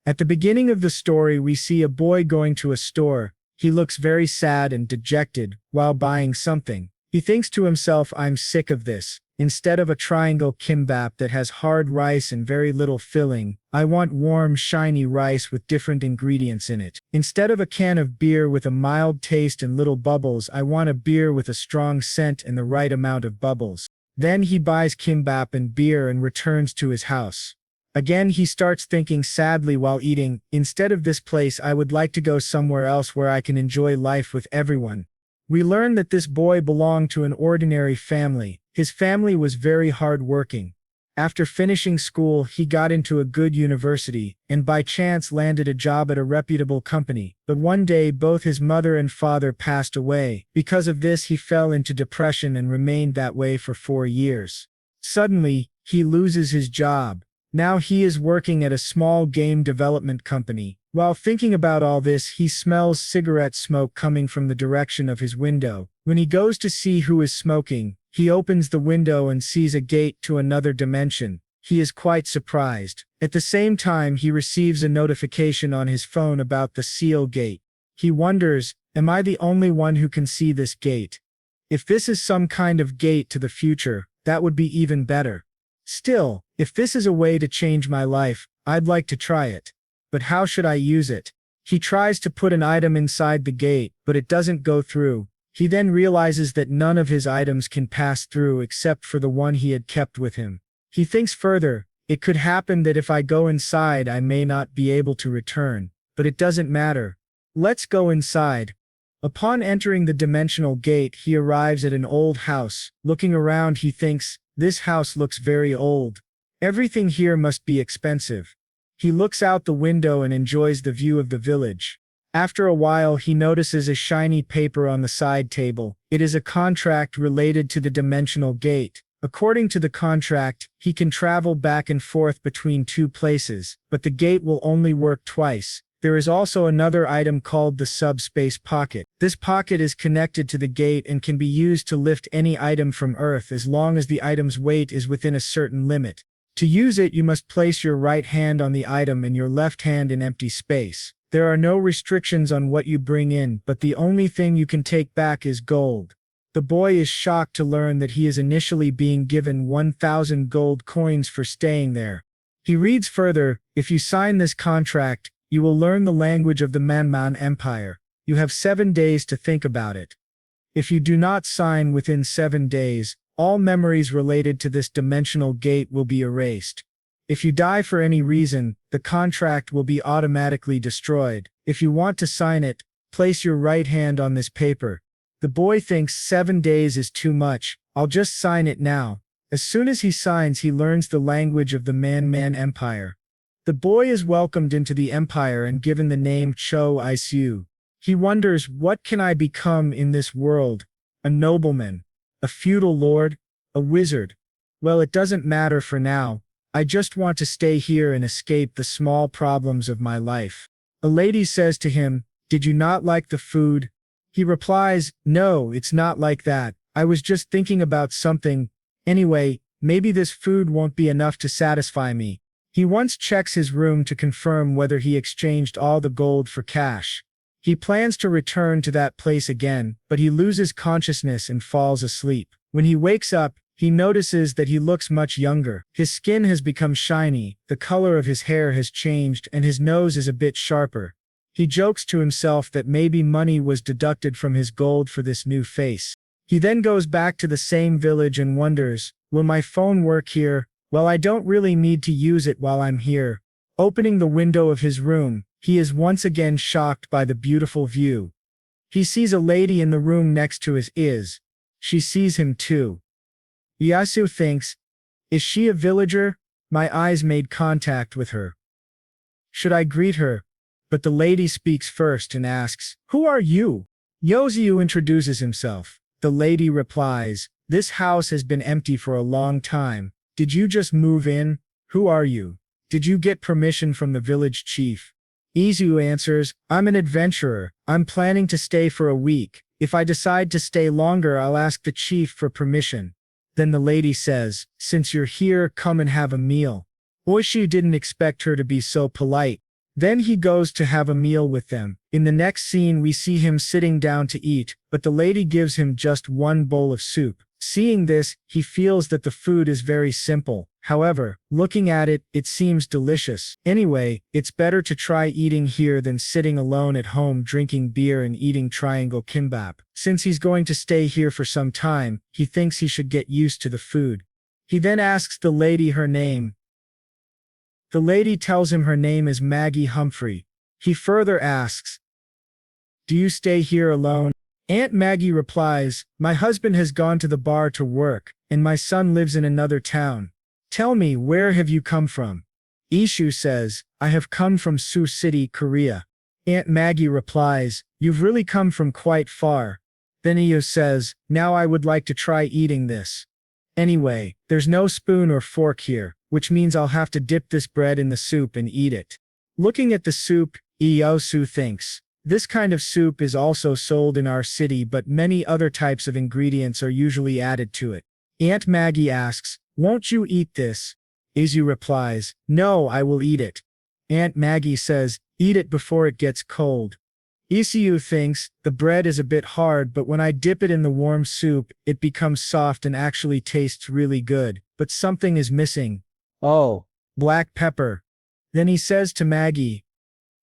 At the beginning of the story, we see a boy going to a store. He looks very sad and dejected while buying something. He thinks to himself, I'm sick of this. Instead of a triangle kimbap that has hard rice and very little filling, I want warm, shiny rice with different ingredients in it. Instead of a can of beer with a mild taste and little bubbles, I want a beer with a strong scent and the right amount of bubbles. Then he buys kimbap and beer and returns to his house. Again, he starts thinking sadly while eating, instead of this place, I would like to go somewhere else where I can enjoy life with everyone. We learn that this boy belonged to an ordinary family. His family was very hard-working. After finishing school, he got into a good university, and by chance landed a job at a reputable company. But one day, both his mother and father passed away. Because of this, he fell into depression and remained that way for 4 years. Suddenly, he loses his job. Now he is working at a small game development company. While thinking about all this, he smells cigarette smoke coming from the direction of his window. When he goes to see who is smoking, he opens the window and sees a gate to another dimension. He is quite surprised. At the same time, he receives a notification on his phone about the seal gate. He wonders, am I the only one who can see this gate? If this is some kind of gate to the future, that would be even better. Still, if this is a way to change my life, I'd like to try it. But how should I use it? He tries to put an item inside the gate, but it doesn't go through. He then realizes that none of his items can pass through except for the one he had kept with him. He thinks further, it could happen that if I go inside I may not be able to return, but it doesn't matter. Let's go inside. Upon entering the dimensional gate, he arrives at an old house. Looking around, he thinks, this house looks very old. Everything here must be expensive. He looks out the window and enjoys the view of the village. After a while, he notices a shiny paper on the side table. It is a contract related to the dimensional gate. According to the contract, he can travel back and forth between 2 places, but the gate will only work twice. There is also another item called the subspace pocket. This pocket is connected to the gate and can be used to lift any item from Earth as long as the item's weight is within a certain limit. To use it, you must place your right hand on the item and your left hand in empty space. There are no restrictions on what you bring in, but the only thing you can take back is gold. The boy is shocked to learn that he is initially being given 1,000 gold coins for staying there. He reads further, if you sign this contract, you will learn the language of the Manhwa Empire. You have 7 days to think about it. If you do not sign within 7 days, all memories related to this dimensional gate will be erased. If you die for any reason, the contract will be automatically destroyed. If you want to sign it, place your right hand on this paper. The boy thinks 7 days is too much. I'll just sign it now. As soon as he signs, he learns the language of the Manhwa Empire. The boy is welcomed into the empire and given the name Cho Isu. He wonders, what can I become in this world? A nobleman? A feudal lord? A wizard? Well, it doesn't matter for now. I just want to stay here and escape the small problems of my life. A lady says to him, did you not like the food? He replies, no, it's not like that. I was just thinking about something. Anyway, maybe this food won't be enough to satisfy me. He once checks his room to confirm whether he exchanged all the gold for cash. He plans to return to that place again, but he loses consciousness and falls asleep. When he wakes up, he notices that he looks much younger. His skin has become shiny, the color of his hair has changed, and his nose is a bit sharper. He jokes to himself that maybe money was deducted from his gold for this new face. He then goes back to the same village and wonders, will my phone work here? Well, I don't really need to use it while I'm here. Opening the window of his room, he is once again shocked by the beautiful view. He sees a lady in the room next to his. She sees him too. Yasu thinks, is she a villager? My eyes made contact with her. Should I greet her? But the lady speaks first and asks, who are you? Yoziu introduces himself. The lady replies, this house has been empty for a long time. Did you just move in? Who are you? Did you get permission from the village chief? Izu answers, I'm an adventurer. I'm planning to stay for a week. If I decide to stay longer, I'll ask the chief for permission. Then the lady says, since you're here, come and have a meal. Oishi didn't expect her to be so polite. Then he goes to have a meal with them. In the next scene we see him sitting down to eat, but the lady gives him just one bowl of soup. Seeing this, he feels that the food is very simple. However, looking at it, it seems delicious. Anyway, it's better to try eating here than sitting alone at home drinking beer and eating triangle kimbap. Since he's going to stay here for some time, he thinks he should get used to the food. He then asks the lady her name. The lady tells him her name is Maggie Humphrey. He further asks, "Do you stay here alone?" Aunt Maggie replies, "My husband has gone to the bar to work, and my son lives in another town. Tell me, where have you come from?" Isu says, "I have come from Sioux City, Korea." Aunt Maggie replies, "You've really come from quite far." Then Isu says, "Now I would like to try eating this. Anyway, there's no spoon or fork here, which means I'll have to dip this bread in the soup and eat it." Looking at the soup, Isu thinks, "This kind of soup is also sold in our city, but many other types of ingredients are usually added to it." Aunt Maggie asks, "Won't you eat this?" Isu replies, "No, I will eat it." Aunt Maggie says, "Eat it before it gets cold." Isu thinks, "The bread is a bit hard, but when I dip it in the warm soup, it becomes soft and actually tastes really good, but something is missing. Oh, black pepper." Then he says to Maggie,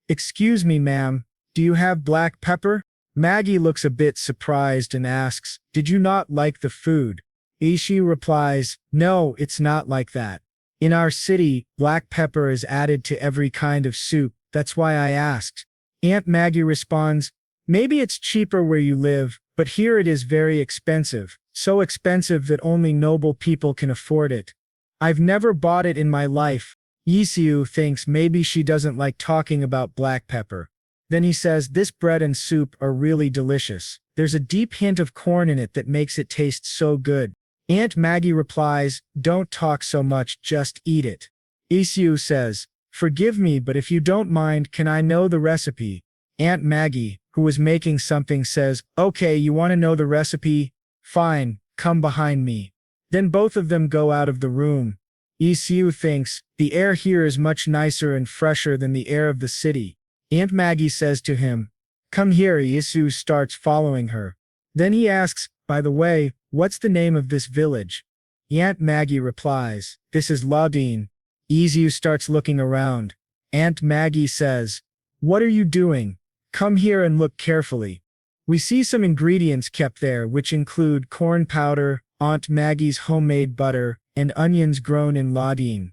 "Excuse me, ma'am, do you have black pepper?" Maggie looks a bit surprised and asks, "Did you not like the food?" Isu replies, "No, it's not like that. In our city, black pepper is added to every kind of soup, that's why I asked." Aunt Maggie responds, "Maybe it's cheaper where you live, but here it is very expensive, so expensive that only noble people can afford it. I've never bought it in my life." Isu thinks maybe she doesn't like talking about black pepper. Then he says, "This bread and soup are really delicious. There's a deep hint of corn in it that makes it taste so good." Aunt Maggie replies, "Don't talk so much, just eat it." Isu says, "Forgive me, but if you don't mind, can I know the recipe?" Aunt Maggie, who was making something, says, "Okay, you want to know the recipe? Fine, come behind me." Then both of them go out of the room. Isu thinks, "The air here is much nicer and fresher than the air of the city." Aunt Maggie says to him, "Come here." Isu starts following her. Then he asks, "By the way, what's the name of this village?" Aunt Maggie replies, "This is Ladine." Isu starts looking around. Aunt Maggie says, "What are you doing? Come here and look carefully." We see some ingredients kept there, which include corn powder, Aunt Maggie's homemade butter, and onions grown in Ladine.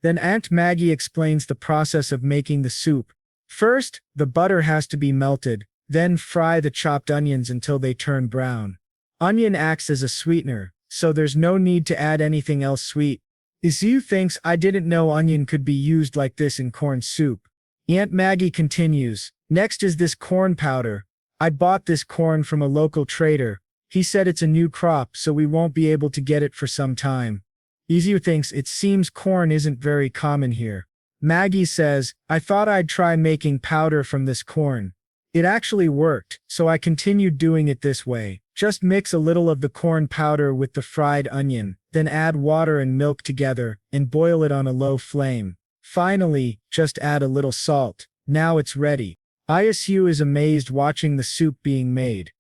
Then Aunt Maggie explains the process of making the soup. First, the butter has to be melted, then fry the chopped onions until they turn brown. Onion acts as a sweetener, so there's no need to add anything else sweet. Isu thinks, "I didn't know onion could be used like this in corn soup." Aunt Maggie continues, "Next is this corn powder. I bought this corn from a local trader. He said it's a new crop, so we won't be able to get it for some time." Isu thinks, "It seems corn isn't very common here." Maggie says, "I thought I'd try making powder from this corn. It actually worked, so I continued doing it this way. Just mix a little of the corn powder with the fried onion, then add water and milk together, and boil it on a low flame. Finally, just add a little salt. Now it's ready." Isu is amazed watching the soup being made.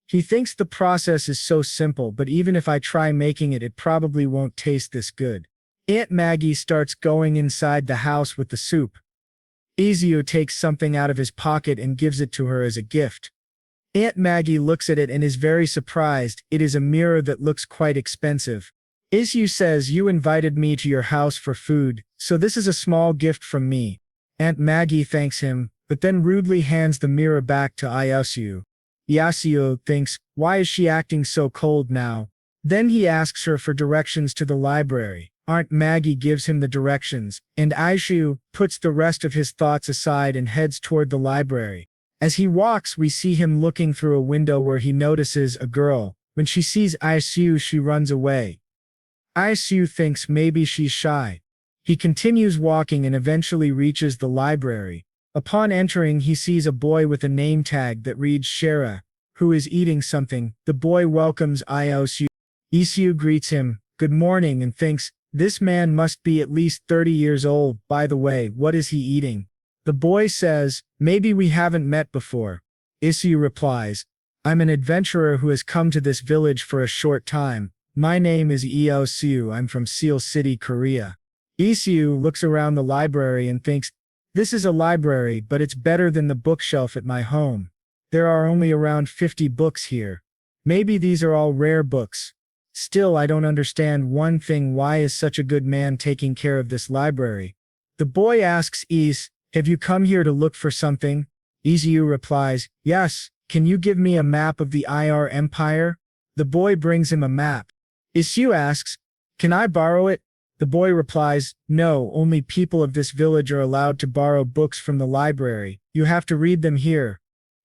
He thinks the process is so simple, but even if I try making it, it probably won't taste this good. Aunt Maggie starts going inside the house with the soup. Isu takes something out of his pocket and gives it to her as a gift. Aunt Maggie looks at it and is very surprised. It is a mirror that looks quite expensive. Isu says, "You invited me to your house for food, so this is a small gift from me." Aunt Maggie thanks him, but then rudely hands the mirror back to Isu. Isu thinks, why is she acting so cold now? Then he asks her for directions to the library. Aunt Maggie gives him the directions, and Isu puts the rest of his thoughts aside and heads toward the library. As he walks, we see him looking through a window where he notices a girl. When she sees Isu, she runs away. Isu thinks maybe she's shy. He continues walking and eventually reaches the library. Upon entering, he sees a boy with a name tag that reads Shara, who is eating something. The boy welcomes Isu. Isu greets him, "Good morning," and thinks, this man must be at least 30 years old. By the way, what is he eating? The boy says, maybe we haven't met before. Isu replies, I'm an adventurer who has come to this village for a short time. My name is Isu. I'm from Seoul City, Korea. Isu looks around the library and thinks, this is a library, but it's better than the bookshelf at my home. There are only around 50 books here. Maybe these are all rare books. Still, I don't understand one thing. Why is such a good man taking care of this library? The boy asks Is, have you come here to look for something? Isu replies, yes, can you give me a map of the IR Empire? The boy brings him a map. Isu asks, can I borrow it? The boy replies, no, only people of this village are allowed to borrow books from the library. You have to read them here.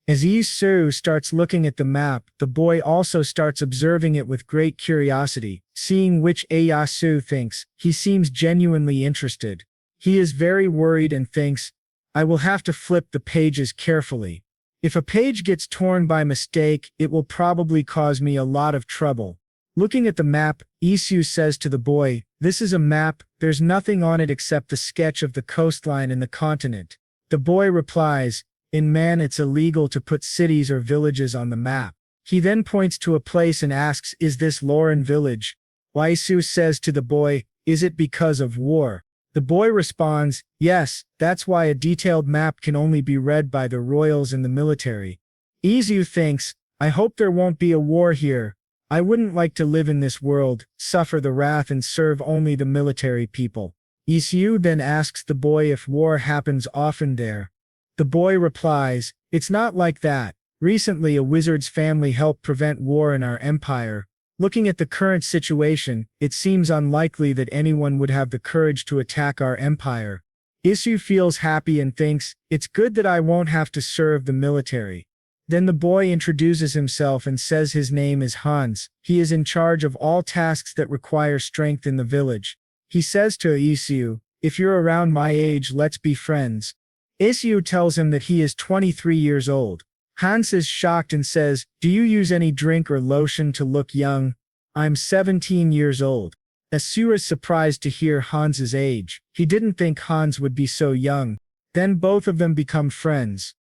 As Isu starts looking at the map, the boy also starts observing it with great curiosity, seeing which Isu thinks. He seems genuinely interested. He is very worried and thinks, I will have to flip the pages carefully. If a page gets torn by mistake, it will probably cause me a lot of trouble. Looking at the map, Isu says to the boy, this is a map, there's nothing on it except the sketch of the coastline and the continent. The boy replies, in Man it's illegal to put cities or villages on the map. He then points to a place and asks, is this Lauren village? Isu says to the boy, is it because of war? The boy responds, yes, that's why a detailed map can only be read by the royals and the military. Isu thinks, I hope there won't be a war here. I wouldn't like to live in this world, suffer the wrath and serve only the military people. Isu then asks the boy if war happens often there. The boy replies, it's not like that. Recently a wizard's family helped prevent war in our empire. Looking at the current situation, it seems unlikely that anyone would have the courage to attack our empire. Isu feels happy and thinks, it's good that I won't have to serve the military. Then the boy introduces himself and says his name is Hans. He is in charge of all tasks that require strength in the village. He says to Isu, if you're around my age, let's be friends. Isu tells him that he is 23 years old. Hans is shocked and says, do you use any drink or lotion to look young? I'm 17 years old. Isu is surprised to hear Hans's age. He didn't think Hans would be so young. Then both of them become friends.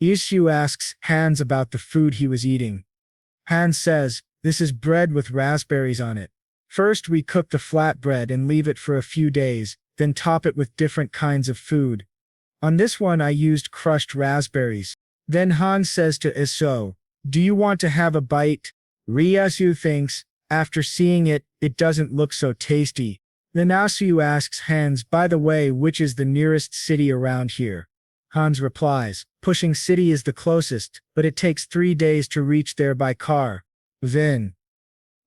Isu asks Hans about the food he was eating. Hans says, this is bread with raspberries on it. First we cook the flat bread and leave it for a few days, then top it with different kinds of food. On this one I used crushed raspberries. Then Hans says to Isu, do you want to have a bite? Isu thinks, after seeing it, it doesn't look so tasty. Then Isu asks Hans, by the way, which is the nearest city around here? Hans replies, Pushing City is the closest, but it takes 3 days to reach there by car. Then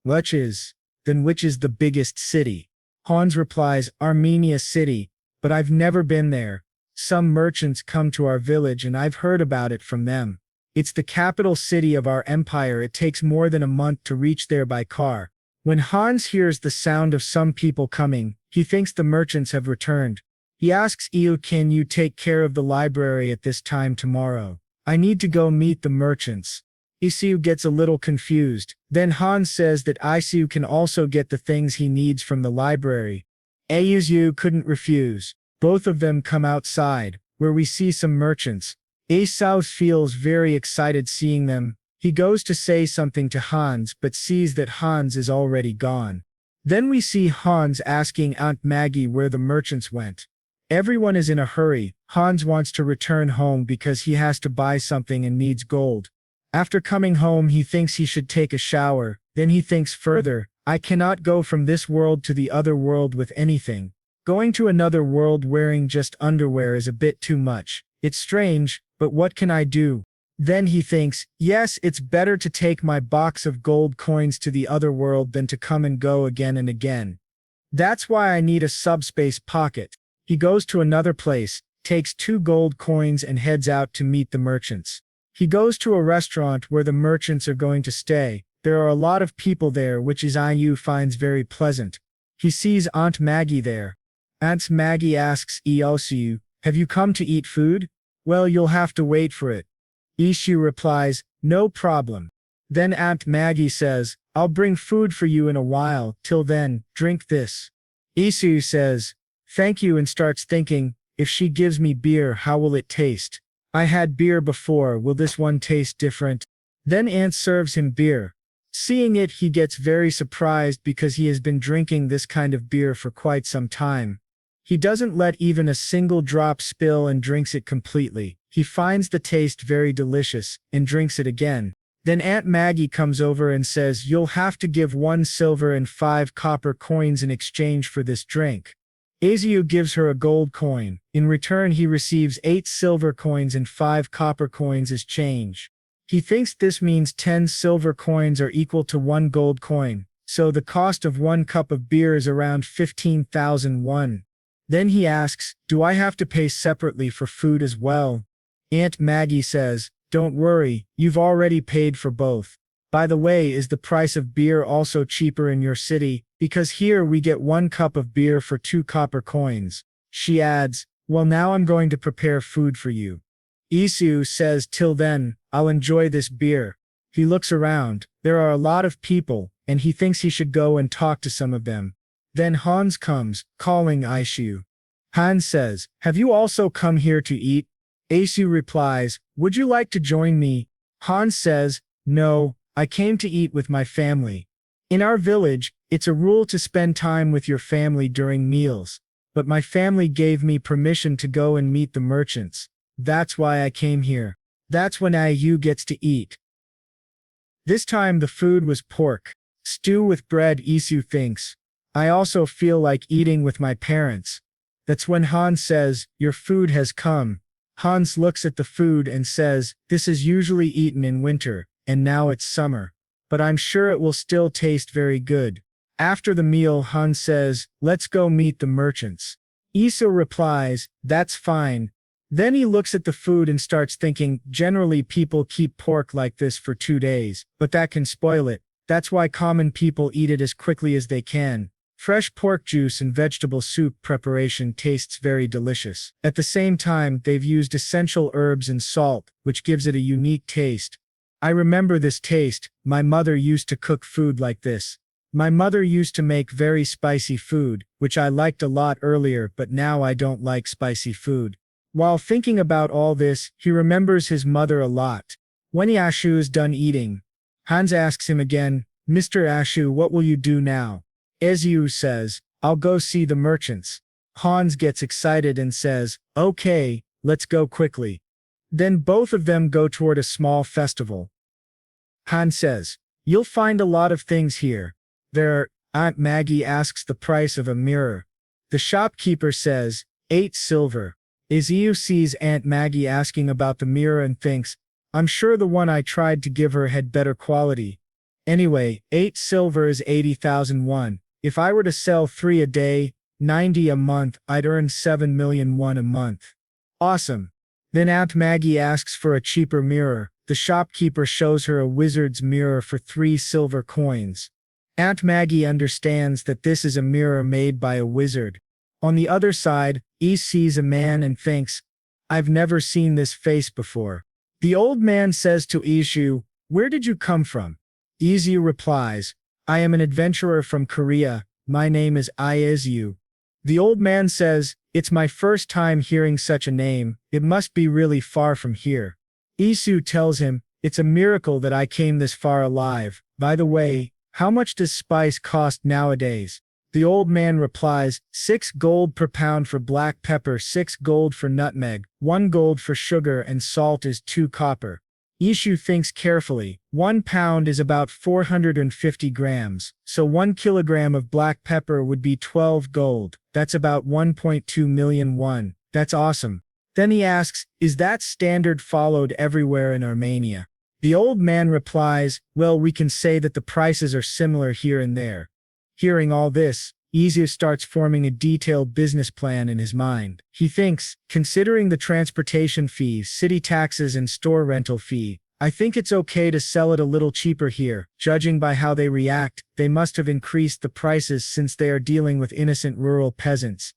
which is the biggest city? Hans replies, Armenia City, but I've never been there. Some merchants come to our village and I've heard about it from them. It's the capital city of our empire. It takes more than a month to reach there by car. When Hans hears the sound of some people coming, he thinks the merchants have returned. He asks Isu, can you take care of the library at this time tomorrow? I need to go meet the merchants. Isu gets a little confused. Then Hans says that Isu can also get the things he needs from the library. Isu couldn't refuse. Both of them come outside, where we see some merchants. Isu feels very excited seeing them. He goes to say something to Hans but sees that Hans is already gone. Then we see Hans asking Aunt Maggie where the merchants went. Everyone is in a hurry. Hans wants to return home because he has to buy something and needs gold. After coming home he thinks he should take a shower. Then he thinks further, I cannot go from this world to the other world with anything. Going to another world wearing just underwear is a bit too much. It's strange, but what can I do? Then he thinks, yes, it's better to take my box of gold coins to the other world than to come and go again and again. That's why I need a subspace pocket. He goes to another place, takes 2 gold coins and heads out to meet the merchants. He goes to a restaurant where the merchants are going to stay. There are a lot of people there, which Isu finds very pleasant. He sees Aunt Maggie there. Aunt Maggie asks Isu, have you come to eat food? Well, you'll have to wait for it. Isu replies, no problem. Then Aunt Maggie says, I'll bring food for you in a while. Till then, drink this. Isu says, thank you, and starts thinking, If she gives me beer, how will it taste? I had beer before, will this one taste different? Then Ant serves him beer. Seeing it, he gets very surprised because he has been drinking this kind of beer for quite some time. He doesn't let even a single drop spill and drinks it completely. He finds the taste very delicious and drinks it again. Then Aunt Maggie comes over and says, "You'll have to give 1 silver and 5 copper coins in exchange for this drink." Isu gives her a gold coin. In return, he receives 8 silver coins and 5 copper coins as change. He thinks this means 10 silver coins are equal to 1 gold coin, so the cost of 1 cup of beer is around 15,000 won. Then he asks, "Do I have to pay separately for food as well?" Aunt Maggie says, "Don't worry, you've already paid for both. By the way, is the price of beer also cheaper in your city? Because here we get 1 cup of beer for 2 copper coins." She adds, "Well, now I'm going to prepare food for you." Isu says, "Till then, I'll enjoy this beer." He looks around. There are a lot of people, and he thinks he should go and talk to some of them. Then Hans comes, calling Isu. Han says, "Have you also come here to eat?" Isu replies, "Would you like to join me?" Hans says, "No, I came to eat with my family. In our village, it's a rule to spend time with your family during meals. But my family gave me permission to go and meet the merchants. That's why I came here." That's when Isu gets to eat. This time the food was pork stew with bread. Isu thinks, "I also feel like eating with my parents." That's when Hans says, "Your food has come." Hans looks at the food and says, "This is usually eaten in winter, and now it's summer. But I'm sure it will still taste very good." After the meal, Hans says, "Let's go meet the merchants." Isu replies, "That's fine." Then he looks at the food and starts thinking, generally people keep pork like this for 2 days, but that can spoil it. That's why common people eat it as quickly as they can. Fresh pork juice and vegetable soup preparation tastes very delicious. At the same time, they've used essential herbs and salt, which gives it a unique taste. I remember this taste. My mother used to cook food like this. My mother used to make very spicy food, which I liked a lot earlier, but now I don't like spicy food. While thinking about all this, he remembers his mother a lot. When Isu is done eating, Hans asks him again, "Mr. Isu, what will you do now?" Isu says, "I'll go see the merchants." Hans gets excited and says, "Okay, let's go quickly." Then both of them go toward a small festival. Hans says, "You'll find a lot of things here." Aunt Maggie asks the price of a mirror. The shopkeeper says, 8 silver. Isu sees Aunt Maggie asking about the mirror and thinks, "I'm sure the one I tried to give her had better quality. Anyway, 8 silver is 80,000 won. If I were to sell 3 a day, 90 a month, I'd earn 7 million won a month. Awesome." Then Aunt Maggie asks for a cheaper mirror. The shopkeeper shows her a wizard's mirror for 3 silver coins. Aunt Maggie understands that this is a mirror made by a wizard. On the other side, Isu sees a man and thinks, "I've never seen this face before." The old man says to Isu, "Where did you come from?" Isu replies, "I am an adventurer from Korea. My name is Isu." The old man says, "It's my first time hearing such a name. It must be really far from here." Isu tells him, "It's a miracle that I came this far alive. By the way, how much does spice cost nowadays?" The old man replies, 6 gold per pound for black pepper, 6 gold for nutmeg, 1 gold for sugar, and salt is 2 copper. Isu thinks carefully. 1 pound is about 450 grams, so 1 kilogram of black pepper would be 12 gold. That's about 1.2 million won. That's awesome. Then he asks, "Is that standard followed everywhere in Armenia?" The old man replies, "Well, we can say that the prices are similar here and there." Hearing all this, Isu starts forming a detailed business plan in his mind. He thinks, considering the transportation fees, city taxes, and store rental fee, I think it's okay to sell it a little cheaper here. Judging by how they react, they must have increased the prices since they are dealing with innocent rural peasants.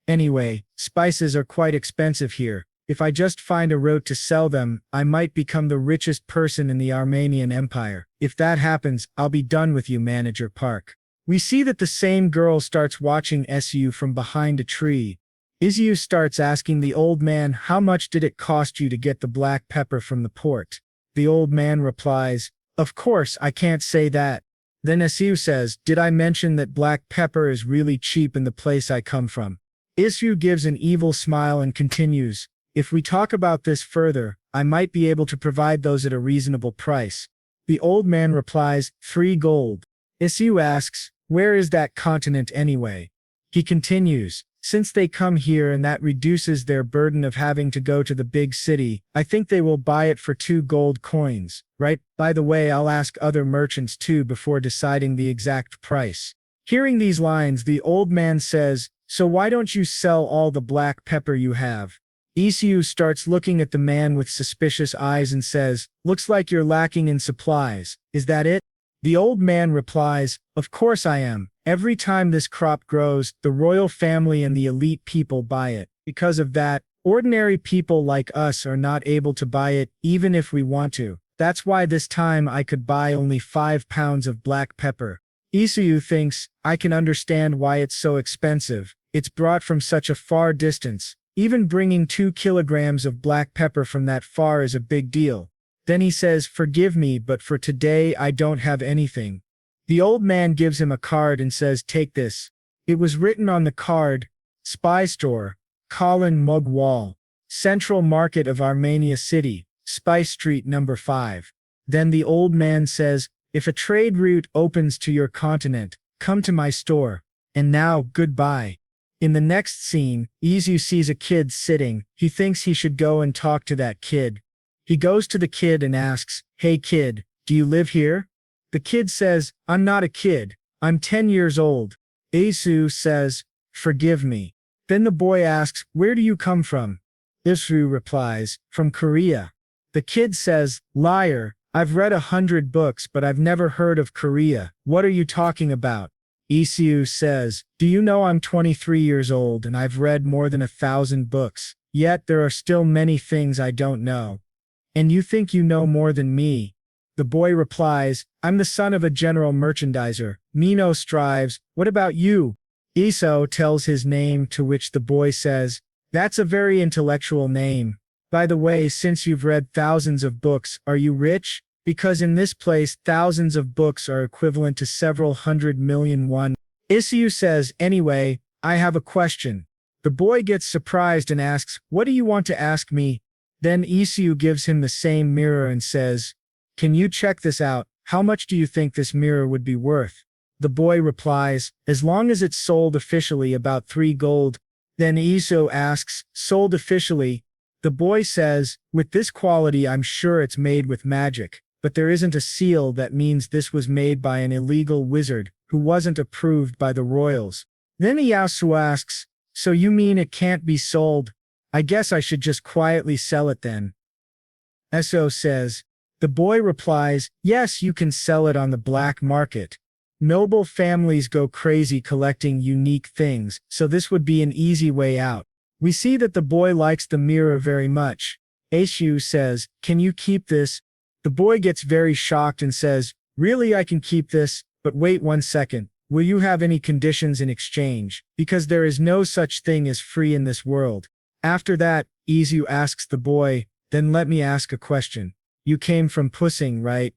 Anyway, spices are quite expensive here. If I just find a route to sell them, I might become the richest person in the Armenian Empire. If that happens, I'll be done with you, Manager Park. We see that the same girl starts watching Su from behind a tree. Isu starts asking the old man how much did it cost you to get the black pepper from the port. The old man replies, "Of course, I can't say that." Then Isu says, "Did I mention that black pepper is really cheap in the place I come from?" Isu gives an evil smile and continues, "If we talk about this further, I might be able to provide those at a reasonable price." The old man replies, "3 gold." Isu asks, "Where is that continent anyway?" He continues, "Since they come here and that reduces their burden of having to go to the big city, I think they will buy it for 2 gold coins, right? By the way, I'll ask other merchants too before deciding the exact price." Hearing these lines, the old man says, "So why don't you sell all the black pepper you have?" Isu starts looking at the man with suspicious eyes and says, "Looks like you're lacking in supplies, is that it?" The old man replies, "Of course I am. Every time this crop grows, the royal family and the elite people buy it. Because of that, ordinary people like us are not able to buy it even if we want to. That's why this time I could buy only 5 pounds of black pepper." Isu thinks, "I can understand why it's so expensive. It's brought from such a far distance. Even bringing 2 kilograms of black pepper from that far is a big deal." Then he says, "Forgive me, but for today I don't have anything." The old man gives him a card and says, "Take this." It was written on the card, "Spy Store, Colin Mug Wall, Central Market of Armenia City, Spice Street number 5. Then the old man says, "If a trade route opens to your continent, come to my store. And now, goodbye." In the next scene, Isu sees a kid sitting. He thinks he should go and talk to that kid. He goes to the kid and asks, "Hey kid, do you live here?" The kid says, "I'm not a kid. I'm 10 years old." Isu says, "Forgive me." Then the boy asks, "Where do you come from?" Isu replies, "From Korea." The kid says, "Liar, I've read 100 books but I've never heard of Korea. What are you talking about?" Isu says, "Do you know I'm 23 years old and I've read more than 1,000 books, yet there are still many things I don't know. And you think you know more than me?" The boy replies, "I'm the son of a general merchandiser. Mino strives. What about you?" Iso tells his name, to which the boy says, "That's a very intellectual name. By the way, since you've read thousands of books, are you rich? Because in this place thousands of books are equivalent to several 100 million won." Isu says, "Anyway, I have a question." The boy gets surprised and asks, "What do you want to ask me?" Then Isu gives him the same mirror and says, "Can you check this out? How much do you think this mirror would be worth?" The boy replies, "As long as it's sold officially, about 3 gold. Then Isu asks, "Sold officially?" The boy says, "With this quality I'm sure it's made with magic, but there isn't a seal that means this was made by an illegal wizard who wasn't approved by the royals." Then Isu asks, "So you mean it can't be sold? I guess I should just quietly sell it then." Eso says. The boy replies, "Yes, you can sell it on the black market. Noble families go crazy collecting unique things, so this would be an easy way out." We see that the boy likes the mirror very much. Isu says, "Can you keep this?" The boy gets very shocked and says, "Really, I can keep this? But wait 1 second. Will you have any conditions in exchange? Because there is no such thing as free in this world." After that, Isu asks the boy, "Then let me ask a question. You came from Pussing, right?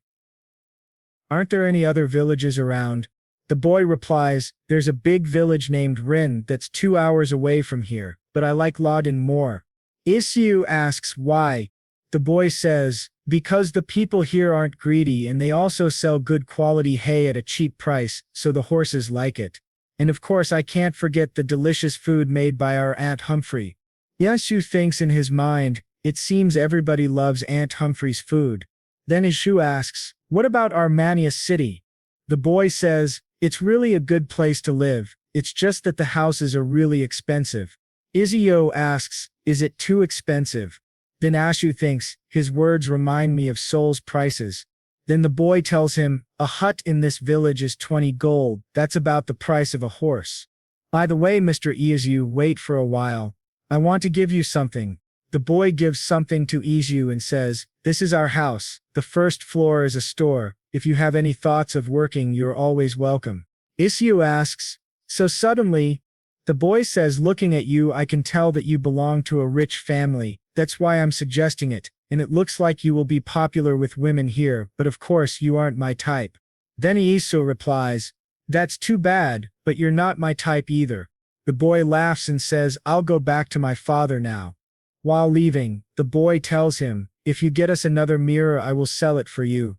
Aren't there any other villages around?" The boy replies, "There's a big village named Rin that's 2 hours away from here, but I like Ladine more." Isu asks why. The boy says, "Because the people here aren't greedy and they also sell good quality hay at a cheap price, so the horses like it. And of course I can't forget the delicious food made by our Aunt Humphrey." Isu thinks in his mind, "It seems everybody loves Aunt Humphrey's food." Then Isu asks, "What about Armenia City?" The boy says, "It's really a good place to live, it's just that the houses are really expensive." Isu asks, "Is it too expensive?" Then Isu thinks, his words remind me of Seoul's prices. Then the boy tells him, "A hut in this village is 20 gold, that's about the price of a horse." "By the way, Mr. Isu, wait for a while. I want to give you something." The boy gives something to Isu and says, "This is our house. The first floor is a store. If you have any thoughts of working, you're always welcome." Isu asks, "So suddenly?" The boy says, looking at you, I can tell that you belong to a rich family, that's why I'm suggesting it, and it looks like you will be popular with women here, but of course you aren't my type. Then Isu replies, that's too bad, but you're not my type either. The boy laughs and says, I'll go back to my father now. While leaving, the boy tells him, if you get us another mirror I will sell it for you.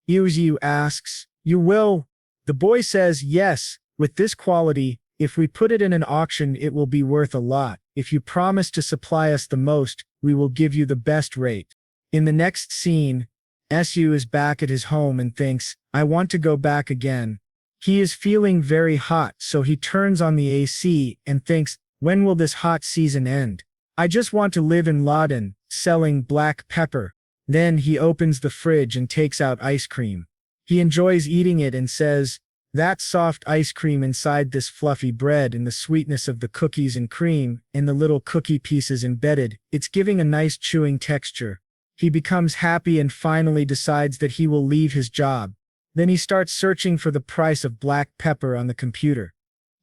Isu asks, you will? The boy says, yes, with this quality, if we put it in an auction it will be worth a lot. If you promise to supply us the most, we will give you the best rate. In the next scene, Su is back at his home and thinks, I want to go back again. He is feeling very hot, so he turns on the AC and thinks, when will this hot season end? I just want to live in Ladine, selling black pepper. Then he opens the fridge and takes out ice cream. He enjoys eating it and says, that soft ice cream inside this fluffy bread and the sweetness of the cookies and cream and the little cookie pieces embedded, it's giving a nice chewing texture. He becomes happy and finally decides that he will leave his job. Then he starts searching for the price of black pepper on the computer.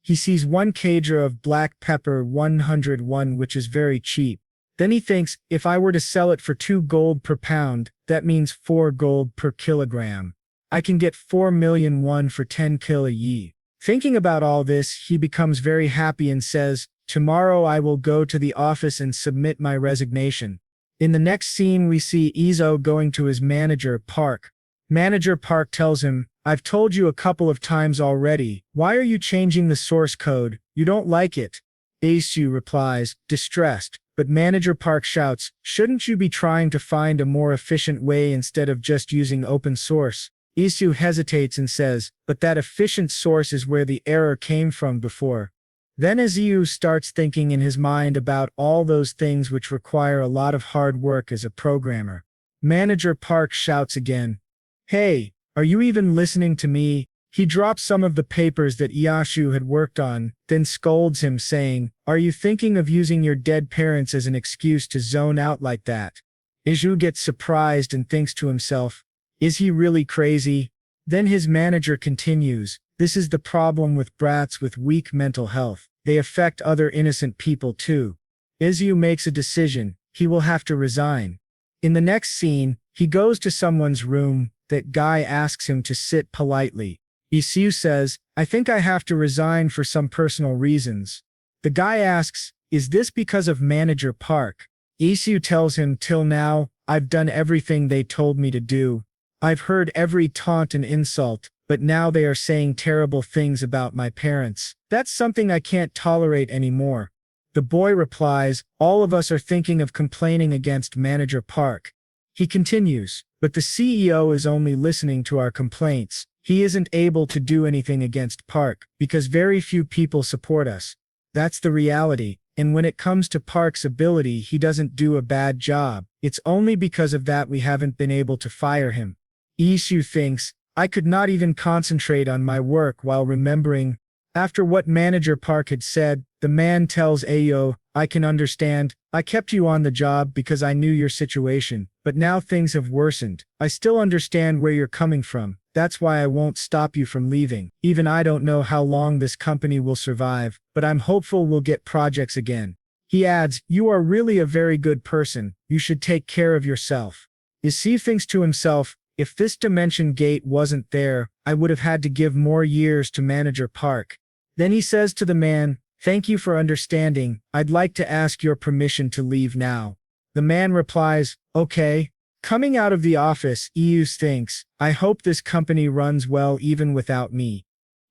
He sees 1 kg of black pepper 101, which is very cheap. Then he thinks, if I were to sell it for 2 gold per pound, that means 4 gold per kilogram. I can get 4 million won for 10 kg. Thinking about all this, he becomes very happy and says, tomorrow I will go to the office and submit my resignation. In the next scene we see Iso going to his manager, Park. Manager Park tells him, I've told you a couple of times already, why are you changing the source code? You don't like it. Isu replies, distressed, but Manager Park shouts, shouldn't you be trying to find a more efficient way instead of just using open source? Isu hesitates and says, but that efficient source is where the error came from before. Then Isu starts thinking in his mind about all those things which require a lot of hard work as a programmer. Manager Park shouts again, hey, are you even listening to me? He drops some of the papers that Isu had worked on, then scolds him saying, are you thinking of using your dead parents as an excuse to zone out like that? Isu gets surprised and thinks to himself, is he really crazy? Then his manager continues, this is the problem with brats with weak mental health. They affect other innocent people too. Isu makes a decision, he will have to resign. In the next scene, he goes to someone's room. That guy asks him to sit politely. Isu says, I think I have to resign for some personal reasons. The guy asks, is this because of Manager Park? Isu tells him, till now, I've done everything they told me to do. I've heard every taunt and insult, but now they are saying terrible things about my parents. That's something I can't tolerate anymore. The boy replies, all of us are thinking of complaining against Manager Park. He continues, but the CEO is only listening to our complaints. He isn't able to do anything against Park, because very few people support us. That's the reality, and when it comes to Park's ability, he doesn't do a bad job. It's only because of that we haven't been able to fire him. Isu thinks, I could not even concentrate on my work while remembering. After what Manager Park had said, the man tells Ayo, I can understand. I kept you on the job because I knew your situation, but now things have worsened. I still understand where you're coming from. That's why I won't stop you from leaving. Even I don't know how long this company will survive, but I'm hopeful we'll get projects again. He adds, you are really a very good person. You should take care of yourself. Isu thinks to himself, if this dimension gate wasn't there, I would have had to give more years to Manager Park. Then he says to the man, thank you for understanding. I'd like to ask your permission to leave now. The man replies, okay. Coming out of the office, Isu thinks, I hope this company runs well even without me.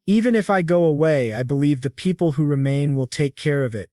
Even if I go away, I believe the people who remain will take care of it.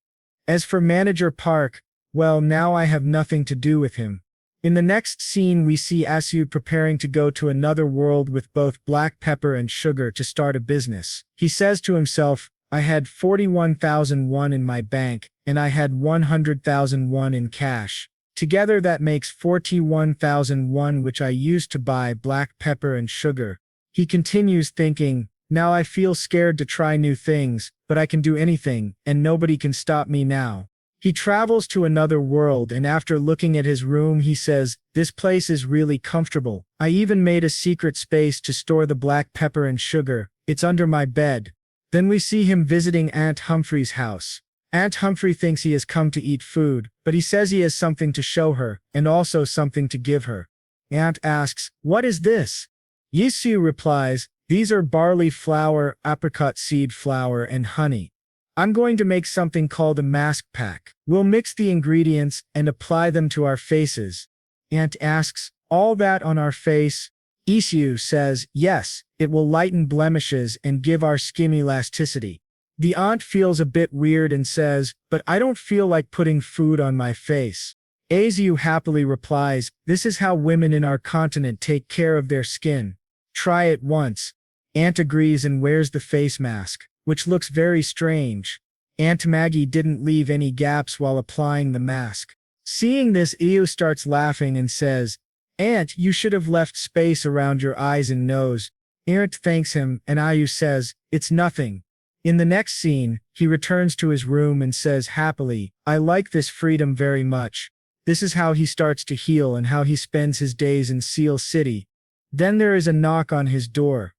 As for Manager Park, well, now I have nothing to do with him. In the next scene we see Isu preparing to go to another world with both black pepper and sugar to start a business. He says to himself, I had 41,000 won in my bank, and I had 100,000 won in cash. Together that makes 41,000 won, which I used to buy black pepper and sugar. He continues thinking, now I feel scared to try new things, but I can do anything, and nobody can stop me now. He travels to another world, and after looking at his room he says, this place is really comfortable. I even made a secret space to store the black pepper and sugar. It's under my bed. Then we see him visiting Aunt Humphrey's house. Aunt Humphrey thinks he has come to eat food, but he says he has something to show her, and also something to give her. Aunt asks, "What is this?" Isu replies, "These are barley flour, apricot seed flour, and honey. I'm going to make something called a mask pack. We'll mix the ingredients and apply them to our faces." Aunt asks, "All that on our face?" Isu says, "Yes, it will lighten blemishes and give our skin elasticity." The aunt feels a bit weird and says, "But I don't feel like putting food on my face." Isu happily replies, "This is how women in our continent take care of their skin. Try it once." Aunt agrees and wears the face mask, which looks very strange. Aunt Maggie didn't leave any gaps while applying the mask. Seeing this, Isu starts laughing and says, "Aunt, you should have left space around your eyes and nose." Aunt thanks him, and Isu says, "It's nothing." In the next scene, he returns to his room and says happily, "I like this freedom very much." This is how he starts to heal and how he spends his days in Seal City. Then there is a knock on his door.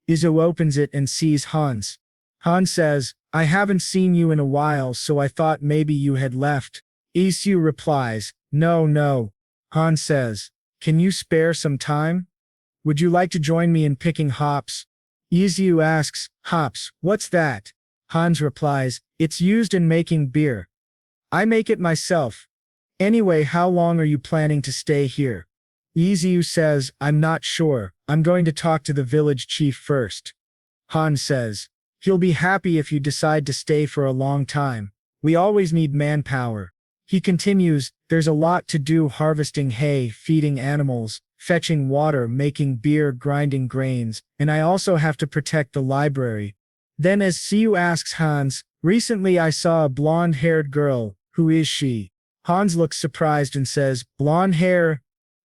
Isu opens it and sees Hans. Hans says, "I haven't seen you in a while, so I thought maybe you had left." Isu replies, No. Hans says, "Can you spare some time? Would you like to join me in picking hops?" Isu asks, "Hops, what's that?" Hans replies, "It's used in making beer. I make it myself. Anyway, how long are you planning to stay here?" Isu says, "I'm not sure. I'm going to talk to the village chief first." Hans says, "He'll be happy if you decide to stay for a long time. We always need manpower." He continues, "There's a lot to do: harvesting hay, feeding animals, fetching water, making beer, grinding grains, and I also have to protect the library." Then as Siu asks Hans, "Recently I saw a blonde-haired girl. Who is she?" Hans looks surprised and says, "Blonde hair?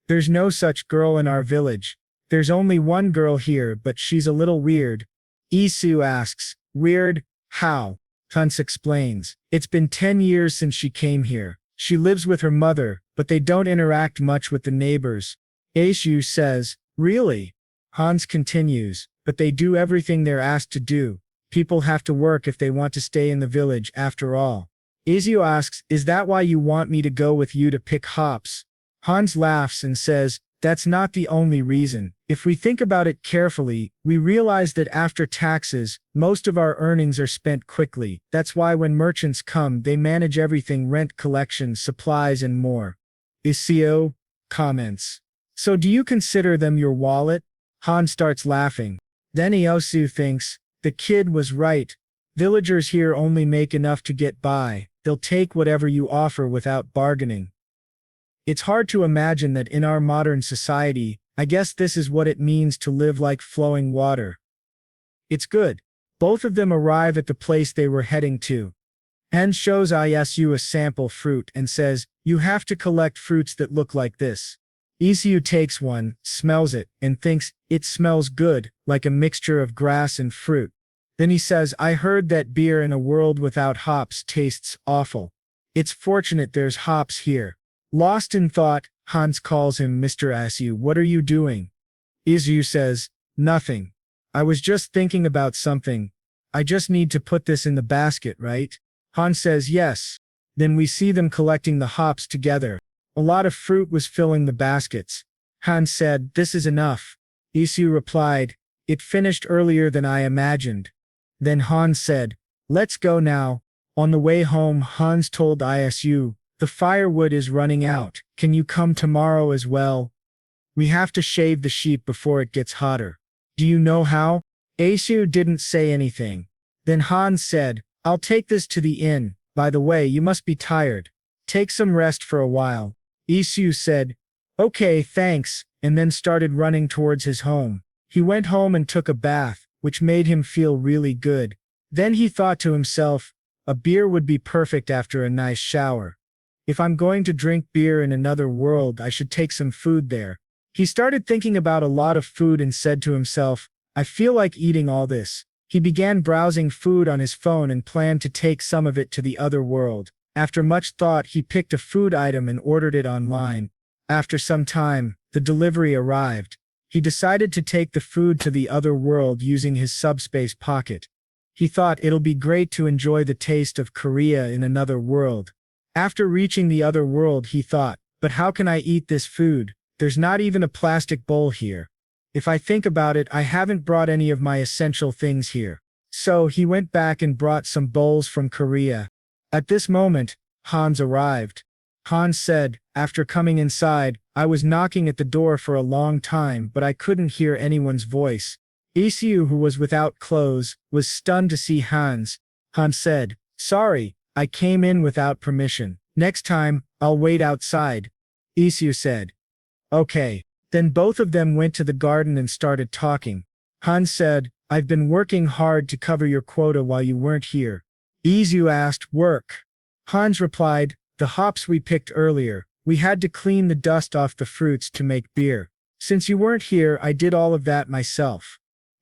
There's no such girl in our village. There's only one girl here, but she's a little weird." Isu asks, "Weird? How?" Hans explains, "It's been 10 years since she came here. She lives with her mother, but they don't interact much with the neighbors." Isu says, "Really?" Hans continues, "But they do everything they're asked to do. People have to work if they want to stay in the village after all." Isu asks, "Is that why you want me to go with you to pick hops?" Hans laughs and says, "That's not the only reason. If we think about it carefully, we realize that after taxes, most of our earnings are spent quickly. That's why when merchants come, they manage everything: rent, collection, supplies, and more." Isu comments, "So do you consider them your wallet?" Hans starts laughing. Then Isu thinks, the kid was right. Villagers here only make enough to get by. They'll take whatever you offer without bargaining. It's hard to imagine that in our modern society. I guess this is what it means to live like flowing water. It's good. Both of them arrive at the place they were heading to. Hyen shows Isu a sample fruit and says, "You have to collect fruits that look like this." Isu takes one, smells it, and thinks, "It smells good, like a mixture of grass and fruit." Then he says, "I heard that beer in a world without hops tastes awful. It's fortunate there's hops here." Lost in thought, Hans calls him Mr. Isu. "What are you doing?" Isu says, "Nothing. I was just thinking about something. I just need to put this in the basket, right?" Hans says, "Yes." Then we see them collecting the hops together. A lot of fruit was filling the baskets. Hans said, "This is enough." Isu replied, "It finished earlier than I imagined." Then Hans said, "Let's go now." On the way home, Hans told Isu, "The firewood is running out. Can you come tomorrow as well? We have to shave the sheep before it gets hotter." "Do you know how?" Isu didn't say anything. Then Hans said, "I'll take this to the inn. By the way, you must be tired. Take some rest for a while." Isu said, "Okay, thanks," and then started running towards his home. He went home and took a bath, which made him feel really good. Then he thought to himself, a beer would be perfect after a nice shower. If I'm going to drink beer in another world, I should take some food there. He started thinking about a lot of food and said to himself, "I feel like eating all this." He began browsing food on his phone and planned to take some of it to the other world. After much thought, he picked a food item and ordered it online. After some time, the delivery arrived. He decided to take the food to the other world using his subspace pocket. He thought it'll be great to enjoy the taste of Korea in another world. After reaching the other world, he thought, but how can I eat this food? There's not even a plastic bowl here. If I think about it, I haven't brought any of my essential things here. So he went back and brought some bowls from Korea. At this moment, Hans arrived. Hans said, after coming inside, I was knocking at the door for a long time, but I couldn't hear anyone's voice. Isu, who was without clothes, was stunned to see Hans. Hans said, sorry, I came in without permission. Next time, I'll wait outside. Isu said, okay. Then both of them went to the garden and started talking. Hans said, I've been working hard to cover your quota while you weren't here. Isu asked, work? Hans replied, the hops we picked earlier. We had to clean the dust off the fruits to make beer. Since you weren't here, I did all of that myself.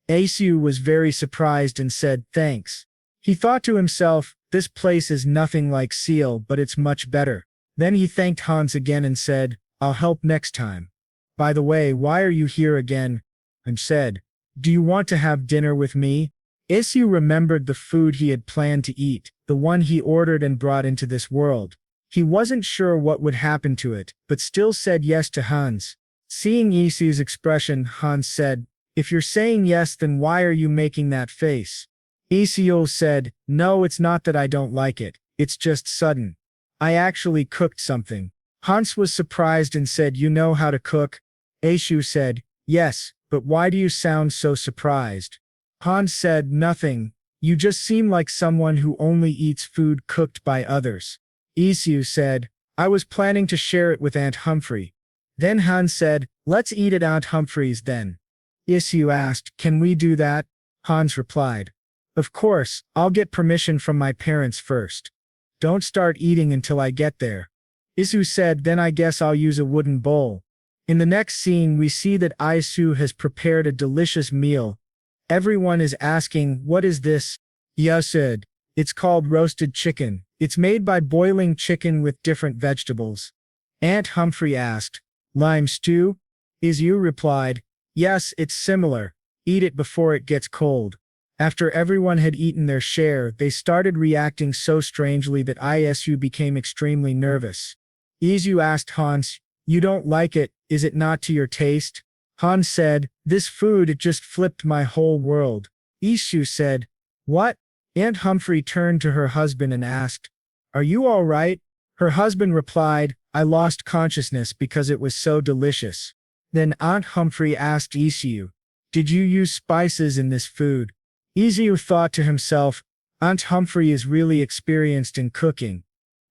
Isu was very surprised and said, thanks. He thought to himself, this place is nothing like Seal, but it's much better. Then he thanked Hans again and said, I'll help next time. By the way, why are you here again? And said, do you want to have dinner with me? Isu remembered the food he had planned to eat, the one he ordered and brought into this world. He wasn't sure what would happen to it, but still said yes to Hans. Seeing Isu's expression, Hans said, if you're saying yes, then why are you making that face? Isu said, no, it's not that I don't like it, it's just sudden. I actually cooked something. Hans was surprised and said, you know how to cook? Isu said, yes, but why do you sound so surprised? Hans said, nothing. You just seem like someone who only eats food cooked by others. Isu said, I was planning to share it with Aunt Humphrey. Then Hans said, let's eat at Aunt Humphrey's then. Isu asked, can we do that? Hans replied, of course, I'll get permission from my parents first. Don't start eating until I get there. Isu said, then I guess I'll use a wooden bowl. In the next scene, we see that Isu has prepared a delicious meal. Everyone is asking, what is this? Ya said, it's called roasted chicken. It's made by boiling chicken with different vegetables. Aunt Humphrey asked, lime stew? Isu replied, yes, it's similar. Eat it before it gets cold. After everyone had eaten their share, they started reacting so strangely that Isu became extremely nervous. Isu asked Hans, you don't like it, is it not to your taste? Hans said, this food, it just flipped my whole world. Isu said, what? Aunt Humphrey turned to her husband and asked, are you all right? Her husband replied, I lost consciousness because it was so delicious. Then Aunt Humphrey asked Isu, did you use spices in this food? Isu thought to himself, Aunt Humphrey is really experienced in cooking.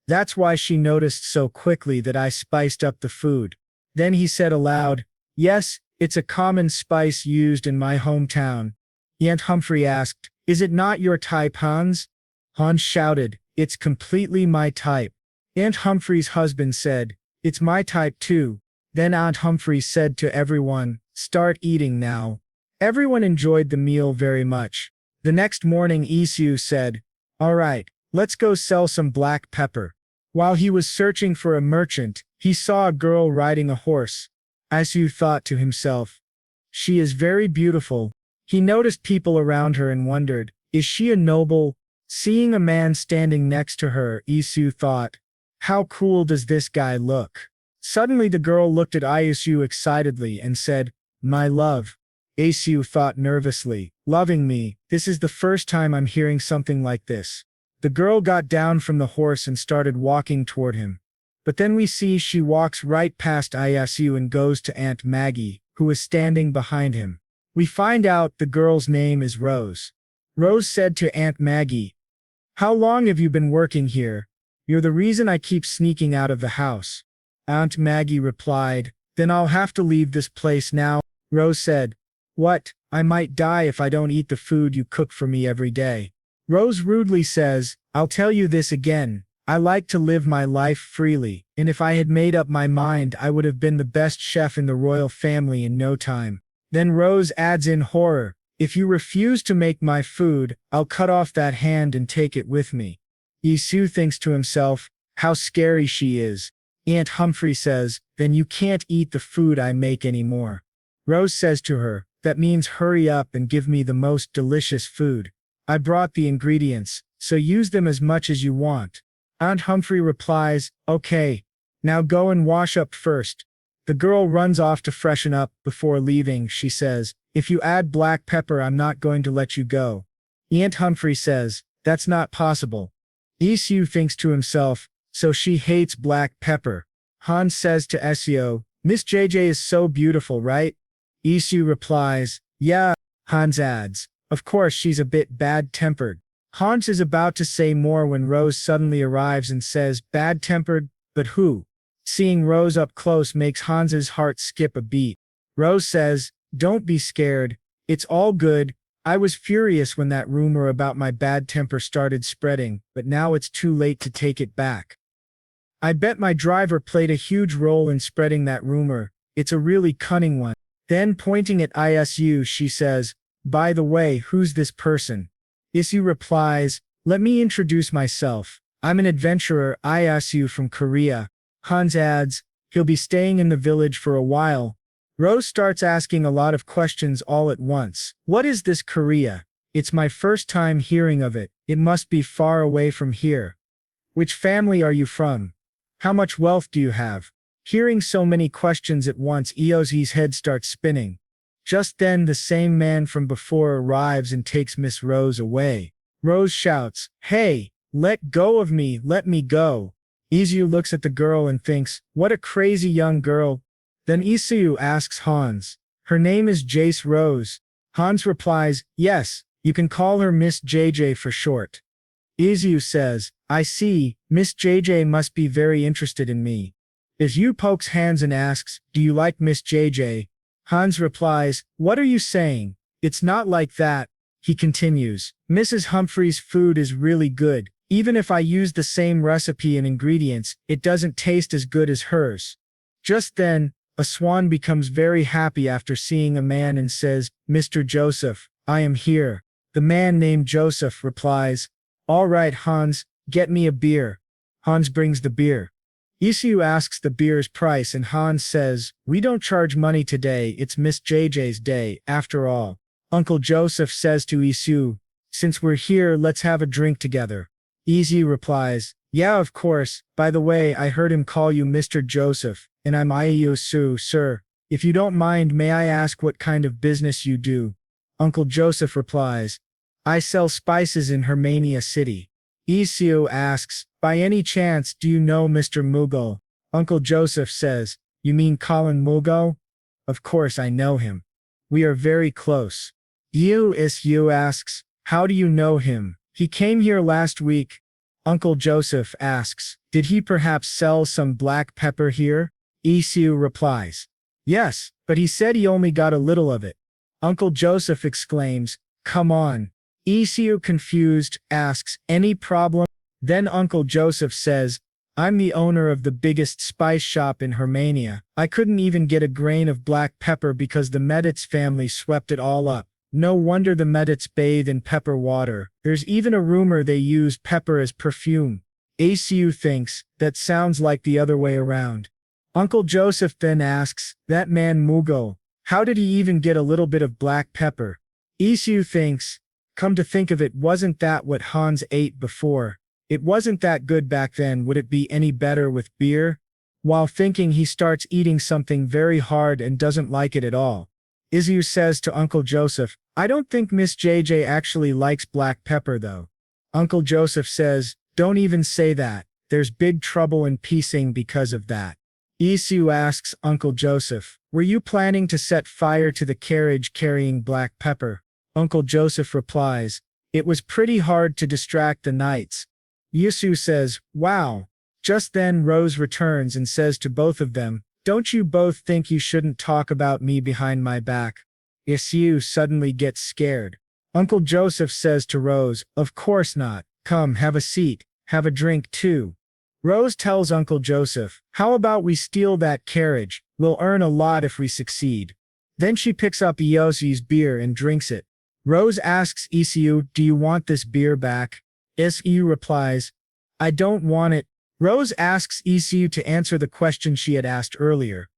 That's why she noticed so quickly that I spiced up the food. Then he said aloud, yes, it's a common spice used in my hometown. Aunt Humphrey asked, is it not your type, Hans? Hans shouted, it's completely my type. Aunt Humphrey's husband said, it's my type too. Then Aunt Humphrey said to everyone, start eating now. Everyone enjoyed the meal very much. The next morning Isu said, all right, let's go sell some black pepper. While he was searching for a merchant, he saw a girl riding a horse. Isu thought to himself, she is very beautiful. He noticed people around her and wondered, is she a noble? Seeing a man standing next to her, Isu thought, how cool does this guy look? Suddenly the girl looked at Isu excitedly and said, my love. Isu thought nervously, loving me, this is the first time I'm hearing something like this. The girl got down from the horse and started walking toward him. But then we see she walks right past Isu and goes to Aunt Maggie, who is standing behind him. We find out the girl's name is Rose. Rose said to Aunt Maggie, how long have you been working here? You're the reason I keep sneaking out of the house. Aunt Maggie replied, then I'll have to leave this place now. Rose said, what? I might die if I don't eat the food you cook for me every day. Rose rudely says, I'll tell you this again. I like to live my life freely, and if I had made up my mind, I would have been the best chef in the royal family in no time. Then Rose adds in horror, if you refuse to make my food, I'll cut off that hand and take it with me. Isu thinks to himself, how scary she is. Aunt Humphrey says, then you can't eat the food I make anymore. Rose says to her, that means hurry up and give me the most delicious food. I brought the ingredients, so use them as much as you want. Aunt Humphrey replies, okay. Now go and wash up first. The girl runs off to freshen up. Before leaving, she says, if you add black pepper, I'm not going to let you go. Aunt Humphrey says, that's not possible. Isu thinks to himself, so she hates black pepper. Han says to Seo, Miss JJ is so beautiful, right? Isu replies, yeah. Hans adds, of course she's a bit bad-tempered. Hans is about to say more when Rose suddenly arrives and says, bad-tempered, but who? Seeing Rose up close makes Hans's heart skip a beat. Rose says, don't be scared. It's all good. I was furious when that rumor about my bad temper started spreading, but now it's too late to take it back. I bet my driver played a huge role in spreading that rumor. It's a really cunning one. Then pointing at Isu, she says, by the way, who's this person? Isu replies, let me introduce myself. I'm an adventurer, Isu from Korea. Hans adds, he'll be staying in the village for a while. Rose starts asking a lot of questions all at once. What is this Korea? It's my first time hearing of it. It must be far away from here. Which family are you from? How much wealth do you have? Hearing so many questions at once, Eozi's head starts spinning. Just then the same man from before arrives and takes Miss Rose away. Rose shouts, hey, let go of me, let me go. Isu looks at the girl and thinks, what a crazy young girl. Then Isu asks Hans, her name is Jace Rose. Hans replies, yes, you can call her Miss JJ for short. Isu says, I see, Miss JJ must be very interested in me. Isu pokes Hans and asks, do you like Miss JJ? Hans replies, what are you saying? It's not like that. He continues, Mrs. Humphrey's food is really good. Even if I use the same recipe and ingredients, it doesn't taste as good as hers. Just then, a swan becomes very happy after seeing a man and says, Mr. Joseph, I am here. The man named Joseph replies, all right, Hans, get me a beer. Hans brings the beer. Isu asks the beer's price and Hans says, we don't charge money today, it's Miss JJ's day, after all. Uncle Joseph says to Isu, since we're here, let's have a drink together. Isu replies, yeah, of course. By the way, I heard him call you Mr. Joseph, and I'm Isu, sir. If you don't mind, may I ask what kind of business you do? Uncle Joseph replies, I sell spices in Hermania City. Isu asks, by any chance, do you know Mr. Mugo? Uncle Joseph says, you mean Colin Mugo? Of course I know him. We are very close. Isu asks, how do you know him? He came here last week. Uncle Joseph asks, did he perhaps sell some black pepper here? Isu replies, yes, but he said he only got a little of it. Uncle Joseph exclaims, come on. Isu, confused, asks, any problem? Then Uncle Joseph says, I'm the owner of the biggest spice shop in Hermania. I couldn't even get a grain of black pepper because the Medits family swept it all up. No wonder the Medits bathe in pepper water. There's even a rumor they use pepper as perfume. Isu thinks, that sounds like the other way around. Uncle Joseph then asks, that man Mugo, how did he even get a little bit of black pepper? Isu thinks, come to think of it, wasn't that what Hans ate before? It wasn't that good back then, would it be any better with beer? While thinking, he starts eating something very hard and doesn't like it at all. Isu says to Uncle Joseph, I don't think Miss JJ actually likes black pepper though. Uncle Joseph says, don't even say that. There's big trouble in piecing because of that. Isu asks Uncle Joseph, were you planning to set fire to the carriage carrying black pepper? Uncle Joseph replies, it was pretty hard to distract the knights. Isu says, wow. Just then Rose returns and says to both of them, don't you both think you shouldn't talk about me behind my back? Isu suddenly gets scared. Uncle Joseph says to Rose, of course not. Come, have a seat. Have a drink too. Rose tells Uncle Joseph, how about we steal that carriage? We'll earn a lot if we succeed. Then she picks up Iosi's beer and drinks it. Rose asks Isu, do you want this beer back? Isu replies, I don't want it. Rose asks Isu to answer the question she had asked earlier.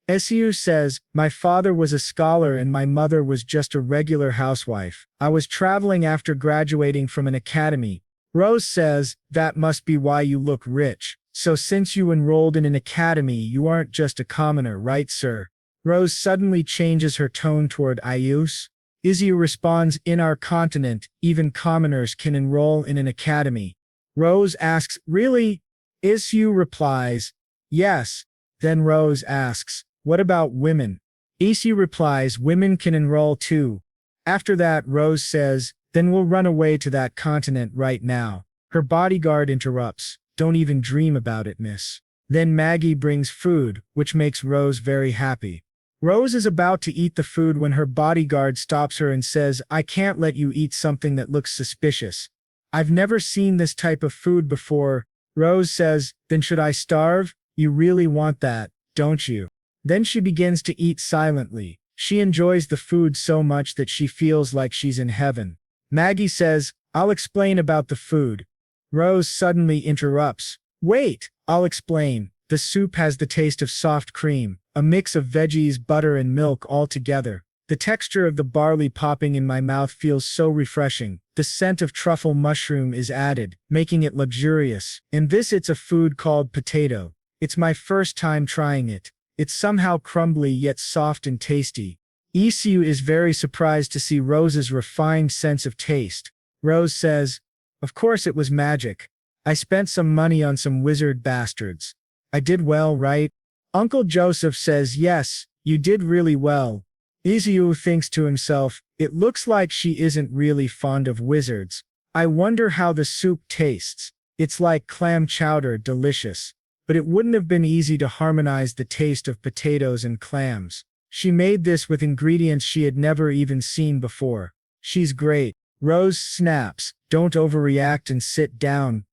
Isu says, my father was a scholar and my mother was just a regular housewife. I was traveling after graduating from an academy. Rose says, that must be why you look rich. So since you enrolled in an academy, you aren't just a commoner, right, sir? Rose suddenly changes her tone toward Isu. Isu responds, in our continent, even commoners can enroll in an academy. Rose asks, really? Isu replies, yes. Then Rose asks, what about women? Isu replies, women can enroll too. After that, Rose says, then we'll run away to that continent right now. Her bodyguard interrupts, don't even dream about it, miss. Then Maggie brings food, which makes Rose very happy. Rose is about to eat the food when her bodyguard stops her and says, I can't let you eat something that looks suspicious. I've never seen this type of food before. Rose says, then should I starve? You really want that, don't you? Then she begins to eat silently. She enjoys the food so much that she feels like she's in heaven. Maggie says, I'll explain about the food. Rose suddenly interrupts. Wait, I'll explain. The soup has the taste of soft cream, a mix of veggies, butter, and milk all together. The texture of the barley popping in my mouth feels so refreshing. The scent of truffle mushroom is added, making it luxurious. In this it's a food called potato. It's my first time trying it. It's somehow crumbly yet soft and tasty. Isu is very surprised to see Rose's refined sense of taste. Rose says, of course it was magic. I spent some money on some wizard bastards. I did well, right? Uncle Joseph says, yes, you did really well. Isu thinks to himself, it looks like she isn't really fond of wizards. I wonder how the soup tastes. It's like clam chowder, delicious. But it wouldn't have been easy to harmonize the taste of potatoes and clams. She made this with ingredients she had never even seen before. She's great. Rose snaps, don't overreact and sit down.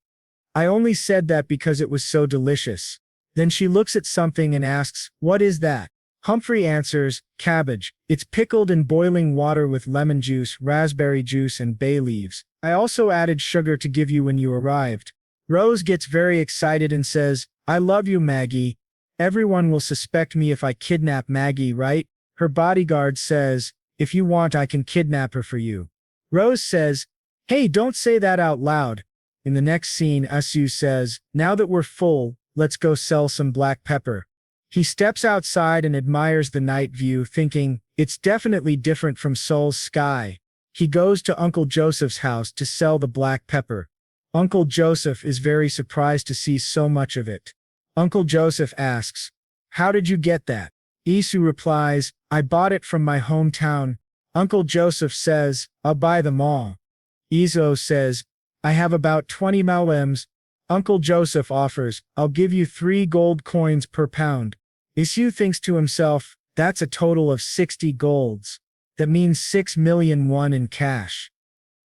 I only said that because it was so delicious. Then she looks at something and asks, what is that? Humphrey answers, cabbage. It's pickled in boiling water with lemon juice, raspberry juice, and bay leaves. I also added sugar to give you when you arrived. Rose gets very excited and says, I love you, Maggie. Everyone will suspect me if I kidnap Maggie, right? Her bodyguard says, if you want, I can kidnap her for you. Rose says, hey, don't say that out loud. In the next scene, Isu says, now that we're full, let's go sell some black pepper. He steps outside and admires the night view, thinking, it's definitely different from Seoul's sky. He goes to Uncle Joseph's house to sell the black pepper. Uncle Joseph is very surprised to see so much of it. Uncle Joseph asks, how did you get that? Isu replies, I bought it from my hometown. Uncle Joseph says, I'll buy them all. Isu says, I have about 20 malems. Uncle Joseph offers, I'll give you 3 gold coins per pound. Isu thinks to himself, that's a total of 60 golds. That means 6 million won in cash.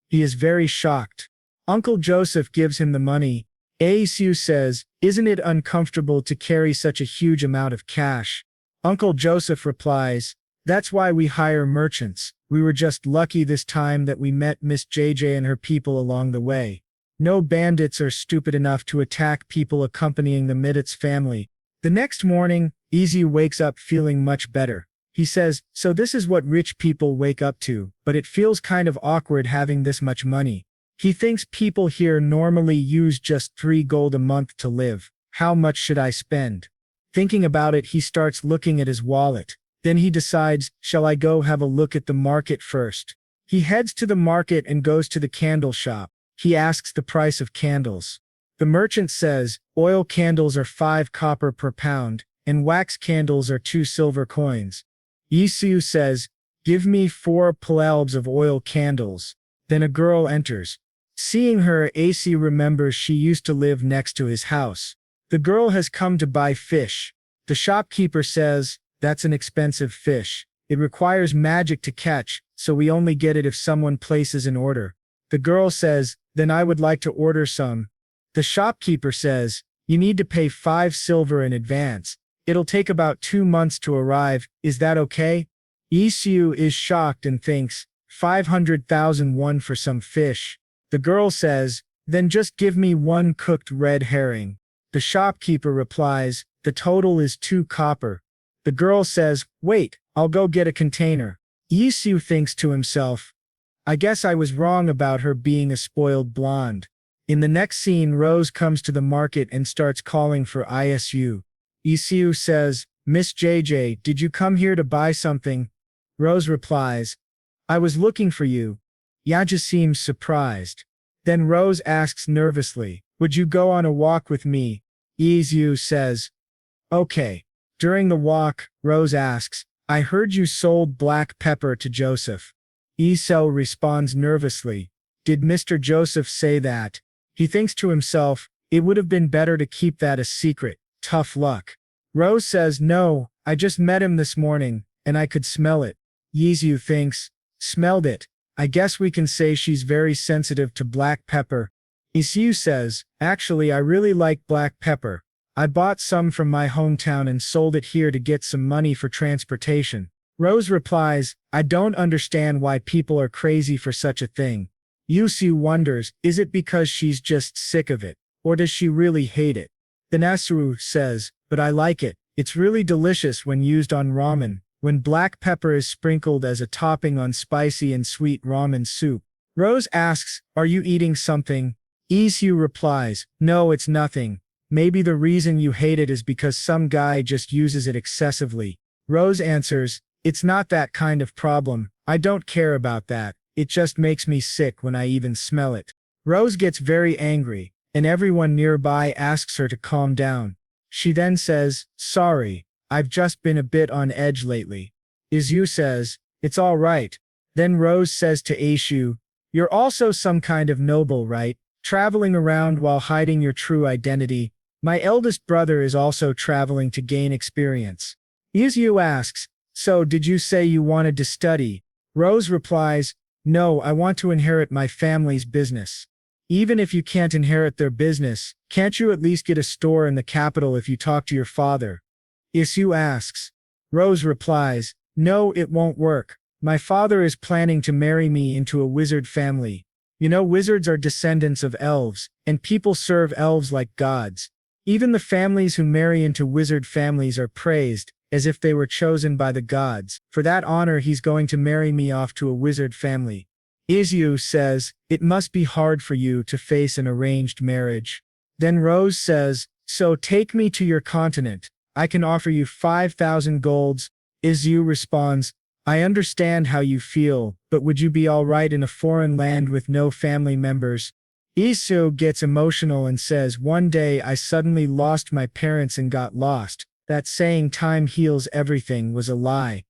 He is very shocked. Uncle Joseph gives him the money. Isu says, isn't it uncomfortable to carry such a huge amount of cash? Uncle Joseph replies, that's why we hire merchants. We were just lucky this time that we met Miss JJ and her people along the way. No bandits are stupid enough to attack people accompanying the Midit's family. The next morning, Isu wakes up feeling much better. He says, so this is what rich people wake up to, but it feels kind of awkward having this much money. He thinks people here normally use just 3 gold a month to live. How much should I spend? Thinking about it, he starts looking at his wallet. Then he decides, shall I go have a look at the market first? He heads to the market and goes to the candle shop. He asks the price of candles. The merchant says, oil candles are 5 copper per pound, and wax candles are 2 silver coins. Isu says, give me 4 palelbs of oil candles. Then a girl enters. Seeing her, AC remembers she used to live next to his house. The girl has come to buy fish. The shopkeeper says, that's an expensive fish. It requires magic to catch, so we only get it if someone places an order. The girl says, then I would like to order some. The shopkeeper says, you need to pay 5 silver in advance. It'll take about 2 months to arrive, is that okay? Isu is shocked and thinks, 500,000 won for some fish. The girl says, then just give me 1 cooked red herring. The shopkeeper replies, the total is 2 copper. The girl says, wait, I'll go get a container. Isu thinks to himself, I guess I was wrong about her being a spoiled blonde. In the next scene, Rose comes to the market and starts calling for Isu. Isu says, Miss JJ, did you come here to buy something? Rose replies, I was looking for you. Yaja seems surprised. Then Rose asks nervously, would you go on a walk with me? Isu says, okay. During the walk, Rose asks, I heard you sold black pepper to Joseph. Isu responds nervously, did Mr. Joseph say that? He thinks to himself, it would have been better to keep that a secret, tough luck. Rose says, no, I just met him this morning, and I could smell it. Isu thinks, smelled it. I guess we can say she's very sensitive to black pepper. Isu says, actually I really like black pepper. I bought some from my hometown and sold it here to get some money for transportation. Rose replies, I don't understand why people are crazy for such a thing. Isu wonders, is it because she's just sick of it, or does she really hate it? Then Asuru says, but I like it. It's really delicious when used on ramen, when black pepper is sprinkled as a topping on spicy and sweet ramen soup. Rose asks, are you eating something? Isu replies, no, it's nothing. Maybe the reason you hate it is because some guy just uses it excessively. Rose answers, it's not that kind of problem. I don't care about that. It just makes me sick when I even smell it. Rose gets very angry, and everyone nearby asks her to calm down. She then says, sorry, I've just been a bit on edge lately. Isu says, it's all right. Then Rose says to Aishu, you're also some kind of noble, right? Traveling around while hiding your true identity. My eldest brother is also traveling to gain experience. Isu asks, so did you say you wanted to study? Rose replies, no, I want to inherit my family's business. Even if you can't inherit their business, can't you at least get a store in the capital if you talk to your father? Isu asks. Rose replies, no, it won't work. My father is planning to marry me into a wizard family. You know, wizards are descendants of elves, and people serve elves like gods. Even the families who marry into wizard families are praised, as if they were chosen by the gods. For that honor, he's going to marry me off to a wizard family. Isu says, it must be hard for you to face an arranged marriage. Then Rose says, so take me to your continent. I can offer you 5,000 golds. Isu responds, I understand how you feel, but would you be all right in a foreign land with no family members? Isu gets emotional and says, one day I suddenly lost my parents and got lost. That saying time heals everything was a lie.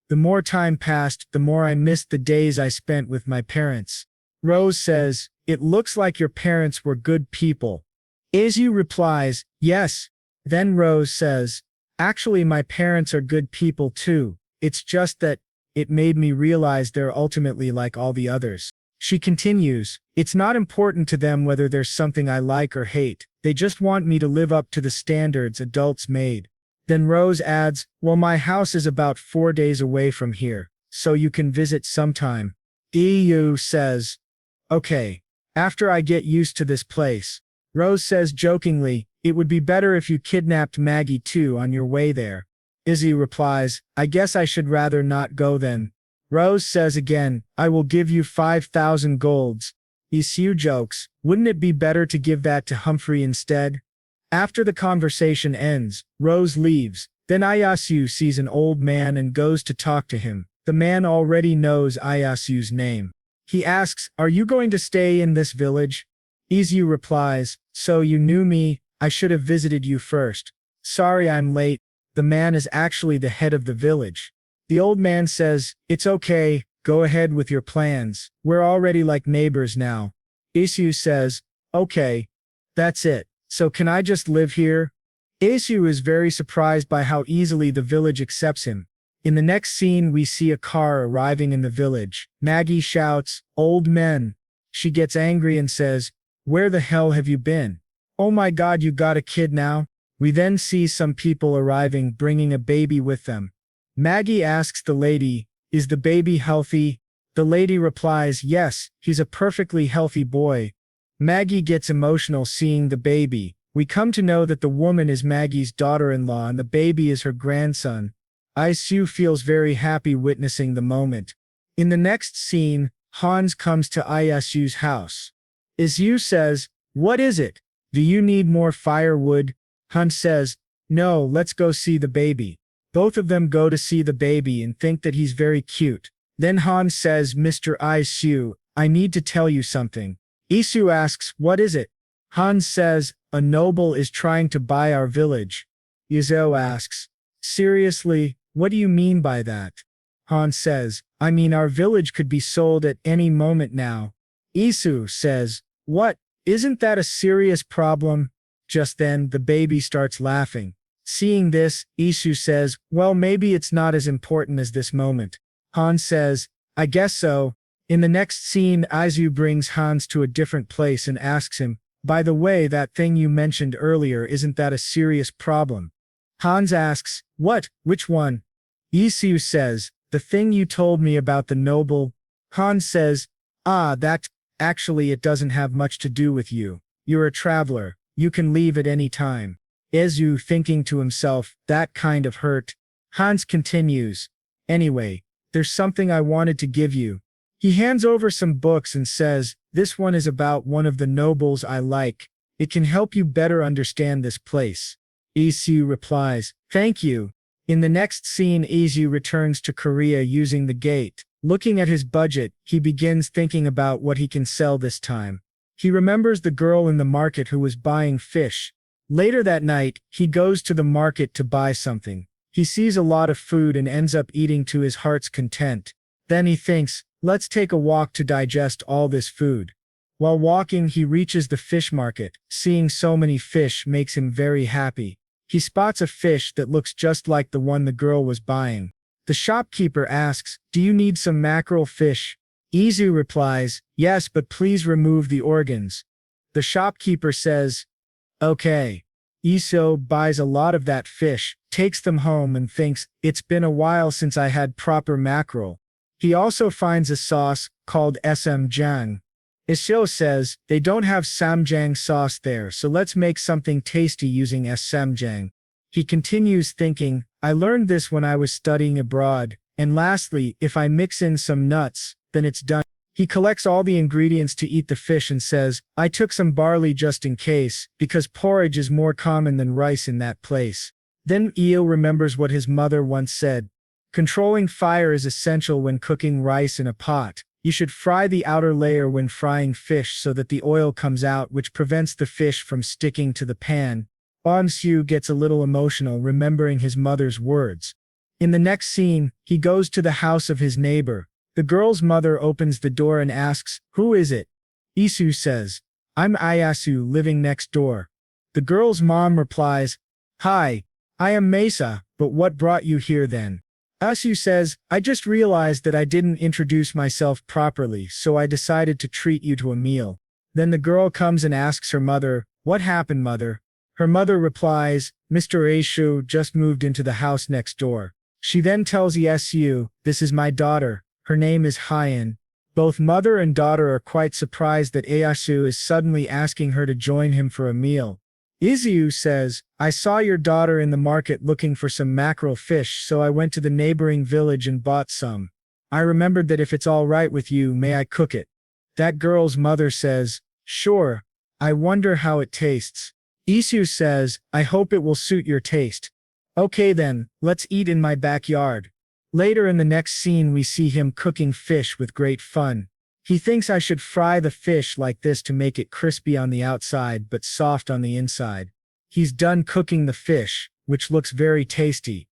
The more time passed, the more I missed the days I spent with my parents. Rose says, it looks like your parents were good people. Isu replies, yes. Then Rose says, actually my parents are good people too. It's just that it made me realize they're ultimately like all the others. She continues, it's not important to them whether there's something I like or hate. They just want me to live up to the standards adults made. Then Rose adds, well, my house is about 4 days away from here, so you can visit sometime. Isu says, okay. After I get used to this place. Rose says jokingly, it would be better if you kidnapped Maggie too on your way there. Isu replies, I guess I should rather not go then. Rose says again, I will give you 5,000 golds. Isu jokes, wouldn't it be better to give that to Humphrey instead? After the conversation ends, Rose leaves. Then Iyasu sees an old man and goes to talk to him. The man already knows Iyasu's name. He asks, are you going to stay in this village? Isu replies, so you knew me, I should have visited you first. Sorry I'm late. The man is actually the head of the village. The old man says, it's okay, go ahead with your plans. We're already like neighbors now. Isu says, okay. That's it. So can I just live here? Isu is very surprised by how easily the village accepts him. In the next scene we see a car arriving in the village. Maggie shouts, old men. She gets angry and says, where the hell have you been? Oh my god, you got a kid now? We then see some people arriving bringing a baby with them. Maggie asks the lady, is the baby healthy? The lady replies, yes, he's a perfectly healthy boy. Maggie gets emotional seeing the baby. We come to know that the woman is Maggie's daughter-in-law and the baby is her grandson. Isu feels very happy witnessing the moment. In the next scene, Hans comes to Isu's house. Isu says, "What is it? Do you need more firewood?" Hans says, "No, let's go see the baby." Both of them go to see the baby and think that he's very cute. Then Hans says, "Mr. Isu, I need to tell you something." Isu asks, "What is it?" Hans says, "A noble is trying to buy our village." Isu asks, "Seriously, what do you mean by that?" Hans says, "I mean our village could be sold at any moment now." Isu says, "What? Isn't that a serious problem?" Just then, the baby starts laughing. Seeing this, Isu says, "Well, maybe it's not as important as this moment." Hans says, "I guess so." In the next scene, Isu brings Hans to a different place and asks him, "By the way, that thing you mentioned earlier, isn't that a serious problem?" Hans asks, "What? Which one?" Isu says, "The thing you told me about the noble." Hans says, That, actually it doesn't have much to do with you. You're a traveler. You can leave at any time." Isu thinking to himself, that kind of hurt. Hans continues, "Anyway, there's something I wanted to give you." He hands over some books and says, "This one is about one of the nobles I like. It can help you better understand this place." Isu replies, "Thank you." In the next scene, Isu returns to Korea using the gate. Looking at his budget, he begins thinking about what he can sell this time. He remembers the girl in the market who was buying fish. Later that night, he goes to the market to buy something. He sees a lot of food and ends up eating to his heart's content. Then he thinks, let's take a walk to digest all this food. While walking, he reaches the fish market. Seeing so many fish makes him very happy. He spots a fish that looks just like the one the girl was buying. The shopkeeper asks, "Do you need some mackerel fish?" Isu replies, "Yes, but please remove the organs." The shopkeeper says, "Okay." Isu buys a lot of that fish, takes them home and thinks, "It's been a while since I had proper mackerel." He also finds a sauce called samjang. Isu says, "They don't have samjang sauce there, so let's make something tasty using samjang." He continues thinking, "I learned this when I was studying abroad, and lastly, if I mix in some nuts, then it's done." He collects all the ingredients to eat the fish and says, "I took some barley just in case, because porridge is more common than rice in that place." Then Eo remembers what his mother once said. Controlling fire is essential when cooking rice in a pot. You should fry the outer layer when frying fish so that the oil comes out, which prevents the fish from sticking to the pan. Bong-soo gets a little emotional remembering his mother's words. In the next scene, he goes to the house of his neighbor. The girl's mother opens the door and asks, "Who is it?" Isu says, "I'm Iyasu living next door." The girl's mom replies, "Hi, I am Mesa, but what brought you here then?" Isu says, "I just realized that I didn't introduce myself properly, so I decided to treat you to a meal." Then the girl comes and asks her mother, "What happened, mother?" Her mother replies, "Mr. Isu just moved into the house next door." She then tells Isu, "This is my daughter. Her name is Hyen." Both mother and daughter are quite surprised that Iyasu is suddenly asking her to join him for a meal. Isu says, "I saw your daughter in the market looking for some mackerel fish, so I went to the neighboring village and bought some. I remembered that if it's all right with you, may I cook it?" That girl's mother says, "Sure. I wonder how it tastes." Isu says, "I hope it will suit your taste." "Okay then, let's eat in my backyard." Later in the next scene we see him cooking fish with great fun. He thinks I should fry the fish like this to make it crispy on the outside but soft on the inside. He's done cooking the fish, which looks very tasty.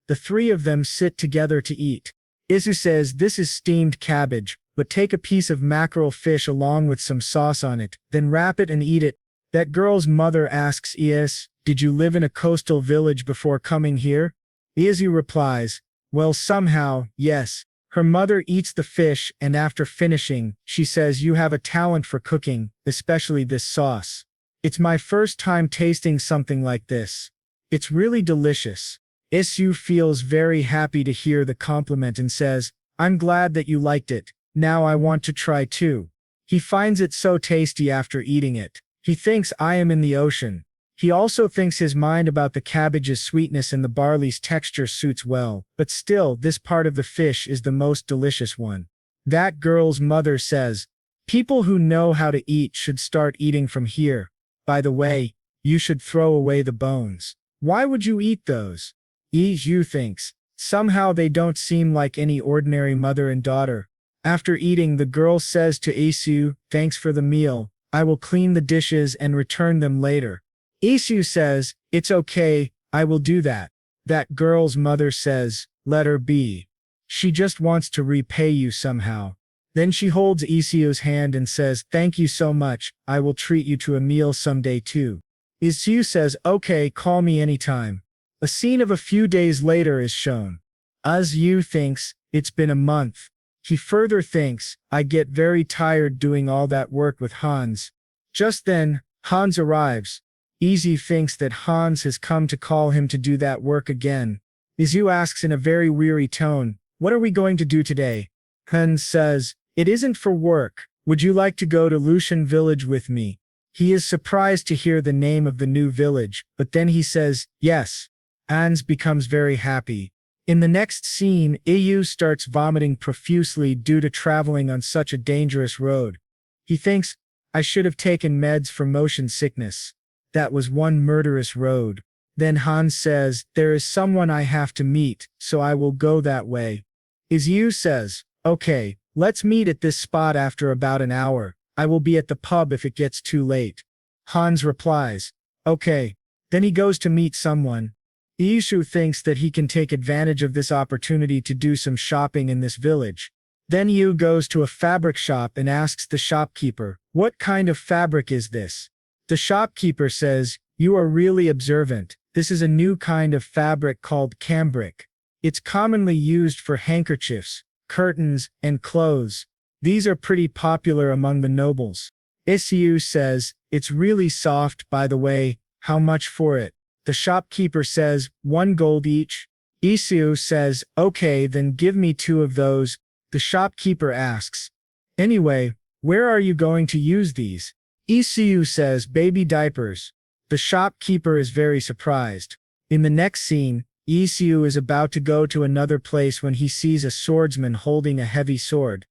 The three of them sit together to eat. Isu says, "This is steamed cabbage, but take a piece of mackerel fish along with some sauce on it, then wrap it and eat it." That girl's mother asks Is, "Did you live in a coastal village before coming here?" Isu replies, "Well, somehow, yes." Her mother eats the fish and after finishing, she says, "You have a talent for cooking, especially this sauce. It's my first time tasting something like this. It's really delicious." Isu feels very happy to hear the compliment and says, "I'm glad that you liked it. Now I want to try too." He finds it so tasty after eating it. He thinks I am in the ocean. He also thinks his mind about the cabbage's sweetness and the barley's texture suits well, but still, this part of the fish is the most delicious one. That girl's mother says, people who know how to eat should start eating from here. By the way, you should throw away the bones. Why would you eat those? Isu thinks. Somehow they don't seem like any ordinary mother and daughter. After eating, the girl says to Isu, thanks for the meal. I will clean the dishes and return them later. Isu says, it's okay, I will do that. That girl's mother says, let her be. She just wants to repay you somehow. Then she holds Isu's hand and says, thank you so much, I will treat you to a meal someday too. Isu says, okay, call me anytime. A scene of a few days later is shown. Isu thinks, it's been a month. He further thinks, I get very tired doing all that work with Hans. Just then, Hans arrives. Isu thinks that Hans has come to call him to do that work again. Isu asks in a very weary tone, what are we going to do today? Hans says, it isn't for work. Would you like to go to Lucian village with me? He is surprised to hear the name of the new village, but then he says, yes. Hans becomes very happy. In the next scene, Isu starts vomiting profusely due to traveling on such a dangerous road. He thinks, I should have taken meds for motion sickness. That was one murderous road. Then Hans says, there is someone I have to meet, so I will go that way. Isu says, okay, let's meet at this spot after about an hour. I will be at the pub if it gets too late. Hans replies, okay. Then he goes to meet someone. Isu thinks that he can take advantage of this opportunity to do some shopping in this village. Then Yu goes to a fabric shop and asks the shopkeeper, what kind of fabric is this? The shopkeeper says, you are really observant. This is a new kind of fabric called cambric. It's commonly used for handkerchiefs, curtains, and clothes. These are pretty popular among the nobles. Isu says, it's really soft, by the way. How much for it? The shopkeeper says, 1 gold each. Isu says, okay, then give me 2 of those. The shopkeeper asks, anyway, where are you going to use these? Isu says, baby diapers. The shopkeeper is very surprised. In the next scene, Isu is about to go to another place when he sees a swordsman holding a heavy sword.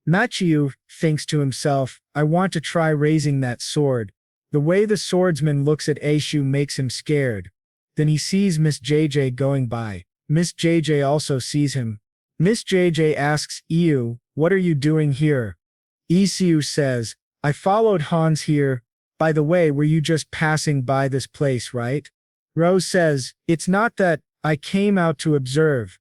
Machiu thinks to himself, I want to try raising that sword. The way the swordsman looks at Aishu makes him scared. Then he sees Miss JJ going by. Miss JJ also sees him. Miss JJ asks Iu, what are you doing here? Isu says, I followed Hans here. By the way, were you just passing by this place, right? Rose says, it's not that, I came out to observe.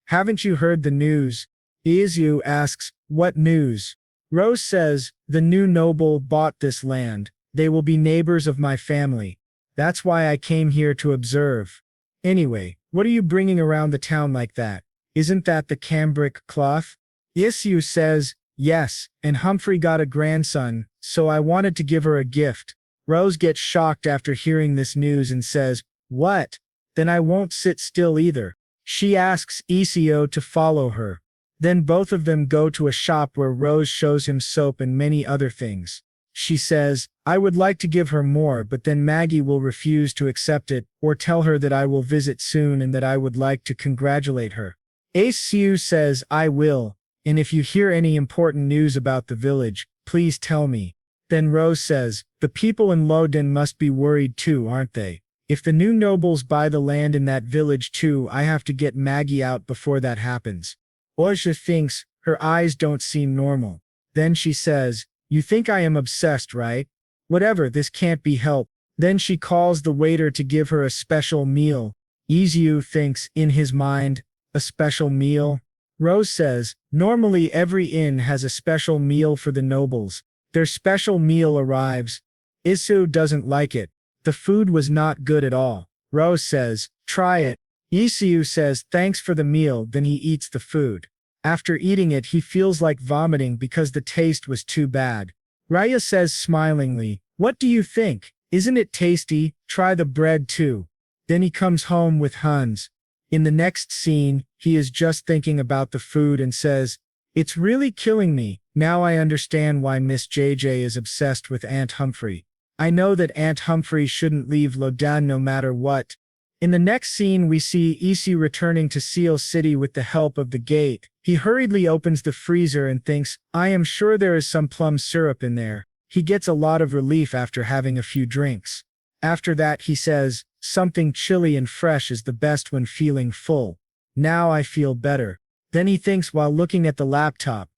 Haven't you heard the news? Isu asks, what news? Rose says, the new noble bought this land. They will be neighbors of my family. That's why I came here to observe. Anyway, what are you bringing around the town like that? Isn't that the cambric cloth? Isu says, yes, and Humphrey got a grandson, so I wanted to give her a gift. Rose gets shocked after hearing this news and says, what? Then I won't sit still either. She asks Isu to follow her. Then both of them go to a shop where Rose shows him soap and many other things. She says, I would like to give her more, but then Maggie will refuse to accept it, or tell her that I will visit soon and that I would like to congratulate her. Isu says, I will, and if you hear any important news about the village, please tell me. Then Rose says, the people in Ladine must be worried too, aren't they? If the new nobles buy the land in that village too, I have to get Maggie out before that happens. Oja thinks, her eyes don't seem normal. Then she says, you think I am obsessed, right? Whatever, this can't be helped. Then she calls the waiter to give her a special meal. Izu thinks, in his mind, a special meal? Rose says, normally every inn has a special meal for the nobles. Their special meal arrives. Isu doesn't like it. The food was not good at all. Rose says, try it. Isu says, thanks for the meal, then he eats the food. After eating it he feels like vomiting because the taste was too bad. Raya says smilingly, what do you think? Isn't it tasty? Try the bread too. Then he comes home with Hans. In the next scene, he is just thinking about the food and says, it's really killing me. Now I understand why Miss JJ is obsessed with Aunt Humphrey. I know that Aunt Humphrey shouldn't leave Ladine no matter what. In the next scene we see Isu returning to Seal City with the help of the gate. He hurriedly opens the freezer and thinks, I am sure there is some plum syrup in there. He gets a lot of relief after having a few drinks. After that he says, something chilly and fresh is the best when feeling full. Now I feel better. Then he thinks while looking at the laptop.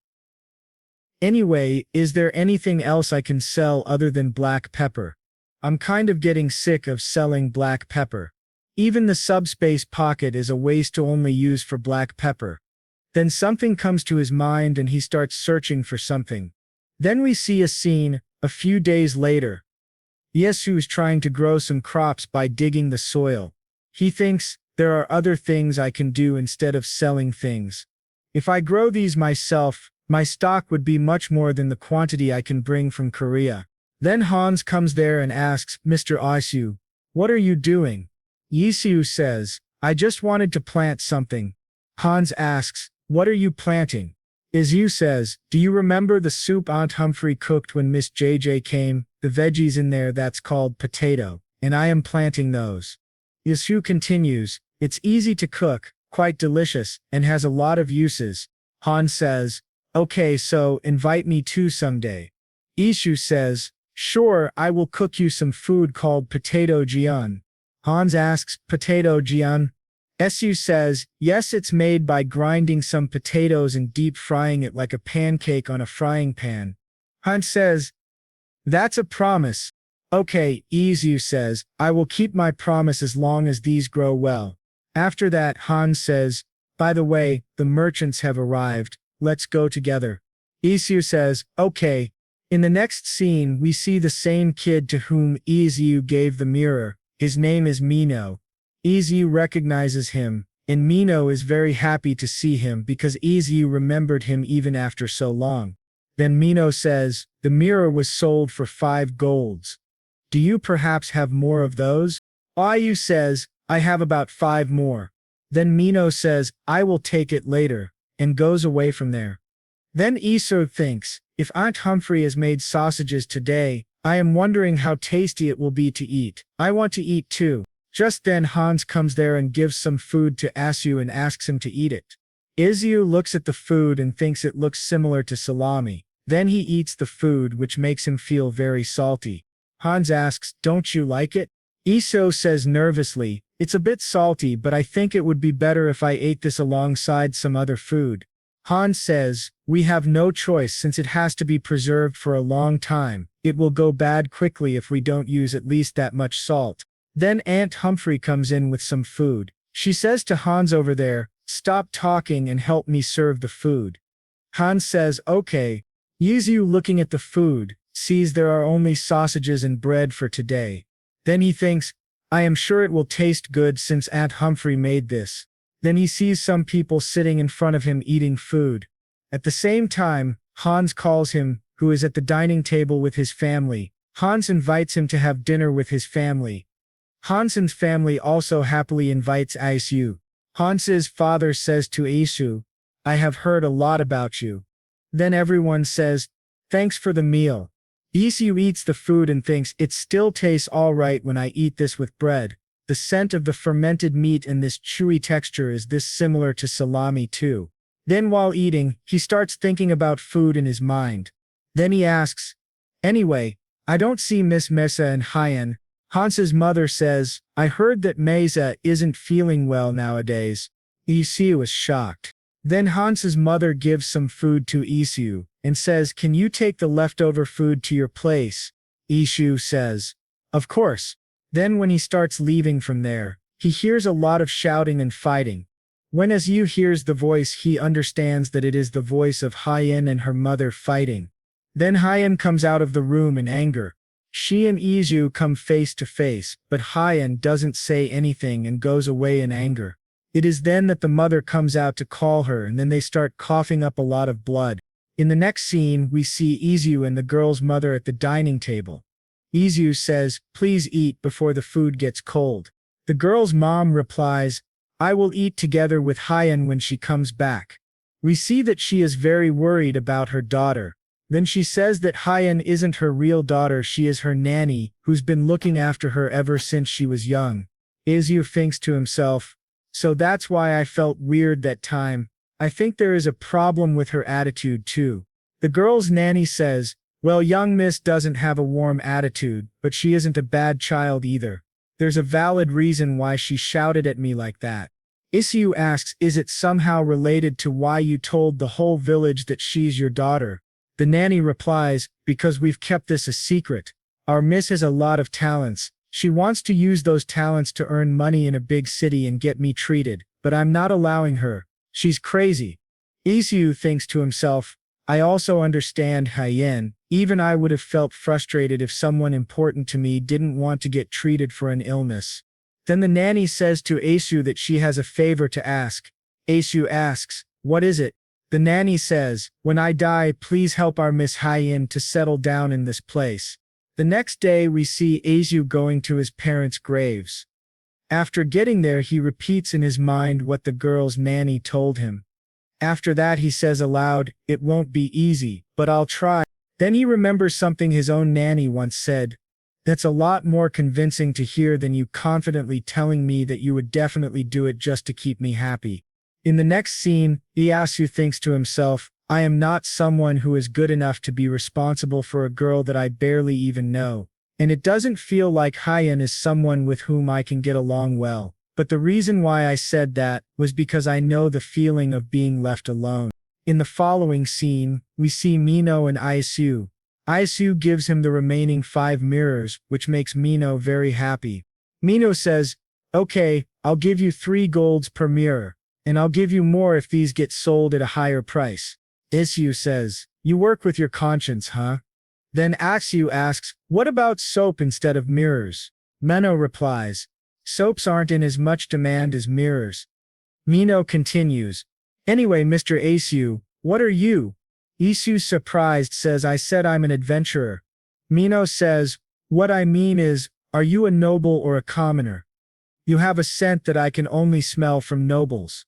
Anyway, is there anything else I can sell other than black pepper? I'm kind of getting sick of selling black pepper. Even the subspace pocket is a waste to only use for black pepper. Then something comes to his mind and he starts searching for something. Then we see a scene, a few days later. Yesu's trying to grow some crops by digging the soil. He thinks, there are other things I can do instead of selling things. If I grow these myself, my stock would be much more than the quantity I can bring from Korea. Then Hans comes there and asks, Mr. Isu, what are you doing? Isu says, I just wanted to plant something. Hans asks, what are you planting? Isu says, do you remember the soup Aunt Humphrey cooked when Miss JJ came? The veggies in there that's called potato, and I am planting those. Isu continues, it's easy to cook, quite delicious, and has a lot of uses. Hans says, okay, so invite me too someday. Isu says, sure, I will cook you some food called potato jian. Hans asks, potato jian? Isu says, yes, it's made by grinding some potatoes and deep frying it like a pancake on a frying pan. Hans says, that's a promise. Okay, Isu says, I will keep my promise as long as these grow well. After that, Hans says, by the way, the merchants have arrived, let's go together. Isu says, okay. In the next scene we see the same kid to whom Isu gave the mirror. His name is Mino. Isu recognizes him, and Mino is very happy to see him because Isu remembered him even after so long. Then Mino says, the mirror was sold for 5 golds. Do you perhaps have more of those? Isu says, I have about 5 more. Then Mino says, I will take it later, and goes away from there. Then Isu thinks, if Aunt Humphrey has made sausages today, I am wondering how tasty it will be to eat. I want to eat too. Just then Hans comes there and gives some food to Isu and asks him to eat it. Isu looks at the food and thinks it looks similar to salami. Then he eats the food, which makes him feel very salty. Hans asks, don't you like it? Isu says nervously, it's a bit salty, but I think it would be better if I ate this alongside some other food. Hans says, we have no choice since it has to be preserved for a long time. It will go bad quickly if we don't use at least that much salt. Then Aunt Humphrey comes in with some food. She says to Hans over there, stop talking and help me serve the food. Hans says, okay. Isu, looking at the food, sees there are only sausages and bread for today. Then he thinks, I am sure it will taste good since Aunt Humphrey made this. Then he sees some people sitting in front of him eating food. At the same time, Hans calls him, who is at the dining table with his family. Hans invites him to have dinner with his family. Hans's family also happily invites Isu. Hans's father says to Isu, I have heard a lot about you. Then everyone says, thanks for the meal. Isu eats the food and thinks it still tastes alright when I eat this with bread. The scent of the fermented meat and this chewy texture is this similar to salami too. Then while eating, he starts thinking about food in his mind. Then he asks, anyway, I don't see Miss Mesa and Hyen. Hans's mother says, I heard that Mesa isn't feeling well nowadays. Isu is shocked. Then Hans's mother gives some food to Isu, and says, can you take the leftover food to your place? Isu says, of course. Then when he starts leaving from there, he hears a lot of shouting and fighting. When Isu hears the voice, he understands that it is the voice of Hyen and her mother fighting. Then Hyen comes out of the room in anger. She and Isu come face to face, but Hyen doesn't say anything and goes away in anger. It is then that the mother comes out to call her, and then they start coughing up a lot of blood. In the next scene, we see Isu and the girl's mother at the dining table. Isu says, please eat before the food gets cold. The girl's mom replies, I will eat together with Hyen when she comes back. We see that she is very worried about her daughter. Then she says that Hyen isn't her real daughter, she is her nanny, who's been looking after her ever since she was young. Isu thinks to himself, so that's why I felt weird that time. I think there is a problem with her attitude too. The girl's nanny says, well, young miss doesn't have a warm attitude, but she isn't a bad child either. There's a valid reason why she shouted at me like that. Isu asks, is it somehow related to why you told the whole village that she's your daughter? The nanny replies, because we've kept this a secret. Our miss has a lot of talents. She wants to use those talents to earn money in a big city and get me treated, but I'm not allowing her. She's crazy. Isu thinks to himself, I also understand Hyen. Even I would have felt frustrated if someone important to me didn't want to get treated for an illness. Then the nanny says to Isu that she has a favor to ask. Isu asks, what is it? The nanny says, when I die, please help our Miss Hyen to settle down in this place. The next day we see Isu going to his parents' graves. After getting there, he repeats in his mind what the girl's nanny told him. After that he says aloud, it won't be easy, but I'll try. Then he remembers something his own nanny once said. That's a lot more convincing to hear than you confidently telling me that you would definitely do it just to keep me happy. In the next scene, Iyasu thinks to himself, I am not someone who is good enough to be responsible for a girl that I barely even know. And it doesn't feel like Hyen is someone with whom I can get along well. But the reason why I said that was because I know the feeling of being left alone. In the following scene, we see Mino and Iyasu. Iyasu gives him the remaining 5 mirrors, which makes Mino very happy. Mino says, okay, I'll give you 3 golds per mirror. And I'll give you more if these get sold at a higher price. Isu says, you work with your conscience, huh? Then Iyasu asks, what about soap instead of mirrors? Mino replies, soaps aren't in as much demand as mirrors. Mino continues, anyway, Mr. Isu, what are you? Isu, surprised, says, I said I'm an adventurer. Mino says, what I mean is, are you a noble or a commoner? You have a scent that I can only smell from nobles.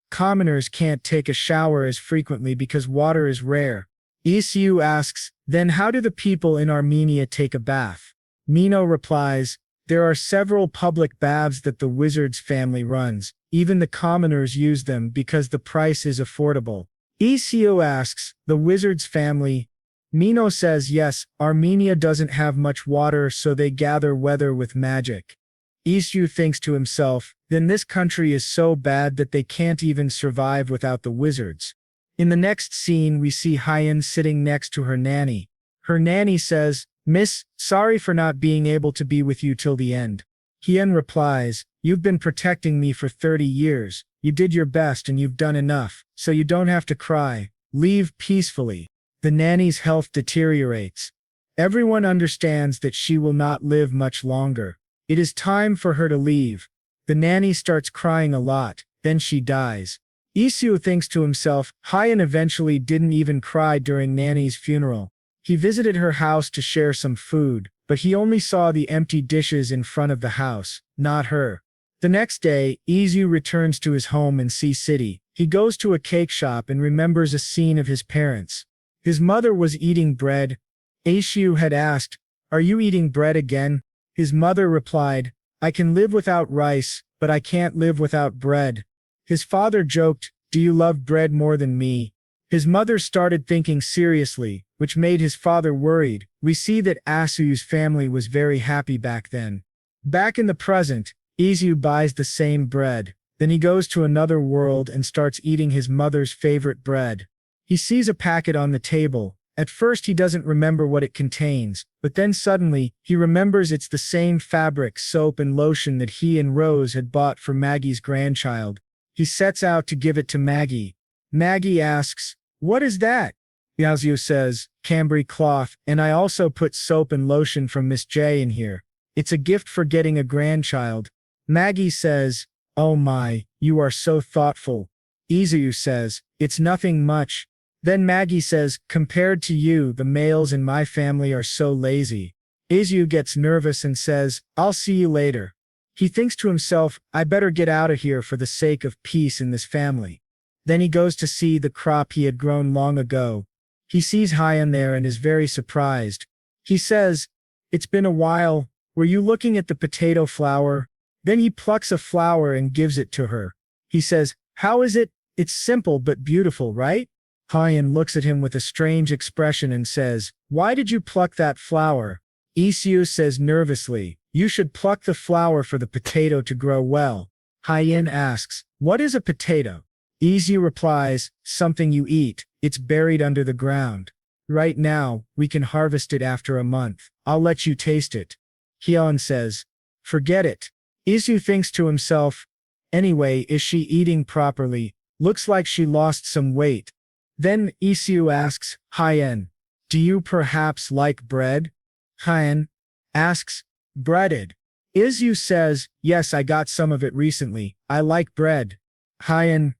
Commoners can't take a shower as frequently because water is rare. Isu asks, then how do the people in Armenia take a bath? Mino replies, there are several public baths that the wizard's family runs. Even the commoners use them because the price is affordable. Isu asks, the wizard's family? Mino says yes, Armenia doesn't have much water, so they gather weather with magic. Isu thinks to himself, then this country is so bad that they can't even survive without the wizards. In the next scene we see Hyen sitting next to her nanny. Her nanny says, Miss, sorry for not being able to be with you till the end. Hyen replies, you've been protecting me for 30 years. You did your best and you've done enough, so you don't have to cry. Leave peacefully. The nanny's health deteriorates. Everyone understands that she will not live much longer. It is time for her to leave. The nanny starts crying a lot, then she dies. Isu thinks to himself, Hyen eventually didn't even cry during Nanny's funeral. He visited her house to share some food, but he only saw the empty dishes in front of the house, not her. The next day, Isu returns to his home in Sea City. He goes to a cake shop and remembers a scene of his parents. His mother was eating bread. Isu had asked, are you eating bread again? His mother replied, I can live without rice, but I can't live without bread. His father joked, do you love bread more than me? His mother started thinking seriously, which made his father worried. We see that Asu's family was very happy back then. Back in the present, Isu buys the same bread. Then he goes to another world and starts eating his mother's favorite bread. He sees a packet on the table. At first he doesn't remember what it contains, but then suddenly, he remembers it's the same fabric, soap and lotion that he and Rose had bought for Maggie's grandchild. He sets out to give it to Maggie. Maggie asks, what is that? Isu says, Cambry cloth, and I also put soap and lotion from Miss J in here. It's a gift for getting a grandchild. Maggie says, oh my, you are so thoughtful. Isu says, it's nothing much. Then Maggie says, compared to you, the males in my family are so lazy. Isu gets nervous and says, I'll see you later. He thinks to himself, I better get out of here for the sake of peace in this family. Then he goes to see the crop he had grown long ago. He sees Hyen there and is very surprised. He says, "It's been a while, were you looking at the potato flower?" Then he plucks a flower and gives it to her. He says, "How is it? It's simple but beautiful, right?" Hyen looks at him with a strange expression and says, "Why did you pluck that flower?" Isu says nervously, "You should pluck the flower for the potato to grow well." Hyen asks, "What is a potato?" Isu replies, "Something you eat, it's buried under the ground. Right now, we can harvest it after a month. I'll let you taste it." Hyen says, "Forget it." Isu thinks to himself, "Anyway, is she eating properly? Looks like she lost some weight." Then Isu asks Hyen, "Do you perhaps like bread?" Hyen asks, "Breaded?" Isu says, "Yes, I got some of it recently. I like bread." Hyen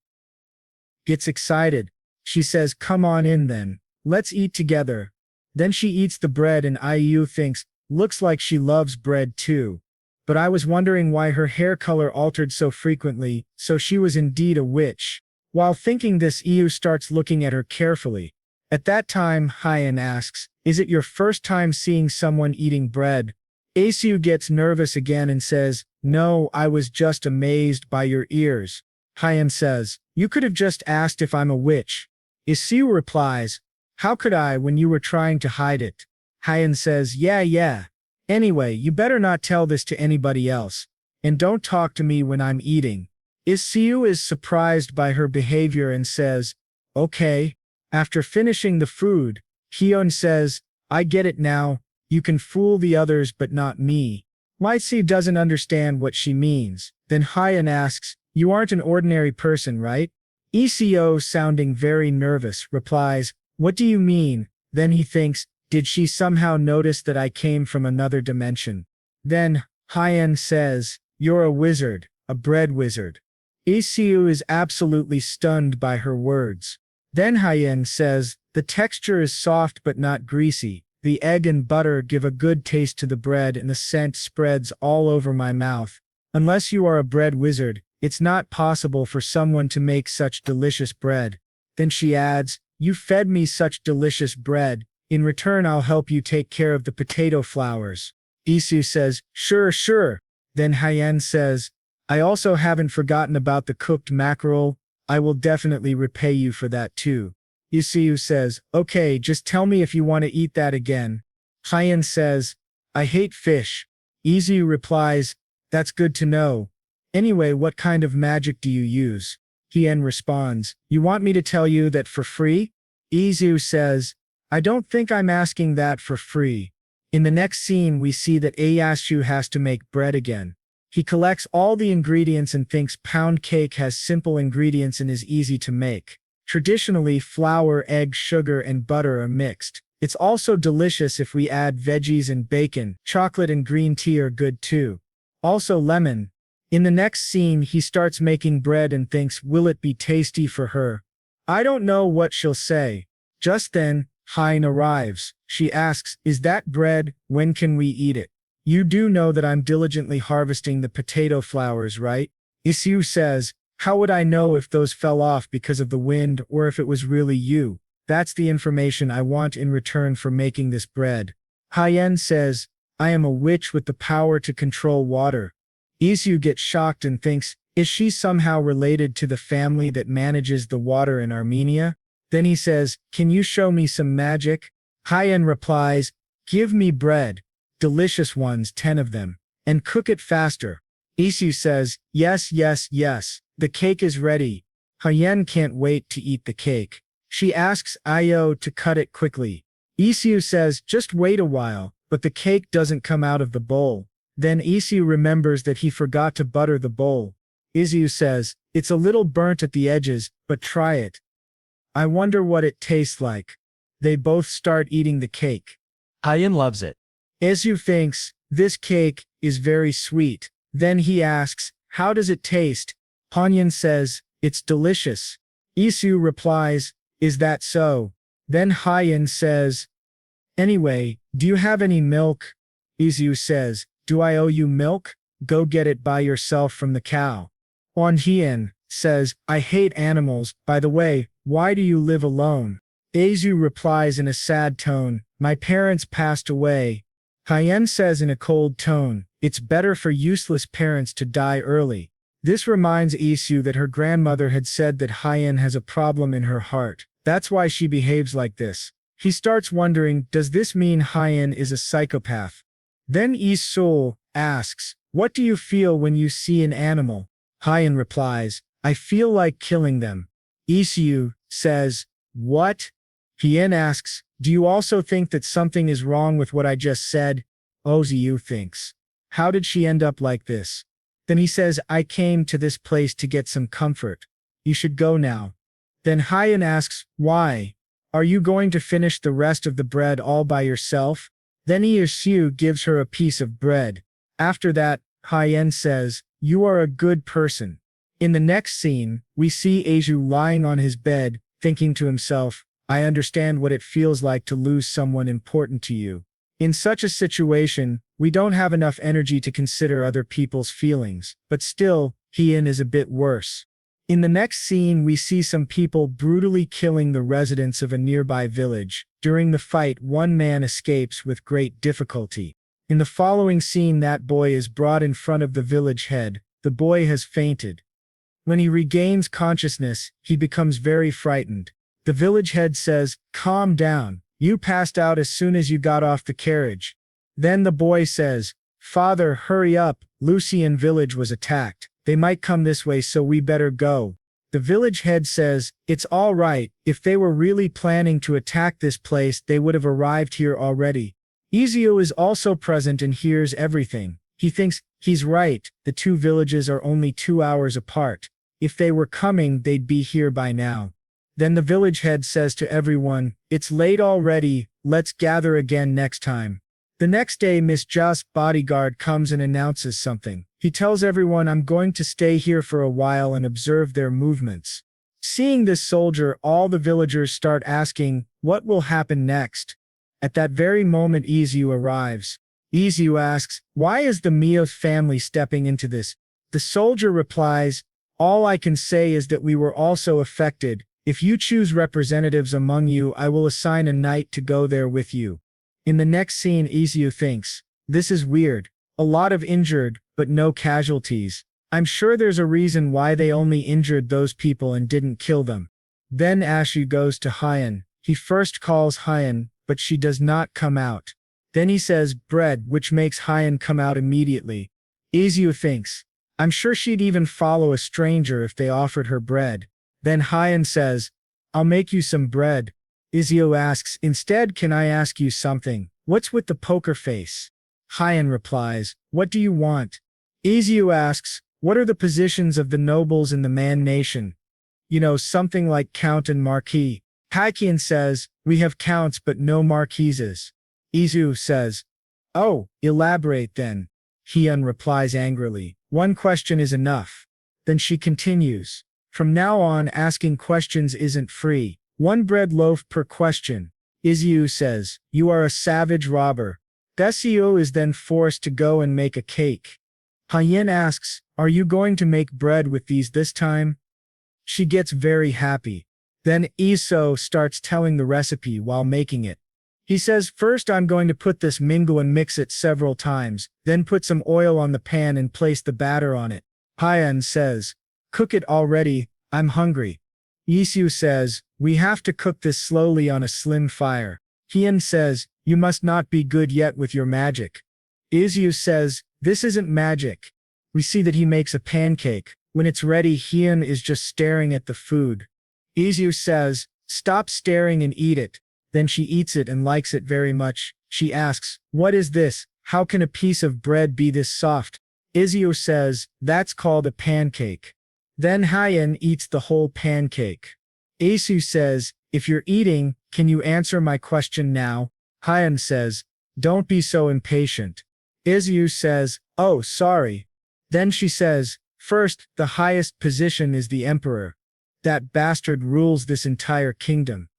gets excited. She says, "Come on in then. Let's eat together." Then she eats the bread and Iu thinks, "Looks like she loves bread too. But I was wondering why her hair color altered so frequently, so she was indeed a witch." While thinking this, Iu starts looking at her carefully. At that time, Hyen asks, "Is it your first time seeing someone eating bread?" Isu gets nervous again and says, "No, I was just amazed by your ears." Hyen says, "You could have just asked if I'm a witch." Isu replies, "How could I when you were trying to hide it?" Hyen says, Yeah. Anyway, you better not tell this to anybody else. And don't talk to me when I'm eating." Isu is surprised by her behavior and says, "Okay." After finishing the food, Hyen says, "I get it now. You can fool the others but not me." Isu doesn't understand what she means. Then Hyen asks, "You aren't an ordinary person, right?" Isu, sounding very nervous, replies, "What do you mean?" Then he thinks, "Did she somehow notice that I came from another dimension?" Then Hyen says, "You're a wizard, a bread wizard." Isu is absolutely stunned by her words. Then Hyen says, "The texture is soft but not greasy. The egg and butter give a good taste to the bread and the scent spreads all over my mouth. Unless you are a bread wizard, it's not possible for someone to make such delicious bread." Then she adds, "You fed me such delicious bread. In return, I'll help you take care of the potato flowers." Isu says, Sure. Then Hyen says, "I also haven't forgotten about the cooked mackerel. I will definitely repay you for that too." Isu says, "Okay, just tell me if you want to eat that again." Hyen says, "I hate fish." Isu replies, "That's good to know. Anyway, what kind of magic do you use?" Hyen responds, "You want me to tell you that for free?" Isu says, "I don't think I'm asking that for free." In the next scene, we see that Ieyasu has to make bread again. He collects all the ingredients and thinks pound cake has simple ingredients and is easy to make. Traditionally, flour, egg, sugar, and butter are mixed. It's also delicious if we add veggies and bacon. Chocolate and green tea are good too. Also lemon. In the next scene, he starts making bread and thinks, will it be tasty for her? I don't know what she'll say. Just then, Hyen arrives. She asks, "Is that bread? When can we eat it? You do know that I'm diligently harvesting the potato flowers, right?" Isu says, "How would I know if those fell off because of the wind or if it was really you? That's the information I want in return for making this bread." Hyen says, "I am a witch with the power to control water." Isu gets shocked and thinks, is she somehow related to the family that manages the water in Armenia? Then he says, "Can you show me some magic?" Hyen replies, "Give me bread. Delicious ones, 10 of them. And cook it faster." Isu says, Yes. The cake is ready." Hyen can't wait to eat the cake. She asks Io to cut it quickly. Isu says, "Just wait a while," but the cake doesn't come out of the bowl. Then Isu remembers that he forgot to butter the bowl. Isu says, "It's a little burnt at the edges, but try it. I wonder what it tastes like." They both start eating the cake. Hyen loves it. Isu thinks, this cake is very sweet. Then he asks, "How does it taste?" Hyen says, "It's delicious." Isu replies, "Is that so?" Then Hyen says, "Anyway, do you have any milk?" Isu says, "Do I owe you milk? Go get it by yourself from the cow." Hyen says, "I hate animals. By the way, why do you live alone?" Isu replies in a sad tone, my parents passed away. Hyen says in a cold tone, it's better for useless parents to die early. This reminds Isu that her grandmother had said that Hyen has a problem in her heart. That's why she behaves like this. He starts wondering, does this mean Hyen is a psychopath? Then Isul asks, what do you feel when you see an animal? Hyen replies, I feel like killing them. Isu says, what? Hyen asks, do you also think that something is wrong with what I just said? Oziu thinks, how did she end up like this? Then he says, I came to this place to get some comfort. You should go now. Then Hyen asks, why? Are you going to finish the rest of the bread all by yourself? Then Isu gives her a piece of bread. After that, Hyen says, you are a good person. In the next scene, we see Isu lying on his bed, thinking to himself, I understand what it feels like to lose someone important to you. In such a situation, we don't have enough energy to consider other people's feelings, but still, Hyen is a bit worse. In the next scene, we see some people brutally killing the residents of a nearby village. During the fight, one man escapes with great difficulty. In the following scene, that boy is brought in front of the village head. The boy has fainted. When he regains consciousness, he becomes very frightened. The village head says, calm down. You passed out as soon as you got off the carriage. Then the boy says, Father, hurry up. Lucian village was attacked. They might come this way, so we better go. The village head says, it's all right. If they were really planning to attack this place, they would have arrived here already. Isu is also present and hears everything. He thinks, he's right. The two villages are only 2 hours apart. If they were coming, they'd be here by now. Then the village head says to everyone, it's late already, let's gather again next time. The next day, Miss Ja's bodyguard comes and announces something. He tells everyone, I'm going to stay here for a while and observe their movements. Seeing this soldier, all the villagers start asking, what will happen next? At that very moment, Isu arrives. Isu asks, why is the Mioth family stepping into this? The soldier replies, all I can say is that we were also affected. If you choose representatives among you, I will assign a knight to go there with you. In the next scene, Isu thinks, this is weird. A lot of injured, but no casualties. I'm sure there's a reason why they only injured those people and didn't kill them. Then Ashu goes to Hyen. He first calls Hyen, but she does not come out. Then he says bread, which makes Hyen come out immediately. Isu thinks, I'm sure she'd even follow a stranger if they offered her bread. Then Hyen says, I'll make you some bread. Isu asks, instead, can I ask you something? What's with the poker face? Hyen replies, what do you want? Isu asks, what are the positions of the nobles in the Man Nation? You know, something like count and marquis. Hyen says, we have counts but no marquises. Isu says, oh, elaborate then. Hyen replies angrily, one question is enough. Then she continues, from now on asking questions isn't free. 1 bread loaf per question. Isu says, you are a savage robber. Desio is then forced to go and make a cake. Hyen asks, are you going to make bread with these this time? She gets very happy. Then Isu starts telling the recipe while making it. He says, first I'm going to put this mingle and mix it several times, then put some oil on the pan and place the batter on it. Hyen says, cook it already, I'm hungry. Isu says, we have to cook this slowly on a slim fire. Hyen says, you must not be good yet with your magic. Isu says, this isn't magic. We see that he makes a pancake. When it's ready, Hyen is just staring at the food. Isu says, stop staring and eat it. Then she eats it and likes it very much. She asks, what is this? How can a piece of bread be this soft? Isu says, that's called a pancake. Then Hyen eats the whole pancake. Isu says, if you're eating, can you answer my question now? Hyen says, don't be so impatient. Isu says, oh, sorry. Then she says, first, the highest position is the emperor. That bastard rules this entire kingdom.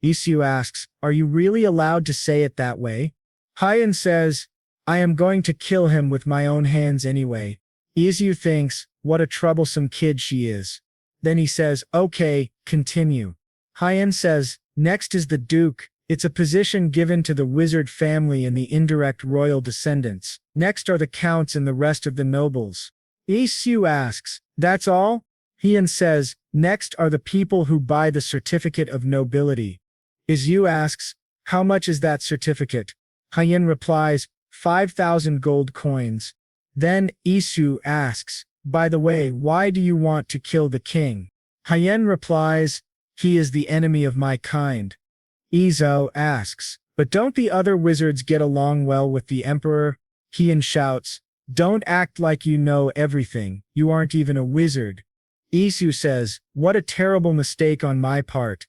Isu asks, are you really allowed to say it that way? Hyen says, I am going to kill him with my own hands anyway. Isu thinks, what a troublesome kid she is. Then he says, okay, continue. Hyen says, Next is the Duke. It's a position given to the wizard family and the indirect royal descendants. Next are the counts and the rest of the nobles. Isu asks, "That's all?" Hyen says, "Next are the people who buy the certificate of nobility." Isu asks, "How much is that certificate?" Hyen replies, 5,000 gold coins. Then Isu asks, "By the way, why do you want to kill the king?" Hyen replies, "He is the enemy of my kind." Izo asks, "But don't the other wizards get along well with the emperor?" Hyen shouts, "Don't act like you know everything, you aren't even a wizard." Isu says, "What a terrible mistake on my part."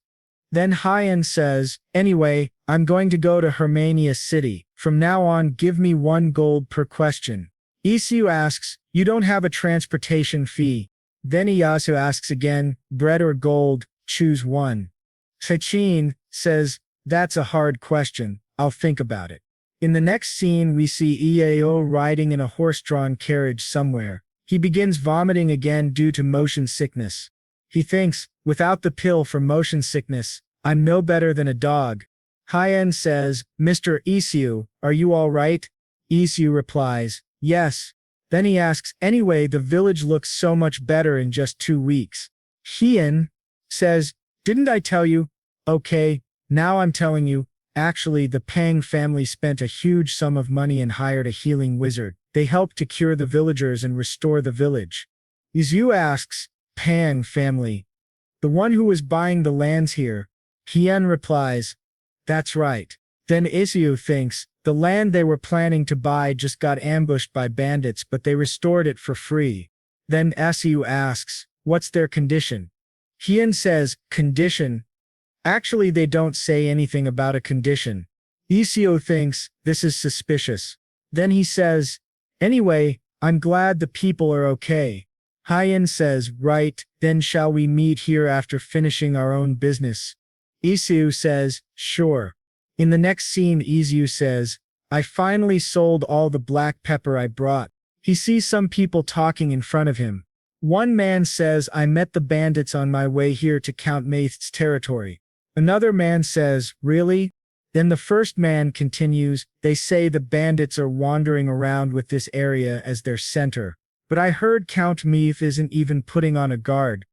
Then Hyen says, "Anyway, I'm going to go to Hermania City. From now on give me 1 gold per question." Isu asks, "You don't have a transportation fee." Then Iyasu asks again, "Bread or gold, choose one." Sechin says, "That's a hard question, I'll think about it." In the next scene we see Iao riding in a horse-drawn carriage somewhere. He begins vomiting again due to motion sickness. He thinks, "Without the pill for motion sickness, I'm no better than a dog." Hyen says, "Mr. Isu, are you all right?" Isu replies, "Yes." Then he asks, "Anyway, the village looks so much better in just 2 weeks." Hyen says, "Didn't I tell you?" "Okay, now I'm telling you." Actually, the Pang family spent a huge sum of money and hired a healing wizard. They helped to cure the villagers and restore the village. Izu asks, "Pang family? The one who was buying the lands here?" Hyen replies, "That's right." Then Isu thinks, the land they were planning to buy just got ambushed by bandits but they restored it for free. Then Isu asks, "What's their condition?" Hyen says, "Condition? Actually they don't say anything about a condition." Isu thinks, this is suspicious. Then he says, "Anyway, I'm glad the people are okay." Hyen says, "Right, then shall we meet here after finishing our own business?" Isu says, "Sure." In the next scene Isu says, "I finally sold all the black pepper I brought." He sees some people talking in front of him. One man says, "I met the bandits on my way here to Count Maith's territory." Another man says, "Really?" Then the first man continues, "They say the bandits are wandering around with this area as their center. But I heard Count Meath isn't even putting on a guard."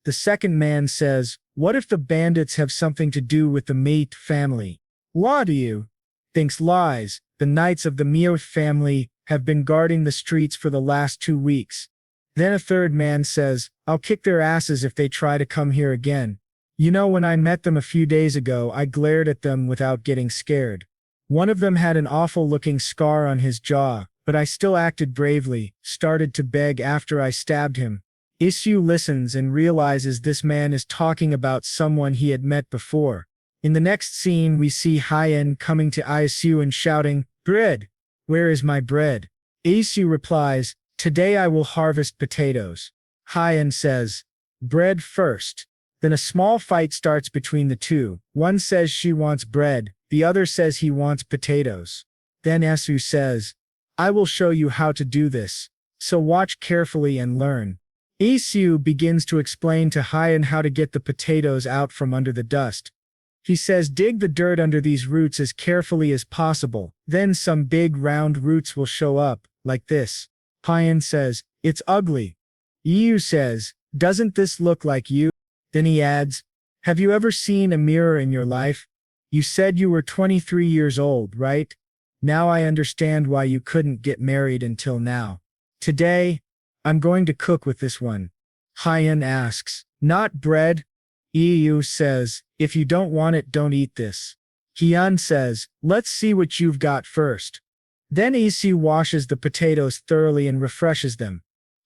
The second man says, "What if the bandits have something to do with the Meath family?" Ladine thinks lies. The knights of the Meath family have been guarding the streets for the last 2 weeks. Then a third man says, "I'll kick their asses if they try to come here again. You know, when I met them a few days ago, I glared at them without getting scared. One of them had an awful-looking scar on his jaw, but I still acted bravely, started to beg after I stabbed him." Isu listens and realizes this man is talking about someone he had met before. In the next scene we see Hyen coming to Isu and shouting, "Bread! Where is my bread?" Isu replies, "Today I will harvest potatoes." Hyen says, "Bread first." Then a small fight starts between the two. One says she wants bread, the other says he wants potatoes. Then Isu says, "I will show you how to do this. So watch carefully and learn." Isu begins to explain to Hyen how to get the potatoes out from under the dust. He says, "Dig the dirt under these roots as carefully as possible, then some big round roots will show up, like this." Hyen says, "It's ugly." Isu says, "Doesn't this look like you?" Then he adds, "Have you ever seen a mirror in your life? You said you were 23 years old, right? Now I understand why you couldn't get married until now. Today, I'm going to cook with this one." Hyen asks, "Not bread?" Isu says, "If you don't want it, don't eat this." Hyen says, "Let's see what you've got first." Then Isu washes the potatoes thoroughly and refreshes them.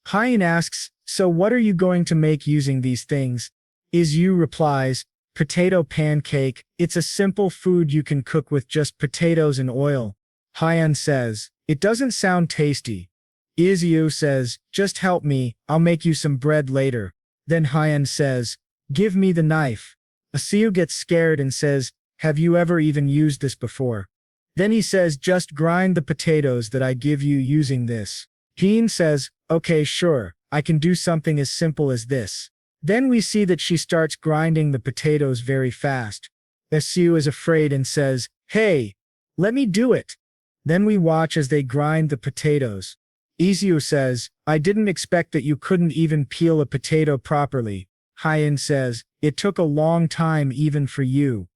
Hyen asks, "So what are you going to make using these things?" Isu replies, "Potato pancake. It's a simple food you can cook with just potatoes and oil." Hyen says, "It doesn't sound tasty." Isu says, "Just help me, I'll make you some bread later." Then Hyen says, "Give me the knife." Isu gets scared and says, "Have you ever even used this before?" Then he says, "Just grind the potatoes that I give you using this." Hyen says, "Okay, sure, I can do something as simple as this." Then we see that she starts grinding the potatoes very fast. Isu is afraid and says, "Hey, let me do it." Then we watch as they grind the potatoes. Isu says, "I didn't expect that you couldn't even peel a potato properly." Hyen says, "It took a long time even for you."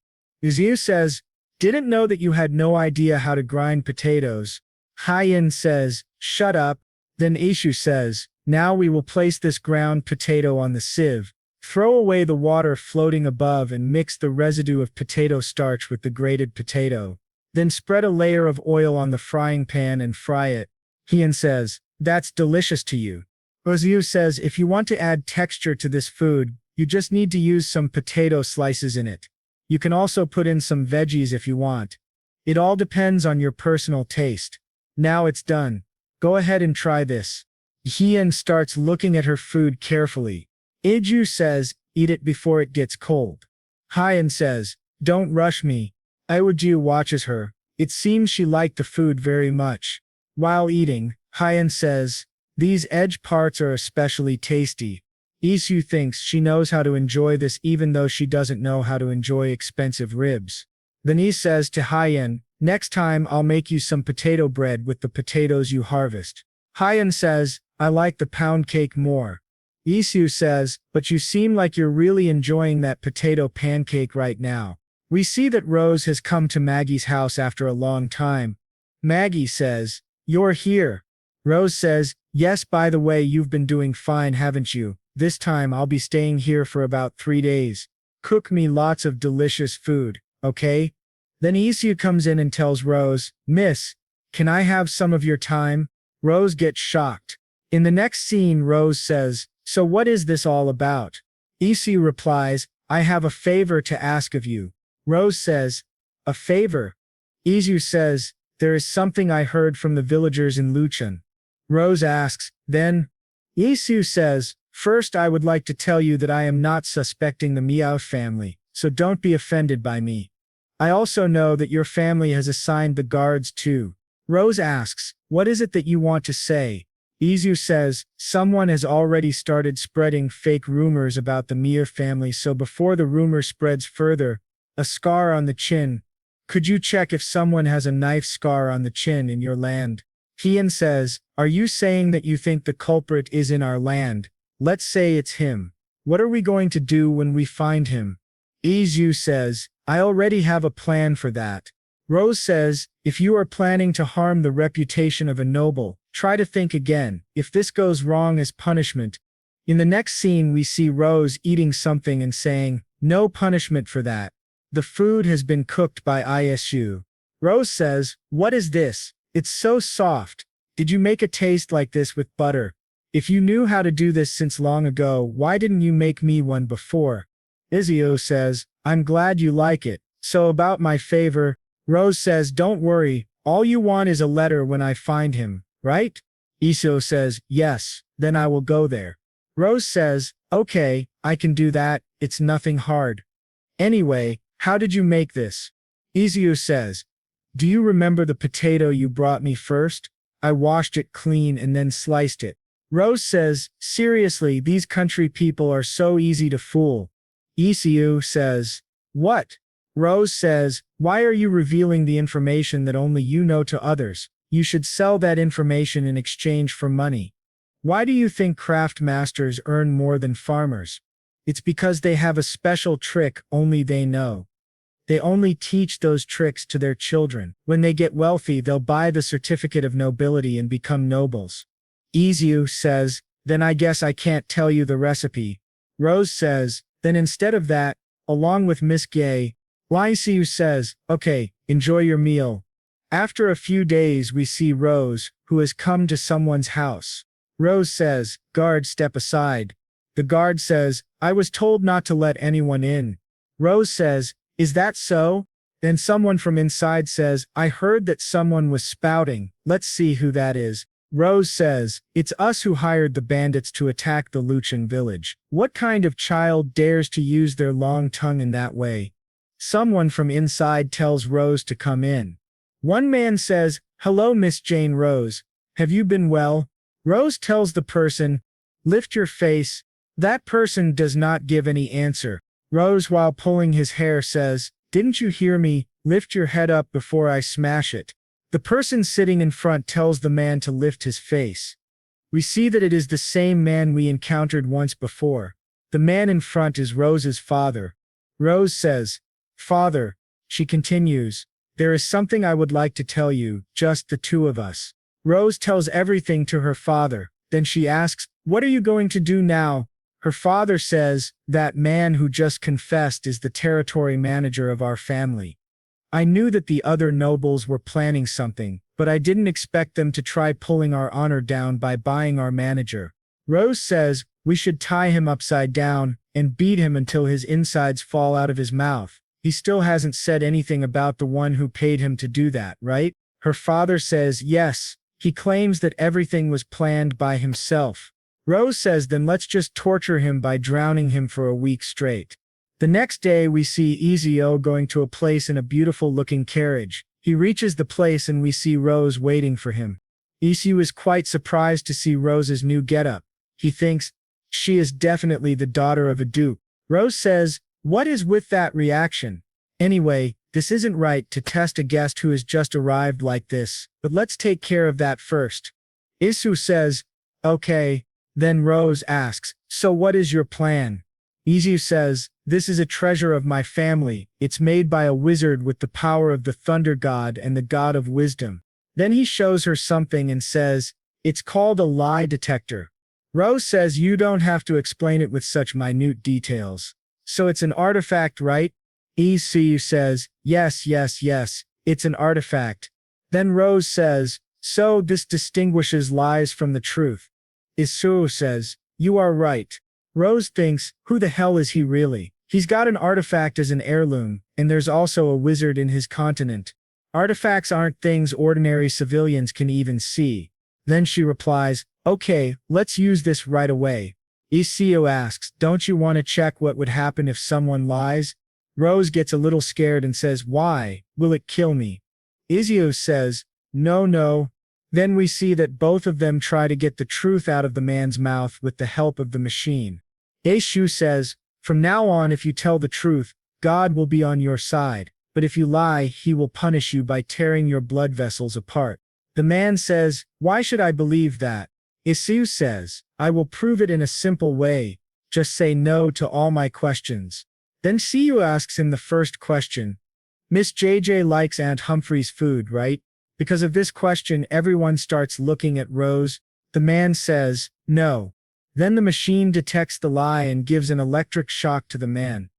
Isu says, "Didn't know that you had no idea how to grind potatoes." Hyen says, "Shut up." Then Isu says, "Now we will place this ground potato on the sieve. Throw away the water floating above and mix the residue of potato starch with the grated potato. Then spread a layer of oil on the frying pan and fry it." Hyen says, "That's delicious to you." Isu says, "If you want to add texture to this food, you just need to use some potato slices in it. You can also put in some veggies if you want. It all depends on your personal taste. Now it's done. Go ahead and try this." Hyen starts looking at her food carefully. Isu says, "Eat it before it gets cold." Hyen says, "Don't rush me." Iwaju watches her. It seems she liked the food very much. While eating, Hyen says, "These edge parts are especially tasty." Isu thinks she knows how to enjoy this even though she doesn't know how to enjoy expensive ribs. Then he says to Hyen, "Next time I'll make you some potato bread with the potatoes you harvest." Hyen says, "I like the pound cake more." Isu says, "But you seem like you're really enjoying that potato pancake right now." We see that Rose has come to Maggie's house after a long time. Maggie says, "You're here." Rose says, "Yes, by the way, you've been doing fine, haven't you? This time I'll be staying here for about 3 days. Cook me lots of delicious food, okay?" Then Isu comes in and tells Rose, "Miss, can I have some of your time?" Rose gets shocked. In the next scene, Rose says, "So what is this all about?" Isu replies, "I have a favor to ask of you." Rose says, "A favor?" Isu says, "There is something I heard from the villagers in Lucian." Rose asks, "Then?" Isu says, "First I would like to tell you that I am not suspecting the Miao family, so don't be offended by me. I also know that your family has assigned the guards too." Rose asks, "What is it that you want to say?" Isu says, "Someone has already started spreading fake rumors about the Miao family, so before the rumor spreads further, a scar on the chin. Could you check if someone has a knife scar on the chin in your land?" Hyen says, "Are you saying that you think the culprit is in our land? Let's say it's him. What are we going to do when we find him?" Isu says, "I already have a plan for that." Rose says, "If you are planning to harm the reputation of a noble, try to think again, if this goes wrong as punishment." In the next scene we see Rose eating something and saying, "No punishment for that. The food has been cooked by Isu." Rose says, "What is this? It's so soft. Did you make a taste like this with butter? If you knew how to do this since long ago, why didn't you make me one before?" Isu says, "I'm glad you like it. So about my favor." Rose says, "Don't worry, all you want is a letter when I find him, right?" Isu says, "Yes, then I will go there." Rose says, "Okay, I can do that, it's nothing hard. Anyway, how did you make this?" Isu says, "Do you remember the potato you brought me first? I washed it clean and then sliced it." Rose says, "Seriously, these country people are so easy to fool." Isu says, "What?" Rose says, "Why are you revealing the information that only you know to others? You should sell that information in exchange for money. Why do you think craft masters earn more than farmers? It's because they have a special trick only they know. They only teach those tricks to their children. When they get wealthy, they'll buy the certificate of nobility and become nobles." Isu says, "Then I guess I can't tell you the recipe." Rose says, "Then instead of that, along with Miss Gay." Isu says, "Okay, enjoy your meal." After a few days we see Rose, who has come to someone's house. Rose says, "Guard, step aside." The guard says, "I was told not to let anyone in." Rose says, "Is that so?" Then someone from inside says, "I heard that someone was spouting. Let's see who that is." Rose says, "It's us who hired the bandits to attack the Lucian village. What kind of child dares to use their long tongue in that way?" Someone from inside tells Rose to come in. One man says, "Hello, Miss Jane Rose. Have you been well?" Rose tells the person, "Lift your face." That person does not give any answer. Rose, while pulling his hair, says, Didn't you hear me? Lift your head up before I smash it. The person sitting in front tells the man to lift his face. We see that it is the same man we encountered once before. The man in front is Rose's father. Rose says, "Father," she continues, "there is something I would like to tell you, just the two of us." Rose tells everything to her father. Then she asks, "What are you going to do now?" Her father says, "That man who just confessed is the territory manager of our family. I knew that the other nobles were planning something, but I didn't expect them to try pulling our honor down by buying our manager." Rose says, "We should tie him upside down and beat him until his insides fall out of his mouth. He still hasn't said anything about the one who paid him to do that, right?" Her father says, "Yes. He claims that everything was planned by himself." Rose says, "Then let's just torture him by drowning him for a week straight." The next day we see Isu going to a place in a beautiful-looking carriage. He reaches the place and we see Rose waiting for him. Isu is quite surprised to see Rose's new getup. He thinks, she is definitely the daughter of a duke. Rose says, "What is with that reaction? Anyway, this isn't right to test a guest who has just arrived like this, but let's take care of that first." Isu says, "Okay." Then Rose asks, "So what is your plan?" Isu says, "This is a treasure of my family. It's made by a wizard with the power of the thunder god and the god of wisdom." Then he shows her something and says, "It's called a lie detector." Rose says, "You don't have to explain it with such minute details. So it's an artifact, right?" Isu says, yes, it's an artifact." Then Rose says, "So this distinguishes lies from the truth." Isu says, "You are right." Rose thinks, who the hell is he really? He's got an artifact as an heirloom, and there's also a wizard in his continent. Artifacts aren't things ordinary civilians can even see. Then she replies, "Okay, let's use this right away." Isu asks, "Don't you want to check what would happen if someone lies?" Rose gets a little scared and says, "Why? Will it kill me?" Isu says, No. Then we see that both of them try to get the truth out of the man's mouth with the help of the machine. Isu says, "From now on, if you tell the truth, God will be on your side, but if you lie, he will punish you by tearing your blood vessels apart." The man says, "Why should I believe that?" Isu says, "I will prove it in a simple way. Just say no to all my questions." Then Siu asks him the first question. "Miss JJ likes Aunt Humphrey's food, right?" Because of this question, everyone starts looking at Rose. The man says, "No." Then the machine detects the lie and gives an electric shock to the man.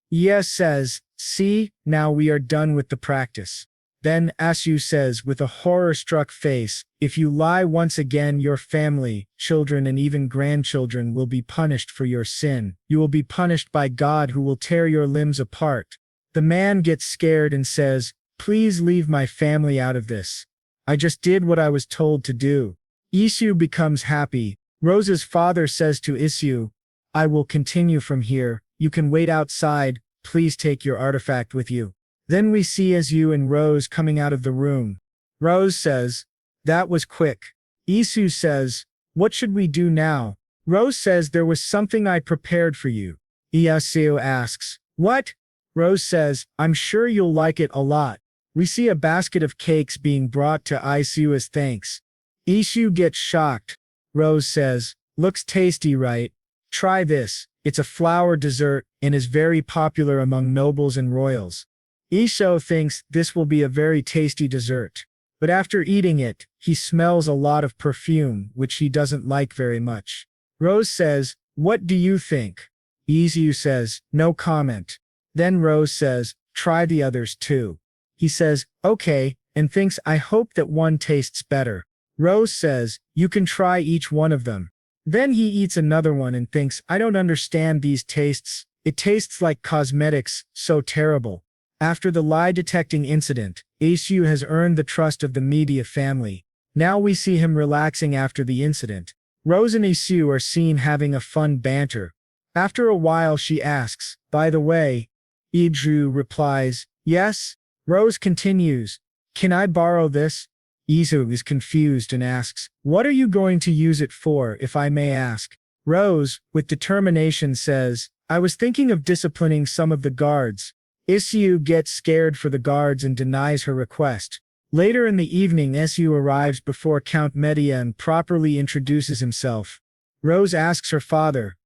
Yes says, "See, now we are done with the practice." Then Asu says with a horror-struck face, "If you lie once again, your family, children and even grandchildren will be punished for your sin. You will be punished by God who will tear your limbs apart." The man gets scared and says, "Please leave my family out of this. I just did what I was told to do." Isu becomes happy. Rose's father says to Isu, "I will continue from here. You can wait outside. Please take your artifact with you." Then we see Isu and Rose coming out of the room. Rose says, "That was quick." Isu says, "What should we do now?" Rose says, "There was something I prepared for you." Isu asks, "What?" Rose says, "I'm sure you'll like it a lot." We see a basket of cakes being brought to Isu as thanks. Isu gets shocked. Rose says, "Looks tasty, right? Try this. It's a flour dessert and is very popular among nobles and royals." Isu thinks this will be a very tasty dessert. But after eating it, he smells a lot of perfume, which he doesn't like very much. Rose says, "What do you think?" Isu says, "No comment." Then Rose says, "Try the others too." He says, "Okay," and thinks, "I hope that one tastes better." Rose says, "You can try each one of them." Then he eats another one and thinks, "I don't understand these tastes. It tastes like cosmetics, so terrible." After the lie-detecting incident, Isu has earned the trust of the Medi family. Now we see him relaxing after the incident. Rose and Isu are seen having a fun banter. After a while she asks, "By the way," Isu replies, "Yes." Rose continues, "Can I borrow this?" Isu is confused and asks, "What are you going to use it for, if I may ask?" Rose, with determination says, "I was thinking of disciplining some of the guards." Isu gets scared for the guards and denies her request. Later in the evening, Isu arrives before Count Medi and properly introduces himself. Rose asks her father,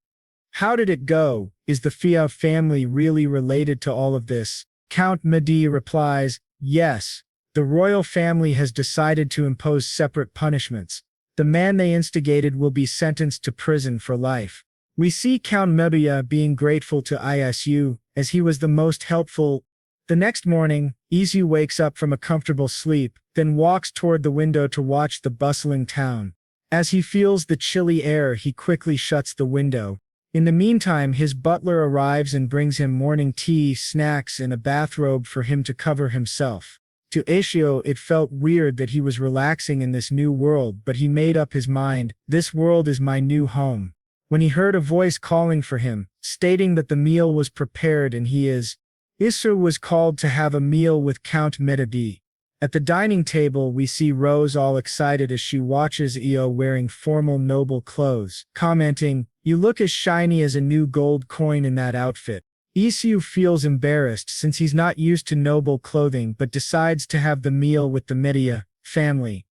"How did it go? Is the Fia family really related to all of this?" Count Medi replies, "Yes. The royal family has decided to impose separate punishments. The man they instigated will be sentenced to prison for life." We see Count Medi being grateful to Isu, as he was the most helpful. The next morning, Isu wakes up from a comfortable sleep, then walks toward the window to watch the bustling town. As he feels the chilly air, he quickly shuts the window. In the meantime, his butler arrives and brings him morning tea, snacks, and a bathrobe for him to cover himself. To Isu, it felt weird that he was relaxing in this new world, but he made up his mind, "This world is my new home." When he heard a voice calling for him, stating that the meal was prepared and Isu was called to have a meal with Count Medi. At the dining table, we see Rose all excited as she watches Io wearing formal noble clothes, commenting, "You look as shiny as a new gold coin in that outfit." Isu feels embarrassed since he's not used to noble clothing but decides to have the meal with the Medi family.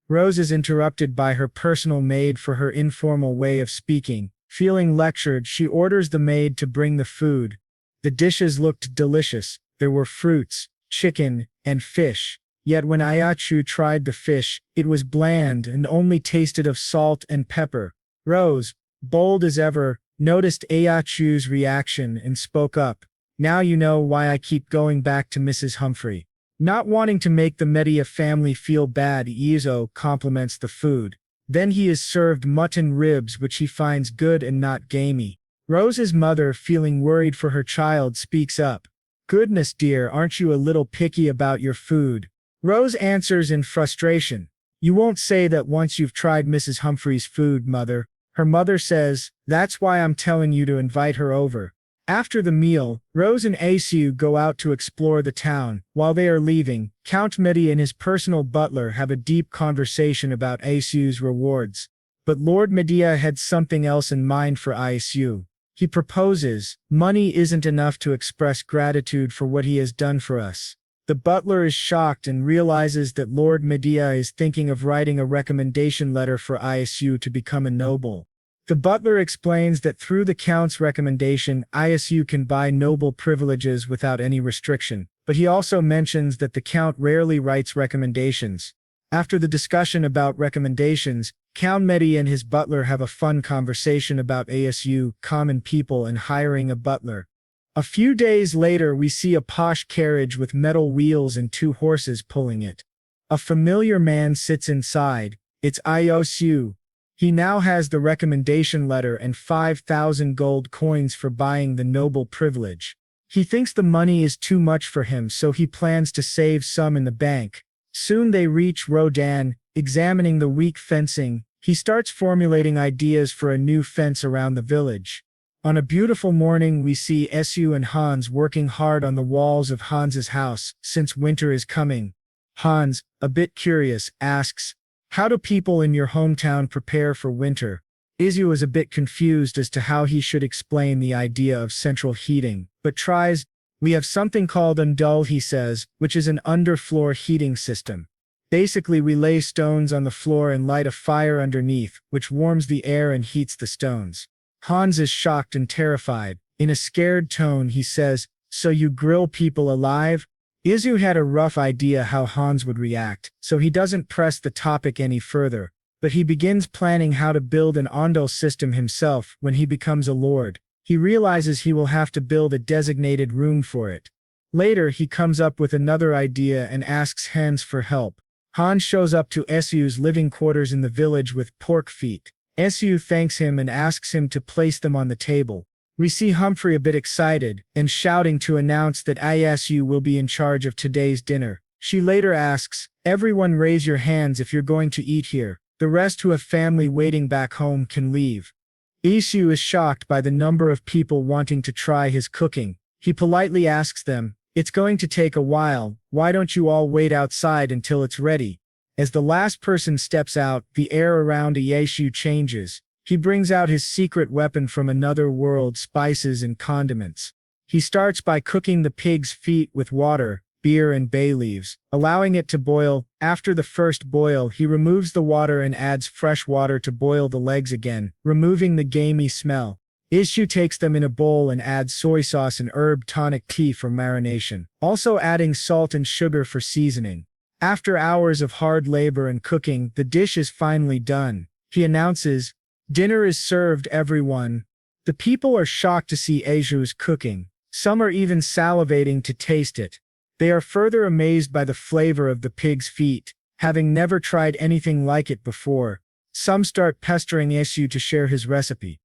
Rose is interrupted by her personal maid for her informal way of speaking. Feeling lectured, she orders the maid to bring the food. The dishes looked delicious. There were fruits, chicken, and fish. Yet when Ayachu tried the fish, it was bland and only tasted of salt and pepper. Rose, bold as ever, noticed Ayachu's reaction and spoke up. "Now you know why I keep going back to Mrs. Humphrey." Not wanting to make the Medi family feel bad, Iso compliments the food. Then he is served mutton ribs, which he finds good and not gamey. Rose's mother, feeling worried for her child, speaks up. "Goodness dear, aren't you a little picky about your food?" Rose answers in frustration, "You won't say that once you've tried Mrs. Humphrey's food, mother." Her mother says, "That's why I'm telling you to invite her over." After the meal, Rose and Isu go out to explore the town. While they are leaving, Count Medi and his personal butler have a deep conversation about Isu's rewards. But Lord Medea had something else in mind for Isu. He proposes, "Money isn't enough to express gratitude for what he has done for us." The butler is shocked and realizes that Lord Medea is thinking of writing a recommendation letter for Isu to become a noble. The butler explains that through the Count's recommendation, Isu can buy noble privileges without any restriction, but he also mentions that the Count rarely writes recommendations. After the discussion about recommendations, Count Medi and his butler have a fun conversation about Isu, common people, and hiring a butler. A few days later, we see a posh carriage with metal wheels and 2 horses pulling it. A familiar man sits inside. It's Isu. He now has the recommendation letter and 5,000 gold coins for buying the noble privilege. He thinks the money is too much for him, so he plans to save some in the bank. Soon they reach Rodan. Examining the weak fencing, he starts formulating ideas for a new fence around the village. On a beautiful morning, we see Isu and Hans working hard on the walls of Hans's house, since winter is coming. Hans, a bit curious, asks, "How do people in your hometown prepare for winter?" Isu is a bit confused as to how he should explain the idea of central heating, but tries. "We have something called undul," he says, which is an underfloor heating system. Basically, we lay stones on the floor and light a fire underneath, which warms the air and heats the stones. Hans is shocked and terrified. In a scared tone, he says, "So you grill people alive?" Isu had a rough idea how Hans would react, so he doesn't press the topic any further, but he begins planning how to build an ondol system himself when he becomes a lord. He realizes he will have to build a designated room for it. Later, he comes up with another idea and asks Hans for help. Hans shows up to Isu's living quarters in the village with pork feet. Isu thanks him and asks him to place them on the table. We see Humphrey a bit excited and shouting to announce that Isu will be in charge of today's dinner. She later asks, "Everyone raise your hands if you're going to eat here. The rest who have family waiting back home can leave." Isu is shocked by the number of people wanting to try his cooking. He politely asks them, "It's going to take a while, why don't you all wait outside until it's ready?" As the last person steps out, the air around Isu changes. He brings out his secret weapon from another world, spices and condiments. He starts by cooking the pig's feet with water, beer and bay leaves, allowing it to boil. After the first boil, he removes the water and adds fresh water to boil the legs again, removing the gamey smell. Isu takes them in a bowl and adds soy sauce and herb tonic tea for marination, also adding salt and sugar for seasoning. After hours of hard labor and cooking, the dish is finally done. He announces, "Dinner is served, everyone." The people are shocked to see Isu's cooking. Some are even salivating to taste it. They are further amazed by the flavor of the pig's feet, having never tried anything like it before. Some start pestering Isu to share his recipe.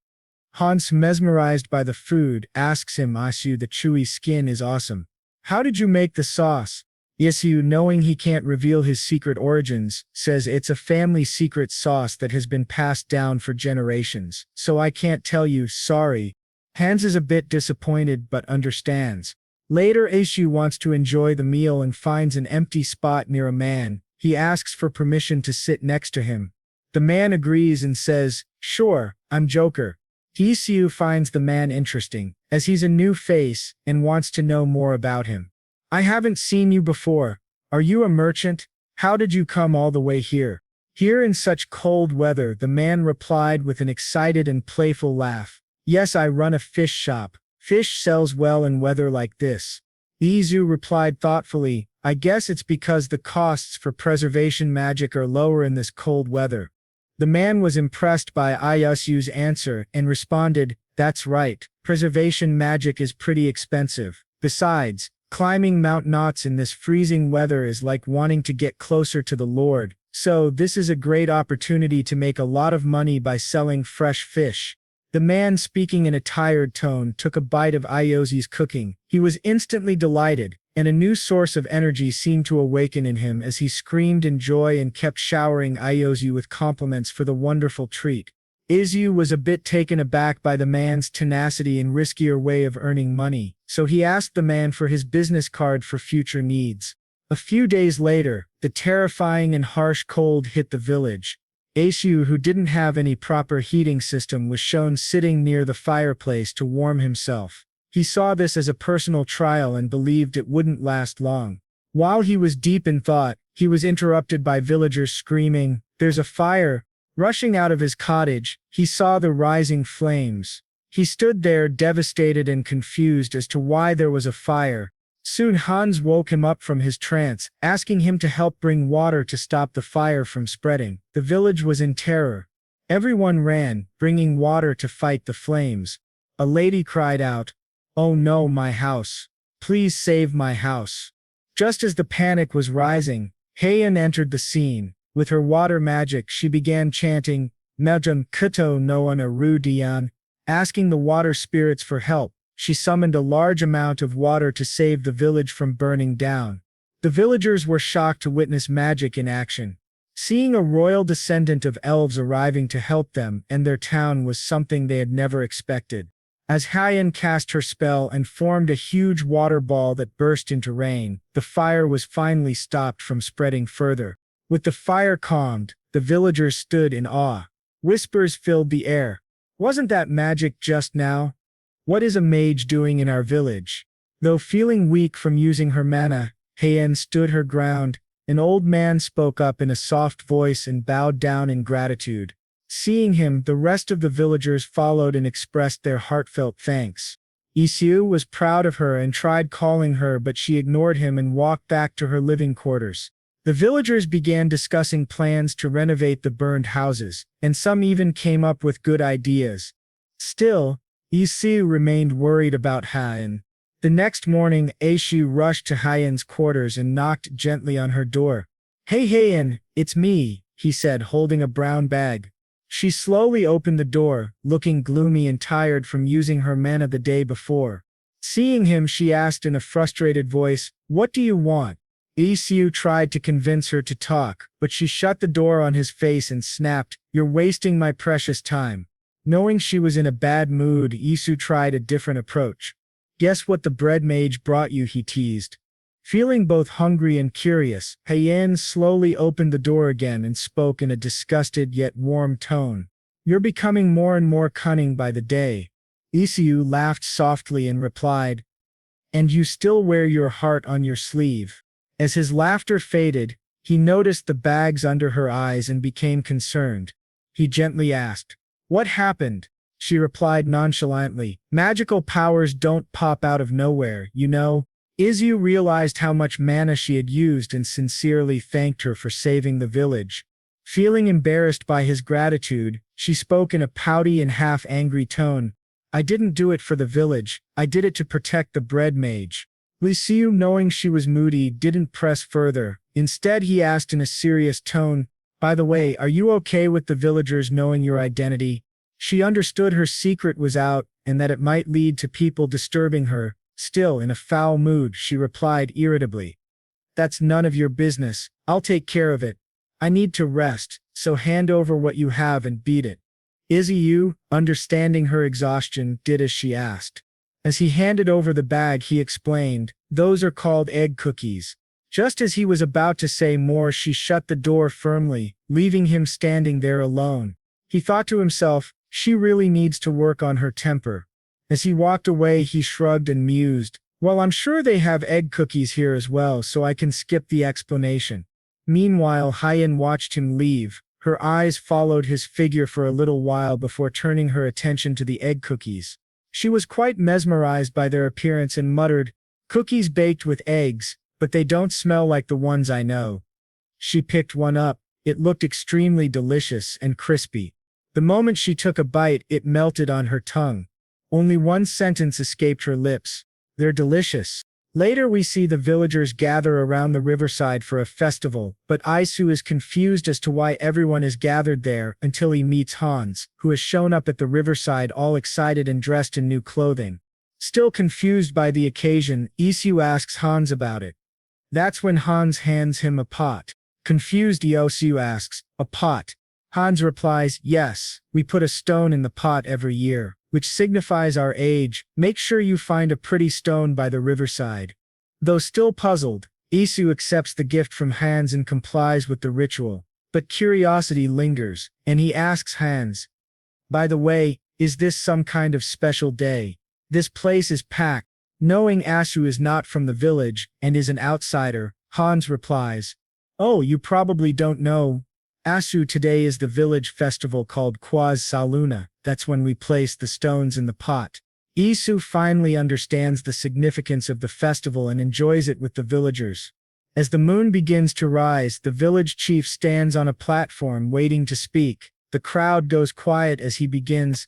Hans, mesmerized by the food, asks him, "Isu, the chewy skin is awesome. How did you make the sauce?" Isu, knowing he can't reveal his secret origins, says it's a family secret sauce that has been passed down for generations, so I can't tell you, sorry. Hans is a bit disappointed but understands. Later, Isu wants to enjoy the meal and finds an empty spot near a man. He asks for permission to sit next to him. The man agrees and says, "Sure, I'm Joker." Isu finds the man interesting, as he's a new face, and wants to know more about him. "I haven't seen you before. Are you a merchant? How did you come all the way here?" "Here in such cold weather," the man replied with an excited and playful laugh. "Yes, I run a fish shop. Fish sells well in weather like this." Isu replied thoughtfully, "I guess it's because the costs for preservation magic are lower in this cold weather." The man was impressed by Isu's answer and responded, "That's right, preservation magic is pretty expensive. Besides, climbing Mount Knots in this freezing weather is like wanting to get closer to the Lord, so this is a great opportunity to make a lot of money by selling fresh fish." The man, speaking in a tired tone, took a bite of Isu's cooking. He was instantly delighted, and a new source of energy seemed to awaken in him as he screamed in joy and kept showering Isu with compliments for the wonderful treat. Isu was a bit taken aback by the man's tenacity and riskier way of earning money, so he asked the man for his business card for future needs. A few days later, the terrifying and harsh cold hit the village. Isu, who didn't have any proper heating system, was shown sitting near the fireplace to warm himself. He saw this as a personal trial and believed it wouldn't last long. While he was deep in thought, he was interrupted by villagers screaming, "There's a fire!" Rushing out of his cottage, he saw the rising flames. He stood there devastated and confused as to why there was a fire. Soon Hans woke him up from his trance, asking him to help bring water to stop the fire from spreading. The village was in terror. Everyone ran, bringing water to fight the flames. A lady cried out, "Oh no, my house! Please save my house!" Just as the panic was rising, Hyen entered the scene. With her water magic, she began chanting, "Meljum kuto no ana rudian," asking the water spirits for help. She summoned a large amount of water to save the village from burning down. The villagers were shocked to witness magic in action. Seeing a royal descendant of elves arriving to help them and their town was something they had never expected. As Hyen cast her spell and formed a huge water ball that burst into rain, the fire was finally stopped from spreading further. With the fire calmed, the villagers stood in awe. Whispers filled the air. "Wasn't that magic just now? What is a mage doing in our village?" Though feeling weak from using her mana, Hyen stood her ground. An old man spoke up in a soft voice and bowed down in gratitude. Seeing him, the rest of the villagers followed and expressed their heartfelt thanks. Isu was proud of her and tried calling her, but she ignored him and walked back to her living quarters. The villagers began discussing plans to renovate the burned houses, and some even came up with good ideas. Still, Isu remained worried about Hyen. The next morning, Isu rushed to Hyen's quarters and knocked gently on her door. "Hey Hyen, it's me," he said, holding a brown bag. She slowly opened the door, looking gloomy and tired from using her mana the day before. Seeing him, she asked in a frustrated voice, "What do you want?" Isu tried to convince her to talk, but she shut the door on his face and snapped, "You're wasting my precious time." Knowing she was in a bad mood, Isu tried a different approach. "Guess what the bread mage brought you," he teased. Feeling both hungry and curious, Hyen slowly opened the door again and spoke in a disgusted yet warm tone. "You're becoming more and more cunning by the day." Isu laughed softly and replied, And you still wear your heart on your sleeve. As his laughter faded, he noticed the bags under her eyes and became concerned. He gently asked, "What happened?" She replied nonchalantly, "Magical powers don't pop out of nowhere, you know." Isu realized how much mana she had used and sincerely thanked her for saving the village. Feeling embarrassed by his gratitude, she spoke in a pouty and half-angry tone. "I didn't do it for the village, I did it to protect the bread mage." Liu, knowing she was moody, didn't press further. Instead, he asked in a serious tone, "By the way, are you okay with the villagers knowing your identity?" She understood her secret was out, and that it might lead to people disturbing her. Still in a foul mood, she replied irritably, "That's none of your business, I'll take care of it. I need to rest, so hand over what you have and beat it." Izu, understanding her exhaustion, did as she asked. As he handed over the bag, he explained, "Those are called egg cookies." Just as he was about to say more, she shut the door firmly, leaving him standing there alone. He thought to himself, she really needs to work on her temper. As he walked away, he shrugged and mused, "Well, I'm sure they have egg cookies here as well, so I can skip the explanation." Meanwhile, Hyen watched him leave. Her eyes followed his figure for a little while before turning her attention to the egg cookies. She was quite mesmerized by their appearance and muttered, "Cookies baked with eggs, but they don't smell like the ones I know." She picked one up. It looked extremely delicious and crispy. The moment she took a bite, it melted on her tongue. Only one sentence escaped her lips: "They're delicious." Later we see the villagers gather around the riverside for a festival, but Isu is confused as to why everyone is gathered there until he meets Hans, who has shown up at the riverside all excited and dressed in new clothing. Still confused by the occasion, Isu asks Hans about it. That's when Hans hands him a pot. Confused, Isu asks, "A pot?" Hans replies, "Yes, we put a stone in the pot every year, which signifies our age. Make sure you find a pretty stone by the riverside." Though still puzzled, Isu accepts the gift from Hans and complies with the ritual. But curiosity lingers, and he asks Hans, "By the way, is this some kind of special day? This place is packed." Knowing Isu is not from the village and is an outsider, Hans replies, "Oh, you probably don't know. Isu, today is the village festival called Quaz Saluna. That's when we place the stones in the pot." Isu finally understands the significance of the festival and enjoys it with the villagers. As the moon begins to rise, the village chief stands on a platform waiting to speak. The crowd goes quiet as he begins,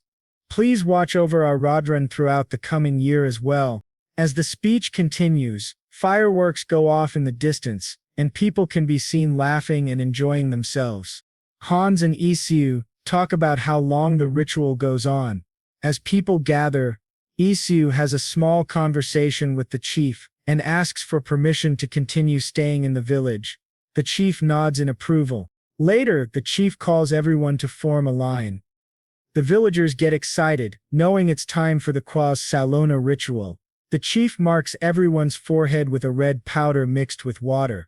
"Please watch over our Radran throughout the coming year as well." As the speech continues, fireworks go off in the distance, and people can be seen laughing and enjoying themselves. Hans and Isu talk about how long the ritual goes on. As people gather, Isu has a small conversation with the chief and asks for permission to continue staying in the village. The chief nods in approval. Later, the chief calls everyone to form a line. The villagers get excited, knowing it's time for the Quaz Salona ritual. The chief marks everyone's forehead with a red powder mixed with water.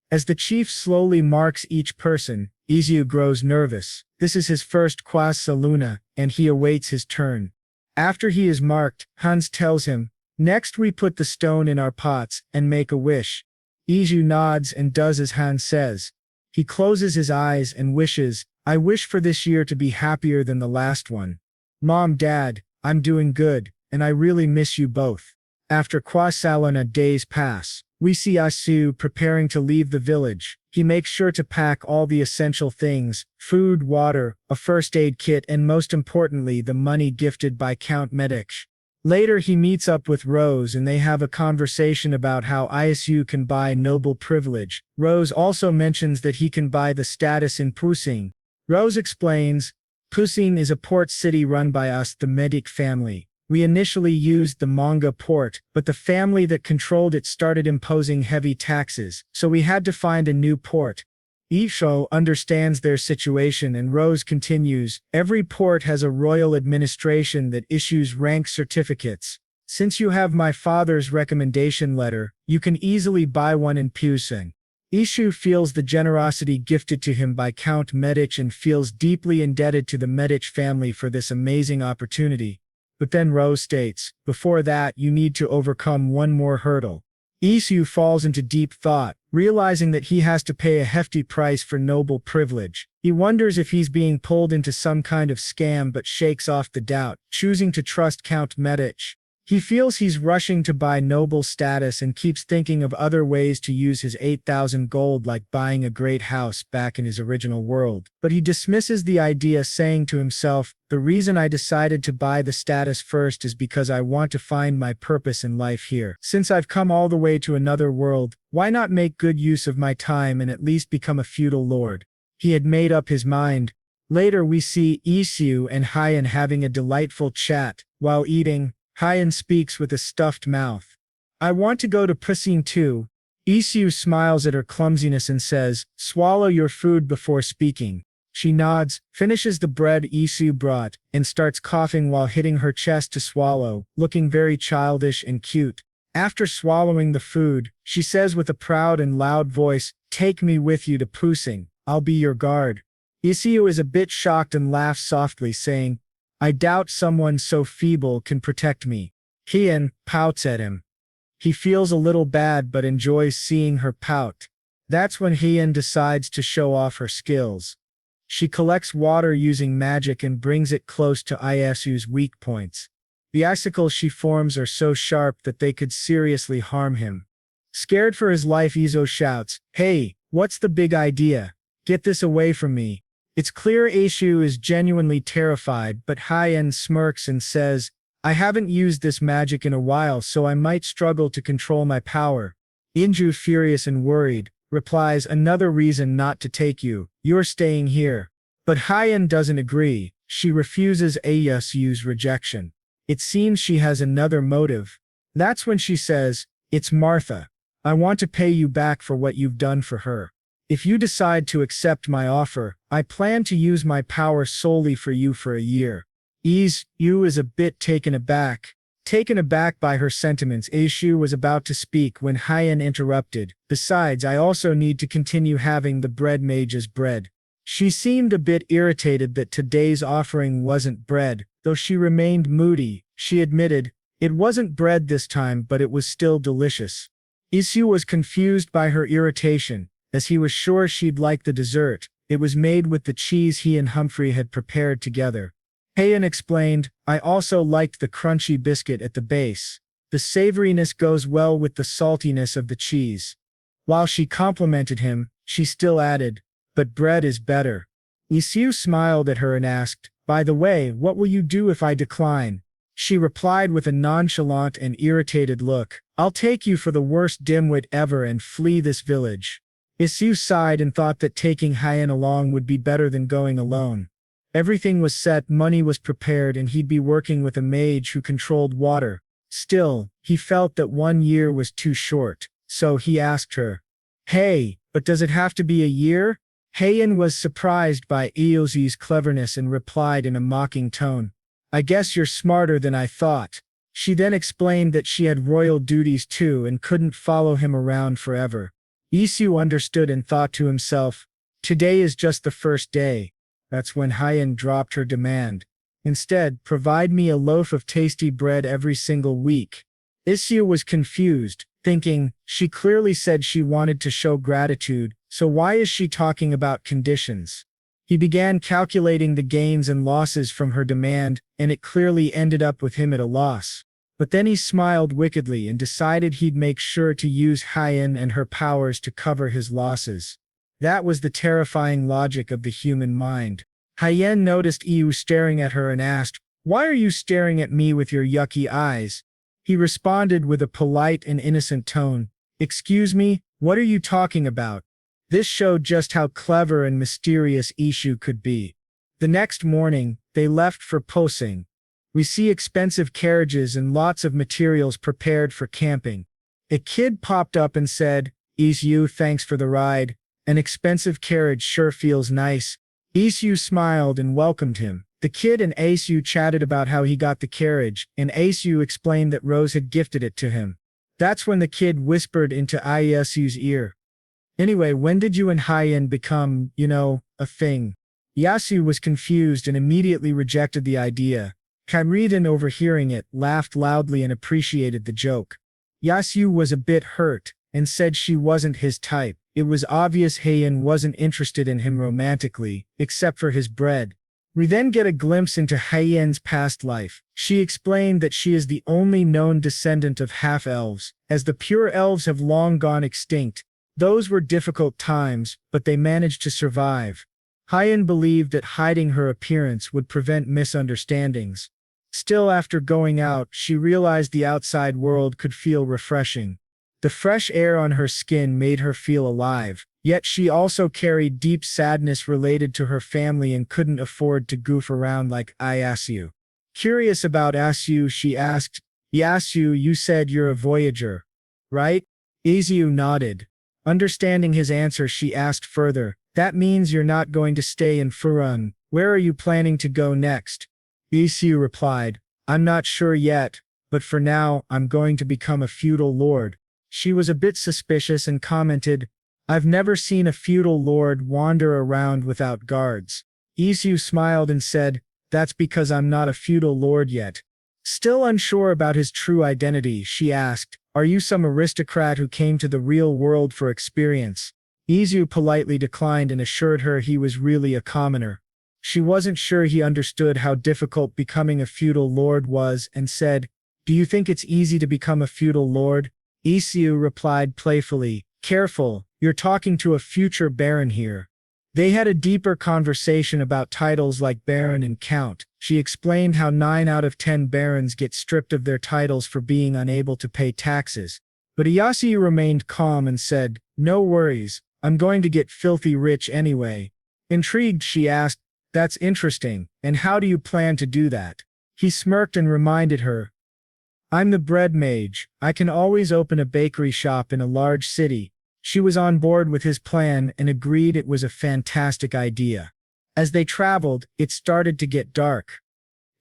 As the chief slowly marks each person, Isu grows nervous. This is his first Quaz Saluna, and he awaits his turn. After he is marked, Hans tells him, "Next we put the stone in our pots and make a wish." Isu nods and does as Hans says. He closes his eyes and wishes, "I wish for this year to be happier than the last one. Mom, Dad, I'm doing good, and I really miss you both." After Quaz Salona days pass, we see Isu preparing to leave the village. He makes sure to pack all the essential things: food, water, a first aid kit, and most importantly, the money gifted by Count Medi. Later he meets up with Rose and they have a conversation about how Isu can buy noble privilege. Rose also mentions that he can buy the status in Pusing. Rose explains, "Pusing is a port city run by us, the Medi family. We initially used the manga port, but the family that controlled it started imposing heavy taxes, so we had to find a new port." Isho understands their situation and Rose continues, "Every port has a royal administration that issues rank certificates. Since you have my father's recommendation letter, you can easily buy one in Pusing." Ishu feels the generosity gifted to him by Count Medi and feels deeply indebted to the Medi family for this amazing opportunity. But then Rose states, before that you need to overcome one more hurdle. Isu falls into deep thought, realizing that he has to pay a hefty price for noble privilege. He wonders if he's being pulled into some kind of scam but shakes off the doubt, choosing to trust Count Medich. He feels he's rushing to buy noble status and keeps thinking of other ways to use his 8,000 gold, like buying a great house back in his original world. But he dismisses the idea, saying to himself, the reason I decided to buy the status first is because I want to find my purpose in life here. Since I've come all the way to another world, why not make good use of my time and at least become a feudal lord? He had made up his mind. Later we see Isu and Hyen having a delightful chat. While eating, Hyen speaks with a stuffed mouth. I want to go to cuisine too. Isu smiles at her clumsiness and says, swallow your food before speaking. She nods, finishes the bread Isu brought, and starts coughing while hitting her chest to swallow, looking very childish and cute. After swallowing the food, she says with a proud and loud voice, take me with you to cuisine. I'll be your guard. Isu is a bit shocked and laughs softly, saying, I doubt someone so feeble can protect me. Hyen pouts at him. He feels a little bad but enjoys seeing her pout. That's when Hyen decides to show off her skills. She collects water using magic and brings it close to Isu's weak points. The icicles she forms are so sharp that they could seriously harm him. Scared for his life, Isu shouts, hey, what's the big idea? Get this away from me. It's clear Isu is genuinely terrified, but Hyen smirks and says, I haven't used this magic in a while, so I might struggle to control my power. Inju, furious and worried, replies, another reason not to take you. You're staying here. But Hyen doesn't agree. She refuses Isu's rejection. It seems she has another motive. That's when she says, it's Martha. I want to pay you back for what you've done for her. If you decide to accept my offer, I plan to use my power solely for you for a year. Isu is a bit taken aback. Taken aback by her sentiments, Isu was about to speak when Hyen interrupted. Besides, I also need to continue having the bread mage's bread. She seemed a bit irritated that today's offering wasn't bread, though she remained moody. She admitted, it wasn't bread this time, but it was still delicious. Isu was confused by her irritation, as he was sure she'd like the dessert. It was made with the cheese he and Humphrey had prepared together. Hyen explained, I also liked the crunchy biscuit at the base. The savoriness goes well with the saltiness of the cheese. While she complimented him, she still added, but bread is better. Isu smiled at her and asked, by the way, what will you do if I decline? She replied with a nonchalant and irritated look, I'll take you for the worst dimwit ever and flee this village. Isu sighed and thought that taking Hyen along would be better than going alone. Everything was set, money was prepared, and he'd be working with a mage who controlled water. Still, he felt that 1 year was too short, so he asked her, hey, but does it have to be a year? Hyen was surprised by Isu's cleverness and replied in a mocking tone, I guess you're smarter than I thought. She then explained that she had royal duties too and couldn't follow him around forever. Isu understood and thought to himself, today is just the first day. That's when Hyen dropped her demand. Instead, provide me a loaf of tasty bread every single week. Isu was confused, thinking, she clearly said she wanted to show gratitude, so why is she talking about conditions? He began calculating the gains and losses from her demand, and it clearly ended up with him at a loss. But then he smiled wickedly and decided he'd make sure to use Hyen and her powers to cover his losses. That was the terrifying logic of the human mind. Hyen noticed Isu staring at her and asked, why are you staring at me with your yucky eyes? He responded with a polite and innocent tone, excuse me, what are you talking about? This showed just how clever and mysterious Isu could be. The next morning, they left for cuisine. We see expensive carriages and lots of materials prepared for camping. A kid popped up and said, Isu, thanks for the ride. An expensive carriage sure feels nice. Isu smiled and welcomed him. The kid and Isu chatted about how he got the carriage, and Isu explained that Rose had gifted it to him. That's when the kid whispered into Isu's ear, anyway, when did you and Hyen become, a thing? Isu was confused and immediately rejected the idea. Kyriden, overhearing it, laughed loudly and appreciated the joke. Yasu was a bit hurt, and said she wasn't his type. It was obvious Hyen wasn't interested in him romantically, except for his bread. We then get a glimpse into Hyen's past life. She explained that she is the only known descendant of half-elves, as the pure elves have long gone extinct. Those were difficult times, but they managed to survive. Hyen believed that hiding her appearance would prevent misunderstandings. Still, after going out, she realized the outside world could feel refreshing. The fresh air on her skin made her feel alive, yet she also carried deep sadness related to her family and couldn't afford to goof around like Isu. Curious about Asu, she asked, "Yasu, you said you're a voyager, right?" Isu nodded. Understanding his answer, she asked further, "That means you're not going to stay in Furun. Where are you planning to go next?" Isu replied, "I'm not sure yet, but for now, I'm going to become a feudal lord." She was a bit suspicious and commented, "I've never seen a feudal lord wander around without guards." Isu smiled and said, "That's because I'm not a feudal lord yet." Still unsure about his true identity, she asked, "Are you some aristocrat who came to the real world for experience?" Isu politely declined and assured her he was really a commoner. She wasn't sure he understood how difficult becoming a feudal lord was and said, "Do you think it's easy to become a feudal lord?" Isu replied playfully, "Careful, you're talking to a future baron here." They had a deeper conversation about titles like baron and count. She explained how 9 out of 10 barons get stripped of their titles for being unable to pay taxes. But Iyasu remained calm and said, "No worries, I'm going to get filthy rich anyway." Intrigued, she asked, "That's interesting, and how do you plan to do that?" He smirked and reminded her, "I'm the bread mage. I can always open a bakery shop in a large city." She was on board with his plan and agreed it was a fantastic idea. As they traveled, it started to get dark.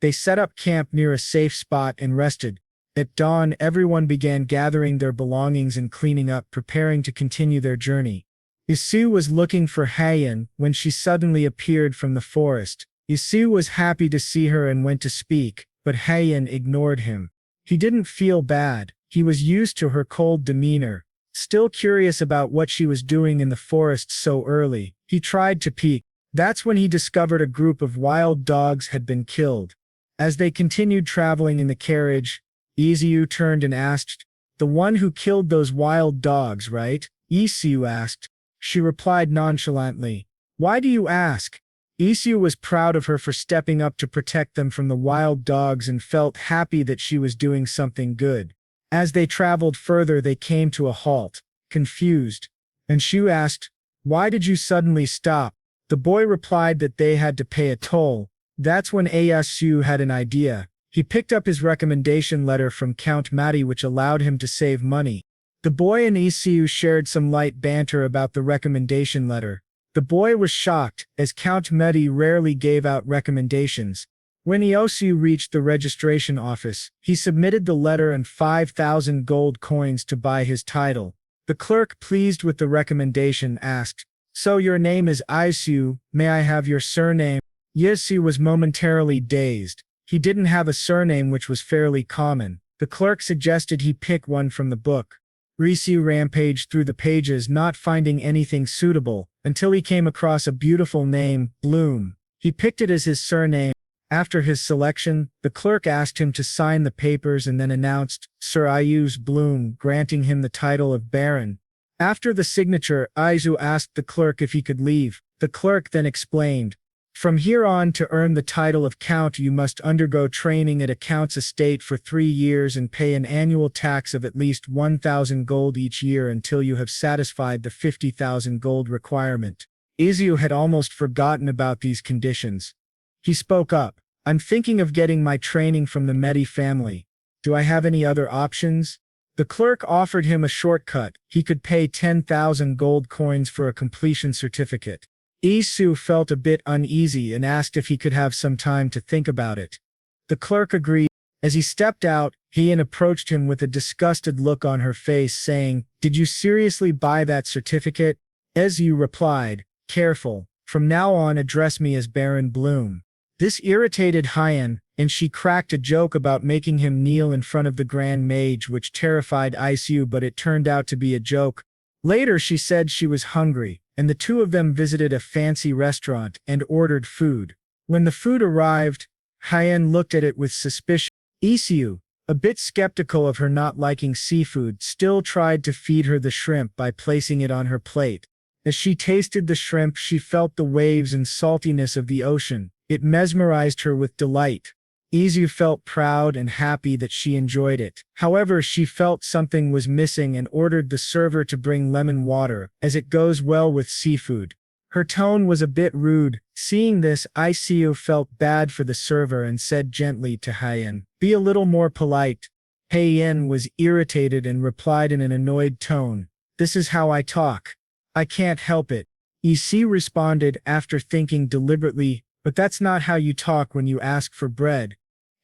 They set up camp near a safe spot and rested. At dawn, everyone began gathering their belongings and cleaning up, preparing to continue their journey. Isu was looking for Hyen when she suddenly appeared from the forest. Isu was happy to see her and went to speak, but Hyen ignored him. He didn't feel bad. He was used to her cold demeanor. Still curious about what she was doing in the forest so early, he tried to peek. That's when he discovered a group of wild dogs had been killed. As they continued traveling in the carriage, Isu turned and asked, "The one who killed those wild dogs, right?" Isu asked. She replied nonchalantly, "Why do you ask?" Isu was proud of her for stepping up to protect them from the wild dogs and felt happy that she was doing something good. As they traveled further, they came to a halt, confused. And Shu asked, "Why did you suddenly stop?" The boy replied that they had to pay a toll. That's when Asu had an idea. He picked up his recommendation letter from Count Medi, which allowed him to save money. The boy and Isu shared some light banter about the recommendation letter. The boy was shocked, as Count Medi rarely gave out recommendations. When Iosu reached the registration office, he submitted the letter and 5,000 gold coins to buy his title. The clerk, pleased with the recommendation, asked, "So your name is Isu, may I have your surname?" Iosu was momentarily dazed. He didn't have a surname, which was fairly common. The clerk suggested he pick one from the book. Risu rampaged through the pages, not finding anything suitable, until he came across a beautiful name, Bloom. He picked it as his surname. After his selection, the clerk asked him to sign the papers and then announced, "Sir Ius Bloom," granting him the title of Baron. After the signature, Isu asked the clerk if he could leave. The clerk then explained, "From here on, to earn the title of Count, you must undergo training at a Count's estate for 3 years and pay an annual tax of at least 1,000 gold each year until you have satisfied the 50,000 gold requirement." Isu had almost forgotten about these conditions. He spoke up, "I'm thinking of getting my training from the Medi family. Do I have any other options?" The clerk offered him a shortcut. He could pay 10,000 gold coins for a completion certificate. Isu felt a bit uneasy and asked if he could have some time to think about it. The clerk agreed. As he stepped out, Hyen approached him with a disgusted look on her face, saying, "Did you seriously buy that certificate?" Isu replied, "Careful. From now on, address me as Baron Bloom." This irritated Hyen, and she cracked a joke about making him kneel in front of the Grand Mage, which terrified Isu, but it turned out to be a joke. Later she said she was hungry, and the two of them visited a fancy restaurant and ordered food. When the food arrived, Hyen looked at it with suspicion. Isu, a bit skeptical of her not liking seafood, still tried to feed her the shrimp by placing it on her plate. As she tasted the shrimp, she felt the waves and saltiness of the ocean. It mesmerized her with delight. Isu felt proud and happy that she enjoyed it. However, she felt something was missing and ordered the server to bring lemon water, as it goes well with seafood. Her tone was a bit rude. Seeing this, Isu felt bad for the server and said gently to Hyen, "Be a little more polite." Hyen was irritated and replied in an annoyed tone, "This is how I talk. I can't help it." Isu responded after thinking deliberately, "But that's not how you talk when you ask for bread."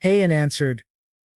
Hyen answered,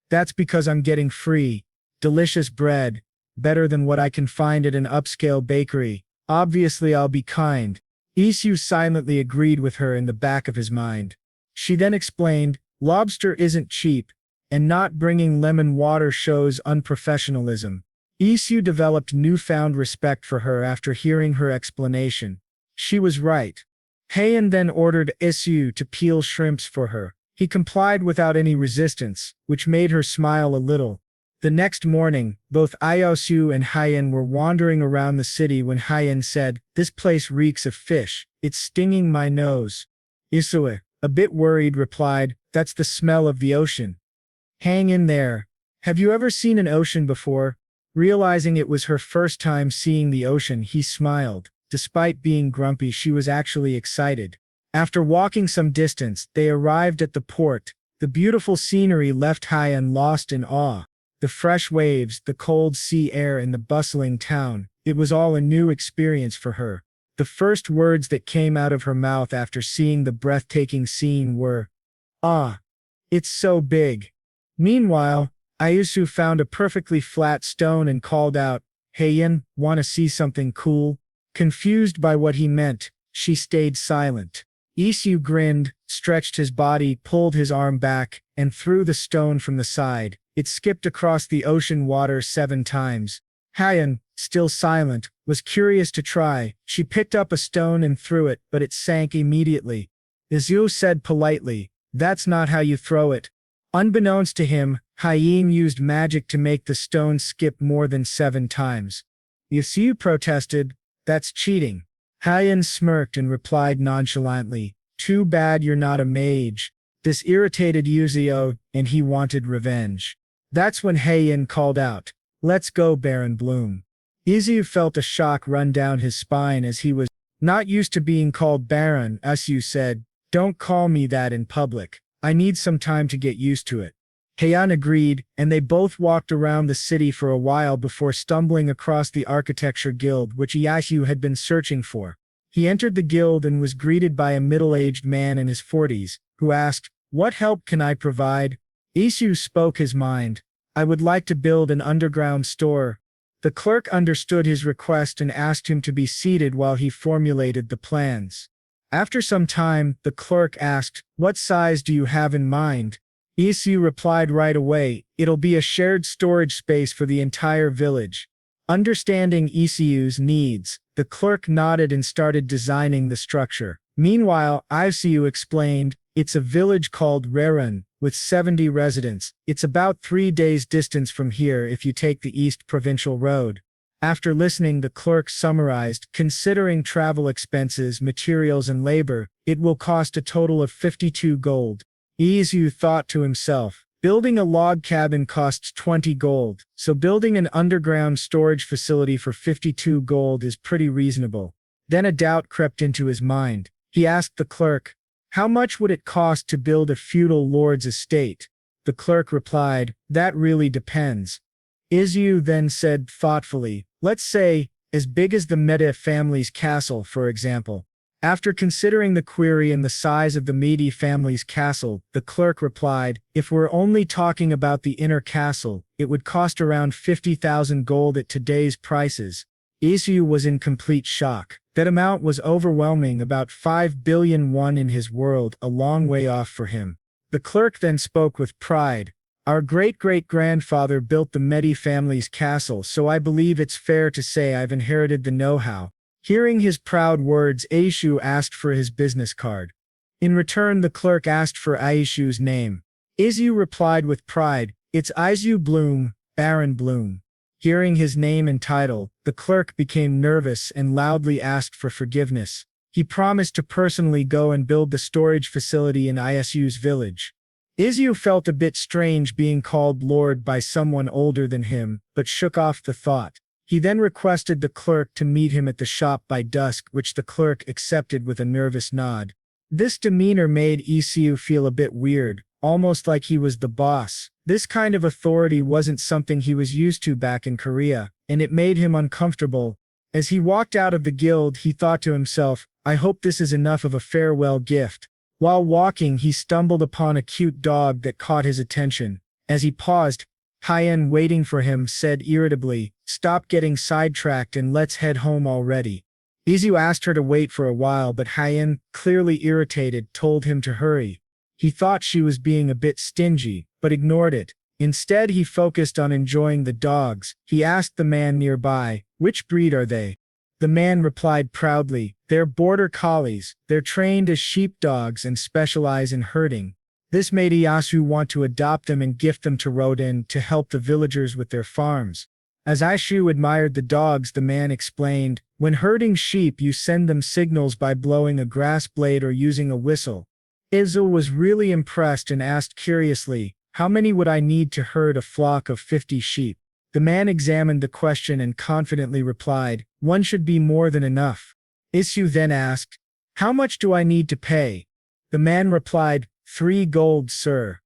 "That's because I'm getting free, delicious bread, better than what I can find at an upscale bakery. Obviously I'll be kind." Isu silently agreed with her in the back of his mind. She then explained, "Lobster isn't cheap, and not bringing lemon water shows unprofessionalism." Isu developed newfound respect for her after hearing her explanation. She was right. Hyen then ordered Isu to peel shrimps for her. He complied without any resistance, which made her smile a little. The next morning, both Isu and Hyen were wandering around the city when Hyen said, "This place reeks of fish. It's stinging my nose." Isu, a bit worried, replied, "That's the smell of the ocean. Hang in there. Have you ever seen an ocean before?" Realizing it was her first time seeing the ocean, he smiled. Despite being grumpy, she was actually excited. After walking some distance, they arrived at the port. The beautiful scenery left Hyen lost in awe. The fresh waves, the cold sea air, and the bustling town, it was all a new experience for her. The first words that came out of her mouth after seeing the breathtaking scene were, "Ah, it's so big." Meanwhile, Isu found a perfectly flat stone and called out, "Hyen, wanna see something cool?" Confused by what he meant, she stayed silent. Isu grinned, stretched his body, pulled his arm back, and threw the stone from the side. It skipped across the ocean water 7 times. Hyen, still silent, was curious to try. She picked up a stone and threw it, but it sank immediately. Isu said politely, "That's not how you throw it." Unbeknownst to him, Hyen used magic to make the stone skip more than 7 times. Isu protested, "That's cheating." Hyen smirked and replied nonchalantly, "Too bad you're not a mage." This irritated Isu, and he wanted revenge. That's when Hyen called out, "Let's go, Baron Bloom." Isu felt a shock run down his spine as he was not used to being called Baron. Isu said, "Don't call me that in public. I need some time to get used to it." Hyen agreed, and they both walked around the city for a while before stumbling across the architecture guild which Isu had been searching for. He entered the guild and was greeted by a middle-aged man in his 40s, who asked, "What help can I provide?" Isu spoke his mind. "I would like to build an underground store." The clerk understood his request and asked him to be seated while he formulated the plans. After some time, the clerk asked, "What size do you have in mind?" Isu replied right away, "It'll be a shared storage space for the entire village." Understanding Isu's needs, the clerk nodded and started designing the structure. Meanwhile, Isu explained, "It's a village called Rerun, with 70 residents. It's about 3 days' distance from here if you take the East Provincial Road." After listening, the clerk summarized, "Considering travel expenses, materials, and labor, it will cost a total of 52 gold. Isu thought to himself, building a log cabin costs 20 gold, so building an underground storage facility for 52 gold is pretty reasonable. Then a doubt crept into his mind. He asked the clerk, "How much would it cost to build a feudal lord's estate?" The clerk replied, "That really depends." Isu then said thoughtfully, "Let's say, as big as the Medi family's castle, for example." After considering the query and the size of the Medi family's castle, the clerk replied, "If we're only talking about the inner castle, it would cost around 50,000 gold at today's prices." Isu was in complete shock. That amount was overwhelming, about 5 billion won in his world, a long way off for him. The clerk then spoke with pride. Our great-great-grandfather built the Medi family's castle, so I believe it's fair to say I've inherited the know-how. Hearing his proud words, Isu asked for his business card. In return, the clerk asked for Aishu's name. Isu replied with pride, "It's Isu Bloom, Baron Bloom." Hearing his name and title, the clerk became nervous and loudly asked for forgiveness. He promised to personally go and build the storage facility in Isu's village. Isu felt a bit strange being called Lord by someone older than him, but shook off the thought. He then requested the clerk to meet him at the shop by dusk, which the clerk accepted with a nervous nod. This demeanor made Isu feel a bit weird, almost like he was the boss. This kind of authority wasn't something he was used to back in Korea, and it made him uncomfortable. As he walked out of the guild, he thought to himself, I hope this is enough of a farewell gift. While walking, he stumbled upon a cute dog that caught his attention. As he paused, Hyen, waiting for him, said irritably, "Stop getting sidetracked and let's head home already." Isu asked her to wait for a while, but Hyen, clearly irritated, told him to hurry. He thought she was being a bit stingy, but ignored it. Instead, he focused on enjoying the dogs. He asked the man nearby, "Which breed are they?" The man replied proudly, "They're border collies. They're trained as sheepdogs and specialize in herding." This made Iyasu want to adopt them and gift them to Rodin to help the villagers with their farms. As Aishu admired the dogs, the man explained, "When herding sheep, you send them signals by blowing a grass blade or using a whistle." Izu was really impressed and asked curiously, "How many would I need to herd a flock of 50 sheep?" The man examined the question and confidently replied, "One should be more than enough." Isu then asked, "How much do I need to pay?" The man replied, 3 gold, sir."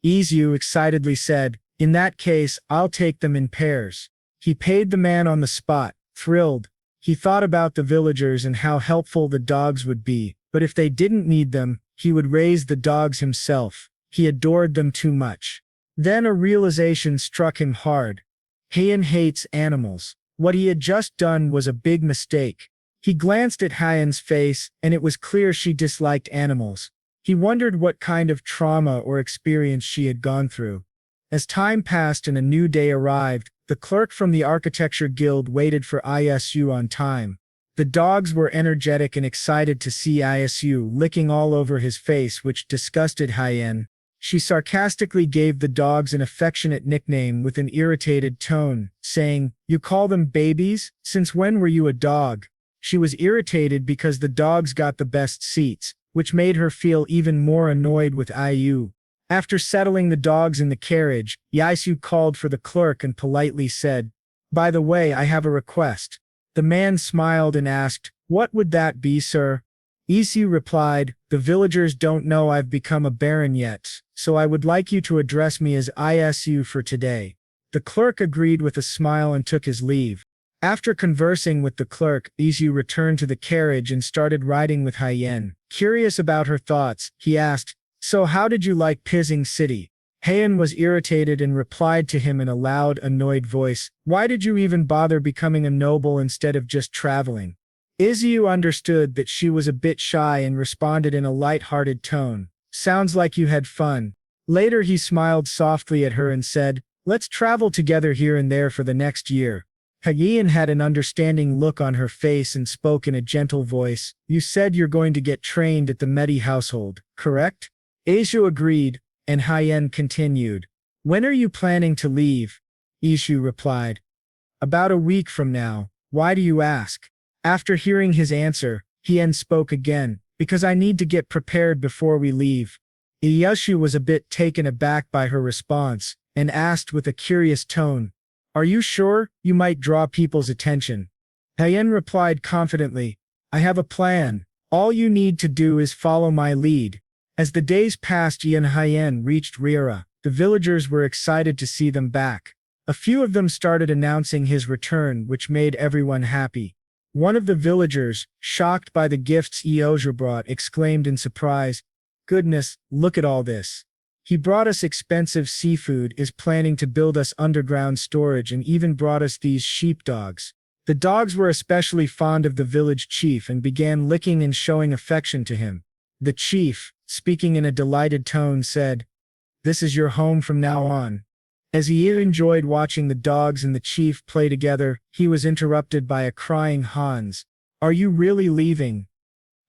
Isu excitedly said, "In that case, I'll take them in pairs." He paid the man on the spot, thrilled. He thought about the villagers and how helpful the dogs would be, but if they didn't need them, he would raise the dogs himself. He adored them too much. Then a realization struck him hard. Hyen hates animals. What he had just done was a big mistake. He glanced at Hyen's face, and it was clear she disliked animals. He wondered what kind of trauma or experience she had gone through. As time passed and a new day arrived, the clerk from the architecture guild waited for Isu on time. The dogs were energetic and excited to see Isu, licking all over his face, which disgusted Hyen. She sarcastically gave the dogs an affectionate nickname with an irritated tone, saying, "You call them babies? Since when were you a dog?" She was irritated because the dogs got the best seats, which made her feel even more annoyed with Isu. After settling the dogs in the carriage, Isu called for the clerk and politely said, "By the way, I have a request." The man smiled and asked, "What would that be, sir?" Isu replied, "The villagers don't know I've become a baron yet, so I would like you to address me as Isu for today." The clerk agreed with a smile and took his leave. After conversing with the clerk, Isu returned to the carriage and started riding with Hyen. Curious about her thoughts, he asked, "So how did you like Pising City?" Hyen was irritated and replied to him in a loud, annoyed voice, "Why did you even bother becoming a noble instead of just traveling?" Isu understood that she was a bit shy and responded in a light-hearted tone, "Sounds like you had fun." Later he smiled softly at her and said, "Let's travel together here and there for the next year." Hyen had an understanding look on her face and spoke in a gentle voice, "You said you're going to get trained at the Medi household, correct?" Isu agreed, and Hyen continued, "When are you planning to leave?" Isu replied, "About a week from now. Why do you ask?" After hearing his answer, Hyen spoke again, "Because I need to get prepared before we leave." Iyasu was a bit taken aback by her response, and asked with a curious tone, "Are you sure? You might draw people's attention." Hyen replied confidently, "I have a plan. All you need to do is follow my lead." As the days passed and Hyen reached Rira, the villagers were excited to see them back. A few of them started announcing his return, which made everyone happy. One of the villagers, shocked by the gifts Iyasu brought, exclaimed in surprise, "Goodness, look at all this. He brought us expensive seafood, is planning to build us underground storage, and even brought us these sheepdogs." The dogs were especially fond of the village chief and began licking and showing affection to him. The chief, speaking in a delighted tone, said, "This is your home from now on." As he enjoyed watching the dogs and the chief play together, he was interrupted by a crying Hans. "Are you really leaving?"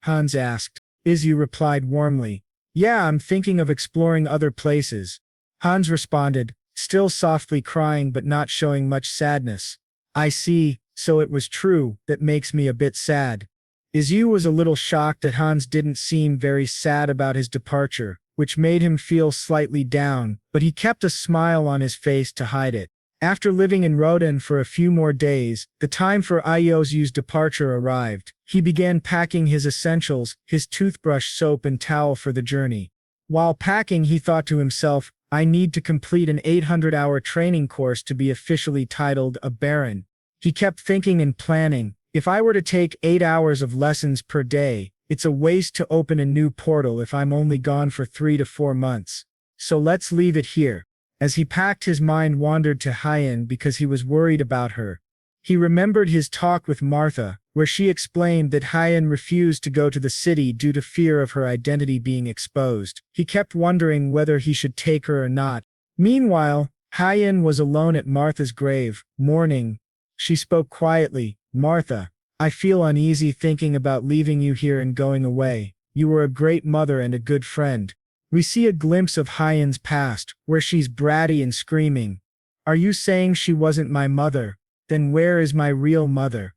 Hans asked. Isu replied warmly, "Yeah, I'm thinking of exploring other places." Hans responded, still softly crying but not showing much sadness. "I see, so it was true, that makes me a bit sad." Isu was a little shocked that Hans didn't seem very sad about his departure, which made him feel slightly down, but he kept a smile on his face to hide it. After living in Rodan for a few more days, the time for Iosu's departure arrived. He began packing his essentials, his toothbrush, soap and towel for the journey. While packing, he thought to himself, "I need to complete an 800-hour training course to be officially titled a baron." He kept thinking and planning, if I were to take 8 hours of lessons per day, it's a waste to open a new portal if I'm only gone for 3 to 4 months. So let's leave it here. As he packed, his mind wandered to Hyen because he was worried about her. He remembered his talk with Martha, where she explained that Hyen refused to go to the city due to fear of her identity being exposed. He kept wondering whether he should take her or not. Meanwhile, Hyen was alone at Martha's grave, mourning. She spoke quietly, "Martha, I feel uneasy thinking about leaving you here and going away. You were a great mother and a good friend." We see a glimpse of Hyen's past, where she's bratty and screaming. "Are you saying she wasn't my mother? Then where is my real mother?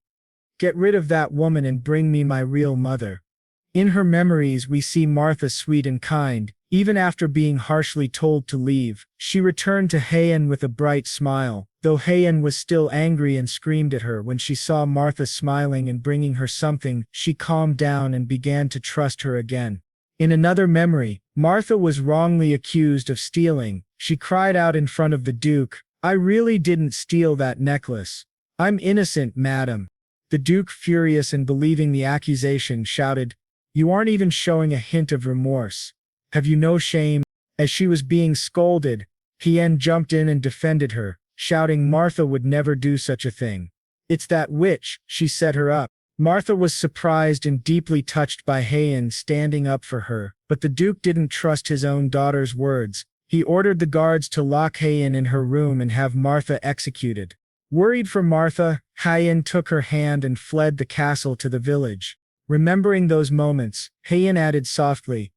Get rid of that woman and bring me my real mother." In her memories, we see Martha sweet and kind. Even after being harshly told to leave, she returned to Hyen with a bright smile, though Hyen was still angry and screamed at her. When she saw Martha smiling and bringing her something, she calmed down and began to trust her again. In another memory, Martha was wrongly accused of stealing. She cried out in front of the Duke, "I really didn't steal that necklace. I'm innocent, madam." The Duke, furious and believing the accusation, shouted, "You aren't even showing a hint of remorse. Have you no shame?" As she was being scolded, Hyen jumped in and defended her, shouting Martha would never do such a thing. "It's that witch, she set her up." Martha was surprised and deeply touched by Hyen standing up for her, but the Duke didn't trust his own daughter's words. He ordered the guards to lock Hyen in her room and have Martha executed. Worried for Martha, Hyen took her hand and fled the castle to the village. Remembering those moments, Hyen added softly,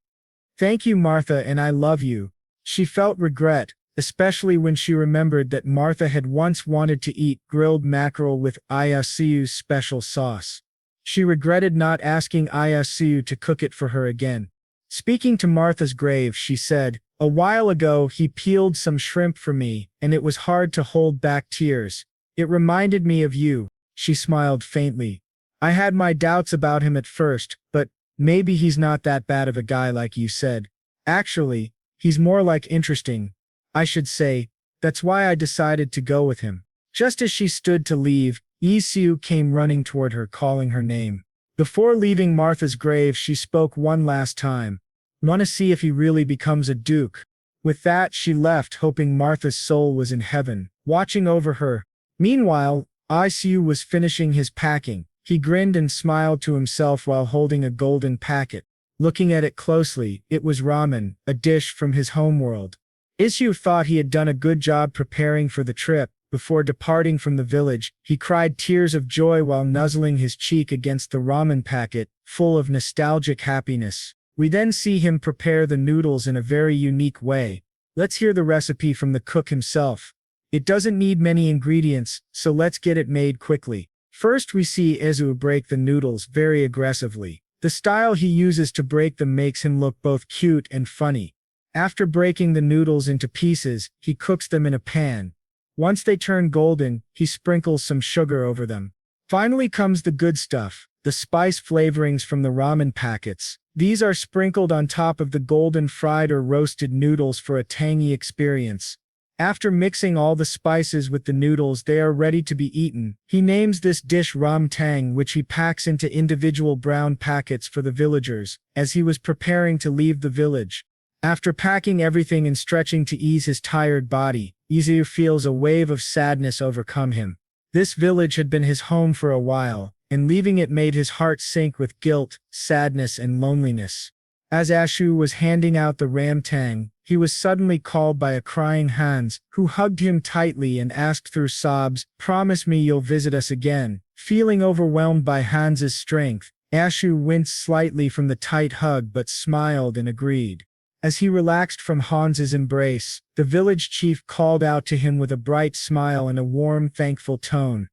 "Thank you, Martha, and I love you." She felt regret, especially when she remembered that Martha had once wanted to eat grilled mackerel with Iosu's special sauce. She regretted not asking Iosu to cook it for her again. Speaking to Martha's grave, she said, "A while ago he peeled some shrimp for me, and it was hard to hold back tears. It reminded me of you." She smiled faintly. "I had my doubts about him at first, but maybe he's not that bad of a guy like you said. Actually, he's more like interesting, I should say. That's why I decided to go with him." Just as she stood to leave, Isu came running toward her, calling her name. Before leaving Martha's grave, she spoke one last time. "Want to see if he really becomes a duke." With that, she left, hoping Martha's soul was in heaven, watching over her. Meanwhile, Isu was finishing his packing. He grinned and smiled to himself while holding a golden packet. Looking at it closely, it was ramen, a dish from his homeworld. Isu thought he had done a good job preparing for the trip. Before departing from the village, he cried tears of joy while nuzzling his cheek against the ramen packet, full of nostalgic happiness. We then see him prepare the noodles in a very unique way. Let's hear the recipe from the cook himself. It doesn't need many ingredients, so let's get it made quickly. First, we see Isu break the noodles very aggressively. The style he uses to break them makes him look both cute and funny. After breaking the noodles into pieces, he cooks them in a pan. Once they turn golden, he sprinkles some sugar over them. Finally comes the good stuff, the spice flavorings from the ramen packets. These are sprinkled on top of the golden fried or roasted noodles for a tangy experience. After mixing all the spices with the noodles, they are ready to be eaten. He names this dish ram tang, which he packs into individual brown packets for the villagers, as he was preparing to leave the village. After packing everything and stretching to ease his tired body, Isu feels a wave of sadness overcome him. This village had been his home for a while, and leaving it made his heart sink with guilt, sadness, and loneliness. As Ashu was handing out the ramtang, he was suddenly called by a crying Hans, who hugged him tightly and asked through sobs, "Promise me you'll visit us again." Feeling overwhelmed by Hans's strength, Ashu winced slightly from the tight hug but smiled and agreed. As he relaxed from Hans's embrace, the village chief called out to him with a bright smile and a warm, thankful tone.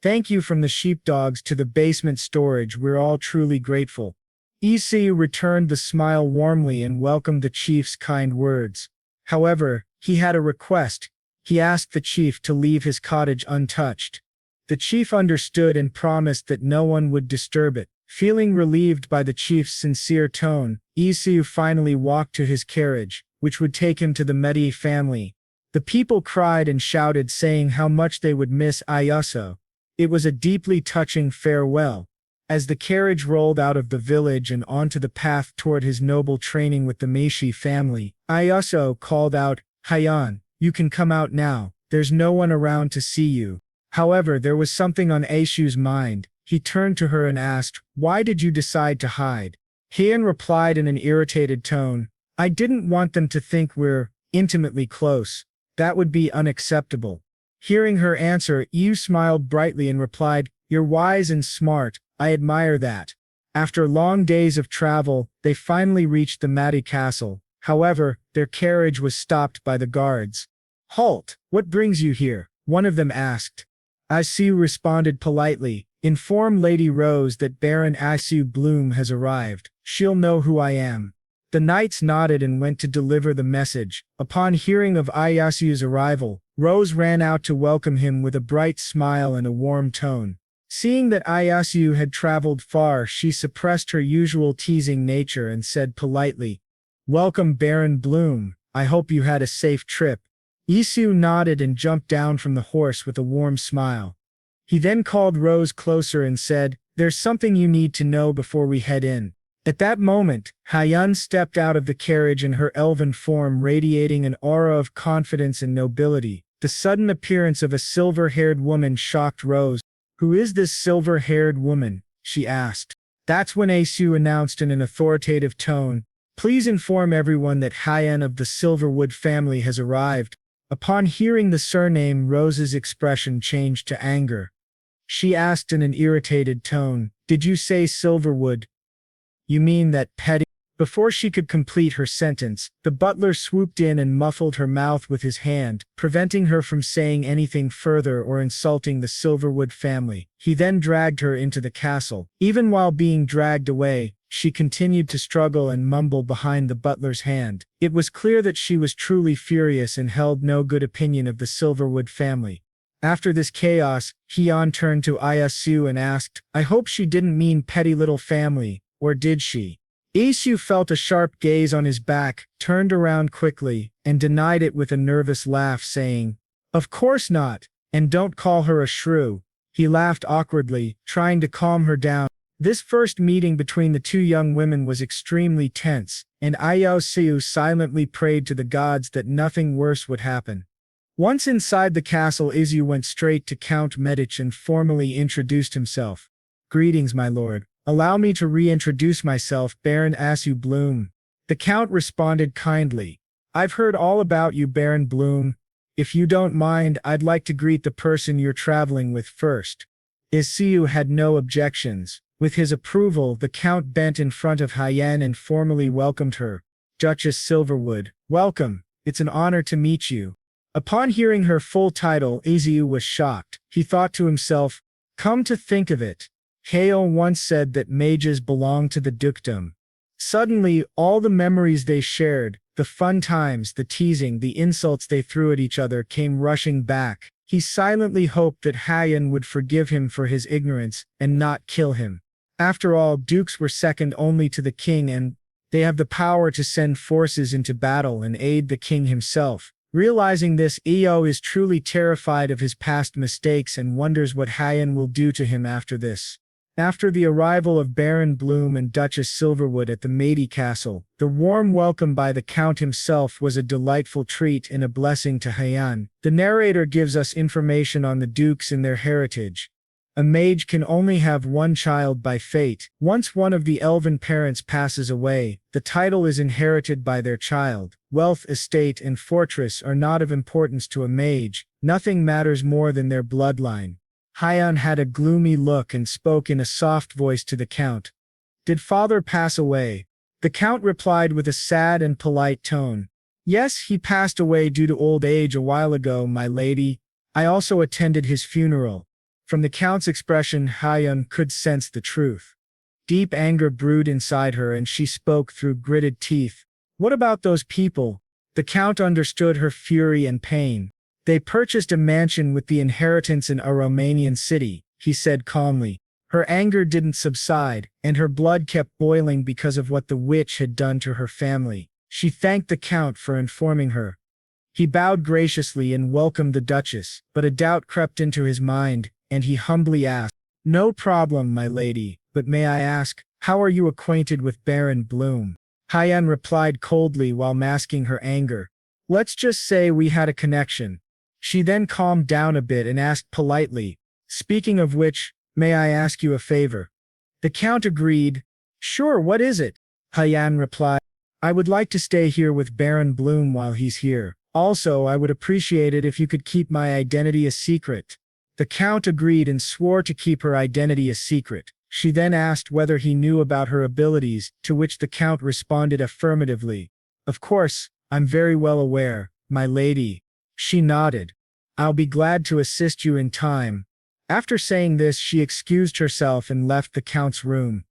"Thank you from the sheepdogs to the basement storage, we're all truly grateful." Isu returned the smile warmly and welcomed the chief's kind words. However, he had a request. He asked the chief to leave his cottage untouched. The chief understood and promised that no one would disturb it. Feeling relieved by the chief's sincere tone, Isu finally walked to his carriage, which would take him to the Medi family. The people cried and shouted, saying how much they would miss Isu. It was a deeply touching farewell. As the carriage rolled out of the village and onto the path toward his noble training with the Meishi family, Isu called out, "Hyen, you can come out now, there's no one around to see you." However, there was something on Aishu's mind. He turned to her and asked, "Why did you decide to hide?" Hyen replied in an irritated tone, "I didn't want them to think we're intimately close. That would be unacceptable." Hearing her answer, Yu smiled brightly and replied, "You're wise and smart, I admire that." After long days of travel, they finally reached the Medi castle. However, their carriage was stopped by the guards. "Halt! What brings you here?" one of them asked. Isu responded politely, "Inform Lady Rose that Baron Isu Bloom has arrived. She'll know who I am." The knights nodded and went to deliver the message. Upon hearing of Isu's arrival, Rose ran out to welcome him with a bright smile and a warm tone. Seeing that Isu had traveled far, she suppressed her usual teasing nature and said politely, "Welcome Baron Bloom, I hope you had a safe trip." Isu nodded and jumped down from the horse with a warm smile. He then called Rose closer and said, "There's something you need to know before we head in." At that moment, Hyen stepped out of the carriage in her elven form, radiating an aura of confidence and nobility. The sudden appearance of a silver-haired woman shocked Rose. "Who is this silver-haired woman?" she asked. That's when Isu announced in an authoritative tone, "Please inform everyone that Hyen of the Silverwood family has arrived." Upon hearing the surname, Rose's expression changed to anger. She asked in an irritated tone, "Did you say Silverwood? You mean that petty?" Before she could complete her sentence, the butler swooped in and muffled her mouth with his hand, preventing her from saying anything further or insulting the Silverwood family. He then dragged her into the castle. Even while being dragged away, she continued to struggle and mumble behind the butler's hand. It was clear that she was truly furious and held no good opinion of the Silverwood family. After this chaos, Hyen turned to Isu and asked, "I hope she didn't mean petty little family, or did she?" Isu felt a sharp gaze on his back, turned around quickly, and denied it with a nervous laugh, saying, "Of course not, and don't call her a shrew." He laughed awkwardly, trying to calm her down. This first meeting between the two young women was extremely tense, and Isu silently prayed to the gods that nothing worse would happen. Once inside the castle, Isu went straight to Count Medich and formally introduced himself. "Greetings, my lord. Allow me to reintroduce myself, Baron Isu Bloom." The count responded kindly. "I've heard all about you, Baron Bloom. If you don't mind, I'd like to greet the person you're traveling with first." Isu had no objections. With his approval, the count bent in front of Hyen and formally welcomed her. "Duchess Silverwood, welcome. It's an honor to meet you." Upon hearing her full title, Isu was shocked. He thought to himself, "Come to think of it, Hale once said that mages belong to the dukedom." Suddenly, all the memories they shared, the fun times, the teasing, the insults they threw at each other came rushing back. He silently hoped that Hyen would forgive him for his ignorance and not kill him. After all, dukes were second only to the king, and they have the power to send forces into battle and aid the king himself. Realizing this, Eo is truly terrified of his past mistakes and wonders what Hyen will do to him after this. After the arrival of Baron Bloom and Duchess Silverwood at the Medi castle, the warm welcome by the Count himself was a delightful treat and a blessing to Hyen. The narrator gives us information on the dukes and their heritage. A mage can only have one child by fate. Once one of the elven parents passes away, the title is inherited by their child. Wealth, estate, and fortress are not of importance to a mage. Nothing matters more than their bloodline. Hyen had a gloomy look and spoke in a soft voice to the Count. "Did father pass away?" The Count replied with a sad and polite tone. "Yes, he passed away due to old age a while ago, my lady. I also attended his funeral." From the Count's expression, Hyen could sense the truth. Deep anger brewed inside her and she spoke through gritted teeth. "What about those people?" The Count understood her fury and pain. "They purchased a mansion with the inheritance in a Romanian city," he said calmly. Her anger didn't subside, and her blood kept boiling because of what the witch had done to her family. She thanked the Count for informing her. He bowed graciously and welcomed the Duchess, but a doubt crept into his mind, and he humbly asked, "No problem, my lady, but may I ask, how are you acquainted with Baron Bloom?" Hyen replied coldly while masking her anger. "Let's just say we had a connection." She then calmed down a bit and asked politely, "Speaking of which, may I ask you a favor?" The Count agreed. "Sure, what is it?" Hyen replied, "I would like to stay here with Baron Bloom while he's here. Also, I would appreciate it if you could keep my identity a secret." The Count agreed and swore to keep her identity a secret. She then asked whether he knew about her abilities, to which the Count responded affirmatively. "Of course, I'm very well aware, my lady." She nodded. "I'll be glad to assist you in time." After saying this, she excused herself and left the Count's room.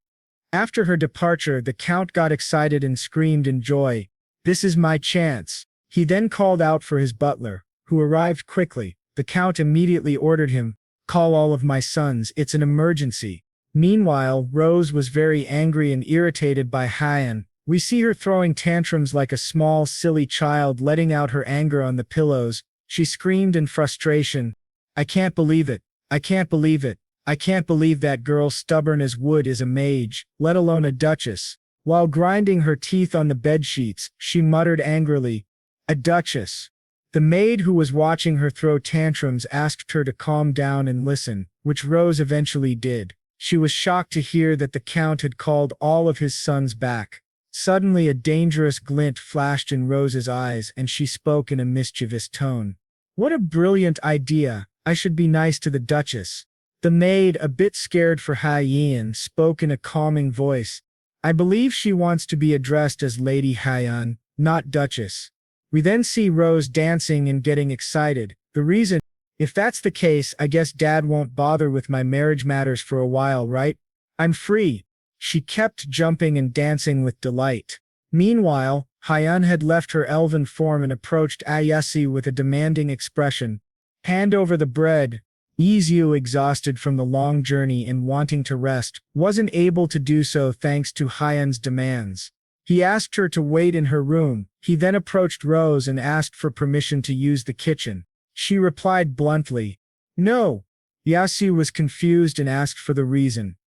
After her departure, the Count got excited and screamed in joy. "This is my chance." He then called out for his butler, who arrived quickly. The Count immediately ordered him, "Call all of my sons, it's an emergency." Meanwhile, Rose was very angry and irritated by Hyen. We see her throwing tantrums like a small, silly child, letting out her anger on the pillows. She screamed in frustration, "I can't believe it. I can't believe it. I can't believe that girl stubborn as wood is a mage, let alone a duchess." While grinding her teeth on the bedsheets, she muttered angrily, "A duchess." The maid who was watching her throw tantrums asked her to calm down and listen, which Rose eventually did. She was shocked to hear that the Count had called all of his sons back. Suddenly a dangerous glint flashed in Rose's eyes and she spoke in a mischievous tone. "What a brilliant idea. I should be nice to the Duchess." The maid, a bit scared for Hyen, spoke in a calming voice. "I believe she wants to be addressed as Lady Hyen, not Duchess." We then see Rose dancing and getting excited. The reason, "If that's the case, I guess Dad won't bother with my marriage matters for a while, right? I'm free." She kept jumping and dancing with delight. Meanwhile, Hyen had left her elven form and approached Isu with a demanding expression. "Hand over the bread." Isu, exhausted from the long journey and wanting to rest, wasn't able to do so thanks to Hyen's demands. He asked her to wait in her room. He then approached Rose and asked for permission to use the kitchen. She replied bluntly, "No." Yasu was confused and asked for the reason.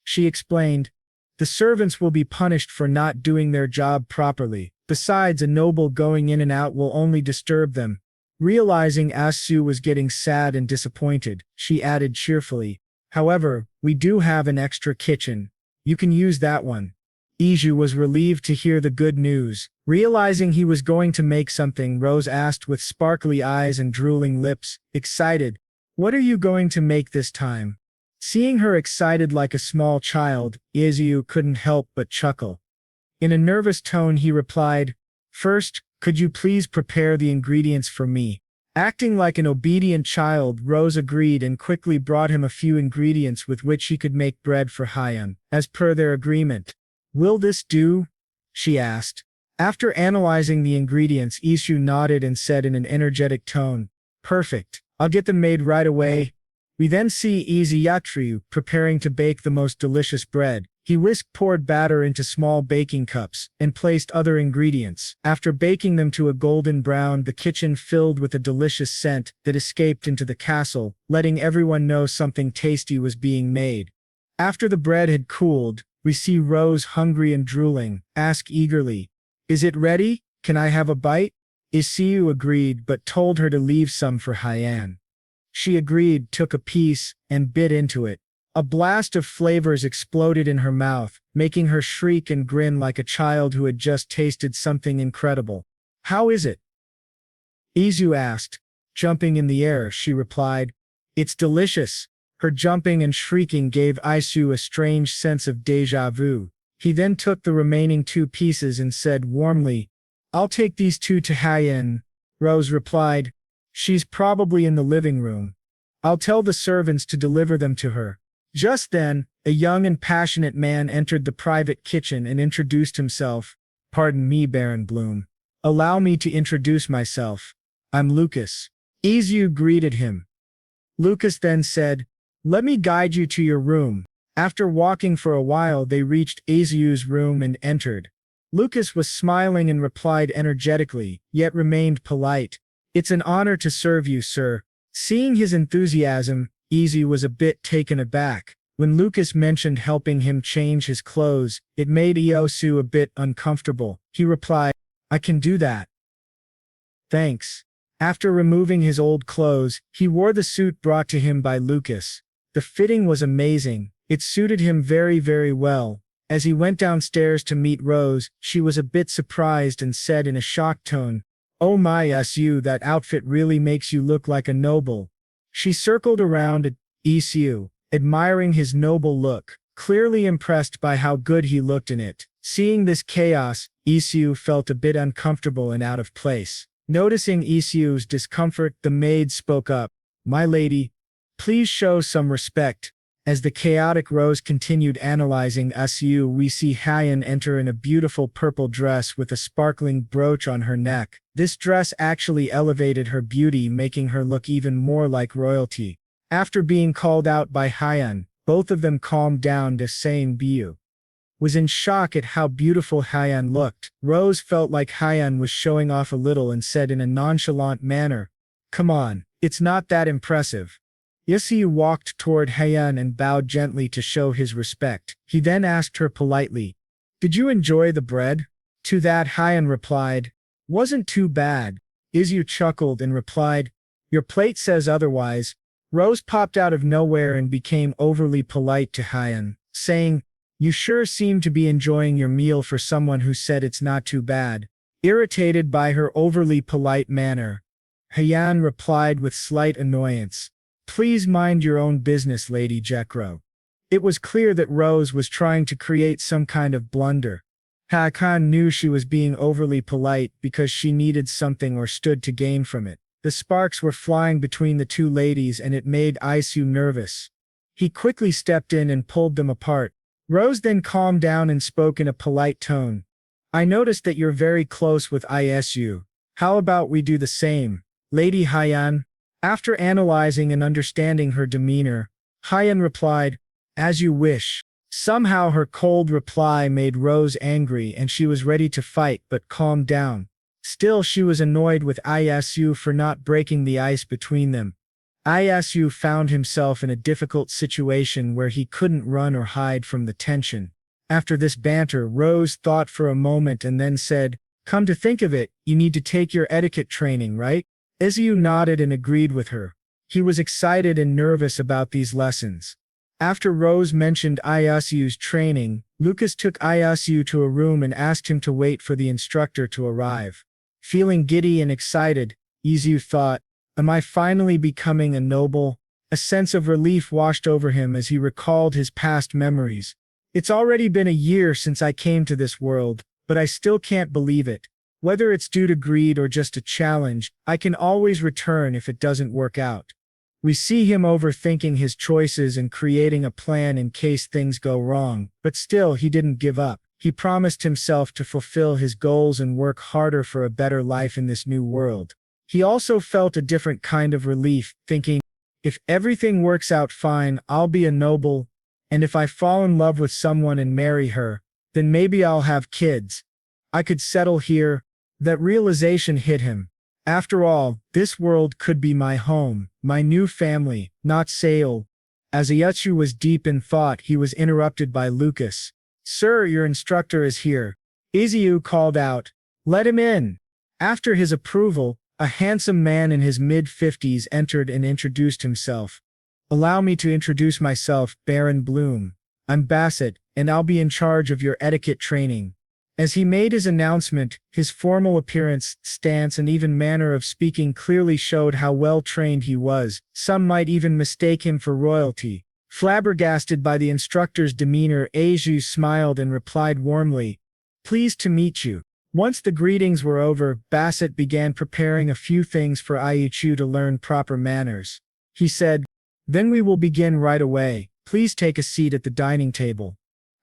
She explained, "The servants will be punished for not doing their job properly. Besides, a noble going in and out will only disturb them." Realizing Asu was getting sad and disappointed, she added cheerfully, "However, we do have an extra kitchen. You can use that one." Iju was relieved to hear the good news. Realizing he was going to make something, Rose asked with sparkly eyes and drooling lips, excited, "What are you going to make this time?" Seeing her excited like a small child, Iju couldn't help but chuckle. In a nervous tone he replied, "First, could you please prepare the ingredients for me?" Acting like an obedient child, Rose agreed and quickly brought him a few ingredients with which he could make bread for Hyen, as per their agreement. "Will this do?" she asked. After analyzing the ingredients, Isu nodded and said in an energetic tone, "Perfect. I'll get them made right away." We then see Izayatru preparing to bake the most delicious bread. He whisked poured batter into small baking cups, and placed other ingredients. After baking them to a golden brown, the kitchen filled with a delicious scent that escaped into the castle, letting everyone know something tasty was being made. After the bread had cooled, we see Rose hungry and drooling, ask eagerly, "Is it ready? Can I have a bite?" Isu agreed but told her to leave some for Hyen. She agreed, took a piece, and bit into it. A blast of flavors exploded in her mouth, making her shriek and grin like a child who had just tasted something incredible. "How is it?" Isu asked. "Jumping in the air," she replied. "It's delicious." Her jumping and shrieking gave Isu a strange sense of déjà vu. He then took the remaining 2 pieces and said warmly, "I'll take these 2 to Hyen." Rose replied, "She's probably in the living room. I'll tell the servants to deliver them to her." Just then, a young and passionate man entered the private kitchen and introduced himself. "Pardon me, Baron Bloom. Allow me to introduce myself. I'm Lucas." Isu greeted him. Lucas then said, "Let me guide you to your room." After walking for a while, they reached Isu's room and entered. Lucas was smiling and replied energetically, yet remained polite. "It's an honor to serve you, sir." Seeing his enthusiasm, Isu was a bit taken aback. When Lucas mentioned helping him change his clothes, it made Isu a bit uncomfortable. He replied, "I can do that. Thanks." After removing his old clothes, he wore the suit brought to him by Lucas. The fitting was amazing. It suited him very, very well. As he went downstairs to meet Rose, she was a bit surprised and said in a shocked tone, "Oh my Isu, that outfit really makes you look like a noble." She circled around at Isu, admiring his noble look, clearly impressed by how good he looked in it. Seeing this chaos, Isu felt a bit uncomfortable and out of place. Noticing Isu's discomfort, the maid spoke up, "My lady, please show some respect." As the chaotic Rose continued analyzing Isu, we see Hyen enter in a beautiful purple dress with a sparkling brooch on her neck. This dress actually elevated her beauty, making her look even more like royalty. After being called out by Hyen, both of them calmed down to saying Biu was in shock at how beautiful Hyen looked. Rose felt like Hyen was showing off a little and said in a nonchalant manner, "Come on, it's not that impressive." Isu walked toward Hyen and bowed gently to show his respect. He then asked her politely, "Did you enjoy the bread?" To that Hyen replied, "Wasn't too bad." Isu chuckled and replied, "Your plate says otherwise." Rose popped out of nowhere and became overly polite to Hyen, saying, "You sure seem to be enjoying your meal for someone who said it's not too bad." Irritated by her overly polite manner, Hyen replied with slight annoyance, "Please mind your own business, Lady Jekro." It was clear that Rose was trying to create some kind of blunder. Hyen knew she was being overly polite because she needed something or stood to gain from it. The sparks were flying between the 2 ladies and it made Isu nervous. He quickly stepped in and pulled them apart. Rose then calmed down and spoke in a polite tone. "I noticed that you're very close with Isu. How about we do the same, Lady Hyen?" After analyzing and understanding her demeanor, Hyen replied, "As you wish." Somehow her cold reply made Rose angry and she was ready to fight but calmed down. Still, she was annoyed with Isu for not breaking the ice between them. Isu found himself in a difficult situation where he couldn't run or hide from the tension. After this banter, Rose thought for a moment and then said, "Come to think of it, you need to take your etiquette training, right?" Isu nodded and agreed with her. He was excited and nervous about these lessons. After Rose mentioned Isu's training, Lucas took Isu to a room and asked him to wait for the instructor to arrive. Feeling giddy and excited, Isu thought, "Am I finally becoming a noble?" A sense of relief washed over him as he recalled his past memories. "It's already been a year since I came to this world, but I still can't believe it. Whether it's due to greed or just a challenge, I can always return if it doesn't work out." We see him overthinking his choices and creating a plan in case things go wrong, but still he didn't give up. He promised himself to fulfill his goals and work harder for a better life in this new world. He also felt a different kind of relief, thinking, if everything works out fine, I'll be a noble, and if I fall in love with someone and marry her, then maybe I'll have kids. I could settle here. That realization hit him. After all, this world could be my home, my new family, not Seoul. As Iesu was deep in thought, he was interrupted by Lucas. "Sir, your instructor is here," Izu called out. "Let him in." After his approval, a handsome man in his mid-50s entered and introduced himself. "Allow me to introduce myself, Baron Bloom. I'm Bassett, and I'll be in charge of your etiquette training." As he made his announcement, his formal appearance, stance, and even manner of speaking clearly showed how well-trained he was. Some might even mistake him for royalty. Flabbergasted by the instructor's demeanor, Izu smiled and replied warmly, "Pleased to meet you." Once the greetings were over, Bassett began preparing a few things for Izu to learn proper manners. He said, "Then we will begin right away. Please take a seat at the dining table."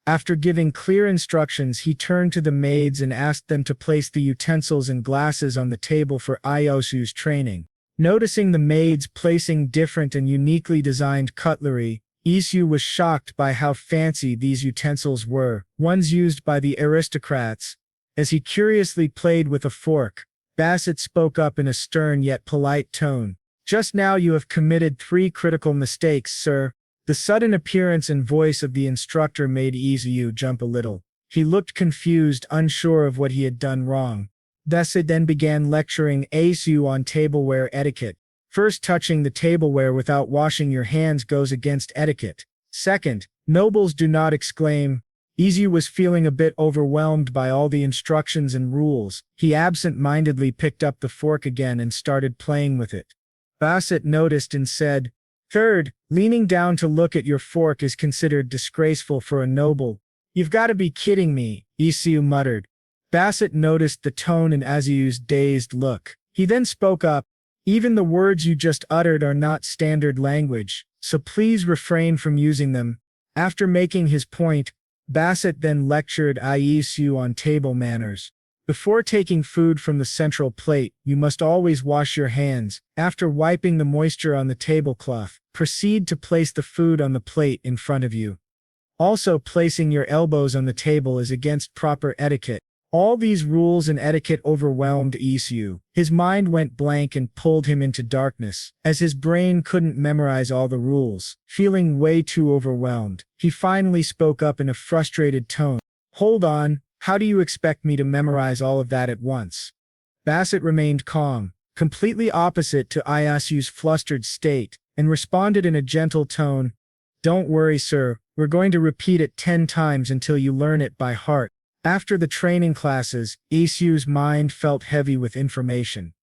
After giving clear instructions, he turned to the maids and asked them to place the utensils and glasses on the table for Iosu's training. Noticing the maids placing different and uniquely designed cutlery, Isu was shocked by how fancy these utensils were, ones used by the aristocrats. As he curiously played with a fork, Bassett spoke up in a stern yet polite tone. "Just now you have committed 3 critical mistakes, sir." The sudden appearance and voice of the instructor made Izu jump a little. He looked confused, unsure of what he had done wrong. Bassett then began lecturing Izu on tableware etiquette. First, touching the tableware without washing your hands goes against etiquette. Second, nobles do not exclaim. Izu was feeling a bit overwhelmed by all the instructions and rules. He absent-mindedly picked up the fork again and started playing with it. Bassett noticed and said, "Third, leaning down to look at your fork is considered disgraceful for a noble." "You've got to be kidding me," Isu muttered. Bassett noticed the tone in Izu's dazed look. He then spoke up, "Even the words you just uttered are not standard language, so please refrain from using them." After making his point, Bassett then lectured Isu on table manners. Before taking food from the central plate, you must always wash your hands. After wiping the moisture on the tablecloth, proceed to place the food on the plate in front of you. Also, placing your elbows on the table is against proper etiquette. All these rules and etiquette overwhelmed Isu. His mind went blank and pulled him into darkness, as his brain couldn't memorize all the rules. Feeling way too overwhelmed, he finally spoke up in a frustrated tone. "Hold on. How do you expect me to memorize all of that at once?" Bassett remained calm, completely opposite to Isu's flustered state, and responded in a gentle tone, "Don't worry, sir. We're going to repeat it 10 times until you learn it by heart." After the training classes, Isu's mind felt heavy with information.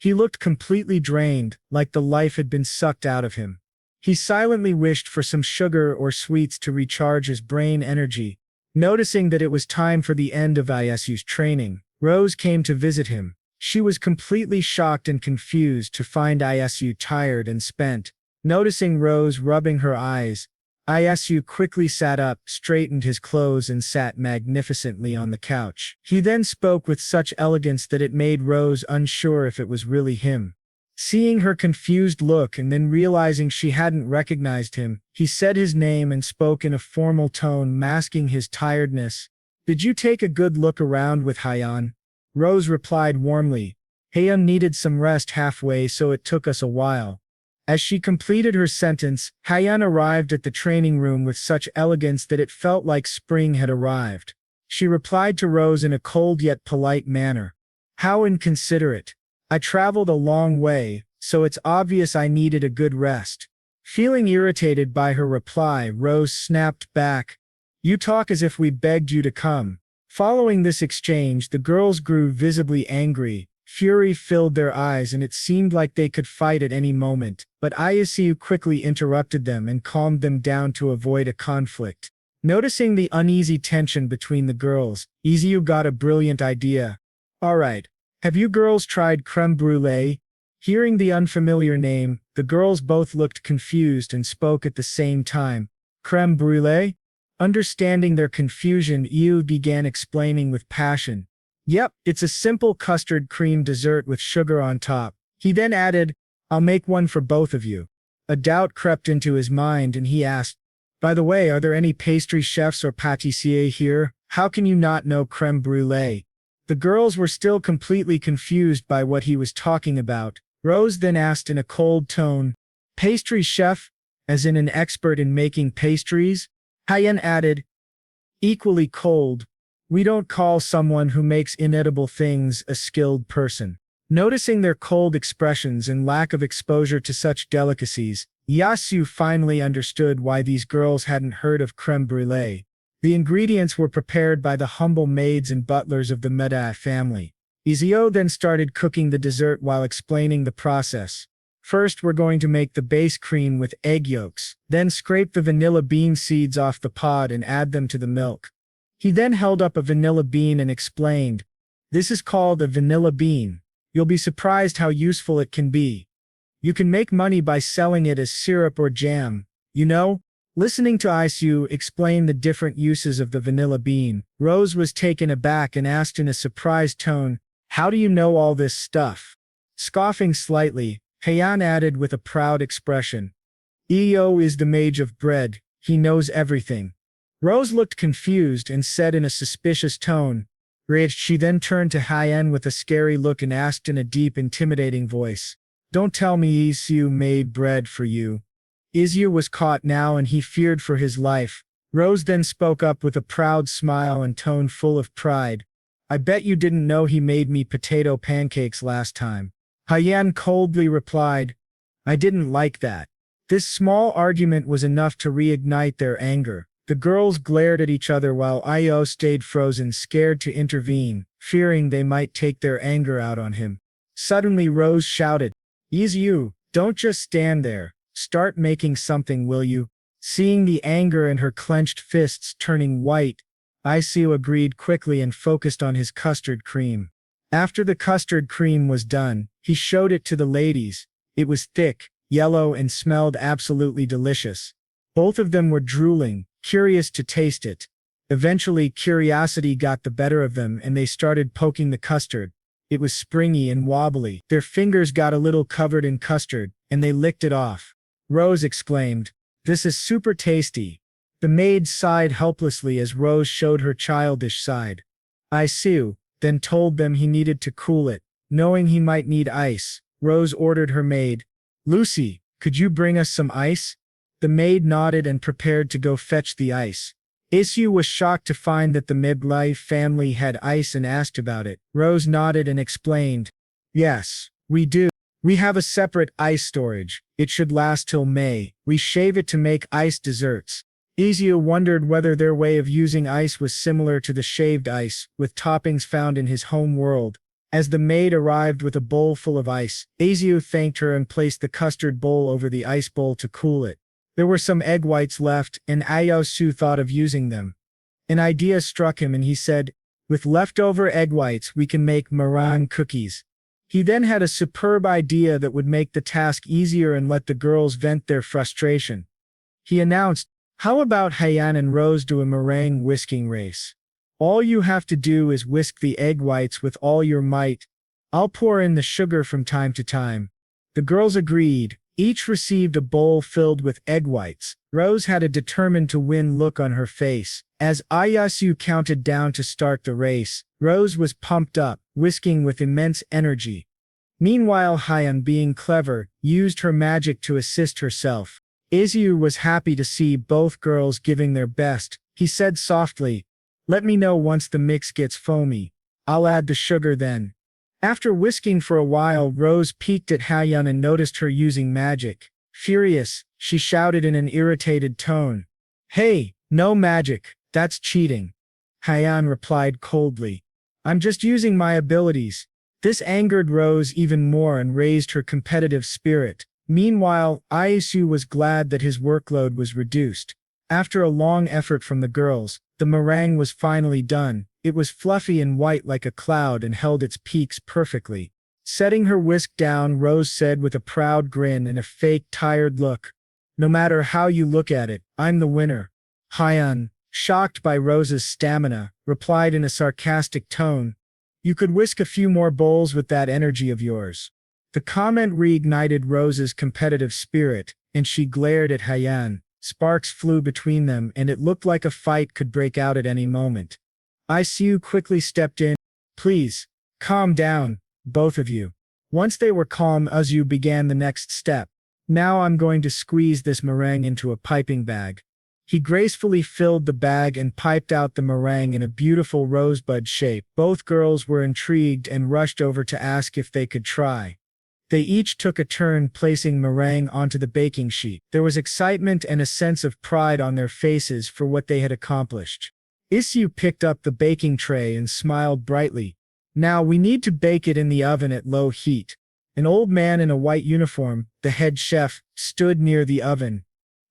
He looked completely drained, like the life had been sucked out of him. He silently wished for some sugar or sweets to recharge his brain energy. Noticing that it was time for the end of Isu's training, Rose came to visit him. She was completely shocked and confused to find Isu tired and spent. Noticing Rose rubbing her eyes, Isu quickly sat up, straightened his clothes and sat magnificently on the couch. He then spoke with such elegance that it made Rose unsure if it was really him. Seeing her confused look and then realizing she hadn't recognized him, he said his name and spoke in a formal tone, masking his tiredness. "Did you take a good look around with Hyen?" Rose replied warmly. "Hyen needed some rest halfway, so it took us a while." As she completed her sentence, Hyen arrived at the training room with such elegance that it felt like spring had arrived. She replied to Rose in a cold yet polite manner. "How inconsiderate. I traveled a long way, so it's obvious I needed a good rest." Feeling irritated by her reply, Rose snapped back, "You talk as if we begged you to come." Following this exchange, the girls grew visibly angry. Fury filled their eyes and it seemed like they could fight at any moment, but Isu quickly interrupted them and calmed them down to avoid a conflict. Noticing the uneasy tension between the girls, Isu got a brilliant idea. "All right. Have you girls tried creme brulee?" Hearing the unfamiliar name, the girls both looked confused and spoke at the same time. "Creme brulee?" Understanding their confusion, Isu began explaining with passion. "Yep, it's a simple custard cream dessert with sugar on top." He then added, "I'll make one for both of you." A doubt crept into his mind and he asked, "By the way, are there any pastry chefs or pâtissiers here? How can you not know creme brulee?" The girls were still completely confused by what he was talking about. Rose then asked in a cold tone, "Pastry chef?" as in an expert in making pastries? Hyen added, equally cold. We don't call someone who makes inedible things a skilled person. Noticing their cold expressions and lack of exposure to such delicacies, Yasu finally understood why these girls hadn't heard of creme brulee. The ingredients were prepared by the humble maids and butlers of the Medi family. Izio then started cooking the dessert while explaining the process. First, we're going to make the base cream with egg yolks, then scrape the vanilla bean seeds off the pod and add them to the milk. He then held up a vanilla bean and explained, "This is called a vanilla bean. You'll be surprised how useful it can be. You can make money by selling it as syrup or jam, you know?" Listening to Isu explain the different uses of the vanilla bean, Rose was taken aback and asked in a surprised tone, "How do you know all this stuff?" Scoffing slightly, Hyen added with a proud expression, "Eo is the mage of bread, he knows everything." Rose looked confused and said in a suspicious tone, "Rage." She then turned to Hyen with a scary look and asked in a deep, intimidating voice, "Don't tell me Isu made bread for you." Isu was caught now and he feared for his life. Rose then spoke up with a proud smile and tone full of pride, "I bet you didn't know he made me potato pancakes last time." Hyen coldly replied, "I didn't like that." This small argument was enough to reignite their anger. The girls glared at each other while Io stayed frozen, scared to intervene, fearing they might take their anger out on him. Suddenly Rose shouted, "Isu, don't just stand there. Start making something, will you?" Seeing the anger in her clenched fists turning white, Isu agreed quickly and focused on his custard cream. After the custard cream was done, he showed it to the ladies. It was thick, yellow, and smelled absolutely delicious. Both of them were drooling, curious to taste it. Eventually, curiosity got the better of them and they started poking the custard. It was springy and wobbly. Their fingers got a little covered in custard, and they licked it off. Rose exclaimed, "This is super tasty." The maid sighed helplessly as Rose showed her childish side. Isu then told them he needed to cool it. Knowing he might need ice, Rose ordered her maid, "Lucy, could you bring us some ice?" The maid nodded and prepared to go fetch the ice. Isu was shocked to find that the Medi family had ice and asked about it. Rose nodded and explained, "Yes, we do. We have a separate ice storage. It should last till May. We shave it to make ice desserts." Isu wondered whether their way of using ice was similar to the shaved ice, with toppings found in his home world. As the maid arrived with a bowl full of ice, Isu thanked her and placed the custard bowl over the ice bowl to cool it. There were some egg whites left, and Isu thought of using them. An idea struck him and he said, "With leftover egg whites we can make meringue cookies." He then had a superb idea that would make the task easier and let the girls vent their frustration. He announced, "How about Hyen and Rose do a meringue whisking race? All you have to do is whisk the egg whites with all your might. I'll pour in the sugar from time to time." The girls agreed. Each received a bowl filled with egg whites. Rose had a determined to win look on her face. As Isu counted down to start the race, Rose was pumped up, whisking with immense energy. Meanwhile, Hyen, being clever, used her magic to assist herself. Isu was happy to see both girls giving their best. He said softly, "Let me know once the mix gets foamy. I'll add the sugar then." After whisking for a while, Rose peeked at Hyen and noticed her using magic. Furious, she shouted in an irritated tone, "Hey, no magic, that's cheating." Hyen replied coldly, "I'm just using my abilities." This angered Rose even more and raised her competitive spirit. Meanwhile, Isu was glad that his workload was reduced. After a long effort from the girls, the meringue was finally done. It was fluffy and white like a cloud and held its peaks perfectly. Setting her whisk down, Rose said with a proud grin and a fake tired look, "No matter how you look at it, I'm the winner." Hyen, shocked by Rose's stamina, replied in a sarcastic tone, "You could whisk a few more bowls with that energy of yours." The comment reignited Rose's competitive spirit, and she glared at Hyen. Sparks flew between them and it looked like a fight could break out at any moment. Isu quickly stepped in. "Please, calm down, both of you." Once they were calm, Isu began the next step. Now I'm going to squeeze this meringue into a piping bag. He gracefully filled the bag and piped out the meringue in a beautiful rosebud shape. Both girls were intrigued and rushed over to ask if they could try. They each took a turn placing meringue onto the baking sheet. There was excitement and a sense of pride on their faces for what they had accomplished. Isu picked up the baking tray and smiled brightly. Now we need to bake it in the oven at low heat. An old man in a white uniform, the head chef, stood near the oven.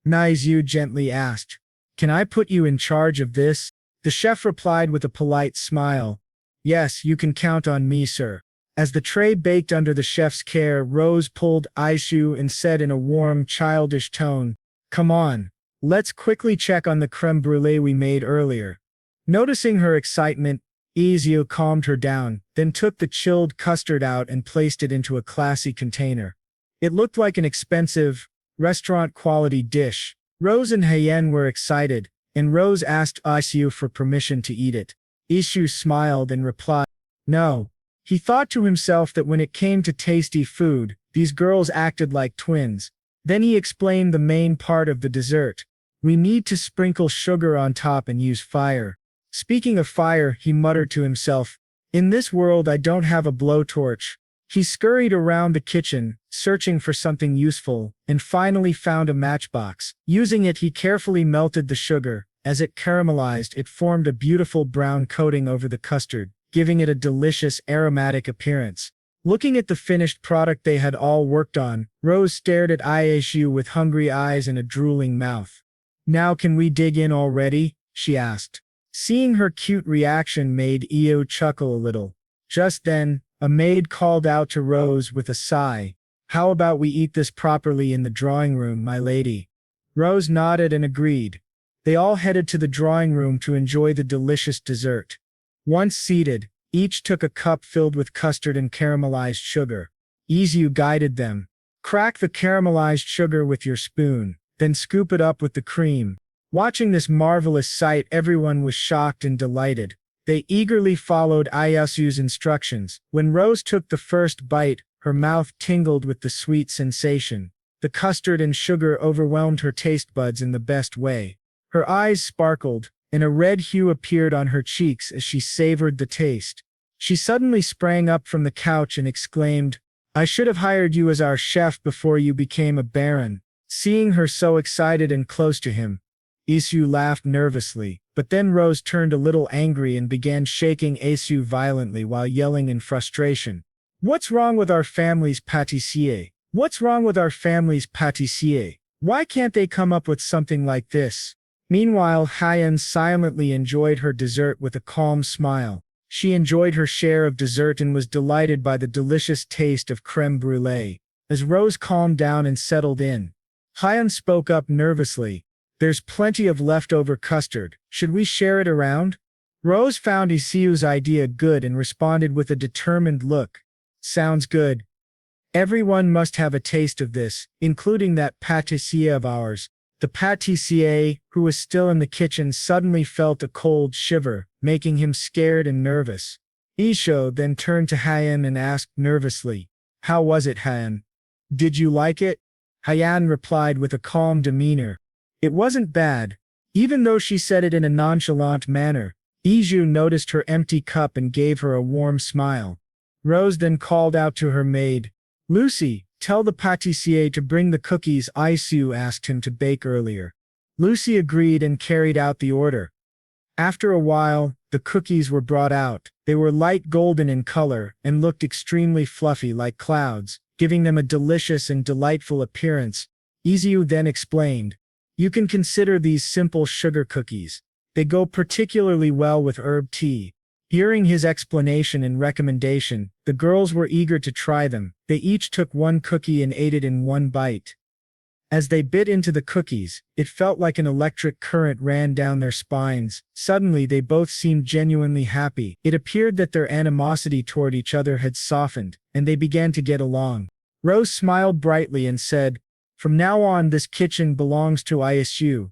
Isu gently asked, "Can I put you in charge of this?" The chef replied with a polite smile, "Yes, you can count on me, sir." As the tray baked under the chef's care, Rose pulled Isu and said in a warm, childish tone, "Come on, let's quickly check on the creme brulee we made earlier." Noticing her excitement, Isu calmed her down, then took the chilled custard out and placed it into a classy container. It looked like an expensive, restaurant-quality dish. Rose and Hyen were excited, and Rose asked Isu for permission to eat it. Isu smiled and replied, "No." He thought to himself that when it came to tasty food, these girls acted like twins. Then he explained the main part of the dessert. "We need to sprinkle sugar on top and use fire." Speaking of fire, he muttered to himself, "In this world I don't have a blowtorch." He scurried around the kitchen, searching for something useful, and finally found a matchbox. Using it, he carefully melted the sugar. As it caramelized, it formed a beautiful brown coating over the custard, giving it a delicious aromatic appearance. Looking at the finished product they had all worked on, Rose stared at Isu with hungry eyes and a drooling mouth. "Now can we dig in already?" she asked. Seeing her cute reaction made Io chuckle a little. Just then, a maid called out to Rose with a sigh, "How about we eat this properly in the drawing room, my lady?" Rose nodded and agreed. They all headed to the drawing room to enjoy the delicious dessert. Once seated, each took a cup filled with custard and caramelized sugar. Isu guided them. "Crack the caramelized sugar with your spoon, then scoop it up with the cream." Watching this marvelous sight, everyone was shocked and delighted. They eagerly followed Isu's instructions. When Rose took the first bite, her mouth tingled with the sweet sensation. The custard and sugar overwhelmed her taste buds in the best way. Her eyes sparkled, and a red hue appeared on her cheeks as she savored the taste. She suddenly sprang up from the couch and exclaimed, "I should have hired you as our chef before you became a baron." Seeing her so excited and close to him, Isu laughed nervously, but then Rose turned a little angry and began shaking Isu violently while yelling in frustration, "What's wrong with our family's pâtissier? What's wrong with our family's pâtissier? Why can't they come up with something like this?" Meanwhile, Hyen silently enjoyed her dessert with a calm smile. She enjoyed her share of dessert and was delighted by the delicious taste of creme brulee. As Rose calmed down and settled in, Hyen spoke up nervously, "There's plenty of leftover custard. Should we share it around?" Rose found Isu's idea good and responded with a determined look, "Sounds good. Everyone must have a taste of this, including that pâtissier of ours." The pâtissier, who was still in the kitchen, suddenly felt a cold shiver, making him scared and nervous. Isu then turned to Hyen and asked nervously, "How was it, Hyen? Did you like it?" Hyen replied with a calm demeanor, "It wasn't bad." Even though she said it in a nonchalant manner, Isu noticed her empty cup and gave her a warm smile. Rose then called out to her maid, "Lucy, tell the pâtissier to bring the cookies Isu asked him to bake earlier." Lucy agreed and carried out the order. After a while, the cookies were brought out. They were light golden in color and looked extremely fluffy like clouds, giving them a delicious and delightful appearance. Isu then explained, "You can consider these simple sugar cookies. They go particularly well with herb tea." Hearing his explanation and recommendation, the girls were eager to try them. They each took one cookie and ate it in one bite. As they bit into the cookies, it felt like an electric current ran down their spines. Suddenly they both seemed genuinely happy. It appeared that their animosity toward each other had softened, and they began to get along. Rose smiled brightly and said, "From now on this kitchen belongs to Isu.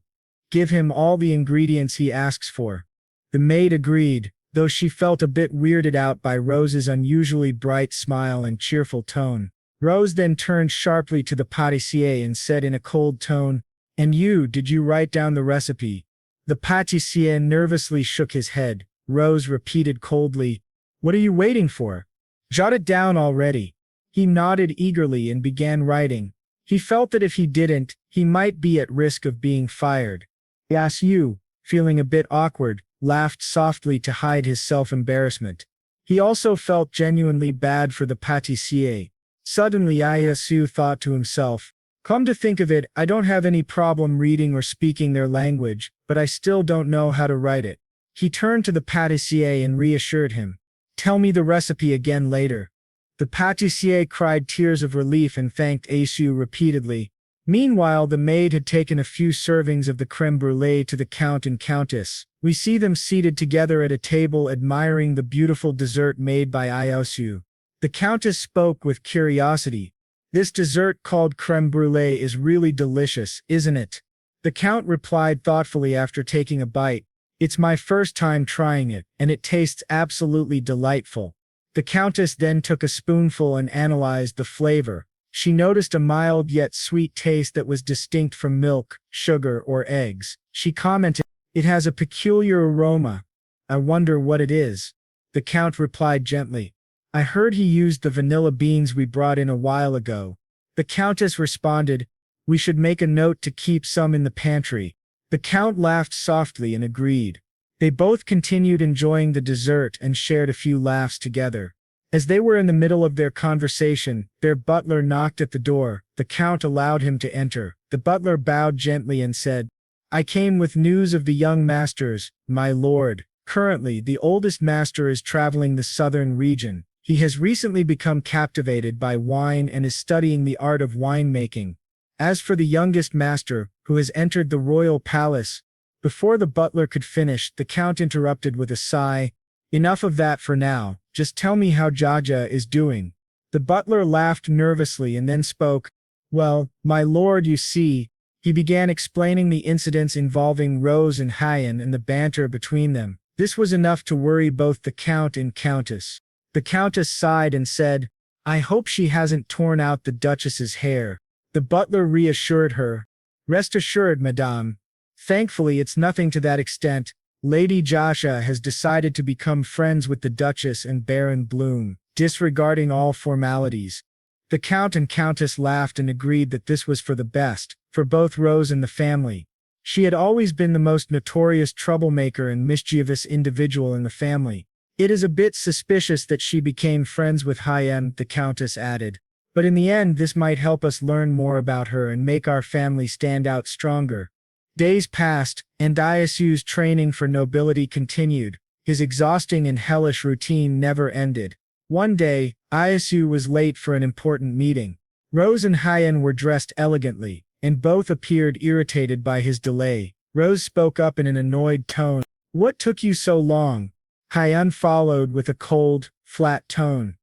Give him all the ingredients he asks for." The maid agreed, though she felt a bit weirded out by Rose's unusually bright smile and cheerful tone. Rose then turned sharply to the pâtissier and said in a cold tone, "And you, did you write down the recipe?" The pâtissier nervously shook his head. Rose repeated coldly, "What are you waiting for? Jot it down already." He nodded eagerly and began writing. He felt that if he didn't, he might be at risk of being fired. Isu, feeling a bit awkward, laughed softly to hide his self-embarrassment. He also felt genuinely bad for the pâtissier. Suddenly Isu thought to himself, "Come to think of it, I don't have any problem reading or speaking their language, but I still don't know how to write it." He turned to the pâtissier and reassured him, "Tell me the recipe again later." The pâtissier cried tears of relief and thanked Isu repeatedly. Meanwhile, the maid had taken a few servings of the crème brûlée to the count and countess. We see them seated together at a table admiring the beautiful dessert made by Isu. The countess spoke with curiosity. "This dessert called crème brûlée is really delicious, isn't it?" The count replied thoughtfully after taking a bite, "It's my first time trying it, and it tastes absolutely delightful." The countess then took a spoonful and analyzed the flavor. She noticed a mild yet sweet taste that was distinct from milk, sugar, or eggs. She commented, "It has a peculiar aroma. I wonder what it is." The count replied gently, "I heard he used the vanilla beans we brought in a while ago." The countess responded, "We should make a note to keep some in the pantry." The count laughed softly and agreed. They both continued enjoying the dessert and shared a few laughs together. As they were in the middle of their conversation, their butler knocked at the door. The count allowed him to enter. The butler bowed gently and said, "I came with news of the young masters, my lord. Currently, the oldest master is traveling the southern region. He has recently become captivated by wine and is studying the art of winemaking. As for the youngest master, who has entered the royal palace—" Before the butler could finish, the count interrupted with a sigh, "Enough of that for now. Just tell me how Jaja is doing." The butler laughed nervously and then spoke, "Well, my lord, you see." He began explaining the incidents involving Rose and Hyen and the banter between them. This was enough to worry both the count and countess. The countess sighed and said, "I hope she hasn't torn out the duchess's hair." The butler reassured her, "Rest assured, madame. Thankfully, it's nothing to that extent. Lady Jasha has decided to become friends with the Duchess and Baron Bloom, disregarding all formalities." The Count and Countess laughed and agreed that this was for the best, for both Rose and the family. She had always been the most notorious troublemaker and mischievous individual in the family. "It is a bit suspicious that she became friends with Hyen," the Countess added. "But in the end, this might help us learn more about her and make our family stand out stronger." Days passed, and Isu's training for nobility continued. His exhausting and hellish routine never ended. One day, Isu was late for an important meeting. Rose and Hyen were dressed elegantly, and both appeared irritated by his delay. Rose spoke up in an annoyed tone, "What took you so long?" Hyen followed with a cold, flat tone,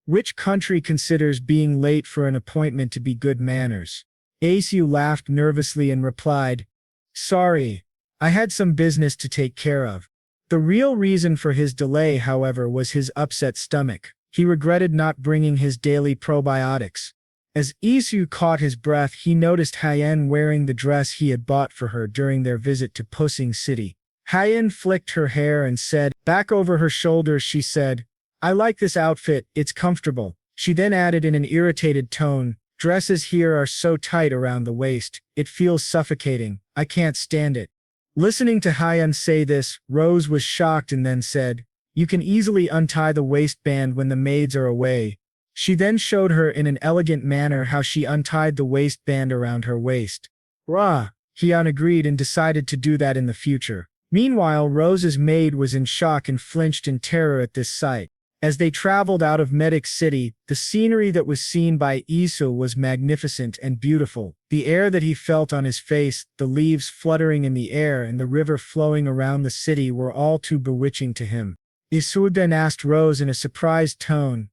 "Which country considers being late for an appointment to be good manners?" Isu laughed nervously and replied, "Sorry, I had some business to take care of." The real reason for his delay, however, was his upset stomach. He regretted not bringing his daily probiotics. As Isu caught his breath, he noticed Hyen wearing the dress he had bought for her during their visit to Pussing City. Hyen flicked her hair and said, back over her shoulders, she said, "I like this outfit, it's comfortable." She then added in an irritated tone, "Dresses here are so tight around the waist, it feels suffocating, I can't stand it." Listening to Hyen say this, Rose was shocked and then said, "You can easily untie the waistband when the maids are away." She then showed her in an elegant manner how she untied the waistband around her waist. Rah! Hyen agreed and decided to do that in the future. Meanwhile, Rose's maid was in shock and flinched in terror at this sight. As they traveled out of Medi City, the scenery that was seen by Isu was magnificent and beautiful. The air that he felt on his face, the leaves fluttering in the air, and the river flowing around the city were all too bewitching to him. Isu then asked Rose in a surprised tone,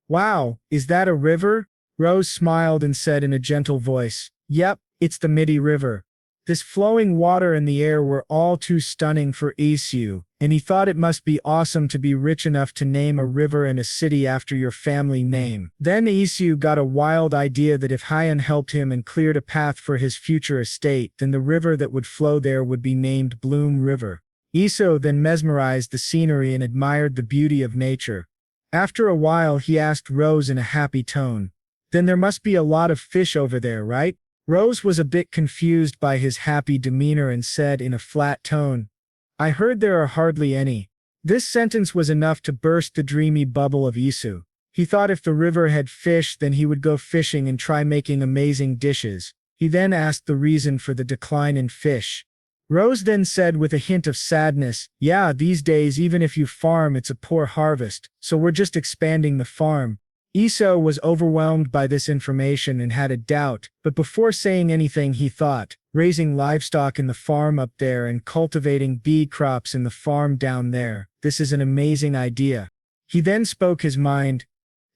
"Wow, is that a river?" Rose smiled and said in a gentle voice, "Yep, it's the Medi River." This flowing water and the air were all too stunning for Isu, and he thought it must be awesome to be rich enough to name a river and a city after your family name. Then Isu got a wild idea that if Hyen helped him and cleared a path for his future estate, then the river that would flow there would be named Bloom River. Isu then mesmerized the scenery and admired the beauty of nature. After a while he asked Rose in a happy tone, "Then there must be a lot of fish over there, right?" Rose was a bit confused by his happy demeanor and said in a flat tone, "I heard there are hardly any." This sentence was enough to burst the dreamy bubble of Isu. He thought if the river had fish, then he would go fishing and try making amazing dishes. He then asked the reason for the decline in fish. Rose then said with a hint of sadness, "Yeah, these days even if you farm it's a poor harvest, so we're just expanding the farm." Iso was overwhelmed by this information and had a doubt, but before saying anything he thought, raising livestock in the farm up there and cultivating bee crops in the farm down there, this is an amazing idea. He then spoke his mind.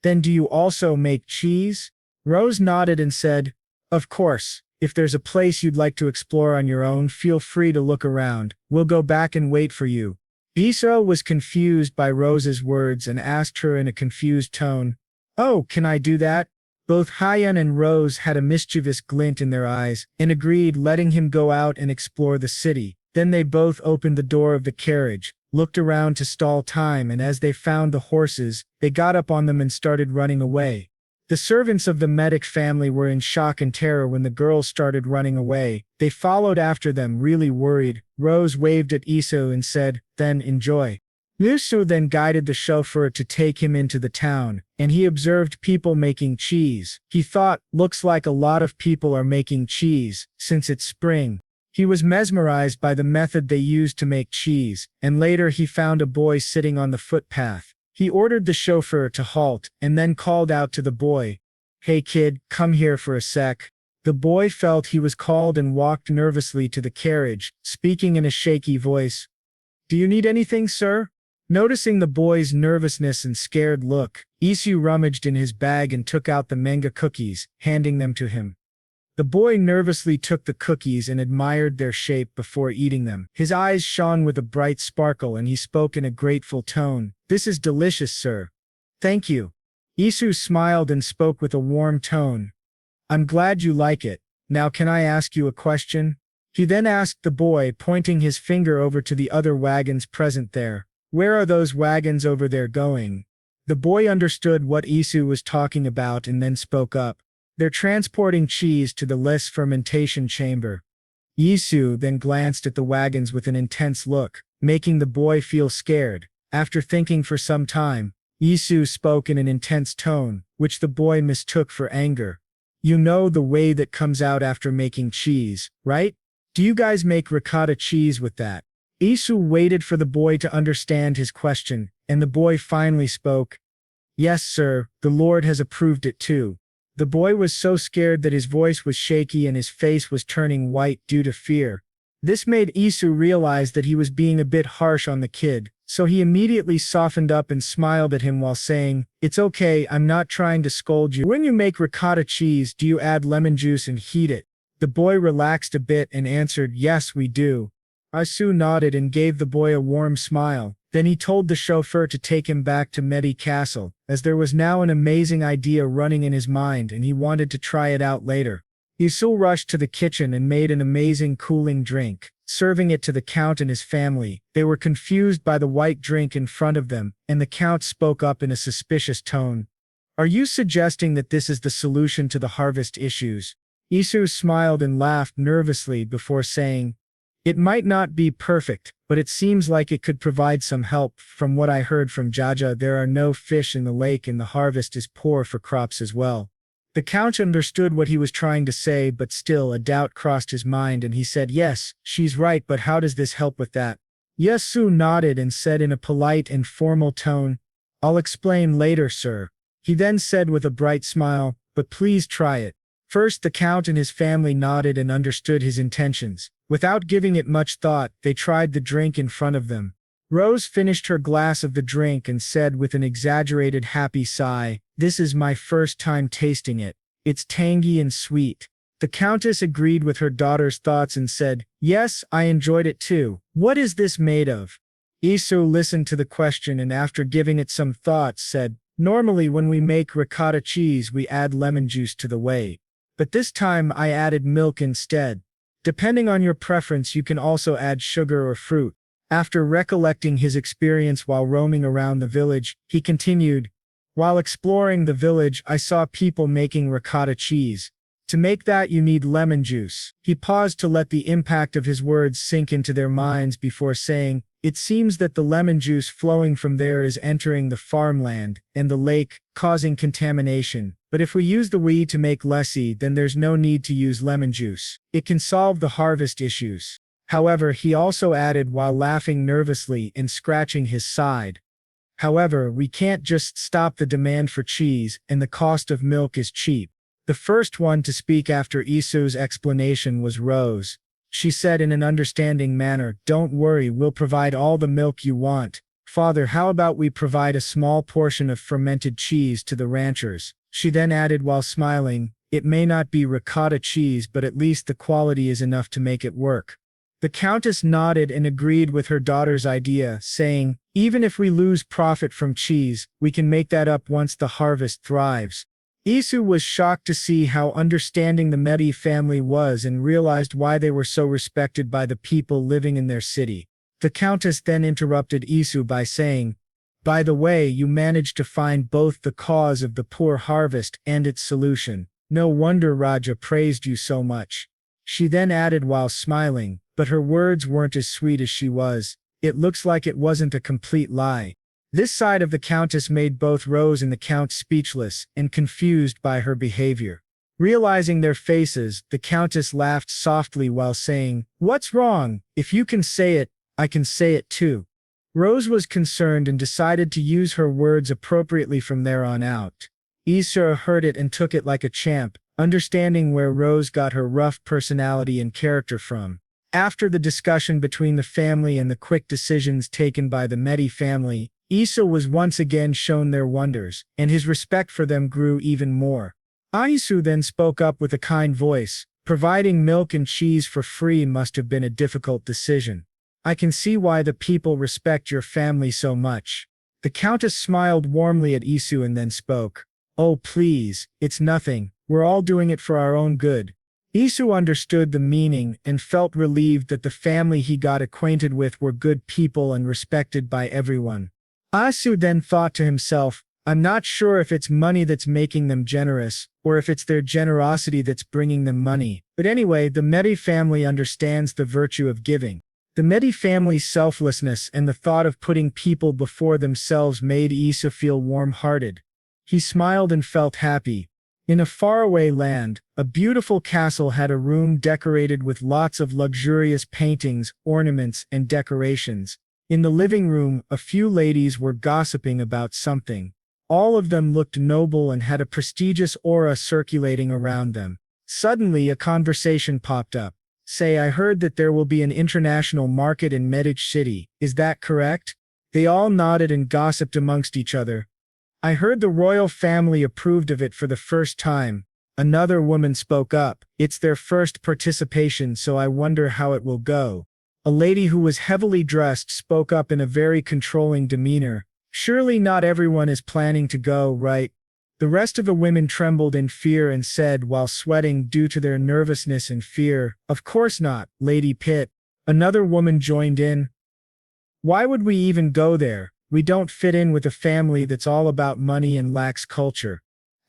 "Then do you also make cheese?" Rose nodded and said, "Of course. If there's a place you'd like to explore on your own, feel free to look around. We'll go back and wait for you." Iso was confused by Rose's words and asked her in a confused tone, "Oh, can I do that?" Both Hyen and Rose had a mischievous glint in their eyes and agreed, letting him go out and explore the city. Then they both opened the door of the carriage, looked around to stall time, and as they found the horses, they got up on them and started running away. The servants of the Medic family were in shock and terror when the girls started running away. They followed after them, really worried. Rose waved at Iso and said, "Then enjoy." Lucian then guided the chauffeur to take him into the town, and he observed people making cheese. He thought, looks like a lot of people are making cheese, since it's spring. He was mesmerized by the method they used to make cheese, and later he found a boy sitting on the footpath. He ordered the chauffeur to halt, and then called out to the boy, "Hey kid, come here for a sec." The boy felt he was called and walked nervously to the carriage, speaking in a shaky voice. "Do you need anything, sir?" Noticing the boy's nervousness and scared look, Isu rummaged in his bag and took out the manga cookies, handing them to him. The boy nervously took the cookies and admired their shape before eating them. His eyes shone with a bright sparkle and he spoke in a grateful tone, "This is delicious, sir." "Thank you." Isu smiled and spoke with a warm tone. "I'm glad you like it. Now can I ask you a question?" He then asked the boy, pointing his finger over to the other wagons present there. "Where are those wagons over there going?" The boy understood what Isu was talking about and then spoke up. "They're transporting cheese to the less fermentation chamber." Isu then glanced at the wagons with an intense look, making the boy feel scared. After thinking for some time, Isu spoke in an intense tone, which the boy mistook for anger. "You know the way that comes out after making cheese, right? Do you guys make ricotta cheese with that?" Isu waited for the boy to understand his question, and the boy finally spoke. "Yes, sir, the Lord has approved it too." The boy was so scared that his voice was shaky and his face was turning white due to fear. This made Isu realize that he was being a bit harsh on the kid, so he immediately softened up and smiled at him while saying, "It's okay, I'm not trying to scold you. When you make ricotta cheese, do you add lemon juice and heat it?" The boy relaxed a bit and answered, "Yes, we do." Isu nodded and gave the boy a warm smile. Then he told the chauffeur to take him back to Medi Castle, as there was now an amazing idea running in his mind and he wanted to try it out later. Isu rushed to the kitchen and made an amazing cooling drink, serving it to the Count and his family. They were confused by the white drink in front of them, and the Count spoke up in a suspicious tone. "Are you suggesting that this is the solution to the harvest issues?" Isu smiled and laughed nervously before saying, "It might not be perfect, but it seems like it could provide some help. From what I heard from Jaja, there are no fish in the lake and the harvest is poor for crops as well." The Count understood what he was trying to say, but still a doubt crossed his mind and he said, "Yes, she's right, but how does this help with that?" Isu nodded and said in a polite and formal tone, "I'll explain later, sir." He then said with a bright smile, "But please try it." First the Count and his family nodded and understood his intentions. Without giving it much thought, they tried the drink in front of them. Rose finished her glass of the drink and said with an exaggerated happy sigh, "This is my first time tasting it. It's tangy and sweet." The Countess agreed with her daughter's thoughts and said, "Yes, I enjoyed it too. What is this made of?" Isu listened to the question and after giving it some thought said, "Normally when we make ricotta cheese we add lemon juice to the whey. But this time I added milk instead. Depending on your preference you can also add sugar or fruit." After recollecting his experience while roaming around the village, he continued, "While exploring the village I saw people making ricotta cheese. To make that you need lemon juice." He paused to let the impact of his words sink into their minds before saying, "It seems that the lemon juice flowing from there is entering the farmland and the lake, causing contamination. But if we use the whey to make lassi then there's no need to use lemon juice. It can solve the harvest issues." However, he also added while laughing nervously and scratching his side, "However, we can't just stop the demand for cheese, and the cost of milk is cheap." The first one to speak after Isu's explanation was Rose. She said in an understanding manner, "Don't worry, we'll provide all the milk you want. Father, how about we provide a small portion of fermented cheese to the ranchers?" She then added while smiling, "It may not be ricotta cheese but at least the quality is enough to make it work." The countess nodded and agreed with her daughter's idea, saying, "Even if we lose profit from cheese, we can make that up once the harvest thrives." Isu was shocked to see how understanding the Medi family was and realized why they were so respected by the people living in their city. The countess then interrupted Isu by saying, "By the way, you managed to find both the cause of the poor harvest and its solution. No wonder Raja praised you so much." She then added while smiling, but her words weren't as sweet as she was, "It looks like it wasn't a complete lie." This side of the countess made both Rose and the count speechless and confused by her behavior. Realizing their faces, the countess laughed softly while saying, "What's wrong? If you can say it, I can say it too." Rose was concerned and decided to use her words appropriately from there on out. Isu heard it and took it like a champ, understanding where Rose got her rough personality and character from. After the discussion between the family and the quick decisions taken by the Medi family, Isu was once again shown their wonders, and his respect for them grew even more. Isu then spoke up with a kind voice, "Providing milk and cheese for free must have been a difficult decision. I can see why the people respect your family so much." The countess smiled warmly at Isu and then spoke, "Oh please, it's nothing, we're all doing it for our own good." Isu understood the meaning and felt relieved that the family he got acquainted with were good people and respected by everyone. Isu then thought to himself, "I'm not sure if it's money that's making them generous, or if it's their generosity that's bringing them money. But anyway, the Medi family understands the virtue of giving." The Medi family's selflessness and the thought of putting people before themselves made Isu feel warm-hearted. He smiled and felt happy. In a faraway land, a beautiful castle had a room decorated with lots of luxurious paintings, ornaments, and decorations. In the living room, a few ladies were gossiping about something. All of them looked noble and had a prestigious aura circulating around them. Suddenly, a conversation popped up. "Say, I heard that there will be an international market in Medi City. Is that correct?" They all nodded and gossiped amongst each other. "I heard the royal family approved of it for the first time." Another woman spoke up, "It's their first participation, so I wonder how it will go." A lady who was heavily dressed spoke up in a very controlling demeanor, "Surely not everyone is planning to go, right?" The rest of the women trembled in fear and said while sweating due to their nervousness and fear, "Of course not, Lady Pit." Another woman joined in, "Why would we even go there? We don't fit in with a family that's all about money and lacks culture."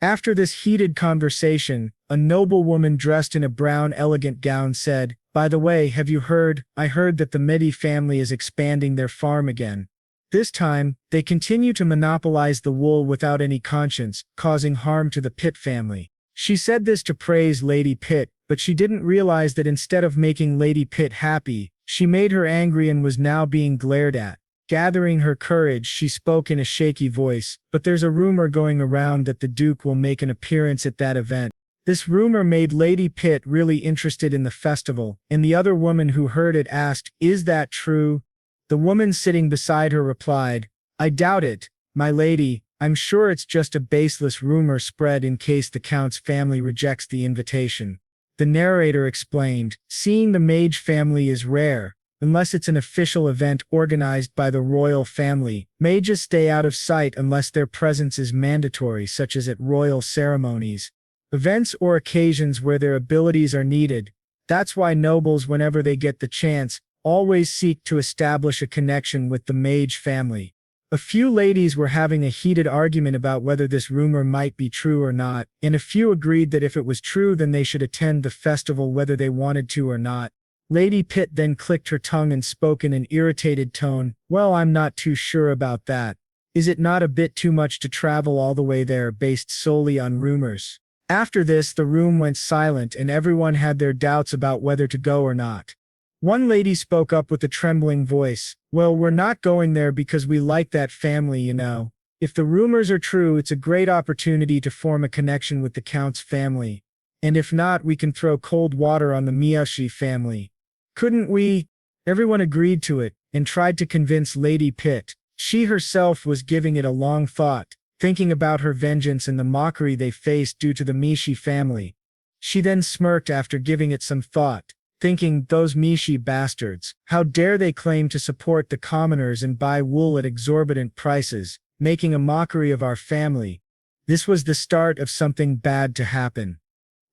After this heated conversation, a noble woman dressed in a brown elegant gown said, "By the way, have you heard? I heard that the Medi family is expanding their farm again. This time, they continue to monopolize the wool without any conscience, causing harm to the Pit family." She said this to praise Lady Pit, but she didn't realize that instead of making Lady Pit happy, she made her angry and was now being glared at. Gathering her courage, she spoke in a shaky voice, "But there's a rumor going around that the Duke will make an appearance at that event." This rumor made Lady Pit really interested in the festival, and the other woman who heard it asked, "Is that true?" The woman sitting beside her replied, "I doubt it, my lady. I'm sure it's just a baseless rumor spread in case the Count's family rejects the invitation." The narrator explained, "Seeing the mage family is rare. unless it's an official event organized by the royal family. Mages stay out of sight unless their presence is mandatory, such as at royal ceremonies, events or occasions where their abilities are needed. That's why nobles, whenever they get the chance, always seek to establish a connection with the mage family. A few ladies were having a heated argument about whether this rumor might be true or not, and a few agreed that if it was true then they should attend the festival whether they wanted to or not. Lady Pitt then clicked her tongue and spoke in an irritated tone. Well, I'm not too sure about that. Is it not a bit too much to travel all the way there based solely on rumors? After this, the room went silent and everyone had their doubts about whether to go or not. One lady spoke up with a trembling voice. Well, we're not going there because we like that family, you know. If the rumors are true, it's a great opportunity to form a connection with the Count's family. And if not, we can throw cold water on the Miyashi family. Couldn't we? Everyone agreed to it, and tried to convince Lady Pitt. She herself was giving it a long thought, thinking about her vengeance and the mockery they faced due to the Mishi family. She then smirked after giving it some thought, thinking, those Mishi bastards, how dare they claim to support the commoners and buy wool at exorbitant prices, making a mockery of our family. This was the start of something bad to happen.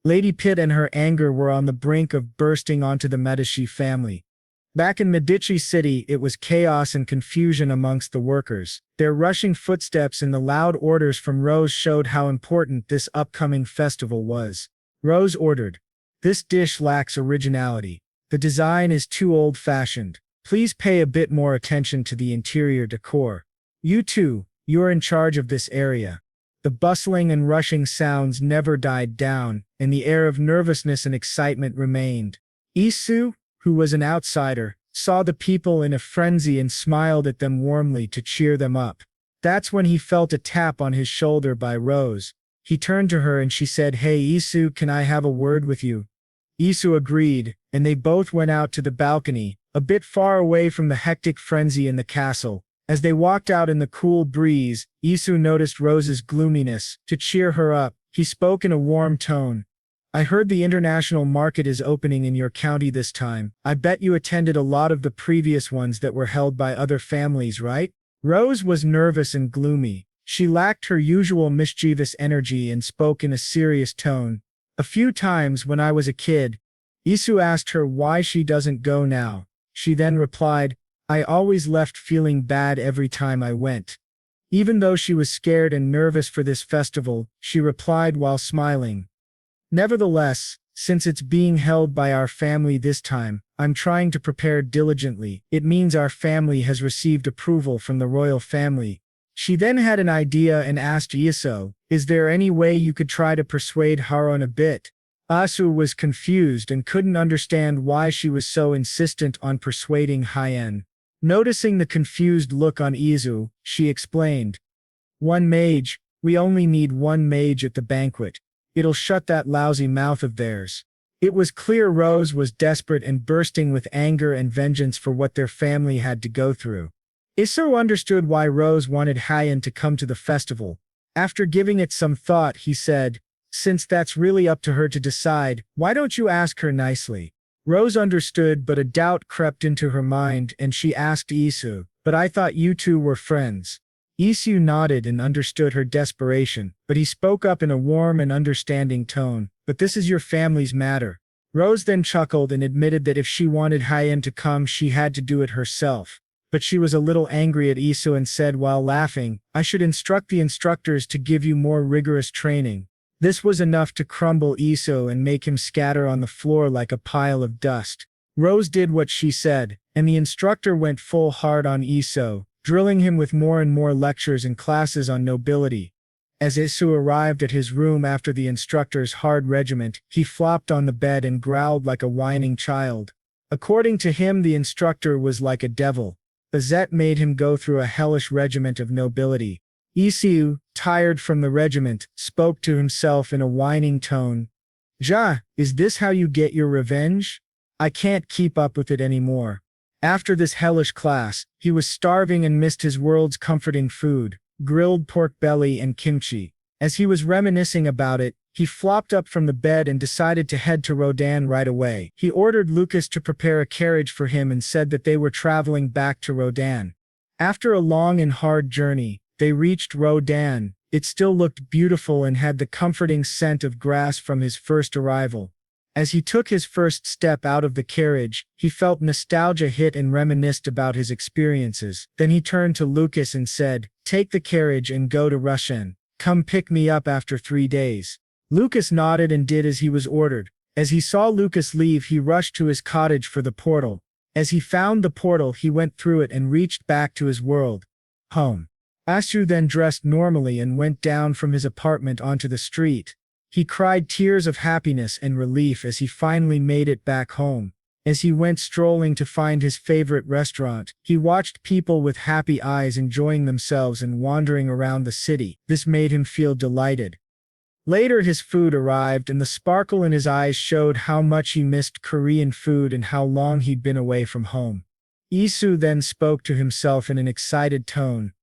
Lady Pitt and her anger were on the brink of bursting onto the Medici family. Back in Medici City, it was chaos and confusion amongst the workers. Their rushing footsteps and the loud orders from Rose showed how important this upcoming festival was. Rose ordered, "This dish lacks originality. The design is too old-fashioned. Please pay a bit more attention to the interior decor. You two, you're in charge of this area." The bustling and rushing sounds never died down, and the air of nervousness and excitement remained. Isu, who was an outsider, saw the people in a frenzy and smiled at them warmly to cheer them up. That's when he felt a tap on his shoulder by Rose. He turned to her and she said, "Hey Isu, can I have a word with you?" Isu agreed, and they both went out to the balcony, a bit far away from the hectic frenzy in the castle. As they walked out in the cool breeze, Isu noticed Rose's gloominess. To cheer her up, he spoke in a warm tone. "I heard the international market is opening in your county this time. I bet you attended a lot of the previous ones that were held by other families, right?" Rose was nervous and gloomy. She lacked her usual mischievous energy and spoke in a serious tone. "A few times when I was a kid." Isu asked her why she doesn't go now. She then replied, "I always left feeling bad every time I went." Even though she was scared and nervous for this festival, she replied while smiling, "Nevertheless, since it's being held by our family this time, I'm trying to prepare diligently. It means our family has received approval from the royal family." She then had an idea and asked Isu, "Is there any way you could try to persuade Haron a bit?" Isu was confused and couldn't understand why she was so insistent on persuading Hyen. Noticing the confused look on Isu, she explained, "One mage, we only need one mage at the banquet. It'll shut that lousy mouth of theirs." It was clear Rose was desperate and bursting with anger and vengeance for what their family had to go through. Isu understood why Rose wanted Hyen to come to the festival. After giving it some thought, he said, "Since that's really up to her to decide, why don't you ask her nicely?" Rose understood, but a doubt crept into her mind and she asked Isu, "But I thought you two were friends." Isu nodded and understood her desperation, but he spoke up in a warm and understanding tone, "But this is your family's matter." Rose then chuckled and admitted that if she wanted Hyen to come she had to do it herself. But she was a little angry at Isu and said while laughing, "I should instruct the instructors to give you more rigorous training." This was enough to crumble Isu and make him scatter on the floor like a pile of dust. Rose did what she said, and the instructor went full hard on Isu, drilling him with more and more lectures and classes on nobility. As Isu arrived at his room after the instructor's hard regiment, he flopped on the bed and growled like a whining child. According to him, the instructor was like a devil. Bazette made him go through a hellish regiment of nobility. Isu, tired from the regiment, spoke to himself in a whining tone. "Ja, is this how you get your revenge? I can't keep up with it anymore." After this hellish class, he was starving and missed his world's comforting food, grilled pork belly and kimchi. As he was reminiscing about it, He flopped up from the bed and decided to head to Rodan right away. He ordered Lucas to prepare a carriage for him and said that they were traveling back to Rodan. After a long and hard journey, they reached Rodan. It still looked beautiful and had the comforting scent of grass from his first arrival. As he took his first step out of the carriage, he felt nostalgia hit and reminisced about his experiences. Then he turned to Lucas and said, "Take the carriage and go to Lucian. Come pick me up after 3 days." Lucas nodded and did as he was ordered. As he saw Lucas leave, he rushed to his cottage for the portal. As he found the portal, he went through it and reached back to his world. Home. Isu then dressed normally and went down from his apartment onto the street. He cried tears of happiness and relief as he finally made it back home. As he went strolling to find his favorite restaurant, he watched people with happy eyes enjoying themselves and wandering around the city. This made him feel delighted. Later his food arrived and the sparkle in his eyes showed how much he missed Korean food and how long he'd been away from home. Isu then spoke to himself in an excited tone.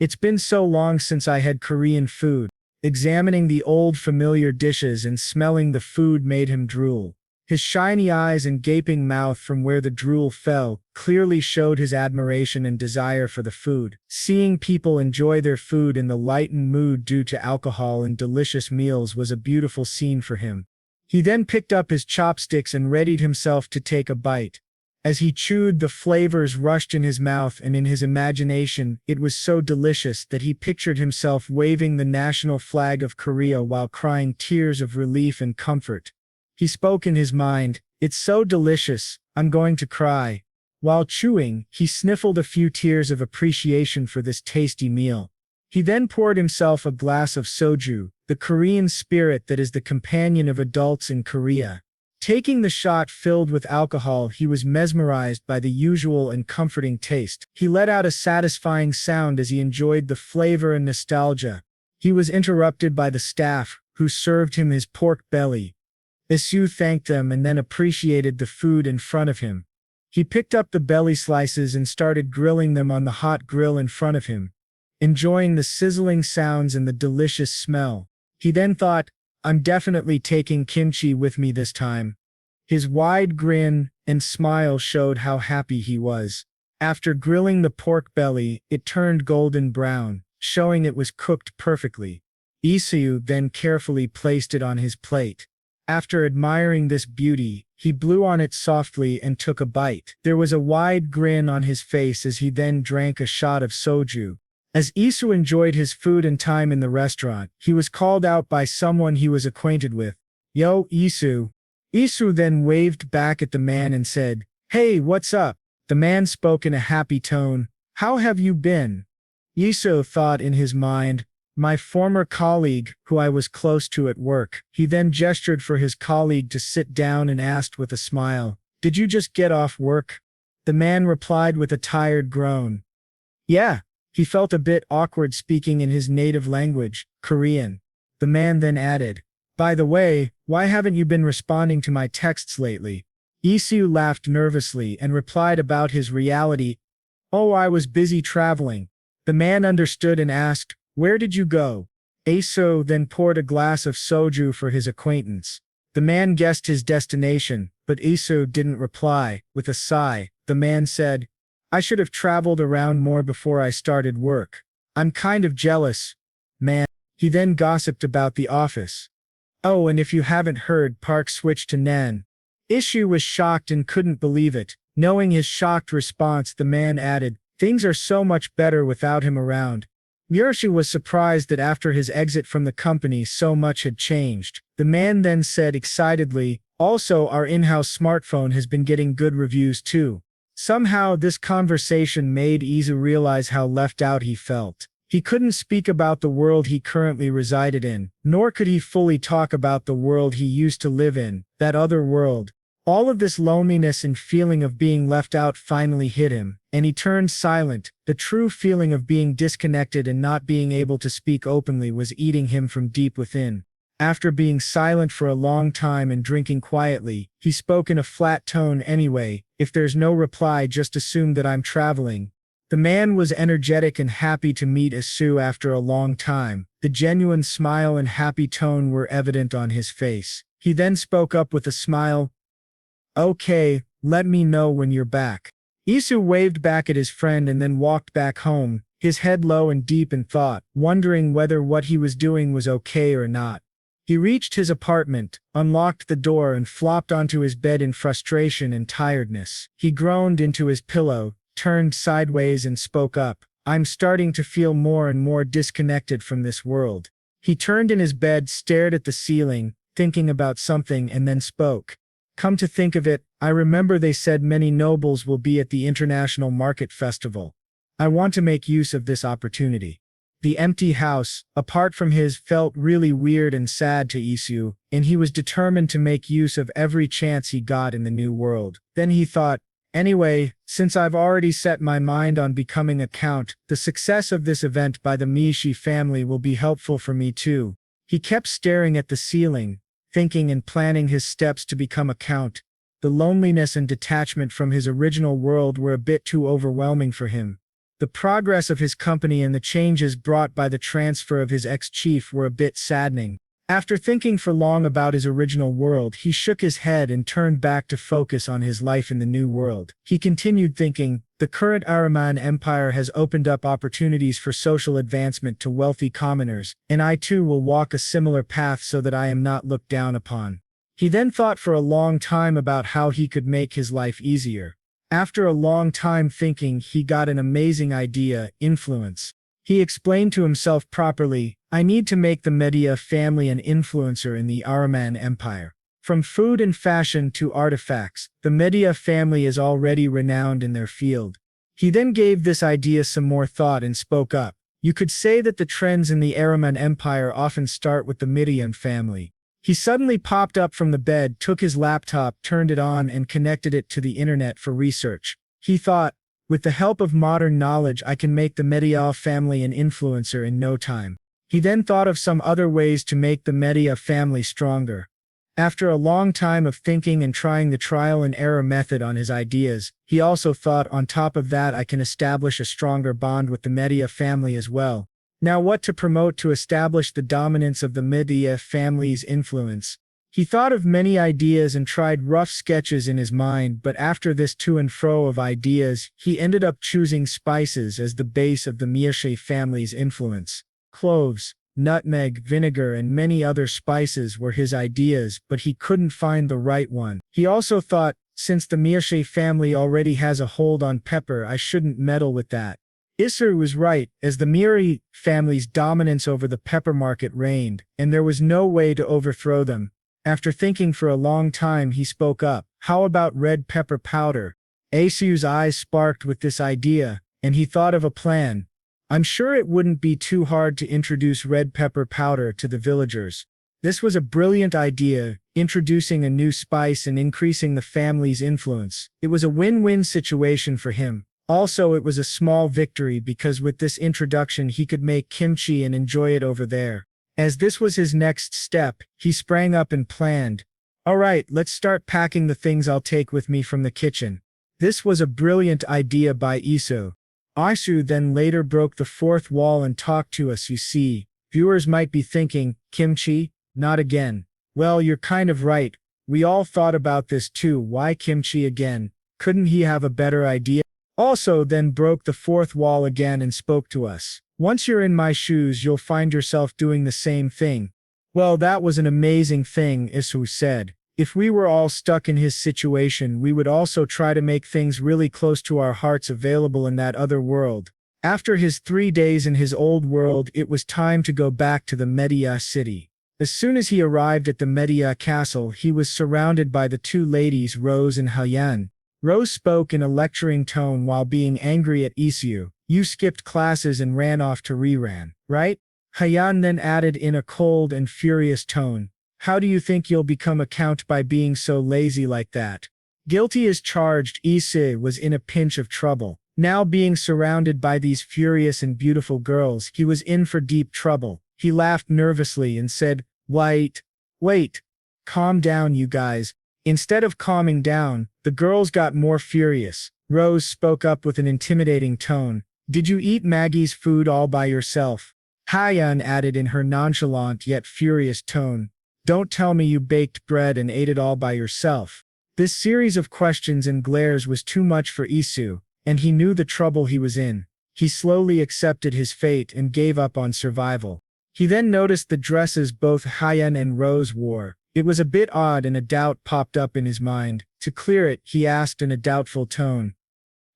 "It's been so long since I had Korean food." Examining the old familiar dishes and smelling the food made him drool. His shiny eyes and gaping mouth from where the drool fell clearly showed his admiration and desire for the food. Seeing people enjoy their food in the lightened mood due to alcohol and delicious meals was a beautiful scene for him. He then picked up his chopsticks and readied himself to take a bite. As he chewed, the flavors rushed in his mouth, and in his imagination, it was so delicious that he pictured himself waving the national flag of Korea while crying tears of relief and comfort. He spoke in his mind, "It's so delicious, I'm going to cry." While chewing, he sniffled a few tears of appreciation for this tasty meal. He then poured himself a glass of soju, the Korean spirit that is the companion of adults in Korea. Taking the shot filled with alcohol, he was mesmerized by the usual and comforting taste. He let out a satisfying sound as he enjoyed the flavor and nostalgia. He was interrupted by the staff, who served him his pork belly. Isu thanked them and then appreciated the food in front of him. He picked up the belly slices and started grilling them on the hot grill in front of him, enjoying the sizzling sounds and the delicious smell. He then thought, "I'm definitely taking kimchi with me this time." His wide grin and smile showed how happy he was. After grilling the pork belly, it turned golden brown, showing it was cooked perfectly. Isu then carefully placed it on his plate. After admiring this beauty, he blew on it softly and took a bite. There was a wide grin on his face as he then drank a shot of soju. As Isu enjoyed his food and time in the restaurant, he was called out by someone he was acquainted with. "Yo, Isu." Isu then waved back at the man and said, "Hey, what's up?" The man spoke in a happy tone. "How have you been?" Isu thought in his mind, "My former colleague, who I was close to at work." He then gestured for his colleague to sit down and asked with a smile, "Did you just get off work?" The man replied with a tired groan. "Yeah." He felt a bit awkward speaking in his native language, Korean. The man then added, "By the way, why haven't you been responding to my texts lately?" Isu laughed nervously and replied about his reality, "Oh, I was busy traveling." The man understood and asked, "Where did you go?" Isu then poured a glass of soju for his acquaintance. The man guessed his destination, but Isu didn't reply. With a sigh, the man said, "I should have traveled around more before I started work. I'm kind of jealous, man." He then gossiped about the office. "Oh, and if you haven't heard, Park switched to Nan." Isu was shocked and couldn't believe it. Knowing his shocked response, the man added, "Things are so much better without him around." Murshi was surprised that after his exit from the company so much had changed. The man then said excitedly, "Also, our in-house smartphone has been getting good reviews too." Somehow this conversation made Isu realize how left out he felt. He couldn't speak about the world he currently resided in, nor could he fully talk about the world he used to live in, that other world. All of this loneliness and feeling of being left out finally hit him, and he turned silent. The true feeling of being disconnected and not being able to speak openly was eating him from deep within. After being silent for a long time and drinking quietly, he spoke in a flat tone anyway, "If there's no reply, just assume that I'm traveling." The man was energetic and happy to meet Isu after a long time. The genuine smile and happy tone were evident on his face. He then spoke up with a smile. Okay, let me know when you're back. Isu waved back at his friend and then walked back home, his head low and deep in thought, wondering whether what he was doing was okay or not. He reached his apartment, unlocked the door and flopped onto his bed in frustration and tiredness. He groaned into his pillow, turned sideways and spoke up. I'm starting to feel more and more disconnected from this world. He turned in his bed, stared at the ceiling, thinking about something, and then spoke. Come to think of it, I remember they said many nobles will be at the International Market Festival. I want to make use of this opportunity. The empty house, apart from his, felt really weird and sad to Isu, and he was determined to make use of every chance he got in the new world. Then he thought, anyway, since I've already set my mind on becoming a count, the success of this event by the Mage family will be helpful for me too. He kept staring at the ceiling, thinking and planning his steps to become a count. The loneliness and detachment from his original world were a bit too overwhelming for him. The progress of his company and the changes brought by the transfer of his ex-chief were a bit saddening. After thinking for long about his original world, he shook his head and turned back to focus on his life in the new world. He continued thinking, the current Araman Empire has opened up opportunities for social advancement to wealthy commoners, and I too will walk a similar path so that I am not looked down upon. He then thought for a long time about how he could make his life easier. After a long time thinking, he got an amazing idea: influence. He explained to himself properly, I need to make the Medi family an influencer in the Araman Empire. From food and fashion to artifacts, the Medi family is already renowned in their field. He then gave this idea some more thought and spoke up. You could say that the trends in the Araman Empire often start with the Medi family. He suddenly popped up from the bed, took his laptop, turned it on, and connected it to the internet for research. He thought, with the help of modern knowledge, I can make the Medi family an influencer in no time. He then thought of some other ways to make the Medi family stronger. After a long time of thinking and trying the trial and error method on his ideas, he also thought, on top of that, I can establish a stronger bond with the Medi family as well. Now what to promote to establish the dominance of the Medi family's influence? He thought of many ideas and tried rough sketches in his mind, but after this to and fro of ideas, he ended up choosing spices as the base of the Mage family's influence. Cloves, nutmeg, vinegar, and many other spices were his ideas, but he couldn't find the right one. He also thought, since the Mage family already has a hold on pepper, I shouldn't meddle with that. Isu was right, as the Miri family's dominance over the pepper market reigned, and there was no way to overthrow them. After thinking for a long time, he spoke up. How about red pepper powder? Isu's eyes sparked with this idea, and he thought of a plan. I'm sure it wouldn't be too hard to introduce red pepper powder to the villagers. This was a brilliant idea, introducing a new spice and increasing the family's influence. It was a win-win situation for him. Also, it was a small victory because with this introduction he could make kimchi and enjoy it over there. As this was his next step, he sprang up and planned. Alright, let's start packing the things I'll take with me from the kitchen. This was a brilliant idea by Isu. Isu then later broke the fourth wall and talked to us. You see, viewers might be thinking, kimchi? Not again. Well, you're kind of right. We all thought about this too. Why kimchi again? Couldn't he have a better idea? Also then broke the fourth wall again and spoke to us. Once you're in my shoes, you'll find yourself doing the same thing. Well, that was an amazing thing, Isu said. If we were all stuck in his situation, we would also try to make things really close to our hearts available in that other world. After his 3 days in his old world, it was time to go back to the Medi city. As soon as he arrived at the Medi castle, he was surrounded by the two ladies, Rose and Hyen. Rose spoke in a lecturing tone while being angry at Isu. You skipped classes and ran off to Riran, right? Hyen then added in a cold and furious tone. How do you think you'll become a count by being so lazy like that? Guilty as charged, Isu was in a pinch of trouble. Now being surrounded by these furious and beautiful girls, he was in for deep trouble. He laughed nervously and said, wait. Calm down, you guys. Instead of calming down, the girls got more furious. Rose spoke up with an intimidating tone. Did you eat Maggie's food all by yourself? Hyen added in her nonchalant yet furious tone. Don't tell me you baked bread and ate it all by yourself. This series of questions and glares was too much for Isu, and he knew the trouble he was in. He slowly accepted his fate and gave up on survival. He then noticed the dresses both Hyen and Rose wore. It was a bit odd and a doubt popped up in his mind. To clear it, he asked in a doubtful tone.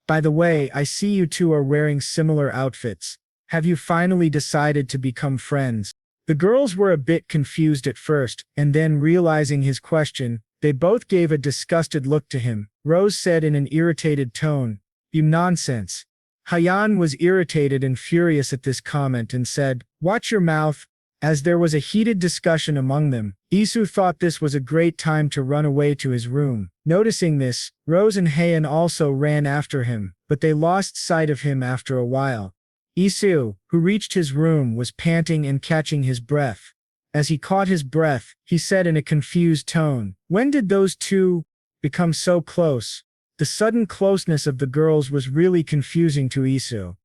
By the way, I see you two are wearing similar outfits. Have you finally decided to become friends? The girls were a bit confused at first, and then realizing his question, they both gave a disgusted look to him. Rose said in an irritated tone, You nonsense. Hyen was irritated and furious at this comment and said, Watch your mouth. As there was a heated discussion among them, Isu thought this was a great time to run away to his room. Noticing this, Rose and Hyen also ran after him, but they lost sight of him after a while. Isu, who reached his room, was panting and catching his breath. As he caught his breath, he said in a confused tone, When did those two become so close? The sudden closeness of the girls was really confusing to Isu.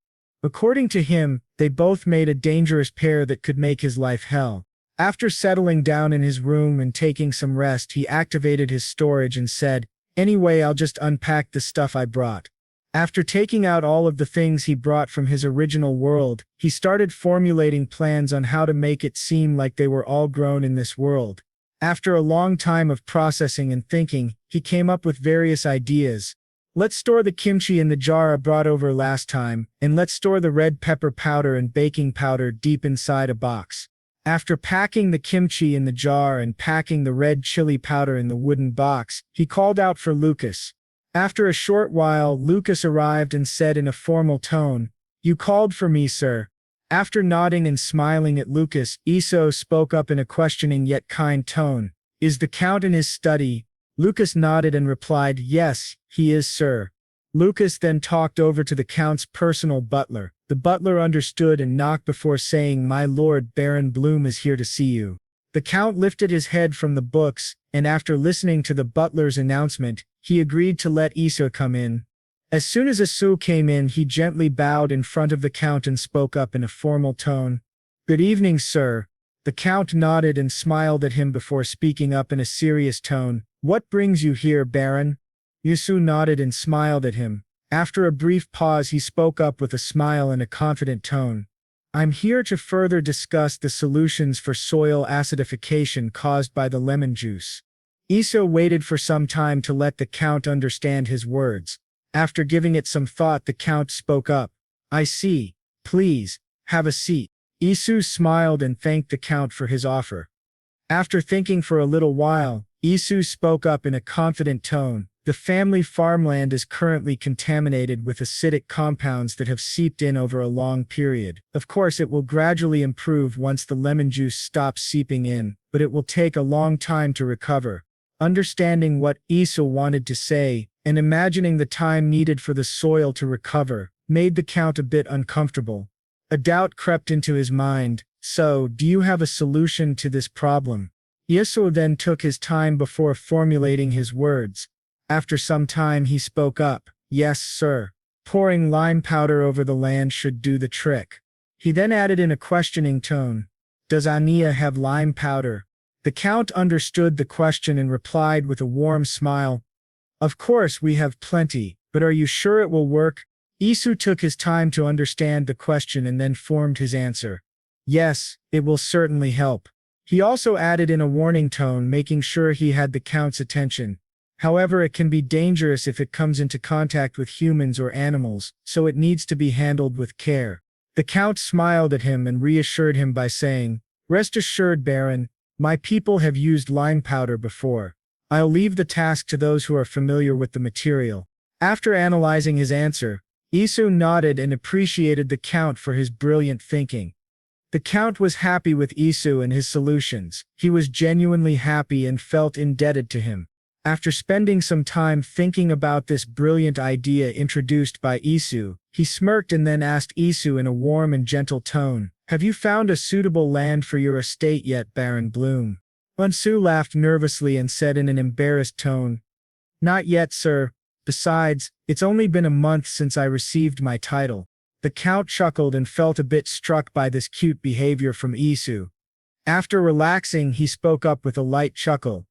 According to him, they both made a dangerous pair that could make his life hell. After settling down in his room and taking some rest, he activated his storage and said, Anyway, I'll just unpack the stuff I brought. After taking out all of the things he brought from his original world, he started formulating plans on how to make it seem like they were all grown in this world. After a long time of processing and thinking, he came up with various ideas. Let's store the kimchi in the jar I brought over last time, and let's store the red pepper powder and baking powder deep inside a box. After packing the kimchi in the jar and packing the red chili powder in the wooden box, he called out for Lucas. After a short while, Lucas arrived and said in a formal tone, You called for me, sir. After nodding and smiling at Lucas, Iso spoke up in a questioning yet kind tone. Is the Count in his study? Lucas nodded and replied, Yes, he is, sir. Lucas then talked over to the Count's personal butler. The butler understood and knocked before saying, My lord, Baron Bloom is here to see you. The Count lifted his head from the books, and after listening to the butler's announcement, he agreed to let Iso come in. As soon as Isu came in, he gently bowed in front of the Count and spoke up in a formal tone. Good evening, sir. The Count nodded and smiled at him before speaking up in a serious tone. What brings you here, Baron? Isu nodded and smiled at him. After a brief pause, he spoke up with a smile and a confident tone. I'm here to further discuss the solutions for soil acidification caused by the lemon juice. Iso waited for some time to let the Count understand his words. After giving it some thought, the Count spoke up. I see. Please, have a seat. Isu smiled and thanked the Count for his offer. After thinking for a little while, Isu spoke up in a confident tone. The family farmland is currently contaminated with acidic compounds that have seeped in over a long period. Of course, it will gradually improve once the lemon juice stops seeping in, but it will take a long time to recover. Understanding what Isu wanted to say, and imagining the time needed for the soil to recover, made the Count a bit uncomfortable. A doubt crept into his mind. So, do you have a solution to this problem? Isu then took his time before formulating his words. After some time he spoke up. Yes, sir. Pouring lime powder over the land should do the trick. He then added in a questioning tone. Does Ania have lime powder? The Count understood the question and replied with a warm smile. Of course we have plenty, but are you sure it will work? Isu took his time to understand the question and then formed his answer. Yes, it will certainly help. He also added in a warning tone, making sure he had the Count's attention. However, it can be dangerous if it comes into contact with humans or animals, so it needs to be handled with care. The Count smiled at him and reassured him by saying, Rest assured, Baron, my people have used lime powder before. I'll leave the task to those who are familiar with the material. After analyzing his answer, Isu nodded and appreciated the Count for his brilliant thinking. The Count was happy with Isu and his solutions. He was genuinely happy and felt indebted to him. After spending some time thinking about this brilliant idea introduced by Isu, he smirked and then asked Isu in a warm and gentle tone, Have you found a suitable land for your estate yet, Baron Bloom? Isu laughed nervously and said in an embarrassed tone, Not yet, sir. Besides, it's only been a month since I received my title. The Count chuckled and felt a bit struck by this cute behavior from Isu. After relaxing, he spoke up with a light chuckle.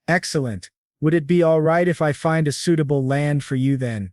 Excellent. Would it be all right if I find a suitable land for you then?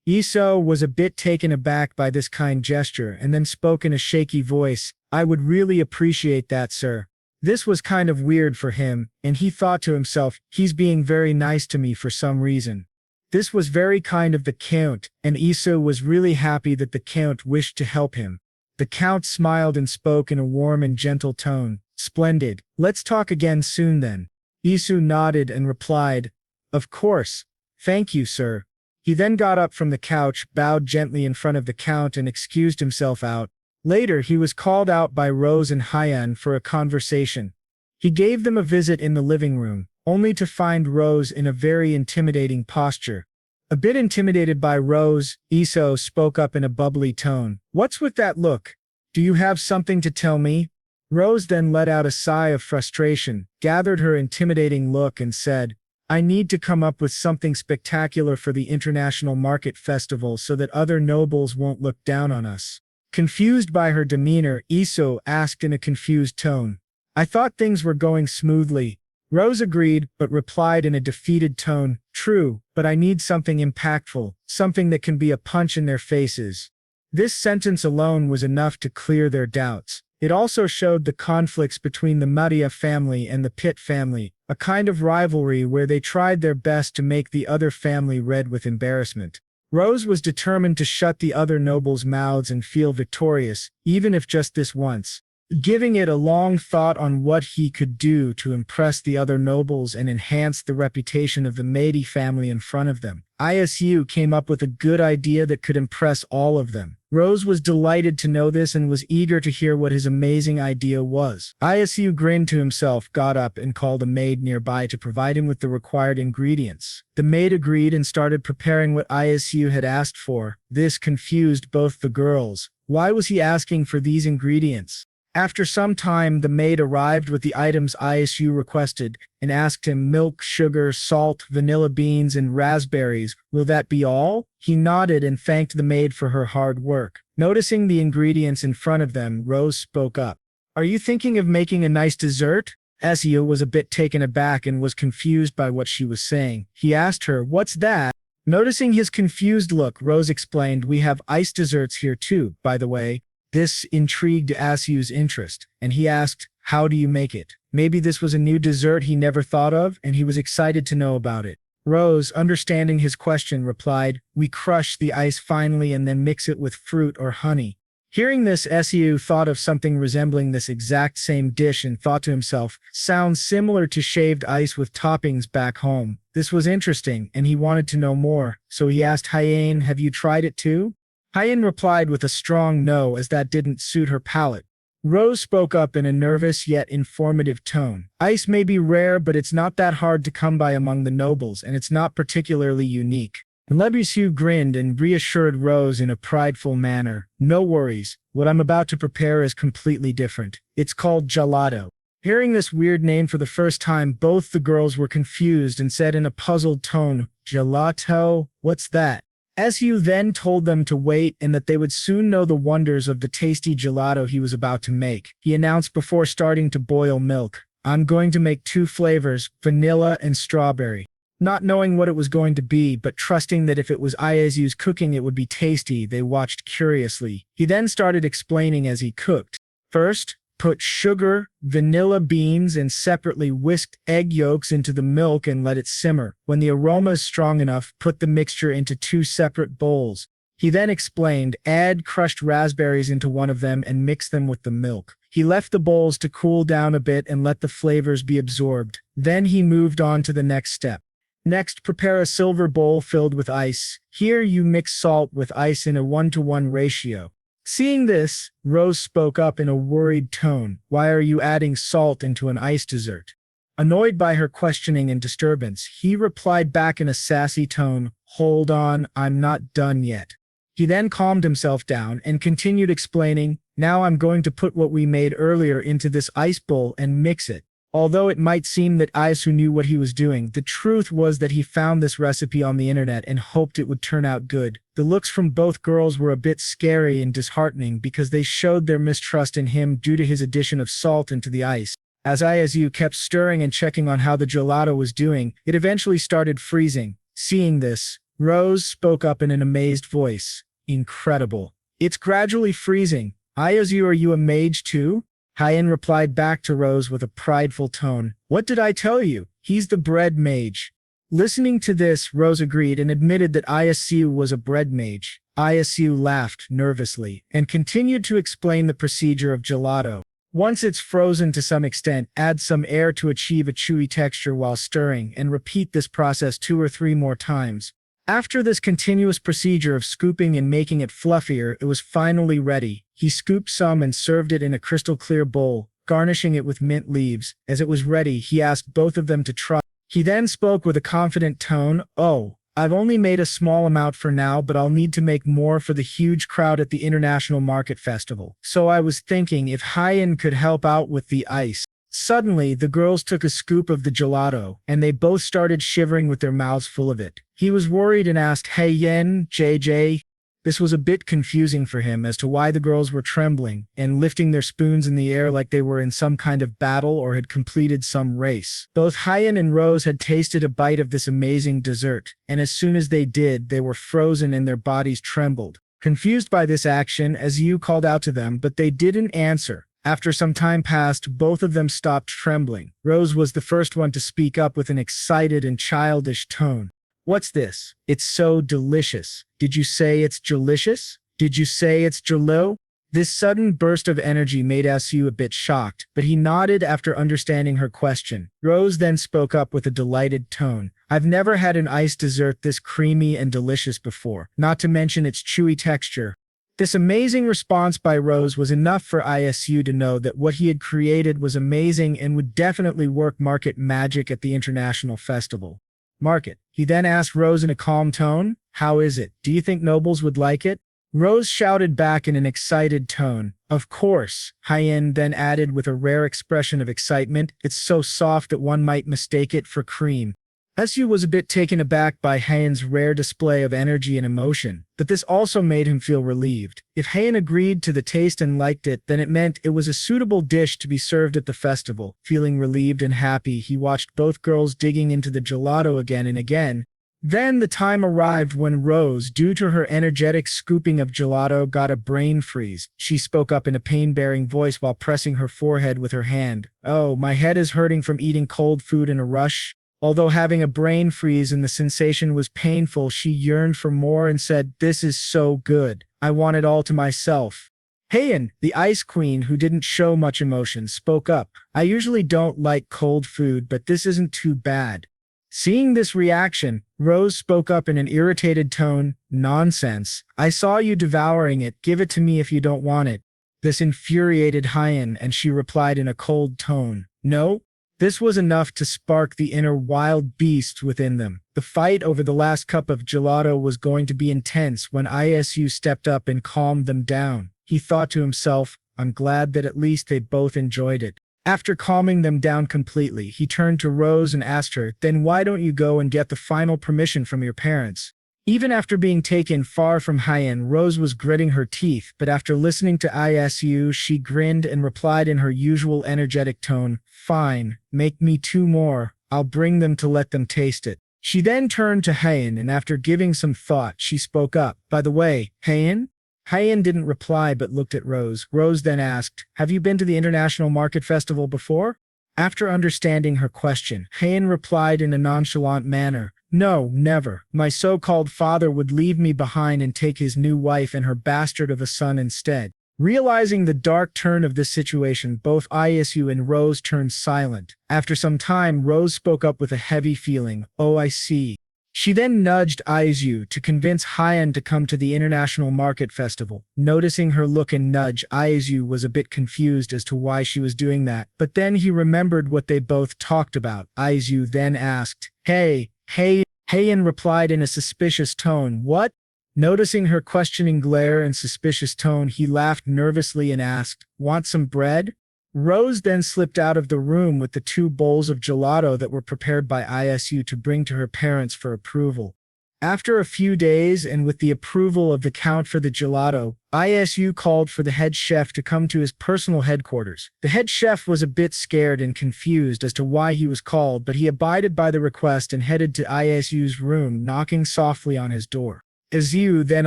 Iso was a bit taken aback by this kind gesture and then spoke in a shaky voice. I would really appreciate that, sir. This was kind of weird for him, and he thought to himself, he's being very nice to me for some reason. This was very kind of the Count, and Iso was really happy that the Count wished to help him. The Count smiled and spoke in a warm and gentle tone. Splendid. Let's talk again soon then. Isu nodded and replied, Of course. Thank you, sir. He then got up from the couch, bowed gently in front of the Count and excused himself out. Later, he was called out by Rose and Hyen for a conversation. He gave them a visit in the living room, only to find Rose in a very intimidating posture. A bit intimidated by Rose, Iso spoke up in a bubbly tone. What's with that look? Do you have something to tell me? Rose then let out a sigh of frustration, gathered her intimidating look and said, I need to come up with something spectacular for the International Market Festival so that other nobles won't look down on us. Confused by her demeanor, Iso asked in a confused tone. I thought things were going smoothly. Rose agreed, but replied in a defeated tone, True, but I need something impactful, something that can be a punch in their faces. This sentence alone was enough to clear their doubts. It also showed the conflicts between the Medi family and the Pit family, a kind of rivalry where they tried their best to make the other family red with embarrassment. Rose was determined to shut the other nobles' mouths and feel victorious, even if just this once. Giving it a long thought on what he could do to impress the other nobles and enhance the reputation of the Medi family in front of them, Isu came up with a good idea that could impress all of them. Rose was delighted to know this and was eager to hear what his amazing idea was. Isu grinned to himself, got up, and called a maid nearby to provide him with the required ingredients. The maid agreed and started preparing what Isu had asked for. This confused both the girls. Why was he asking for these ingredients? After some time, the maid arrived with the items Isu requested and asked him milk, sugar, salt, vanilla beans, and raspberries. Will that be all? He nodded and thanked the maid for her hard work. Noticing the ingredients in front of them, Rose spoke up. Are you thinking of making a nice dessert? Isu was a bit taken aback and was confused by what she was saying. He asked her, What's that? Noticing his confused look, Rose explained, We have ice desserts here too, by the way. This intrigued Isu's interest, and he asked, How do you make it? Maybe this was a new dessert he never thought of, and he was excited to know about it. Rose, understanding his question, replied, We crush the ice finely and then mix it with fruit or honey. Hearing this, Isu thought of something resembling this exact same dish and thought to himself, Sounds similar to shaved ice with toppings back home. This was interesting, and he wanted to know more, so he asked Hyen, Have you tried it too? Hyen replied with a strong no, as that didn't suit her palate. Rose spoke up in a nervous yet informative tone. Ice may be rare, but it's not that hard to come by among the nobles, and it's not particularly unique. Isu grinned and reassured Rose in a prideful manner. No worries, what I'm about to prepare is completely different. It's called Gelato. Hearing this weird name for the first time, both the girls were confused and said in a puzzled tone, Gelato? What's that? Isu then told them to wait and that they would soon know the wonders of the tasty gelato he was about to make. He announced before starting to boil milk, I'm going to make 2 flavors, vanilla and strawberry. Not knowing what it was going to be, but trusting that if it was Isu's cooking it would be tasty, they watched curiously. He then started explaining as he cooked. First, put sugar, vanilla beans, and separately whisked egg yolks into the milk and let it simmer. When the aroma is strong enough, put the mixture into 2 separate bowls. He then explained, add crushed raspberries into one of them and mix them with the milk. He left the bowls to cool down a bit and let the flavors be absorbed. Then he moved on to the next step. Next, prepare a silver bowl filled with ice. Here you mix salt with ice in a 1-to-1 ratio. Seeing this, Rose spoke up in a worried tone. Why are you adding salt into an ice dessert? Annoyed by her questioning and disturbance, he replied back in a sassy tone, Hold on, I'm not done yet. He then calmed himself down and continued explaining, Now I'm going to put what we made earlier into this ice bowl and mix it. Although it might seem that Isu knew what he was doing, the truth was that he found this recipe on the internet and hoped it would turn out good. The looks from both girls were a bit scary and disheartening because they showed their mistrust in him due to his addition of salt into the ice. As Isu kept stirring and checking on how the gelato was doing, it eventually started freezing. Seeing this, Rose spoke up in an amazed voice. Incredible. It's gradually freezing. Isu, are you a mage too? Hyen replied back to Rose with a prideful tone. What did I tell you? He's the bread mage. Listening to this, Rose agreed and admitted that Isu was a bread mage. Isu laughed nervously and continued to explain the procedure of gelato. Once it's frozen to some extent, add some air to achieve a chewy texture while stirring, and repeat this process 2 or 3 more times. After this continuous procedure of scooping and making it fluffier, it was finally ready. He scooped some and served it in a crystal-clear bowl, garnishing it with mint leaves. As it was ready, he asked both of them to try. He then spoke with a confident tone, "Oh, I've only made a small amount for now, but I'll need to make more for the huge crowd at the International Market Festival. So I was thinking if Hyen could help out with the ice." Suddenly, the girls took a scoop of the gelato, and they both started shivering with their mouths full of it. He was worried and asked, "Hey Yen, JJ?" This was a bit confusing for him as to why the girls were trembling and lifting their spoons in the air like they were in some kind of battle or had completed some race. Both Hyen and Rose had tasted a bite of this amazing dessert, and as soon as they did, they were frozen and their bodies trembled. Confused by this action, Isu called out to them, but they didn't answer. After some time passed, both of them stopped trembling. Rose was the first one to speak up with an excited and childish tone. "What's this? It's so delicious. Did you say it's delicious? Did you say it's gelo?" This sudden burst of energy made Isu a bit shocked, but he nodded after understanding her question. Rose then spoke up with a delighted tone. "I've never had an iced dessert this creamy and delicious before, not to mention its chewy texture." This amazing response by Rose was enough for Isu to know that what he had created was amazing and would definitely work market magic at the international festival. Market. He then asked Rose in a calm tone, "How is it? Do you think nobles would like it?" Rose shouted back in an excited tone, "Of course." Hyen then added with a rare expression of excitement, "It's so soft that one might mistake it for cream." Isu was a bit taken aback by Hyen's rare display of energy and emotion, but this also made him feel relieved. If Hyen agreed to the taste and liked it, then it meant it was a suitable dish to be served at the festival. Feeling relieved and happy, he watched both girls digging into the gelato again and again. Then the time arrived when Rose, due to her energetic scooping of gelato, got a brain freeze. She spoke up in a pain-bearing voice while pressing her forehead with her hand. "Oh, my head is hurting from eating cold food in a rush." Although having a brain freeze and the sensation was painful, she yearned for more and said, "This is so good. I want it all to myself." Hyen, the ice queen who didn't show much emotion, spoke up. "I usually don't like cold food, but this isn't too bad." Seeing this reaction, Rose spoke up in an irritated tone, "Nonsense. I saw you devouring it. Give it to me if you don't want it." This infuriated Hyen, and she replied in a cold tone, "No." This was enough to spark the inner wild beast within them. The fight over the last cup of gelato was going to be intense when Isu stepped up and calmed them down. He thought to himself, "I'm glad that at least they both enjoyed it." After calming them down completely, he turned to Rose and asked her, "Then why don't you go and get the final permission from your parents?" Even after being taken far from Hyen, Rose was gritting her teeth, but after listening to Isu, she grinned and replied in her usual energetic tone, "Fine, make me 2 more. I'll bring them to let them taste it." She then turned to Hyen, and after giving some thought, she spoke up. "By the way, Hyen?" Hyen didn't reply but looked at Rose. Rose then asked, "Have you been to the International Market Festival before?" After understanding her question, Hyen replied in a nonchalant manner, "No, never. My so-called father would leave me behind and take his new wife and her bastard of a son instead." Realizing the dark turn of this situation, both Isu and Rose turned silent. After some time, Rose spoke up with a heavy feeling, "Oh, I see." She then nudged Isu to convince Hyen to come to the International Market Festival. Noticing her look and nudge, Isu was a bit confused as to why she was doing that, but then he remembered what they both talked about. Isu then asked, "Hey, Hyen replied in a suspicious tone, "What?" Noticing her questioning glare and suspicious tone, he laughed nervously and asked, "Want some bread?" Rose then slipped out of the room with the 2 bowls of gelato that were prepared by Isu to bring to her parents for approval. After a few days and with the approval of the count for the gelato, Isu called for the head chef to come to his personal headquarters. The head chef was a bit scared and confused as to why he was called, but he abided by the request and headed to Isu's room, knocking softly on his door. Isu then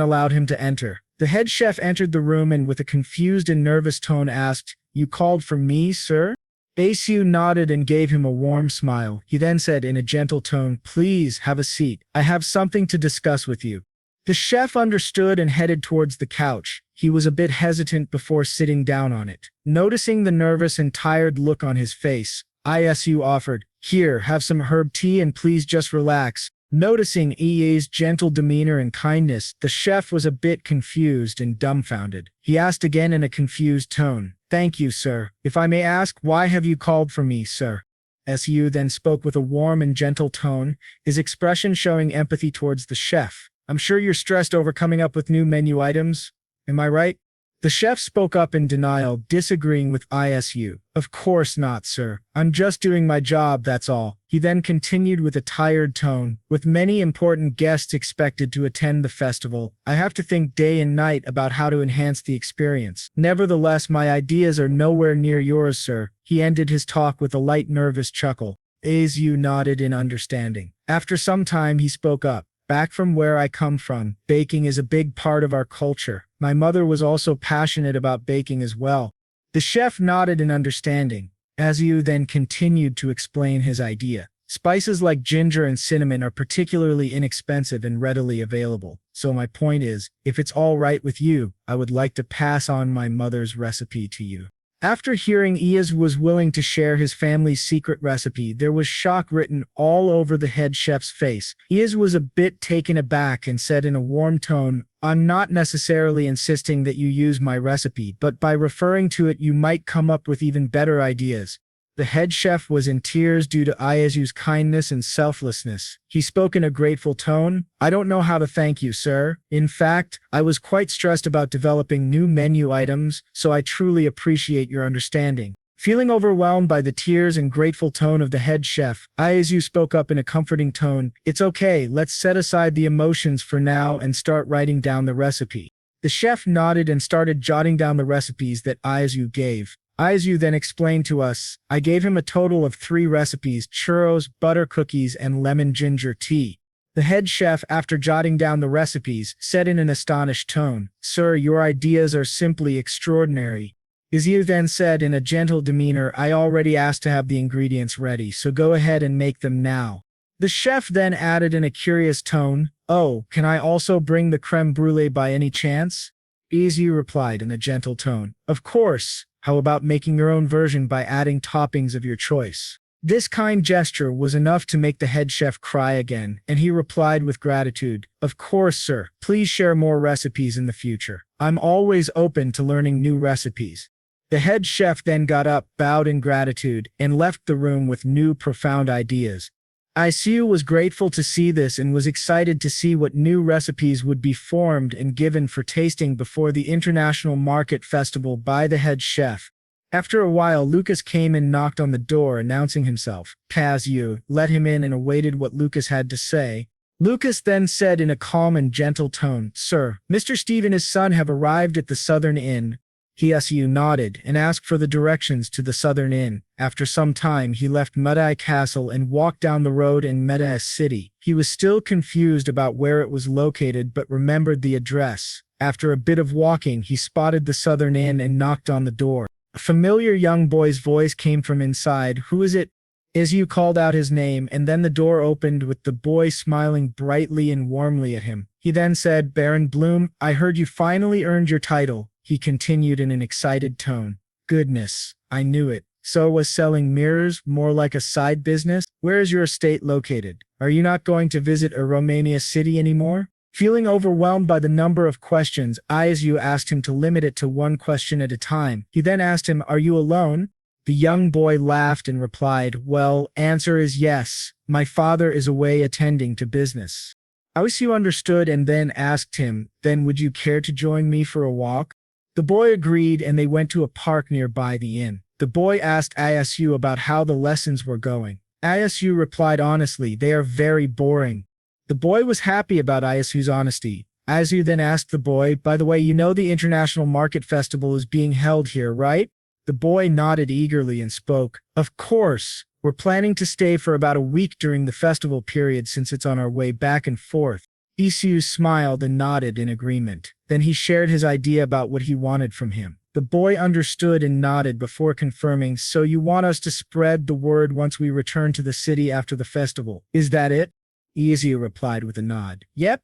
allowed him to enter. The head chef entered the room and with a confused and nervous tone asked, "You called for me, sir?" Isu nodded and gave him a warm smile. He then said in a gentle tone, "Please have a seat. I have something to discuss with you." The chef understood and headed towards the couch. He was a bit hesitant before sitting down on it. Noticing the nervous and tired look on his face, Isu offered, "Here, have some herb tea and please just relax." Noticing Ie's gentle demeanor and kindness, the chef was a bit confused and dumbfounded. He asked again in a confused tone, "Thank you, sir. If I may ask, why have you called for me, sir?" Isu then spoke with a warm and gentle tone, his expression showing empathy towards the chef. "I'm sure you're stressed over coming up with new menu items. Am I right?" The chef spoke up in denial, disagreeing with Isu. "Of course not, sir. I'm just doing my job, that's all." He then continued with a tired tone, "With many important guests expected to attend the festival, I have to think day and night about how to enhance the experience. Nevertheless, my ideas are nowhere near yours, sir." He ended his talk with a light nervous chuckle. Isu nodded in understanding. After some time he spoke up. "Back from where I come from, baking is a big part of our culture. My mother was also passionate about baking as well." The chef nodded in understanding. Isu then continued to explain his idea. "Spices like ginger and cinnamon are particularly inexpensive and readily available. So my point is, if it's all right with you, I would like to pass on my mother's recipe to you." After hearing Isu was willing to share his family's secret recipe, there was shock written all over the head chef's face. Isu was a bit taken aback and said in a warm tone, "I'm not necessarily insisting that you use my recipe, but by referring to it you might come up with even better ideas." The head chef was in tears due to Isu's kindness and selflessness. He spoke in a grateful tone, "I don't know how to thank you, sir. In fact, I was quite stressed about developing new menu items, so I truly appreciate your understanding." Feeling overwhelmed by the tears and grateful tone of the head chef, Isu spoke up in a comforting tone, "It's okay, let's set aside the emotions for now and start writing down the recipe." The chef nodded and started jotting down the recipes that Isu gave. Isu then explained to us, "I gave him a total of 3 recipes: churros, butter cookies, and lemon ginger tea." The head chef, after jotting down the recipes, said in an astonished tone, "Sir, your ideas are simply extraordinary." Isu then said in a gentle demeanor, "I already asked to have the ingredients ready, so go ahead and make them now." The chef then added in a curious tone, "Oh, can I also bring the creme brulee by any chance?" Isu replied in a gentle tone, "Of course. How about making your own version by adding toppings of your choice?" This kind gesture was enough to make the head chef cry again, and he replied with gratitude, "Of course, sir. Please share more recipes in the future. I'm always open to learning new recipes." The head chef then got up, bowed in gratitude, and left the room with new profound ideas. Isu was grateful to see this and was excited to see what new recipes would be formed and given for tasting before the International Market Festival by the head chef. After a while, Lucas came and knocked on the door, announcing himself. Isu let him in and awaited what Lucas had to say. Lucas then said in a calm and gentle tone, "Sir, Mr. Steve and his son have arrived at the Southern Inn." Isu nodded and asked for the directions to the Southern Inn. After some time, he left Medi Castle and walked down the road in Medi City. He was still confused about where it was located but remembered the address. After a bit of walking, he spotted the Southern Inn and knocked on the door. A familiar young boy's voice came from inside. "Who is it?" Isu called out his name, and then the door opened with the boy smiling brightly and warmly at him. He then said, "Baron Bloom, I heard you finally earned your title." He continued in an excited tone. "Goodness, I knew it. So was selling mirrors more like a side business? Where is your estate located? Are you not going to visit a Romania city anymore?" Feeling overwhelmed by the number of questions, Isu asked him to limit it to one question at a time. He then asked him, "Are you alone?" The young boy laughed and replied, "Well, answer is yes. My father is away attending to business." Isu understood and then asked him, "Then would you care to join me for a walk?" The boy agreed and they went to a park nearby the inn. The boy asked Isu about how the lessons were going. Isu replied honestly, they are very boring. The boy was happy about Isu's honesty. Isu then asked the boy, by the way, you know the International Market Festival is being held here, right? The boy nodded eagerly and spoke, of course. We're planning to stay for about a week during the festival period since it's on our way back and forth. Isu smiled and nodded in agreement. Then he shared his idea about what he wanted from him. The boy understood and nodded before confirming, so you want us to spread the word once we return to the city after the festival. Is that it? Isu replied with a nod. Yep.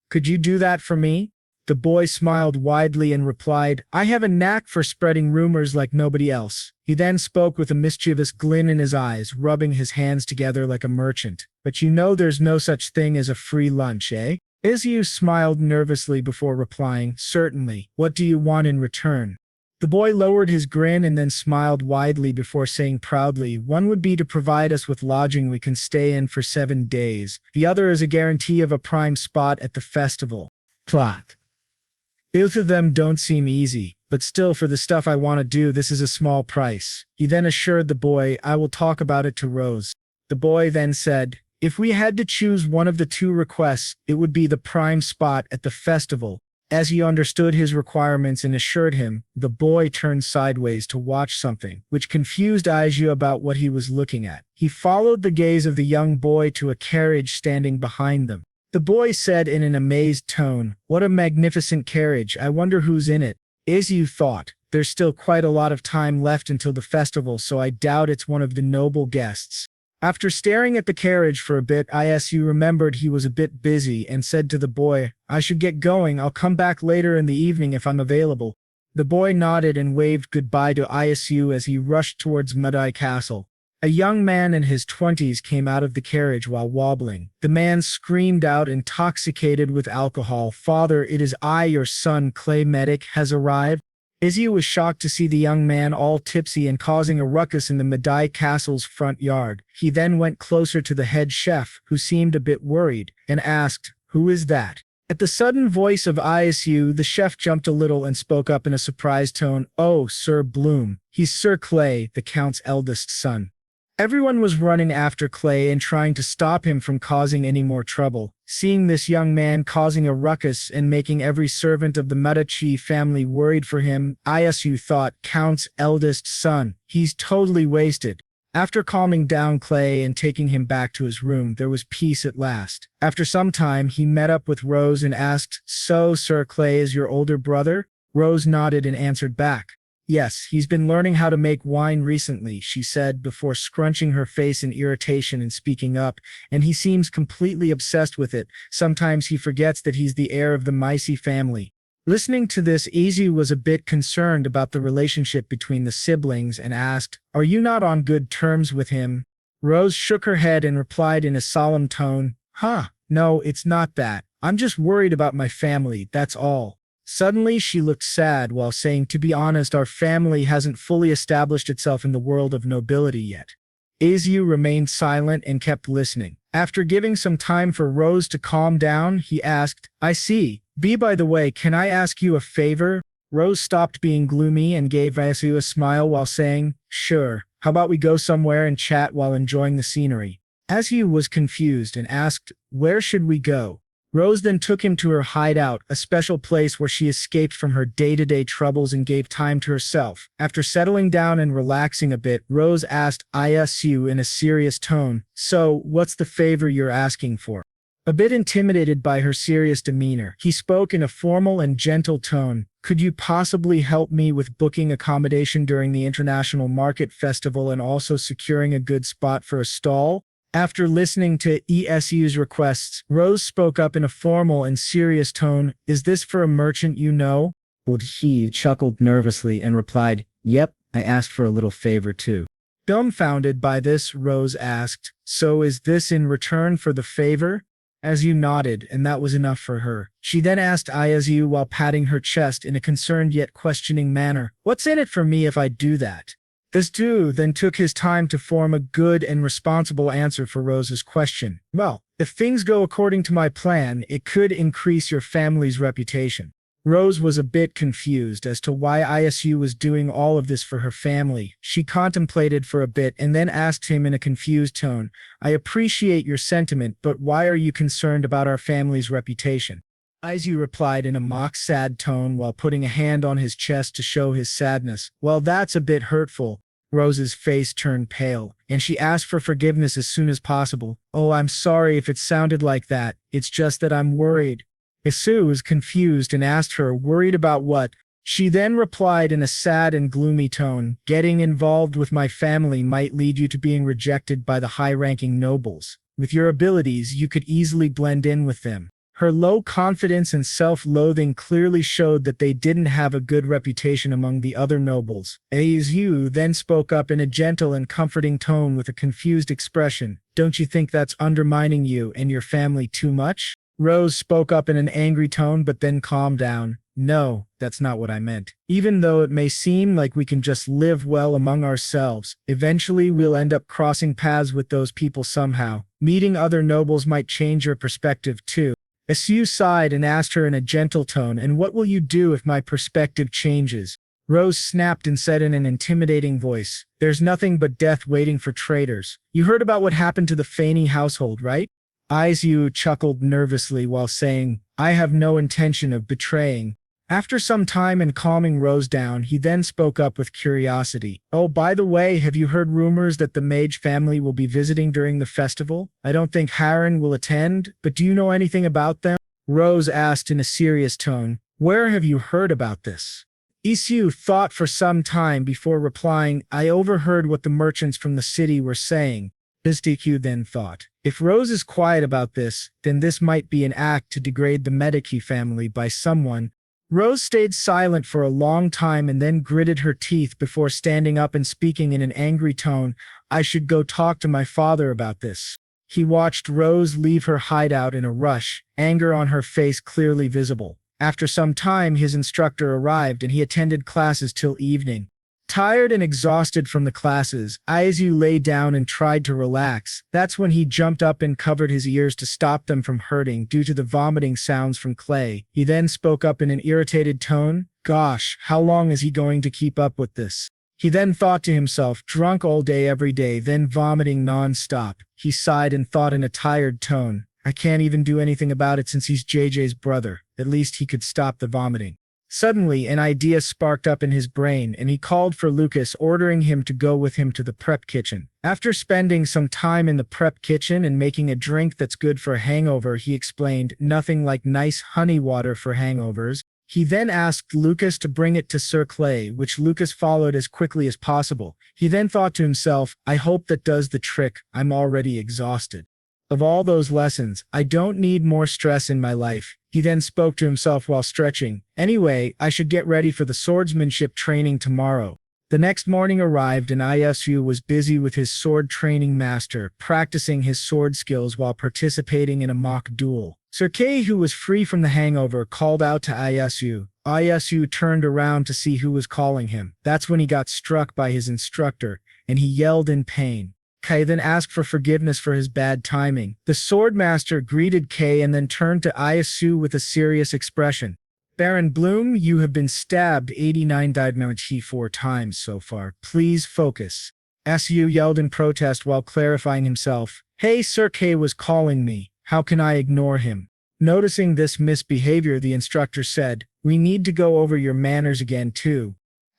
Could you do that for me? The boy smiled widely and replied, I have a knack for spreading rumors like nobody else. He then spoke with a mischievous glint in his eyes, rubbing his hands together like a merchant. But you know there's no such thing as a free lunch, eh? Isu smiled nervously before replying, certainly. What do you want in return? The boy lowered his grin and then smiled widely before saying proudly, one would be to provide us with lodging we can stay in for 7 days. The other is a guarantee of a prime spot at the festival. Plot. Both of them don't seem easy, but still for the stuff I want to do, this is a small price. He then assured the boy, I will talk about it to Rose. The boy then said, if we had to choose one of the 2 requests, it would be the prime spot at the festival. As he understood his requirements and assured him, the boy turned sideways to watch something, which confused Isu about what he was looking at. He followed the gaze of the young boy to a carriage standing behind them. The boy said in an amazed tone, what a magnificent carriage, I wonder who's in it. Isu thought, there's still quite a lot of time left until the festival, so I doubt it's one of the noble guests. After staring at the carriage for a bit, Isu remembered he was a bit busy and said to the boy, I should get going, I'll come back later in the evening if I'm available. The boy nodded and waved goodbye to Isu as he rushed towards Medi Castle. A young man in his 20s came out of the carriage while wobbling. The man screamed out, intoxicated with alcohol, Father, it is I, your son, Clay Medic, has arrived. Isu was shocked to see the young man all tipsy and causing a ruckus in the Medi Castle's front yard. He then went closer to the head chef, who seemed a bit worried, and asked, who is that? At the sudden voice of Isu, the chef jumped a little and spoke up in a surprised tone, oh, Sir Bloom. He's Sir Clay, the Count's eldest son. Everyone was running after Clay and trying to stop him from causing any more trouble. Seeing this young man causing a ruckus and making every servant of the Medici family worried for him, Isu thought, Count's eldest son. He's totally wasted. After calming down Clay and taking him back to his room, there was peace at last. After some time, he met up with Rose and asked, so Sir Clay is your older brother? Rose nodded and answered back. Yes, he's been learning how to make wine recently, she said before scrunching her face in irritation and speaking up, and he seems completely obsessed with it. Sometimes he forgets that he's the heir of the Meici family. Listening to this, Isu was a bit concerned about the relationship between the siblings and asked, are you not on good terms with him? Rose shook her head and replied in a solemn tone, no, it's not that. I'm just worried about my family, that's all. Suddenly she looked sad while saying, to be honest, our family hasn't fully established itself in the world of nobility yet. Isu remained silent and kept listening. After giving some time for Rose to calm down, he asked, I see. By the way, can I ask you a favor? Rose stopped being gloomy and gave Isu a smile while saying, sure. How about we go somewhere and chat while enjoying the scenery? Isu was confused and asked, where should we go? Rose then took him to her hideout, a special place where she escaped from her day-to-day troubles and gave time to herself. After settling down and relaxing a bit, Rose asked Isu in a serious tone, so, what's the favor you're asking for? A bit intimidated by her serious demeanor, he spoke in a formal and gentle tone, could you possibly help me with booking accommodation during the International Market Festival and also securing a good spot for a stall? After listening to Isu's requests, Rose spoke up in a formal and serious tone, is this for a merchant you know? He chuckled nervously and replied, yep, I asked for a little favor too. Dumbfounded by this, Rose asked, so is this in return for the favor? Isu nodded, and that was enough for her. She then asked Isu while patting her chest in a concerned yet questioning manner, what's in it for me if I do that? This dude then took his time to form a good and responsible answer for Rose's question. Well, if things go according to my plan, it could increase your family's reputation. Rose was a bit confused as to why Isu was doing all of this for her family. She contemplated for a bit and then asked him in a confused tone, I appreciate your sentiment, but why are you concerned about our family's reputation? Isu replied in a mock-sad tone while putting a hand on his chest to show his sadness. Well, that's a bit hurtful. Rose's face turned pale, and she asked for forgiveness as soon as possible. Oh, I'm sorry if it sounded like that. It's just that I'm worried. Isu was confused and asked her, worried about what? She then replied in a sad and gloomy tone, getting involved with my family might lead you to being rejected by the high-ranking nobles. With your abilities, you could easily blend in with them. Her low confidence and self-loathing clearly showed that they didn't have a good reputation among the other nobles. Isu then spoke up in a gentle and comforting tone with a confused expression. Don't you think that's undermining you and your family too much? Rose spoke up in an angry tone but then calmed down. No, that's not what I meant. Even though it may seem like we can just live well among ourselves, eventually we'll end up crossing paths with those people somehow. Meeting other nobles might change your perspective too. Isu sighed and asked her in a gentle tone, and what will you do if my perspective changes? Rose snapped and said in an intimidating voice, there's nothing but death waiting for traitors. You heard about what happened to the Faney household, right? Isu chuckled nervously while saying, I have no intention of betraying. After some time and calming Rose down, he then spoke up with curiosity. Oh, by the way, have you heard rumors that the mage family will be visiting during the festival? I don't think Hyen will attend, but do you know anything about them? Rose asked in a serious tone. Where have you heard about this? Isu thought for some time before replying, I overheard what the merchants from the city were saying. Bistiku then thought, if Rose is quiet about this, then this might be an act to degrade the Medi family by someone. Rose stayed silent for a long time and then gritted her teeth before standing up and speaking in an angry tone. I should go talk to my father about this. He watched Rose leave her hideout in a rush, anger on her face clearly visible. After some time, his instructor arrived and he attended classes till evening. Tired and exhausted from the classes, Isu lay down and tried to relax. That's when he jumped up and covered his ears to stop them from hurting due to the vomiting sounds from Clay. He then spoke up in an irritated tone. Gosh, how long is he going to keep up with this? He then thought to himself, drunk all day every day, then vomiting non-stop. He sighed and thought in a tired tone. I can't even do anything about it since he's JJ's brother. At least he could stop the vomiting. Suddenly, an idea sparked up in his brain, and he called for Lucas, ordering him to go with him to the prep kitchen. After spending some time in the prep kitchen and making a drink that's good for a hangover, he explained, nothing like nice honey water for hangovers. He then asked Lucas to bring it to Sir Clay, which Lucas followed as quickly as possible. He then thought to himself, I hope that does the trick. I'm already exhausted. Of all those lessons, I don't need more stress in my life. He then spoke to himself while stretching. Anyway, I should get ready for the swordsmanship training tomorrow. The next morning arrived and Isu was busy with his sword training master, practicing his sword skills while participating in a mock duel. Sir Kay, who was free from the hangover, called out to Isu. Isu turned around to see who was calling him. That's when he got struck by his instructor, and he yelled in pain. Kay then asked for forgiveness for his bad timing. The swordmaster greeted Kay and then turned to Isu with a serious expression. Baron Bloom, you have been stabbed 89 died 4 times so far. Please focus. Su yelled in protest while clarifying himself. Hey, Sir Kay was calling me. How can I ignore him? Noticing this misbehavior, the instructor said, we need to go over your manners again too.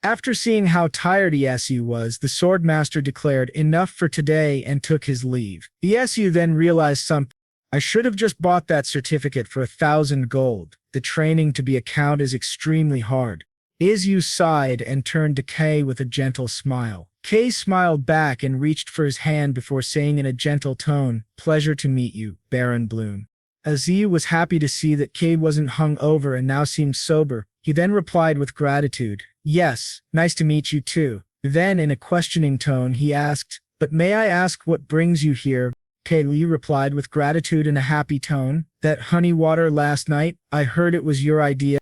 After seeing how tired Su was, the swordmaster declared enough for today and took his leave. Su then realized something. I should have just bought that certificate for 1,000 gold. The training to be a count is extremely hard. Isu sighed and turned to Kay with a gentle smile. Kay smiled back and reached for his hand before saying in a gentle tone, pleasure to meet you, Baron Bloom. Isu was happy to see that Kay wasn't hung over and now seemed sober. He then replied with gratitude, yes, nice to meet you too. Then in a questioning tone he asked, but may I ask what brings you here? Kay replied with gratitude in a happy tone, that honey water last night, I heard it was your idea.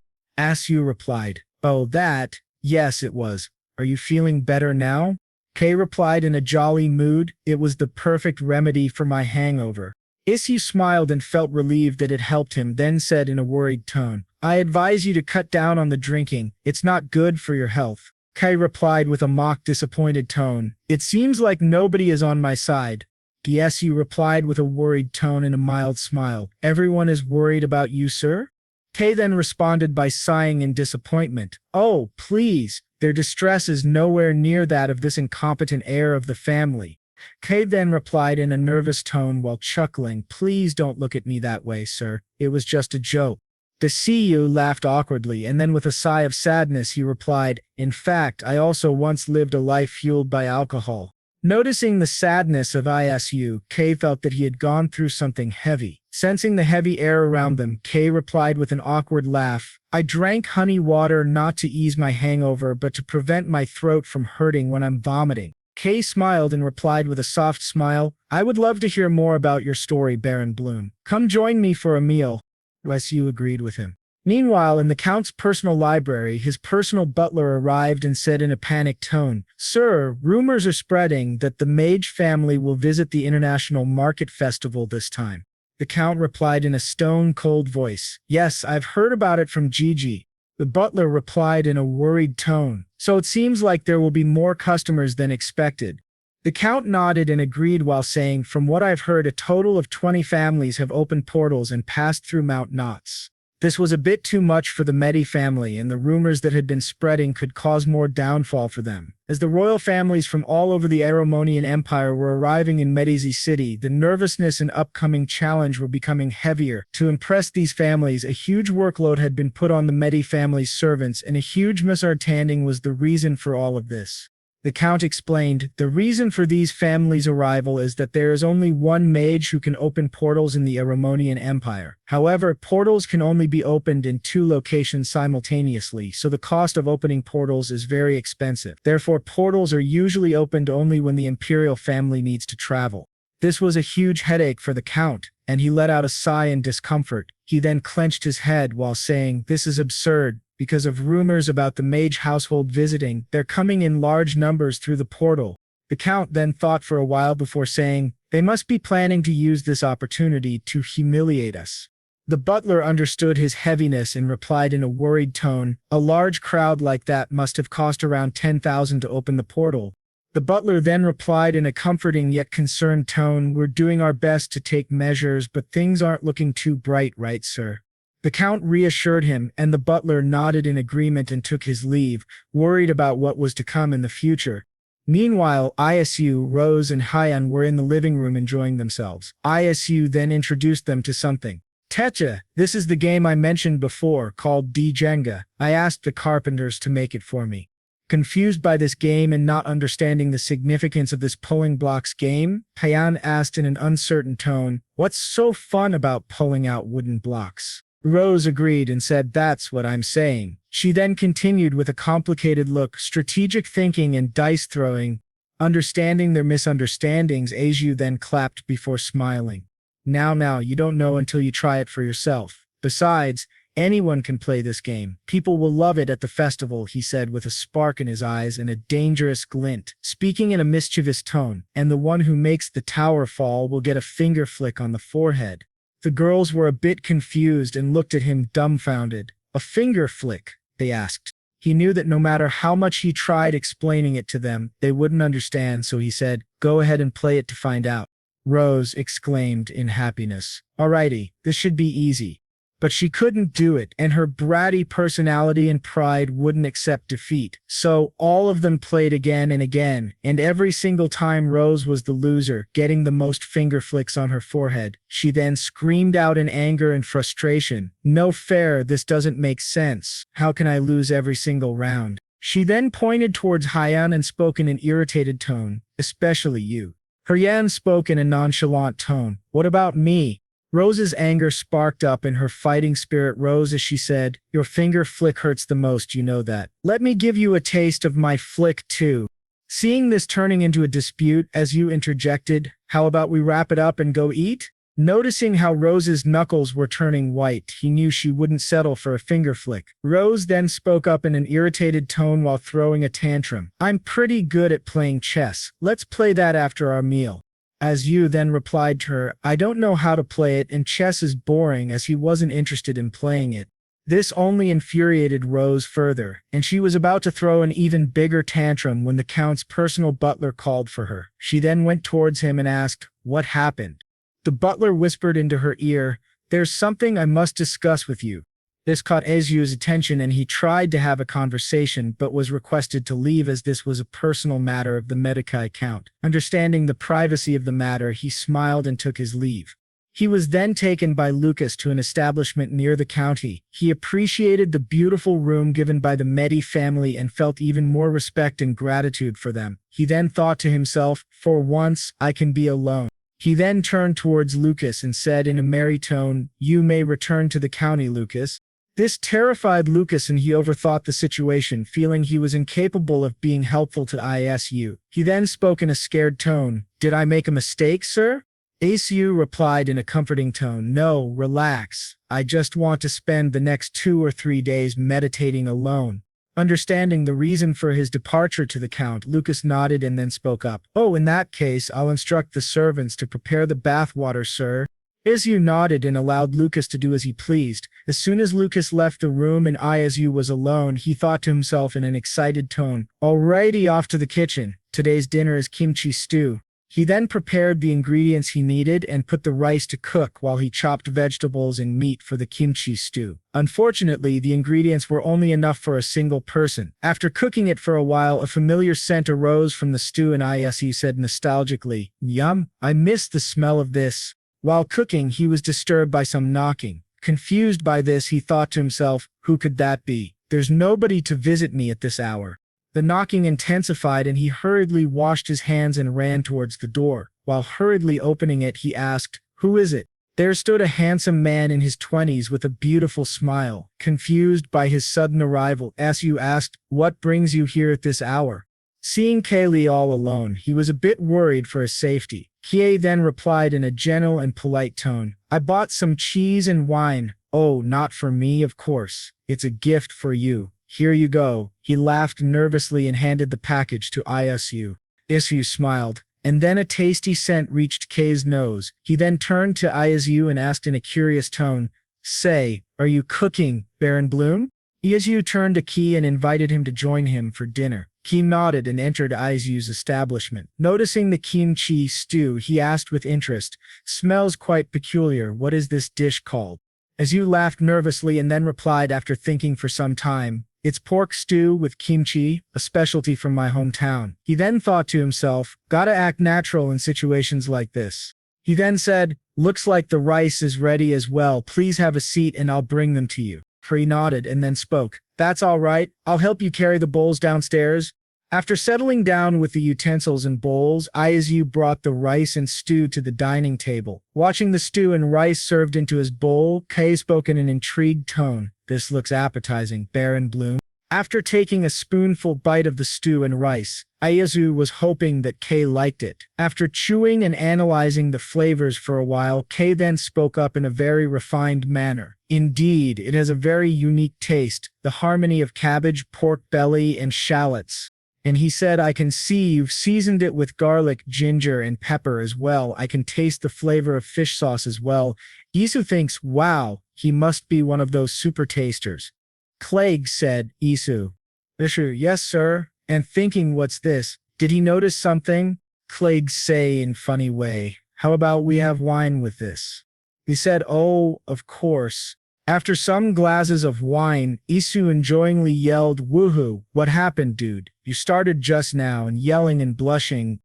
Su replied, oh that, yes it was. Are you feeling better now? Kay replied in a jolly mood, it was the perfect remedy for my hangover. Isu smiled and felt relieved that it helped him, then said in a worried tone, I advise you to cut down on the drinking. It's not good for your health. Kay replied with a mock disappointed tone. It seems like nobody is on my side. Yes, you replied with a worried tone and a mild smile. Everyone is worried about you, sir? Kay then responded by sighing in disappointment. Oh, please. Their distress is nowhere near that of this incompetent heir of the family. Kay then replied in a nervous tone while chuckling. Please don't look at me that way, sir. It was just a joke. The CEO laughed awkwardly, and then with a sigh of sadness he replied, in fact, I also once lived a life fueled by alcohol. Noticing the sadness of Isu, Kay felt that he had gone through something heavy. Sensing the heavy air around them, Kay replied with an awkward laugh, I drank honey water not to ease my hangover but to prevent my throat from hurting when I'm vomiting. Kay smiled and replied with a soft smile, I would love to hear more about your story, Baron Bloom. Come join me for a meal. Isu agreed with him. Meanwhile, in the Count's personal library, his personal butler arrived and said in a panicked tone, Sir, rumors are spreading that the Mage family will visit the International Market Festival this time. The Count replied in a stone-cold voice, Yes, I've heard about it from Gigi. The butler replied in a worried tone, So it seems like there will be more customers than expected. The Count nodded and agreed while saying, From what I've heard, a total of 20 families have opened portals and passed through Mount Knots. This was a bit too much for the Medi family, and the rumors that had been spreading could cause more downfall for them. As the royal families from all over the Aromonian Empire were arriving in Medici City, the nervousness and upcoming challenge were becoming heavier. To impress these families, a huge workload had been put on the Medi family's servants, and a huge misunderstanding was the reason for all of this. The Count explained, the reason for these families' arrival is that there is only one mage who can open portals in the Aromonian Empire. However, portals can only be opened in 2 locations simultaneously, so the cost of opening portals is very expensive. Therefore, portals are usually opened only when the imperial family needs to travel. This was a huge headache for the Count, and he let out a sigh in discomfort. He then clenched his head while saying, This is absurd. Because of rumors about the mage household visiting, they're coming in large numbers through the portal. The Count then thought for a while before saying, They must be planning to use this opportunity to humiliate us. The butler understood his heaviness and replied in a worried tone, A large crowd like that must have cost around 10,000 to open the portal. The butler then replied in a comforting yet concerned tone, We're doing our best to take measures, but things aren't looking too bright, right, sir? The Count reassured him, and the butler nodded in agreement and took his leave, worried about what was to come in the future. Meanwhile, Isu, Rose, and Hyen were in the living room enjoying themselves. Isu then introduced them to something. Techa, this is the game I mentioned before, called D-Jenga. I asked the carpenters to make it for me. Confused by this game and not understanding the significance of this pulling blocks game, Hyen asked in an uncertain tone, What's so fun about pulling out wooden blocks? Rose agreed and said, That's what I'm saying. She then continued with a complicated look, strategic thinking and dice throwing. Understanding their misunderstandings, Isu then clapped before smiling. Now, you don't know until you try it for yourself. Besides, anyone can play this game. People will love it at the festival, he said with a spark in his eyes and a dangerous glint, speaking in a mischievous tone, and the one who makes the tower fall will get a finger flick on the forehead. The girls were a bit confused and looked at him dumbfounded. A finger flick, they asked. He knew that no matter how much he tried explaining it to them, they wouldn't understand, so he said, Go ahead and play it to find out. Rose exclaimed in happiness. Alrighty, this should be easy. But she couldn't do it, and her bratty personality and pride wouldn't accept defeat. So all of them played again and again, and every single time Rose was the loser, getting the most finger flicks on her forehead. She then screamed out in anger and frustration, No fair, this doesn't make sense. How can I lose every single round? She then pointed towards Hyen and spoke in an irritated tone, Especially you. Hyen spoke in a nonchalant tone, What about me? Rose's anger sparked up and her fighting spirit rose as she said, Your finger flick hurts the most, you know that. Let me give you a taste of my flick too. Seeing this turning into a dispute, as you interjected, How about we wrap it up and go eat? Noticing how Rose's knuckles were turning white, he knew she wouldn't settle for a finger flick. Rose then spoke up in an irritated tone while throwing a tantrum. I'm pretty good at playing chess. Let's play that after our meal. As you then replied to her, I don't know how to play it and chess is boring, as he wasn't interested in playing it. This only infuriated Rose further, and she was about to throw an even bigger tantrum when the Count's personal butler called for her. She then went towards him and asked, "What happened?" The butler whispered into her ear, "There's something I must discuss with you." This caught Izu's attention and he tried to have a conversation but was requested to leave as this was a personal matter of the Medicae Count. Understanding the privacy of the matter, he smiled and took his leave. He was then taken by Lucas to an establishment near the county. He appreciated the beautiful room given by the Medi family and felt even more respect and gratitude for them. He then thought to himself, "For once, I can be alone." He then turned towards Lucas and said in a merry tone, "You may return to the county, Lucas." This terrified Lucas and he overthought the situation, feeling he was incapable of being helpful to Isu. He then spoke in a scared tone, "Did I make a mistake, sir?" Isu replied in a comforting tone, "No, relax. I just want to spend the next 2 or 3 days meditating alone." Understanding the reason for his departure to the Count, Lucas nodded and then spoke up. "Oh, in that case, I'll instruct the servants to prepare the bathwater, sir." Isu nodded and allowed Lucas to do as he pleased. As soon as Lucas left the room and Isu was alone, he thought to himself in an excited tone, "Alrighty, off to the kitchen. Today's dinner is kimchi stew." He then prepared the ingredients he needed and put the rice to cook while he chopped vegetables and meat for the kimchi stew. Unfortunately, the ingredients were only enough for a single person. After cooking it for a while, a familiar scent arose from the stew and Isu said nostalgically, "Yum, I miss the smell of this." While cooking, he was disturbed by some knocking. Confused by this, he thought to himself, "Who could that be? There's nobody to visit me at this hour." The knocking intensified and he hurriedly washed his hands and ran towards the door. While hurriedly opening it, he asked, "Who is it?" There stood a handsome man in his 20s with a beautiful smile. Confused by his sudden arrival, Isu asked, "What brings you here at this hour?" Seeing Kaylee all alone, he was a bit worried for his safety. Kie then replied in a gentle and polite tone, "I bought some cheese and wine." "Oh, not for me, of course. It's a gift for you. Here you go." He laughed nervously and handed the package to Isu. Isu smiled, and then a tasty scent reached Kay's nose. He then turned to Isu and asked in a curious tone, "Say, are you cooking, Baron Bloom?" Isu turned to Ki and invited him to join him for dinner. Ki nodded and entered Izu's establishment. Noticing the kimchi stew, he asked with interest, "Smells quite peculiar. What is this dish called?" Izu laughed nervously and then replied after thinking for some time, "It's pork stew with kimchi, a specialty from my hometown." He then thought to himself, "Gotta act natural in situations like this." He then said, "Looks like the rice is ready as well. Please have a seat and I'll bring them to you." He nodded and then spoke, "That's all right. I'll help you carry the bowls downstairs." After settling down with the utensils and bowls, Izu brought the rice and stew to the dining table. Watching the stew and rice served into his bowl, Kay spoke in an intrigued tone, "This looks appetizing, Baron Bloom." After taking a spoonful bite of the stew and rice, Izu was hoping that Kay liked it. After chewing and analyzing the flavors for a while, Kay then spoke up in a very refined manner. "Indeed, it has a very unique taste, the harmony of cabbage, pork belly, and shallots." And he said, "I can see you've seasoned it with garlic, ginger, and pepper as well. I can taste the flavor of fish sauce as well." Isu thinks, "Wow, he must be one of those super tasters." Clegg said, "Isu." "Isu, yes, sir." And thinking, "What's this? Did he notice something?" Clegg say in funny way, "How about we have wine with this?" He said, "Oh, of course." After some glasses of wine, Isu enjoyingly yelled, "Woohoo, what happened, dude? You started just now," and yelling and blushing.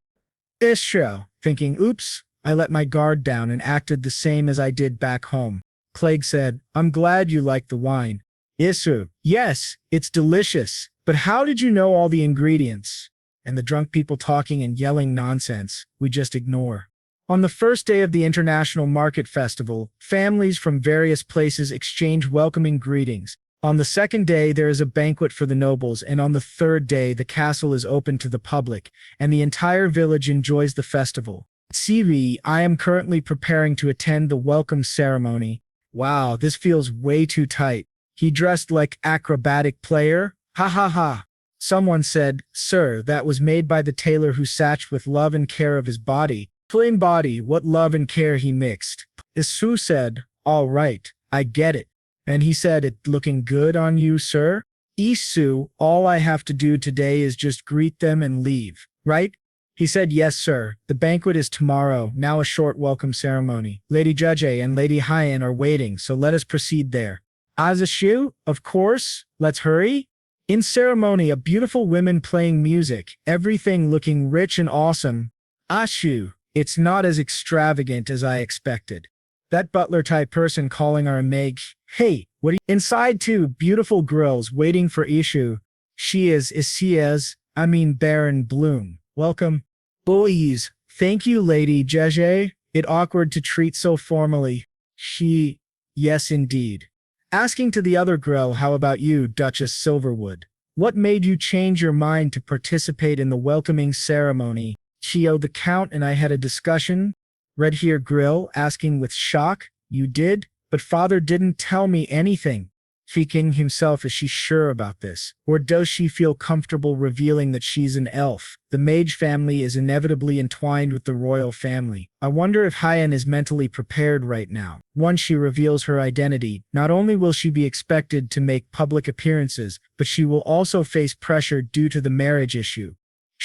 Isu, thinking, "Oops, I let my guard down and acted the same as I did back home." Clegg said, "I'm glad you like the wine." Isu, "Yes, it's delicious, but how did you know all the ingredients?" And the drunk people talking and yelling nonsense, we just ignore. On the first day of the International Market Festival, families from various places exchange welcoming greetings. On the second day, there is a banquet for the nobles, and on the third day, the castle is open to the public, and the entire village enjoys the festival. CV, I am currently preparing to attend the welcome ceremony. Wow, this feels way too tight. He dressed like acrobatic player? Ha ha ha. Someone said, "Sir, that was made by the tailor who satched with love and care of his body." Plain body, what love and care he mixed. Isu said, "All right, I get it." And he said, "It looking good on you, sir?" Isu, all I have to do today is just greet them and leave, right? He said, "Yes, sir. The banquet is tomorrow. Now a short welcome ceremony. Lady Jeje and Lady Hyen are waiting, so let us proceed there." Azashu, of course. Let's hurry. In ceremony, a beautiful women playing music, everything looking rich and awesome. Ashu, it's not as extravagant as I expected. That butler-type person calling our mage. Hey, what are you? Inside two beautiful girls waiting for Ishu. She is Baron Bloom. Welcome. Boys, thank you, Lady Jeje. It awkward to treat so formally. She, yes indeed. Asking to the other girl, how about you, Duchess Silverwood? What made you change your mind to participate in the welcoming ceremony? Chio, the Count and I had a discussion. Red Hair Grill asking with shock, "You did? But father didn't tell me anything." Speaking himself, is she sure about this? Or does she feel comfortable revealing that she's an elf? The mage family is inevitably entwined with the royal family. I wonder if Hyen is mentally prepared right now. Once she reveals her identity, not only will she be expected to make public appearances, but she will also face pressure due to the marriage issue.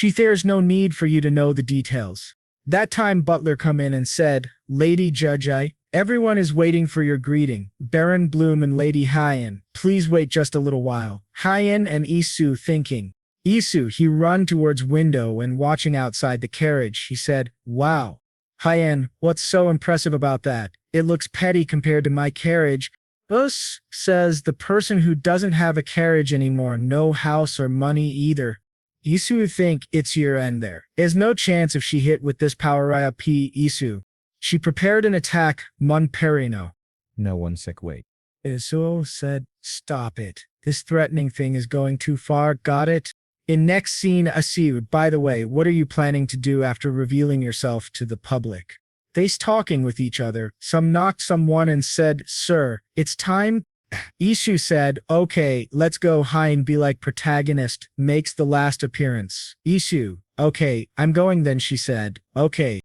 There's no need for you to know the details. That time Butler come in and said, "Lady Judge, everyone is waiting for your greeting. Baron Bloom and Lady Hyen, please wait just a little while." Hyen and Isu thinking. Isu, he run towards window and watching outside the carriage, he said, "Wow. Hyen, what's so impressive about that? It looks petty compared to my carriage." Us, says the person who doesn't have a carriage anymore, no house or money either. Isu think it's your end there. There's no chance if she hit with this power P. Isu. She prepared an attack, Mon Perino. No one sick wait. Isu said, "Stop it. This threatening thing is going too far, got it?" In next scene, Asiu, by the way, what are you planning to do after revealing yourself to the public? They's talking with each other. Some knocked someone and said, "Sir, it's time." Isu said, "Okay, let's go." Hyen be like protagonist, makes the last appearance. Isu, "Okay, I'm going then," she said. "Okay."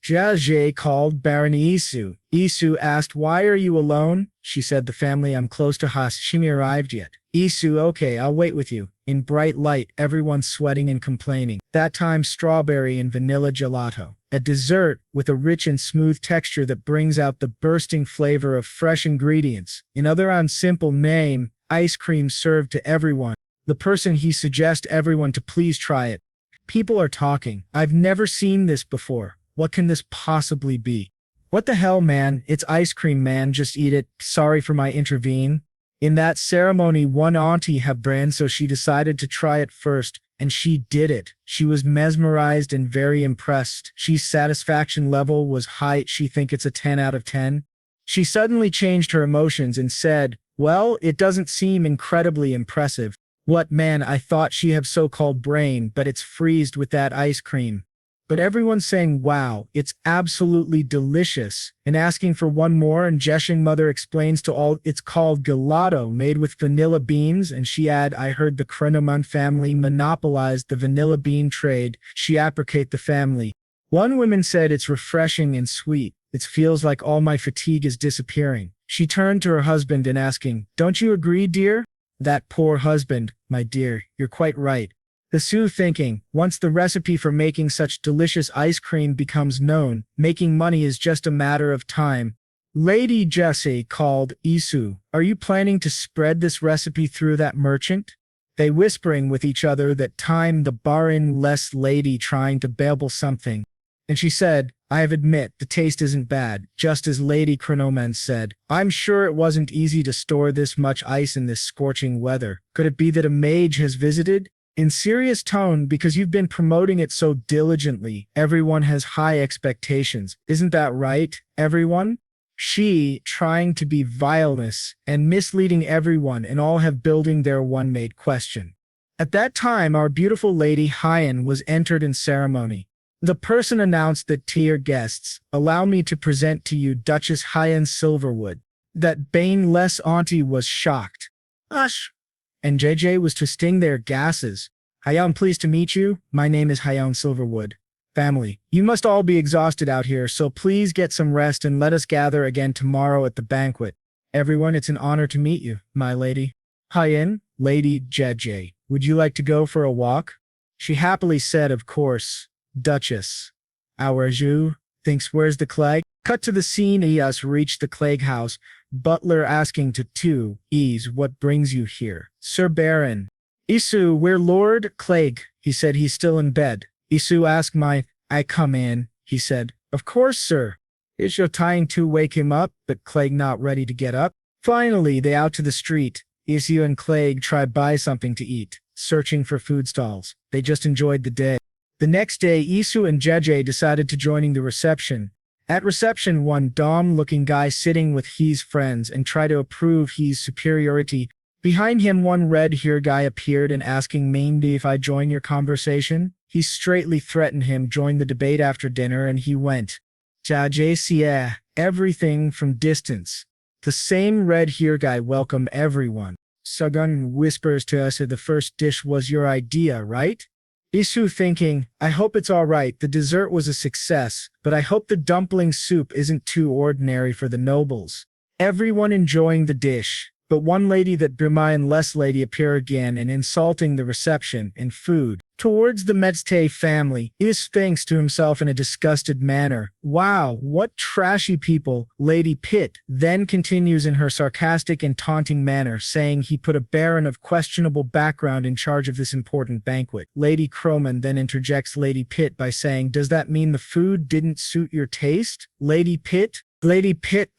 Jaje called Baron Isu. Isu asked, "Why are you alone?" She said, "The family I'm close to Hashimi arrived yet." Isu, "Okay, I'll wait with you." In bright light, everyone sweating and complaining. That time strawberry and vanilla gelato. A dessert with a rich and smooth texture that brings out the bursting flavor of fresh ingredients. Another simple name, ice cream served to everyone. The person he suggests everyone to please try it. People are talking. I've never seen this before. What can this possibly be? What the hell, man? It's ice cream, man. Just eat it. Sorry for my intervene. In that ceremony, one auntie had brand, so she decided to try it first, and she did it. She was mesmerized and very impressed. She's satisfaction level was high. She think it's a 10 out of 10. She suddenly changed her emotions and said, "Well, it doesn't seem incredibly impressive." What, man, I thought she have so-called brain, but it's freezed with that ice cream. But everyone's saying, "Wow, it's absolutely delicious," and asking for one more, and Jeshing mother explains to all it's called gelato made with vanilla beans, and she add, "I heard the Krenaman family monopolized the vanilla bean trade. She apprecate the family." One woman said, "It's refreshing and sweet. It feels like all my fatigue is disappearing." She turned to her husband and asking, "Don't you agree, dear?" That poor husband, "My dear, you're quite right." The Sioux thinking, once the recipe for making such delicious ice cream becomes known, making money is just a matter of time. Lady Jessie called Isu, "Are you planning to spread this recipe through that merchant?" They whispering with each other that time the barin less lady trying to babble something. And she said, "I have admit, the taste isn't bad," just as Lady Chronoman said. "I'm sure it wasn't easy to store this much ice in this scorching weather. Could it be that a mage has visited?" In serious tone, "Because you've been promoting it so diligently, everyone has high expectations. Isn't that right, everyone?" She, trying to be vileness and misleading everyone, and all have building their one-made question. At that time, our beautiful Lady Hyen was entered in ceremony. The person announced that, "Dear guests, allow me to present to you Duchess Hyen Silverwood." That baneless auntie was shocked. "Ush!" And JJ was to sting their gases. "Hyen, pleased to meet you. My name is Hyen Silverwood. Family, you must all be exhausted out here, so please get some rest and let us gather again tomorrow at the banquet." Everyone, it's an honor to meet you, my lady. Hyen, Lady Jeje, would you like to go for a walk? She happily said, of course. Duchess. Our Zhu thinks, where's the Clegg? Cut to the scene. Ias reached the Clegg house. Butler asking to two Ease, what brings you here? Sir Baron. Isu, we're Lord Clegg. He said he's still in bed. Isu asked I come in, he said. Of course, sir. Is your trying to wake him up, but Clegg not ready to get up? Finally, they out to the street. Isu and Clegg try buy something to eat, searching for food stalls. They just enjoyed the day. The next day, Isu and Jeje decided to joining the reception. At reception, one dumb-looking guy sitting with his friends and try to approve his superiority. Behind him, one red-haired guy appeared and asking Medi if I join your conversation. He straightly threatened him join the debate after dinner, and he went. Jeje everything from distance. The same red-haired guy welcomed everyone. Sagun whispers to us that the first dish was your idea, right? Isu thinking, I hope it's all right, the dessert was a success, but I hope the dumpling soup isn't too ordinary for the nobles. Everyone enjoying the dish, but one lady that Brima and less lady appear again and insulting the reception and food. Towards the Medi family, Is thinks to himself in a disgusted manner, wow, what trashy people. Lady Pit then continues in her sarcastic and taunting manner, saying he put a baron of questionable background in charge of this important banquet. Lady Croman then interjects Lady Pit by saying, does that mean the food didn't suit your taste? Lady Pit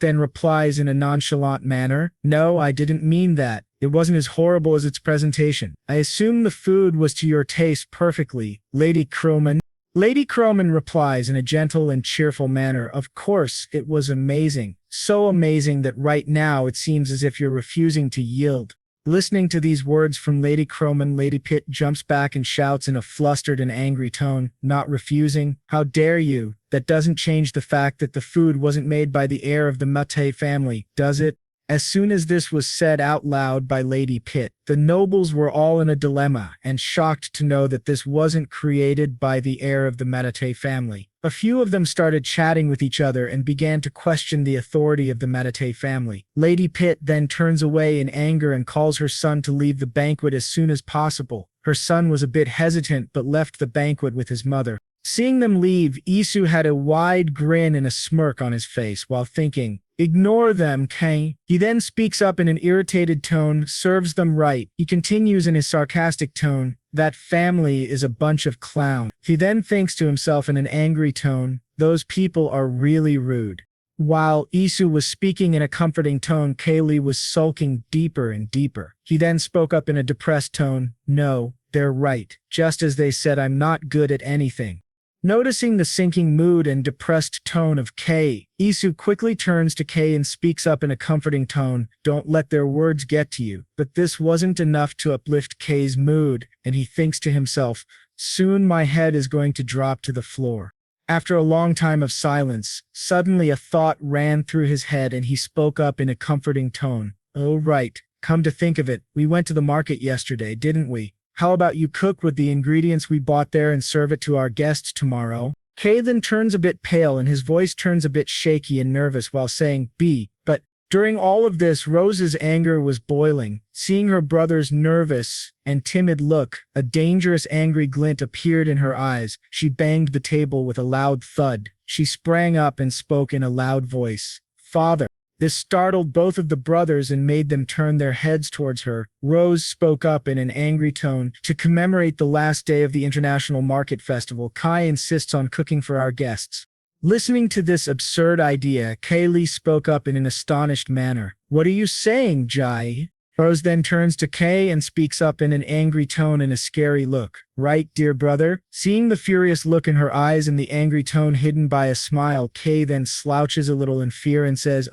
then replies in a nonchalant manner, no, I didn't mean that. It wasn't as horrible as its presentation. I assume the food was to your taste perfectly, Lady Croman. Lady Croman replies in a gentle and cheerful manner, of course, it was amazing. So amazing that right now it seems as if you're refusing to yield. Listening to these words from Lady Croman, Lady Pit jumps back and shouts in a flustered and angry tone, not refusing. How dare you? That doesn't change the fact that the food wasn't made by the heir of the Medi family, does it? As soon as this was said out loud by Lady Pit, the nobles were all in a dilemma and shocked to know that this wasn't created by the heir of the Medi family. A few of them started chatting with each other and began to question the authority of the Medi family. Lady Pit then turns away in anger and calls her son to leave the banquet as soon as possible. Her son was a bit hesitant but left the banquet with his mother. Seeing them leave, Isu had a wide grin and a smirk on his face while thinking, ignore them, Kay. He then speaks up in an irritated tone, serves them right. He continues in his sarcastic tone, that family is a bunch of clowns. He then thinks to himself in an angry tone, those people are really rude. While Isu was speaking in a comforting tone, Kaylee was sulking deeper and deeper. He then spoke up in a depressed tone, no, they're right. Just as they said I'm not good at anything. Noticing the sinking mood and depressed tone of Kay, Isu quickly turns to Kay and speaks up in a comforting tone, don't let their words get to you. But this wasn't enough to uplift Kay's mood, and he thinks to himself, soon my head is going to drop to the floor. After a long time of silence, suddenly a thought ran through his head and he spoke up in a comforting tone, oh right, come to think of it, we went to the market yesterday, didn't we? How about you cook with the ingredients we bought there and serve it to our guests tomorrow? Kay then turns a bit pale and his voice turns a bit shaky and nervous while saying, but during all of this, Rose's anger was boiling. Seeing her brother's nervous and timid look, a dangerous angry glint appeared in her eyes. She banged the table with a loud thud. She sprang up and spoke in a loud voice, Father. This startled both of the brothers and made them turn their heads towards her. Rose spoke up in an angry tone. To commemorate the last day of the International Market Festival, Kai insists on cooking for our guests. Listening to this absurd idea, Kaylee spoke up in an astonished manner. What are you saying, Jai? Rose then turns to Kay and speaks up in an angry tone and a scary look. Right, dear brother? Seeing the furious look in her eyes and the angry tone hidden by a smile, Kay then slouches a little in fear and says,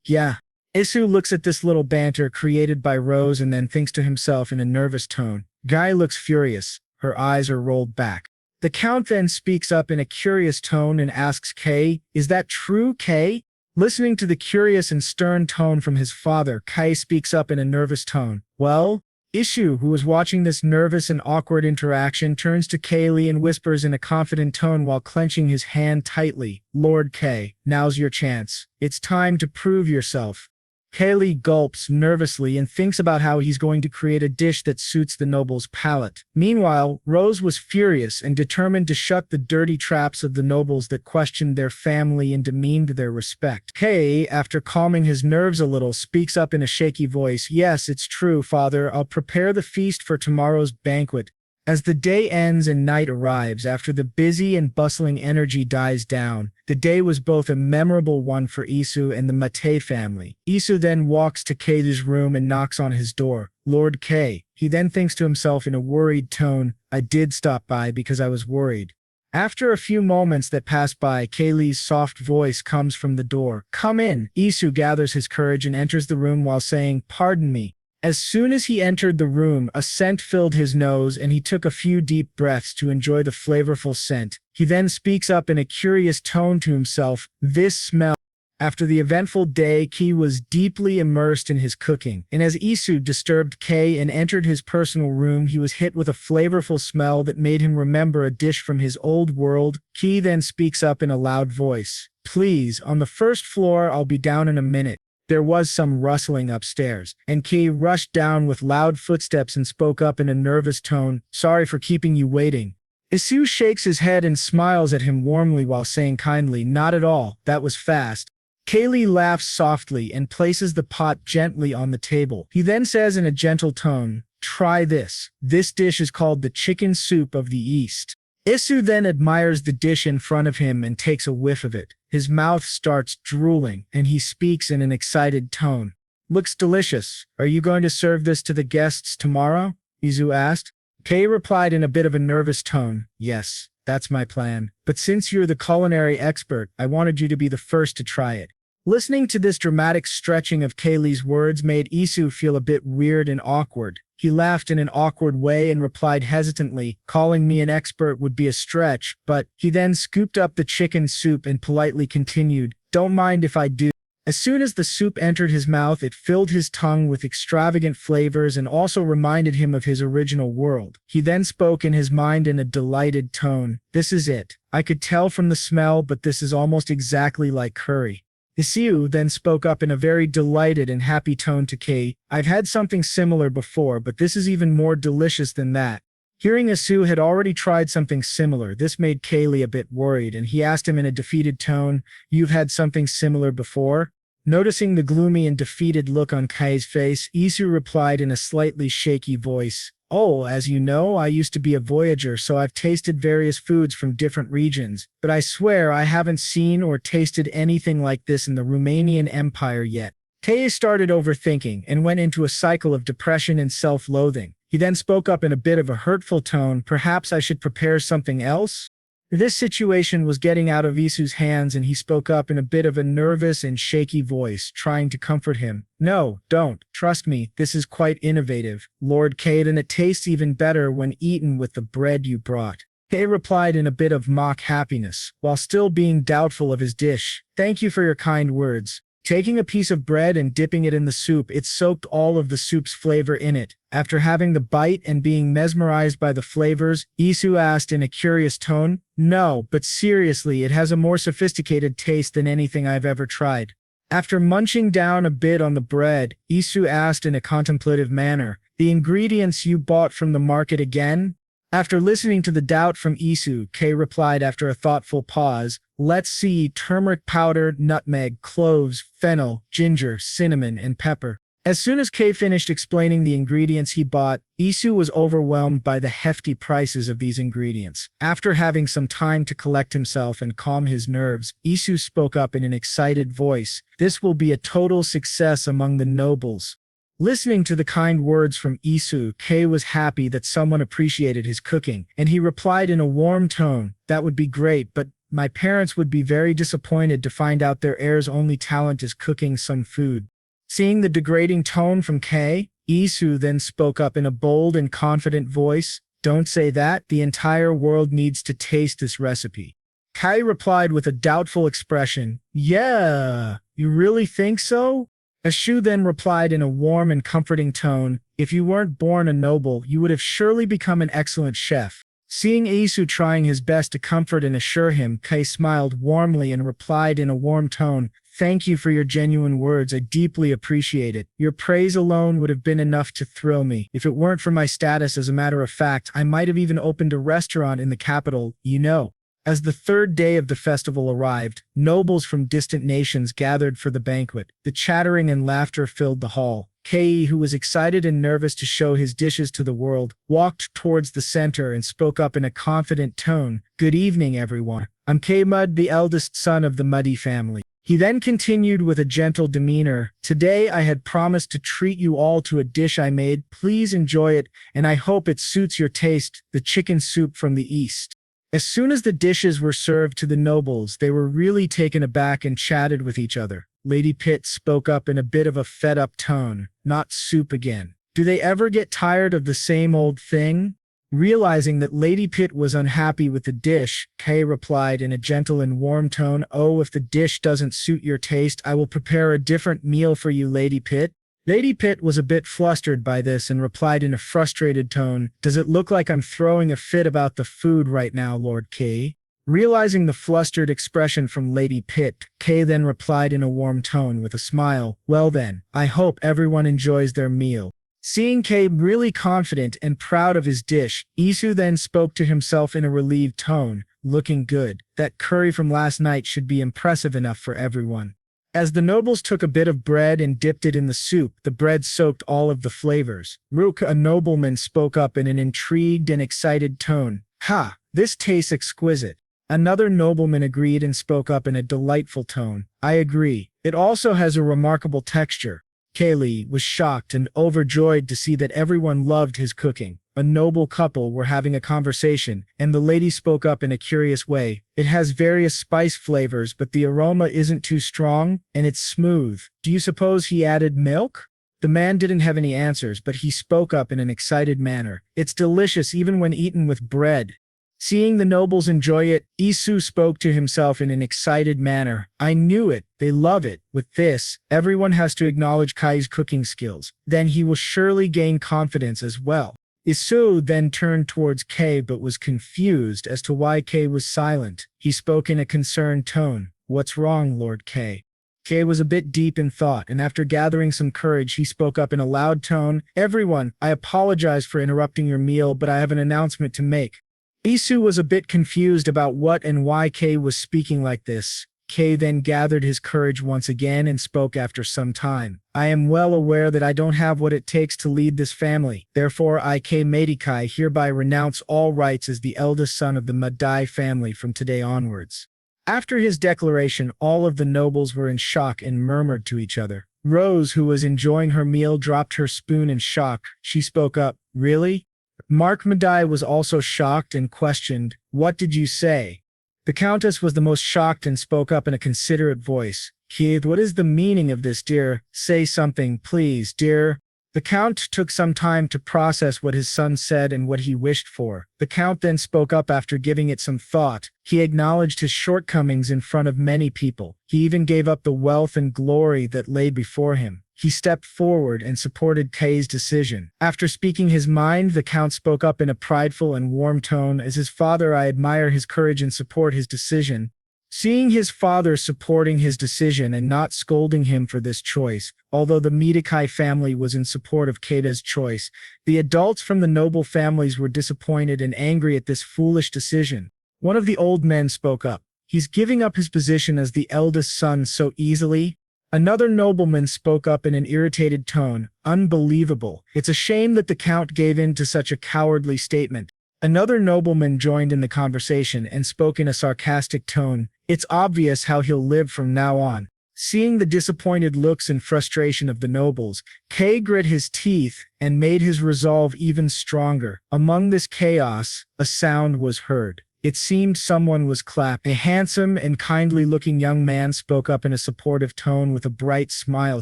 yeah. Isu looks at this little banter created by Rose and then thinks to himself in a nervous tone. Guy looks furious. Her eyes are rolled back. The Count then speaks up in a curious tone and asks Kay, is that true, Kay? Listening to the curious and stern tone from his father, Kai speaks up in a nervous tone. Well, Isu, who was watching this nervous and awkward interaction, turns to Kaylee and whispers in a confident tone while clenching his hand tightly, Lord Kay, now's your chance. It's time to prove yourself. Kaylee gulps nervously and thinks about how he's going to create a dish that suits the noble's palate. Meanwhile, Rose was furious and determined to shut the dirty traps of the nobles that questioned their family and demeaned their respect. Kay, after calming his nerves a little, speaks up in a shaky voice, "Yes, it's true, Father. I'll prepare the feast for tomorrow's banquet." As the day ends and night arrives, after the busy and bustling energy dies down, the day was both a memorable one for Isu and the Mate family. Isu then walks to Kay's room and knocks on his door. "Lord Kay." He then thinks to himself in a worried tone, "I did stop by because I was worried." After a few moments that pass by, Kaylee's soft voice comes from the door. "Come in." Isu gathers his courage and enters the room while saying, "Pardon me." As soon as he entered the room, a scent filled his nose and he took a few deep breaths to enjoy the flavorful scent. He then speaks up in a curious tone to himself, "This smell." After the eventful day, Ki was deeply immersed in his cooking, and as Isu disturbed Kay and entered his personal room, he was hit with a flavorful smell that made him remember a dish from his old world. Ki then speaks up in a loud voice, "Please, on the first floor, I'll be down in a minute." There was some rustling upstairs, and Kay rushed down with loud footsteps and spoke up in a nervous tone, "Sorry for keeping you waiting." Isu shakes his head and smiles at him warmly while saying kindly, "Not at all, that was fast." Kaylee laughs softly and places the pot gently on the table. He then says in a gentle tone, "Try this. This dish is called the chicken soup of the East." Isu then admires the dish in front of him and takes a whiff of it. His mouth starts drooling, and he speaks in an excited tone. "Looks delicious. Are you going to serve this to the guests tomorrow?" Isu asked. Kay replied in a bit of a nervous tone, "Yes, that's my plan. But since you're the culinary expert, I wanted you to be the first to try it." Listening to this dramatic stretching of Kaylee's words made Isu feel a bit weird and awkward. He laughed in an awkward way and replied hesitantly, "Calling me an expert would be a stretch, but..." He then scooped up the chicken soup and politely continued, "Don't mind if I do." As soon as the soup entered his mouth, it filled his tongue with extravagant flavors and also reminded him of his original world. He then spoke in his mind in a delighted tone, "This is it. I could tell from the smell, but this is almost exactly like curry." Isu then spoke up in a very delighted and happy tone to Kay, "I've had something similar before, but this is even more delicious than that." Hearing Isu had already tried something similar, this made Kaylee a bit worried, and he asked him in a defeated tone, "You've had something similar before?" Noticing the gloomy and defeated look on Kay's face, Isu replied in a slightly shaky voice, "Oh, as you know, I used to be a voyager, so I've tasted various foods from different regions, but I swear I haven't seen or tasted anything like this in the Romanian Empire yet." Kay started overthinking and went into a cycle of depression and self-loathing. He then spoke up in a bit of a hurtful tone, "Perhaps I should prepare something else?" This situation was getting out of Isu's hands, and he spoke up in a bit of a nervous and shaky voice, trying to comfort him. "No, don't. Trust me, this is quite innovative, Lord Kate, and it tastes even better when eaten with the bread you brought." Kay replied in a bit of mock happiness, while still being doubtful of his dish. "Thank you for your kind words." Taking a piece of bread and dipping it in the soup, it soaked all of the soup's flavor in it. After having the bite and being mesmerized by the flavors, Isu asked in a curious tone, "No, but seriously, it has a more sophisticated taste than anything I've ever tried." After munching down a bit on the bread, Isu asked in a contemplative manner, "The ingredients you bought from the market again?" After listening to the doubt from Isu, Kay replied after a thoughtful pause, "Let's see, turmeric powder, nutmeg, cloves, fennel, ginger, cinnamon, and pepper." As soon as Kay finished explaining the ingredients he bought, Isu was overwhelmed by the hefty prices of these ingredients. After having some time to collect himself and calm his nerves, Isu spoke up in an excited voice, "This will be a total success among the nobles." Listening to the kind words from Isu, Kay was happy that someone appreciated his cooking, and he replied in a warm tone, "That would be great, but my parents would be very disappointed to find out their heir's only talent is cooking some food." Seeing the degrading tone from Kay, Isu then spoke up in a bold and confident voice, "Don't say that, the entire world needs to taste this recipe." Kay replied with a doubtful expression, "Yeah, you really think so?" Isu then replied in a warm and comforting tone, "If you weren't born a noble, you would have surely become an excellent chef." Seeing Isu trying his best to comfort and assure him, Kay smiled warmly and replied in a warm tone, Thank you for your genuine words. I deeply appreciate it. Your praise alone would have been enough to thrill me. If it weren't for my status, as a matter of fact, I might have even opened a restaurant in the capital, you know. As the third day of the festival arrived, nobles from distant nations gathered for the banquet. The chattering and laughter filled the hall. Kei, who was excited and nervous to show his dishes to the world, walked towards the center and spoke up in a confident tone. Good evening, everyone. I'm Kei Mud, the eldest son of the Medi family. He then continued with a gentle demeanor. Today I had promised to treat you all to a dish I made. Please enjoy it, and I hope it suits your taste, the chicken soup from the east. As soon as the dishes were served to the nobles, they were really taken aback and chatted with each other. Lady Pit spoke up in a bit of a fed-up tone. Not soup again. Do they ever get tired of the same old thing? Realizing that Lady Pit was unhappy with the dish, Kay replied in a gentle and warm tone, "Oh, if the dish doesn't suit your taste, I will prepare a different meal for you, Lady Pit." Lady Pit was a bit flustered by this and replied in a frustrated tone, "Does it look like I'm throwing a fit about the food right now, Lord Kay?" Realizing the flustered expression from Lady Pit, Kay then replied in a warm tone with a smile, "Well then, I hope everyone enjoys their meal." Seeing Kay really confident and proud of his dish, Isu then spoke to himself in a relieved tone, "Looking good. That curry from last night should be impressive enough for everyone." As the nobles took a bit of bread and dipped it in the soup, the bread soaked all of the flavors. Rook, a nobleman, spoke up in an intrigued and excited tone. "Ha! This tastes exquisite." Another nobleman agreed and spoke up in a delightful tone. "I agree. It also has a remarkable texture." Kaylee was shocked and overjoyed to see that everyone loved his cooking. A noble couple were having a conversation, and the lady spoke up in a curious way. "It has various spice flavors, but the aroma isn't too strong, and it's smooth. Do you suppose he added milk?" The man didn't have any answers, but he spoke up in an excited manner. "It's delicious even when eaten with bread." Seeing the nobles enjoy it, Isu spoke to himself in an excited manner. "I knew it. They love it. With this, everyone has to acknowledge Kai's cooking skills. Then he will surely gain confidence as well." Isu then turned towards Kay but was confused as to why Kay was silent. He spoke in a concerned tone. "What's wrong, Lord Kay?" Kay was a bit deep in thought, and after gathering some courage, he spoke up in a loud tone. "Everyone, I apologize for interrupting your meal, but I have an announcement to make." Isu was a bit confused about what and why Kay was speaking like this. Kay then gathered his courage once again and spoke after some time. "I am well aware that I don't have what it takes to lead this family. Therefore I, Kay Medikai, hereby renounce all rights as the eldest son of the Medi family from today onwards." After his declaration, all of the nobles were in shock and murmured to each other. Rose, who was enjoying her meal, dropped her spoon in shock. She spoke up, "Really?" Mark Medi was also shocked and questioned, "What did you say?" The Countess was the most shocked and spoke up in a considerate voice. "Keith, what is the meaning of this, dear? Say something, please, dear." The Count took some time to process what his son said and what he wished for. The Count then spoke up after giving it some thought. He acknowledged his shortcomings in front of many people. He even gave up the wealth and glory that lay before him. He stepped forward and supported Kay's decision. After speaking his mind, the Count spoke up in a prideful and warm tone. "As his father, I admire his courage and support his decision." Seeing his father supporting his decision and not scolding him for this choice, although the Medikai family was in support of Keida's choice, the adults from the noble families were disappointed and angry at this foolish decision. One of the old men spoke up. "He's giving up his position as the eldest son so easily." Another nobleman spoke up in an irritated tone. "Unbelievable. It's a shame that the Count gave in to such a cowardly statement." Another nobleman joined in the conversation and spoke in a sarcastic tone. "It's obvious how he'll live from now on." Seeing the disappointed looks and frustration of the nobles, Kay grit his teeth and made his resolve even stronger. Among this chaos, a sound was heard. It seemed someone was clapping. A handsome and kindly-looking young man spoke up in a supportive tone with a bright smile.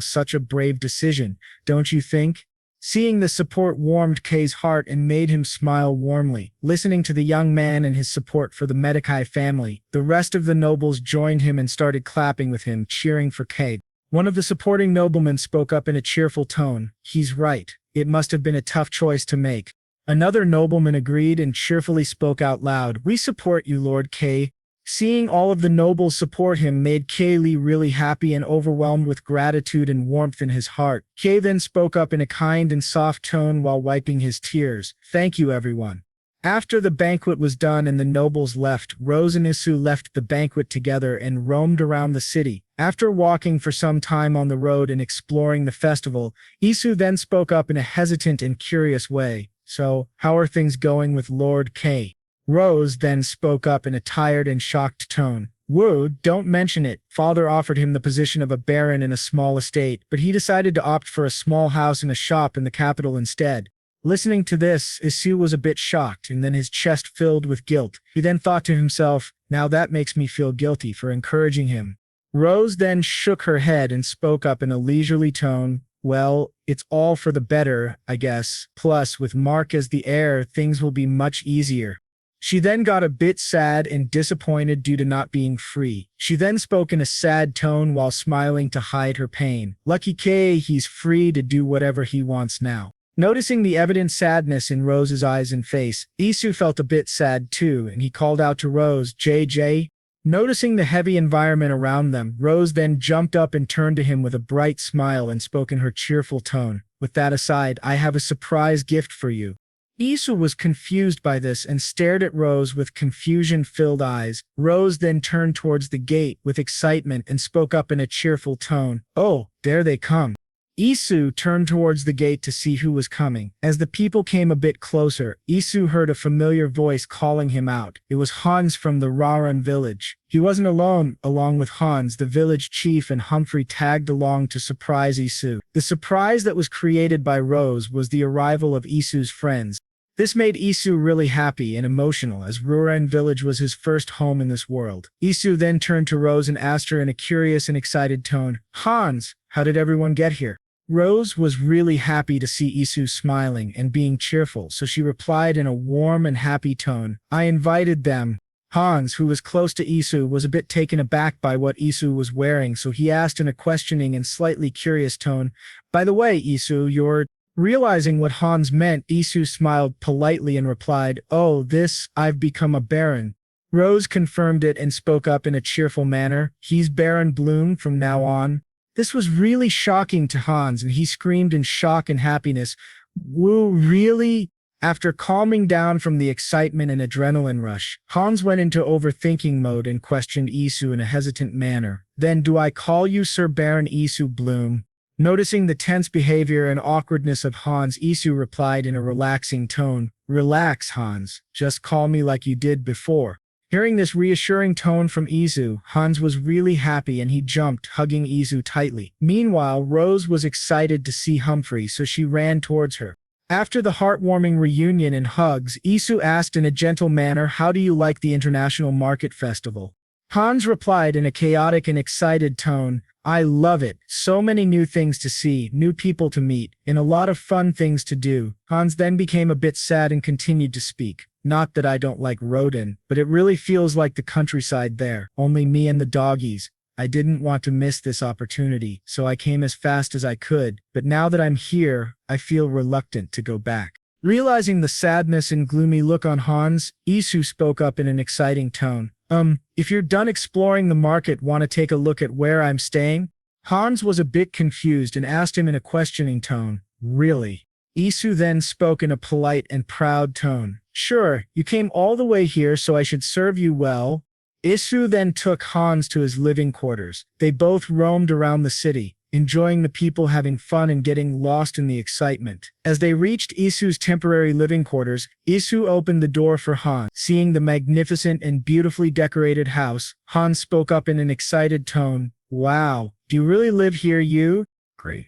"Such a brave decision, don't you think?" Seeing the support warmed Kay's heart and made him smile warmly. Listening to the young man and his support for the Medikai family, the rest of the nobles joined him and started clapping with him, cheering for Kay. One of the supporting noblemen spoke up in a cheerful tone. "He's right. It must have been a tough choice to make." Another nobleman agreed and cheerfully spoke out loud. "We support you, Lord Kay." Seeing all of the nobles support him made Kaylee really happy and overwhelmed with gratitude and warmth in his heart. Kay then spoke up in a kind and soft tone while wiping his tears. Thank you, everyone. After the banquet was done and the nobles left, Rose and Isu left the banquet together and roamed around the city. After walking for some time on the road and exploring the festival, Isu then spoke up in a hesitant and curious way. So, how are things going with Lord K? Rose then spoke up in a tired and shocked tone. Woo, don't mention it. Father offered him the position of a baron in a small estate, but he decided to opt for a small house and a shop in the capital instead. Listening to this, Isu was a bit shocked, and then his chest filled with guilt. He then thought to himself, now that makes me feel guilty for encouraging him. Rose then shook her head and spoke up in a leisurely tone. Well, it's all for the better, I guess. Plus, with Mark as the heir, things will be much easier. She then got a bit sad and disappointed due to not being free. She then spoke in a sad tone while smiling to hide her pain. Lucky K, he's free to do whatever he wants now. Noticing the evident sadness in Rose's eyes and face, Isu felt a bit sad too, and he called out to Rose, JJ. Noticing the heavy environment around them, Rose then jumped up and turned to him with a bright smile and spoke in her cheerful tone. With that aside, I have a surprise gift for you. Isu was confused by this and stared at Rose with confusion-filled eyes. Rose then turned towards the gate with excitement and spoke up in a cheerful tone. Oh, there they come. Isu turned towards the gate to see who was coming. As the people came a bit closer, Isu heard a familiar voice calling him out. It was Hans from the Raran village. He wasn't alone. Along with Hans, the village chief and Humphrey tagged along to surprise Isu. The surprise that was created by Rose was the arrival of Isu's friends. This made Isu really happy and emotional as Raran village was his first home in this world. Isu then turned to Rose and asked her in a curious and excited tone, Hans, how did everyone get here? Rose was really happy to see Isu smiling and being cheerful, so she replied in a warm and happy tone, I invited them. Hans, who was close to Isu, was a bit taken aback by what Isu was wearing, so he asked in a questioning and slightly curious tone, By the way, Isu, you're... Realizing what Hans meant, Isu smiled politely and replied, Oh, I've become a baron. Rose confirmed it and spoke up in a cheerful manner, He's Baron Bloom from now on. This was really shocking to Hans, and he screamed in shock and happiness, Woo, really? After calming down from the excitement and adrenaline rush, Hans went into overthinking mode and questioned Isu in a hesitant manner. Then, do I call you Sir Baron Isu Bloom? Noticing the tense behavior and awkwardness of Hans, Isu replied in a relaxing tone, Relax, Hans. Just call me like you did before. Hearing this reassuring tone from Isu, Hans was really happy and he jumped, hugging Isu tightly. Meanwhile, Rose was excited to see Humphrey, so she ran towards her. After the heartwarming reunion and hugs, Isu asked in a gentle manner, How do you like the International Market Festival? Hans replied in a chaotic and excited tone, I love it. So many new things to see, new people to meet, and a lot of fun things to do. Hans then became a bit sad and continued to speak. Not that I don't like Rodin, but it really feels like the countryside there. Only me and the doggies. I didn't want to miss this opportunity, so I came as fast as I could, but now that I'm here, I feel reluctant to go back. Realizing the sadness and gloomy look on Hans, Isu spoke up in an exciting tone. If you're done exploring the market, want to take a look at where I'm staying? Hans was a bit confused and asked him in a questioning tone, Really? Isu then spoke in a polite and proud tone. Sure, you came all the way here, so I should serve you well. Isu then took Hans to his living quarters. They both roamed around the city, enjoying the people having fun and getting lost in the excitement. As they reached Isu's temporary living quarters, Isu opened the door for Hans. Seeing the magnificent and beautifully decorated house, Hans spoke up in an excited tone, Wow, do you really live here, you? Great.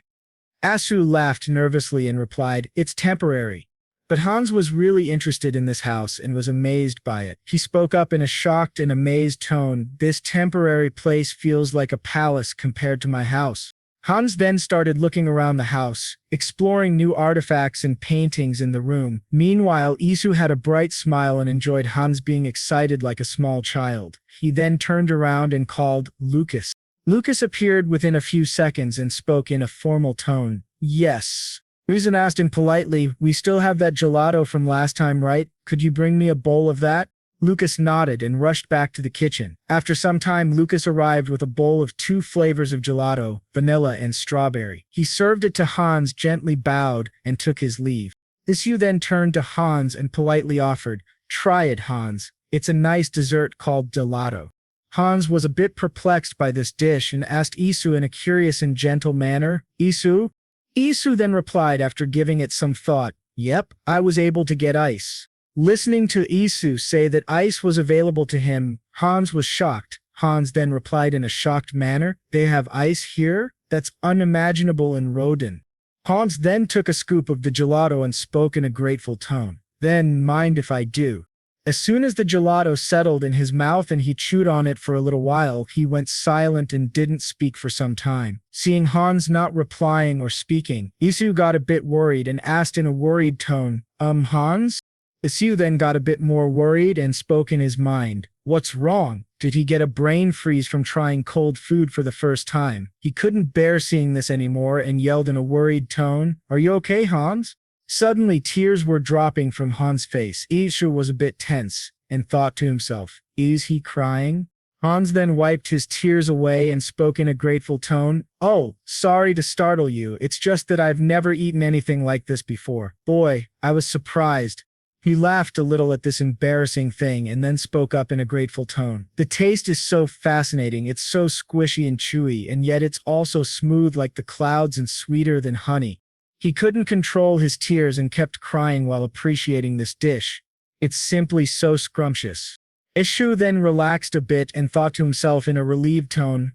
Isu laughed nervously and replied, It's temporary. But Hans was really interested in this house and was amazed by it. He spoke up in a shocked and amazed tone, This temporary place feels like a palace compared to my house. Hans then started looking around the house, exploring new artifacts and paintings in the room. Meanwhile, Isu had a bright smile and enjoyed Hans being excited like a small child. He then turned around and called, Lucas. Lucas appeared within a few seconds and spoke in a formal tone, Yes. Lucian asked him politely, We still have that gelato from last time, right? Could you bring me a bowl of that? Lucas nodded and rushed back to the kitchen. After some time, Lucas arrived with a bowl of 2 flavors of gelato, vanilla and strawberry. He served it to Hans, gently bowed, and took his leave. Isu then turned to Hans and politely offered, "Try it, Hans. It's a nice dessert called gelato." Hans was a bit perplexed by this dish and asked Isu in a curious and gentle manner, "Isu?" Isu then replied after giving it some thought, "Yep, I was able to get ice." Listening to Isu say that ice was available to him, Hans was shocked. Hans then replied in a shocked manner, "They have ice here? That's unimaginable in Rodin." Hans then took a scoop of the gelato and spoke in a grateful tone. "Then mind if I do." As soon as the gelato settled in his mouth and he chewed on it for a little while, he went silent and didn't speak for some time. Seeing Hans not replying or speaking, Isu got a bit worried and asked in a worried tone, Hans?" Isu then got a bit more worried and spoke in his mind. What's wrong? Did he get a brain freeze from trying cold food for the first time? He couldn't bear seeing this anymore and yelled in a worried tone, "Are you okay, Hans?" Suddenly tears were dropping from Hans' face. Isu was a bit tense and thought to himself, "Is he crying?" Hans then wiped his tears away and spoke in a grateful tone, "Oh, sorry to startle you. It's just that I've never eaten anything like this before. Boy, I was surprised." He laughed a little at this embarrassing thing and then spoke up in a grateful tone. "The taste is so fascinating. It's so squishy and chewy, and yet it's also smooth like the clouds and sweeter than honey." He couldn't control his tears and kept crying while appreciating this dish. "It's simply so scrumptious." Isu then relaxed a bit and thought to himself in a relieved tone,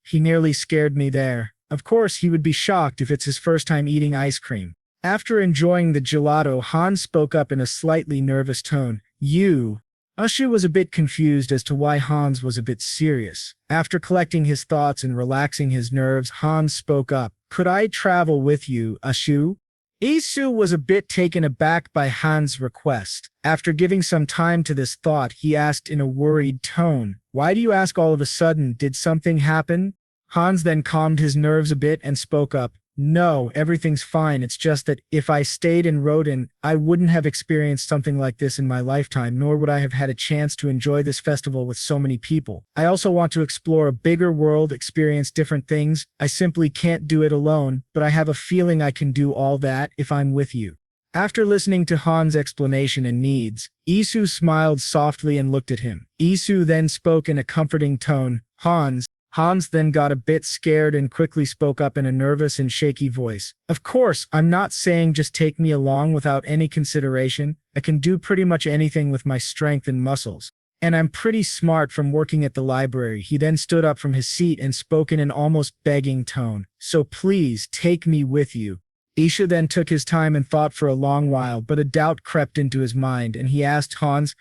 he nearly scared me there. Of course, he would be shocked if it's his first time eating ice cream. After enjoying the gelato, Hans spoke up in a slightly nervous tone, "You?" Isu was a bit confused as to why Hans was a bit serious. After collecting his thoughts and relaxing his nerves, Hans spoke up, "Could I travel with you, Isu?" Isu was a bit taken aback by Hans' request. After giving some time to this thought, he asked in a worried tone, "Why do you ask all of a sudden? Did something happen?" Hans then calmed his nerves a bit and spoke up, "No, everything's fine. It's just that if I stayed in Rodin, I wouldn't have experienced something like this in my lifetime, nor would I have had a chance to enjoy this festival with so many people. I also want to explore a bigger world, experience different things. I simply can't do it alone, but I have a feeling I can do all that if I'm with you." After listening to Hans' explanation and needs, Isu smiled softly and looked at him. Isu then spoke in a comforting tone, "Hans." Hans then got a bit scared and quickly spoke up in a nervous and shaky voice. "Of course, I'm not saying just take me along without any consideration. I can do pretty much anything with my strength and muscles. And I'm pretty smart from working at the library." He then stood up from his seat and spoke in an almost begging tone. "So please, take me with you." Isha then took his time and thought for a long while, but a doubt crept into his mind, and he asked Hans,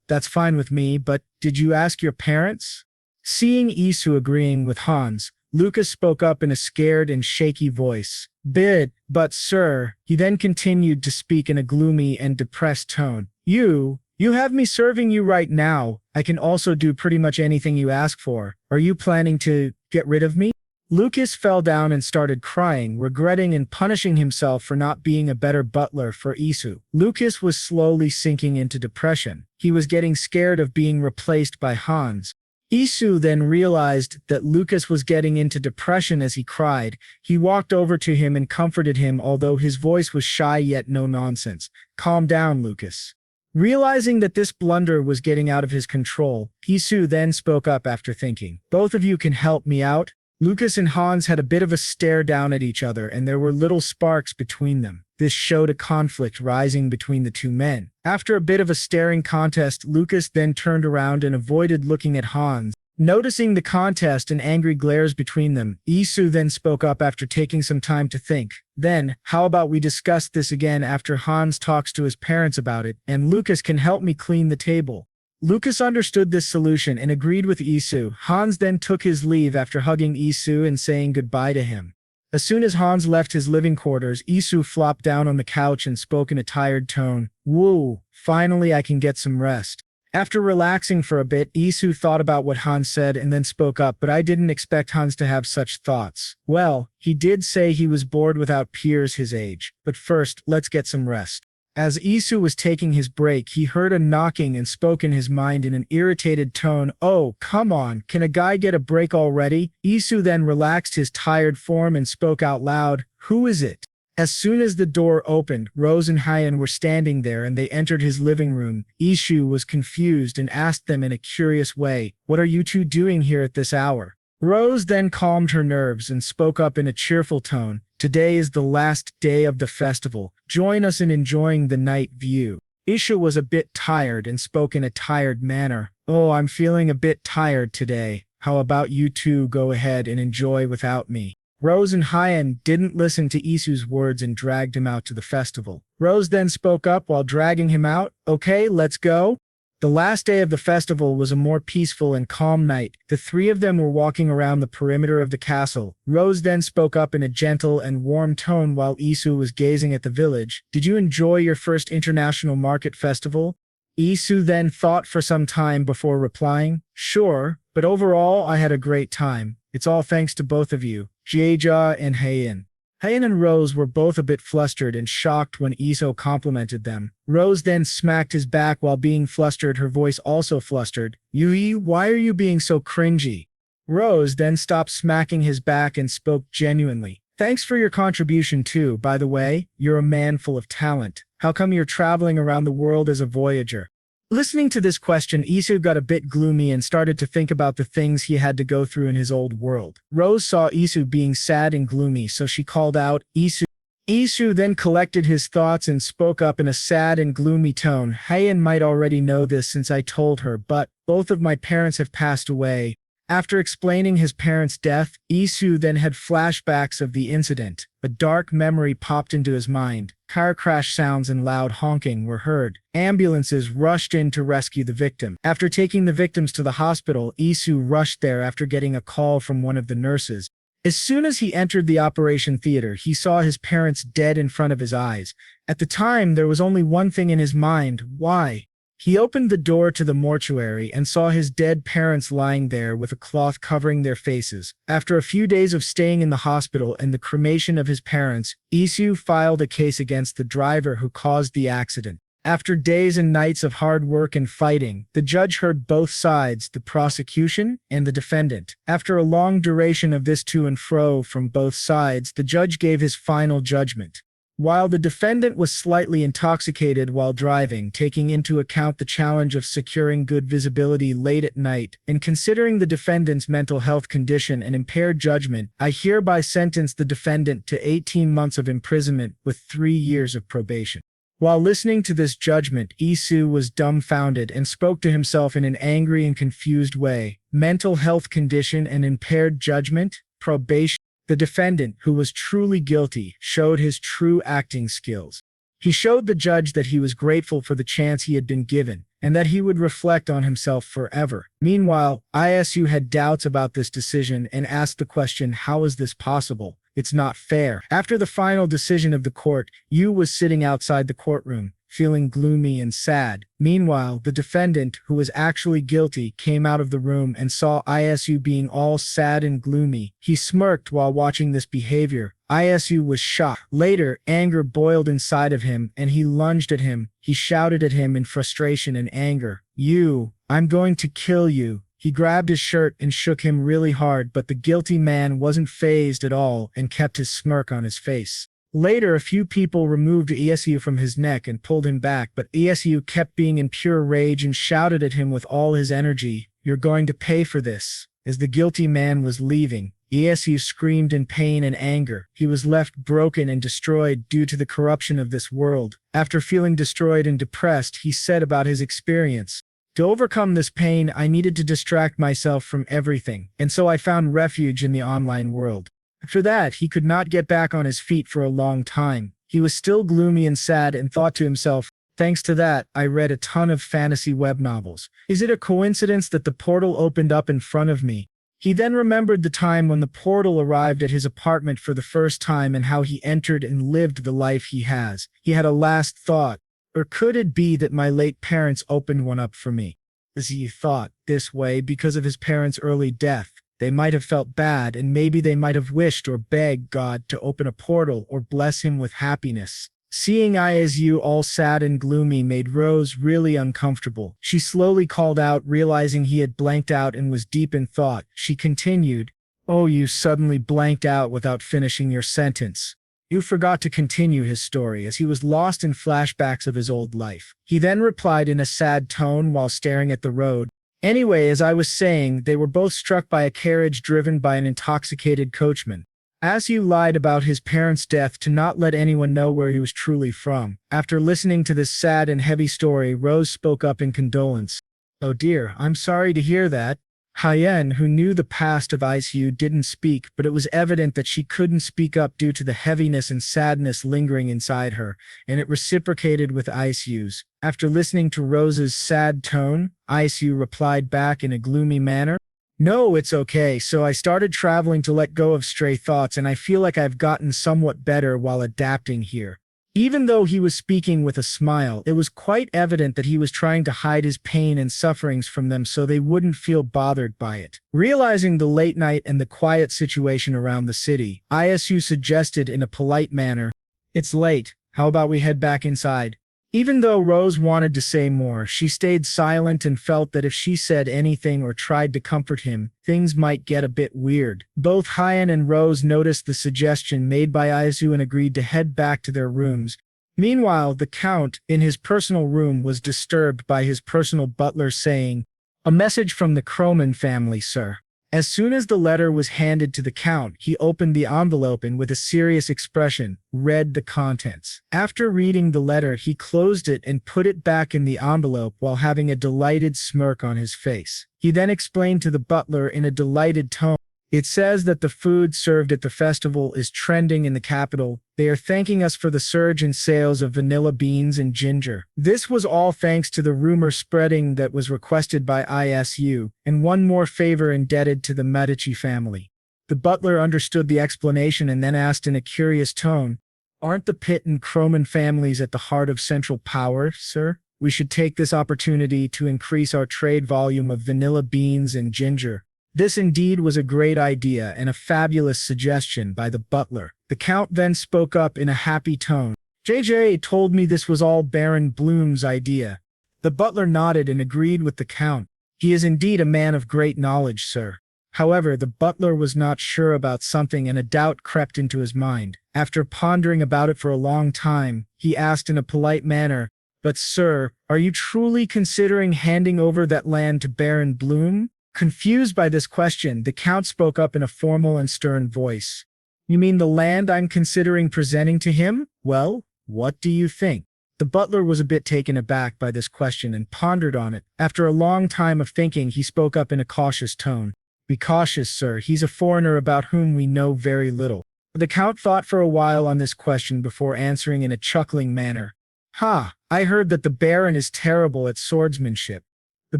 "That's fine with me, but did you ask your parents?" Seeing Isu agreeing with Hans, Lucas spoke up in a scared and shaky voice. But sir," he then continued to speak in a gloomy and depressed tone. You have me serving you right now. I can also do pretty much anything you ask for. Are you planning to get rid of me?" Lucas fell down and started crying, regretting and punishing himself for not being a better butler for Isu. Lucas was slowly sinking into depression. He was getting scared of being replaced by Hans. Isu then realized that Lucas was getting into depression as he cried. He walked over to him and comforted him, although his voice was shy yet no nonsense. "Calm down, Lucas." Realizing that this blunder was getting out of his control, Isu then spoke up after thinking, "Both of you can help me out." Lucas and Hans had a bit of a stare down at each other, and there were little sparks between them. This showed a conflict rising between the two men. After a bit of a staring contest, Lucas then turned around and avoided looking at Hans. Noticing the contest and angry glares between them, Isu then spoke up after taking some time to think. "Then, how about we discuss this again after Hans talks to his parents about it, and Lucas can help me clean the table." Lucas understood this solution and agreed with Isu. Hans then took his leave after hugging Isu and saying goodbye to him. As soon as Hans left his living quarters, Isu flopped down on the couch and spoke in a tired tone. "Woo, finally I can get some rest." After relaxing for a bit, Isu thought about what Hans said and then spoke up, "But I didn't expect Hans to have such thoughts." "Well, he did say he was bored without peers his age. But first, let's get some rest." As Isu was taking his break, he heard a knocking and spoke in his mind in an irritated tone. "Oh, come on, can a guy get a break already?" Isu then relaxed his tired form and spoke out loud, "Who is it?" As soon as the door opened, Rose and Hyen were standing there and they entered his living room. Isu was confused and asked them in a curious way, "What are you two doing here at this hour?" Rose then calmed her nerves and spoke up in a cheerful tone, "Today is the last day of the festival. Join us in enjoying the night view." Isha was a bit tired and spoke in a tired manner. "Oh, I'm feeling a bit tired today. How about you two go ahead and enjoy without me?" Rose and Hyen didn't listen to Isu's words and dragged him out to the festival. Rose then spoke up while dragging him out. "Okay, let's go." The last day of the festival was a more peaceful and calm night. The three of them were walking around the perimeter of the castle. Rose then spoke up in a gentle and warm tone while Isu was gazing at the village. "Did you enjoy your first international market festival?" Isu then thought for some time before replying, "Sure, but overall I had a great time. It's all thanks to both of you, Jieja and Hyen." Hyen and Rose were both a bit flustered and shocked when Iso complimented them. Rose then smacked his back while being flustered, her voice also flustered. "Yui, why are you being so cringy?" Rose then stopped smacking his back and spoke genuinely. "Thanks for your contribution too, by the way. You're a man full of talent. How come you're traveling around the world as a voyager?" Listening to this question, Isu got a bit gloomy and started to think about the things he had to go through in his old world. Rose saw Isu being sad and gloomy, so she called out, "Isu." Isu then collected his thoughts and spoke up in a sad and gloomy tone. "Hyen might already know this since I told her, but both of my parents have passed away." After explaining his parents' death, Isu then had flashbacks of the incident. A dark memory popped into his mind. Car crash sounds and loud honking were heard. Ambulances rushed in to rescue the victim. After taking the victims to the hospital, Isu rushed there after getting a call from one of the nurses. As soon as he entered the operation theater, he saw his parents dead in front of his eyes. At the time, there was only one thing in his mind: why? He opened the door to the mortuary and saw his dead parents lying there with a cloth covering their faces. After a few days of staying in the hospital and the cremation of his parents, Isu filed a case against the driver who caused the accident. After days and nights of hard work and fighting, the judge heard both sides, the prosecution and the defendant. After a long duration of this to and fro from both sides, the judge gave his final judgment. While the defendant was slightly intoxicated while driving, taking into account the challenge of securing good visibility late at night, and considering the defendant's mental health condition and impaired judgment, I hereby sentence the defendant to 18 months of imprisonment with 3 years of probation. While listening to this judgment, Isu was dumbfounded and spoke to himself in an angry and confused way. Mental health condition and impaired judgment? Probation? The defendant, who was truly guilty, showed his true acting skills. He showed the judge that he was grateful for the chance he had been given, and that he would reflect on himself forever. Meanwhile, Isu had doubts about this decision and asked the question, "How is this possible? It's not fair." After the final decision of the court, Yu was sitting outside the courtroom, feeling gloomy and sad. Meanwhile, the defendant, who was actually guilty, came out of the room and saw Isu being all sad and gloomy. He smirked while watching this behavior. Isu was shocked. Later, anger boiled inside of him, and he lunged at him. He shouted at him in frustration and anger, "You, I'm going to kill you." He grabbed his shirt and shook him really hard, but the guilty man wasn't fazed at all and kept his smirk on his face. Later, a few people removed Isu from his neck and pulled him back, but Isu kept being in pure rage and shouted at him with all his energy, "You're going to pay for this." As the guilty man was leaving, Isu screamed in pain and anger. He was left broken and destroyed due to the corruption of this world. After feeling destroyed and depressed, he said about his experience, "To overcome this pain, I needed to distract myself from everything, and so I found refuge in the online world." After that, he could not get back on his feet for a long time. He was still gloomy and sad and thought to himself, "Thanks to that, I read a ton of fantasy web novels. Is it a coincidence that the portal opened up in front of me?" He then remembered the time when the portal arrived at his apartment for the first time and how he entered and lived the life he has. He had a last thought. Or could it be that my late parents opened one up for me? As he thought this way because of his parents' early death, they might have felt bad and maybe they might have wished or begged God to open a portal or bless him with happiness. Seeing Isu all sad and gloomy made Rose really uncomfortable. She slowly called out, realizing he had blanked out and was deep in thought. She continued, "Oh, you suddenly blanked out without finishing your sentence." You forgot to continue his story as he was lost in flashbacks of his old life. He then replied in a sad tone while staring at the road. Anyway, as I was saying, they were both struck by a carriage driven by an intoxicated coachman. Isu lied about his parents' death to not let anyone know where he was truly from. After listening to this sad and heavy story, Rose spoke up in condolence. "Oh dear, I'm sorry to hear that." Hyen, who knew the past of Isu, didn't speak, but it was evident that she couldn't speak up due to the heaviness and sadness lingering inside her, and it reciprocated with Isu's. After listening to Rose's sad tone, Isu replied back in a gloomy manner, "No, it's okay, so I started traveling to let go of stray thoughts, and I feel like I've gotten somewhat better while adapting here." Even though he was speaking with a smile, it was quite evident that he was trying to hide his pain and sufferings from them so they wouldn't feel bothered by it. Realizing the late night and the quiet situation around the city, Isu suggested in a polite manner, "It's late, how about we head back inside?" Even though Rose wanted to say more, she stayed silent and felt that if she said anything or tried to comfort him, things might get a bit weird. Both Hyen and Rose noticed the suggestion made by Isu and agreed to head back to their rooms. Meanwhile, the Count, in his personal room, was disturbed by his personal butler saying, "A message from the Croman family, sir." As soon as the letter was handed to the Count, he opened the envelope and with a serious expression, read the contents. After reading the letter, he closed it and put it back in the envelope while having a delighted smirk on his face. He then explained to the butler in a delighted tone, "It says that the food served at the festival is trending in the capital. They are thanking us for the surge in sales of vanilla beans and ginger. This was all thanks to the rumor spreading that was requested by Isu, and one more favor indebted to the Medici family." The butler understood the explanation and then asked in a curious tone, "Aren't the Pit and Croman families at the heart of central power, sir? We should take this opportunity to increase our trade volume of vanilla beans and ginger." This indeed was a great idea and a fabulous suggestion by the butler. The Count then spoke up in a happy tone. "JJ told me this was all Baron Bloom's idea." The butler nodded and agreed with the Count. "He is indeed a man of great knowledge, sir." However, the butler was not sure about something and a doubt crept into his mind. After pondering about it for a long time, he asked in a polite manner, "But sir, are you truly considering handing over that land to Baron Bloom?" Confused by this question, the Count spoke up in a formal and stern voice. "You mean the land I'm considering presenting to him? Well, what do you think?" The butler was a bit taken aback by this question and pondered on it. After a long time of thinking, he spoke up in a cautious tone. "Be cautious, sir. He's a foreigner about whom we know very little." The Count thought for a while on this question before answering in a chuckling manner. "Ha, I heard that the Baron is terrible at swordsmanship." The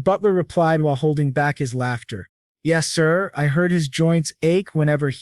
butler replied while holding back his laughter. "Yes, sir, I heard his joints ache whenever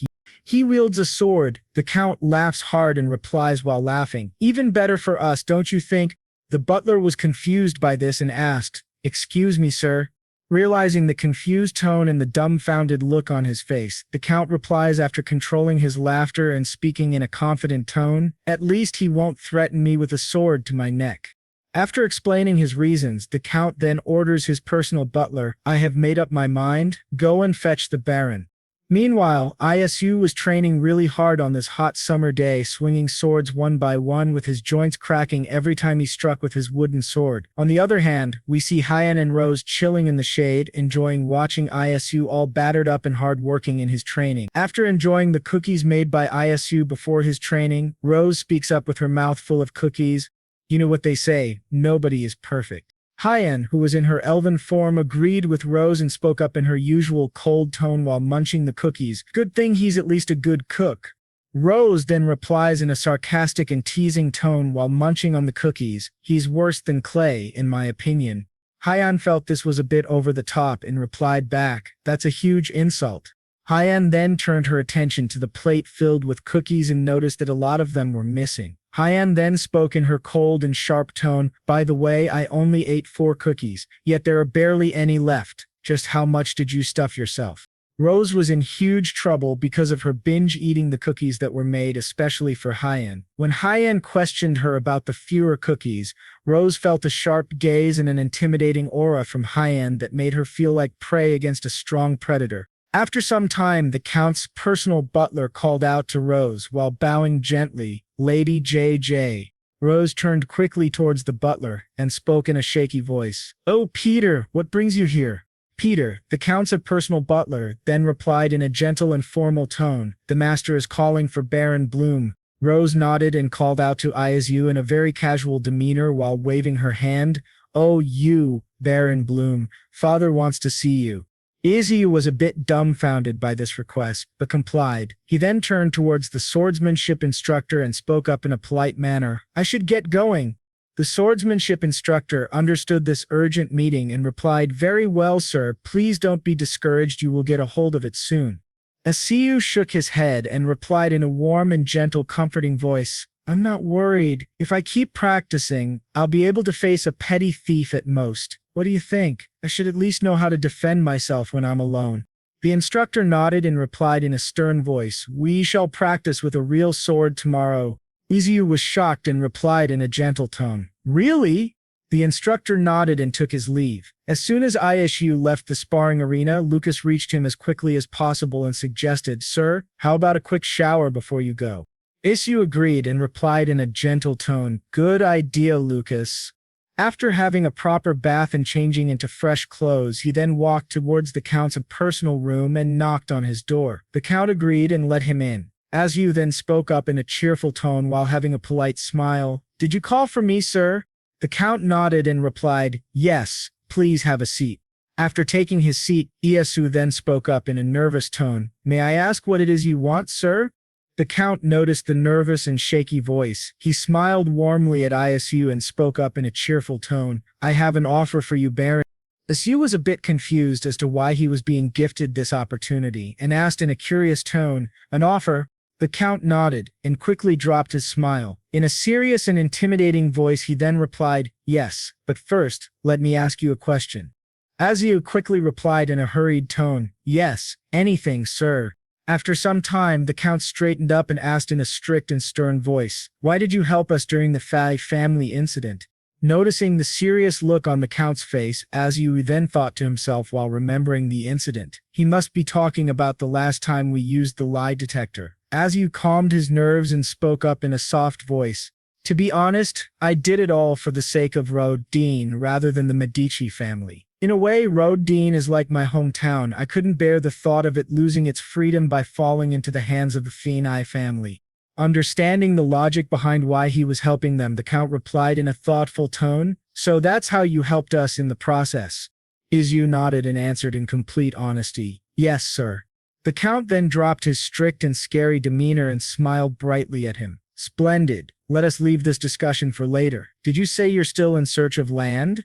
he wields a sword." The Count laughs hard and replies while laughing, "Even better for us, don't you think?" The butler was confused by this and asked, "Excuse me, sir?" Realizing the confused tone and the dumbfounded look on his face, the Count replies after controlling his laughter and speaking in a confident tone, "At least he won't threaten me with a sword to my neck." After explaining his reasons, the Count then orders his personal butler, "I have made up my mind, go and fetch the Baron." Meanwhile, Isu was training really hard on this hot summer day, swinging swords one by one with his joints cracking every time he struck with his wooden sword. On the other hand, we see Hyen and Rose chilling in the shade, enjoying watching Isu all battered up and hard-working in his training. After enjoying the cookies made by Isu before his training, Rose speaks up with her mouth full of cookies. You know what they say, nobody is perfect. Hyen, who was in her elven form, agreed with Rose and spoke up in her usual cold tone while munching the cookies. "Good thing he's at least a good cook." Rose then replies in a sarcastic and teasing tone while munching on the cookies, "He's worse than Clay, in my opinion." Hyen felt this was a bit over the top and replied back, "That's a huge insult." Hyen then turned her attention to the plate filled with cookies and noticed that a lot of them were missing. Hyen then spoke in her cold and sharp tone, "By the way, I only ate 4 cookies, yet there are barely any left. Just how much did you stuff yourself?" Rose was in huge trouble because of her binge eating the cookies that were made especially for Hyen. When Hyen questioned her about the fewer cookies, Rose felt a sharp gaze and an intimidating aura from Hyen that made her feel like prey against a strong predator. After some time, the Count's personal butler called out to Rose while bowing gently, "Lady JJ." Rose turned quickly towards the butler and spoke in a shaky voice. "Oh, Peter, what brings you here?" Peter, the Count's personal butler, then replied in a gentle and formal tone, "The master is calling for Baron Bloom." Rose nodded and called out to Isu in a very casual demeanor while waving her hand. "Oh, you, Baron Bloom, father wants to see you." Isu was a bit dumbfounded by this request, but complied. He then turned towards the swordsmanship instructor and spoke up in a polite manner. "I should get going." The swordsmanship instructor understood this urgent meeting and replied, "Very well, sir. Please don't be discouraged. You will get a hold of it soon." Isu shook his head and replied in a warm and gentle, comforting voice, "I'm not worried. If I keep practicing, I'll be able to face a petty thief at most. What do you think? I should at least know how to defend myself when I'm alone." The instructor nodded and replied in a stern voice, "We shall practice with a real sword tomorrow." Izu was shocked and replied in a gentle tone, "Really?" The instructor nodded and took his leave. As soon as Isu left the sparring arena, Lucas reached him as quickly as possible and suggested, "Sir, how about a quick shower before you go?" Isu agreed and replied in a gentle tone, "Good idea, Lucas." After having a proper bath and changing into fresh clothes, he then walked towards the Count's personal room and knocked on his door. The Count agreed and let him in. Isu then spoke up in a cheerful tone while having a polite smile. "Did you call for me, sir?" The Count nodded and replied, "Yes, please have a seat." After taking his seat, Isu then spoke up in a nervous tone, "May I ask what it is you want, sir?" The Count noticed the nervous and shaky voice. He smiled warmly at Isu and spoke up in a cheerful tone, "I have an offer for you, Baron." Isu was a bit confused as to why he was being gifted this opportunity and asked in a curious tone, "An offer?" The Count nodded and quickly dropped his smile. In a serious and intimidating voice, he then replied, "Yes, but first, let me ask you a question." Isu quickly replied in a hurried tone, "Yes, anything, sir." After some time, the Count straightened up and asked in a strict and stern voice, "Why did you help us during the family incident?" Noticing the serious look on the Count's face, Isu then thought to himself while remembering the incident, "He must be talking about the last time we used the lie detector." Isu calmed his nerves and spoke up in a soft voice, "To be honest, I did it all for the sake of Ladine rather than the Medici family. In a way, Ladine is like my hometown. I couldn't bear the thought of it losing its freedom by falling into the hands of the Feni family." Understanding the logic behind why he was helping them, the Count replied in a thoughtful tone, "So that's how you helped us in the process?" Isu nodded and answered in complete honesty, "Yes, sir." The Count then dropped his strict and scary demeanor and smiled brightly at him. "Splendid. Let us leave this discussion for later. Did you say you're still in search of land?"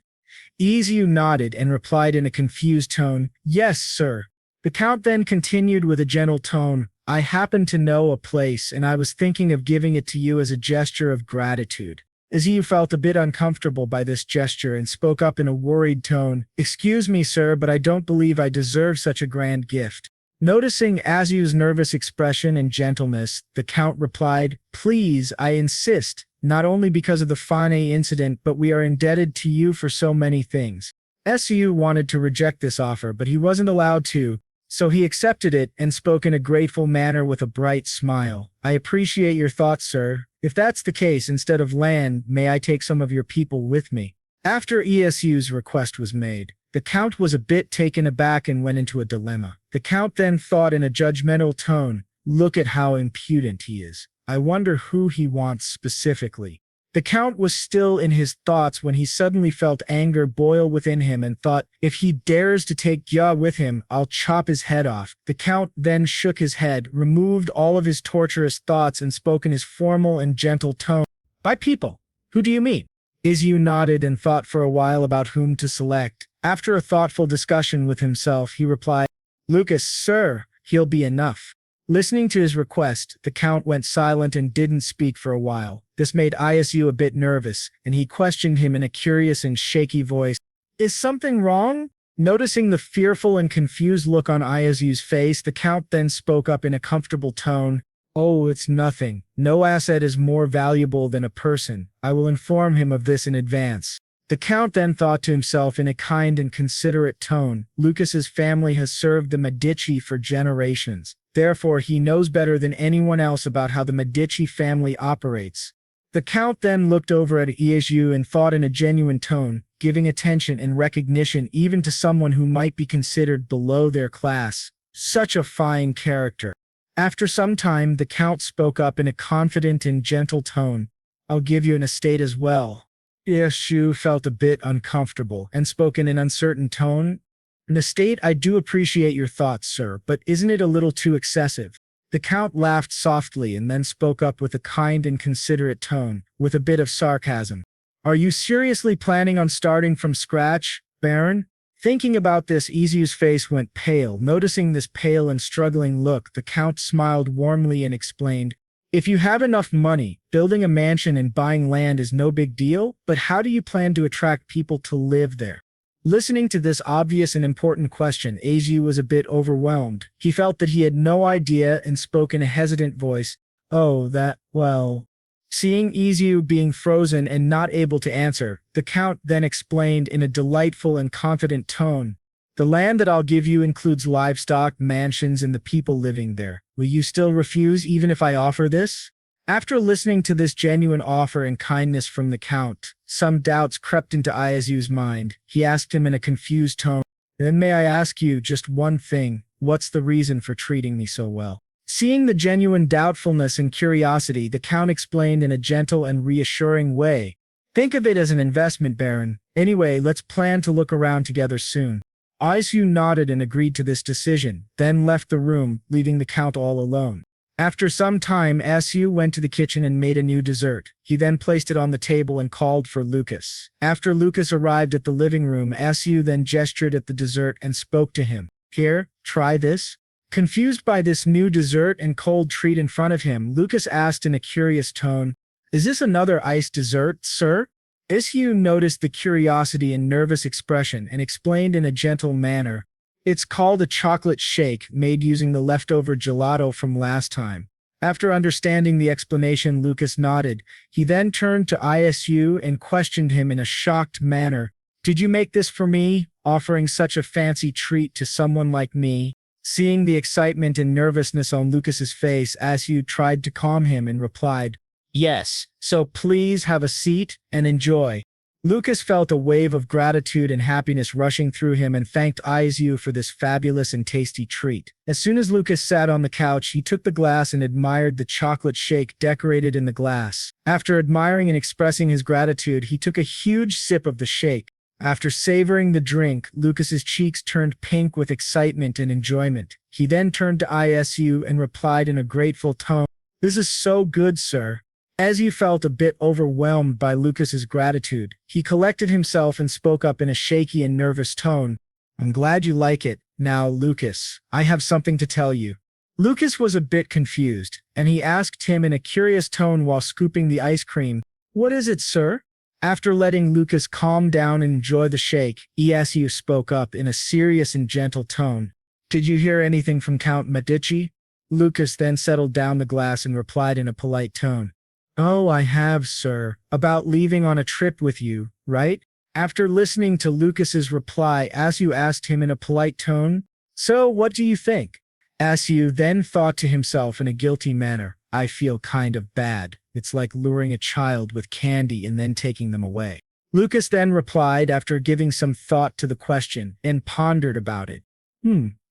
Isu nodded and replied in a confused tone, "Yes, sir." The Count then continued with a gentle tone, "I happen to know a place and I was thinking of giving it to you as a gesture of gratitude." Isu felt a bit uncomfortable by this gesture and spoke up in a worried tone, "Excuse me, sir, but I don't believe I deserve such a grand gift." Noticing Isu's nervous expression and gentleness, the Count replied, "Please, I insist, not only because of the Fane incident, but we are indebted to you for so many things." Isu wanted to reject this offer, but he wasn't allowed to, so he accepted it and spoke in a grateful manner with a bright smile. "I appreciate your thoughts, sir. If that's the case, instead of land, may I take some of your people with me?" After Isu's request was made, the Count was a bit taken aback and went into a dilemma. The Count then thought in a judgmental tone, "Look at how impudent he is. I wonder who he wants specifically." The Count was still in his thoughts when he suddenly felt anger boil within him and thought, "If he dares to take Gya with him, I'll chop his head off." The Count then shook his head, removed all of his torturous thoughts and spoke in his formal and gentle tone, "By people, who do you mean?" Isu nodded and thought for a while about whom to select. After a thoughtful discussion with himself, he replied, "Lucas, sir, he'll be enough." Listening to his request, the Count went silent and didn't speak for a while. This made Isu a bit nervous, and he questioned him in a curious and shaky voice, "Is something wrong?" Noticing the fearful and confused look on Isu's face, the Count then spoke up in a comfortable tone. Oh, it's nothing. No asset is more valuable than a person. I will inform him of this in advance. The Count then thought to himself in a kind and considerate tone, Lucas's family has served the Medici for generations. Therefore, he knows better than anyone else about how the Medici family operates. The Count then looked over at Isu and thought in a genuine tone, giving attention and recognition even to someone who might be considered below their class. Such a fine character. After some time, the Count spoke up in a confident and gentle tone. I'll give you an estate as well. Isu felt a bit uncomfortable and spoke in an uncertain tone. An estate? I do appreciate your thoughts, sir, but isn't it a little too excessive? The Count laughed softly and then spoke up with a kind and considerate tone, with a bit of sarcasm. Are you seriously planning on starting from scratch, Baron? Thinking about this, Isu's face went pale. Noticing this pale and struggling look, the Count smiled warmly and explained, if you have enough money, building a mansion and buying land is no big deal, but how do you plan to attract people to live there? Listening to this obvious and important question, Isu was a bit overwhelmed. He felt that he had no idea and spoke in a hesitant voice. Oh, well. Seeing Isu being frozen and not able to answer, the Count then explained in a delightful and confident tone. The land that I'll give you includes livestock, mansions, and the people living there. Will you still refuse even if I offer this? After listening to this genuine offer and kindness from the Count, some doubts crept into Isu's mind. He asked him in a confused tone, then may I ask you just one thing, what's the reason for treating me so well? Seeing the genuine doubtfulness and curiosity, the Count explained in a gentle and reassuring way. Think of it as an investment, Baron. Anyway, let's plan to look around together soon. Isu nodded and agreed to this decision, then left the room, leaving the Count all alone. After some time, Isu went to the kitchen and made a new dessert. He then placed it on the table and called for Lucas. After Lucas arrived at the living room, Isu then gestured at the dessert and spoke to him. Here, try this. Confused by this new dessert and cold treat in front of him, Lucas asked in a curious tone, is this another iced dessert, sir? Isu noticed the curiosity and nervous expression and explained in a gentle manner, it's called a chocolate shake made using the leftover gelato from last time. After understanding the explanation, Lucas nodded. He then turned to Isu and questioned him in a shocked manner. Did you make this for me, offering such a fancy treat to someone like me? Seeing the excitement and nervousness on Lucas's face, Isu tried to calm him and replied, yes, so please have a seat and enjoy. Lucas felt a wave of gratitude and happiness rushing through him and thanked Isu for this fabulous and tasty treat. As soon as Lucas sat on the couch, he took the glass and admired the chocolate shake decorated in the glass. After admiring and expressing his gratitude, he took a huge sip of the shake. After savoring the drink, Lucas's cheeks turned pink with excitement and enjoyment. He then turned to Isu and replied in a grateful tone, this is so good, sir. As he felt a bit overwhelmed by Lucas's gratitude, he collected himself and spoke up in a shaky and nervous tone. I'm glad you like it. Now, Lucas, I have something to tell you. Lucas was a bit confused, and he asked him in a curious tone while scooping the ice cream, what is it, sir? After letting Lucas calm down and enjoy the shake, Isu spoke up in a serious and gentle tone. Did you hear anything from Count Medici? Lucas then settled down the glass and replied in a polite tone. Oh, I have, sir. About leaving on a trip with you, right? After listening to Lucas's reply, Isu asked him in a polite tone, so what do you think? Isu then thought to himself in a guilty manner, I feel kind of bad. It's like luring a child with candy and then taking them away. Lucas then replied after giving some thought to the question and pondered about it.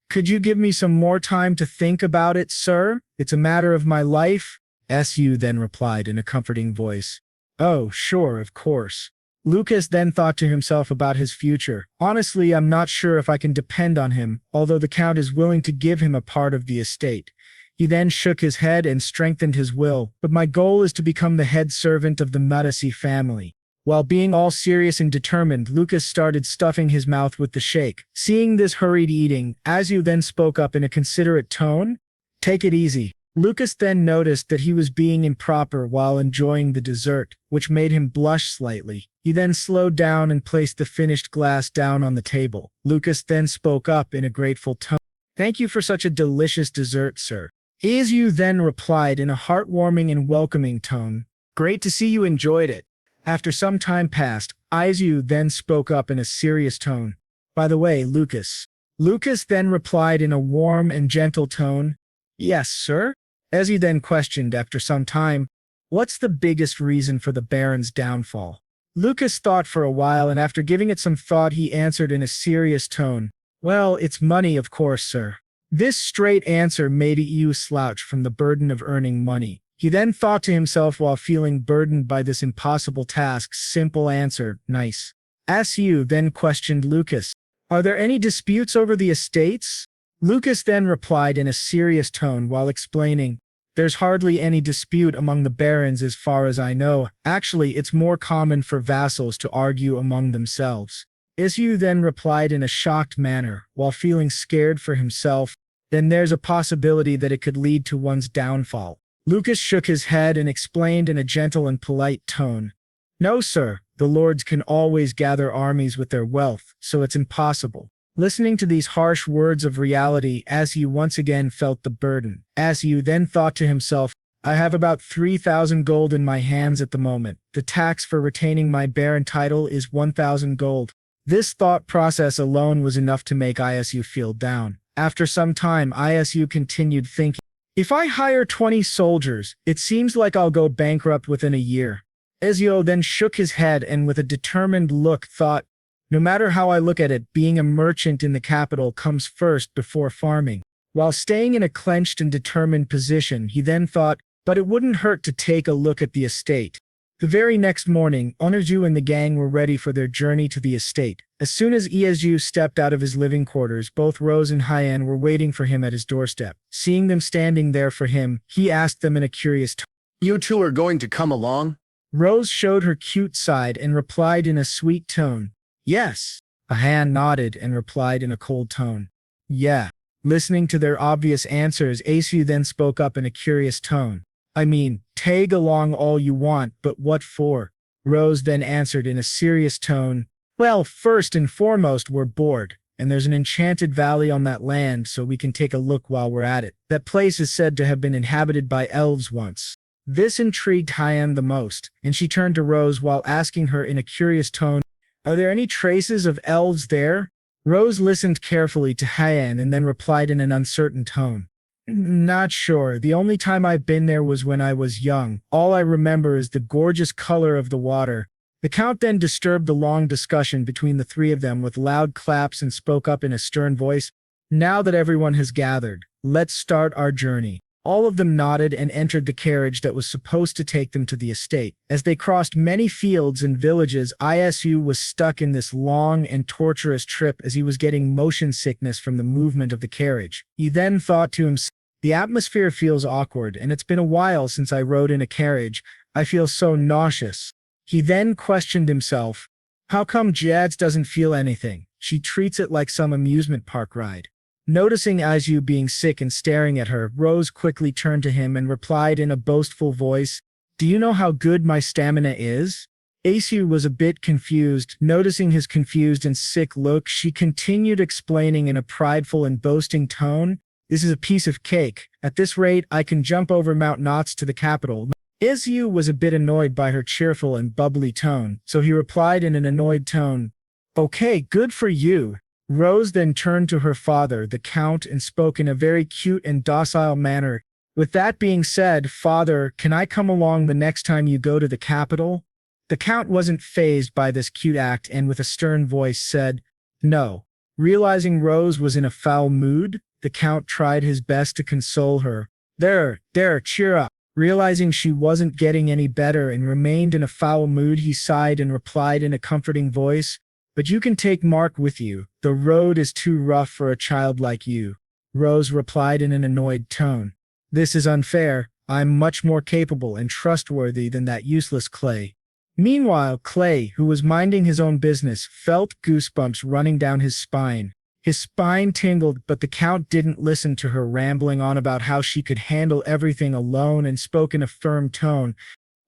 Could you give me some more time to think about it, sir? It's a matter of my life. Isu then replied in a comforting voice. Oh, sure, of course. Lucas then thought to himself about his future. Honestly, I'm not sure if I can depend on him, although the Count is willing to give him a part of the estate. He then shook his head and strengthened his will, but my goal is to become the head servant of the Medici family. While being all serious and determined, Lucas started stuffing his mouth with the shake. Seeing this hurried eating, Isu then spoke up in a considerate tone. Take it easy. Lucas then noticed that he was being improper while enjoying the dessert, which made him blush slightly. He then slowed down and placed the finished glass down on the table. Lucas then spoke up in a grateful tone. "Thank you for such a delicious dessert, sir." Isu then replied in a heartwarming and welcoming tone. "Great to see you enjoyed it." After some time passed, Isu then spoke up in a serious tone. "By the way, Lucas." Lucas then replied in a warm and gentle tone. "Yes, sir?" Ezzy then questioned after some time, "What's the biggest reason for the Baron's downfall?" Lucas thought for a while, and after giving it some thought he answered in a serious tone, "Well, it's money, of course, sir." This straight answer made EU slouch from the burden of earning money. He then thought to himself while feeling burdened by this impossible task, simple answer, "Nice." SU then questioned Lucas, "Are there any disputes over the estates?" Lucas then replied in a serious tone while explaining, "There's hardly any dispute among the barons as far as I know. Actually, it's more common for vassals to argue among themselves." Isu then replied in a shocked manner, while feeling scared for himself, "Then there's a possibility that it could lead to one's downfall." Lucas shook his head and explained in a gentle and polite tone, "No, sir, the lords can always gather armies with their wealth, so it's impossible." Listening to these harsh words of reality, Asu once again felt the burden. Asu then thought to himself, "I have about 3,000 gold in my hands at the moment. The tax for retaining my baron title is 1,000 gold. This thought process alone was enough to make Isu feel down. After some time, Isu continued thinking, "If I hire 20 soldiers, it seems like I'll go bankrupt within a year." Ezio then shook his head and with a determined look thought, "No matter how I look at it, being a merchant in the capital comes first before farming." While staying in a clenched and determined position, he then thought, "But it wouldn't hurt to take a look at the estate." The very next morning, Onoju and the gang were ready for their journey to the estate. As soon as Iezu stepped out of his living quarters, both Rose and Hyen were waiting for him at his doorstep. Seeing them standing there for him, he asked them in a curious tone, "You two are going to come along?" Rose showed her cute side and replied in a sweet tone, "Yes." Hyen nodded and replied in a cold tone, "Yeah." Listening to their obvious answers, Asu then spoke up in a curious tone, "I mean, tag along all you want, but what for?" Rose then answered in a serious tone, "Well, first and foremost, we're bored, and there's an enchanted valley on that land, so we can take a look while we're at it. That place is said to have been inhabited by elves once." This intrigued Hyen the most, and she turned to Rose while asking her in a curious tone, "Are there any traces of elves there?" Rose listened carefully to Hyen and then replied in an uncertain tone, "Not sure. The only time I've been there was when I was young. All I remember is the gorgeous color of the water." The Count then disturbed the long discussion between the three of them with loud claps and spoke up in a stern voice, "Now that everyone has gathered, let's start our journey." All of them nodded and entered the carriage that was supposed to take them to the estate. As they crossed many fields and villages, Isu was stuck in this long and torturous trip as he was getting motion sickness from the movement of the carriage. He then thought to himself, "The atmosphere feels awkward, and it's been a while since I rode in a carriage. I feel so nauseous." He then questioned himself, "How come Jads doesn't feel anything? She treats it like some amusement park ride." Noticing Azu being sick and staring at her, Rose quickly turned to him and replied in a boastful voice, "Do you know how good my stamina is?" Asu was a bit confused. Noticing his confused and sick look, she continued explaining in a prideful and boasting tone, "This is a piece of cake. At this rate, I can jump over Mount Knots to the capital." Isu was a bit annoyed by her cheerful and bubbly tone, so he replied in an annoyed tone, "Okay, good for you." Rose then turned to her father, the Count, and spoke in a very cute and docile manner. "With that being said, father, can I come along the next time you go to the capital?" The Count wasn't fazed by this cute act and with a stern voice said, "No." Realizing Rose was in a foul mood, the Count tried his best to console her. There, cheer up." Realizing she wasn't getting any better and remained in a foul mood, he sighed and replied in a comforting voice, "But you can take Mark with you. The road is too rough for a child like you." Rose replied in an annoyed tone, "This is unfair. I'm much more capable and trustworthy than that useless Clay." Meanwhile, Clay, who was minding his own business, felt goosebumps running down his spine. His spine tingled, but the Count didn't listen to her rambling on about how she could handle everything alone and spoke in a firm tone.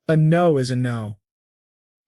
A no is a no.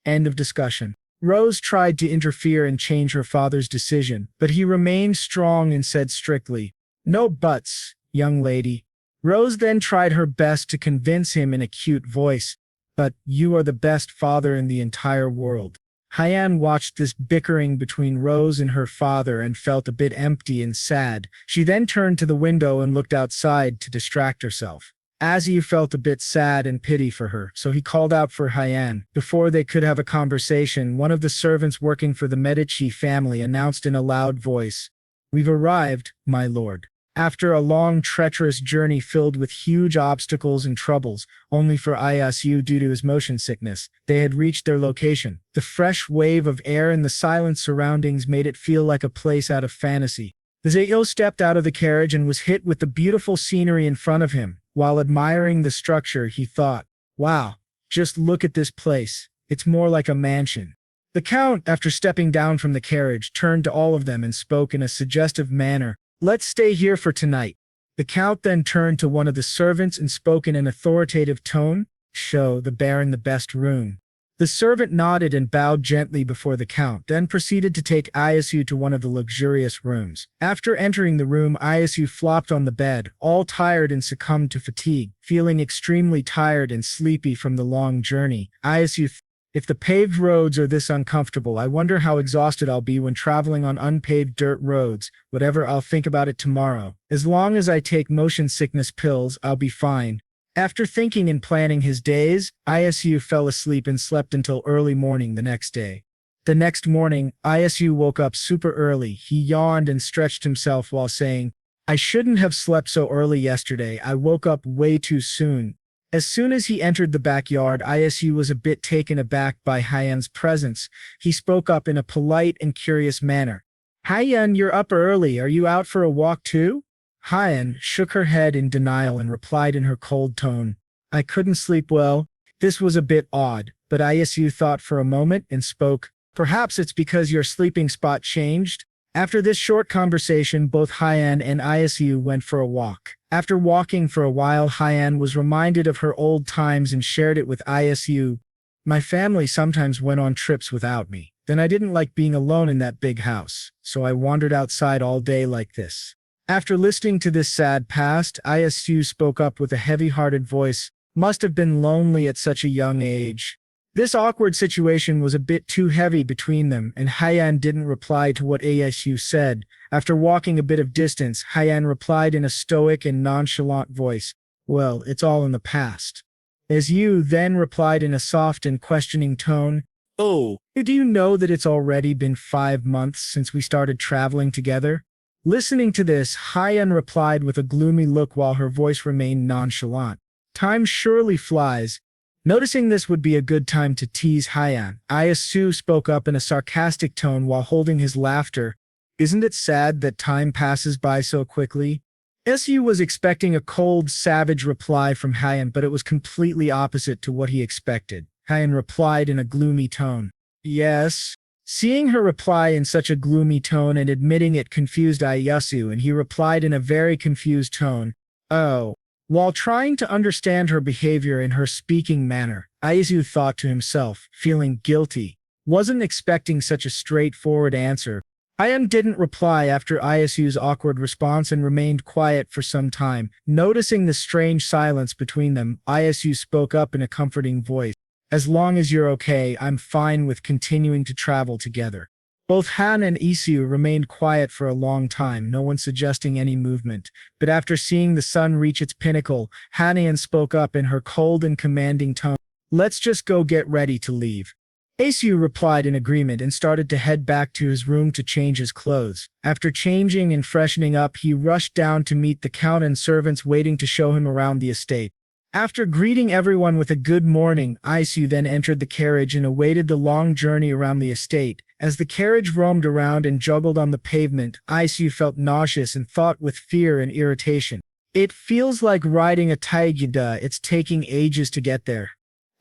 End of discussion. Rose tried to interfere and change her father's decision, but he remained strong and said strictly, "No buts, young lady." Rose then tried her best to convince him in a cute voice, "But you are the best father in the entire world." Hyen watched this bickering between Rose and her father and felt a bit empty and sad. She then turned to the window and looked outside to distract herself. Aziu felt a bit sad and pity for her, so he called out for Hyen. Before they could have a conversation, one of the servants working for the Medici family announced in a loud voice, "We've arrived, my lord." After a long, treacherous journey filled with huge obstacles and troubles, only for Isu due to his motion sickness, they had reached their location. The fresh wave of air and the silent surroundings made it feel like a place out of fantasy. The Zayo stepped out of the carriage and was hit with the beautiful scenery in front of him. While admiring the structure, he thought, "Wow, just look at this place. It's more like a mansion." The Count, after stepping down from the carriage, turned to all of them and spoke in a suggestive manner, "Let's stay here for tonight." The Count then turned to one of the servants and spoke in an authoritative tone, "Show the Baron the best room." The servant nodded and bowed gently before the Count, then proceeded to take Isu to one of the luxurious rooms. After entering the room, Isu flopped on the bed, all tired and succumbed to fatigue. Feeling extremely tired and sleepy from the long journey, Isu "If the paved roads are this uncomfortable, I wonder how exhausted I'll be when traveling on unpaved dirt roads. Whatever, I'll think about it tomorrow. As long as I take motion sickness pills, I'll be fine." After thinking and planning his days, Isu fell asleep and slept until early morning the next day. The next morning, Isu woke up super early. He yawned and stretched himself while saying, "I shouldn't have slept so early yesterday. I woke up way too soon." As soon as he entered the backyard, Isu was a bit taken aback by Hyen's presence. He spoke up in a polite and curious manner. "Hyen, you're up early. Are you out for a walk too?" Hyen shook her head in denial and replied in her cold tone, "I couldn't sleep well." This was a bit odd, but Isu thought for a moment and spoke, "Perhaps it's because your sleeping spot changed?" After this short conversation, both Hyen and Isu went for a walk. After walking for a while, Hyen was reminded of her old times and shared it with Isu. "My family sometimes went on trips without me. Then I didn't like being alone in that big house, so I wandered outside all day like this." After listening to this sad past, Isu spoke up with a heavy-hearted voice, "Must have been lonely at such a young age." This awkward situation was a bit too heavy between them, and Hyen didn't reply to what Isu said. After walking a bit of distance, Hyen replied in a stoic and nonchalant voice, "Well, it's all in the past." Isu then replied in a soft and questioning tone, "Oh, do you know that it's already been 5 months since we started traveling together?" Listening to this, Hyen replied with a gloomy look while her voice remained nonchalant, "Time surely flies." Noticing this would be a good time to tease Hyen, Isu spoke up in a sarcastic tone while holding his laughter, "Isn't it sad that time passes by so quickly?" Isu was expecting a cold, savage reply from Hyen, but it was completely opposite to what he expected. Hyen replied in a gloomy tone, "Yes." Seeing her reply in such a gloomy tone and admitting it confused Isu, and he replied in a very confused tone, "Oh." While trying to understand her behavior and her speaking manner, Isu thought to himself, feeling guilty. Wasn't expecting such a straightforward answer. Hyen didn't reply after Isu's awkward response and remained quiet for some time. Noticing the strange silence between them, Isu spoke up in a comforting voice, "As long as you're okay, I'm fine with continuing to travel together." Both Han and Isu remained quiet for a long time, no one suggesting any movement. But after seeing the sun reach its pinnacle, Hyen spoke up in her cold and commanding tone, "Let's just go get ready to leave." Isu replied in agreement and started to head back to his room to change his clothes. After changing and freshening up, he rushed down to meet the Count and servants waiting to show him around the estate. After greeting everyone with a good morning, Isu then entered the carriage and awaited the long journey around the estate. As the carriage roamed around and juggled on the pavement, Isu felt nauseous and thought with fear and irritation, "It feels like riding a taiguda, it's taking ages to get there."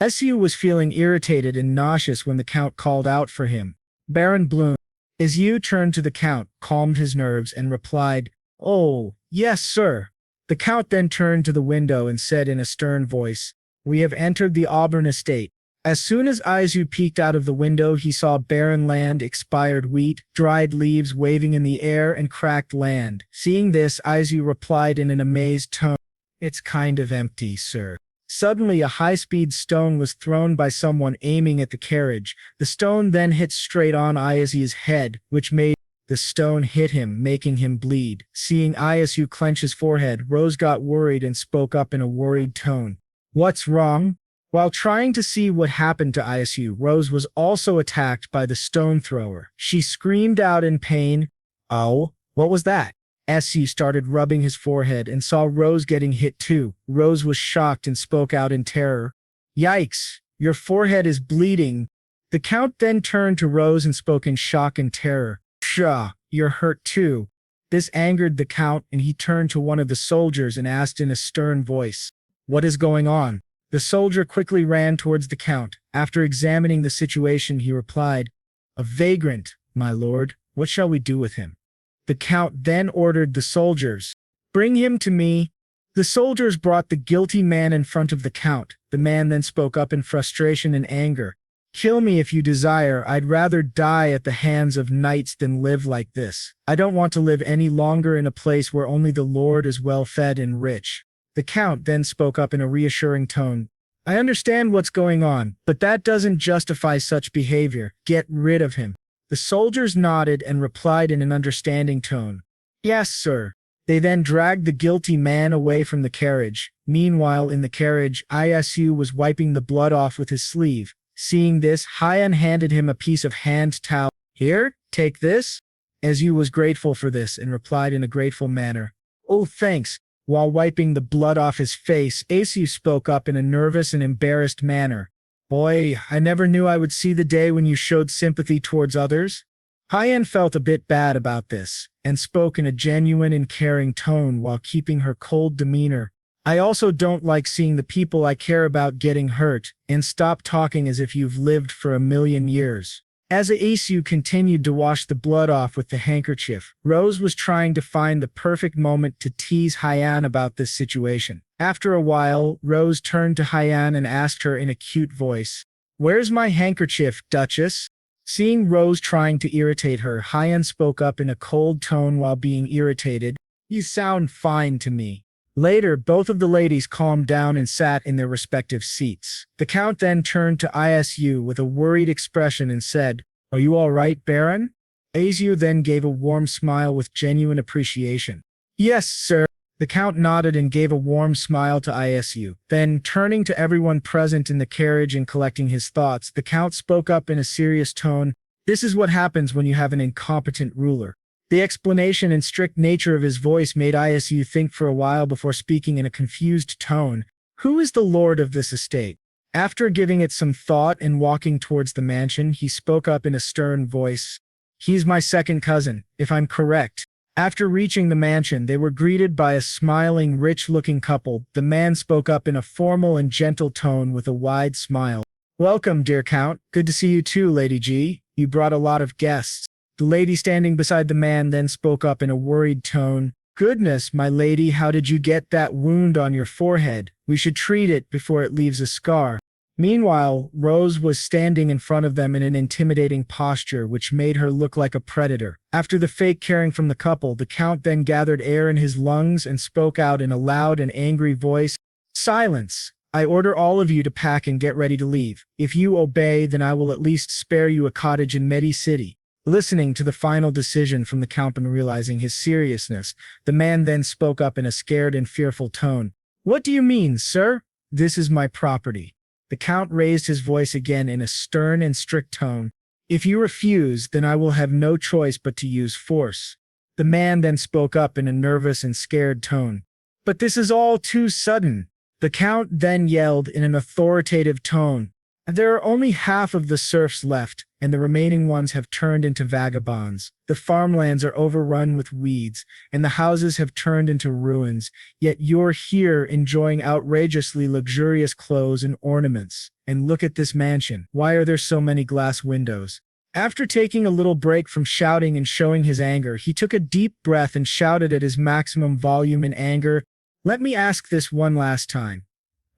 Isu was feeling irritated and nauseous when the Count called out for him, "Baron Bloom." Isu turned to the count, calmed his nerves, and replied, "Oh, yes, sir." The count then turned to the window and said in a stern voice, "We have entered the Auburn estate." As soon as Isu peeked out of the window, he saw barren land, expired wheat, dried leaves waving in the air, and cracked land. Seeing this, Isu replied in an amazed tone, "It's kind of empty, sir." Suddenly, a high-speed stone was thrown by someone aiming at the carriage. The stone then hit straight on Isu's head, which made the stone hit him, making him bleed. Seeing Isu clench his forehead, Rose got worried and spoke up in a worried tone. "What's wrong?" While trying to see what happened to Isu, Rose was also attacked by the stone thrower. She screamed out in pain. "Oh, what was that?" Isu started rubbing his forehead and saw Rose getting hit too. Rose was shocked and spoke out in terror. "Yikes, your forehead is bleeding." The count then turned to Rose and spoke in shock and terror. "Pshaw, you're hurt too." This angered the count, and he turned to one of the soldiers and asked in a stern voice, "What is going on?" The soldier quickly ran towards the count. After examining the situation, he replied, "A vagrant, my lord. What shall we do with him?" The count then ordered the soldiers, "Bring him to me." The soldiers brought the guilty man in front of the count. The man then spoke up in frustration and anger. "Kill me if you desire. I'd rather die at the hands of knights than live like this. I don't want to live any longer in a place where only the Lord is well-fed and rich." The count then spoke up in a reassuring tone. "I understand what's going on, but that doesn't justify such behavior. Get rid of him." The soldiers nodded and replied in an understanding tone, "Yes, sir." They then dragged the guilty man away from the carriage. Meanwhile, in the carriage, Isu was wiping the blood off with his sleeve. Seeing this, Hyen handed him a piece of hand towel. "Here, take this." Isu was grateful for this and replied in a grateful manner, "Oh, thanks." While wiping the blood off his face, Isu spoke up in a nervous and embarrassed manner. "Boy, I never knew I would see the day when you showed sympathy towards others." Hyen felt a bit bad about this, and spoke in a genuine and caring tone while keeping her cold demeanor. "I also don't like seeing the people I care about getting hurt, and stop talking as if you've lived for 1,000,000 years." As Isu continued to wash the blood off with the handkerchief, Rose was trying to find the perfect moment to tease Hyen about this situation. After a while, Rose turned to Hyen and asked her in a cute voice, "Where's my handkerchief, Duchess?" Seeing Rose trying to irritate her, Hyen spoke up in a cold tone while being irritated, "You sound fine to me." Later, both of the ladies calmed down and sat in their respective seats. The count then turned to Isu with a worried expression and said, "Are you all right, Baron?" Isu then gave a warm smile with genuine appreciation. "Yes, sir." The count nodded and gave a warm smile to Isu. Then, turning to everyone present in the carriage and collecting his thoughts, the count spoke up in a serious tone, "This is what happens when you have an incompetent ruler." The explanation and strict nature of his voice made Isu think for a while before speaking in a confused tone, "Who is the lord of this estate?" After giving it some thought and walking towards the mansion, he spoke up in a stern voice, "He's my second cousin, if I'm correct." After reaching the mansion, they were greeted by a smiling, rich-looking couple. The man spoke up in a formal and gentle tone with a wide smile. "Welcome, dear Count. Good to see you too, Lady G. You brought a lot of guests." The lady standing beside the man then spoke up in a worried tone, "Goodness, my lady, how did you get that wound on your forehead? We should treat it before it leaves a scar." Meanwhile, Rose was standing in front of them in an intimidating posture which made her look like a predator. After the fake caring from the couple, the count then gathered air in his lungs and spoke out in a loud and angry voice, "Silence! I order all of you to pack and get ready to leave. If you obey, then I will at least spare you a cottage in Medi City." Listening to the final decision from the count and realizing his seriousness, the man then spoke up in a scared and fearful tone, "What do you mean, sir? This is my property." The count raised his voice again in a stern and strict tone, "If you refuse, then I will have no choice but to use force." The man then spoke up in a nervous and scared tone, "But this is all too sudden." The count then yelled in an authoritative tone, "There are only half of the serfs left, and the remaining ones have turned into vagabonds. The farmlands are overrun with weeds, and the houses have turned into ruins, yet you're here enjoying outrageously luxurious clothes and ornaments. And look at this mansion. Why are there so many glass windows? After taking a little break from shouting and showing his anger, he took a deep breath and shouted at his maximum volume in anger, "Let me ask this one last time.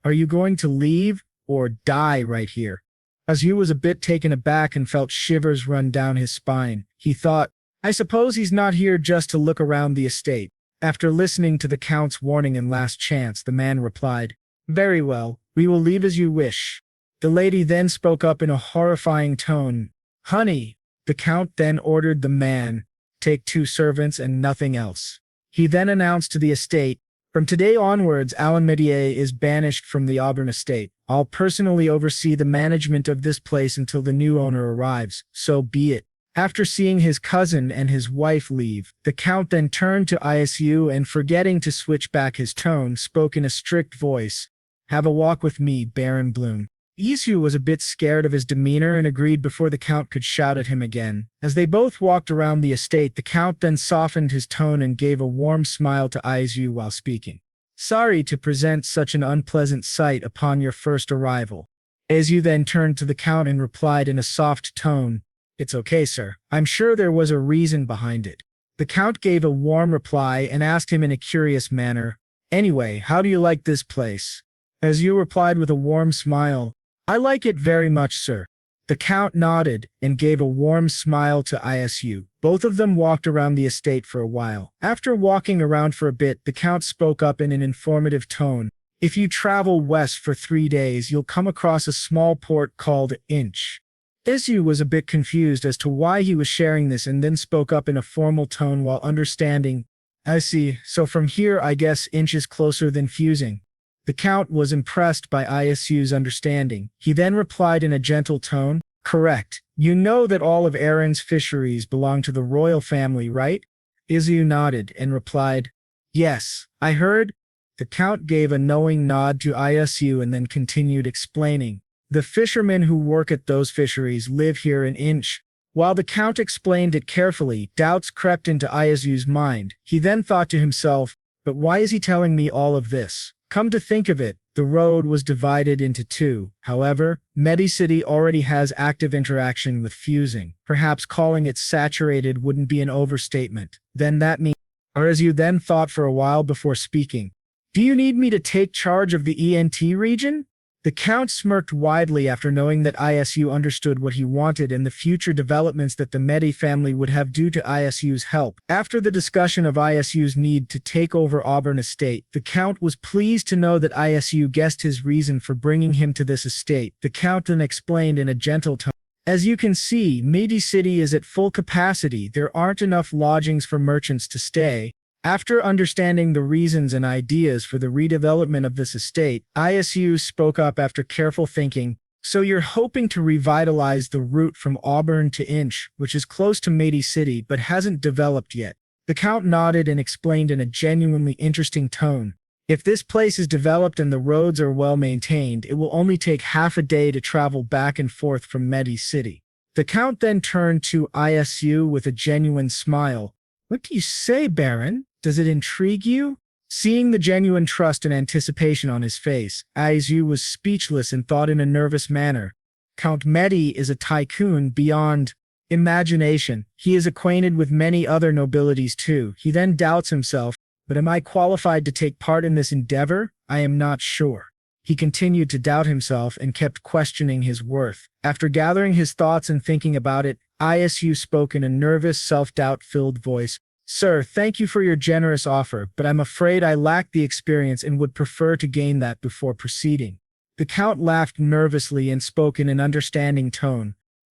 Are you going to leave or die right here?" Isu was a bit taken aback and felt shivers run down his spine. He thought, I suppose he's not here just to look around the estate. After listening to the Count's warning and last chance, the man replied, "Very well, we will leave as you wish." The lady then spoke up in a horrifying tone, "Honey." The Count then ordered the man, "Take 2 servants and nothing else." He then announced to the estate, "From today onwards, Alan Medier is banished from the Auburn estate. I'll personally oversee the management of this place until the new owner arrives, so be it." After seeing his cousin and his wife leave, the Count then turned to Isu and, forgetting to switch back his tone, spoke in a strict voice, "Have a walk with me, Baron Bloom." Isu was a bit scared of his demeanor and agreed before the Count could shout at him again. As they both walked around the estate, the Count then softened his tone and gave a warm smile to Isu while speaking. "Sorry to present such an unpleasant sight upon your first arrival." Isu then turned to the Count and replied in a soft tone, "It's okay, sir. I'm sure there was a reason behind it." The Count gave a warm reply and asked him in a curious manner, "Anyway, how do you like this place?" Isu replied with a warm smile, "I like it very much, sir." The Count nodded and gave a warm smile to Isu. Both of them walked around the estate for a while. After walking around for a bit, the Count spoke up in an informative tone, "If you travel west for 3 days, you'll come across a small port called Inch." Isu was a bit confused as to why he was sharing this and then spoke up in a formal tone while understanding, "I see, so from here I guess Inch is closer than Fusing." The Count was impressed by Isu's understanding. He then replied in a gentle tone, "Correct. You know that all of Aaron's fisheries belong to the royal family, right?" Isu nodded and replied, "Yes, I heard." The Count gave a knowing nod to Isu and then continued explaining, "The fishermen who work at those fisheries live here in Inch." While the Count explained it carefully, doubts crept into Isu's mind. He then thought to himself, "But why is he telling me all of this? Come to think of it, the road was divided into 2. However, Medi City already has active interaction with Fusing. Perhaps calling it saturated wouldn't be an overstatement. Then that means..." Isu then thought for a while before speaking, "Do you need me to take charge of the ENT region?" The Count smirked widely after knowing that Isu understood what he wanted and the future developments that the Medi family would have due to Isu's help. After the discussion of Isu's need to take over Auburn estate, the Count was pleased to know that Isu guessed his reason for bringing him to this estate. The Count then explained in a gentle tone, "As you can see, Medi City is at full capacity. There aren't enough lodgings for merchants to stay." After understanding the reasons and ideas for the redevelopment of this estate, Isu spoke up after careful thinking, "So you're hoping to revitalize the route from Auburn to Inch, which is close to Medi City but hasn't developed yet." The Count nodded and explained in a genuinely interesting tone, "If this place is developed and the roads are well maintained, it will only take half a day to travel back and forth from Medi City." The Count then turned to Isu with a genuine smile, "What do you say, Baron? Does it intrigue you?" Seeing the genuine trust and anticipation on his face, Isu was speechless and thought in a nervous manner, "Count Medi is a tycoon beyond imagination. He is acquainted with many other nobilities too." He then doubts himself, "But am I qualified to take part in this endeavor? I am not sure." He continued to doubt himself and kept questioning his worth. After gathering his thoughts and thinking about it, Isu spoke in a nervous, self-doubt-filled voice, "Sir, thank you for your generous offer, but I'm afraid I lack the experience and would prefer to gain that before proceeding." The Count laughed nervously and spoke in an understanding tone,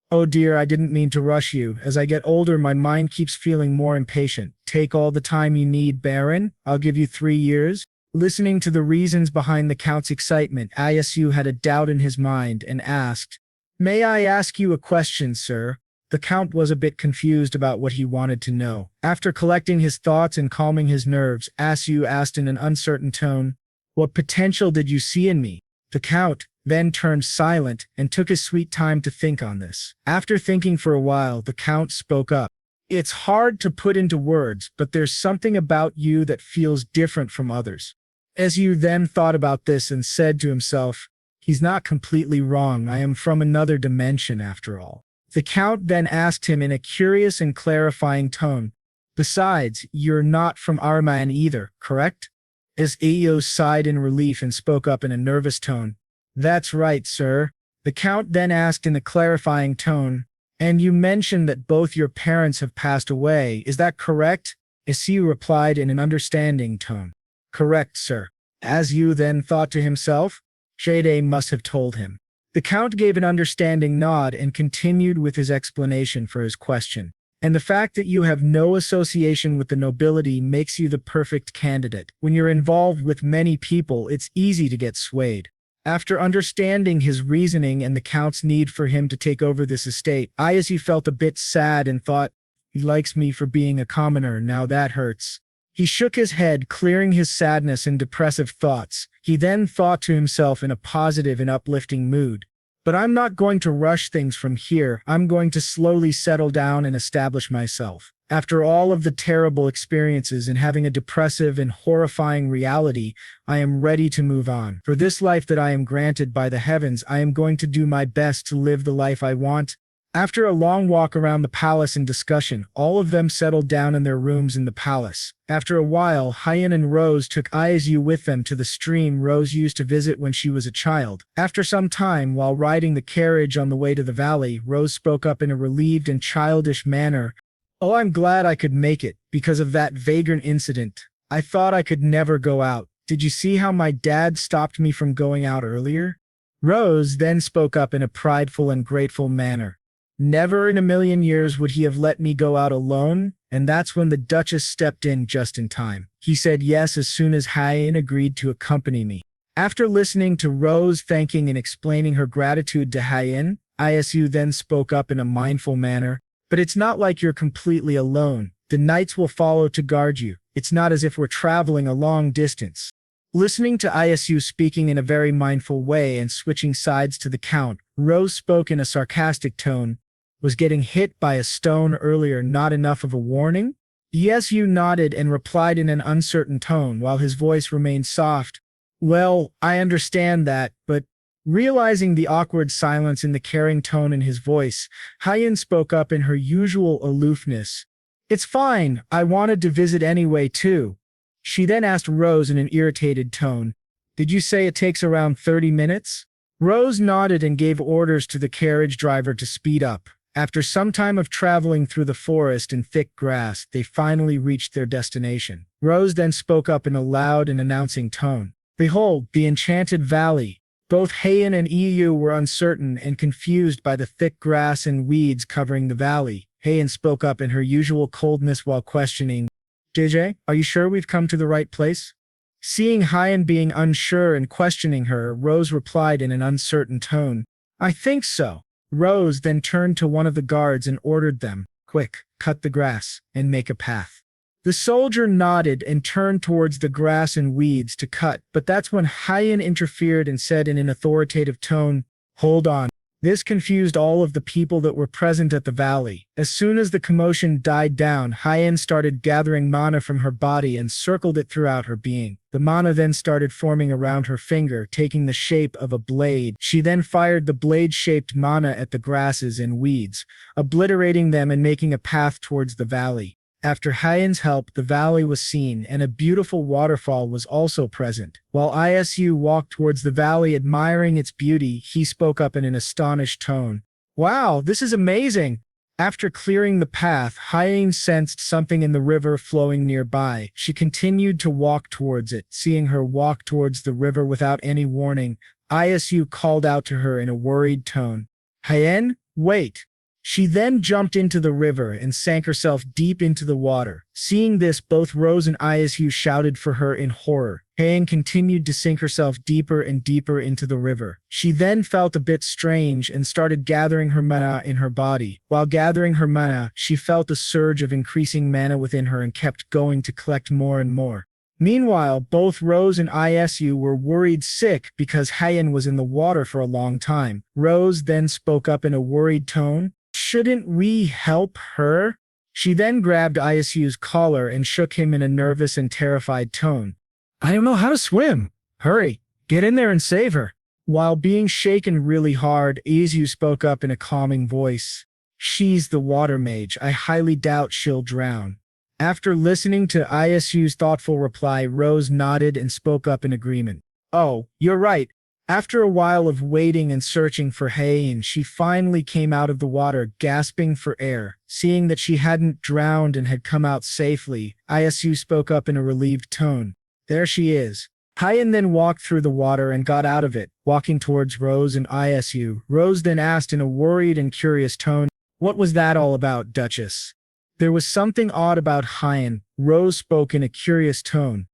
"Oh dear, I didn't mean to rush you. As I get older, my mind keeps feeling more impatient. Take all the time you need, Baron. I'll give you 3 years." Listening to the reasons behind the Count's excitement, Isu had a doubt in his mind and asked, "May I ask you a question, sir?" The Count was a bit confused about what he wanted to know. After collecting his thoughts and calming his nerves, Isu asked in an uncertain tone, "What potential did you see in me?" The Count then turned silent and took his sweet time to think on this. After thinking for a while, the Count spoke up, "It's hard to put into words, but there's something about you that feels different from others." Isu then thought about this and said to himself, "He's not completely wrong. I am from another dimension after all." The Count then asked him in a curious and clarifying tone, "Besides, you're not from Arman either, correct?" As Iyo sighed in relief and spoke up in a nervous tone. "That's right, sir." The Count then asked in a clarifying tone, "And you mentioned that both your parents have passed away, is that correct?" Isu replied in an understanding tone. "Correct, sir." As Yu then thought to himself, Jade must have told him. The Count gave an understanding nod and continued with his explanation for his question. "And the fact that you have no association with the nobility makes you the perfect candidate. When you're involved with many people, it's easy to get swayed." After understanding his reasoning and the Count's need for him to take over this estate, Isu felt a bit sad and thought, "He likes me for being a commoner, now that hurts." He shook his head, clearing his sadness and depressive thoughts. He then thought to himself in a positive and uplifting mood, "But I'm not going to rush things from here. I'm going to slowly settle down and establish myself. After all of the terrible experiences and having a depressive and horrifying reality, I am ready to move on. For this life that I am granted by the heavens, I am going to do my best to live the life I want." After a long walk around the palace and discussion, all of them settled down in their rooms in the palace. After a while, Hyen and Rose took Isu with them to the stream Rose used to visit when she was a child. After some time, while riding the carriage on the way to the valley, Rose spoke up in a relieved and childish manner. "Oh, I'm glad I could make it, because of that vagrant incident. I thought I could never go out. Did you see how my dad stopped me from going out earlier?" Rose then spoke up in a prideful and grateful manner. "Never in a million years would he have let me go out alone," and that's when the Duchess stepped in just in time. He said yes as soon as Hyen agreed to accompany me. After listening to Rose thanking and explaining her gratitude to Hyen, Isu then spoke up in a mindful manner. "But it's not like you're completely alone. The knights will follow to guard you. It's not as if we're traveling a long distance." Listening to Isu speaking in a very mindful way and switching sides to the Count, Rose spoke in a sarcastic tone. "Was getting hit by a stone earlier not enough of a warning?" Isu nodded and replied in an uncertain tone while his voice remained soft. "Well, I understand that, but..." Realizing the awkward silence in the caring tone in his voice, Hyen spoke up in her usual aloofness. "It's fine, I wanted to visit anyway too." She then asked Rose in an irritated tone, "Did you say it takes around 30 minutes? Rose nodded and gave orders to the carriage driver to speed up. After some time of traveling through the forest and thick grass, they finally reached their destination. Rose then spoke up in a loud and announcing tone. "Behold, the enchanted valley." Both Hyen and Iyu were uncertain and confused by the thick grass and weeds covering the valley. Hyen spoke up in her usual coldness while questioning, "JJ, are you sure we've come to the right place?" Seeing Hyen being unsure and questioning her, Rose replied in an uncertain tone, "I think so." Rose then turned to one of the guards and ordered them, "Quick, cut the grass, and make a path." The soldier nodded and turned towards the grass and weeds to cut, but that's when Hyen interfered and said in an authoritative tone, "Hold on." This confused all of the people that were present at the valley. As soon as the commotion died down, Hyen started gathering mana from her body and circled it throughout her being. The mana then started forming around her finger, taking the shape of a blade. She then fired the blade-shaped mana at the grasses and weeds, obliterating them and making a path towards the valley. After Hyen's help, the valley was seen, and a beautiful waterfall was also present. While Isu walked towards the valley admiring its beauty, he spoke up in an astonished tone. "Wow, this is amazing!" After clearing the path, Hyen sensed something in the river flowing nearby. She continued to walk towards it. Seeing her walk towards the river without any warning, Isu called out to her in a worried tone, "Hyen, wait!" She then jumped into the river and sank herself deep into the water. Seeing this, both Rose and Isu shouted for her in horror. Hyen continued to sink herself deeper and deeper into the river. She then felt a bit strange and started gathering her mana in her body. While gathering her mana, she felt a surge of increasing mana within her and kept going to collect more and more. Meanwhile, both Rose and Isu were worried sick because Hyen was in the water for a long time. Rose then spoke up in a worried tone. "Shouldn't we help her?" She then grabbed Isu's collar and shook him in a nervous and terrified tone. "I don't know how to swim. Hurry, get in there and save her." While being shaken really hard, Isu spoke up in a calming voice. She's the water mage. I highly doubt she'll drown. After listening to Isu's thoughtful reply, Rose nodded and spoke up in agreement. Oh, you're right. After a while of waiting and searching for Hyen, she finally came out of the water, gasping for air. Seeing that she hadn't drowned and had come out safely, Isu spoke up in a relieved tone. There she is. Hyen then walked through the water and got out of it, walking towards Rose and Isu. Rose then asked in a worried and curious tone, "What was that all about, Duchess?" There was something odd about Hyen. Rose spoke in a curious tone.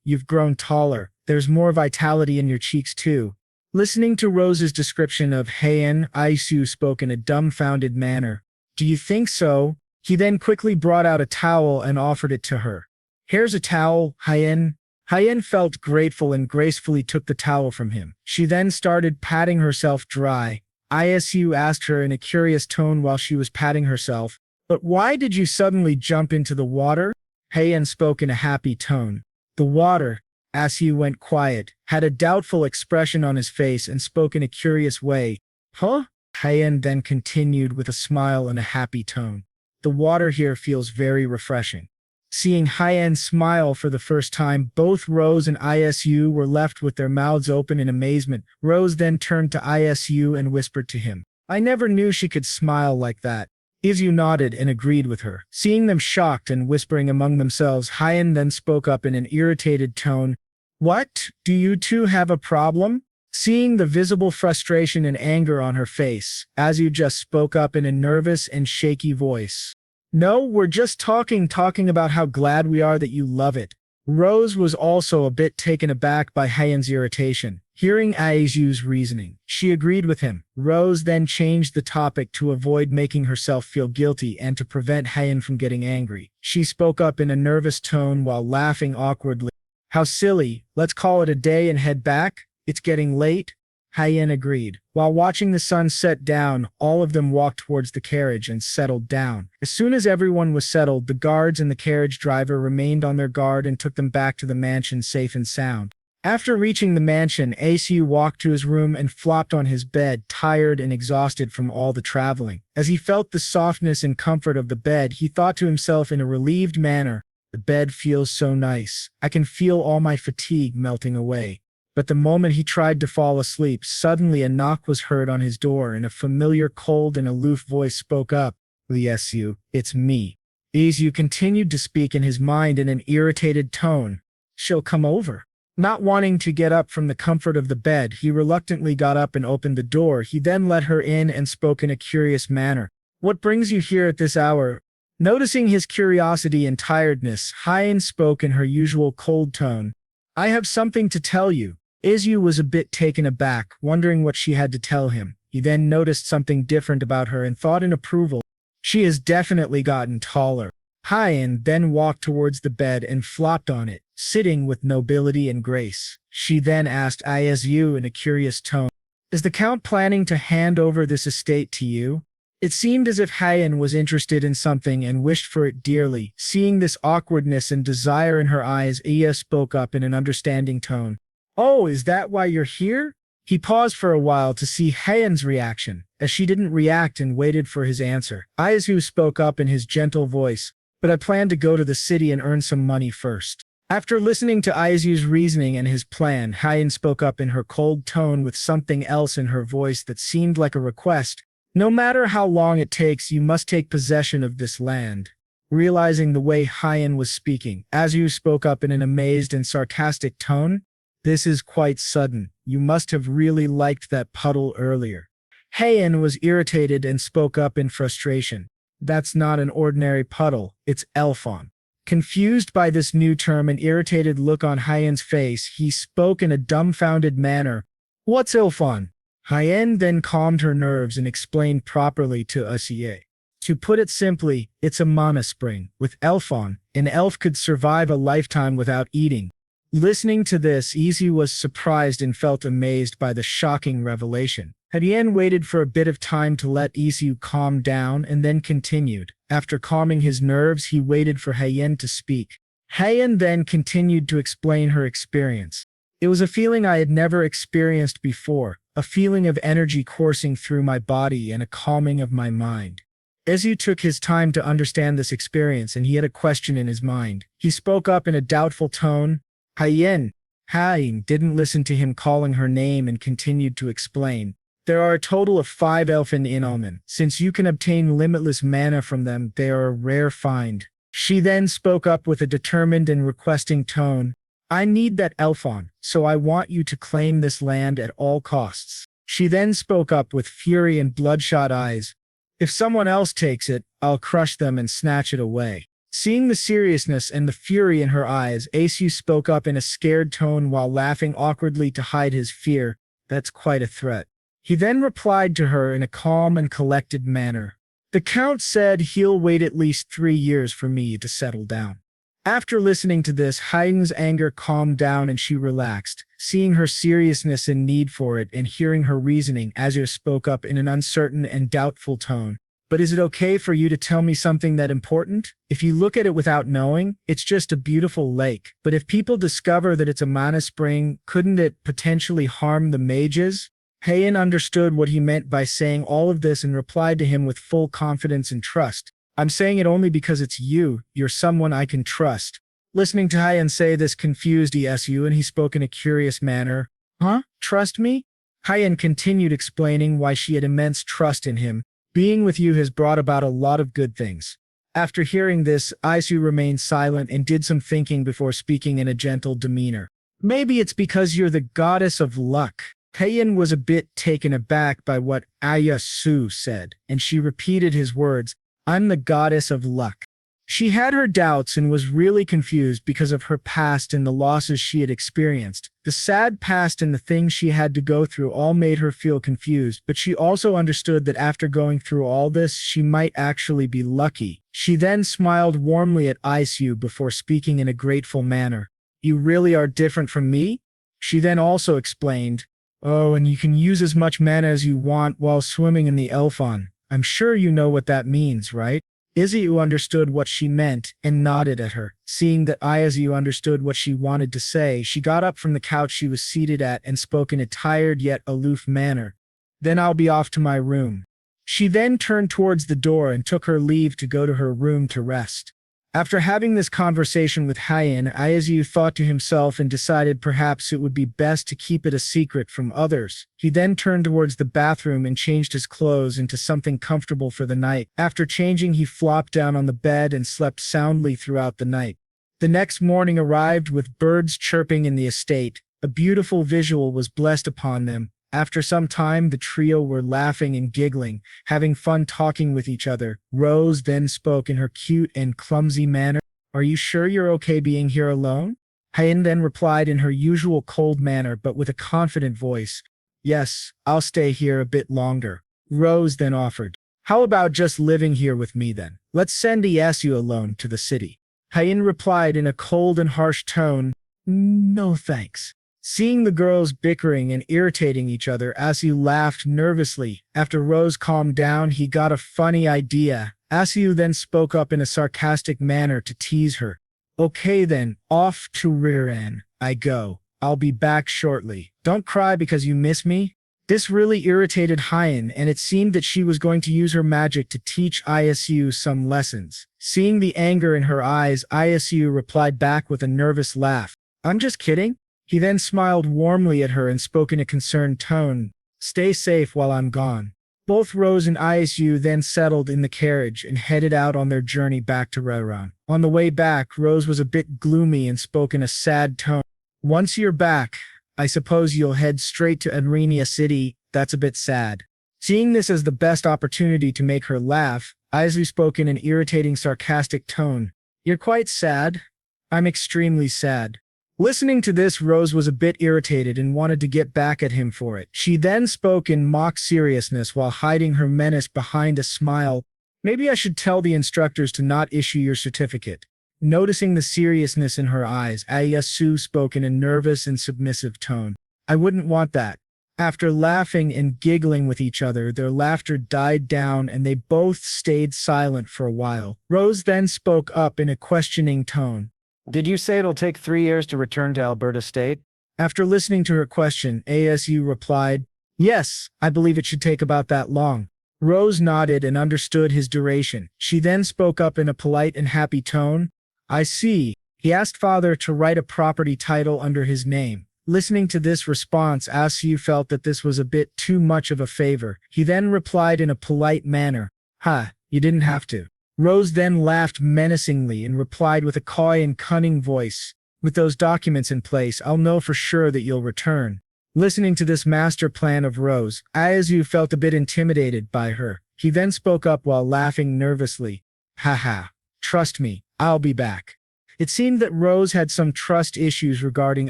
You've grown taller. There's more vitality in your cheeks too. Listening to Rose's description of Hyen, Isu spoke in a dumbfounded manner. Do you think so? He then quickly brought out a towel and offered it to her. Here's a towel, Hyen. Hyen felt grateful and gracefully took the towel from him. She then started patting herself dry. Isu asked her in a curious tone while she was patting herself, "But why did you suddenly jump into the water?" Hyen spoke in a happy tone. The water, Isu went quiet, had a doubtful expression on his face and spoke in a curious way. Huh? Hyen then continued with a smile and a happy tone. The water here feels very refreshing. Seeing Hyen smile for the first time, both Rose and Isu were left with their mouths open in amazement. Rose then turned to Isu and whispered to him, "I never knew she could smile like that." Isu nodded and agreed with her. Seeing them shocked and whispering among themselves, Hyen then spoke up in an irritated tone. What? Do you two have a problem? Seeing the visible frustration and anger on her face, Isu just spoke up in a nervous and shaky voice. No, we're just talking about how glad we are that you love it. Rose was also a bit taken aback by Hyen's irritation. Hearing Isu's reasoning, she agreed with him. Rose then changed the topic to avoid making herself feel guilty and to prevent Hyen from getting angry. She spoke up in a nervous tone while laughing awkwardly. How silly, let's call it a day and head back. It's getting late. Hyen agreed. While watching the sun set down, all of them walked towards the carriage and settled down. As soon as everyone was settled, the guards and the carriage driver remained on their guard and took them back to the mansion safe and sound. After reaching the mansion, Isu walked to his room and flopped on his bed, tired and exhausted from all the traveling. As he felt the softness and comfort of the bed, he thought to himself in a relieved manner, "The bed feels so nice. I can feel all my fatigue melting away." But the moment he tried to fall asleep, suddenly a knock was heard on his door and a familiar cold and aloof voice spoke up. "Isu, it's me." Isu continued to speak in his mind in an irritated tone. "She'll come over." Not wanting to get up from the comfort of the bed, he reluctantly got up and opened the door. He then let her in and spoke in a curious manner. "What brings you here at this hour?" Noticing his curiosity and tiredness, Hyen spoke in her usual cold tone. "I have something to tell you." Isu was a bit taken aback, wondering what she had to tell him. He then noticed something different about her and thought in approval. She has definitely gotten taller. Hyen then walked towards the bed and flopped on it, sitting with nobility and grace. She then asked Isu in a curious tone, "Is the Count planning to hand over this estate to you?" It seemed as if Hyen was interested in something and wished for it dearly. Seeing this awkwardness and desire in her eyes, Iya spoke up in an understanding tone. "Oh, is that why you're here?" He paused for a while to see Hyen's reaction. As she didn't react and waited for his answer, Isu spoke up in his gentle voice, "But I plan to go to the city and earn some money first." After listening to Isu's reasoning and his plan, Hyen spoke up in her cold tone with something else in her voice that seemed like a request. "No matter how long it takes, you must take possession of this land." Realizing the way Hyen was speaking, Isu spoke up in an amazed and sarcastic tone. "This is quite sudden. You must have really liked that puddle earlier." Hyen was irritated and spoke up in frustration. "That's not an ordinary puddle, it's elfon." Confused by this new term and irritated look on Hyen's face, he spoke in a dumbfounded manner. "What's elfon?" Hyen then calmed her nerves and explained properly to Usie. To put it simply, it's a mana spring. With elfon, an elf could survive a lifetime without eating. Listening to this, Isu was surprised and felt amazed by the shocking revelation. Hyen waited for a bit of time to let Isu calm down and then continued. After calming his nerves, he waited for Hyen to speak. Hyen then continued to explain her experience. "It was a feeling I had never experienced before, a feeling of energy coursing through my body and a calming of my mind. Isu took his time to understand this experience, and he had a question in his mind. He spoke up in a doubtful tone. Hyen. Hyen didn't listen to him calling her name and continued to explain. There are a total of 5 elfen in Omen. Since you can obtain limitless mana from them, they are a rare find. She then spoke up with a determined and requesting tone. I need that elfon, so I want you to claim this land at all costs. She then spoke up with fury and bloodshot eyes. If someone else takes it, I'll crush them and snatch it away. Seeing the seriousness and the fury in her eyes, Isu spoke up in a scared tone while laughing awkwardly to hide his fear. That's quite a threat. He then replied to her in a calm and collected manner. The Count said he'll wait at least 3 years for me to settle down. After listening to this, Hyen's anger calmed down and she relaxed. Seeing her seriousness and need for it and hearing her reasoning, Isu spoke up in an uncertain and doubtful tone. But is it okay for you to tell me something that important? If you look at it without knowing, it's just a beautiful lake. But if people discover that it's a mana spring, couldn't it potentially harm the mages? Hyen understood what he meant by saying all of this and replied to him with full confidence and trust. I'm saying it only because it's you. You're someone I can trust. Listening to Hyen say this confused Isu, and he spoke in a curious manner. Huh? Trust me? Hyen continued explaining why she had immense trust in him. Being with you has brought about a lot of good things. After hearing this, Isu remained silent and did some thinking before speaking in a gentle demeanor. Maybe it's because you're the goddess of luck. Hyen was a bit taken aback by what Isu said, and she repeated his words. I'm the goddess of luck. She had her doubts and was really confused because of her past and the losses she had experienced. The sad past and the things she had to go through all made her feel confused, but she also understood that after going through all this, she might actually be lucky. She then smiled warmly at Isu before speaking in a grateful manner. You really are different from me? She then also explained, oh, and you can use as much mana as you want while swimming in the Elfon. I'm sure you know what that means, right? Isu understood what she meant and nodded at her. Seeing that Isu understood what she wanted to say, she got up from the couch she was seated at and spoke in a tired yet aloof manner. Then I'll be off to my room. She then turned towards the door and took her leave to go to her room to rest. After having this conversation with Hyen, Isu thought to himself and decided perhaps it would be best to keep it a secret from others. He then turned towards the bathroom and changed his clothes into something comfortable for the night. After changing, he flopped down on the bed and slept soundly throughout the night. The next morning arrived with birds chirping in the estate. A beautiful visual was blessed upon them. After some time, the trio were laughing and giggling, having fun talking with each other. Rose then spoke in her cute and clumsy manner. Are you sure you're okay being here alone? Hyen then replied in her usual cold manner but with a confident voice. Yes, I'll stay here a bit longer. Rose then offered. How about just living here with me then? Let's send Isu alone to the city. Hyen replied in a cold and harsh tone. No thanks. Seeing the girls bickering and irritating each other, Isu laughed nervously. After Rose calmed down, he got a funny idea. Isu then spoke up in a sarcastic manner to tease her. Okay then, off to Riren I go. I'll be back shortly. Don't cry because you miss me. This really irritated Hyen, and it seemed that she was going to use her magic to teach Isu some lessons. Seeing the anger in her eyes, Isu replied back with a nervous laugh. I'm just kidding. He then smiled warmly at her and spoke in a concerned tone. Stay safe while I'm gone. Both Rose and Isu then settled in the carriage and headed out on their journey back to Riren. On the way back, Rose was a bit gloomy and spoke in a sad tone. Once you're back, I suppose you'll head straight to Adrenia City. That's a bit sad. Seeing this as the best opportunity to make her laugh, Isu spoke in an irritating, sarcastic tone. You're quite sad? I'm extremely sad. Listening to this, Rose was a bit irritated and wanted to get back at him for it. She then spoke in mock seriousness while hiding her menace behind a smile. Maybe I should tell the instructors to not issue your certificate. Noticing the seriousness in her eyes, Isu spoke in a nervous and submissive tone. I wouldn't want that. After laughing and giggling with each other, their laughter died down and they both stayed silent for a while. Rose then spoke up in a questioning tone. Did you say it'll take 3 years to return to Alberta State? After listening to her question, Isu replied, Yes, I believe it should take about that long. Rose nodded and understood his duration. She then spoke up in a polite and happy tone. I see. He asked father to write a property title under his name. Listening to this response, Asu felt that this was a bit too much of a favor. He then replied in a polite manner, "Ha, you didn't have to." Rose then laughed menacingly and replied with a coy and cunning voice, "With those documents in place, I'll know for sure that you'll return." Listening to this master plan of Rose, Ayazu felt a bit intimidated by her. He then spoke up while laughing nervously. Haha, trust me, I'll be back. It seemed that Rose had some trust issues regarding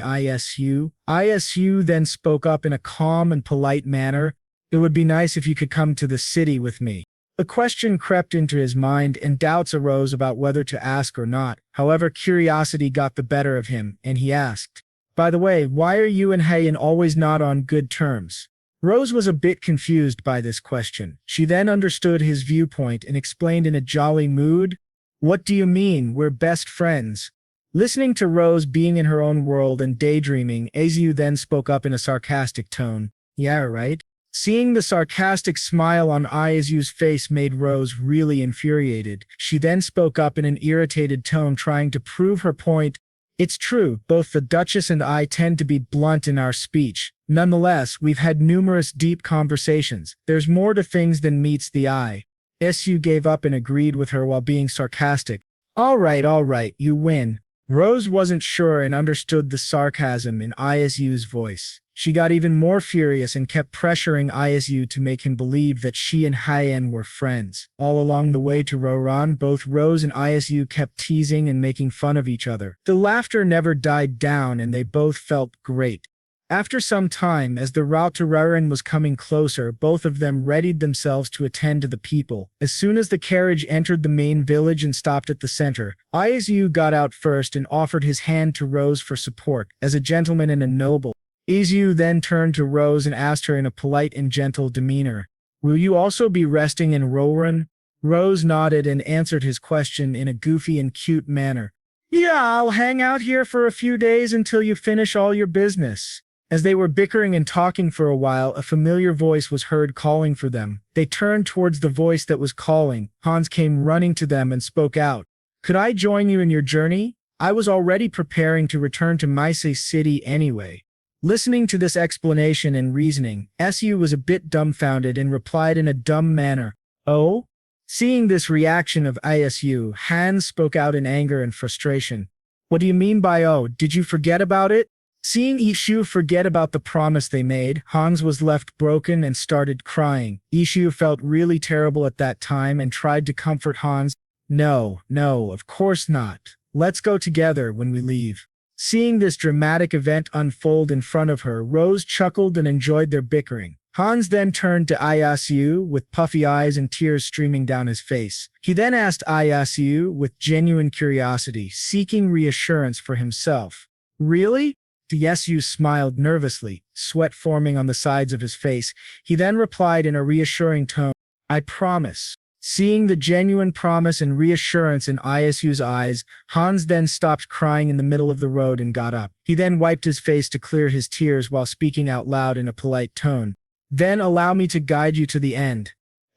ISU. ISU then spoke up in a calm and polite manner. It would be nice if you could come to the city with me. A question crept into his mind and doubts arose about whether to ask or not. However, curiosity got the better of him, and he asked, by the way, why are you and Hyen always not on good terms? Rose was a bit confused by this question. She then understood his viewpoint and explained in a jolly mood, what do you mean, we're best friends? Listening to Rose being in her own world and daydreaming, Azu then spoke up in a sarcastic tone. Yeah, right? Seeing the sarcastic smile on Ayazu's face made Rose really infuriated. She then spoke up in an irritated tone trying to prove her point. It's true, both the Duchess and I tend to be blunt in our speech. Nonetheless, we've had numerous deep conversations. There's more to things than meets the eye. Su gave up and agreed with her while being sarcastic. All right, you win. Rose wasn't sure and understood the sarcasm in Isu's voice. She got even more furious and kept pressuring Isu to make him believe that she and Hyen were friends. All along the way to Roran, both Rose and Isu kept teasing and making fun of each other. The laughter never died down and they both felt great. After some time, as the route to Roran was coming closer, both of them readied themselves to attend to the people. As soon as the carriage entered the main village and stopped at the center, Isu got out first and offered his hand to Rose for support, as a gentleman and a noble. Isu then turned to Rose and asked her in a polite and gentle demeanor, will you also be resting in Roran? Rose nodded and answered his question in a goofy and cute manner. Yeah, I'll hang out here for a few days until you finish all your business. As they were bickering and talking for a while, a familiar voice was heard calling for them. They turned towards the voice that was calling. Hans came running to them and spoke out. Could I join you in your journey? I was already preparing to return to Mise City anyway. Listening to this explanation and reasoning, Su was a bit dumbfounded and replied in a dumb manner. Oh? Seeing this reaction of Isu, Hans spoke out in anger and frustration. What do you mean by oh, did you forget about it? Seeing Isu forget about the promise they made, Hans was left broken and started crying. Isu felt really terrible at that time and tried to comfort Hans. No, of course not. Let's go together when we leave. Seeing this dramatic event unfold in front of her, Rose chuckled and enjoyed their bickering. Hans then turned to Isu with puffy eyes and tears streaming down his face. He then asked Isu with genuine curiosity, seeking reassurance for himself. Really? Yesu smiled nervously, sweat forming on the sides of his face. He then replied in a reassuring tone, I promise. Seeing the genuine promise and reassurance in Isu's eyes, Hans then stopped crying in the middle of the road and got up. He then wiped his face to clear his tears while speaking out loud in a polite tone. Then allow me to guide you to the end.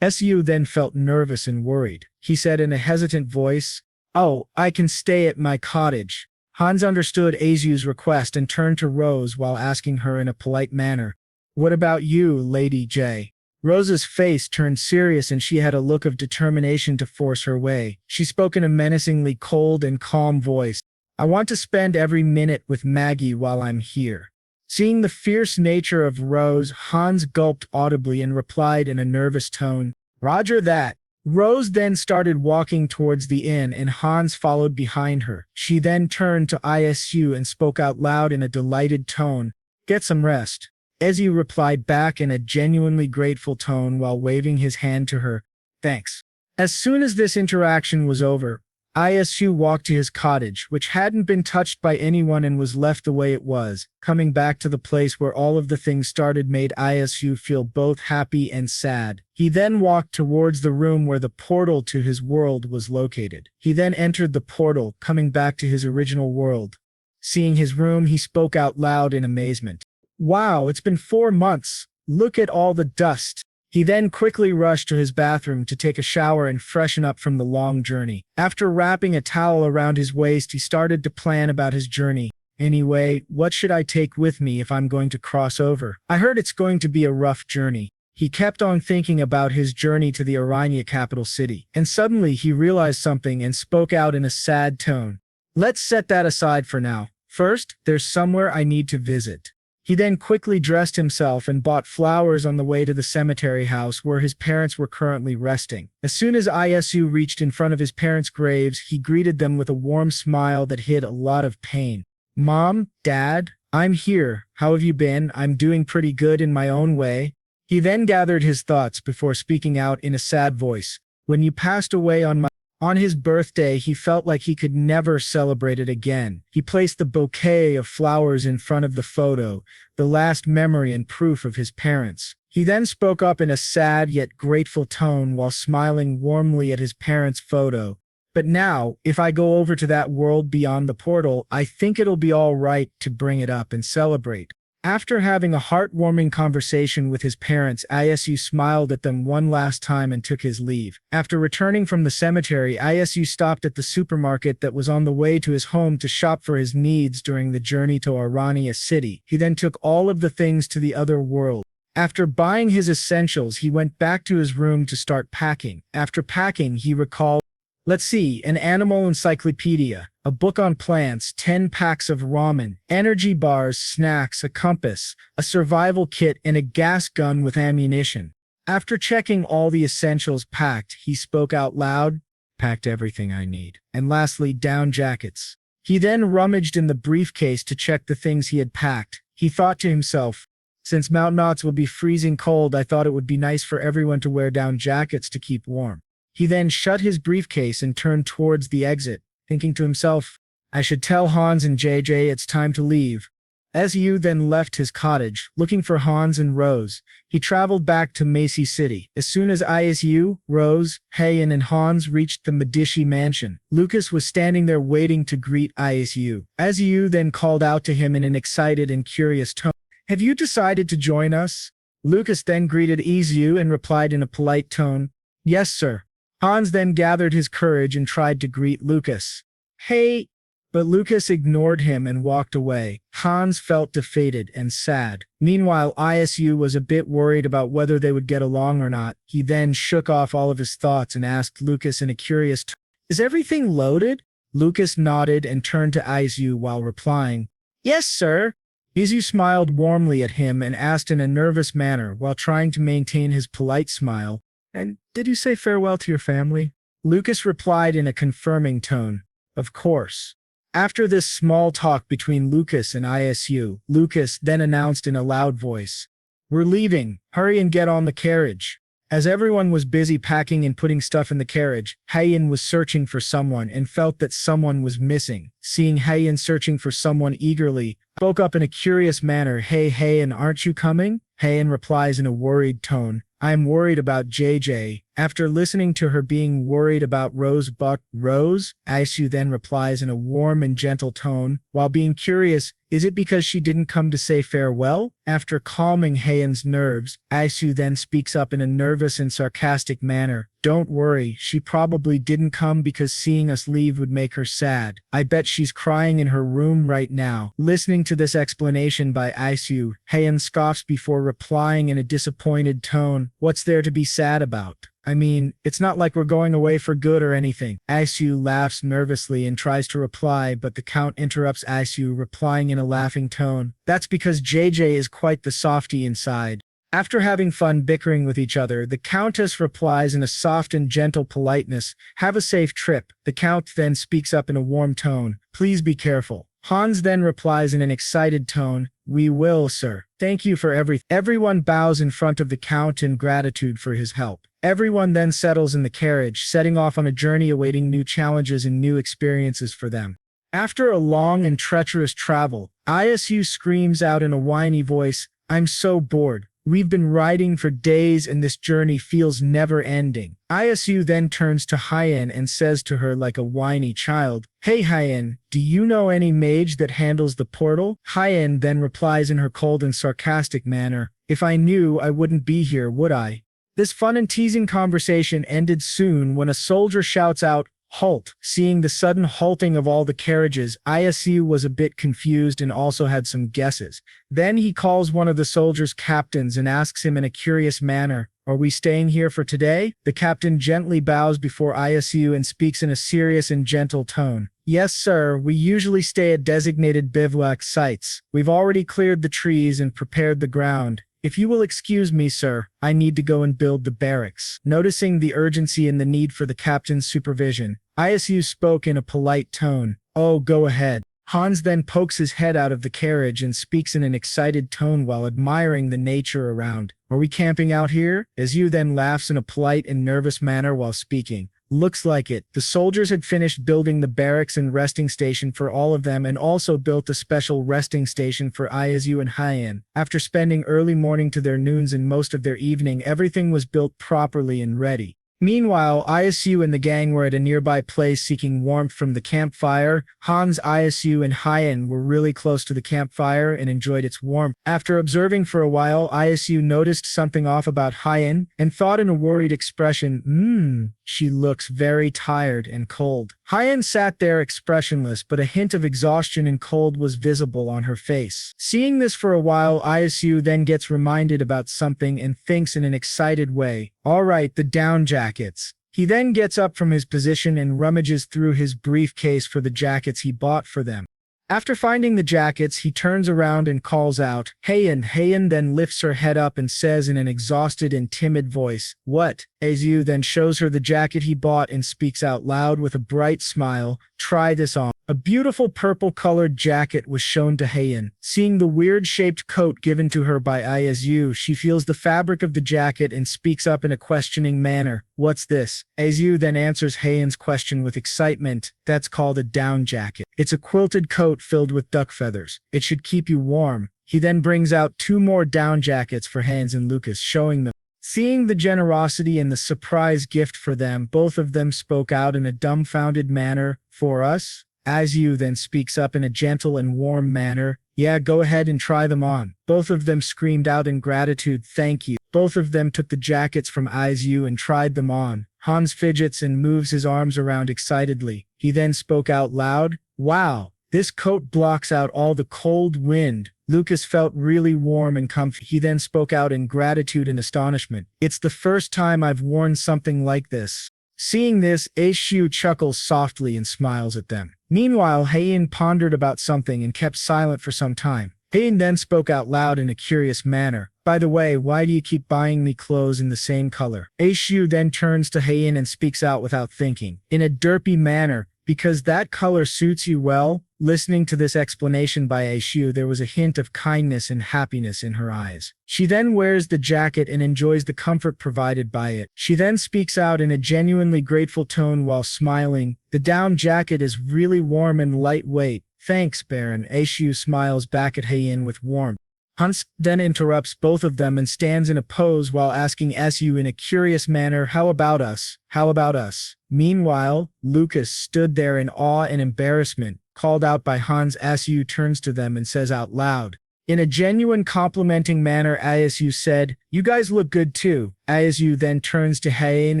Su then felt nervous and worried. He said in a hesitant voice, Oh, I can stay at my cottage. Hans understood Isu's request and turned to Rose while asking her in a polite manner, What about you, Lady J? Rose's face turned serious and she had a look of determination to force her way. She spoke in a menacingly cold and calm voice. I want to spend every minute with Maggie while I'm here. Seeing the fierce nature of Rose, Hans gulped audibly and replied in a nervous tone, Roger that. Rose then started walking towards the inn and Hans followed behind her. She then turned to Isu and spoke out loud in a delighted tone, Get some rest. Ezu replied back in a genuinely grateful tone while waving his hand to her, Thanks. As soon as this interaction was over, Isu walked to his cottage, which hadn't been touched by anyone and was left the way it was. Coming back to the place where all of the things started made Isu feel both happy and sad. He then walked towards the room where the portal to his world was located. He then entered the portal, coming back to his original world. Seeing his room, he spoke out loud in amazement. Wow, it's been 4 months. Look at all the dust. He then quickly rushed to his bathroom to take a shower and freshen up from the long journey. After wrapping a towel around his waist, he started to plan about his journey. Anyway, what should I take with me if I'm going to cross over? I heard it's going to be a rough journey. He kept on thinking about his journey to the Aranya capital city, and suddenly he realized something and spoke out in a sad tone. Let's set that aside for now. First, there's somewhere I need to visit. He then quickly dressed himself and bought flowers on the way to the cemetery house where his parents were currently resting. As soon as Isu reached in front of his parents' graves, he greeted them with a warm smile that hid a lot of pain. Mom, Dad, I'm here. How have you been? I'm doing pretty good in my own way. He then gathered his thoughts before speaking out in a sad voice. When you passed away on his birthday, he felt like he could never celebrate it again. He placed the bouquet of flowers in front of the photo, the last memory and proof of his parents. He then spoke up in a sad yet grateful tone while smiling warmly at his parents' photo. But now, if I go over to that world beyond the portal, I think it'll be all right to bring it up and celebrate. After having a heartwarming conversation with his parents, Isu smiled at them one last time and took his leave. After returning from the cemetery, Isu stopped at the supermarket that was on the way to his home to shop for his needs during the journey to Aranya city. He then took all of the things to the other world. After buying his essentials, he went back to his room to start packing. After packing, he recalled, let's see, an animal encyclopedia, a book on plants, 10 packs of ramen, energy bars, snacks, a compass, a survival kit, and a gas gun with ammunition. After checking all the essentials packed, he spoke out loud, packed everything I need. And lastly, down jackets. He then rummaged in the briefcase to check the things he had packed. He thought to himself, since Mount Knots will be freezing cold, I thought it would be nice for everyone to wear down jackets to keep warm. He then shut his briefcase and turned towards the exit, thinking to himself, I should tell Hans and JJ it's time to leave. Isu then left his cottage, looking for Hans and Rose. He traveled back to Macy City. As soon as Isu, Rose, Hyen, and Hans reached the Medici mansion, Lucas was standing there waiting to greet Isu. Isu then called out to him in an excited and curious tone, have you decided to join us? Lucas then greeted Isu and replied in a polite tone, yes, sir. Hans then gathered his courage and tried to greet Lucas. Hey! But Lucas ignored him and walked away. Hans felt defeated and sad. Meanwhile, Isu was a bit worried about whether they would get along or not. He then shook off all of his thoughts and asked Lucas in a curious tone, is everything loaded? Lucas nodded and turned to Isu while replying, yes, sir. Isu smiled warmly at him and asked in a nervous manner while trying to maintain his polite smile, and did you say farewell to your family? Lucas replied in a confirming tone, of course. After this small talk between Lucas and Isu, Lucas then announced in a loud voice, we're leaving, hurry and get on the carriage. As everyone was busy packing and putting stuff in the carriage, Hyen was searching for someone and felt that someone was missing. Seeing Hyen searching for someone eagerly, spoke up in a curious manner, hey Hyen, aren't you coming? Hyen replies in a worried tone, I'm worried about JJ. After listening to her being worried about Rose, Isu then replies in a warm and gentle tone, while being curious, is it because she didn't come to say farewell? After calming Hyen's nerves, Isu then speaks up in a nervous and sarcastic manner, don't worry, she probably didn't come because seeing us leave would make her sad. I bet she's crying in her room right now. Listening to this explanation by Isu, Hyen scoffs before replying in a disappointed tone, what's there to be sad about? I mean, it's not like we're going away for good or anything. Isu laughs nervously and tries to reply, but the Count interrupts Isu, replying in a laughing tone. That's because JJ is quite the softie inside. After having fun bickering with each other, the Countess replies in a soft and gentle politeness, have a safe trip. The Count then speaks up in a warm tone, please be careful. Hans then replies in an excited tone, we will, sir. Thank you for everything. Everyone bows in front of the Count in gratitude for his help. Everyone then settles in the carriage, setting off on a journey awaiting new challenges and new experiences for them. After a long and treacherous travel, Isu screams out in a whiny voice, I'm so bored. We've been riding for days and this journey feels never ending. Isu then turns to Hyen and says to her like a whiny child, hey Hyen, do you know any mage that handles the portal? Hyen then replies in her cold and sarcastic manner, If I knew, I wouldn't be here, would I? This fun and teasing conversation ended soon when a soldier shouts out, "Halt!" Seeing the sudden halting of all the carriages, Isu was a bit confused and also had some guesses. Then he calls one of the soldiers' captains and asks him in a curious manner, "Are we staying here for today?" The captain gently bows before Isu and speaks in a serious and gentle tone. "Yes, sir, we usually stay at designated bivouac sites. We've already cleared the trees and prepared the ground. If you will excuse me, sir, I need to go and build the barracks." Noticing the urgency and the need for the captain's supervision, Isu spoke in a polite tone. "Oh, go ahead." Hans then pokes his head out of the carriage and speaks in an excited tone while admiring the nature around. "Are we camping out here?" Isu then laughs in a polite and nervous manner while speaking. "Looks like it." The soldiers had finished building the barracks and resting station for all of them and also built a special resting station for Isu and Hyen. After spending early morning to their noons and most of their evening, everything was built properly and ready. Meanwhile, Isu and the gang were at a nearby place seeking warmth from the campfire. Hans, Isu, and Hyen were really close to the campfire and enjoyed its warmth. After observing for a while, Isu noticed something off about Hyen and thought in a worried expression, she looks very tired and cold." Hyen sat there expressionless, but a hint of exhaustion and cold was visible on her face. Seeing this for a while, Isu then gets reminded about something and thinks in an excited way, "All right, the down jackets." He then gets up from his position and rummages through his briefcase for the jackets he bought for them. After finding the jackets, he turns around and calls out, "Hyen." Hyen then lifts her head up and says in an exhausted and timid voice, "What?" Isu then shows her the jacket he bought and speaks out loud with a bright smile, "Try this on." A beautiful purple-colored jacket was shown to Hyen. Seeing the weird-shaped coat given to her by Isu, she feels the fabric of the jacket and speaks up in a questioning manner, "What's this?" Isu then answers Hyen's question with excitement, "That's called a down jacket. It's a quilted coat filled with duck feathers. It should keep you warm." He then brings out 2 more down jackets for Hans and Lucas, showing them. Seeing the generosity and the surprise gift for them, both of them spoke out in a dumbfounded manner, "For us?" Isu then speaks up in a gentle and warm manner, "Yeah, go ahead and try them on." Both of them screamed out in gratitude, "Thank you." Both of them took the jackets from Isu and tried them on. Hans fidgets and moves his arms around excitedly. He then spoke out loud, "Wow, this coat blocks out all the cold wind." Lucas felt really warm and comfy. He then spoke out in gratitude and astonishment, "It's the first time I've worn something like this." Seeing this, Isu chuckles softly and smiles at them. Meanwhile, Hyen pondered about something and kept silent for some time. Hyen then spoke out loud in a curious manner, "By the way, why do you keep buying me clothes in the same color?" Isu then turns to Hyen and speaks out without thinking, in a derpy manner, "Because that color suits you well." Listening to this explanation by Isu, there was a hint of kindness and happiness in her eyes. She then wears the jacket and enjoys the comfort provided by it. She then speaks out in a genuinely grateful tone while smiling, "The down jacket is really warm and lightweight. Thanks, Baron." Isu smiles back at Hyen with warmth. Hans then interrupts both of them and stands in a pose while asking Isu in a curious manner, "How about us? How about us?" Meanwhile, Lucas stood there in awe and embarrassment. Called out by Hans, Isu turns to them and says out loud. In a genuine complimenting manner, Isu said, "You guys look good too." Isu then turns to Hyen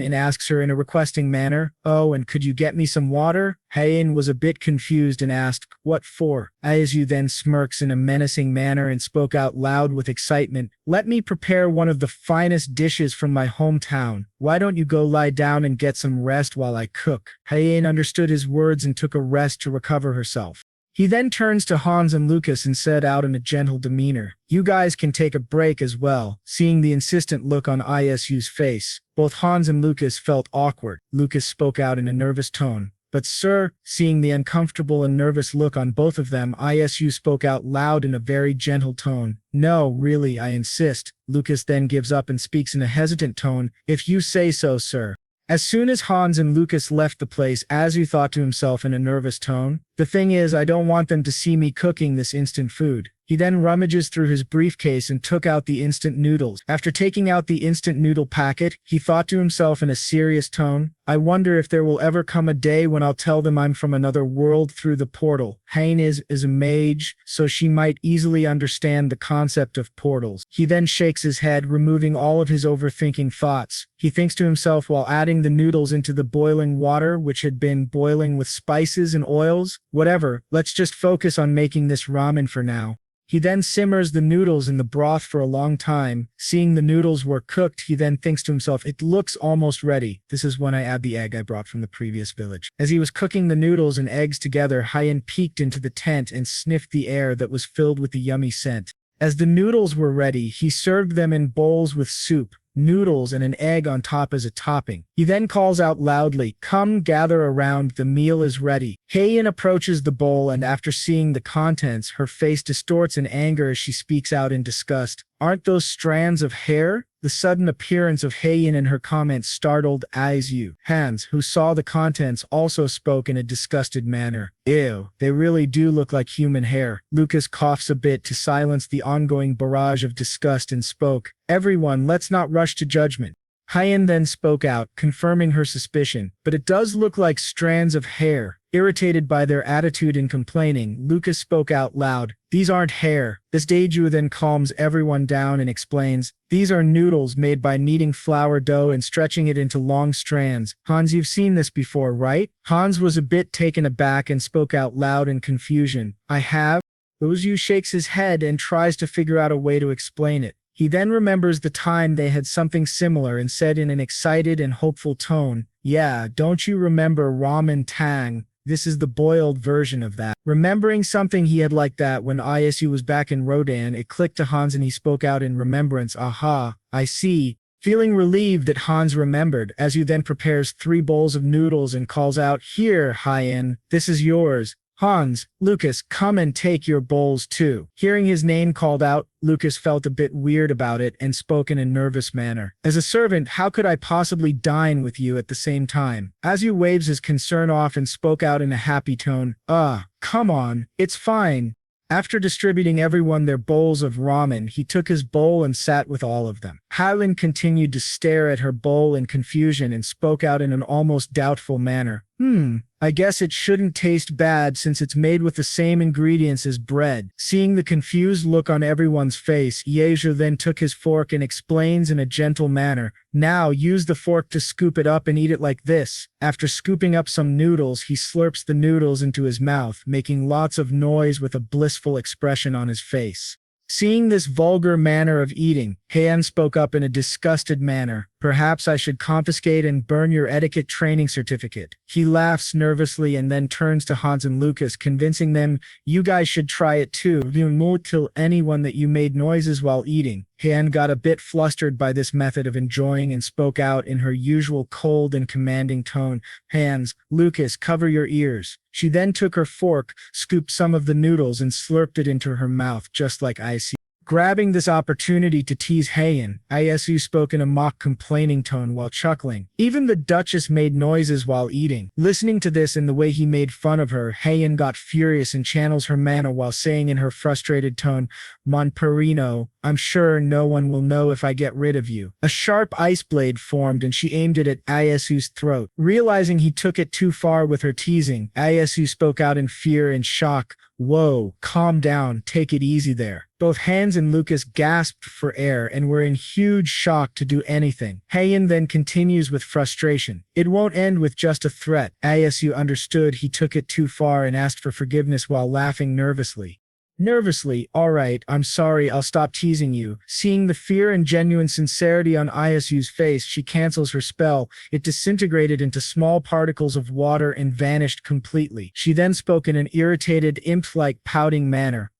and asks her in a requesting manner, "Oh, and could you get me some water?" Hyen was a bit confused and asked, "What for?" Isu then smirks in a menacing manner and spoke out loud with excitement, "Let me prepare one of the finest dishes from my hometown. Why don't you go lie down and get some rest while I cook?" Hyen understood his words and took a rest to recover herself. He then turns to Hans and Lucas and said out in a gentle demeanor, "You guys can take a break as well." Seeing the insistent look on Isu's face, both Hans and Lucas felt awkward. Lucas spoke out in a nervous tone, "But sir," seeing the uncomfortable and nervous look on both of them, Isu spoke out loud in a very gentle tone, "No, really, I insist." Lucas then gives up and speaks in a hesitant tone, "If you say so, sir." As soon as Hans and Lucas left the place, Isu thought to himself in a nervous tone, The thing is, I don't want them to see me cooking this instant food. He then rummages through his briefcase and took out the instant noodles. After taking out the instant noodle packet, he thought to himself in a serious tone, I wonder if there will ever come a day when I'll tell them I'm from another world through the portal. Hyen is a mage, so she might easily understand the concept of portals. He then shakes his head, removing all of his overthinking thoughts. He thinks to himself while adding the noodles into the boiling water, which had been boiling with spices and oils. Whatever, let's just focus on making this ramen for now. He then simmers the noodles in the broth for a long time. Seeing the noodles were cooked, he then thinks to himself, it looks almost ready. This is when I add the egg I brought from the previous village. As he was cooking the noodles and eggs together, Hyen peeked into the tent and sniffed the air that was filled with the yummy scent. As the noodles were ready, he served them in bowls with soup, noodles, and an egg on top as a topping. He then calls out loudly, come gather around, the meal is ready. Hyen approaches the bowl and after seeing the contents, her face distorts in anger as she speaks out in disgust. Aren't those strands of hair? The sudden appearance of Hyen and her comment startled Isu. Hans, who saw the contents, also spoke in a disgusted manner. Ew, they really do look like human hair. Lucas coughs a bit to silence the ongoing barrage of disgust and spoke, everyone, let's not rush to judgment. Hyen then spoke out, confirming her suspicion, but it does look like strands of hair. Irritated by their attitude and complaining, Lucas spoke out loud, these aren't hair. This Daiju then calms everyone down and explains, these are noodles made by kneading flour dough and stretching it into long strands. Hans, you've seen this before, right? Hans was a bit taken aback and spoke out loud in confusion, I have? Daiju shakes his head and tries to figure out a way to explain it. He then remembers the time they had something similar and said in an excited and hopeful tone, yeah, don't you remember ramen tang? This is the boiled version of that. Remembering something he had like that when Isu was back in Rodan, it clicked to Hans and he spoke out in remembrance, aha, I see. Feeling relieved that Hans remembered, Isu then prepares 3 bowls of noodles and calls out, here, Hyen, this is yours. Hans, Lucas, come and take your bowls too. Hearing his name called out, Lucas felt a bit weird about it and spoke in a nervous manner. As a servant, how could I possibly dine with you at the same time? Isu waves his concern off and spoke out in a happy tone, come on, it's fine. After distributing everyone their bowls of ramen, he took his bowl and sat with all of them. Hyen continued to stare at her bowl in confusion and spoke out in an almost doubtful manner. I guess it shouldn't taste bad since it's made with the same ingredients as bread. Seeing the confused look on everyone's face, Yeju then took his fork and explains in a gentle manner, now use the fork to scoop it up and eat it like this. After scooping up some noodles, he slurps the noodles into his mouth, making lots of noise with a blissful expression on his face. Seeing this vulgar manner of eating, Hyen spoke up in a disgusted manner. Perhaps I should confiscate and burn your etiquette training certificate. He laughs nervously and then turns to Hans and Lucas, convincing them, you guys should try it too. You won't tell anyone that you made noises while eating. Hyen got a bit flustered by this method of enjoying and spoke out in her usual cold and commanding tone, Hans, Lucas, cover your ears. She then took her fork, scooped some of the noodles and slurped it into her mouth just like Isu. Grabbing this opportunity to tease Hyen, Isu spoke in a mock complaining tone while chuckling. Even the Duchess made noises while eating. Listening to this and the way he made fun of her, Hyen got furious and channels her mana while saying in her frustrated tone, Mon Perino, I'm sure no one will know if I get rid of you. A sharp ice blade formed and she aimed it at Isu's throat. Realizing he took it too far with her teasing, Isu spoke out in fear and shock, whoa, calm down, take it easy there. Both Hans and Lucas gasped for air and were in huge shock to do anything. Hyen then continues with frustration. It won't end with just a threat. Isu understood he took it too far and asked for forgiveness while laughing nervously. Alright, I'm sorry, I'll stop teasing you. Seeing the fear and genuine sincerity on Isu's face, she cancels her spell. It disintegrated into small particles of water and vanished completely. She then spoke in an irritated, imp-like pouting manner.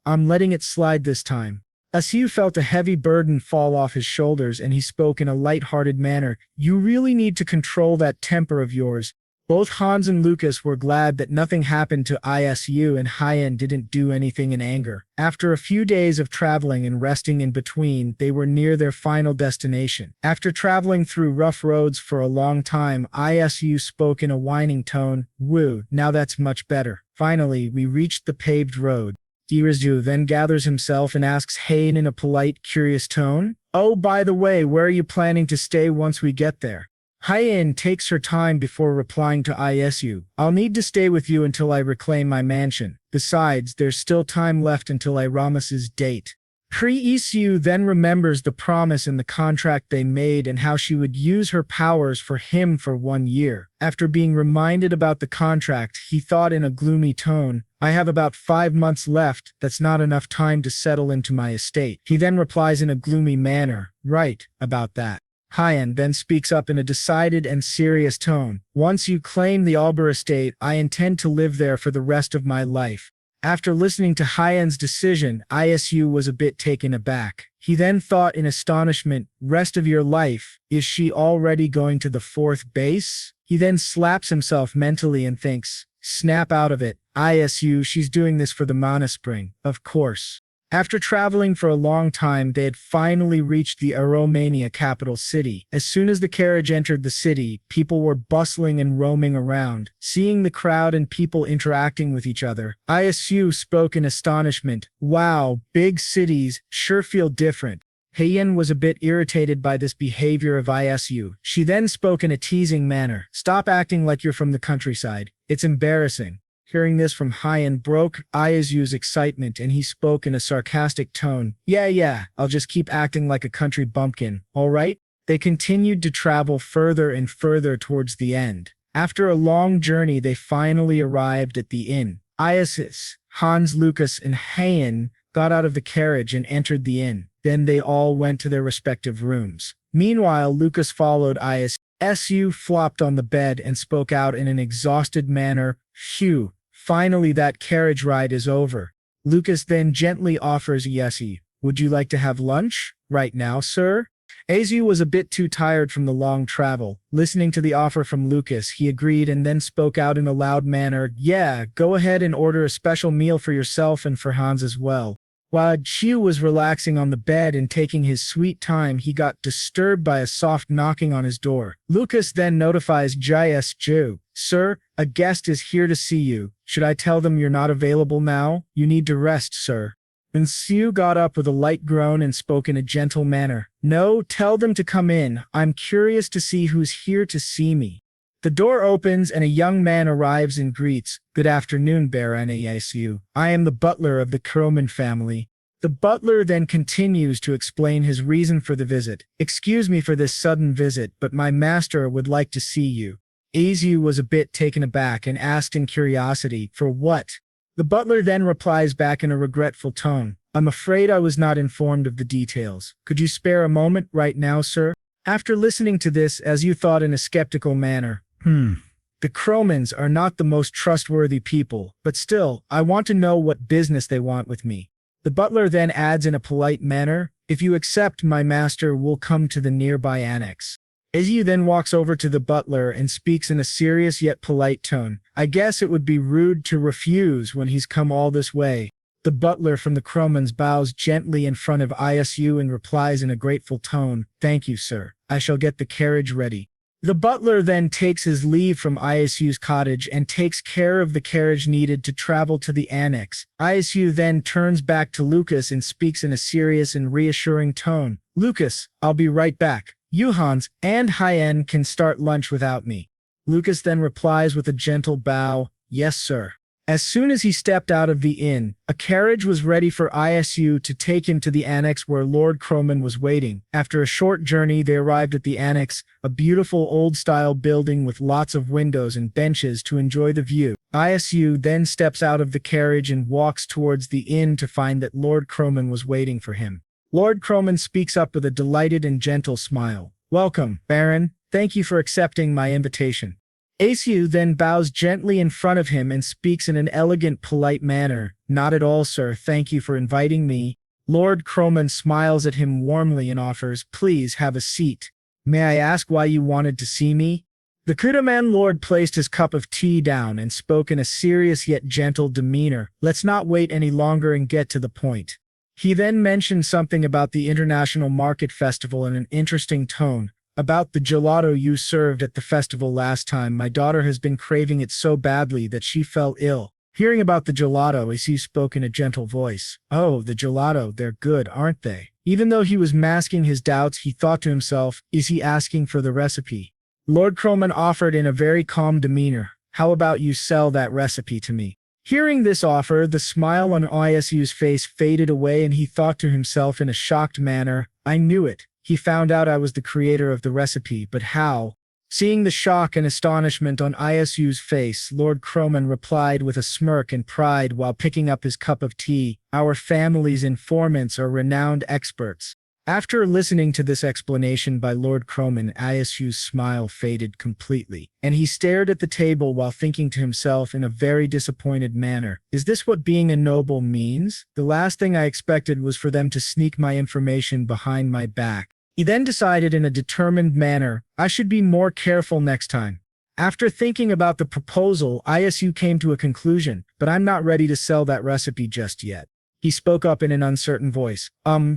I'm letting it slide this time. Isu felt a heavy burden fall off his shoulders and he spoke in a light-hearted manner. You really need to control that temper of yours. Both Hans and Lucas were glad that nothing happened to Isu and Hyen didn't do anything in anger. After a few days of traveling and resting in between, they were near their final destination. After traveling through rough roads for a long time, Isu spoke in a whining tone, woo, now that's much better. Finally, we reached the paved road. Irizu then gathers himself and asks Hyen in a polite, curious tone, "Oh, by the way, where are you planning to stay once we get there?" Hyen takes her time before replying to Isu. "I'll need to stay with you until I reclaim my mansion. Besides, there's still time left until Iramus's date." Cho Isu then remembers the promise in the contract they made and how she would use her powers for him for 1 year. After being reminded about the contract, he thought in a gloomy tone, "I have about 5 months left. That's not enough time to settle into my estate." He then replies in a gloomy manner, "Right, about that." Hyen then speaks up in a decided and serious tone, "Once you claim the Alber estate, I intend to live there for the rest of my life." After listening to Hyen's decision, Isu was a bit taken aback. He then thought in astonishment, "Rest of your life? Is she already going to the 4th base?" He then slaps himself mentally and thinks, "Snap out of it. Isu, she's doing this for the mana spring, of course." After traveling for a long time, they had finally reached the Aromania capital city. As soon as the carriage entered the city, people were bustling and roaming around. Seeing the crowd and people interacting with each other, Isu spoke in astonishment, "Wow, big cities sure feel different." Hyen was a bit irritated by this behavior of Isu. She then spoke in a teasing manner, "Stop acting like you're from the countryside. It's embarrassing." Hearing this from Hyen broke Isu's excitement and he spoke in a sarcastic tone, Yeah, I'll just keep acting like a country bumpkin, all right?" They continued to travel further and further towards the end. After a long journey, they finally arrived at the inn. Isis, Hans, Lucas, and Hyen got out of the carriage and entered the inn. Then they all went to their respective rooms. Meanwhile, Lucas followed Isis. Su flopped on the bed and spoke out in an exhausted manner, "Phew. Finally, that carriage ride is over." Lucas then gently offers Yesi, "Would you like to have lunch? Right now, sir?" Azu was a bit too tired from the long travel. Listening to the offer from Lucas, he agreed and then spoke out in a loud manner, "Yeah, go ahead and order a special meal for yourself and for Hans as well." While Chiu was relaxing on the bed and taking his sweet time, he got disturbed by a soft knocking on his door. Lucas then notifies Ju, "Sir, a guest is here to see you. Should I tell them you're not available now? You need to rest, sir." And Siu got up with a light groan and spoke in a gentle manner, "No, tell them to come in. I'm curious to see who's here to see me." The door opens and a young man arrives and greets, "Good afternoon, Baron Asu. I am the butler of the Kroman family." The butler then continues to explain his reason for the visit. "Excuse me for this sudden visit, but my master would like to see you." Azu was a bit taken aback and asked in curiosity, "For what?" The butler then replies back in a regretful tone, "I'm afraid I was not informed of the details. Could you spare a moment right now, sir?" After listening to this, Azu thought in a skeptical manner, The Kromans are not the most trustworthy people, but still, I want to know what business they want with me." The butler then adds in a polite manner, "If you accept, my master will come to the nearby annex." Azu then walks over to the butler and speaks in a serious yet polite tone, "I guess it would be rude to refuse when he's come all this way." The butler from the Kromans bows gently in front of Isu and replies in a grateful tone, "Thank you, sir. I shall get the carriage ready." The butler then takes his leave from Isu's cottage and takes care of the carriage needed to travel to the annex. Isu then turns back to Lucas and speaks in a serious and reassuring tone, "Lucas, I'll be right back. You, Hans, and Hyen can start lunch without me." Lucas then replies with a gentle bow, "Yes, sir." As soon as he stepped out of the inn, a carriage was ready for Isu to take him to the annex where Lord Kroman was waiting. After a short journey, they arrived at the annex, a beautiful old-style building with lots of windows and benches to enjoy the view. Isu then steps out of the carriage and walks towards the inn to find that Lord Kroman was waiting for him. Lord Kroman speaks up with a delighted and gentle smile. "Welcome, Baron. Thank you for accepting my invitation." Asu then bows gently in front of him and speaks in an elegant, polite manner, "Not at all, sir. Thank you for inviting me." Lord Kroman smiles at him warmly and offers, "Please have a seat. May I ask why you wanted to see me?" The Kudaman Lord placed his cup of tea down and spoke in a serious yet gentle demeanor, "Let's not wait any longer and get to the point." He then mentioned something about the International Market Festival in an interesting tone. "About the gelato you served at the festival last time, my daughter has been craving it so badly that she fell ill." Hearing about the gelato, Isu spoke in a gentle voice. Oh, the gelato, they're good, aren't they? Even though he was masking his doubts, he thought to himself, is he asking for the recipe? Lord Croman offered in a very calm demeanor. How about you sell that recipe to me? Hearing this offer, the smile on Isu's face faded away and he thought to himself in a shocked manner, I knew it. He found out I was the creator of the recipe, but how? Seeing the shock and astonishment on Isu's face, Lord Croman replied with a smirk and pride while picking up his cup of tea, our family's informants are renowned experts. After listening to this explanation by Lord Croman, Isu's smile faded completely, and he stared at the table while thinking to himself in a very disappointed manner, is this what being a noble means? The last thing I expected was for them to sneak my information behind my back. He then decided in a determined manner, I should be more careful next time. After thinking about the proposal, Isu came to a conclusion, but I'm not ready to sell that recipe just yet. He spoke up in an uncertain voice.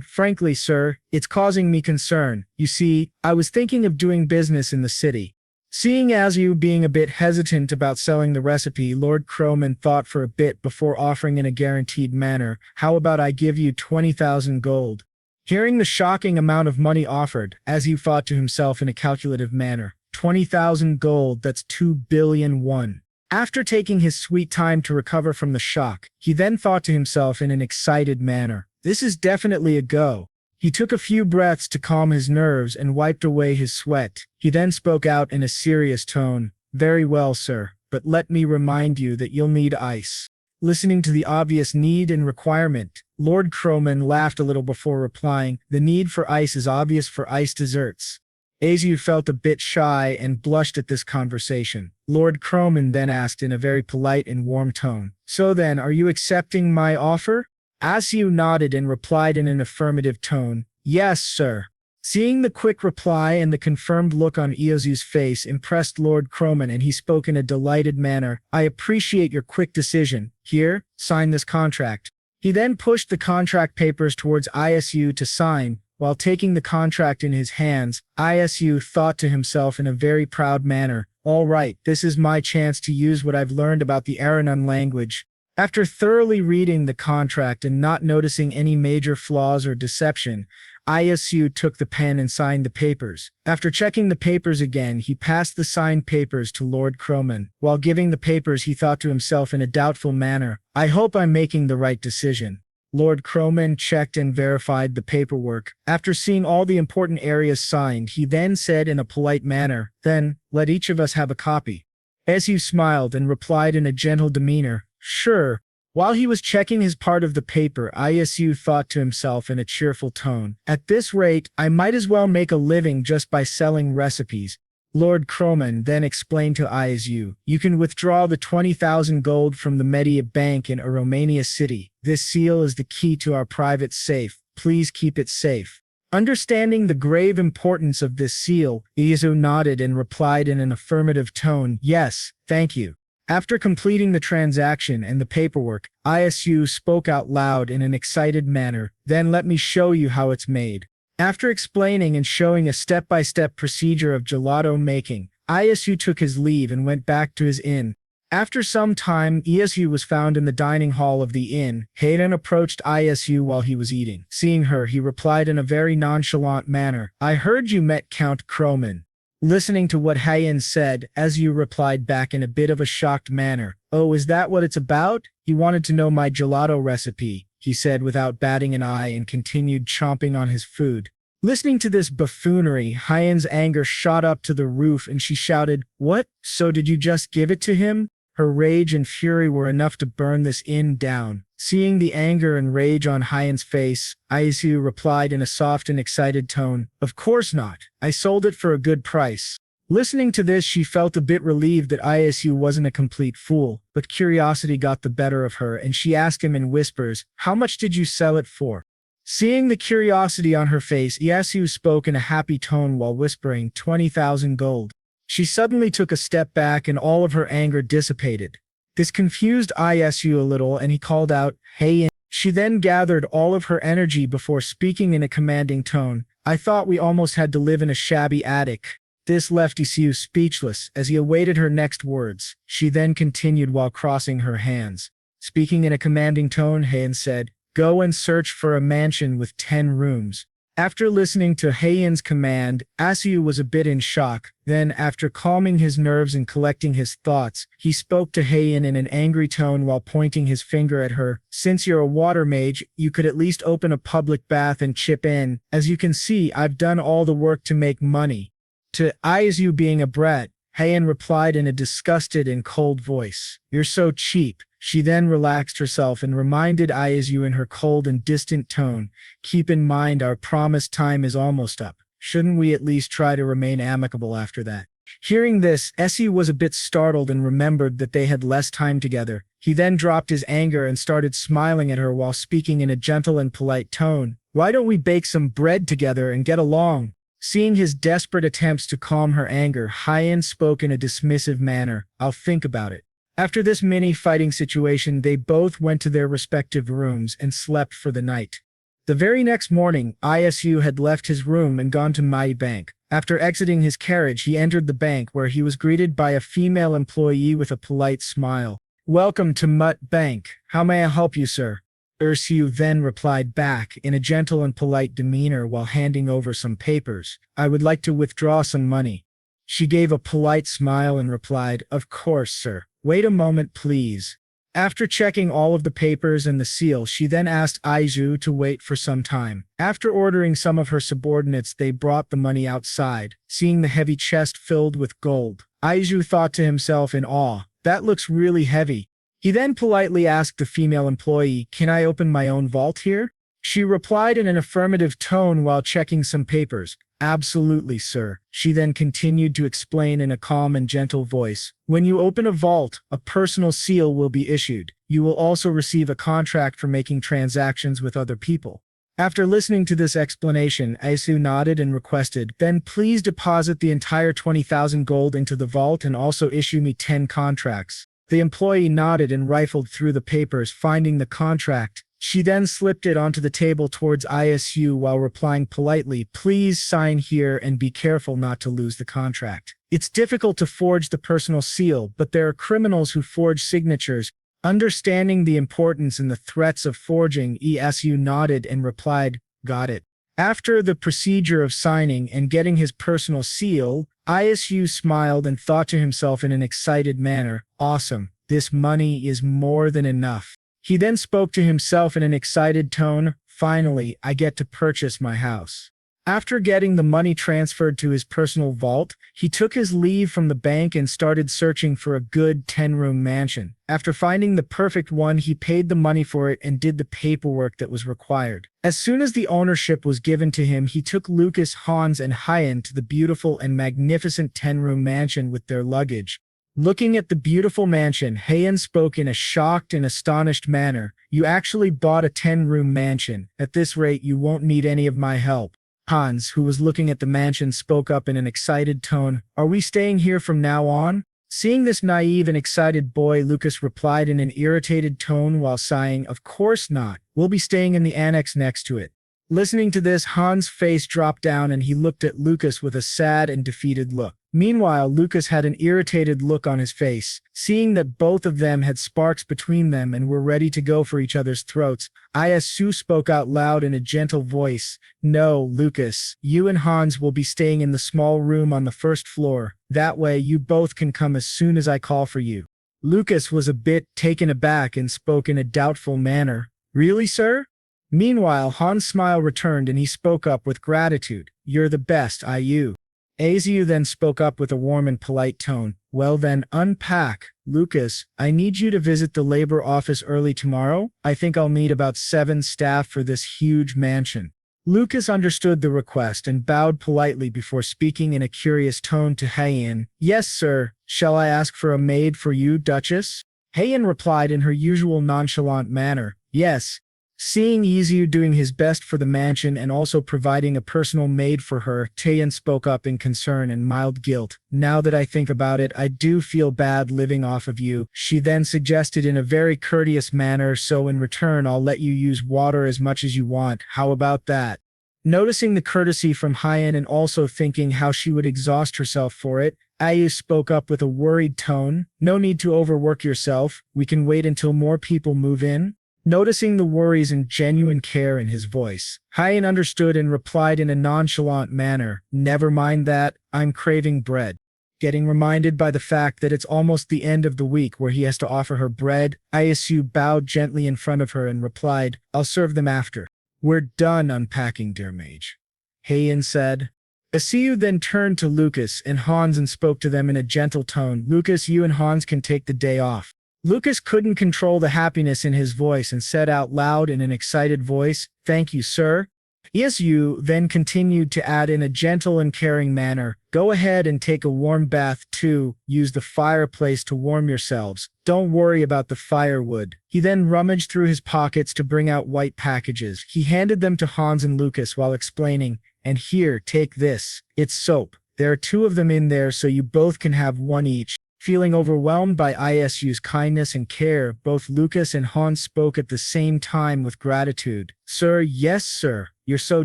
Frankly, sir, it's causing me concern. You see, I was thinking of doing business in the city. Seeing Isu being a bit hesitant about selling the recipe, Lord Croman thought for a bit before offering in a guaranteed manner, how about I give you 20,000 gold? Hearing the shocking amount of money offered, Isu thought to himself in a calculative manner, 20,000 gold, that's 2 billion won. After taking his sweet time to recover from the shock, he then thought to himself in an excited manner, this is definitely a go. He took a few breaths to calm his nerves and wiped away his sweat. He then spoke out in a serious tone, very well, sir, but let me remind you that you'll need ice. Listening to the obvious need and requirement, Lord Croman laughed a little before replying, the need for ice is obvious for ice desserts. Isu felt a bit shy and blushed at this conversation. Lord Croman then asked in a very polite and warm tone, so then, are you accepting my offer? Isu nodded and replied in an affirmative tone, yes, sir. Seeing the quick reply and the confirmed look on Isu's face impressed Lord Croman and he spoke in a delighted manner, I appreciate your quick decision. Here, sign this contract. He then pushed the contract papers towards Isu to sign. While taking the contract in his hands, Isu thought to himself in a very proud manner, all right, this is my chance to use what I've learned about the Aranon language. After thoroughly reading the contract and not noticing any major flaws or deception, Isu took the pen and signed the papers. After checking the papers again, he passed the signed papers to Lord Croman. While giving the papers, he thought to himself in a doubtful manner, I hope I'm making the right decision. Lord Croman checked and verified the paperwork. After seeing all the important areas signed, he then said in a polite manner, then, let each of us have a copy. Isu smiled and replied in a gentle demeanor, sure. While he was checking his part of the paper, Isu thought to himself in a cheerful tone, at this rate, I might as well make a living just by selling recipes. Lord Croman then explained to Isu, you can withdraw the 20,000 gold from the Medi bank in a Romania city. This seal is the key to our private safe. Please keep it safe. Understanding the grave importance of this seal, Isu nodded and replied in an affirmative tone, yes, thank you. After completing the transaction and the paperwork, Isu spoke out loud in an excited manner, then let me show you how it's made. After explaining and showing a step-by-step procedure of gelato making, Isu took his leave and went back to his inn. After some time, Isu was found in the dining hall of the inn. Hyen approached Isu while he was eating. Seeing her, he replied in a very nonchalant manner, I heard you met Count Croman. Listening to what Hyen said, Isu replied back in a bit of a shocked manner, oh, is that what it's about? He wanted to know my gelato recipe, he said without batting an eye and continued chomping on his food. Listening to this buffoonery, Hyen's anger shot up to the roof and she shouted, what? So did you just give it to him? Her rage and fury were enough to burn this inn down. Seeing the anger and rage on Hyen's face, Isu replied in a soft and excited tone, of course not. I sold it for a good price. Listening to this, she felt a bit relieved that Isu wasn't a complete fool, but curiosity got the better of her and she asked him in whispers, how much did you sell it for? Seeing the curiosity on her face, Isu spoke in a happy tone while whispering 20,000 gold. She suddenly took a step back and all of her anger dissipated. This confused Isu a little and he called out, Hyen. She then gathered all of her energy before speaking in a commanding tone, I thought we almost had to live in a shabby attic. This left Isu speechless as he awaited her next words. She then continued while crossing her hands. Speaking in a commanding tone, Hyen said, "Go and search for a mansion with 10 rooms." After listening to Hyen's command, Isu was a bit in shock. Then, after calming his nerves and collecting his thoughts, he spoke to Hyen in an angry tone while pointing his finger at her. "Since you're a water mage, you could at least open a public bath and chip in. As you can see, I've done all the work to make money." To Isu being a brat, Hyen replied in a disgusted and cold voice, "You're so cheap." She then relaxed herself and reminded Isu in her cold and distant tone, "Keep in mind our promised time is almost up. Shouldn't we at least try to remain amicable after that?" Hearing this, Isu was a bit startled and remembered that they had less time together. He then dropped his anger and started smiling at her while speaking in a gentle and polite tone. "Why don't we bake some bread together and get along?" Seeing his desperate attempts to calm her anger, Hyen spoke in a dismissive manner, "I'll think about it." After this mini-fighting situation, they both went to their respective rooms and slept for the night. The very next morning, Isu had left his room and gone to Medi Bank. After exiting his carriage, he entered the bank where he was greeted by a female employee with a polite smile. "Welcome to Mut Bank. How may I help you, sir?" Isu then replied back in a gentle and polite demeanor while handing over some papers. "I would like to withdraw some money." She gave a polite smile and replied, "Of course, sir. Wait a moment, please." After checking all of the papers and the seal, she then asked Isu to wait for some time. After ordering some of her subordinates, they brought the money outside. Seeing the heavy chest filled with gold, Isu thought to himself in awe, "That looks really heavy." He then politely asked the female employee, "Can I open my own vault here?" She replied in an affirmative tone while checking some papers. "Absolutely, sir." She then continued to explain in a calm and gentle voice, "When you open a vault, a personal seal will be issued. You will also receive a contract for making transactions with other people." After listening to this explanation, Isu nodded and requested, "Then please deposit the entire 20,000 gold into the vault and also issue me 10 contracts." The employee nodded and rifled through the papers, finding the contract. She then slipped it onto the table towards Isu while replying politely, "Please sign here and be careful not to lose the contract. It's difficult to forge the personal seal, but there are criminals who forge signatures." Understanding the importance and the threats of forging, Isu nodded and replied, "Got it." After the procedure of signing and getting his personal seal, Isu smiled and thought to himself in an excited manner, "Awesome, this money is more than enough." He then spoke to himself in an excited tone, "Finally, I get to purchase my house." After getting the money transferred to his personal vault, he took his leave from the bank and started searching for a good 10-room mansion. After finding the perfect one, he paid the money for it and did the paperwork that was required. As soon as the ownership was given to him, he took Lucas, Hans, and Hyen to the beautiful and magnificent 10-room mansion with their luggage. Looking at the beautiful mansion, Hyen spoke in a shocked and astonished manner, "You actually bought a 10-room mansion. At this rate, you won't need any of my help." Hans, who was looking at the mansion, spoke up in an excited tone, "Are we staying here from now on?" Seeing this naive and excited boy, Lucas replied in an irritated tone while sighing, "Of course not. We'll be staying in the annex next to it." Listening to this, Hans' face dropped down and he looked at Lucas with a sad and defeated look. Meanwhile, Lucas had an irritated look on his face. Seeing that both of them had sparks between them and were ready to go for each other's throats, Isu spoke out loud in a gentle voice, "No, Lucas, you and Hans will be staying in the small room on the first floor. That way you both can come as soon as I call for you." Lucas was a bit taken aback and spoke in a doubtful manner, "Really, sir?" Meanwhile, Hans' smile returned and he spoke up with gratitude, "You're the best, Isu." Isu then spoke up with a warm and polite tone, "Well then, unpack. Lucas, I need you to visit the labor office early tomorrow. I think I'll need about 7 staff for this huge mansion." Lucas understood the request and bowed politely before speaking in a curious tone to Hyen, "Yes, sir. Shall I ask for a maid for you, Duchess?" Hyen replied in her usual nonchalant manner, "Yes." Seeing Isu doing his best for the mansion and also providing a personal maid for her, Hyen spoke up in concern and mild guilt, "Now that I think about it, I do feel bad living off of you." She then suggested in a very courteous manner, "So in return, I'll let you use water as much as you want. How about that?" Noticing the courtesy from Hyen and also thinking how she would exhaust herself for it, Isu spoke up with a worried tone. No need to overwork yourself. We can wait until more people move in. Noticing the worries and genuine care in his voice, Hyen understood and replied in a nonchalant manner, never mind that, I'm craving bread. Getting reminded by the fact that it's almost the end of the week where he has to offer her bread, Isu bowed gently in front of her and replied, I'll serve them after. We're done unpacking, dear mage, Hyen said. Isu then turned to Lucas and Hans and spoke to them in a gentle tone. Lucas, you and Hans can take the day off. Lucas couldn't control the happiness in his voice and said out loud in an excited voice, thank you, sir. Isu then continued to add in a gentle and caring manner, go ahead and take a warm bath too, use the fireplace to warm yourselves, don't worry about the firewood. He then rummaged through his pockets to bring out white packages. He handed them to Hans and Lucas while explaining, and here, take this, it's soap. There are 2 of them in there so you both can have one each. Feeling overwhelmed by Isu's kindness and care, both Lucas and Hans spoke at the same time with gratitude. Sir, yes sir, you're so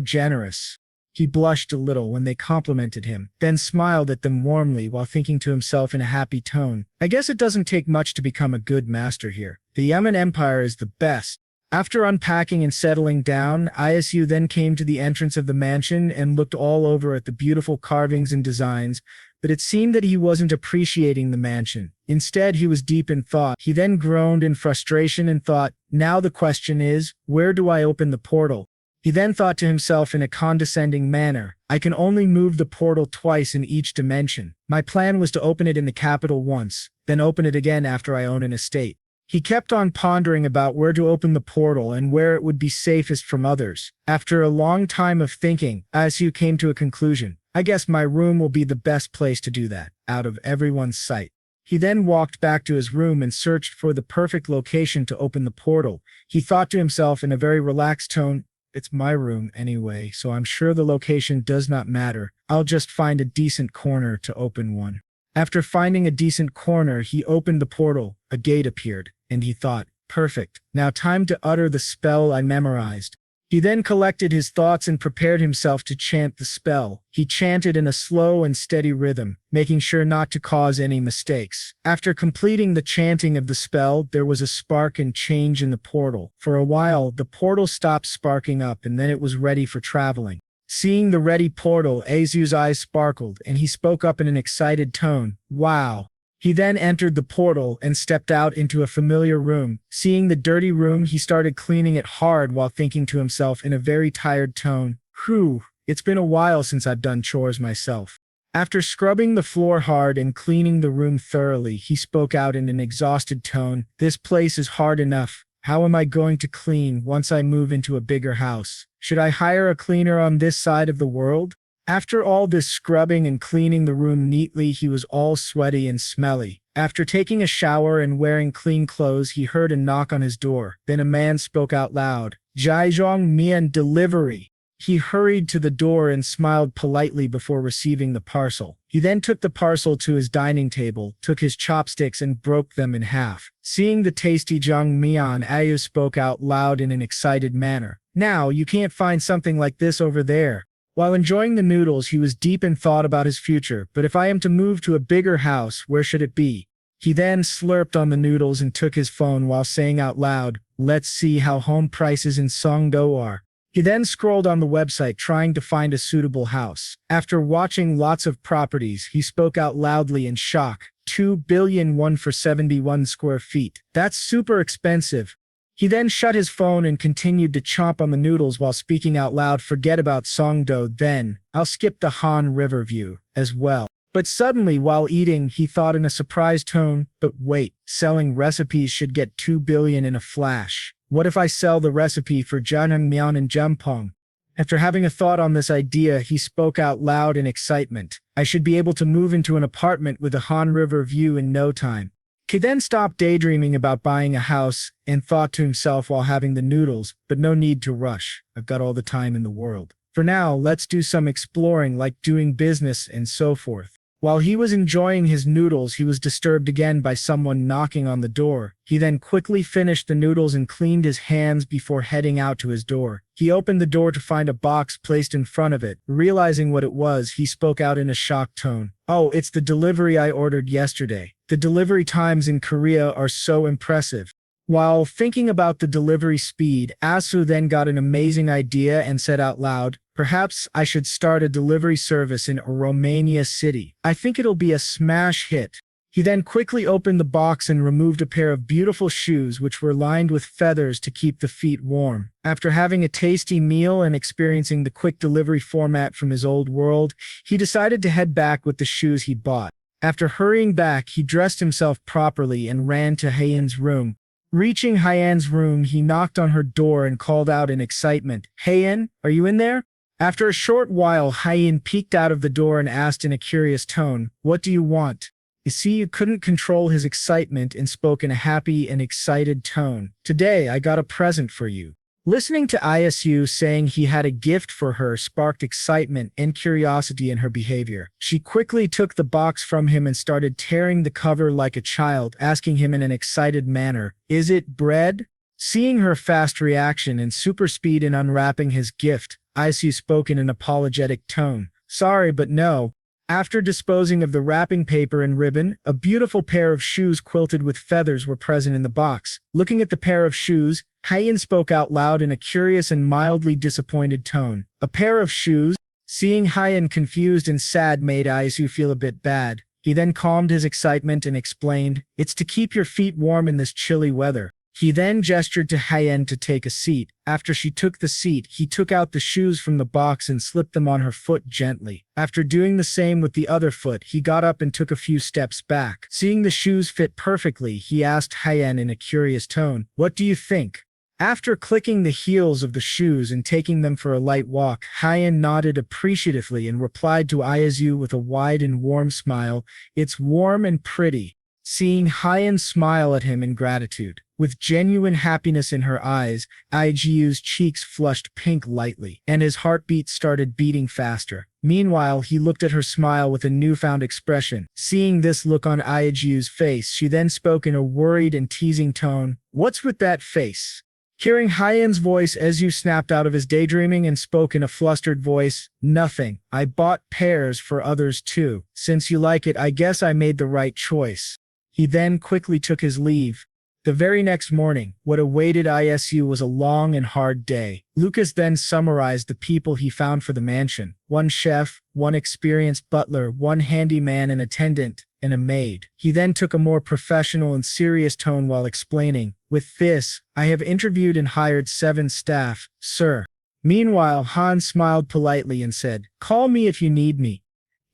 generous. He blushed a little when they complimented him, then smiled at them warmly while thinking to himself in a happy tone, I guess it doesn't take much to become a good master here. The Yemen Empire is the best. After unpacking and settling down, Isu then came to the entrance of the mansion and looked all over at the beautiful carvings and designs, but it seemed that he wasn't appreciating the mansion. Instead, he was deep in thought. He then groaned in frustration and thought, now the question is, where do I open the portal? He then thought to himself in a condescending manner, I can only move the portal twice in each dimension. My plan was to open it in the capital once, then open it again after I own an estate. He kept on pondering about where to open the portal and where it would be safest from others. After a long time of thinking, Isu came to a conclusion. I guess my room will be the best place to do that, out of everyone's sight. He then walked back to his room and searched for the perfect location to open the portal. He thought to himself in a very relaxed tone, it's my room anyway, so I'm sure the location does not matter. I'll just find a decent corner to open one. After finding a decent corner, he opened the portal. A gate appeared, and he thought, perfect, now time to utter the spell I memorized. He then collected his thoughts and prepared himself to chant the spell. He chanted in a slow and steady rhythm, making sure not to cause any mistakes. After completing the chanting of the spell, there was a spark and change in the portal. For a while, the portal stopped sparking up and then it was ready for traveling. Seeing the ready portal, Isu's eyes sparkled and he spoke up in an excited tone, wow. He then entered the portal and stepped out into a familiar room. Seeing the dirty room, he started cleaning it hard while thinking to himself in a very tired tone, whew, it's been a while since I've done chores myself. After scrubbing the floor hard and cleaning the room thoroughly, he spoke out in an exhausted tone, this place is hard enough. How am I going to clean once I move into a bigger house? Should I hire a cleaner on this side of the world? After all this scrubbing and cleaning the room neatly, he was all sweaty and smelly. After taking a shower and wearing clean clothes, he heard a knock on his door. Then a man spoke out loud, Zhaizhong Mian delivery. He hurried to the door and smiled politely before receiving the parcel. He then took the parcel to his dining table, took his chopsticks and broke them in half. Seeing the tasty Zhang Mian, Ayu spoke out loud in an excited manner. Now, you can't find something like this over there. While enjoying the noodles, he was deep in thought about his future, but if I am to move to a bigger house, where should it be? He then slurped on the noodles and took his phone while saying out loud, let's see how home prices in Songdo are. He then scrolled on the website trying to find a suitable house. After watching lots of properties, he spoke out loudly in shock, 2 billion won for 71 square feet. That's super expensive. He then shut his phone and continued to chomp on the noodles while speaking out loud, forget about Songdo then, I'll skip the Han River view as well. But suddenly while eating, he thought in a surprised tone, but wait, selling recipes should get 2 billion in a flash. What if I sell the recipe for Jjajangmyeon and Jampong? After having a thought on this idea, he spoke out loud in excitement. I should be able to move into an apartment with a Han River view in no time. He then stopped daydreaming about buying a house and thought to himself while having the noodles, but no need to rush. I've got all the time in the world. For now, let's do some exploring like doing business and so forth. While he was enjoying his noodles, he was disturbed again by someone knocking on the door. He then quickly finished the noodles and cleaned his hands before heading out to his door. He opened the door to find a box placed in front of it. Realizing what it was, he spoke out in a shocked tone. "Oh, it's the delivery I ordered yesterday. The delivery times in Korea are so impressive." While thinking about the delivery speed, Asu then got an amazing idea and said out loud, "Perhaps I should start a delivery service in a Romania city. I think it'll be a smash hit." He then quickly opened the box and removed a pair of beautiful shoes which were lined with feathers to keep the feet warm. After having a tasty meal and experiencing the quick delivery format from his old world, he decided to head back with the shoes he bought. After hurrying back, he dressed himself properly and ran to Hyen's room. Reaching Hyen's room, he knocked on her door and called out in excitement, "Hyen, are you in there?" After a short while, Hyen peeked out of the door and asked in a curious tone, "What do you want?" You see, he couldn't control his excitement and spoke in a happy and excited tone. "Today, I got a present for you." Listening to Isu saying he had a gift for her sparked excitement and curiosity in her behavior. She quickly took the box from him and started tearing the cover like a child, asking him in an excited manner, "Is it bread?" Seeing her fast reaction and super speed in unwrapping his gift, Isu spoke in an apologetic tone, "Sorry, but no." After disposing of the wrapping paper and ribbon, a beautiful pair of shoes quilted with feathers were present in the box. Looking at the pair of shoes, Hyen spoke out loud in a curious and mildly disappointed tone. "A pair of shoes?" Seeing Hyen confused and sad made Isu feel a bit bad. He then calmed his excitement and explained, "It's to keep your feet warm in this chilly weather." He then gestured to Hyen to take a seat. After she took the seat, he took out the shoes from the box and slipped them on her foot gently. After doing the same with the other foot, he got up and took a few steps back. Seeing the shoes fit perfectly, he asked Hyen in a curious tone, "What do you think?" After clicking the heels of the shoes and taking them for a light walk, Hyen nodded appreciatively and replied to Isu with a wide and warm smile, "It's warm and pretty." Seeing Hyen smile at him in gratitude, with genuine happiness in her eyes, Igu's cheeks flushed pink lightly, and his heartbeat started beating faster. Meanwhile, he looked at her smile with a newfound expression. Seeing this look on Igu's face, she then spoke in a worried and teasing tone, "What's with that face?" Hearing Hyen's voice, Isu snapped out of his daydreaming and spoke in a flustered voice, "Nothing. I bought pears for others too. Since you like it, I guess I made the right choice." He then quickly took his leave. The very next morning, what awaited Isu was a long and hard day. Lucas then summarized the people he found for the mansion: one chef, one experienced butler, one handyman and attendant, and a maid. He then took a more professional and serious tone while explaining, "With this, I have interviewed and hired 7 staff, sir." Meanwhile, Han smiled politely and said, "Call me if you need me."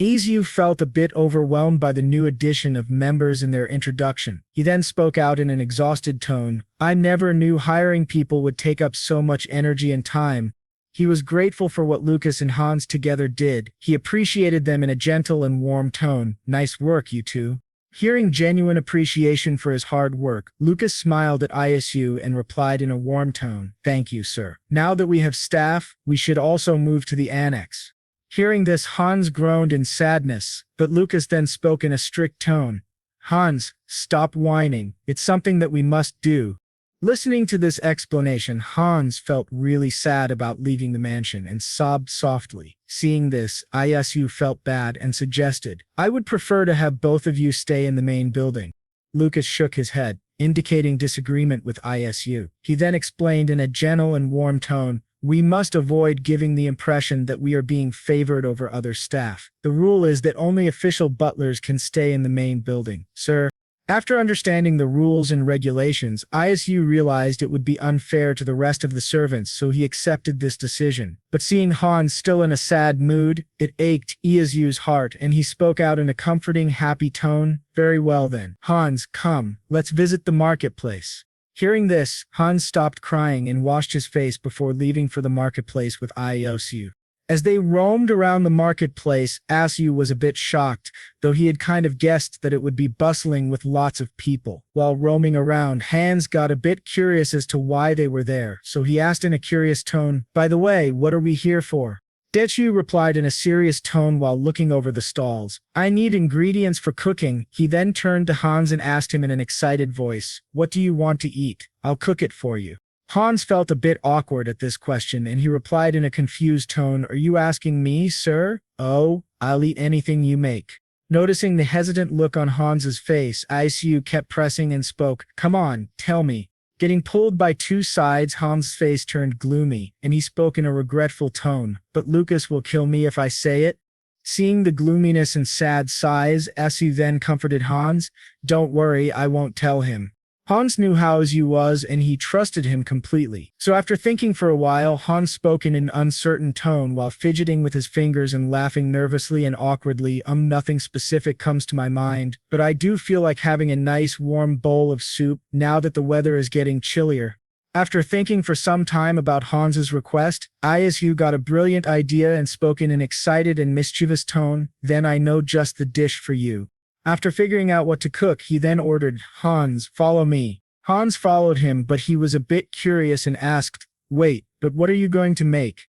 Isu felt a bit overwhelmed by the new addition of members and their introduction. He then spoke out in an exhausted tone, "I never knew hiring people would take up so much energy and time." He was grateful for what Lucas and Hans together did. He appreciated them in a gentle and warm tone. "Nice work, you two." Hearing genuine appreciation for his hard work, Lucas smiled at Isu and replied in a warm tone, "Thank you, sir. Now that we have staff, we should also move to the annex." Hearing this, Hans groaned in sadness, but Lucas then spoke in a strict tone, "Hans, stop whining. It's something that we must do." Listening to this explanation, Hans felt really sad about leaving the mansion and sobbed softly. Seeing this, Isu felt bad and suggested, "I would prefer to have both of you stay in the main building." Lucas shook his head, indicating disagreement with Isu. He then explained in a gentle and warm tone, "We must avoid giving the impression that we are being favored over other staff. The rule is that only official butlers can stay in the main building, sir." After understanding the rules and regulations, Isu realized it would be unfair to the rest of the servants, so he accepted this decision. But seeing Hans still in a sad mood, it ached Isu's heart, and he spoke out in a comforting, happy tone, "Very well then. Hans, come, let's visit the marketplace." Hearing this, Hans stopped crying and washed his face before leaving for the marketplace with Isu. As they roamed around the marketplace, Asu was a bit shocked, though he had kind of guessed that it would be bustling with lots of people. While roaming around, Hans got a bit curious as to why they were there, so he asked in a curious tone, "By the way, what are we here for?" Dechu replied in a serious tone while looking over the stalls. I need ingredients for cooking. He then turned to Hans and asked him in an excited voice, what do you want to eat? I'll cook it for you. Hans felt a bit awkward at this question and he replied in a confused tone, are you asking me, sir? Oh, I'll eat anything you make. Noticing the hesitant look on Hans's face, Isu kept pressing and spoke, come on, tell me. Getting pulled by two sides, Hans' face turned gloomy, and he spoke in a regretful tone, but Lucas will kill me if I say it. Seeing the gloominess and sad sighs, Isu then comforted Hans, don't worry, I won't tell him. Hans knew how Isu was and he trusted him completely. So after thinking for a while, Hans spoke in an uncertain tone while fidgeting with his fingers and laughing nervously and awkwardly. Nothing specific comes to my mind, but I do feel like having a nice warm bowl of soup now that the weather is getting chillier. After thinking for some time about Hans's request, Isu got a brilliant idea and spoke in an excited and mischievous tone, then I know just the dish for you. After figuring out what to cook, he then ordered, Hans, follow me. Hans followed him, but he was a bit curious and asked, wait, but what are you going to make?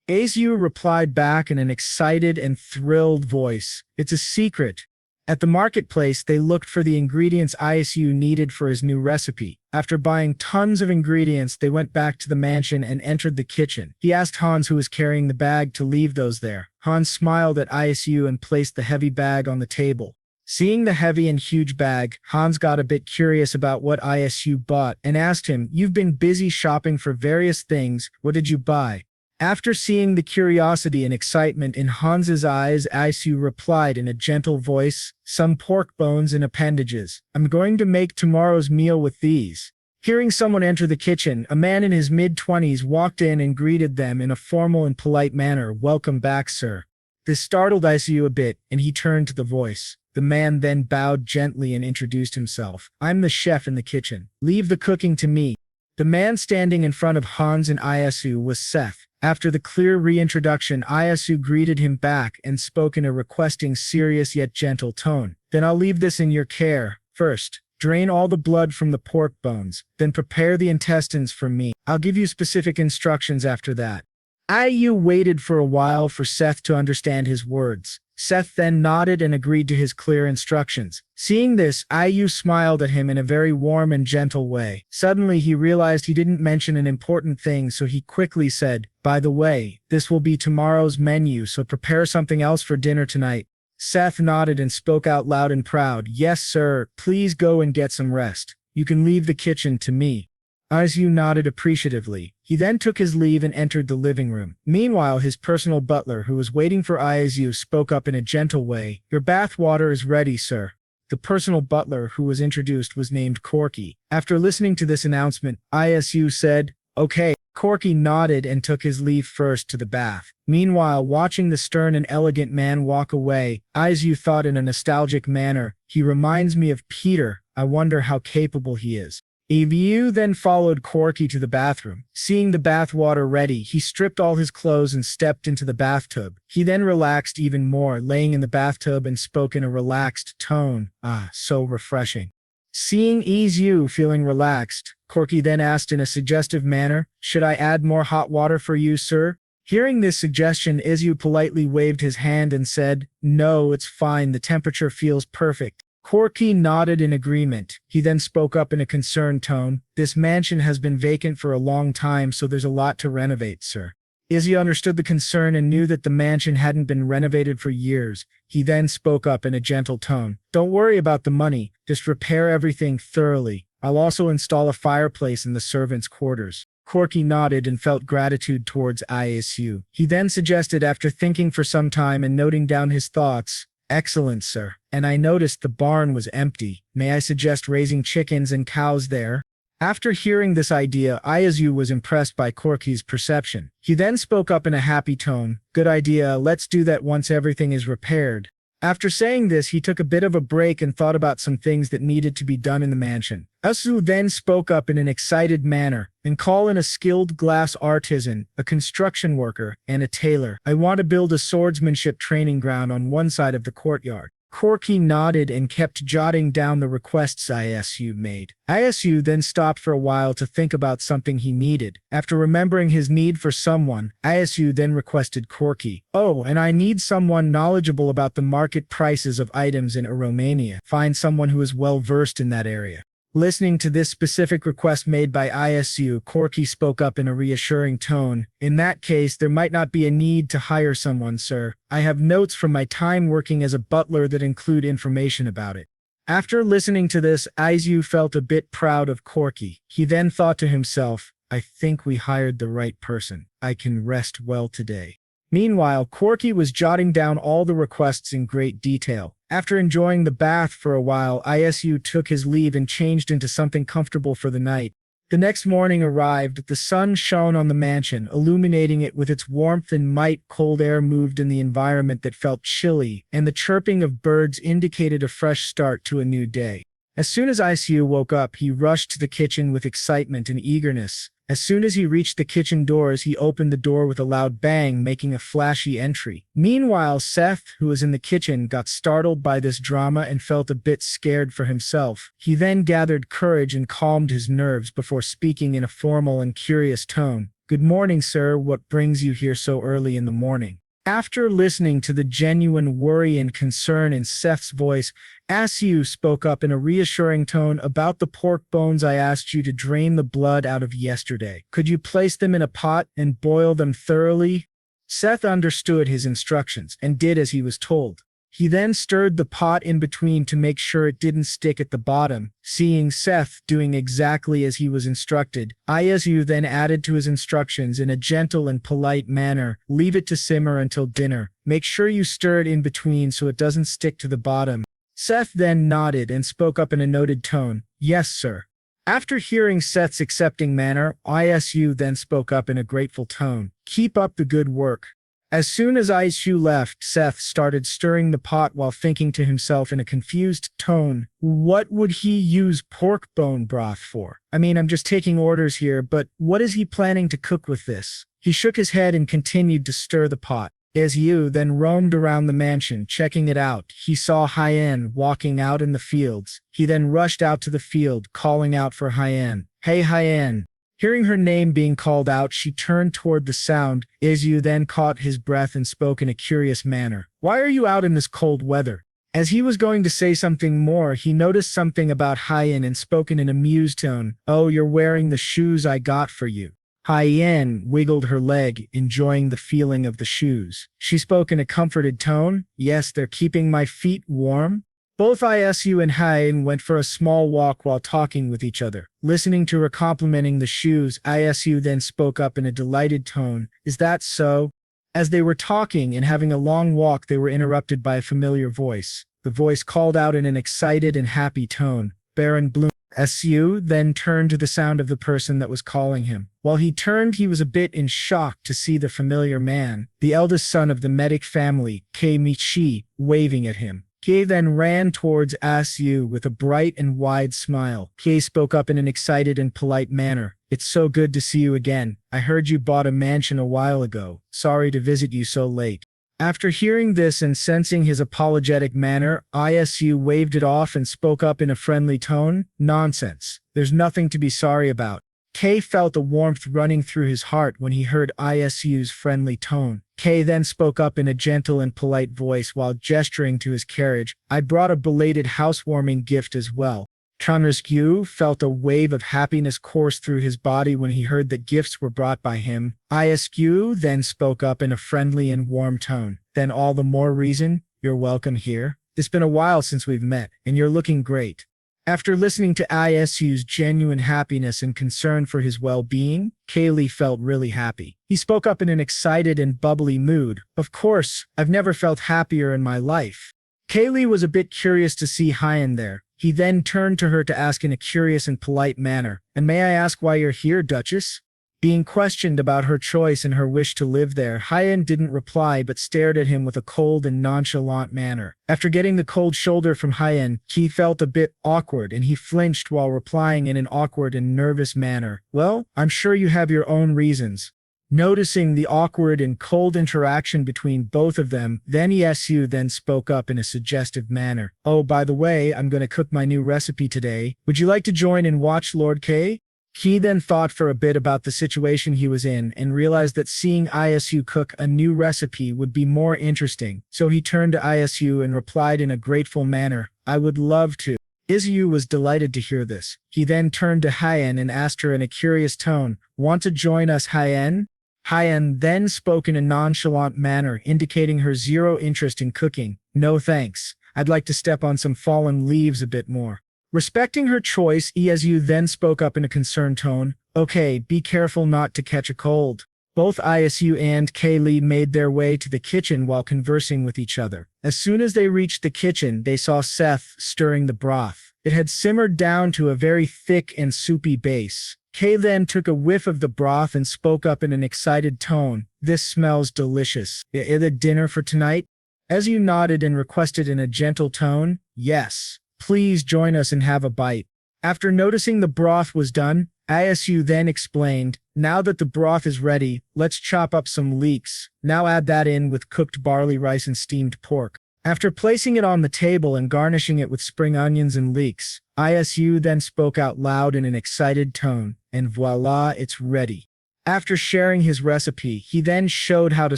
Isu replied back in an excited and thrilled voice, it's a secret. At the marketplace, they looked for the ingredients Isu needed for his new recipe. After buying tons of ingredients, they went back to the mansion and entered the kitchen. He asked Hans, who was carrying the bag, to leave those there. Hans smiled at Isu and placed the heavy bag on the table. Seeing the heavy and huge bag, Hans got a bit curious about what Isu bought and asked him, you've been busy shopping for various things, what did you buy? After seeing the curiosity and excitement in Hans's eyes, Isu replied in a gentle voice, some pork bones and appendages. I'm going to make tomorrow's meal with these. Hearing someone enter the kitchen, a man in his mid-20s walked in and greeted them in a formal and polite manner, welcome back, sir. This startled Isu a bit, and he turned to the voice. The man then bowed gently and introduced himself. I'm the chef in the kitchen. Leave the cooking to me. The man standing in front of Hans and Isu was Seth. After the clear reintroduction, Isu greeted him back and spoke in a requesting, serious yet gentle tone. Then I'll leave this in your care. First, drain all the blood from the pork bones. Then prepare the intestines for me. I'll give you specific instructions after that. Isu waited for a while for Seth to understand his words. Seth then nodded and agreed to his clear instructions. Seeing this, Isu smiled at him in a very warm and gentle way. Suddenly he realized he didn't mention an important thing, so he quickly said, by the way, this will be tomorrow's menu, so prepare something else for dinner tonight. Seth nodded and spoke out loud and proud, yes sir, please go and get some rest. You can leave the kitchen to me. Isu nodded appreciatively. He then took his leave and entered the living room. Meanwhile, his personal butler, who was waiting for Isu, spoke up in a gentle way. Your bath water is ready, sir. The personal butler who was introduced was named Corky. After listening to this announcement, Isu said, okay. Corky nodded and took his leave first to the bath. Meanwhile, watching the stern and elegant man walk away, Isu thought in a nostalgic manner, he reminds me of Peter. I wonder how capable he is. Isu then followed Corky to the bathroom. Seeing the bath water ready, he stripped all his clothes and stepped into the bathtub. He then relaxed even more, laying in the bathtub and spoke in a relaxed tone. Ah, so refreshing. Seeing Isu feeling relaxed, Corky then asked in a suggestive manner, should I add more hot water for you, sir? Hearing this suggestion, Isu politely waved his hand and said, no, it's fine, the temperature feels perfect. Corky nodded in agreement. He then spoke up in a concerned tone. This mansion has been vacant for a long time, so there's a lot to renovate, sir. Isu understood the concern and knew that the mansion hadn't been renovated for years. He then spoke up in a gentle tone. Don't worry about the money. Just repair everything thoroughly. I'll also install a fireplace in the servants' quarters. Corky nodded and felt gratitude towards Isu. He then suggested, after thinking for some time and noting down his thoughts, excellent, sir. And I noticed the barn was empty. May I suggest raising chickens and cows there? After hearing this idea, Isu was impressed by Corky's perception. He then spoke up in a happy tone. Good idea, let's do that once everything is repaired. After saying this, he took a bit of a break and thought about some things that needed to be done in the mansion. Isu then spoke up in an excited manner, and call in a skilled glass artisan, a construction worker, and a tailor. I want to build a swordsmanship training ground on one side of the courtyard. Corky nodded and kept jotting down the requests Isu made. Isu then stopped for a while to think about something he needed. After remembering his need for someone, Isu then requested Corky. Oh, and I need someone knowledgeable about the market prices of items in Romania. Find someone who is well versed in that area. Listening to this specific request made by Isu, Corky spoke up in a reassuring tone. In that case, there might not be a need to hire someone, sir. I have notes from my time working as a butler that include information about it. After listening to this, Isu felt a bit proud of Corky. He then thought to himself, I think we hired the right person. I can rest well today. Meanwhile, Corky was jotting down all the requests in great detail. After enjoying the bath for a while, Isu took his leave and changed into something comfortable for the night. The next morning arrived, the sun shone on the mansion, illuminating it with its warmth and might. Cold air moved in the environment that felt chilly, and the chirping of birds indicated a fresh start to a new day. As soon as Isu woke up, he rushed to the kitchen with excitement and eagerness. As soon as he reached the kitchen doors, he opened the door with a loud bang, making a flashy entry. Meanwhile, Seth, who was in the kitchen, got startled by this drama and felt a bit scared for himself. He then gathered courage and calmed his nerves before speaking in a formal and curious tone. Good morning, sir. What brings you here so early in the morning? After listening to the genuine worry and concern in Seth's voice, Isu spoke up in a reassuring tone. About the pork bones I asked you to drain the blood out of yesterday. Could you place them in a pot and boil them thoroughly? Seth understood his instructions and did as he was told. He then stirred the pot in between to make sure it didn't stick at the bottom. Seeing Seth doing exactly as he was instructed, Isu then added to his instructions in a gentle and polite manner. Leave it to simmer until dinner. Make sure you stir it in between so it doesn't stick to the bottom. Seth then nodded and spoke up in a noted tone. Yes, sir. After hearing Seth's accepting manner, Isu then spoke up in a grateful tone. Keep up the good work. As soon as Isu left, Seth started stirring the pot while thinking to himself in a confused tone, what would he use pork bone broth for? I mean, I'm just taking orders here, but what is he planning to cook with this? He shook his head and continued to stir the pot. Isu then roamed around the mansion, checking it out. He saw Hyen walking out in the fields. He then rushed out to the field, calling out for Hyen. Hey, Hyen. Hearing her name being called out, she turned toward the sound. Isu then caught his breath and spoke in a curious manner. Why are you out in this cold weather? As he was going to say something more, he noticed something about Hyen and spoke in an amused tone. Oh, you're wearing the shoes I got for you. Hyen wiggled her leg, enjoying the feeling of the shoes. She spoke in a comforted tone. Yes, they're keeping my feet warm. Both Isu and Hyen went for a small walk while talking with each other. Listening to her complimenting the shoes, Isu then spoke up in a delighted tone. Is that so? As they were talking and having a long walk, they were interrupted by a familiar voice. The voice called out in an excited and happy tone. Baron Bloom. Isu then turned to the sound of the person that was calling him. While he turned, he was a bit in shock to see the familiar man, the eldest son of the Medi family, Michi, waving at him. Hyen then ran towards Isu with a bright and wide smile. Hyen spoke up in an excited and polite manner. It's so good to see you again. I heard you bought a mansion a while ago. Sorry to visit you so late. After hearing this and sensing his apologetic manner, Isu waved it off and spoke up in a friendly tone. Nonsense. There's nothing to be sorry about. Kay felt a warmth running through his heart when he heard Isu's friendly tone. Kay then spoke up in a gentle and polite voice while gesturing to his carriage. I brought a belated housewarming gift as well. Chanrisku felt a wave of happiness course through his body when he heard that gifts were brought by him. Isu then spoke up in a friendly and warm tone. Then all the more reason, you're welcome here. It's been a while since we've met, and you're looking great. After listening to Isu's genuine happiness and concern for his well-being, Kaylee felt really happy. He spoke up in an excited and bubbly mood. Of course, I've never felt happier in my life. Kaylee was a bit curious to see Hyen there. He then turned to her to ask in a curious and polite manner, and may I ask why you're here, Duchess? Being questioned about her choice and her wish to live there, Hyen didn't reply but stared at him with a cold and nonchalant manner. After getting the cold shoulder from Hyen, he felt a bit awkward and he flinched while replying in an awkward and nervous manner. Well, I'm sure you have your own reasons. Noticing the awkward and cold interaction between both of them, then Isu then spoke up in a suggestive manner. "Oh, by the way, I'm going to cook my new recipe today. Would you like to join and watch Lord K?" He then thought for a bit about the situation he was in and realized that seeing Isu cook a new recipe would be more interesting, so he turned to Isu and replied in a grateful manner, "I would love to." Isu was delighted to hear this. He then turned to Hyen and asked her in a curious tone, "Want to join us, Hyen?" Hyen then spoke in a nonchalant manner, indicating her zero interest in cooking. "No thanks. I'd like to step on some fallen leaves a bit more." Respecting her choice, Isu then spoke up in a concerned tone, "Okay, be careful not to catch a cold." Both Isu and Kaylee made their way to the kitchen while conversing with each other. As soon as they reached the kitchen, they saw Seth stirring the broth. It had simmered down to a very thick and soupy base. Kay then took a whiff of the broth and spoke up in an excited tone, "This smells delicious. Is it dinner for tonight?" Isu nodded and requested in a gentle tone, "Yes. Please join us and have a bite." After noticing the broth was done, Isu then explained, "Now that the broth is ready, let's chop up some leeks. Now add that in with cooked barley rice and steamed pork." After placing it on the table and garnishing it with spring onions and leeks, Isu then spoke out loud in an excited tone, "And voila, it's ready." After sharing his recipe, he then showed how to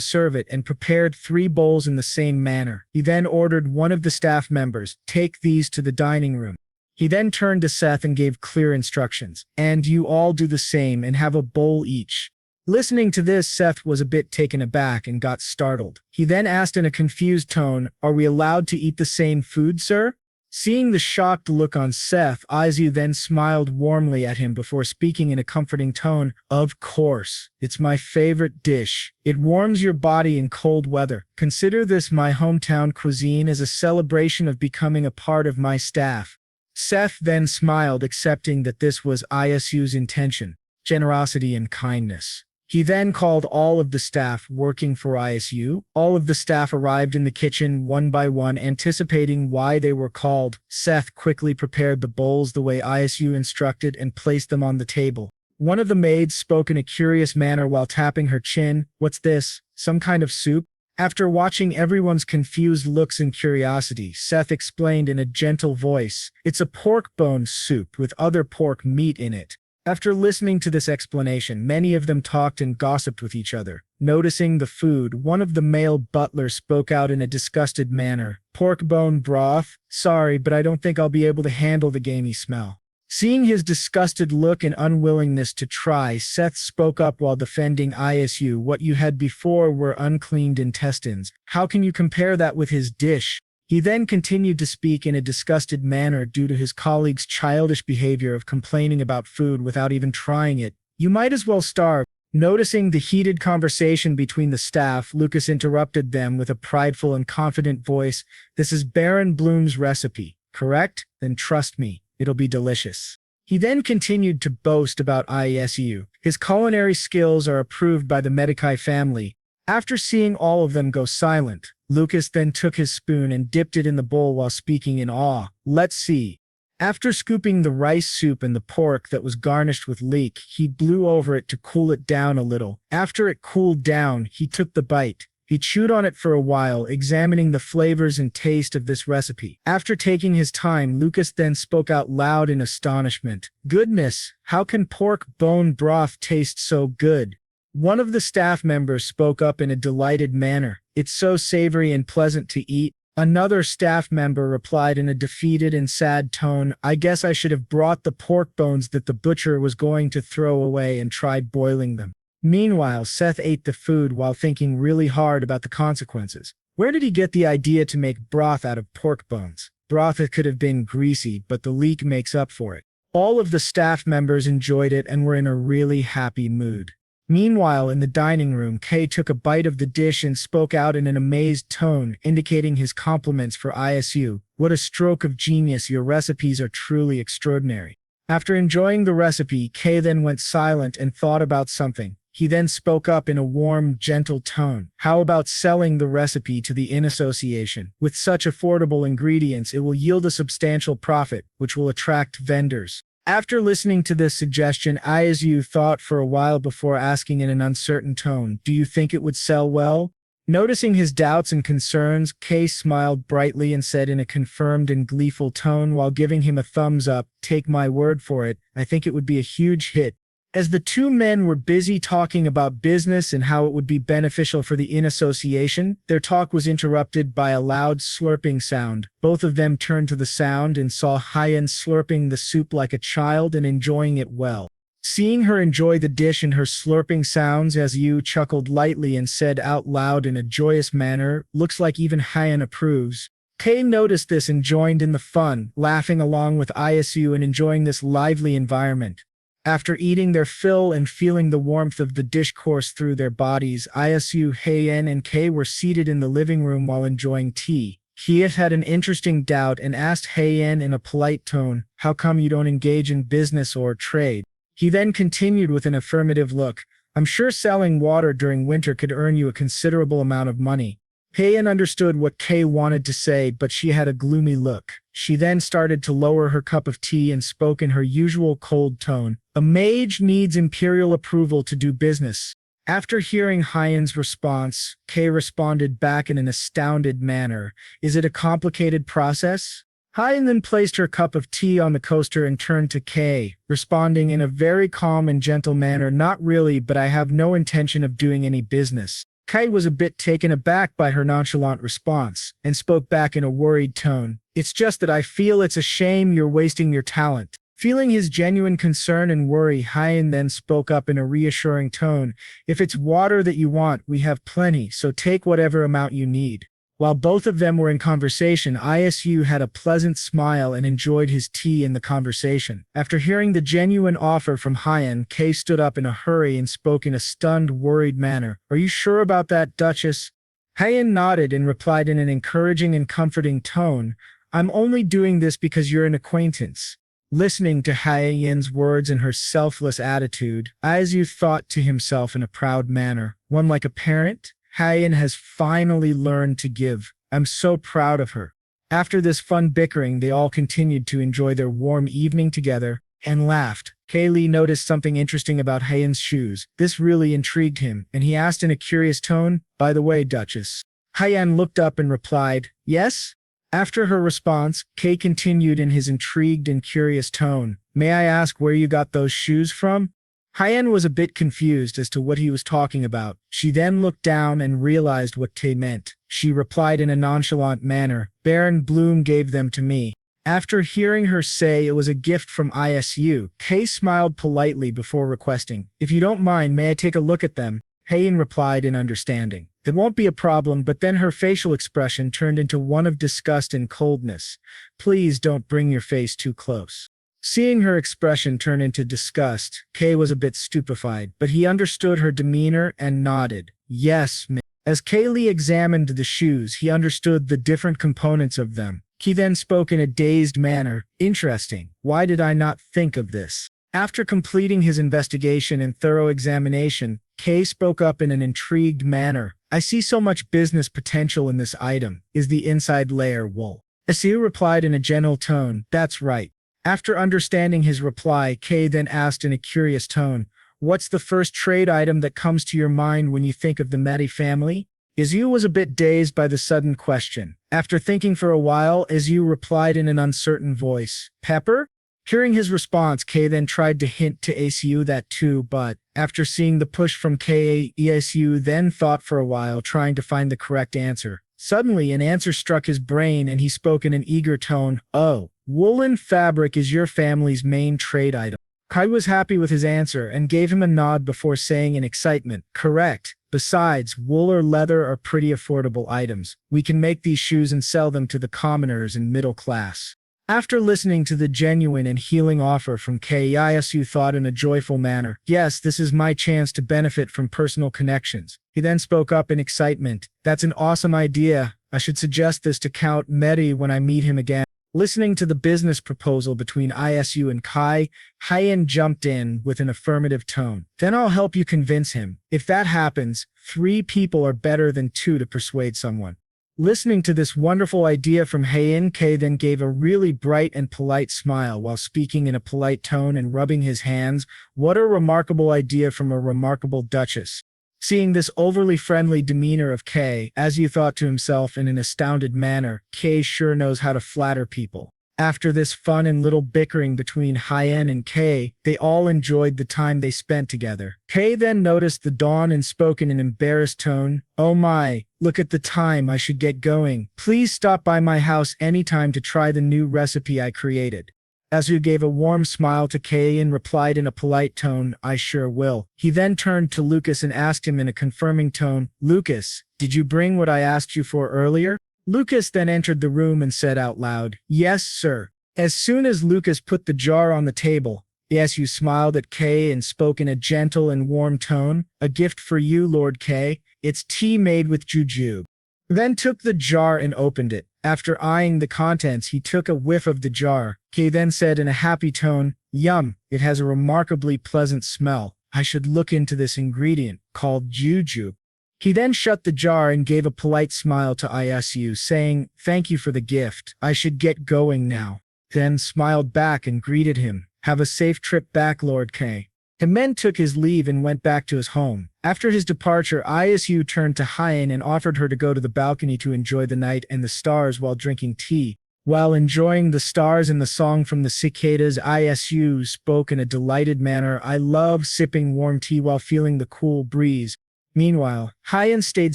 serve it and prepared 3 bowls in the same manner. He then ordered one of the staff members, "Take these to the dining room." He then turned to Seth and gave clear instructions, "And you all do the same and have a bowl each." Listening to this, Seth was a bit taken aback and got startled. He then asked in a confused tone, "Are we allowed to eat the same food, sir?" Seeing the shocked look on Seth, Isu then smiled warmly at him before speaking in a comforting tone, "Of course. It's my favorite dish. It warms your body in cold weather. Consider this my hometown cuisine as a celebration of becoming a part of my staff." Seth then smiled, accepting that this was Isu's intention, generosity and kindness. He then called all of the staff working for Isu. All of the staff arrived in the kitchen one by one, anticipating why they were called. Seth quickly prepared the bowls the way Isu instructed and placed them on the table. One of the maids spoke in a curious manner while tapping her chin, "What's this? Some kind of soup?" After watching everyone's confused looks and curiosity, Seth explained in a gentle voice, "It's a pork bone soup with other pork meat in it." After listening to this explanation, many of them talked and gossiped with each other. Noticing the food, one of the male butlers spoke out in a disgusted manner, "Pork bone broth? Sorry, but I don't think I'll be able to handle the gamey smell." Seeing his disgusted look and unwillingness to try, Seth spoke up while defending Isu. "What you had before were uncleaned intestines. How can you compare that with his dish?" He then continued to speak in a disgusted manner due to his colleagues' childish behavior of complaining about food without even trying it. "You might as well starve." Noticing the heated conversation between the staff, Lucas interrupted them with a prideful and confident voice, "This is Baron Bloom's recipe, correct? Then trust me, it'll be delicious." He then continued to boast about Isu. His culinary skills are approved by the Medi family. After seeing all of them go silent, Lucas then took his spoon and dipped it in the bowl while speaking in awe, "Let's see." After scooping the rice soup and the pork that was garnished with leek, he blew over it to cool it down a little. After it cooled down, he took the bite. He chewed on it for a while, examining the flavors and taste of this recipe. After taking his time, Lucas then spoke out loud in astonishment, "Goodness, how can pork bone broth taste so good?" One of the staff members spoke up in a delighted manner, "It's so savory and pleasant to eat." Another staff member replied in a defeated and sad tone, "I guess I should have brought the pork bones that the butcher was going to throw away and tried boiling them." Meanwhile, Seth ate the food while thinking really hard about the consequences. Where did he get the idea to make broth out of pork bones? Broth that could have been greasy, but the leek makes up for it. All of the staff members enjoyed it and were in a really happy mood. Meanwhile, in the dining room, Kay took a bite of the dish and spoke out in an amazed tone, indicating his compliments for Isu. "What a stroke of genius, your recipes are truly extraordinary." After enjoying the recipe, Kay then went silent and thought about something. He then spoke up in a warm, gentle tone, "How about selling the recipe to the Inn Association? With such affordable ingredients, it will yield a substantial profit, which will attract vendors." After listening to this suggestion, Isu thought for a while before asking in an uncertain tone, "Do you think it would sell well?" Noticing his doubts and concerns, Kay smiled brightly and said in a confirmed and gleeful tone while giving him a thumbs up, "Take my word for it, I think it would be a huge hit." As the two men were busy talking about business and how it would be beneficial for the association, their talk was interrupted by a loud slurping sound. Both of them turned to the sound and saw Hyen slurping the soup like a child and enjoying it well. Seeing her enjoy the dish and her slurping sounds, Isu chuckled lightly and said out loud in a joyous manner, "Looks like even Hyen approves." Kay noticed this and joined in the fun, laughing along with Isu and enjoying this lively environment. After eating their fill and feeling the warmth of the dish course through their bodies, Isu, Hyen, and Kay were seated in the living room while enjoying tea. Hyen had an interesting doubt and asked Hyen in a polite tone, "How come you don't engage in business or trade?" He then continued with an affirmative look, "I'm sure selling water during winter could earn you a considerable amount of money." Hyen understood what Kay wanted to say, but she had a gloomy look. She then started to lower her cup of tea and spoke in her usual cold tone, "A mage needs imperial approval to do business." After hearing Hyen's response, Kay responded back in an astounded manner, "Is it a complicated process?" Hyen then placed her cup of tea on the coaster and turned to Kay, responding in a very calm and gentle manner, "Not really, but I have no intention of doing any business." Kay was a bit taken aback by her nonchalant response, and spoke back in a worried tone, "It's just that I feel it's a shame you're wasting your talent." Feeling his genuine concern and worry, Hyen then spoke up in a reassuring tone, "If it's water that you want, we have plenty, so take whatever amount you need." While both of them were in conversation, Isu had a pleasant smile and enjoyed his tea in the conversation. After hearing the genuine offer from Hyen, Kay stood up in a hurry and spoke in a stunned, worried manner, "Are you sure about that, Duchess?" Hyen nodded and replied in an encouraging and comforting tone, "I'm only doing this because you're an acquaintance." Listening to Hyen's words and her selfless attitude, Isu thought to himself in a proud manner, "One like a parent? Hyen has finally learned to give. I'm so proud of her." After this fun bickering, they all continued to enjoy their warm evening together and laughed. Kaylee noticed something interesting about Hyen's shoes. This really intrigued him, and he asked in a curious tone, "By the way, Duchess?" Hyen looked up and replied, "Yes?" After her response, Kay continued in his intrigued and curious tone, "May I ask where you got those shoes from?" Hyen was a bit confused as to what he was talking about. She then looked down and realized what Kay meant. She replied in a nonchalant manner, "Baron Bloom gave them to me." After hearing her say it was a gift from Isu, Kay smiled politely before requesting, "If you don't mind, may I take a look at them?" Hyen replied in understanding, "It won't be a problem," but then her facial expression turned into one of disgust and coldness. "Please don't bring your face too close." Seeing her expression turn into disgust, Kay was a bit stupefied, but he understood her demeanor and nodded, "Yes, ma'am." As Kaylee examined the shoes, he understood the different components of them. He then spoke in a dazed manner, "Interesting. Why did I not think of this?" After completing his investigation and thorough examination, Kay spoke up in an intrigued manner, "I see so much business potential in this item. Is the inside layer wool?" Isu replied in a gentle tone, "That's right." After understanding his reply, Kay then asked in a curious tone, "What's the first trade item that comes to your mind when you think of the Medi family?" Isu was a bit dazed by the sudden question. After thinking for a while, Isu replied in an uncertain voice, "Pepper?" Hearing his response, Kay then tried to hint to Isu that too, but after seeing the push from Kay, Isu then thought for a while, trying to find the correct answer. Suddenly, an answer struck his brain and he spoke in an eager tone, "Oh, woolen fabric is your family's main trade item." Kai was happy with his answer and gave him a nod before saying in excitement, "Correct. Besides, wool or leather are pretty affordable items. We can make these shoes and sell them to the commoners and middle class." After listening to the genuine and healing offer from Kay, Isu thought in a joyful manner, "Yes, this is my chance to benefit from personal connections." He then spoke up in excitement, "That's an awesome idea. I should suggest this to Count Medi when I meet him again." Listening to the business proposal between Isu and Kai, Hyen jumped in with an affirmative tone. "Then I'll help you convince him. If that happens, 3 people are better than 2 to persuade someone." Listening to this wonderful idea from Hyen, K then gave a really bright and polite smile while speaking in a polite tone and rubbing his hands. What a remarkable idea from a remarkable duchess. Seeing this overly friendly demeanor of K, as you thought to himself in an astounded manner, K sure knows how to flatter people. After this fun and little bickering between Hyen and K, they all enjoyed the time they spent together. K then noticed the dawn and spoke in an embarrassed tone, "Oh my, look at the time, I should get going. Please stop by my house anytime to try the new recipe I created." Asu gave a warm smile to K and replied in a polite tone, "I sure will." He then turned to Lucas and asked him in a confirming tone, "Lucas, did you bring what I asked you for earlier?" Lucas then entered the room and said out loud, "Yes, sir." As soon as Lucas put the jar on the table, Asu smiled at K and spoke in a gentle and warm tone, "A gift for you, Lord K. It's tea made with jujube." Then took the jar and opened it. After eyeing the contents, he took a whiff of the jar. K then said in a happy tone, "Yum, it has a remarkably pleasant smell. I should look into this ingredient, called jujube." He then shut the jar and gave a polite smile to Isu, saying, "Thank you for the gift. I should get going now." Then smiled back and greeted him, "Have a safe trip back, Lord K." He then took his leave and went back to his home. After his departure, Isu turned to Hyen and offered her to go to the balcony to enjoy the night and the stars while drinking tea. While enjoying the stars and the song from the cicadas, Isu spoke in a delighted manner, "I love sipping warm tea while feeling the cool breeze." Meanwhile, Hyen stayed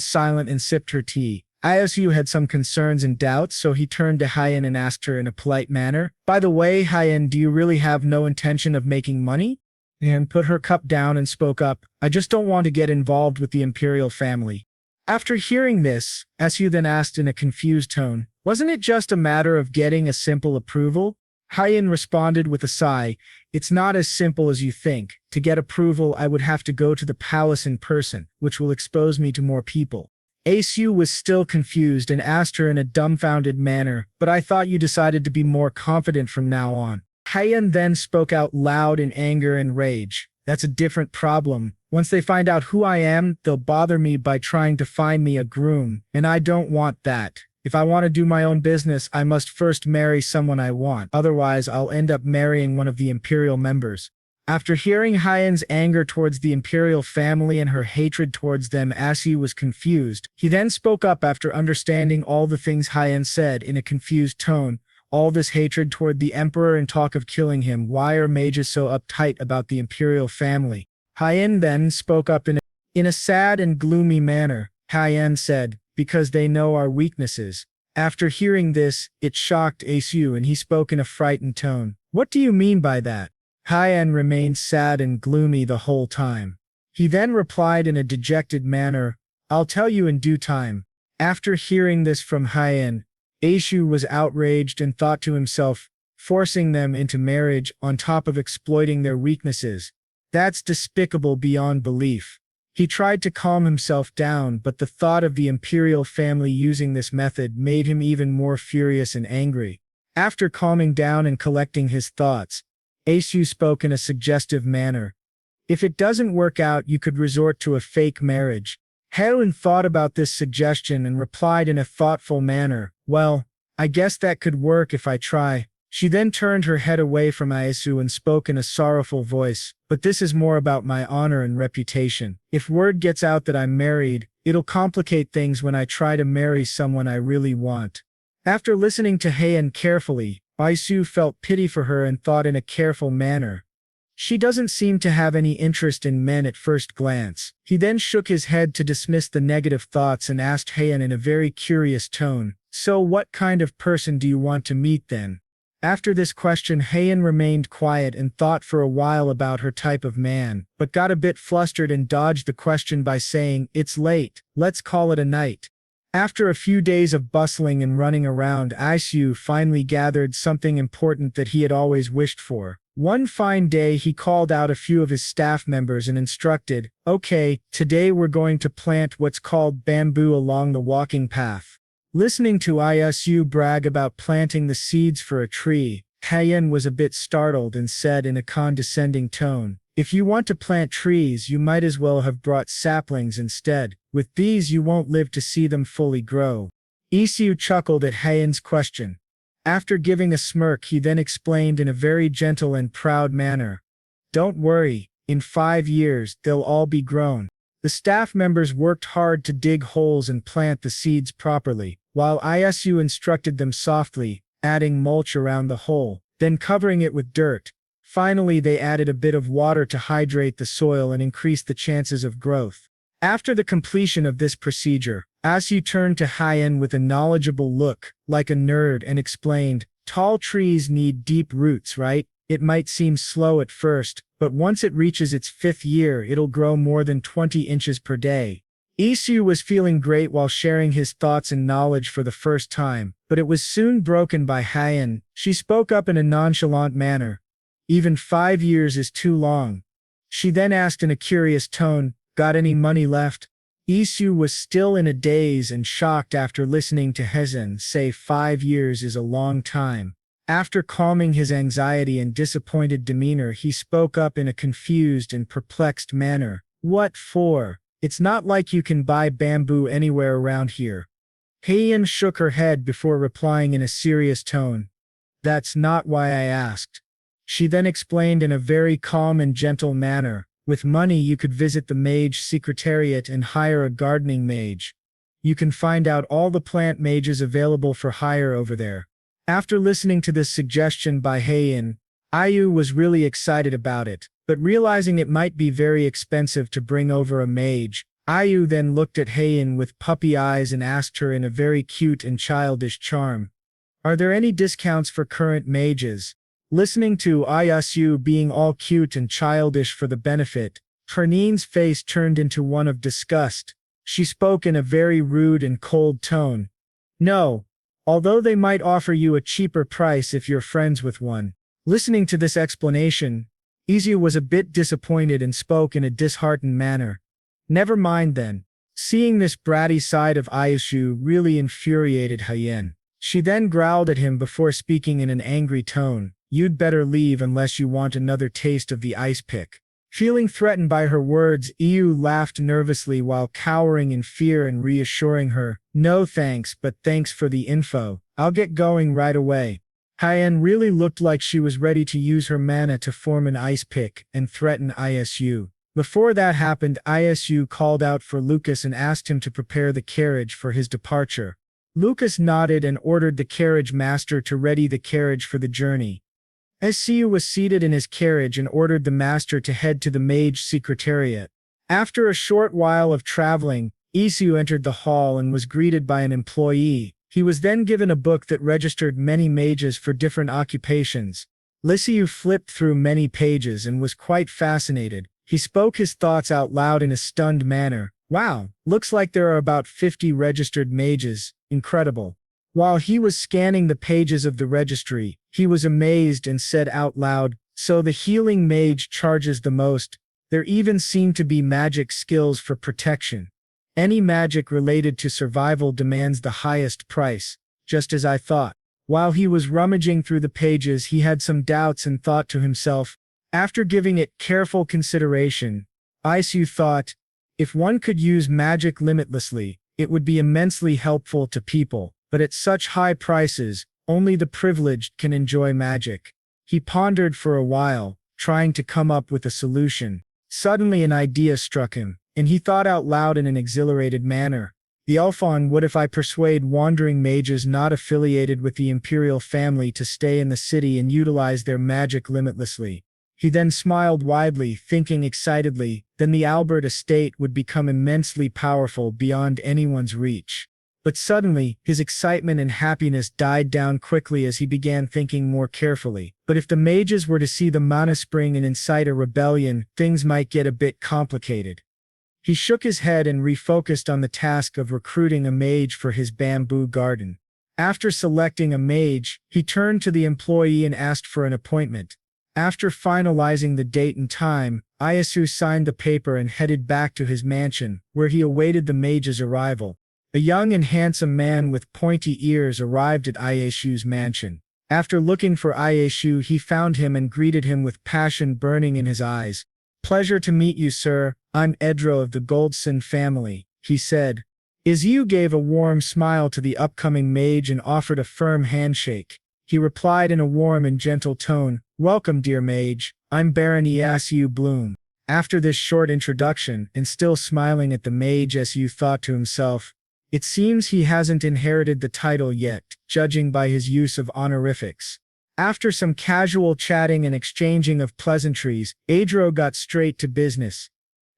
silent and sipped her tea. Isu had some concerns and doubts, so he turned to Hyen and asked her in a polite manner, "By the way, Hyen, do you really have no intention of making money?" Hyen put her cup down and spoke up, "I just don't want to get involved with the imperial family." After hearing this, Isu then asked in a confused tone, "Wasn't it just a matter of getting a simple approval?" Hyen responded with a sigh, "It's not as simple as you think. To get approval, I would have to go to the palace in person, which will expose me to more people." Isu was still confused and asked her in a dumbfounded manner, "But I thought you decided to be more confident from now on." Hyen then spoke out loud in anger and rage, "That's a different problem. Once they find out who I am, they'll bother me by trying to find me a groom, and I don't want that. If I want to do my own business, I must first marry someone I want. Otherwise, I'll end up marrying one of the imperial members." After hearing Hyen's anger towards the imperial family and her hatred towards them, Isu was confused. He then spoke up after understanding all the things Hyen said in a confused tone. "All this hatred toward the emperor and talk of killing him. Why are mages so uptight about the imperial family?" Hyen then spoke up in a sad and gloomy manner. Hyen said, "Because they know our weaknesses." After hearing this, it shocked Isu and he spoke in a frightened tone. "What do you mean by that?" Hyen remained sad and gloomy the whole time. He then replied in a dejected manner, "I'll tell you in due time." After hearing this from Hyen, Isu was outraged and thought to himself, forcing them into marriage on top of exploiting their weaknesses. That's despicable beyond belief. He tried to calm himself down, but the thought of the imperial family using this method made him even more furious and angry. After calming down and collecting his thoughts, Isu spoke in a suggestive manner. "If it doesn't work out, you could resort to a fake marriage." Hyen thought about this suggestion and replied in a thoughtful manner, "Well, I guess that could work if I try." She then turned her head away from Isu and spoke in a sorrowful voice, "But this is more about my honor and reputation. If word gets out that I'm married, it'll complicate things when I try to marry someone I really want." After listening to Hyen carefully, Isu felt pity for her and thought in a careful manner, "She doesn't seem to have any interest in men at first glance." He then shook his head to dismiss the negative thoughts and asked Hyen in a very curious tone, "So what kind of person do you want to meet then?" After this question, Hyen remained quiet and thought for a while about her type of man, but got a bit flustered and dodged the question by saying, "It's late, let's call it a night." After a few days of bustling and running around, Isu finally gathered something important that he had always wished for. One fine day, he called out a few of his staff members and instructed, "Okay, today we're going to plant what's called bamboo along the walking path." Listening to Isu brag about planting the seeds for a tree, Hyen was a bit startled and said in a condescending tone, "If you want to plant trees, you might as well have brought saplings instead. With these you won't live to see them fully grow." Isu chuckled at Hyen's question. After giving a smirk, he then explained in a very gentle and proud manner. Don't worry, in 5 years, they'll all be grown. The staff members worked hard to dig holes and plant the seeds properly, while Isu instructed them softly, adding mulch around the hole, then covering it with dirt. Finally, they added a bit of water to hydrate the soil and increase the chances of growth. After the completion of this procedure, Isu turned to Hyen with a knowledgeable look, like a nerd, and explained, tall trees need deep roots, right? It might seem slow at first, but once it reaches its 5th year, it'll grow more than 20 inches per day. Isu was feeling great while sharing his thoughts and knowledge for the first time, but it was soon broken by Hyen. She spoke up in a nonchalant manner. Even 5 years is too long. She then asked in a curious tone, got any money left? Isu was still in a daze and shocked after listening to Hyen say 5 years is a long time. After calming his anxiety and disappointed demeanor, he spoke up in a confused and perplexed manner. What for? It's not like you can buy bamboo anywhere around here. Hyen shook her head before replying in a serious tone. That's not why I asked. She then explained in a very calm and gentle manner. With money you could visit the mage secretariat and hire a gardening mage. You can find out all the plant mages available for hire over there. After listening to this suggestion by Hyen, Isu was really excited about it, but realizing it might be very expensive to bring over a mage, Isu then looked at Hyen with puppy eyes and asked her in a very cute and childish charm. Are there any discounts for current mages? Listening to Isu being all cute and childish for the benefit, Hernine's face turned into one of disgust. She spoke in a very rude and cold tone. No, although they might offer you a cheaper price if you're friends with one. Listening to this explanation, Isu was a bit disappointed and spoke in a disheartened manner. Never mind then. Seeing this bratty side of Isu really infuriated Hyen. She then growled at him before speaking in an angry tone. You'd better leave unless you want another taste of the ice pick. Feeling threatened by her words, Isu laughed nervously while cowering in fear and reassuring her, no thanks, but thanks for the info. I'll get going right away. Hyen really looked like she was ready to use her mana to form an ice pick and threaten Isu. Before that happened, Isu called out for Lucas and asked him to prepare the carriage for his departure. Lucas nodded and ordered the carriage master to ready the carriage for the journey. Isu was seated in his carriage and ordered the master to head to the mage secretariat. After a short while of traveling, Isu entered the hall and was greeted by an employee. He was then given a book that registered many mages for different occupations. Isu flipped through many pages and was quite fascinated. He spoke his thoughts out loud in a stunned manner. Wow, looks like there are about 50 registered mages. Incredible. While he was scanning the pages of the registry, he was amazed and said out loud, so the healing mage charges the most. There even seem to be magic skills for protection. Any magic related to survival demands the highest price, just as I thought. While he was rummaging through the pages, he had some doubts and thought to himself. After giving it careful consideration, Isu thought, if one could use magic limitlessly, it would be immensely helpful to people. But at such high prices, only the privileged can enjoy magic. He pondered for a while, trying to come up with a solution. Suddenly an idea struck him, and he thought out loud in an exhilarated manner. The Alphon, what if I persuade wandering mages not affiliated with the imperial family to stay in the city and utilize their magic limitlessly? He then smiled widely, thinking excitedly, then the Albert estate would become immensely powerful beyond anyone's reach. But suddenly, his excitement and happiness died down quickly as he began thinking more carefully. But if the mages were to see the mana spring and incite a rebellion, things might get a bit complicated. He shook his head and refocused on the task of recruiting a mage for his bamboo garden. After selecting a mage, he turned to the employee and asked for an appointment. After finalizing the date and time, Isu signed the paper and headed back to his mansion, where he awaited the mage's arrival. A young and handsome man with pointy ears arrived at Isu's mansion. After looking for Isu, he found him and greeted him with passion burning in his eyes. Pleasure to meet you, sir. I'm Edro of the Goldson family, he said. Isu gave a warm smile to the upcoming mage and offered a firm handshake. He replied in a warm and gentle tone, "Welcome, dear mage. I'm Baron Isu Bloom." After this short introduction, and still smiling at the mage, Isu thought to himself, it seems he hasn't inherited the title yet, judging by his use of honorifics. After some casual chatting and exchanging of pleasantries, Adro got straight to business.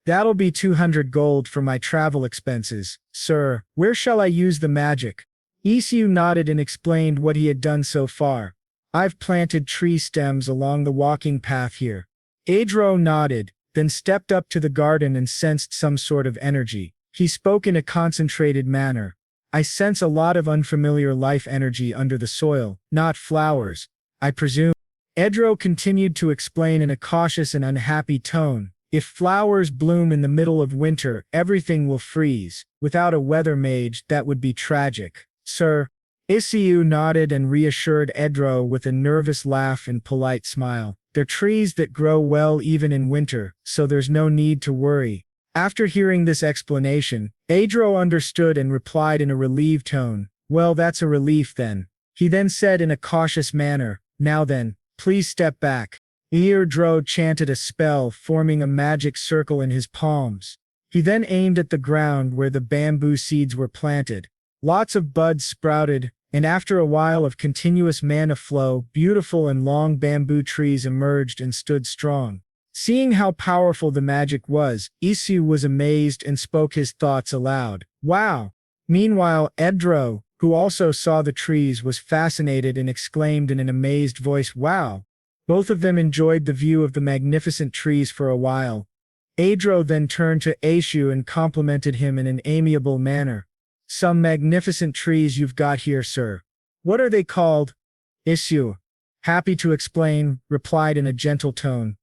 "That'll be 200 gold for my travel expenses, sir. Where shall I use the magic?" Isu nodded and explained what he had done so far. "I've planted tree stems along the walking path here." Adro nodded, then stepped up to the garden and sensed some sort of energy. He spoke in a concentrated manner. "I sense a lot of unfamiliar life energy under the soil, not flowers, I presume." Adro continued to explain in a cautious and unhappy tone. "If flowers bloom in the middle of winter, everything will freeze. Without a weather mage, that would be tragic, sir." Isu nodded and reassured Adro with a nervous laugh and polite smile. "They're trees that grow well even in winter, so there's no need to worry." After hearing this explanation, Adro understood and replied in a relieved tone, "Well, that's a relief then." He then said in a cautious manner, "Now then, please step back." Adro chanted a spell, forming a magic circle in his palms. He then aimed at the ground where the bamboo seeds were planted. Lots of buds sprouted, and after a while of continuous mana flow, beautiful and long bamboo trees emerged and stood strong. Seeing how powerful the magic was, Isu was amazed and spoke his thoughts aloud. "Wow!" Meanwhile, Adro, who also saw the trees, was fascinated and exclaimed in an amazed voice, "Wow!" Both of them enjoyed the view of the magnificent trees for a while. Adro then turned to Isu and complimented him in an amiable manner. "Some magnificent trees you've got here, sir. What are they called?" Isu, happy to explain, replied in a gentle tone.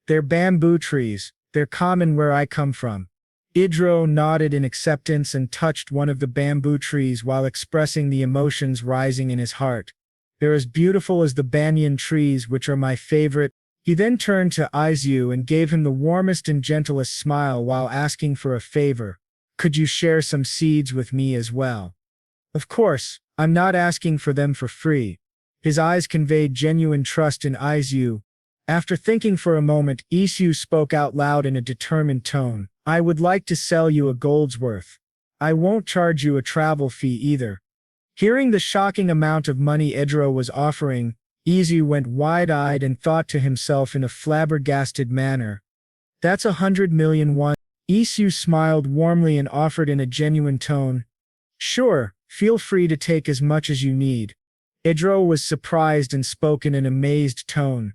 "They're bamboo trees. They're common where I come from." Adro nodded in acceptance and touched one of the bamboo trees while expressing the emotions rising in his heart. "They're as beautiful as the banyan trees, which are my favorite." He then turned to Isu and gave him the warmest and gentlest smile while asking for a favor. "Could you share some seeds with me as well?" "Of course, I'm not asking for them for free." His eyes conveyed genuine trust in Isu. After thinking for a moment, Isu spoke out loud in a determined tone. "I would like to sell you a gold's worth. I won't charge you a travel fee either." Hearing the shocking amount of money Adro was offering, Isu went wide-eyed and thought to himself in a flabbergasted manner, "That's 100 million won." Isu smiled warmly and offered in a genuine tone, "Sure, feel free to take as much as you need." Adro was surprised and spoke in an amazed tone.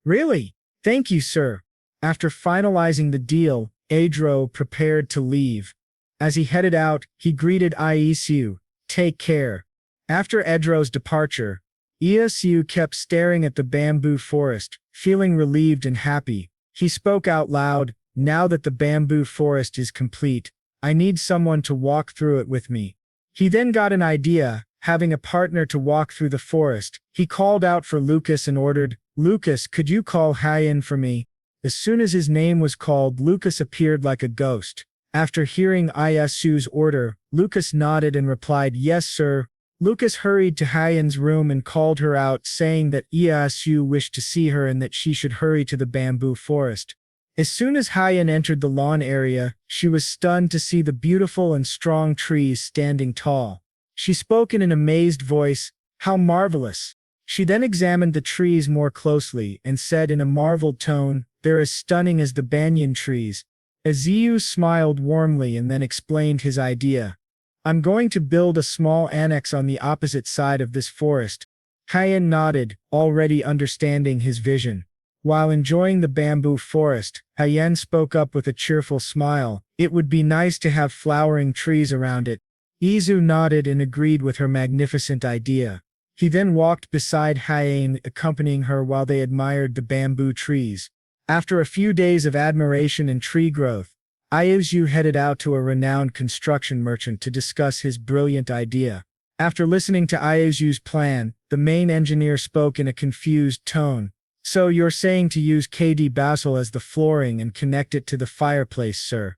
"Really? Thank you, sir." After finalizing the deal, Adro prepared to leave. As he headed out, he greeted Isu, "Take care." After Adro's departure, Isu kept staring at the bamboo forest, feeling relieved and happy. He spoke out loud, "Now that the bamboo forest is complete, I need someone to walk through it with me." He then got an idea, having a partner to walk through the forest. He called out for Lucas and ordered, "Lucas, could you call Hyen for me?" As soon as his name was called, Lucas appeared like a ghost. After hearing Isu's order, Lucas nodded and replied, "Yes, sir." Lucas hurried to Hyen's room and called her out, saying that Isu wished to see her and that she should hurry to the bamboo forest. As soon as Hyen entered the lawn area, she was stunned to see the beautiful and strong trees standing tall. She spoke in an amazed voice, "How marvelous." She then examined the trees more closely and said in a marveled tone, "They're as stunning as the banyan trees." Isu smiled warmly and then explained his idea. "I'm going to build a small annex on the opposite side of this forest." Hyen nodded, already understanding his vision. While enjoying the bamboo forest, Hyen spoke up with a cheerful smile, "It would be nice to have flowering trees around it." Isu nodded and agreed with her magnificent idea. He then walked beside Hyen, accompanying her while they admired the bamboo trees. After a few days of admiration and tree growth, Isu headed out to a renowned construction merchant to discuss his brilliant idea. After listening to Isu's plan, the main engineer spoke in a confused tone. "So you're saying to use KD basil as the flooring and connect it to the fireplace, sir?"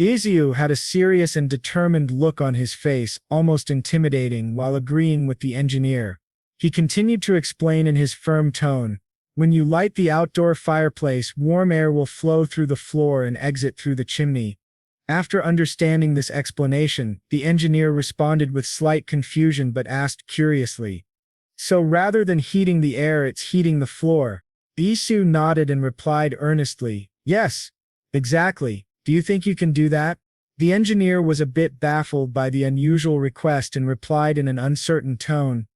Isu had a serious and determined look on his face, almost intimidating, while agreeing with the engineer. He continued to explain in his firm tone, "When you light the outdoor fireplace, warm air will flow through the floor and exit through the chimney." After understanding this explanation, the engineer responded with slight confusion but asked curiously, "So rather than heating the air, it's heating the floor?" Isu nodded and replied earnestly, "Yes, exactly. Do you think you can do that?" The engineer was a bit baffled by the unusual request and replied in an uncertain tone,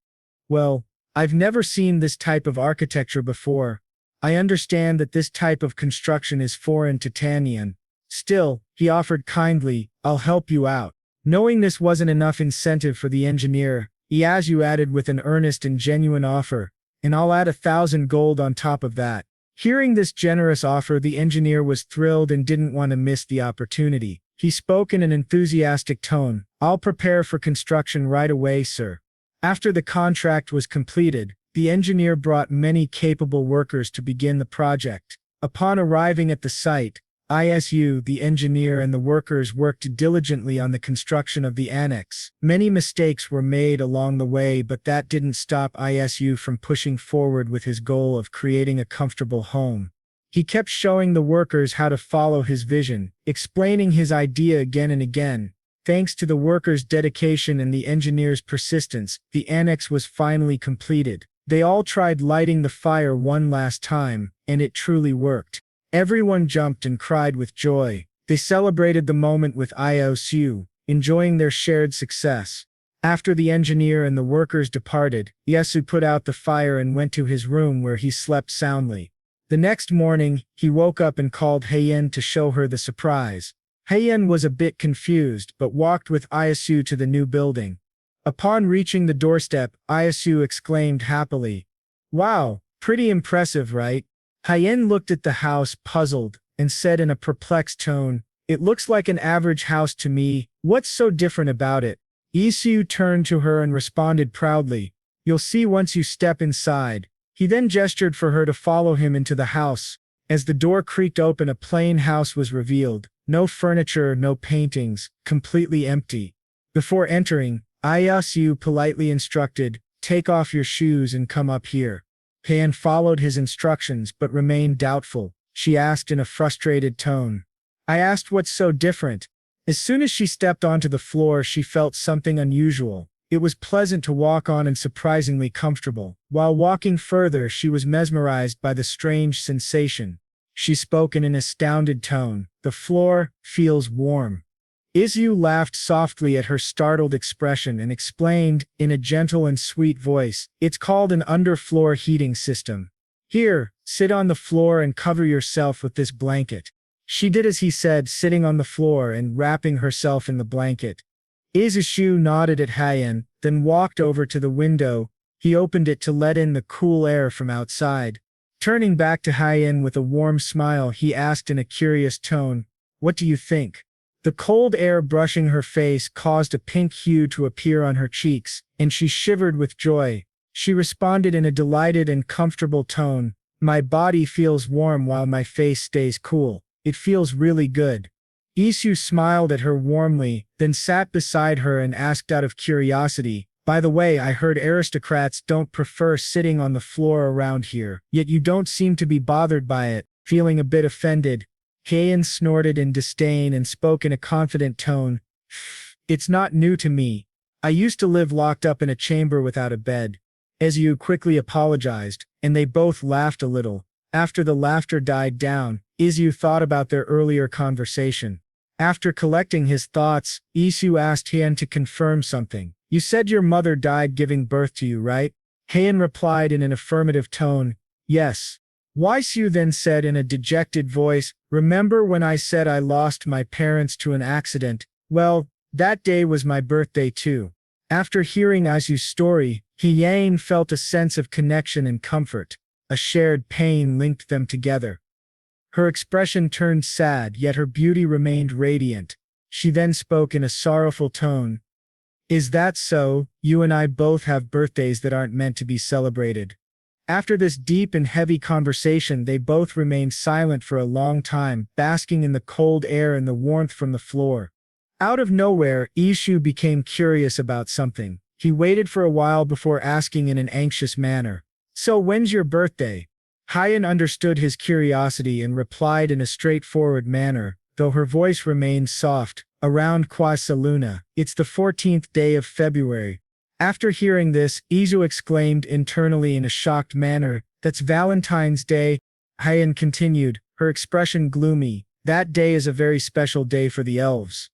"Well, I've never seen this type of architecture before. I understand that this type of construction is foreign to Tanyan. Still," he offered kindly, "I'll help you out." Knowing this wasn't enough incentive for the engineer, Iyasu added with an earnest and genuine offer, "And I'll add 1,000 gold on top of that." Hearing this generous offer, the engineer was thrilled and didn't want to miss the opportunity. He spoke in an enthusiastic tone, "I'll prepare for construction right away, sir." After the contract was completed, the engineer brought many capable workers to begin the project. Upon arriving at the site, Isu, the engineer, and the workers worked diligently on the construction of the annex. Many mistakes were made along the way, but that didn't stop Isu from pushing forward with his goal of creating a comfortable home. He kept showing the workers how to follow his vision, explaining his idea again and again. Thanks to the workers' dedication and the engineer's persistence, the annex was finally completed. They all tried lighting the fire one last time, and it truly worked. Everyone jumped and cried with joy. They celebrated the moment with Isu, enjoying their shared success. After the engineer and the workers departed, Isu put out the fire and went to his room where he slept soundly. The next morning, he woke up and called Hyen to show her the surprise. Hyen was a bit confused but walked with Isu to the new building. Upon reaching the doorstep, Isu exclaimed happily, "Wow, pretty impressive, right?" Hyen looked at the house puzzled and said in a perplexed tone, "It looks like an average house to me. What's so different about it?" Isu turned to her and responded proudly, "You'll see once you step inside." He then gestured for her to follow him into the house. As the door creaked open, a plain house was revealed. No furniture, no paintings, completely empty. Before entering, Isu politely instructed, "Take off your shoes and come up here." Hyen followed his instructions but remained doubtful. She asked in a frustrated tone, "I asked what's so different?" As soon as she stepped onto the floor, she felt something unusual. It was pleasant to walk on and surprisingly comfortable. While walking further, she was mesmerized by the strange sensation. She spoke in an astounded tone, "The floor feels warm." Isu laughed softly at her startled expression and explained, in a gentle and sweet voice, "It's called an underfloor heating system. Here, sit on the floor and cover yourself with this blanket." She did as he said, sitting on the floor and wrapping herself in the blanket. Isu nodded at Hyen, then walked over to the window. He opened it to let in the cool air from outside. Turning back to Hyen with a warm smile, he asked in a curious tone, "What do you think?" The cold air brushing her face caused a pink hue to appear on her cheeks, and she shivered with joy. She responded in a delighted and comfortable tone, "My body feels warm while my face stays cool. It feels really good." Isu smiled at her warmly, then sat beside her and asked out of curiosity, "By the way, I heard aristocrats don't prefer sitting on the floor around here, yet you don't seem to be bothered by it." Feeling a bit offended, Hyen snorted in disdain and spoke in a confident tone, "It's not new to me. I used to live locked up in a chamber without a bed." Isu quickly apologized, and they both laughed a little. After the laughter died down, Isu thought about their earlier conversation. After collecting his thoughts, Isu asked Hyen to confirm something. "You said your mother died giving birth to you, right?" Hyen replied in an affirmative tone, "Yes." Isu then said in a dejected voice, "Remember when I said I lost my parents to an accident? Well, that day was my birthday too." After hearing Isu's story, Hyen felt a sense of connection and comfort. A shared pain linked them together. Her expression turned sad, yet her beauty remained radiant. She then spoke in a sorrowful tone, "Is that so? You and I both have birthdays that aren't meant to be celebrated." After this deep and heavy conversation, they both remained silent for a long time, basking in the cold air and the warmth from the floor. Out of nowhere, Isu became curious about something. He waited for a while before asking in an anxious manner, "So when's your birthday?" Hyen understood his curiosity and replied in a straightforward manner, though her voice remained soft, "Around Kwasa Luna, it's the 14th day of February." After hearing this, Isu exclaimed internally in a shocked manner, "That's Valentine's Day." Hyen continued, her expression gloomy, "That day is a very special day for the elves.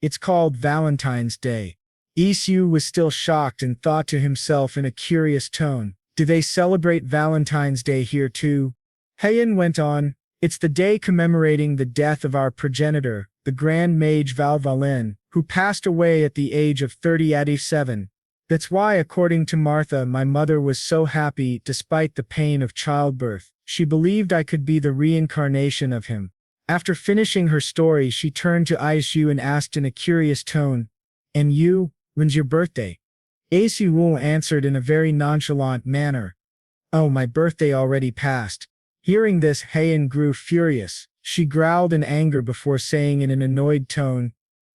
It's called Valentine's Day." Isu was still shocked and thought to himself in a curious tone, "Do they celebrate Valentine's Day here too?" Hyen went on, "It's the day commemorating the death of our progenitor, the Grand Mage Valvalin, who passed away at the age of 37. That's why, according to Martha, my mother was so happy despite the pain of childbirth. She believed I could be the reincarnation of him." After finishing her story, she turned to Isu and asked in a curious tone, "And you, when's your birthday?" Isu answered in a very nonchalant manner, "Oh, my birthday already passed." Hearing this, Hyen grew furious. She growled in anger before saying in an annoyed tone,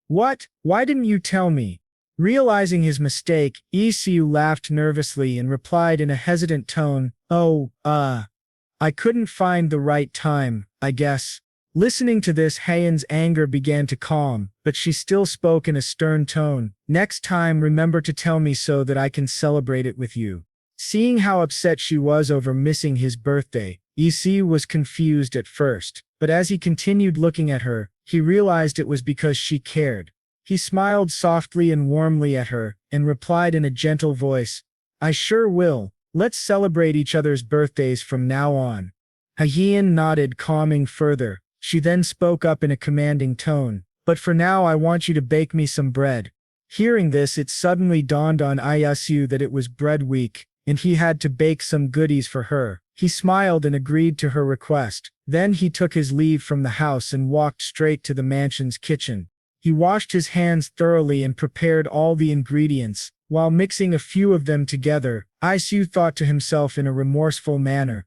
"What? Why didn't you tell me?" Realizing his mistake, Isu laughed nervously and replied in a hesitant tone, "Oh, I couldn't find the right time, I guess." Listening to this, Hyen's anger began to calm, but she still spoke in a stern tone, "Next time remember to tell me so that I can celebrate it with you." Seeing how upset she was over missing his birthday, Isu was confused at first, but as he continued looking at her, he realized it was because she cared. He smiled softly and warmly at her, and replied in a gentle voice, "I sure will. Let's celebrate each other's birthdays from now on." Hyen nodded, calming further. She then spoke up in a commanding tone, "But for now I want you to bake me some bread." Hearing this, it suddenly dawned on Isu that it was bread week, and he had to bake some goodies for her. He smiled and agreed to her request. Then he took his leave from the house and walked straight to the mansion's kitchen. He washed his hands thoroughly and prepared all the ingredients. While mixing a few of them together, Isu thought to himself in a remorseful manner,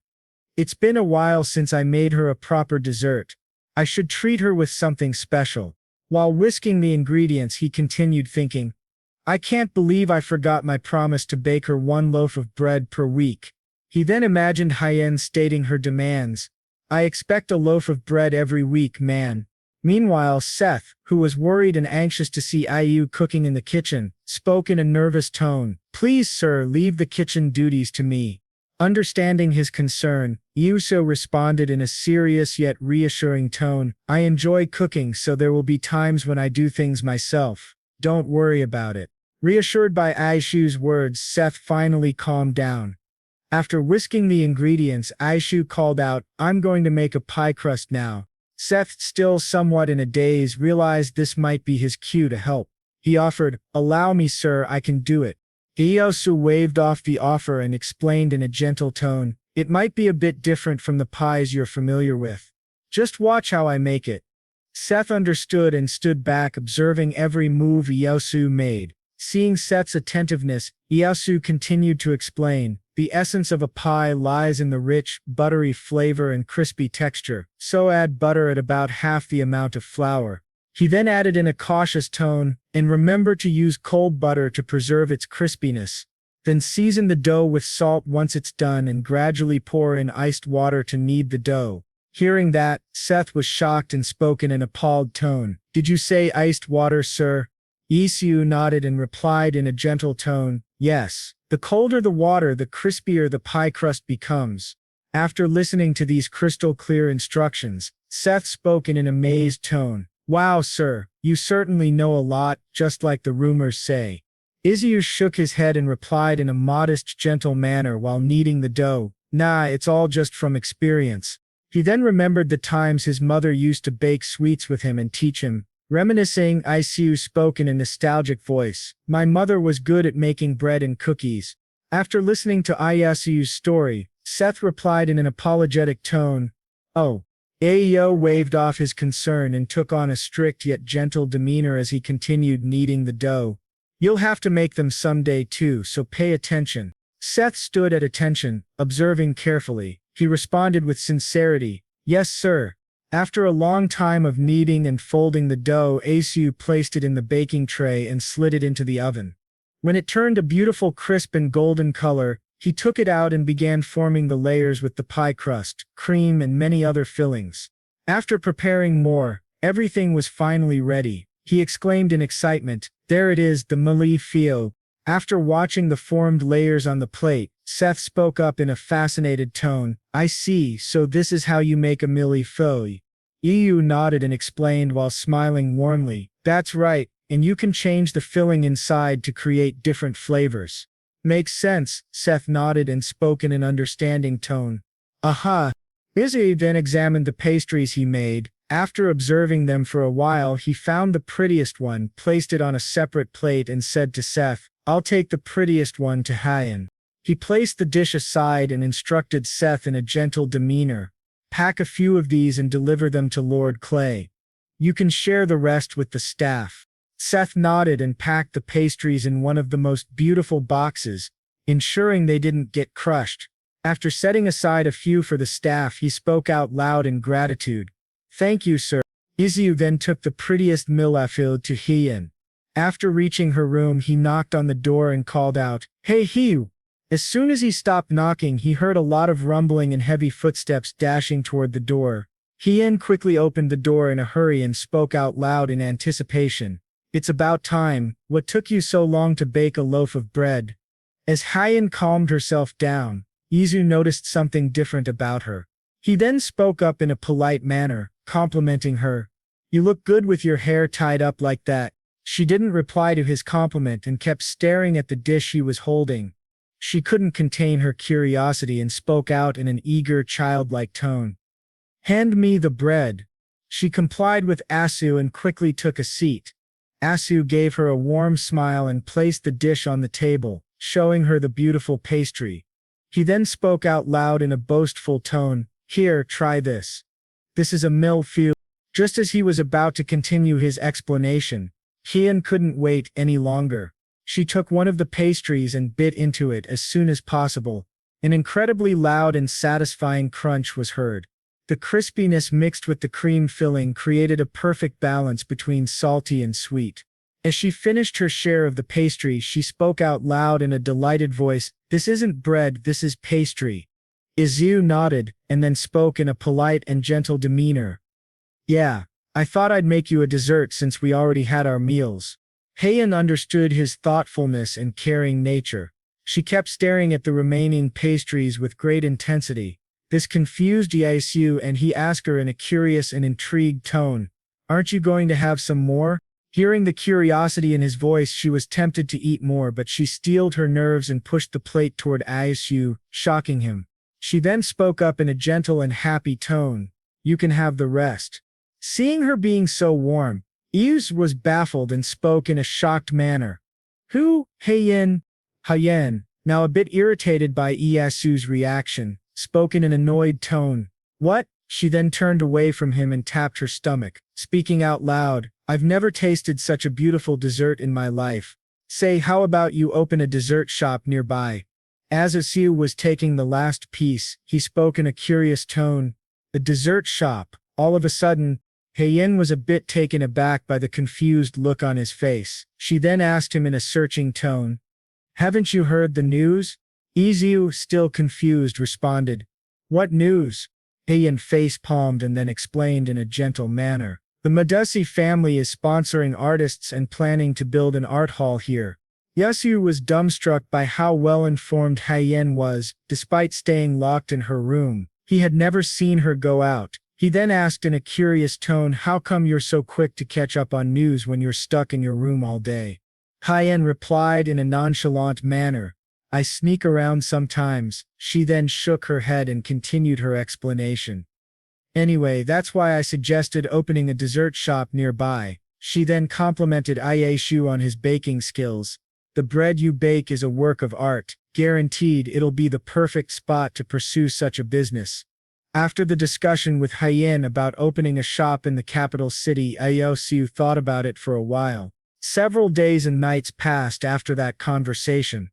"It's been a while since I made her a proper dessert. I should treat her with something special." While whisking the ingredients, he continued thinking, "I can't believe I forgot my promise to bake her one loaf of bread per week." He then imagined Hyen stating her demands, "I expect a loaf of bread every week, man." Meanwhile, Seth, who was worried and anxious to see Isu cooking in the kitchen, spoke in a nervous tone, "Please, sir, leave the kitchen duties to me." Understanding his concern, Isu responded in a serious yet reassuring tone, "I enjoy cooking, so there will be times when I do things myself. Don't worry about it." Reassured by Isu's words, Seth finally calmed down. After whisking the ingredients, Isu called out, "I'm going to make a pie crust now." Seth, still somewhat in a daze, realized this might be his cue to help. He offered, "Allow me, sir, I can do it." Isu waved off the offer and explained in a gentle tone, "It might be a bit different from the pies you're familiar with. Just watch how I make it." Seth understood and stood back, observing every move Isu made. Seeing Seth's attentiveness, Isu continued to explain, "The essence of a pie lies in the rich, buttery flavor and crispy texture, so add butter at about half the amount of flour." He then added in a cautious tone, "And remember to use cold butter to preserve its crispiness. Then season the dough with salt once it's done and gradually pour in iced water to knead the dough." Hearing that, Seth was shocked and spoke in an appalled tone, "Did you say iced water, sir?" Isu nodded and replied in a gentle tone, "Yes. The colder the water, the crispier the pie crust becomes." After listening to these crystal clear instructions, Seth spoke in an amazed tone, "Wow, sir, you certainly know a lot, just like the rumors say." Isu shook his head and replied in a modest, gentle manner while kneading the dough, "Nah, it's all just from experience." He then remembered the times his mother used to bake sweets with him and teach him. Reminiscing, Isu spoke in a nostalgic voice, "My mother was good at making bread and cookies." After listening to Isu's story, Seth replied in an apologetic tone, "Oh." Ayo waved off his concern and took on a strict yet gentle demeanor as he continued kneading the dough. "You'll have to make them someday too, so pay attention." Seth stood at attention, observing carefully. He responded with sincerity, "Yes, sir." After a long time of kneading and folding the dough, Isu placed it in the baking tray and slid it into the oven. When it turned a beautiful crisp and golden color, he took it out and began forming the layers with the pie crust, cream and many other fillings. After preparing more, everything was finally ready. He exclaimed in excitement, "There it is, the mili fio." After watching the formed layers on the plate, Seth spoke up in a fascinated tone, "I see, so this is how you make a mili fio." Isu nodded and explained while smiling warmly, "That's right, and you can change the filling inside to create different flavors." "Makes sense," Seth nodded and spoke in an understanding tone. "Aha." Isu then examined the pastries he made. After observing them for a while, he found the prettiest one, placed it on a separate plate and said to Seth, "I'll take the prettiest one to Hyen." He placed the dish aside and instructed Seth in a gentle demeanor, "Pack a few of these and deliver them to Lord Clay. You can share the rest with the staff." Seth nodded and packed the pastries in one of the most beautiful boxes, ensuring they didn't get crushed. After setting aside a few for the staff, he spoke out loud in gratitude, "Thank you, sir." Isu then took the prettiest milafil to Hyen. After reaching her room, he knocked on the door and called out, "Hey Hyu!" As soon as he stopped knocking, he heard a lot of rumbling and heavy footsteps dashing toward the door. Hyen quickly opened the door in a hurry and spoke out loud in anticipation, "It's about time. What took you so long to bake a loaf of bread?" As Hyen calmed herself down, Isu noticed something different about her. He then spoke up in a polite manner, complimenting her. "You look good with your hair tied up like that." She didn't reply to his compliment and kept staring at the dish she was holding. She couldn't contain her curiosity and spoke out in an eager, childlike tone, "Hand me the bread." She complied with Asu and quickly took a seat. Asu gave her a warm smile and placed the dish on the table, showing her the beautiful pastry. He then spoke out loud in a boastful tone, "Here, try this. This is a mil feu." Just as he was about to continue his explanation, Hyen couldn't wait any longer. She took one of the pastries and bit into it as soon as possible. An incredibly loud and satisfying crunch was heard. The crispiness mixed with the cream filling created a perfect balance between salty and sweet. As she finished her share of the pastry, she spoke out loud in a delighted voice, "This isn't bread, this is pastry." Isu nodded, and then spoke in a polite and gentle demeanor, "Yeah, I thought I'd make you a dessert since we already had our meals." Hyen understood his thoughtfulness and caring nature. She kept staring at the remaining pastries with great intensity. This confused Isu and he asked her in a curious and intrigued tone, "Aren't you going to have some more?" Hearing the curiosity in his voice, she was tempted to eat more, but she steeled her nerves and pushed the plate toward Isu, shocking him. She then spoke up in a gentle and happy tone, "You can have the rest." Seeing her being so warm, Isu was baffled and spoke in a shocked manner. "Who? Hyen?" Hyen, now a bit irritated by Isu's reaction, spoke in an annoyed tone. "What?" She then turned away from him and tapped her stomach, speaking out loud, "I've never tasted such a beautiful dessert in my life. Say, how about you open a dessert shop nearby?" As Isu was taking the last piece, he spoke in a curious tone, "A dessert shop." All of a sudden, Hyen was a bit taken aback by the confused look on his face. She then asked him in a searching tone, "Haven't you heard the news?" Isu, still confused, responded, "What news?" Hyen face-palmed and then explained in a gentle manner, "The Medi family is sponsoring artists and planning to build an art hall here." Isu was dumbstruck by how well-informed Hyen was, despite staying locked in her room. He had never seen her go out. He then asked in a curious tone, "How come you're so quick to catch up on news when you're stuck in your room all day?" Hyen replied in a nonchalant manner, "I sneak around sometimes." She then shook her head and continued her explanation. "Anyway, that's why I suggested opening a dessert shop nearby." She then complimented Isu on his baking skills. "The bread you bake is a work of art. Guaranteed it'll be the perfect spot to pursue such a business." After the discussion with Hyen about opening a shop in the capital city, Isu thought about it for a while. Several days and nights passed after that conversation.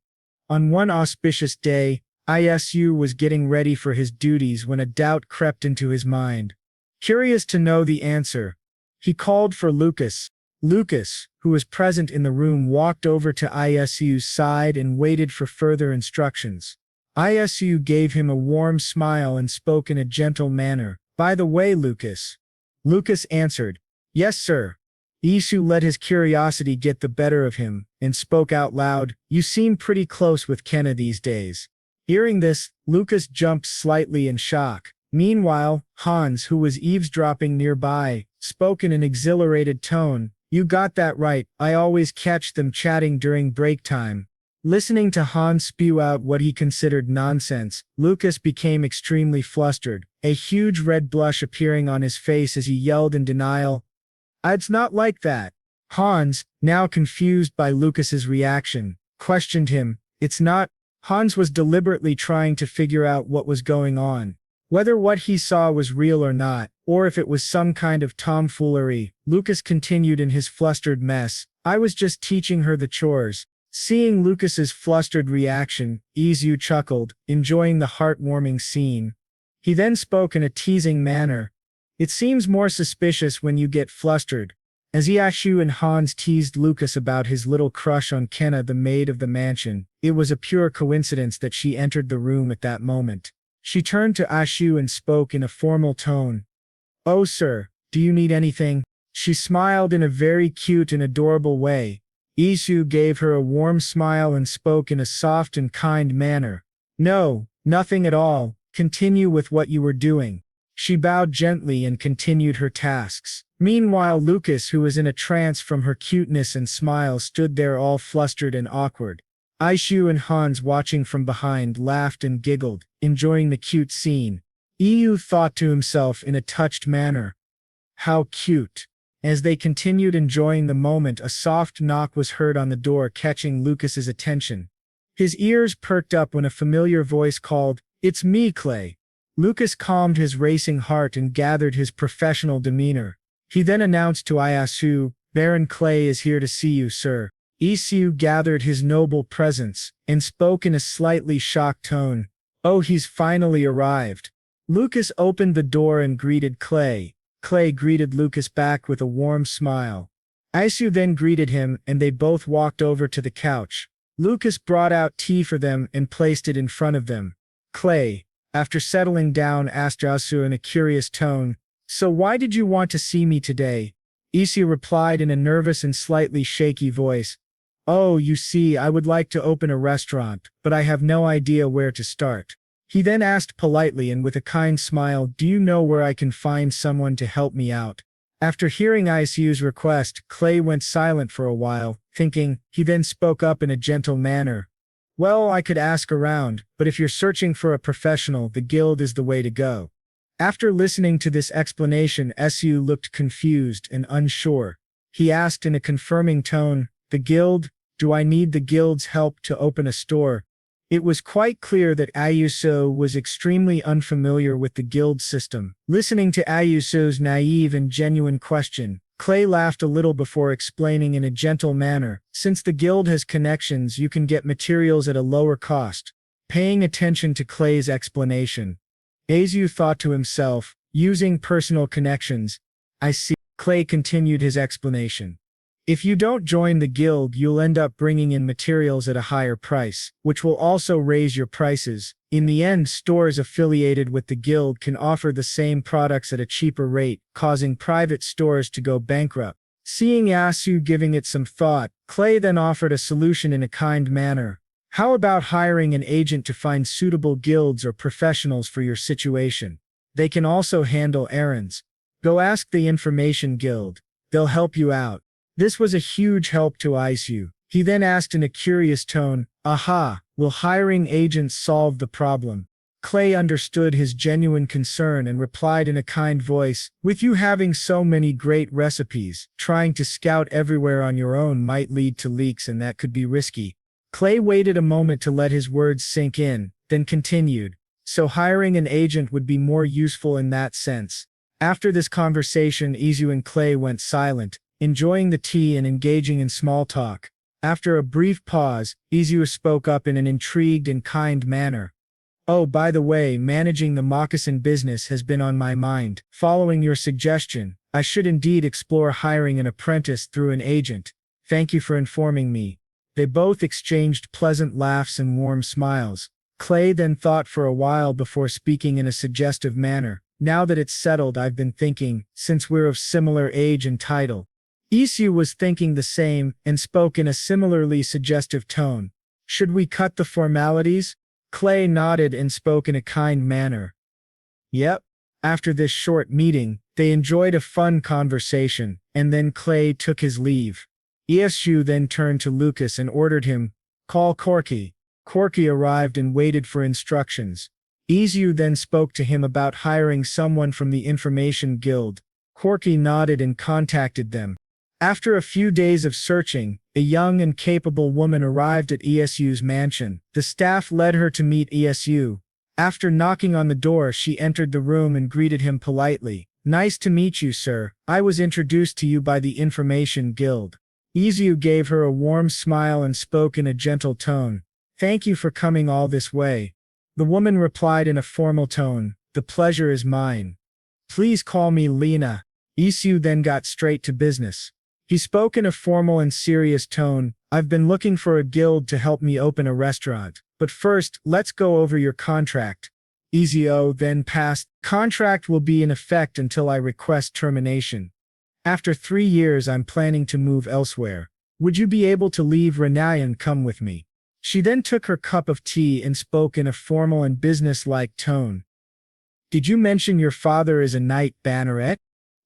On one auspicious day, Isu was getting ready for his duties when a doubt crept into his mind. Curious to know the answer, he called for Lucas. Lucas, who was present in the room, walked over to Isu's side and waited for further instructions. Isu gave him a warm smile and spoke in a gentle manner. "By the way, Lucas." Lucas answered, "Yes, sir." Isu let his curiosity get the better of him and spoke out loud, "You seem pretty close with Kenna these days." Hearing this, Lucas jumped slightly in shock. Meanwhile, Hans, who was eavesdropping nearby, spoke in an exhilarated tone, "You got that right, I always catch them chatting during break time." Listening to Hans spew out what he considered nonsense, Lucas became extremely flustered, a huge red blush appearing on his face as he yelled in denial, "It's not like that." Hans, now confused by Lucas's reaction, questioned him, "It's not?" Hans was deliberately trying to figure out what was going on. Whether what he saw was real or not, or if it was some kind of tomfoolery, Lucas continued in his flustered mess, "I was just teaching her the chores." Seeing Lucas's flustered reaction, Isu chuckled, enjoying the heartwarming scene. He then spoke in a teasing manner, "It seems more suspicious when you get flustered." As Isu and Hans teased Lucas about his little crush on Kenna, the maid of the mansion, it was a pure coincidence that she entered the room at that moment. She turned to Isu and spoke in a formal tone. "Oh sir, do you need anything?" She smiled in a very cute and adorable way. Isu gave her a warm smile and spoke in a soft and kind manner. "No, nothing at all, continue with what you were doing." She bowed gently and continued her tasks. Meanwhile, Lucas, who was in a trance from her cuteness and smile, stood there all flustered and awkward. Isu and Hans, watching from behind, laughed and giggled, enjoying the cute scene. Isu thought to himself in a touched manner, "How cute." As they continued enjoying the moment, a soft knock was heard on the door, catching Lucas's attention. His ears perked up when a familiar voice called, "It's me, Clay." Lucas calmed his racing heart and gathered his professional demeanor. He then announced to Isu, "Baron Clay is here to see you, sir." Isu gathered his noble presence and spoke in a slightly shocked tone, "Oh, he's finally arrived." Lucas opened the door and greeted Clay. Clay greeted Lucas back with a warm smile. Isu then greeted him and they both walked over to the couch. Lucas brought out tea for them and placed it in front of them. Clay, after settling down, asked Isu in a curious tone, "So why did you want to see me today?" Isu replied in a nervous and slightly shaky voice, "Oh, you see, I would like to open a restaurant, but I have no idea where to start." He then asked politely and with a kind smile, "Do you know where I can find someone to help me out?" After hearing Isu's request, Clay went silent for a while, thinking. He then spoke up in a gentle manner, "Well, I could ask around, but if you're searching for a professional, the guild is the way to go." After listening to this explanation, Isu looked confused and unsure. He asked in a confirming tone, "The guild? Do I need the guild's help to open a store?" It was quite clear that Isu was extremely unfamiliar with the guild system. Listening to Isu's naive and genuine question, Clay laughed a little before explaining in a gentle manner, "Since the guild has connections, you can get materials at a lower cost." Paying attention to Clay's explanation, Isu thought to himself, "Using personal connections. I see." Clay continued his explanation. "If you don't join the guild, you'll end up bringing in materials at a higher price, which will also raise your prices. In the end, stores affiliated with the guild can offer the same products at a cheaper rate, causing private stores to go bankrupt." Seeing Isu giving it some thought, Clay then offered a solution in a kind manner. "How about hiring an agent to find suitable guilds or professionals for your situation? They can also handle errands. Go ask the information guild. They'll help you out." This was a huge help to Isu. He then asked in a curious tone, "Aha, will hiring agents solve the problem?" Clay understood his genuine concern and replied in a kind voice, "With you having so many great recipes, trying to scout everywhere on your own might lead to leaks and that could be risky." Clay waited a moment to let his words sink in, then continued, "So hiring an agent would be more useful in that sense." After this conversation, Isu and Clay went silent, enjoying the tea and engaging in small talk. After a brief pause, Isu spoke up in an intrigued and kind manner. Oh, by the way, managing the moccasin business has been on my mind. Following your suggestion, I should indeed explore hiring an apprentice through an agent. Thank you for informing me. They both exchanged pleasant laughs and warm smiles. Clay then thought for a while before speaking in a suggestive manner. Now that it's settled, I've been thinking, since we're of similar age and title. Isu was thinking the same and spoke in a similarly suggestive tone. Should we cut the formalities? Clay nodded and spoke in a kind manner. Yep. After this short meeting, they enjoyed a fun conversation, and then Clay took his leave. Isu then turned to Lucas and ordered him, call Corky. Corky arrived and waited for instructions. Isu then spoke to him about hiring someone from the Information Guild. Corky nodded and contacted them. After a few days of searching, a young and capable woman arrived at Isu's mansion. The staff led her to meet Isu. After knocking on the door, she entered the room and greeted him politely. Nice to meet you, sir. I was introduced to you by the Information Guild. Isu gave her a warm smile and spoke in a gentle tone. Thank you for coming all this way. The woman replied in a formal tone. The pleasure is mine. Please call me Lena. Isu then got straight to business. He spoke in a formal and serious tone. I've been looking for a guild to help me open a restaurant. But first, let's go over your contract. Isu then passed. Contract will be in effect until I request termination. After 3 years, I'm planning to move elsewhere. Would you be able to leave Renai and come with me? She then took her cup of tea and spoke in a formal and business-like tone. Did you mention your father is a knight banneret?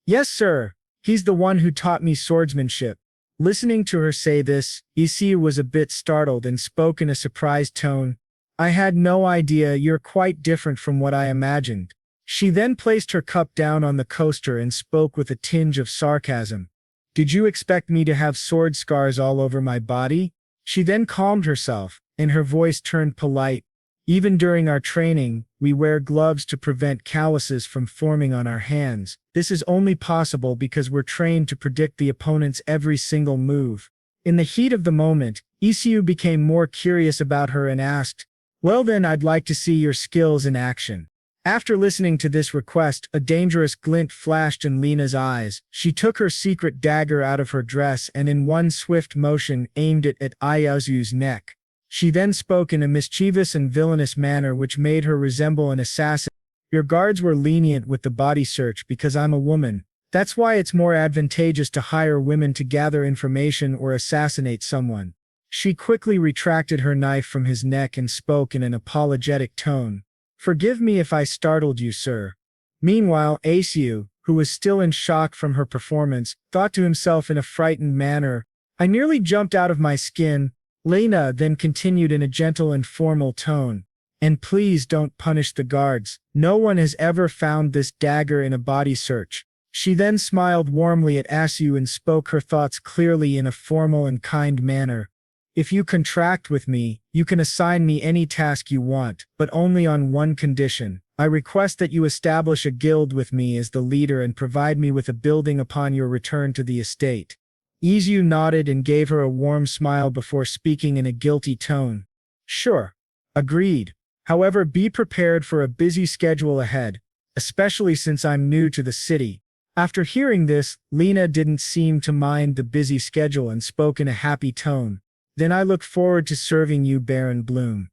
Yes, sir. He's the one who taught me swordsmanship. Listening to her say this, Isu was a bit startled and spoke in a surprised tone. I had no idea. You're quite different from what I imagined. She then placed her cup down on the coaster and spoke with a tinge of sarcasm. Did you expect me to have sword scars all over my body? She then calmed herself, and her voice turned polite. Even during our training, we wear gloves to prevent calluses from forming on our hands. This is only possible because we're trained to predict the opponent's every single move. In the heat of the moment, Isu became more curious about her and asked, well then, I'd like to see your skills in action. After listening to this request, a dangerous glint flashed in Lena's eyes. She took her secret dagger out of her dress and in one swift motion aimed it at Isu's neck. She then spoke in a mischievous and villainous manner which made her resemble an assassin. Your guards were lenient with the body search because I'm a woman. That's why it's more advantageous to hire women to gather information or assassinate someone. She quickly retracted her knife from his neck and spoke in an apologetic tone. Forgive me if I startled you, sir. Meanwhile, Isu, who was still in shock from her performance, thought to himself in a frightened manner, I nearly jumped out of my skin. Lena then continued in a gentle and formal tone. And please don't punish the guards. No one has ever found this dagger in a body search. She then smiled warmly at Isu and spoke her thoughts clearly in a formal and kind manner. If you contract with me, you can assign me any task you want, but only on one condition. I request that you establish a guild with me as the leader and provide me with a building upon your return to the estate. Isu nodded and gave her a warm smile before speaking in a guilty tone. Sure. Agreed. However, be prepared for a busy schedule ahead, especially since I'm new to the city. After hearing this, Lena didn't seem to mind the busy schedule and spoke in a happy tone. Then I look forward to serving you, Baron Bloom.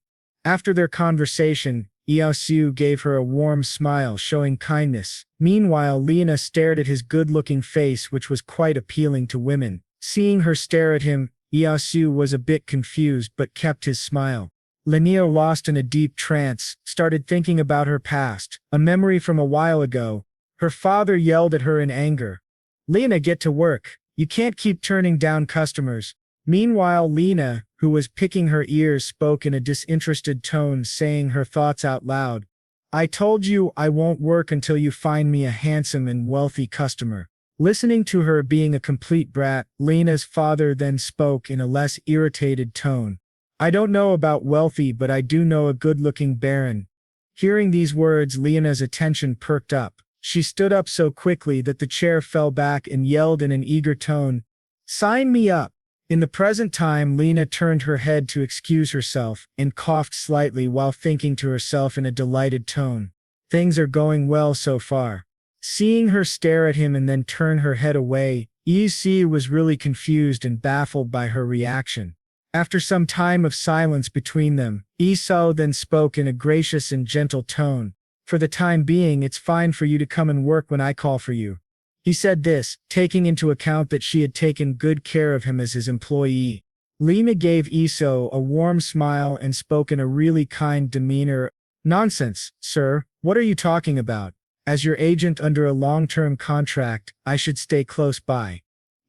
After their conversation, Isu gave her a warm smile showing kindness. Meanwhile, Lena stared at his good-looking face which was quite appealing to women. Seeing her stare at him, Isu was a bit confused but kept his smile. Lena, lost in a deep trance, started thinking about her past, a memory from a while ago. Her father yelled at her in anger. Lena, get to work. You can't keep turning down customers. Meanwhile, Lena, who was picking her ears, spoke in a disinterested tone, saying her thoughts out loud. I told you I won't work until you find me a handsome and wealthy customer. Listening to her being a complete brat, Lena's father then spoke in a less irritated tone. I don't know about wealthy, but I do know a good-looking baron. Hearing these words, Lena's attention perked up. She stood up so quickly that the chair fell back and yelled in an eager tone, Sign me up. In the present time, Lena turned her head to excuse herself and coughed slightly while thinking to herself in a delighted tone. Things are going well so far. Seeing her stare at him and then turn her head away, Isu was really confused and baffled by her reaction. After some time of silence between them, Isu then spoke in a gracious and gentle tone. For the time being, it's fine for you to come and work when I call for you. He said this, taking into account that she had taken good care of him as his employee. Lena gave Isu a warm smile and spoke in a really kind demeanor. Nonsense, sir, what are you talking about? As your agent under a long-term contract, I should stay close by.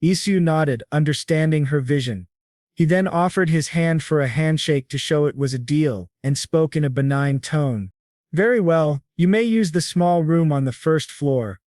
Isu nodded, understanding her vision. He then offered his hand for a handshake to show it was a deal, and spoke in a benign tone. Very well, you may use the small room on the first floor.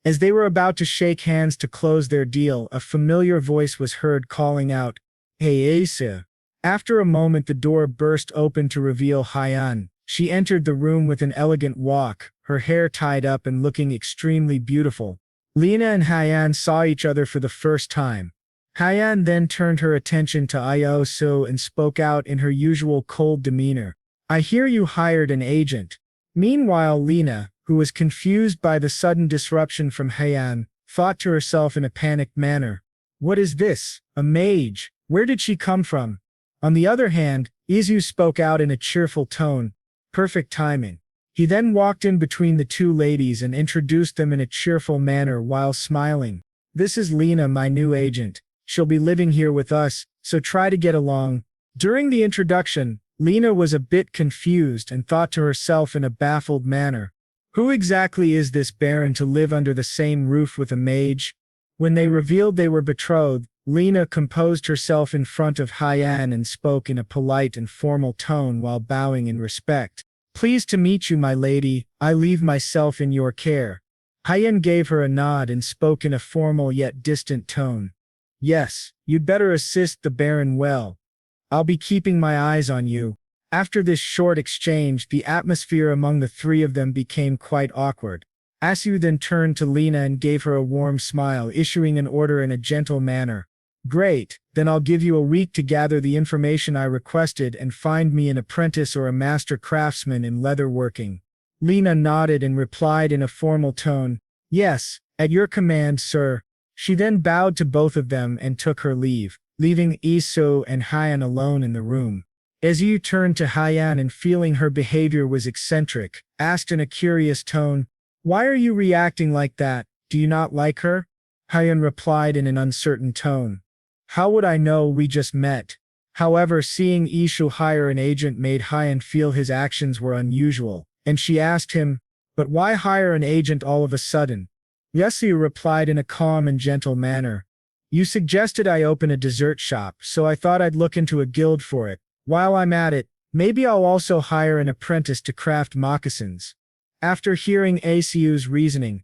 As they were about to shake hands to close their deal, a familiar voice was heard calling out, Hey Asa. After a moment the door burst open to reveal Hyen. She entered the room with an elegant walk, her hair tied up and looking extremely beautiful. Lena and Hyen saw each other for the first time. Hyen then turned her attention to Isu and spoke out in her usual cold demeanor. I hear you hired an agent. Meanwhile Lena, who was confused by the sudden disruption from Hyen, thought to herself in a panicked manner. What is this? A mage? Where did she come from? On the other hand, Isu spoke out in a cheerful tone. Perfect timing. He then walked in between the two ladies and introduced them in a cheerful manner while smiling. This is Lena, my new agent. She'll be living here with us, so try to get along. During the introduction, Lena was a bit confused and thought to herself in a baffled manner. Who exactly is this baron to live under the same roof with a mage? When they revealed they were betrothed, Lena composed herself in front of Hyen and spoke in a polite and formal tone while bowing in respect. Pleased to meet you, my lady, I leave myself in your care. Hyen gave her a nod and spoke in a formal yet distant tone. Yes, you'd better assist the baron well. I'll be keeping my eyes on you. After this short exchange, the atmosphere among the three of them became quite awkward. Isu then turned to Lena and gave her a warm smile, issuing an order in a gentle manner. Great, then I'll give you a week to gather the information I requested and find me an apprentice or a master craftsman in leatherworking. Lena nodded and replied in a formal tone, Yes, at your command, sir. She then bowed to both of them and took her leave, leaving Isu and Hyen alone in the room. Isu turned to Hyen and, feeling her behavior was eccentric, asked in a curious tone, Why are you reacting like that? Do you not like her? Hyen replied in an uncertain tone. How would I know, we just met? However, seeing Isu hire an agent made Hyen feel his actions were unusual, and she asked him, But why hire an agent all of a sudden? Isu replied in a calm and gentle manner. You suggested I open a dessert shop, so I thought I'd look into a guild for it. While I'm at it, maybe I'll also hire an apprentice to craft moccasins. After hearing Isu's reasoning,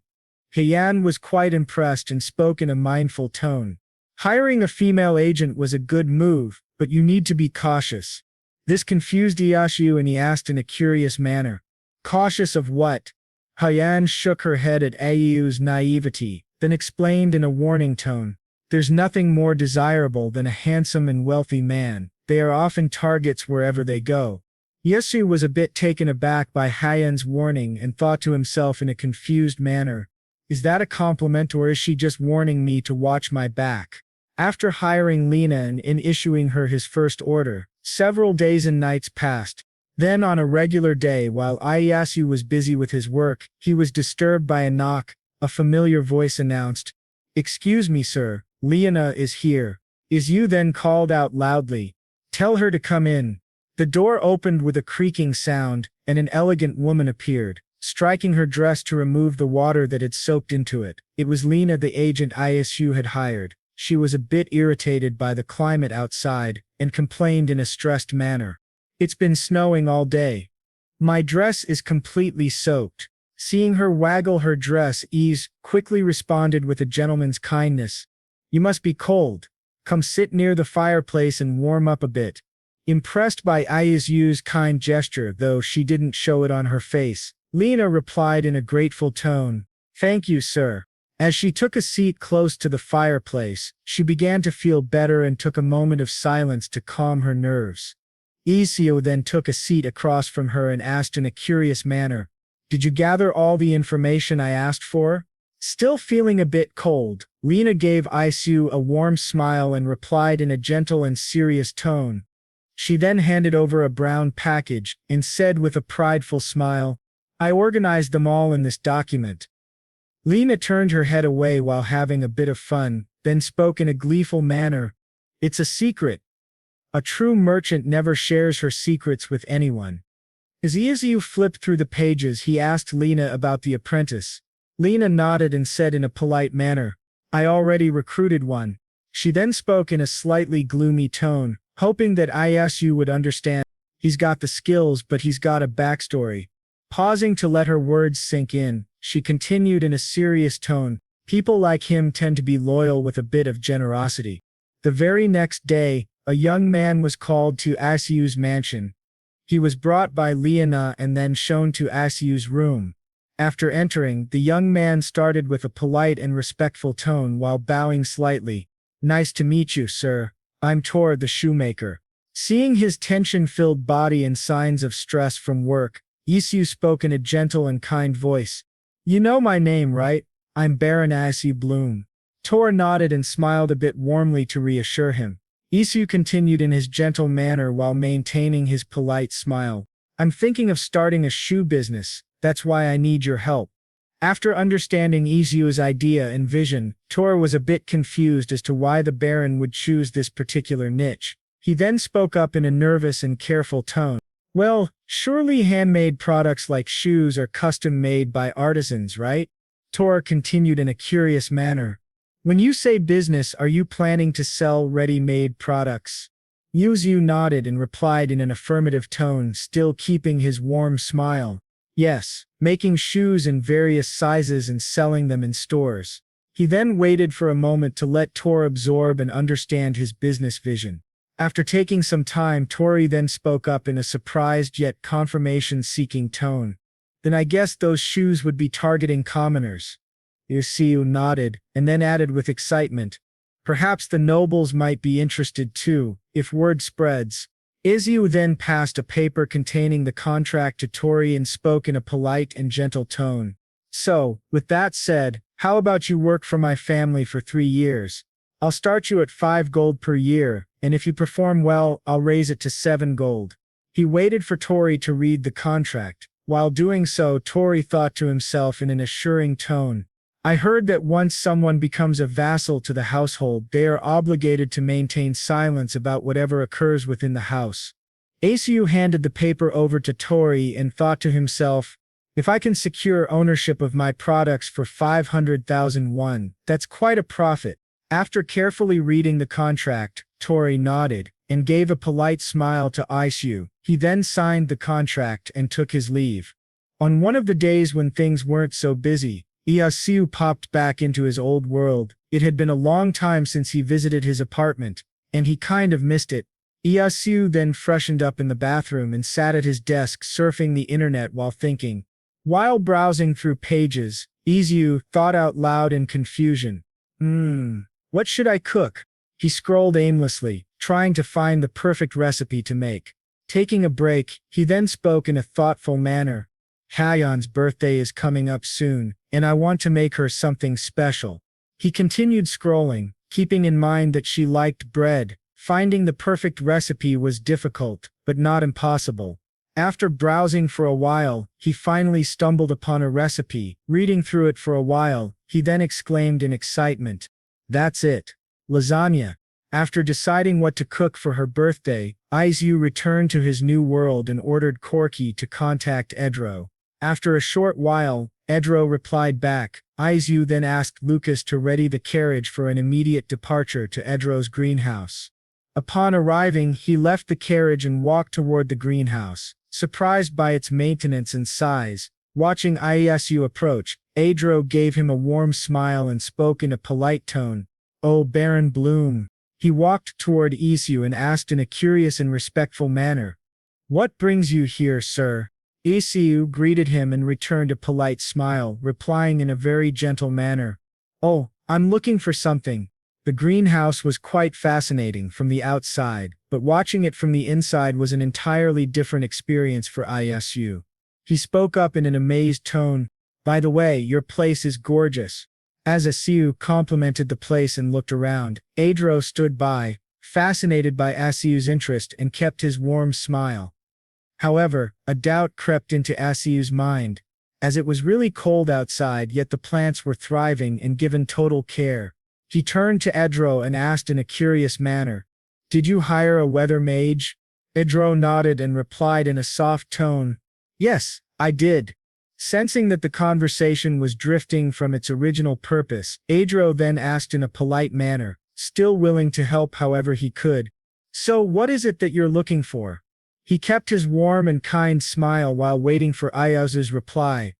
Hyen was quite impressed and spoke in a mindful tone. Hiring a female agent was a good move, but you need to be cautious. This confused Isu and he asked in a curious manner. Cautious of what? Hyen shook her head at Isu's naivety, then explained in a warning tone. There's nothing more desirable than a handsome and wealthy man. They are often targets wherever they go. Isu was a bit taken aback by Hyen's warning and thought to himself in a confused manner. Is that a compliment or is she just warning me to watch my back? After hiring Lena and in issuing her his first order, several days and nights passed. Then on a regular day while Isu was busy with his work, he was disturbed by a knock. A familiar voice announced, Excuse me, sir, Lena is here. Isu then called out loudly, Tell her to come in. The door opened with a creaking sound, and an elegant woman appeared, striking her dress to remove the water that had soaked into it. It was Lena, the agent Isu had hired. She was a bit irritated by the climate outside, and complained in a stressed manner. It's been snowing all day. My dress is completely soaked. Seeing her waggle her dress, Isu quickly responded with a gentleman's kindness. You must be cold. Come sit near the fireplace and warm up a bit. Impressed by Isu's kind gesture, though she didn't show it on her face, Lena replied in a grateful tone, Thank you, sir. As she took a seat close to the fireplace, she began to feel better and took a moment of silence to calm her nerves. Isu then took a seat across from her and asked in a curious manner, "Did you gather all the information I asked for?" Still feeling a bit cold, Lena gave Isu a warm smile and replied in a gentle and serious tone. She then handed over a brown package and said with a prideful smile, "I organized them all in this document." Lena turned her head away while having a bit of fun, then spoke in a gleeful manner, "It's a secret. A true merchant never shares her secrets with anyone." As Isu flipped through the pages, he asked Lena about the apprentice. Lena nodded and said in a polite manner, "I already recruited one." She then spoke in a slightly gloomy tone, hoping that Isu would understand. "He's got the skills, but he's got a backstory." Pausing to let her words sink in, she continued in a serious tone, "People like him tend to be loyal with a bit of generosity." The very next day, a young man was called to Isu's mansion. He was brought by Liana and then shown to Isu's room. After entering, the young man started with a polite and respectful tone while bowing slightly. "Nice to meet you, sir. I'm Tor the shoemaker." Seeing his tension-filled body and signs of stress from work, Isu spoke in a gentle and kind voice. "You know my name, right? I'm Baron Isu Bloom." Tor nodded and smiled a bit warmly to reassure him. Isu continued in his gentle manner while maintaining his polite smile. "I'm thinking of starting a shoe business. That's why I need your help." After understanding Isu's idea and vision, Tor was a bit confused as to why the Baron would choose this particular niche. He then spoke up in a nervous and careful tone. "Well, surely handmade products like shoes are custom made by artisans, right?" Tor continued in a curious manner. "When you say business, are you planning to sell ready-made products?" Isu nodded and replied in an affirmative tone, still keeping his warm smile. "Yes, making shoes in various sizes and selling them in stores." He then waited for a moment to let Tor absorb and understand his business vision. After taking some time, Tori then spoke up in a surprised yet confirmation-seeking tone. "Then I guess those shoes would be targeting commoners." Isu nodded, and then added with excitement, "Perhaps the nobles might be interested too, if word spreads." Isu then passed a paper containing the contract to Tori and spoke in a polite and gentle tone. "So, with that said, how about you work for my family for 3 years? I'll start you at 5 gold per year, and if you perform well, I'll raise it to 7 gold. He waited for Tori to read the contract. While doing so, Tori thought to himself in an assuring tone, "I heard that once someone becomes a vassal to the household, they are obligated to maintain silence about whatever occurs within the house." Isu handed the paper over to Tori and thought to himself, "If I can secure ownership of my products for 500,000 won, that's quite a profit." After carefully reading the contract, Tori nodded and gave a polite smile to Isu. He then signed the contract and took his leave. On one of the days when things weren't so busy, Isu popped back into his old world. It had been a long time since he visited his apartment, and he kind of missed it. Isu then freshened up in the bathroom and sat at his desk surfing the internet while thinking. While browsing through pages, Isu thought out loud in confusion. What should I cook?" He scrolled aimlessly, trying to find the perfect recipe to make. Taking a break, he then spoke in a thoughtful manner. "Hyen's birthday is coming up soon, and I want to make her something special." He continued scrolling, keeping in mind that she liked bread. Finding the perfect recipe was difficult, but not impossible. After browsing for a while, he finally stumbled upon a recipe. Reading through it for a while, he then exclaimed in excitement, "That's it! Lasagna!" After deciding what to cook for her birthday, Isu returned to his new world and ordered Corky to contact Edro. After a short while, Edro replied back. Isu then asked Lucas to ready the carriage for an immediate departure to Edro's greenhouse. Upon arriving, he left the carriage and walked toward the greenhouse. Surprised by its maintenance and size, watching Isu approach, Edro gave him a warm smile and spoke in a polite tone. "Oh, Baron Bloom." He walked toward Isu and asked in a curious and respectful manner, "What brings you here, sir?" Isu greeted him and returned a polite smile, replying in a very gentle manner, Oh, I'm looking for something. The greenhouse was quite fascinating from the outside, but watching it from the inside was an entirely different experience for Isu. He spoke up in an amazed tone. By the way, your place is gorgeous. As Asiu complimented the place and looked around, Adro stood by, fascinated by Asiu's interest and kept his warm smile. However, a doubt crept into Asiu's mind, as it was really cold outside yet the plants were thriving and given total care. He turned to Edro and asked in a curious manner, "Did you hire a weather mage?" Edro nodded and replied in a soft tone, "Yes, I did." Sensing that the conversation was drifting from its original purpose, Edro then asked in a polite manner, still willing to help however he could, "So what is it that you're looking for?" He kept his warm and kind smile while waiting for Ayazu's reply.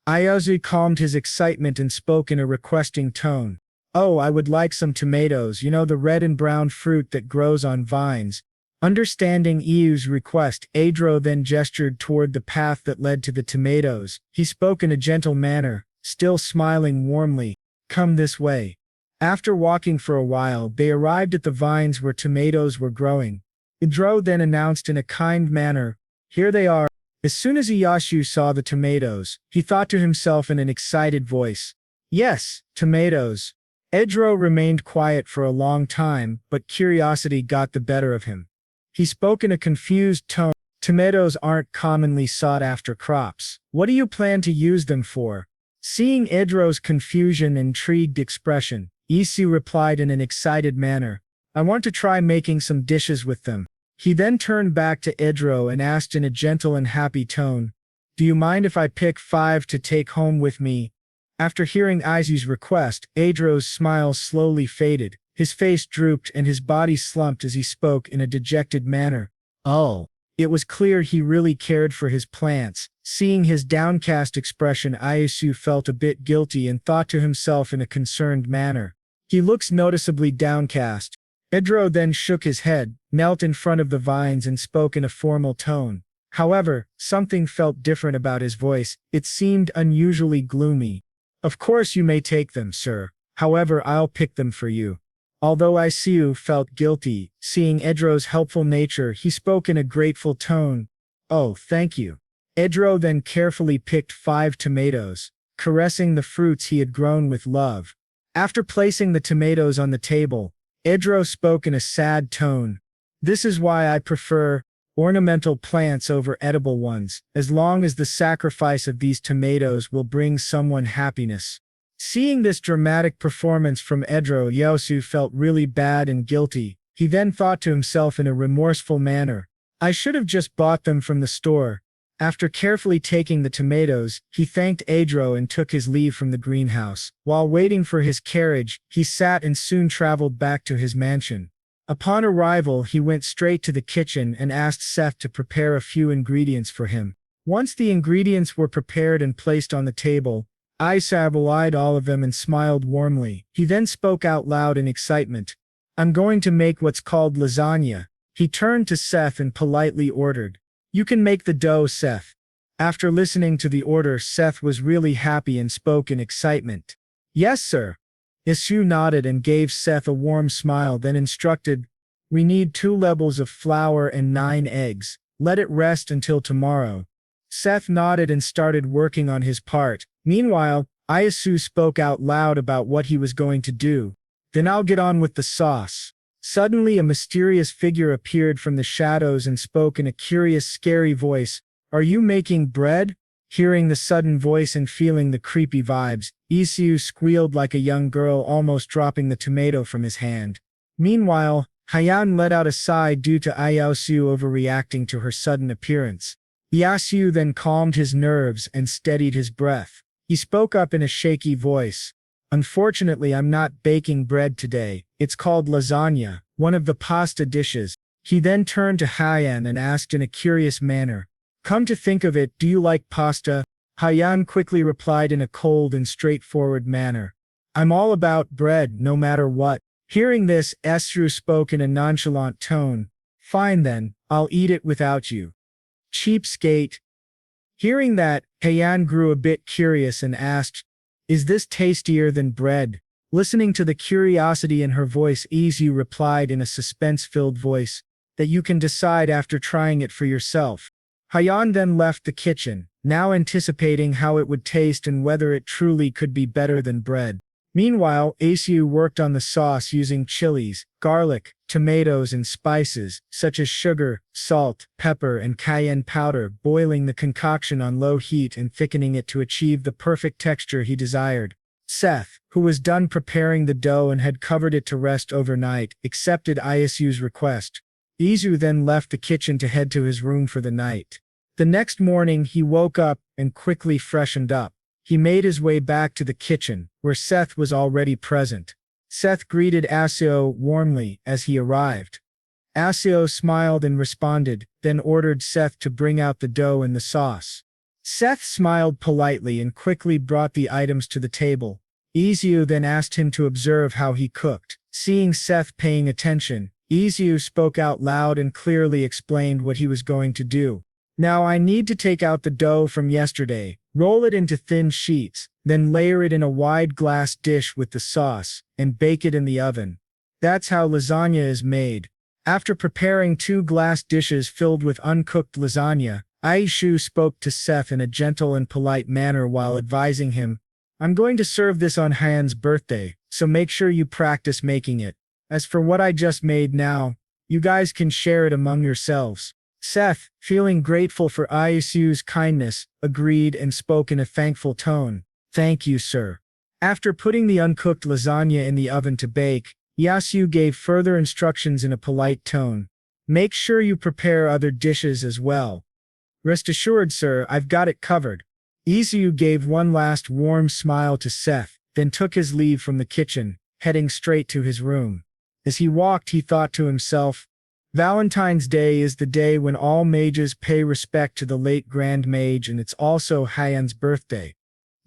Ayazu calmed his excitement and spoke in a requesting tone. "Oh, I would like some tomatoes, the red and brown fruit that grows on vines." Understanding Iyu's request, Adro then gestured toward the path that led to the tomatoes. He spoke in a gentle manner, still smiling warmly, "Come this way." After walking for a while, they arrived at the vines where tomatoes were growing. Adro then announced in a kind manner, "Here they are." As soon as Iyashu saw the tomatoes, he thought to himself in an excited voice, "Yes, tomatoes." Edro remained quiet for a long time, but curiosity got the better of him. He spoke in a confused tone, "Tomatoes aren't commonly sought-after crops. What do you plan to use them for?" Seeing Edro's confusion and intrigued expression, Isu replied in an excited manner, "I want to try making some dishes with them." He then turned back to Edro and asked in a gentle and happy tone, "Do you mind if I pick 5 to take home with me?" After hearing Isu's request, Edro's smile slowly faded. His face drooped and his body slumped as he spoke in a dejected manner. Oh. It was clear he really cared for his plants. Seeing his downcast expression, Isu felt a bit guilty and thought to himself in a concerned manner, "He looks noticeably downcast." Edro then shook his head, knelt in front of the vines and spoke in a formal tone. However, something felt different about his voice. It seemed unusually gloomy. "Of course you may take them, sir. However, I'll pick them for you." Although Isu felt guilty, seeing Edro's helpful nature, he spoke in a grateful tone. "Oh, thank you." Edro then carefully picked 5 tomatoes, caressing the fruits he had grown with love. After placing the tomatoes on the table, Edro spoke in a sad tone. "This is why I prefer ornamental plants over edible ones, as long as the sacrifice of these tomatoes will bring someone happiness." Seeing this dramatic performance from Edro, Yosu felt really bad and guilty. He then thought to himself in a remorseful manner, "I should have just bought them from the store." After carefully taking the tomatoes, he thanked Edro and took his leave from the greenhouse. While waiting for his carriage, he sat and soon traveled back to his mansion. Upon arrival, he went straight to the kitchen and asked Seth to prepare a few ingredients for him. Once the ingredients were prepared and placed on the table, Isab eyed all of them and smiled warmly. He then spoke out loud in excitement, "I'm going to make what's called lasagna." He turned to Seth and politely ordered, "You can make the dough, Seth." After listening to the order, Seth was really happy and spoke in excitement. "Yes, sir." Isu nodded and gave Seth a warm smile, then instructed, "We need 2 levels of flour and 9 eggs. Let it rest until tomorrow." Seth nodded and started working on his part. Meanwhile, Isu spoke out loud about what he was going to do. "Then I'll get on with the sauce." Suddenly a mysterious figure appeared from the shadows and spoke in a curious, scary voice. "Are you making bread?" Hearing the sudden voice and feeling the creepy vibes, Isu squealed like a young girl, almost dropping the tomato from his hand. Meanwhile, Hyen let out a sigh due to Iyasu overreacting to her sudden appearance. Iyasu then calmed his nerves and steadied his breath. He spoke up in a shaky voice. "Unfortunately, I'm not baking bread today. It's called lasagna, one of the pasta dishes." He then turned to Hyen and asked in a curious manner, "Come to think of it, do you like pasta?" Hyen quickly replied in a cold and straightforward manner, "I'm all about bread, no matter what." Hearing this, Esru spoke in a nonchalant tone, "Fine then, I'll eat it without you. Cheapskate." Hearing that, Hyen grew a bit curious and asked, "Is this tastier than bread?" Listening to the curiosity in her voice, Isu replied in a suspense-filled voice, that you can decide after trying it for yourself. Hyen then left the kitchen, now anticipating how it would taste and whether it truly could be better than bread. Meanwhile, Isu worked on the sauce using chilies, garlic, tomatoes and spices, such as sugar, salt, pepper and cayenne powder, boiling the concoction on low heat and thickening it to achieve the perfect texture he desired. Seth, who was done preparing the dough and had covered it to rest overnight, accepted Isu's request. Isu then left the kitchen to head to his room for the night. The next morning he woke up and quickly freshened up. He made his way back to the kitchen, where Seth was already present. Seth greeted Isu warmly as he arrived. Isu smiled and responded, then ordered Seth to bring out the dough and the sauce. Seth smiled politely and quickly brought the items to the table. Isu then asked him to observe how he cooked. Seeing Seth paying attention, Isu spoke out loud and clearly explained what he was going to do. Now I need to take out the dough from yesterday, roll it into thin sheets, then layer it in a wide glass dish with the sauce, and bake it in the oven. That's how lasagna is made. After preparing 2 glass dishes filled with uncooked lasagna, Isu spoke to Seth in a gentle and polite manner while advising him, I'm going to serve this on Hyen's birthday, so make sure you practice making it. As for what I just made now, you guys can share it among yourselves. Seth, feeling grateful for Isu's kindness, agreed and spoke in a thankful tone. Thank you, sir. After putting the uncooked lasagna in the oven to bake, Isu gave further instructions in a polite tone. Make sure you prepare other dishes as well. Rest assured, sir, I've got it covered. Isu gave one last warm smile to Seth, then took his leave from the kitchen, heading straight to his room. As he walked, he thought to himself, Valentine's Day is the day when all mages pay respect to the late Grand Mage, and it's also Hyen's birthday.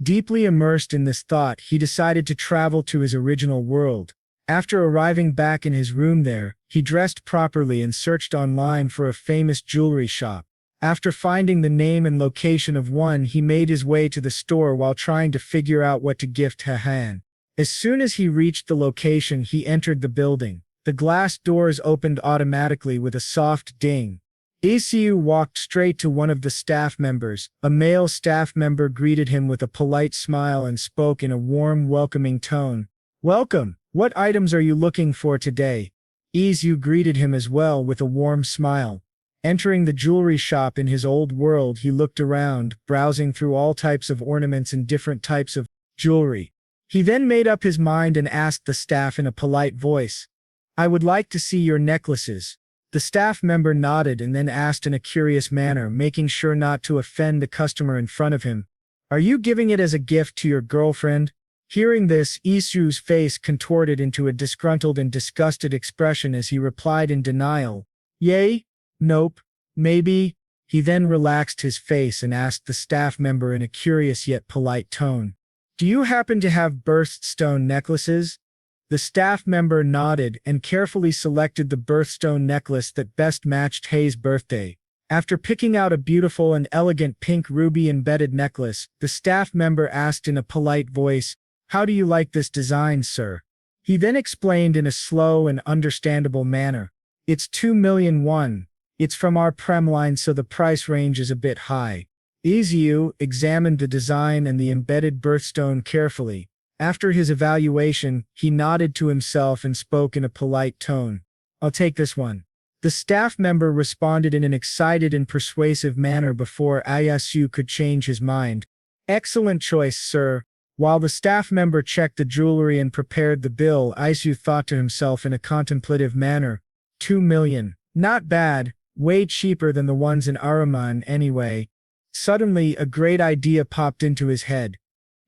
Deeply immersed in this thought, he decided to travel to his original world. After arriving back in his room there, he dressed properly and searched online for a famous jewelry shop. After finding the name and location of one, he made his way to the store while trying to figure out what to gift Hyen. As soon as he reached the location, he entered the building. The glass doors opened automatically with a soft ding. Isu walked straight to one of the staff members. A male staff member greeted him with a polite smile and spoke in a warm, welcoming tone. Welcome. What items are you looking for today? Isu greeted him as well with a warm smile. Entering the jewelry shop in his old world, he looked around, browsing through all types of ornaments and different types of jewelry. He then made up his mind and asked the staff in a polite voice, I would like to see your necklaces. The staff member nodded and then asked in a curious manner, making sure not to offend the customer in front of him, Are you giving it as a gift to your girlfriend? Hearing this, Isu's face contorted into a disgruntled and disgusted expression as he replied in denial, Yay? Nope. Maybe. He then relaxed his face and asked the staff member in a curious yet polite tone, Do you happen to have birthstone necklaces? The staff member nodded and carefully selected the birthstone necklace that best matched Hye's birthday. After picking out a beautiful and elegant pink ruby-embedded necklace, the staff member asked in a polite voice, How do you like this design, sir? He then explained in a slow and understandable manner, It's 2,000,000 won. It's from our Prem line, so the price range is a bit high. Isu examined the design and the embedded birthstone carefully. After his evaluation, he nodded to himself and spoke in a polite tone. I'll take this one. The staff member responded in an excited and persuasive manner before Isu could change his mind. Excellent choice, sir. While the staff member checked the jewelry and prepared the bill, Isu thought to himself in a contemplative manner, 2 million. Not bad. Way cheaper than the ones in Araman anyway. Suddenly, a great idea popped into his head.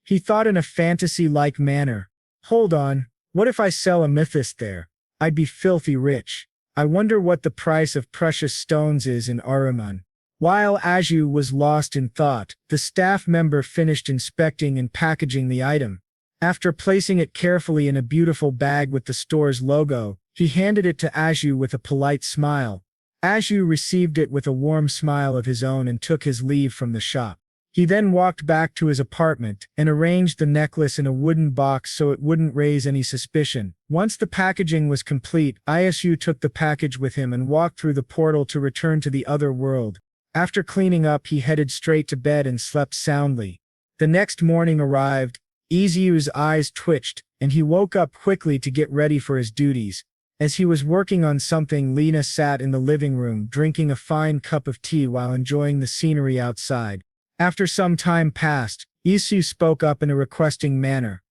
He thought in a fantasy-like manner. Hold on, what if I sell amethyst there? I'd be filthy rich. I wonder what the price of precious stones is in Araman. While Isu was lost in thought, the staff member finished inspecting and packaging the item. After placing it carefully in a beautiful bag with the store's logo, he handed it to Isu with a polite smile. Isu received it with a warm smile of his own and took his leave from the shop. He then walked back to his apartment and arranged the necklace in a wooden box so it wouldn't raise any suspicion. Once the packaging was complete, Isu took the package with him and walked through the portal to return to the other world. After cleaning up, he headed straight to bed and slept soundly. The next morning arrived. Isu's eyes twitched, and he woke up quickly to get ready for his duties. As he was working on something, Lena sat in the living room drinking a fine cup of tea while enjoying the scenery outside. After some time passed, Isu spoke up in a requesting manner.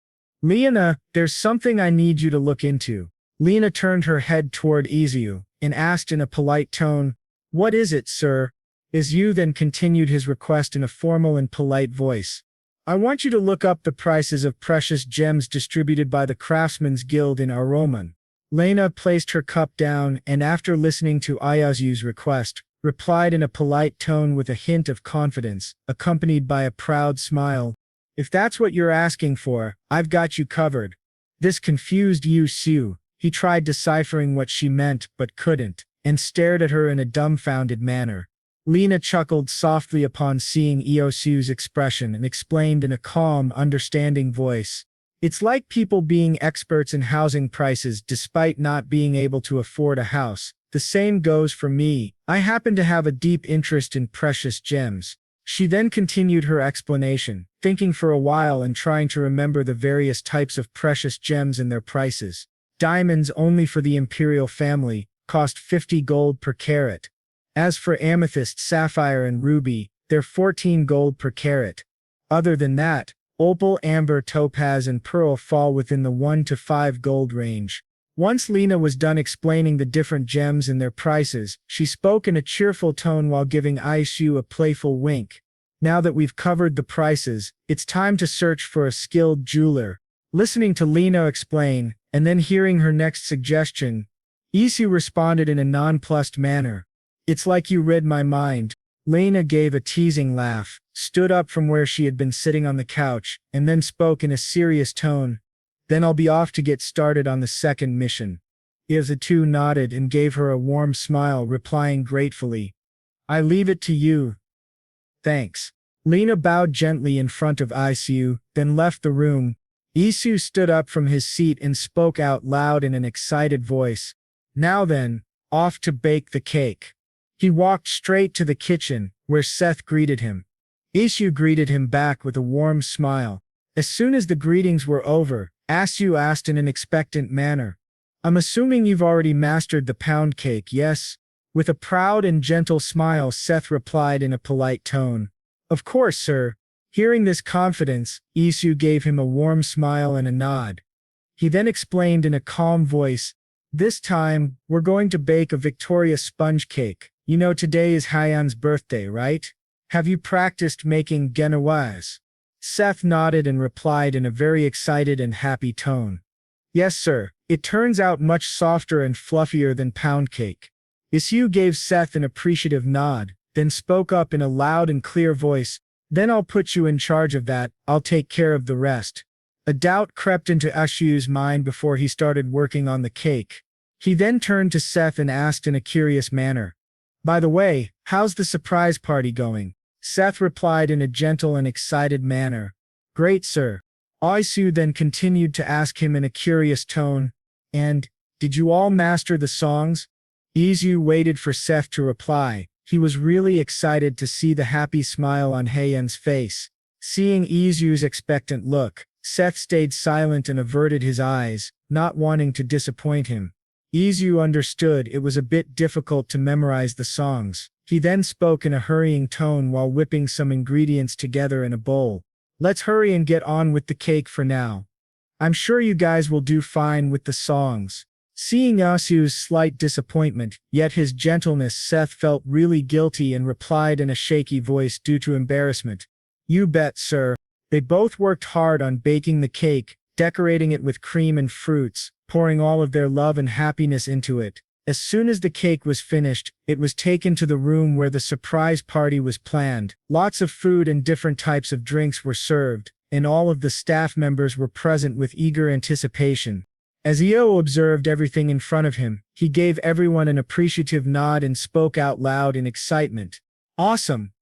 "Lena, there's something I need you to look into." Lena turned her head toward Isu and asked in a polite tone, "What is it, sir?" Isu then continued his request in a formal and polite voice. "I want you to look up the prices of precious gems distributed by the Craftsmen's Guild in Aroman." Lena placed her cup down and, after listening to Isu's request, replied in a polite tone with a hint of confidence, accompanied by a proud smile. "If that's what you're asking for, I've got you covered." This confused Isu. He tried deciphering what she meant but couldn't, and stared at her in a dumbfounded manner. Lena chuckled softly upon seeing Isu's expression and explained in a calm, understanding voice. "It's like people being experts in housing prices despite not being able to afford a house. The same goes for me. I happen to have a deep interest in precious gems." She then continued her explanation, thinking for a while and trying to remember the various types of precious gems and their prices. Diamonds, only for the imperial family, cost 50 gold per carat. As for amethyst, sapphire, and ruby, they're 14 gold per carat. Other than that, opal, amber, topaz, and pearl fall within the 1 to 5 gold range. Once Lena was done explaining the different gems and their prices, she spoke in a cheerful tone while giving Isu a playful wink. "Now that we've covered the prices, it's time to search for a skilled jeweler." Listening to Lena explain, and then hearing her next suggestion, Isu responded in a nonplussed manner. "It's like you read my mind." Lena gave a teasing laugh, stood up from where she had been sitting on the couch, and then spoke in a serious tone. "Then I'll be off to get started on the second mission." Isu nodded and gave her a warm smile, replying gratefully, "I leave it to you." "Thanks." Lena bowed gently in front of Isu, then left the room. Isu stood up from his seat and spoke out loud in an excited voice. "Now then, off to bake the cake." He walked straight to the kitchen, where Seth greeted him. Isu greeted him back with a warm smile. As soon as the greetings were over, Isu asked in an expectant manner, "I'm assuming you've already mastered the pound cake, yes?" With a proud and gentle smile, Seth replied in a polite tone, "Of course, sir." Hearing this confidence, Isu gave him a warm smile and a nod. He then explained in a calm voice, "This time, we're going to bake a victorious sponge cake. You know today is Hyen's birthday, right? Have you practiced making genoise?" Seth nodded and replied in a very excited and happy tone, "Yes, sir. It turns out much softer and fluffier than pound cake." Isu gave Seth an appreciative nod, then spoke up in a loud and clear voice, "Then I'll put you in charge of that. I'll take care of the rest." A doubt crept into Isu's mind before he started working on the cake. He then turned to Seth and asked in a curious manner, "By the way, how's the surprise party going?" Seth replied in a gentle and excited manner, "Great, sir." Isu then continued to ask him in a curious tone, "And, did you all master the songs?" Isu waited for Seth to reply. He was really excited to see the happy smile on Hyen's face. Seeing Isu's expectant look, Seth stayed silent and averted his eyes, not wanting to disappoint him. Isu understood it was a bit difficult to memorize the songs. He then spoke in a hurrying tone while whipping some ingredients together in a bowl. "Let's hurry and get on with the cake for now. I'm sure you guys will do fine with the songs." Seeing Isu's slight disappointment, yet his gentleness, Seth felt really guilty and replied in a shaky voice due to embarrassment, "You bet, sir." They both worked hard on baking the cake, decorating it with cream and fruits, pouring all of their love and happiness into it. As soon as the cake was finished, it was taken to the room where the surprise party was planned. Lots of food and different types of drinks were served, and all of the staff members were present with eager anticipation. As Io observed everything in front of him, he gave everyone an appreciative nod and spoke out loud in excitement, "Awesome!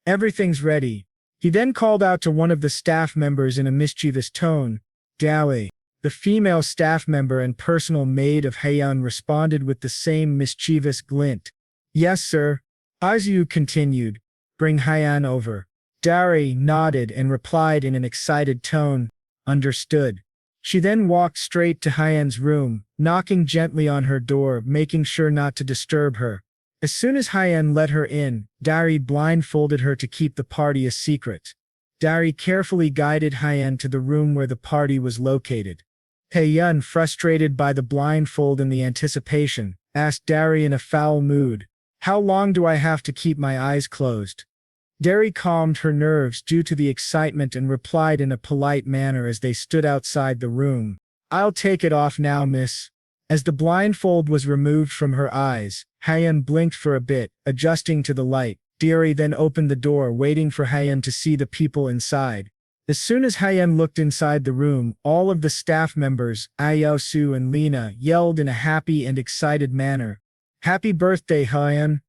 Everything's ready." He then called out to one of the staff members in a mischievous tone, Dawi. The female staff member and personal maid of Hyen responded with the same mischievous glint. Yes, sir. Isu continued. Bring Hyen over. Dari nodded and replied in an excited tone, understood. She then walked straight to Hyen's room, knocking gently on her door, making sure not to disturb her. As soon as Hyen let her in, Dari blindfolded her to keep the party a secret. Dari carefully guided Hyen to the room where the party was located. Hyen, frustrated by the blindfold and the anticipation, asked Dari in a foul mood, "How long do I have to keep my eyes closed?" Dari calmed her nerves due to the excitement and replied in a polite manner as they stood outside the room, "I'll take it off now, miss." As the blindfold was removed from her eyes, Hyen blinked for a bit, adjusting to the light. Dari then opened the door, waiting for Hyen to see the people inside. As soon as Hyen looked inside the room, all of the staff members, Isu and Lena, yelled in a happy and excited manner, "Happy birthday, Hyen!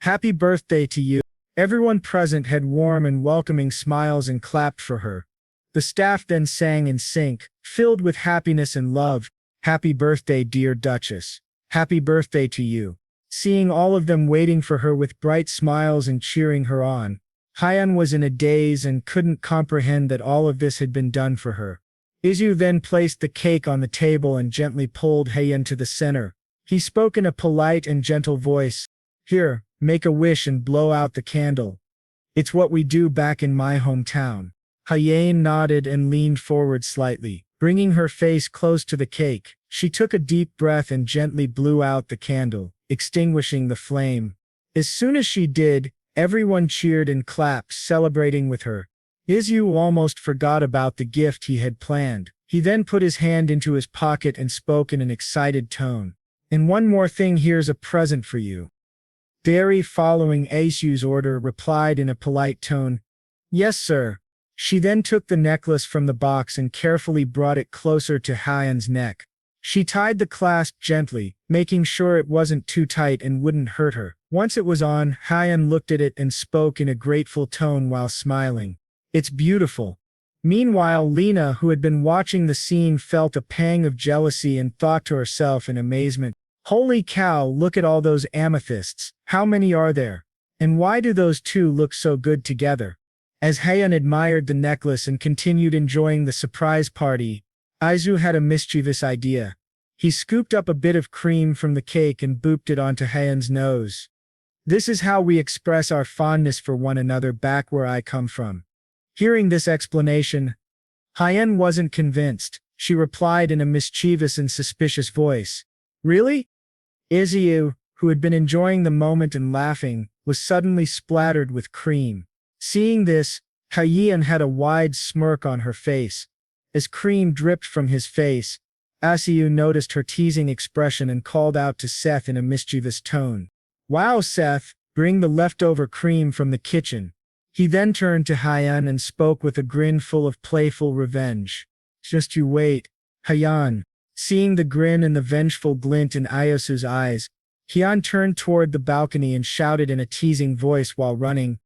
Happy birthday to you!" Everyone present had warm and welcoming smiles and clapped for her. The staff then sang in sync, filled with happiness and love, "Happy birthday, dear Duchess! Happy birthday to you!" Seeing all of them waiting for her with bright smiles and cheering her on, Hyen was in a daze and couldn't comprehend that all of this had been done for her. Isu then placed the cake on the table and gently pulled Hyen to the center. He spoke in a polite and gentle voice, "Here, make a wish and blow out the candle. It's what we do back in my hometown." Hyen nodded and leaned forward slightly, bringing her face close to the cake. She took a deep breath and gently blew out the candle, extinguishing the flame. As soon as she did, everyone cheered and clapped, celebrating with her. Isu almost forgot about the gift he had planned. He then put his hand into his pocket and spoke in an excited tone. "And one more thing, here's a present for you." Dari, following Isu's order, replied in a polite tone, "Yes, sir." She then took the necklace from the box and carefully brought it closer to Hyen's neck. She tied the clasp gently, making sure it wasn't too tight and wouldn't hurt her. Once it was on, Hyen looked at it and spoke in a grateful tone while smiling. "It's beautiful." Meanwhile, Lena, who had been watching the scene, felt a pang of jealousy and thought to herself in amazement, "Holy cow, look at all those amethysts. How many are there? And why do those two look so good together?" As Hyen admired the necklace and continued enjoying the surprise party, Isu had a mischievous idea. He scooped up a bit of cream from the cake and booped it onto Hyen's nose. "This is how we express our fondness for one another back where I come from." Hearing this explanation, Hyen wasn't convinced. She replied in a mischievous and suspicious voice, "Really?" Isu, who had been enjoying the moment and laughing, was suddenly splattered with cream. Seeing this, Hyen had a wide smirk on her face. As cream dripped from his face, Isu noticed her teasing expression and called out to Seth in a mischievous tone, "Wow, Seth, bring the leftover cream from the kitchen." He then turned to Hyen and spoke with a grin full of playful revenge. "Just you wait, Hyen." Seeing the grin and the vengeful glint in Isu's eyes, Hyen turned toward the balcony and shouted in a teasing voice while running,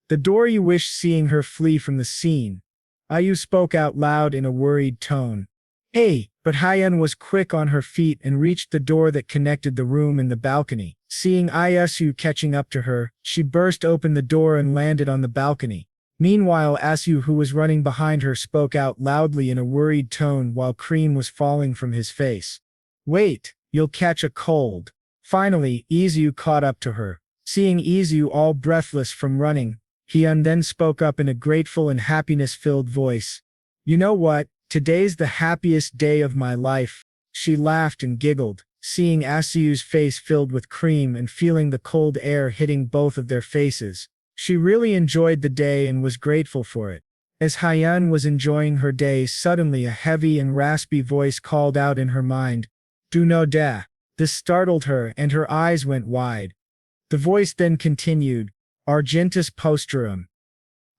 "The door you wish," seeing her flee from the scene. Isu spoke out loud in a worried tone, "Hey!" But Hyen was quick on her feet and reached the door that connected the room and the balcony. Seeing Isu catching up to her, she burst open the door and landed on the balcony. Meanwhile, Isu, who was running behind her, spoke out loudly in a worried tone while cream was falling from his face, "Wait, you'll catch a cold." Finally, Isu caught up to her. Seeing Isu all breathless from running, Hyen then spoke up in a grateful and happiness-filled voice, "You know what? Today's the happiest day of my life." She laughed and giggled, seeing Isu's face filled with cream and feeling the cold air hitting both of their faces. She really enjoyed the day and was grateful for it. As Hyen was enjoying her day, suddenly a heavy and raspy voice called out in her mind, "Do no da." This startled her and her eyes went wide. The voice then continued, "Argentus posturum.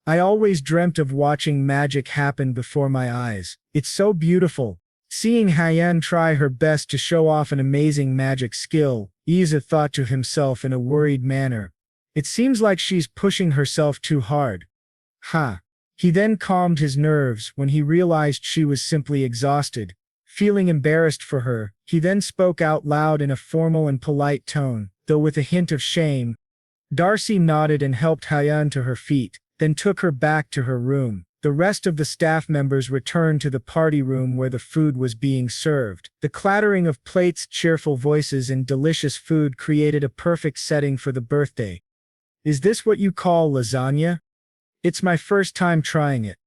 I always dreamt of watching magic happen before my eyes. It's so beautiful." Seeing Hyen try her best to show off an amazing magic skill, Isu thought to himself in a worried manner, "It seems like she's pushing herself too hard." Ha! He then calmed his nerves when he realized she was simply exhausted. Feeling embarrassed for her, he then spoke out loud in a formal and polite tone, though with a hint of shame. Darcy nodded and helped Hyen to her feet, then took her back to her room. The rest of the staff members returned to the party room where the food was being served. The clattering of plates, cheerful voices, and delicious food created a perfect setting for the birthday. Is this what you call lasagna? It's my first time trying it.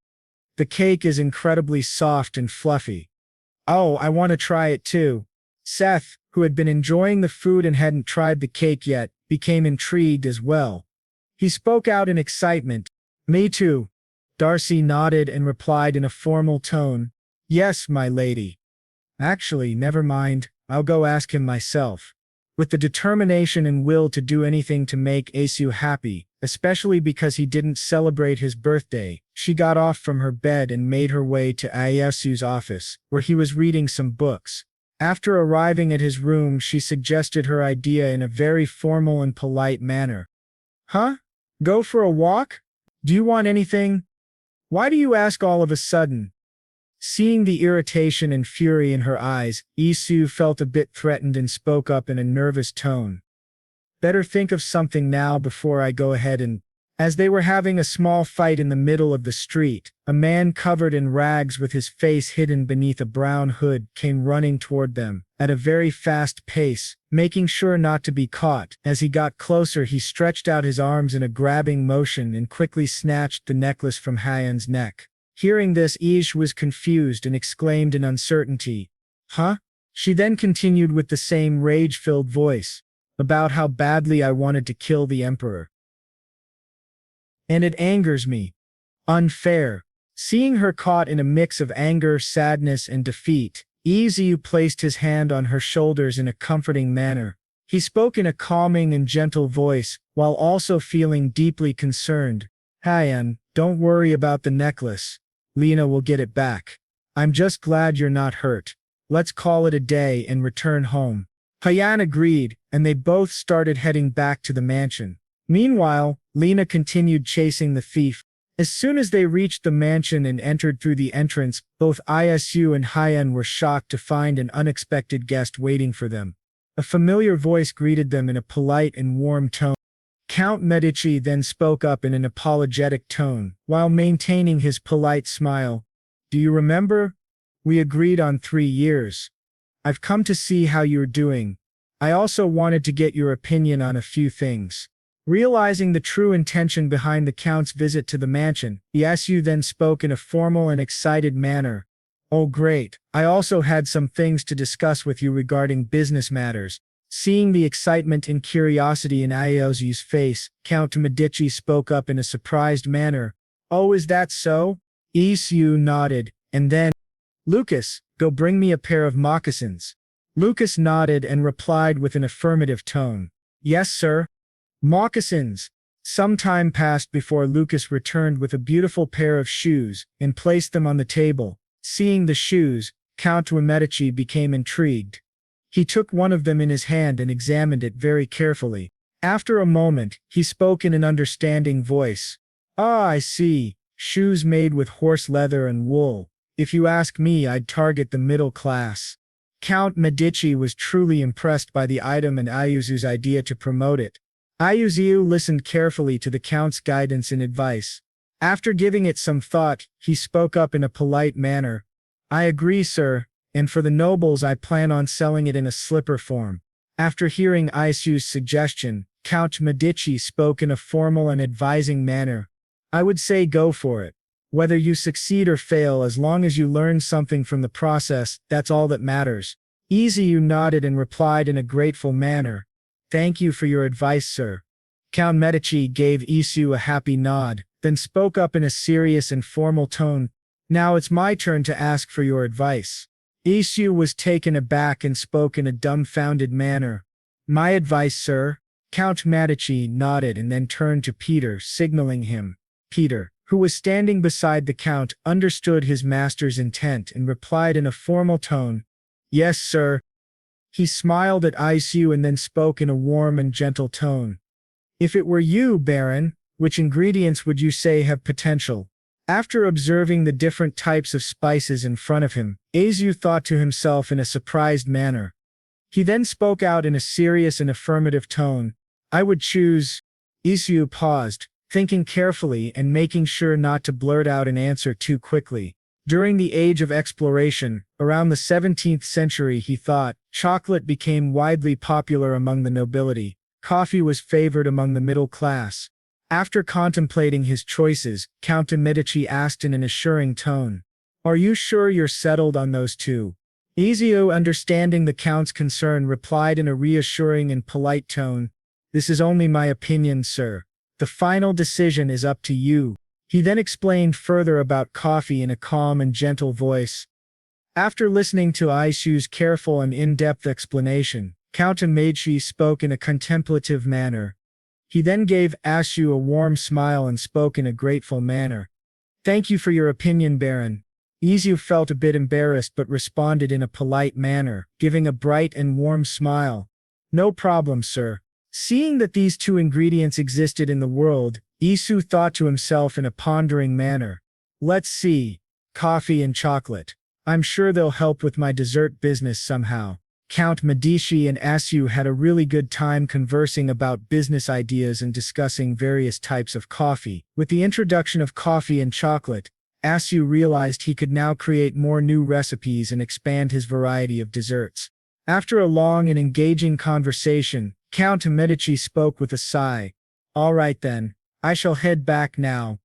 The cake is incredibly soft and fluffy. Oh, I want to try it too. Seth, who had been enjoying the food and hadn't tried the cake yet, became intrigued as well. He spoke out in excitement. Me too. Darcy nodded and replied in a formal tone. Yes, my lady. Actually, never mind, I'll go ask him myself. With the determination and will to do anything to make Isu happy, especially because he didn't celebrate his birthday, she got off from her bed and made her way to Isu's office, where he was reading some books. After arriving at his room, she suggested her idea in a very formal and polite manner. Huh? Go for a walk? Do you want anything? Why do you ask all of a sudden? Seeing the irritation and fury in her eyes, Isu felt a bit threatened and spoke up in a nervous tone. Better think of something now before I go ahead and… As they were having a small fight in the middle of the street, a man covered in rags with his face hidden beneath a brown hood came running toward them, at a very fast pace, making sure not to be caught. As he got closer, he stretched out his arms in a grabbing motion and quickly snatched the necklace from Hyen's neck. Hearing this, Ish was confused and exclaimed in uncertainty, Huh? She then continued with the same rage-filled voice, about how badly I wanted to kill the emperor. And it angers me. Unfair. Seeing her caught in a mix of anger, sadness, and defeat, Isu placed his hand on her shoulders in a comforting manner. He spoke in a calming and gentle voice, while also feeling deeply concerned. Hyen, don't worry about the necklace. Lena will get it back. I'm just glad you're not hurt. Let's call it a day and return home. Hyen agreed, and they both started heading back to the mansion. Meanwhile, Lena continued chasing the thief. As soon as they reached the mansion and entered through the entrance, both Isu and Hyen were shocked to find an unexpected guest waiting for them. A familiar voice greeted them in a polite and warm tone. Count Medici then spoke up in an apologetic tone, while maintaining his polite smile. Do you remember? We agreed on 3 years. I've come to see how you're doing. I also wanted to get your opinion on a few things. Realizing the true intention behind the Count's visit to the mansion, Isu then spoke in a formal and excited manner. Oh great, I also had some things to discuss with you regarding business matters. Seeing the excitement and curiosity in Isu's face, Count Medici spoke up in a surprised manner. Oh, is that so? Isu nodded, and then, Lucas, go bring me a pair of moccasins. Lucas nodded and replied with an affirmative tone. Yes, sir. Moccasins. Some time passed before Lucas returned with a beautiful pair of shoes and placed them on the table. Seeing the shoes, Count Medici became intrigued. He took one of them in his hand and examined it very carefully. After a moment, he spoke in an understanding voice. Ah, I see. Shoes made with horse leather and wool. If you ask me, I'd target the middle class. Count Medici was truly impressed by the item and Isu's idea to promote it. Isu listened carefully to the Count's guidance and advice. After giving it some thought, he spoke up in a polite manner. I agree, sir, and for the nobles I plan on selling it in a slipper form. After hearing Isu's suggestion, Count Medici spoke in a formal and advising manner. I would say go for it. Whether you succeed or fail, as long as you learn something from the process, that's all that matters. Isu nodded and replied in a grateful manner. Thank you for your advice, sir. Count Medici gave Isu a happy nod, then spoke up in a serious and formal tone. Now it's my turn to ask for your advice. Isu was taken aback and spoke in a dumbfounded manner. My advice, sir? Count Medici nodded and then turned to Peter, signaling him. Peter, who was standing beside the Count, understood his master's intent and replied in a formal tone. Yes, sir. He smiled at Isu and then spoke in a warm and gentle tone. If it were you, Baron, Which ingredients would you say have potential? After observing the different types of spices in front of him, Isu thought to himself in a surprised manner. He then spoke out in a serious and affirmative tone. I would choose. Isu paused, thinking carefully and making sure not to blurt out an answer too quickly. During the age of exploration, around the 17th century, he thought, chocolate became widely popular among the nobility. Coffee was favored among the middle class. After contemplating his choices, Count de Medici asked in an assuring tone, are you sure you're settled on those two? Isu, understanding the Count's concern, replied in a reassuring and polite tone, this is only my opinion, sir. The final decision is up to you. He then explained further about coffee in a calm and gentle voice. After listening to Isu's careful and in-depth explanation, Count de Medici spoke in a contemplative manner. He then gave Isu a warm smile and spoke in a grateful manner. Thank you for your opinion, Baron. Isu felt a bit embarrassed but responded in a polite manner, giving a bright and warm smile. No problem, sir. Seeing that these two ingredients existed in the world, Isu thought to himself in a pondering manner. Let's see. Coffee and chocolate. I'm sure they'll help with my dessert business somehow. Count Medici and Isu had a really good time conversing about business ideas and discussing various types of coffee. With the introduction of coffee and chocolate, Isu realized he could now create more new recipes and expand his variety of desserts. After a long and engaging conversation, Count Medici spoke with a sigh. All right then, I shall head back now.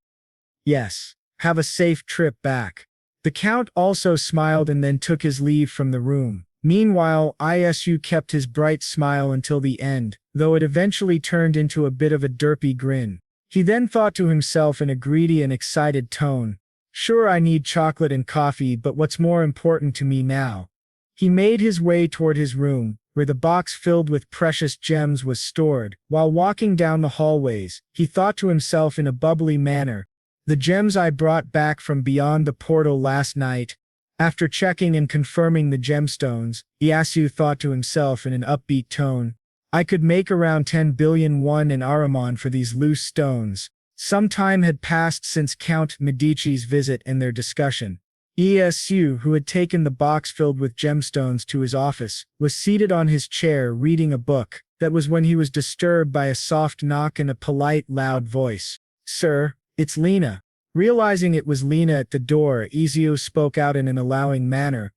Yes, have a safe trip back. The Count also smiled and then took his leave from the room. Meanwhile, Isu kept his bright smile until the end, though it eventually turned into a bit of a derpy grin. He then thought to himself in a greedy and excited tone, sure, I need chocolate and coffee, but what's more important to me now? He made his way toward his room, where the box filled with precious gems was stored. While walking down the hallways, he thought to himself in a bubbly manner, the gems I brought back from beyond the portal last night. After checking and confirming the gemstones, Isu thought to himself in an upbeat tone, I could make around 10 billion won in Aramon for these loose stones. Some time had passed since Count Medici's visit and their discussion. Isu, who had taken the box filled with gemstones to his office, was seated on his chair reading a book. That was when he was disturbed by a soft knock and a polite, loud voice. Sir, it's Lena. Realizing it was Lena at the door, Isu spoke out in an allowing manner.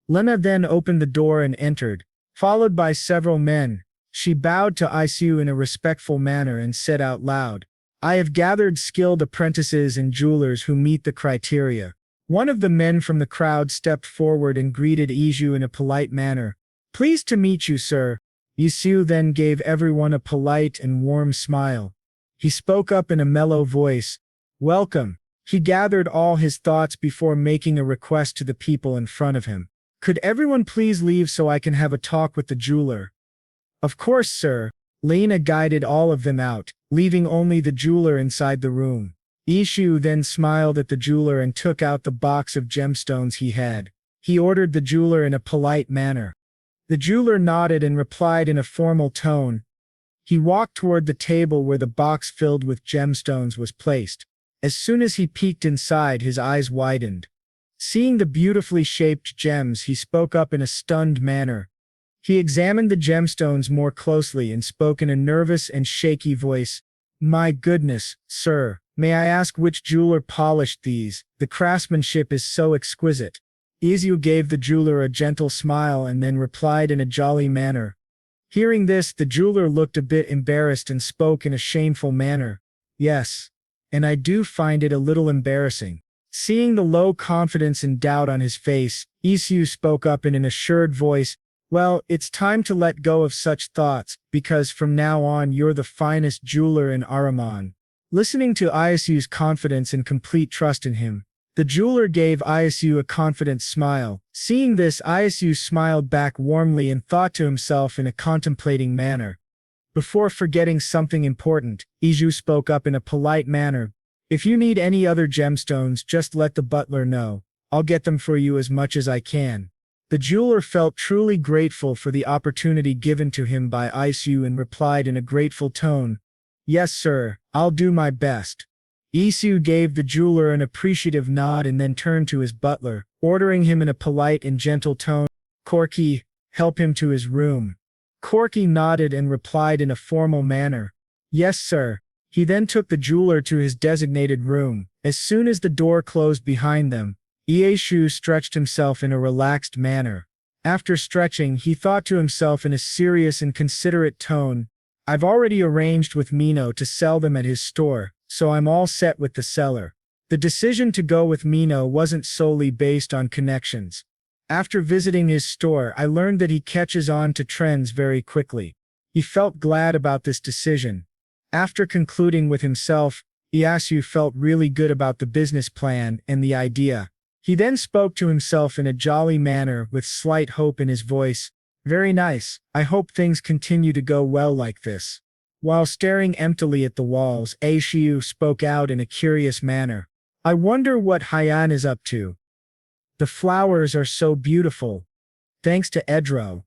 Lena then opened the door and entered, followed by several men. She bowed to Isu in a respectful manner and said out loud, I have gathered skilled apprentices and jewelers who meet the criteria. One of the men from the crowd stepped forward and greeted Isu in a polite manner. Pleased to meet you, sir. Isu then gave everyone a polite and warm smile. He spoke up in a mellow voice. Welcome. He gathered all his thoughts before making a request to the people in front of him. Could everyone please leave so I can have a talk with the jeweler? Of course, sir. Lena guided all of them out, leaving only the jeweler inside the room. Isu then smiled at the jeweler and took out the box of gemstones he had. He ordered the jeweler in a polite manner. The jeweler nodded and replied in a formal tone. He walked toward the table where the box filled with gemstones was placed. As soon as he peeked inside, his eyes widened. Seeing the beautifully shaped gems, he spoke up in a stunned manner. He examined the gemstones more closely and spoke in a nervous and shaky voice. My goodness, sir, may I ask which jeweler polished these? The craftsmanship is so exquisite. Isu gave the jeweler a gentle smile and then replied in a jolly manner. Hearing this, the jeweler looked a bit embarrassed and spoke in a shameful manner. Yes. And I do find it a little embarrassing. Seeing the low confidence and doubt on his face, Isu spoke up in an assured voice. Well, it's time to let go of such thoughts, because from now on you're the finest jeweler in Aramon. Listening to Isu's confidence and complete trust in him, the jeweler gave Isu a confident smile. Seeing this, Isu smiled back warmly and thought to himself in a contemplating manner. Before forgetting something important, Isu spoke up in a polite manner. If you need any other gemstones, just let the butler know. I'll get them for you as much as I can. The jeweler felt truly grateful for the opportunity given to him by Isu and replied in a grateful tone. Yes, sir, I'll do my best. Isu gave the jeweler an appreciative nod and then turned to his butler, ordering him in a polite and gentle tone, Corky, help him to his room. Corky nodded and replied in a formal manner, Yes, sir. He then took the jeweler to his designated room. As soon as the door closed behind them, Ieshu stretched himself in a relaxed manner. After stretching, he thought to himself in a serious and considerate tone, I've already arranged with Mino to sell them at his store, so I'm all set with the seller. The decision to go with Mino wasn't solely based on connections. After visiting his store, I learned that he catches on to trends very quickly. He felt glad about this decision. After concluding with himself, Iyasu felt really good about the business plan and the idea. He then spoke to himself in a jolly manner with slight hope in his voice. Very nice, I hope things continue to go well like this. While staring emptily at the walls, Aishiu spoke out in a curious manner. I wonder what Hyen is up to. The flowers are so beautiful. Thanks to Edro.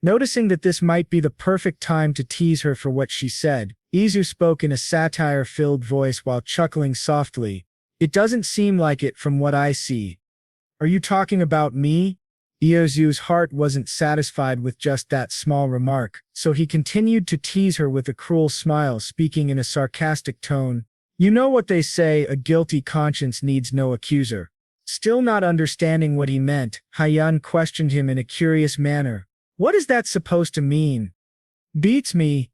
Noticing that this might be the perfect time to tease her for what she said, Izu spoke in a satire-filled voice while chuckling softly. It doesn't seem like it from what I see. Are you talking about me? Izu's heart wasn't satisfied with just that small remark, so he continued to tease her with a cruel smile, speaking in a sarcastic tone. You know what they say, a guilty conscience needs no accuser. Still not understanding what he meant, Hyen questioned him in a curious manner. What is that supposed to mean? Beats me.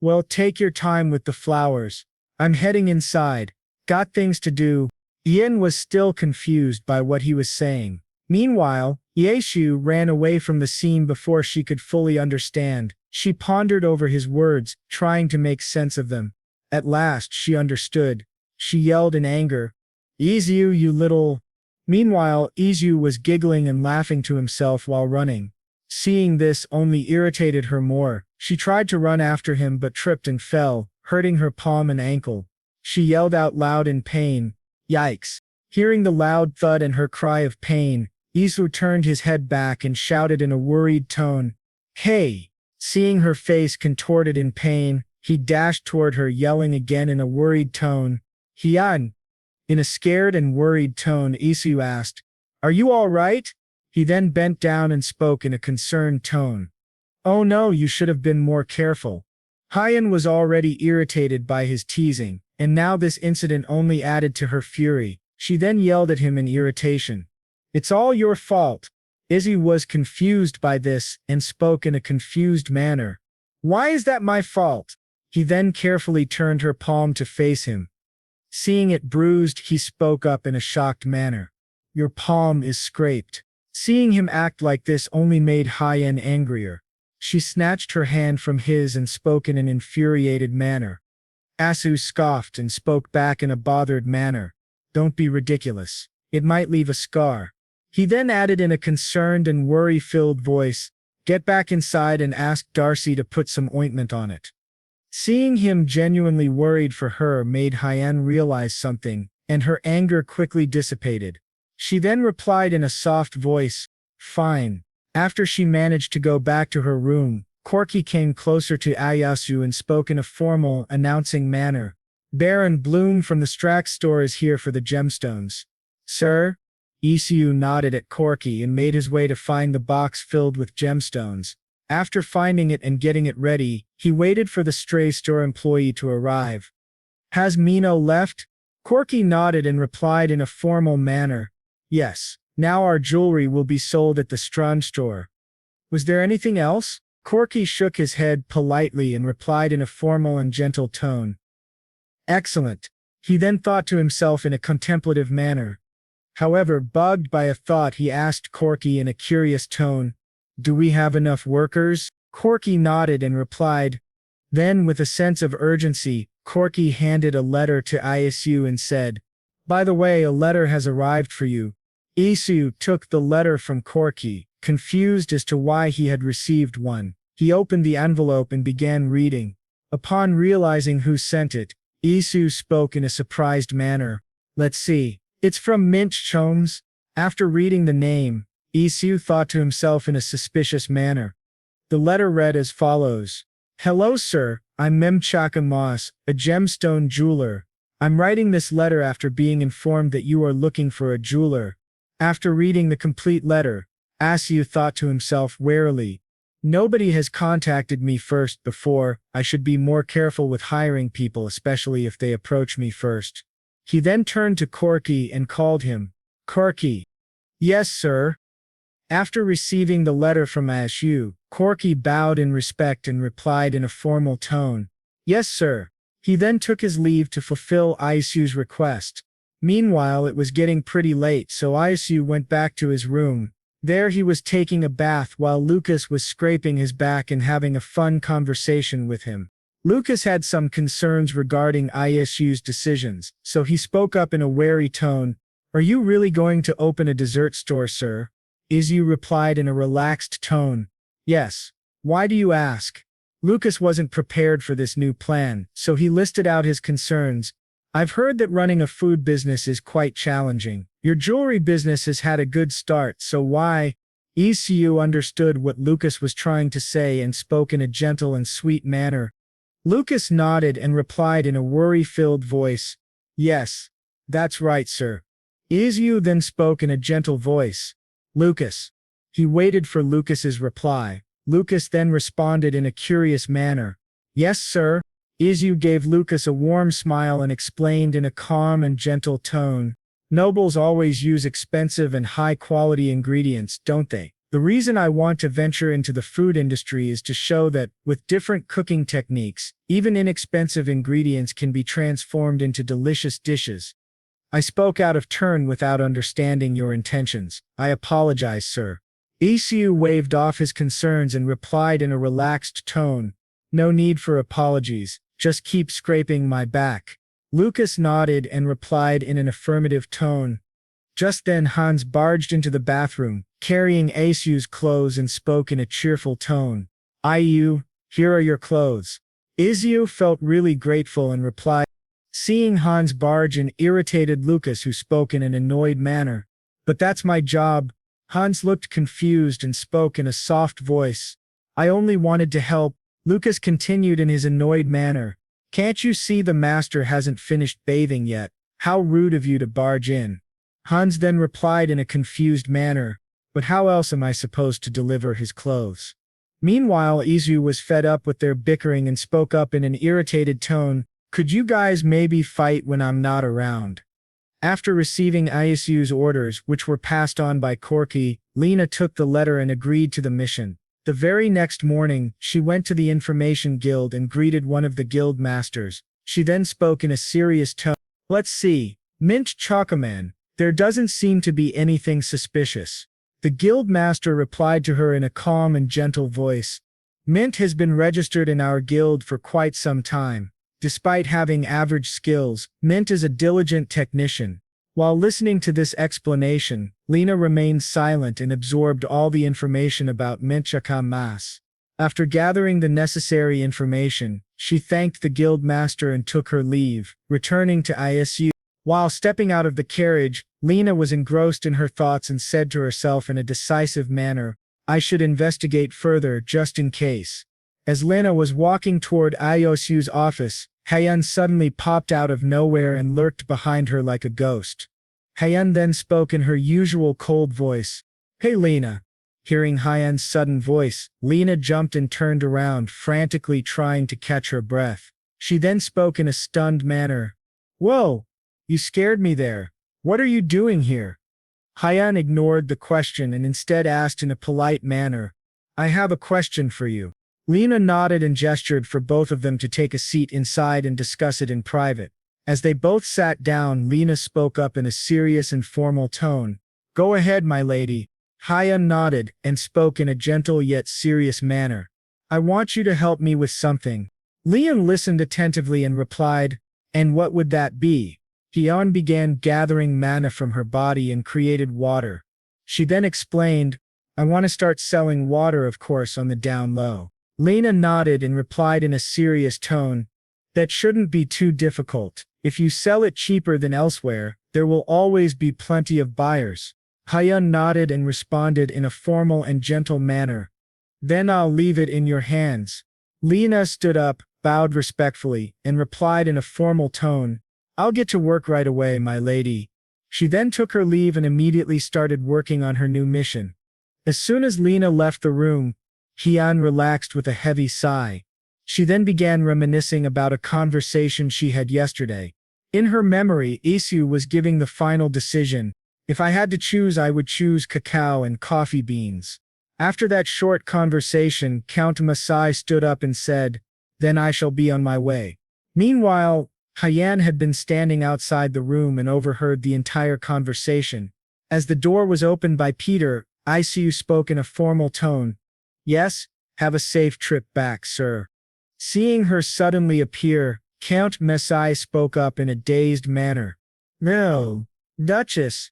Well, take your time with the flowers. I'm heading inside. Got things to do. Hyen was still confused by what he was saying. Meanwhile, Ieshu ran away from the scene before she could fully understand. She pondered over his words, trying to make sense of them. At last she understood. She yelled in anger, Izu, you little... Meanwhile, Izu was giggling and laughing to himself while running. Seeing this only irritated her more. She tried to run after him but tripped and fell, hurting her palm and ankle. She yelled out loud in pain, Yikes! Hearing the loud thud and her cry of pain, Izu turned his head back and shouted in a worried tone, Hey! Seeing her face contorted in pain, he dashed toward her yelling again in a worried tone, Hyen! In a scared and worried tone, Isu asked, Are you all right? He then bent down and spoke in a concerned tone. Oh no, you should have been more careful. Hyen was already irritated by his teasing, and now this incident only added to her fury. She then yelled at him in irritation. It's all your fault. Izzy was confused by this and spoke in a confused manner. Why is that my fault? He then carefully turned her palm to face him. Seeing it bruised, he spoke up in a shocked manner. Your palm is scraped. Seeing him act like this only made Hyen angrier. She snatched her hand from his and spoke in an infuriated manner. Asu scoffed and spoke back in a bothered manner. Don't be ridiculous. It might leave a scar. He then added in a concerned and worry-filled voice, Get back inside and ask Darcy to put some ointment on it. Seeing him genuinely worried for her made Hyen realize something, and her anger quickly dissipated. She then replied in a soft voice, Fine. After she managed to go back to her room, Corky came closer to Ayasu and spoke in a formal, announcing manner. Baron Bloom from the Strax store is here for the gemstones. Sir? Isu nodded at Corky and made his way to find the box filled with gemstones. After finding it and getting it ready, he waited for the stray store employee to arrive. Has Mino left? Corky nodded and replied in a formal manner. Yes, now our jewelry will be sold at the Strand store. Was there anything else? Corky shook his head politely and replied in a formal and gentle tone. Excellent. He then thought to himself in a contemplative manner. However, bugged by a thought, he asked Corky in a curious tone, Do we have enough workers? Corky nodded and replied. Then, with a sense of urgency, Corky handed a letter to Isu and said, By the way, a letter has arrived for you. Isu took the letter from Corky, confused as to why he had received one. He opened the envelope and began reading. Upon realizing who sent it, Isu spoke in a surprised manner. Let's see. It's from Mint Chomes. After reading the name, Isu thought to himself in a suspicious manner. The letter read as follows. Hello, sir. I'm Memchaka Moss, a gemstone jeweler. I'm writing this letter after being informed that you are looking for a jeweler. After reading the complete letter, Asiu thought to himself warily, nobody has contacted me first before. I should be more careful with hiring people, especially if they approach me first. He then turned to Corky and called him. Corky. Yes, sir. After receiving the letter from Asiu, Corky bowed in respect and replied in a formal tone. Yes, sir. He then took his leave to fulfill Isu's request. Meanwhile, it was getting pretty late, so Isu went back to his room. There he was taking a bath while Lucas was scraping his back and having a fun conversation with him. Lucas had some concerns regarding Isu's decisions, so he spoke up in a wary tone. Are you really going to open a dessert store, sir? Isu replied in a relaxed tone. Yes. Why do you ask? Lucas wasn't prepared for this new plan, so he listed out his concerns. I've heard that running a food business is quite challenging. Your jewelry business has had a good start, so why? Isu understood what Lucas was trying to say and spoke in a gentle and sweet manner. Lucas nodded and replied in a worry-filled voice. Yes. That's right, sir. Isu then spoke in a gentle voice. Lucas. He waited for Lucas's reply. Lucas then responded in a curious manner. Yes, sir. Isu gave Lucas a warm smile and explained in a calm and gentle tone. Nobles always use expensive and high-quality ingredients, don't they? The reason I want to venture into the food industry is to show that, with different cooking techniques, even inexpensive ingredients can be transformed into delicious dishes. I spoke out of turn without understanding your intentions. I apologize, sir. Isu waved off his concerns and replied in a relaxed tone. No need for apologies, just keep scraping my back. Lucas nodded and replied in an affirmative tone. Just then Hans barged into the bathroom, carrying Isu's clothes and spoke in a cheerful tone. Isu, here are your clothes. Isu felt really grateful and replied. Seeing Hans barge in irritated Lucas, who spoke in an annoyed manner. But that's my job. Hans looked confused and spoke in a soft voice. I only wanted to help. Lucas continued in his annoyed manner. Can't you see the master hasn't finished bathing yet? How rude of you to barge in. Hans then replied in a confused manner. But how else am I supposed to deliver his clothes? Meanwhile, Isu was fed up with their bickering and spoke up in an irritated tone. Could you guys maybe fight when I'm not around? After receiving Isu's orders, which were passed on by Corky, Lena took the letter and agreed to the mission. The very next morning, she went to the information guild and greeted one of the guild masters. She then spoke in a serious tone. Let's see. Mint Chocoman. There doesn't seem to be anything suspicious. The guild master replied to her in a calm and gentle voice. Mint has been registered in our guild for quite some time. Despite having average skills, Mint is a diligent technician. While listening to this explanation, Lena remained silent and absorbed all the information about Minchaka Mas. After gathering the necessary information, she thanked the guild master and took her leave, returning to Isu. While stepping out of the carriage, Lena was engrossed in her thoughts and said to herself in a decisive manner, I should investigate further just in case. As Lena was walking toward Iosu's office, Hyen suddenly popped out of nowhere and lurked behind her like a ghost. Hyen then spoke in her usual cold voice. Hey Lena. Hearing Hyen's sudden voice, Lena jumped and turned around, frantically trying to catch her breath. She then spoke in a stunned manner. Whoa! You scared me there. What are you doing here? Hyen ignored the question and instead asked in a polite manner. I have a question for you. Lena nodded and gestured for both of them to take a seat inside and discuss it in private. As they both sat down, Lena spoke up in a serious and formal tone. Go ahead, my lady. Hyen nodded and spoke in a gentle yet serious manner. I want you to help me with something. Lena listened attentively and replied, and what would that be? Hyen began gathering mana from her body and created water. She then explained, I want to start selling water, of course, on the down low. Lena nodded and replied in a serious tone, that shouldn't be too difficult. If you sell it cheaper than elsewhere, there will always be plenty of buyers. Hyen nodded and responded in a formal and gentle manner. Then I'll leave it in your hands. Lena stood up, bowed respectfully, and replied in a formal tone, "I'll get to work right away, my lady." She then took her leave and immediately started working on her new mission. As soon as Lena left the room, Hyen relaxed with a heavy sigh. She then began reminiscing about a conversation she had yesterday. In her memory, Isu was giving the final decision. "If I had to choose, I would choose cacao and coffee beans." After that short conversation, Count Masai stood up and said, "Then I shall be on my way." Meanwhile, Hyen had been standing outside the room and overheard the entire conversation. As the door was opened by Peter, Isu spoke in a formal tone, "Yes, have a safe trip back, sir." Seeing her suddenly appear, Count Masai spoke up in a dazed manner. "No, Duchess.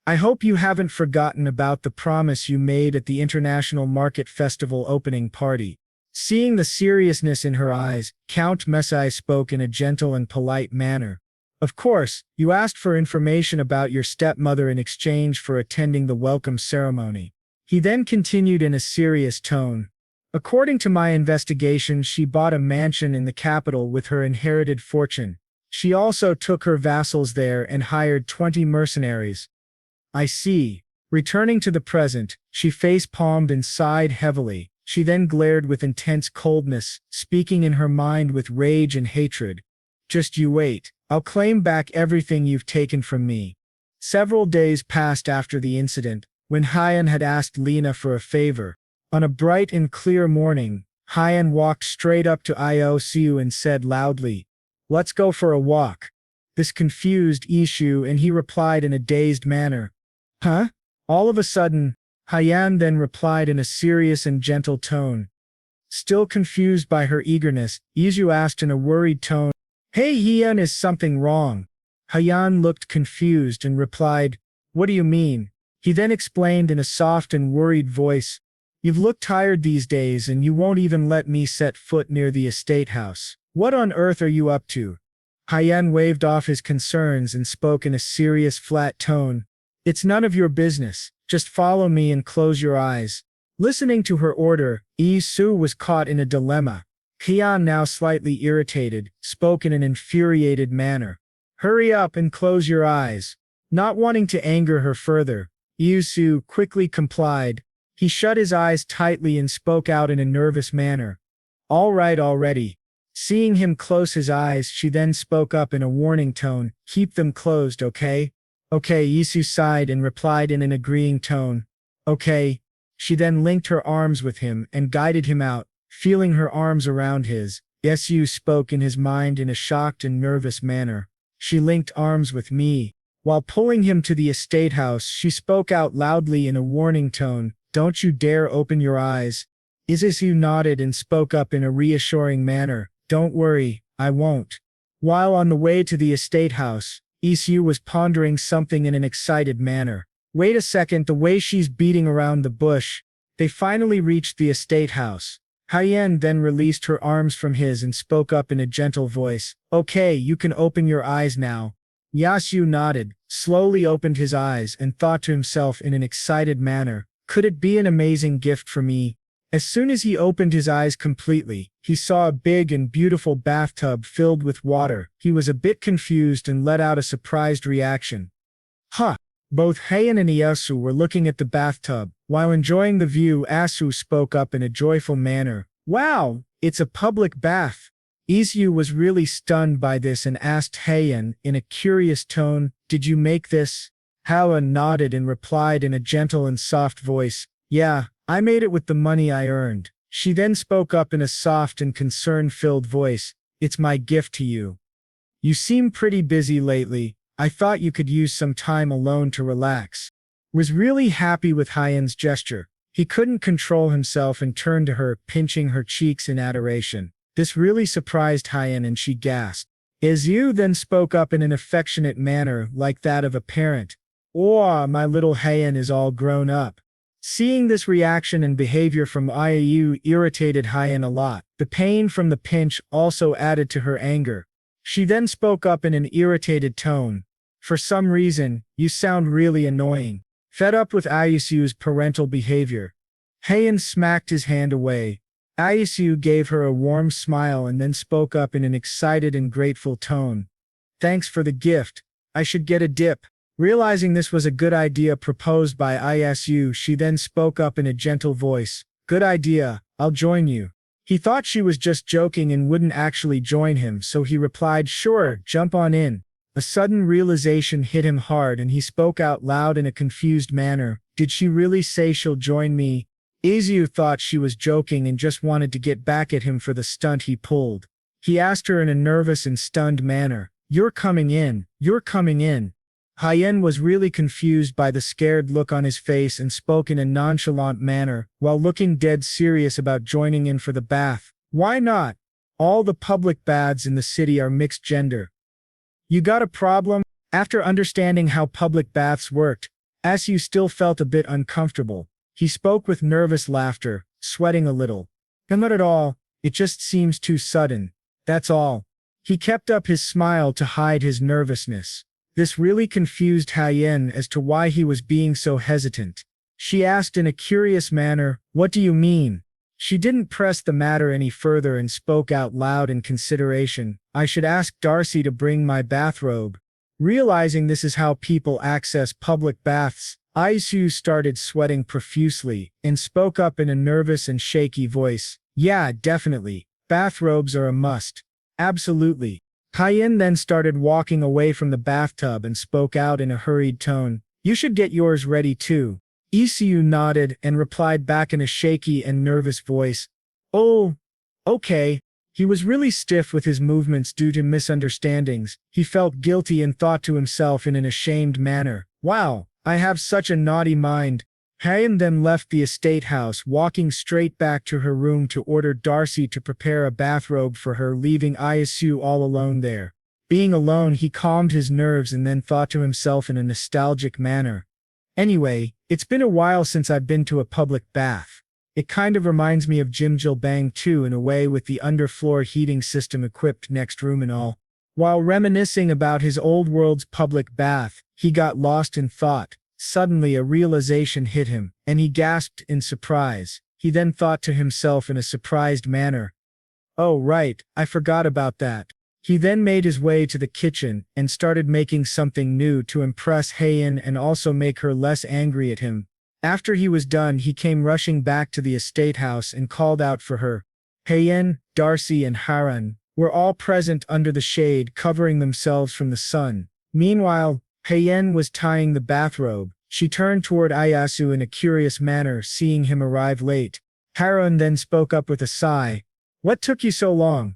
I hope you haven't forgotten about the promise you made at the International Market Festival opening party." Seeing the seriousness in her eyes, Count Masai spoke in a gentle and polite manner. "Of course, you asked for information about your stepmother in exchange for attending the welcome ceremony." He then continued in a serious tone. "According to my investigation, she bought a mansion in the capital with her inherited fortune. She also took her vassals there and hired 20 mercenaries." "I see." Returning to the present, she face-palmed and sighed heavily. She then glared with intense coldness, speaking in her mind with rage and hatred. "Just you wait. I'll claim back everything you've taken from me." Several days passed after the incident, when Hyen had asked Lena for a favor. On a bright and clear morning, Hyen walked straight up to Isu and said loudly, "Let's go for a walk." This confused Isu and he replied in a dazed manner, "Huh?" All of a sudden, Hyen then replied in a serious and gentle tone. Still confused by her eagerness, Isu asked in a worried tone, "Hey Hyen, is something wrong?" Hyen looked confused and replied, "What do you mean?" He then explained in a soft and worried voice, "You've looked tired these days and you won't even let me set foot near the estate house. What on earth are you up to?" Hyen waved off his concerns and spoke in a serious flat tone, "It's none of your business. Just follow me and close your eyes." Listening to her order, Isu was caught in a dilemma. Hyen, now slightly irritated, spoke in an infuriated manner, "Hurry up and close your eyes." Not wanting to anger her further, Isu quickly complied. He shut his eyes tightly and spoke out in a nervous manner, "All right already." Seeing him close his eyes, she then spoke up in a warning tone, "Keep them closed, okay?" "Okay," Isu sighed and replied in an agreeing tone, "Okay." She then linked her arms with him and guided him out, feeling her arms around his. Isu spoke in his mind in a shocked and nervous manner, "She linked arms with me." While pulling him to the estate house, she spoke out loudly in a warning tone, "Don't you dare open your eyes." Isu nodded and spoke up in a reassuring manner, "Don't worry, I won't." While on the way to the estate house, Isu was pondering something in an excited manner. "Wait a second, the way she's beating around the bush." They finally reached the estate house. Hyen then released her arms from his and spoke up in a gentle voice, "Okay, you can open your eyes now." Yasu nodded, slowly opened his eyes and thought to himself in an excited manner, "Could it be an amazing gift for me?" As soon as he opened his eyes completely, he saw a big and beautiful bathtub filled with water. He was a bit confused and let out a surprised reaction. "Huh!" Both Hyen and Yasu were looking at the bathtub. While enjoying the view, Asu spoke up in a joyful manner, "Wow, it's a public bath." Isu was really stunned by this and asked Hyen in a curious tone, "Did you make this?" Hyen nodded and replied in a gentle and soft voice, "Yeah, I made it with the money I earned." She then spoke up in a soft and concern-filled voice, "It's my gift to you. You seem pretty busy lately. I thought you could use some time alone to relax." Was really happy with Hyen's gesture. He couldn't control himself and turned to her, pinching her cheeks in adoration. This really surprised Hyen and she gasped. Isu then spoke up in an affectionate manner like that of a parent. "Oh, my little Hyen is all grown up." Seeing this reaction and behavior from Iu irritated Hyen a lot. The pain from the pinch also added to her anger. She then spoke up in an irritated tone, "For some reason, you sound really annoying." Fed up with Isu's parental behavior, Hyen smacked his hand away. Isu gave her a warm smile and then spoke up in an excited and grateful tone. Thanks for the gift. I should get a dip. Realizing this was a good idea proposed by Isu, she then spoke up in a gentle voice. Good idea, I'll join you. He thought she was just joking and wouldn't actually join him, so he replied, sure, jump on in. A sudden realization hit him hard and he spoke out loud in a confused manner. Did she really say she'll join me? Isu thought she was joking and just wanted to get back at him for the stunt he pulled. He asked her in a nervous and stunned manner, You're coming in. Hyen was really confused by the scared look on his face and spoke in a nonchalant manner, while looking dead serious about joining in for the bath. Why not? All the public baths in the city are mixed gender. You got a problem? After understanding how public baths worked, Isu still felt a bit uncomfortable. He spoke with nervous laughter, sweating a little. Not at all, it just seems too sudden. That's all. He kept up his smile to hide his nervousness. This really confused Hyen as to why he was being so hesitant. She asked in a curious manner, What do you mean? She didn't press the matter any further and spoke out loud in consideration, I should ask Darcy to bring my bathrobe. Realizing this is how people access public baths, Isu started sweating profusely and spoke up in a nervous and shaky voice. Yeah, definitely. Bathrobes are a must. Absolutely. Hyen then started walking away from the bathtub and spoke out in a hurried tone. You should get yours ready too. Isu nodded and replied back in a shaky and nervous voice. Oh, okay. He was really stiff with his movements due to misunderstandings. He felt guilty and thought to himself in an ashamed manner, Wow, I have such a naughty mind. Hyen then left the estate house, walking straight back to her room to order Darcy to prepare a bathrobe for her, leaving Isu all alone there. Being alone, he calmed his nerves and then thought to himself in a nostalgic manner. Anyway, it's been a while since I've been to a public bath. It kind of reminds me of Jimjilbang too in a way, with the underfloor heating system equipped next room and all. While reminiscing about his old world's public bath, he got lost in thought. Suddenly a realization hit him, and he gasped in surprise. He then thought to himself in a surprised manner, Oh right, I forgot about that. He then made his way to the kitchen and started making something new to impress Hyen and also make her less angry at him. After he was done, he came rushing back to the estate house and called out for her. Hyen, Darcy and Hyen were all present under the shade, covering themselves from the sun. Meanwhile, Hyen was tying the bathrobe. She turned toward Isu in a curious manner, seeing him arrive late. Hyen then spoke up with a sigh. What took you so long?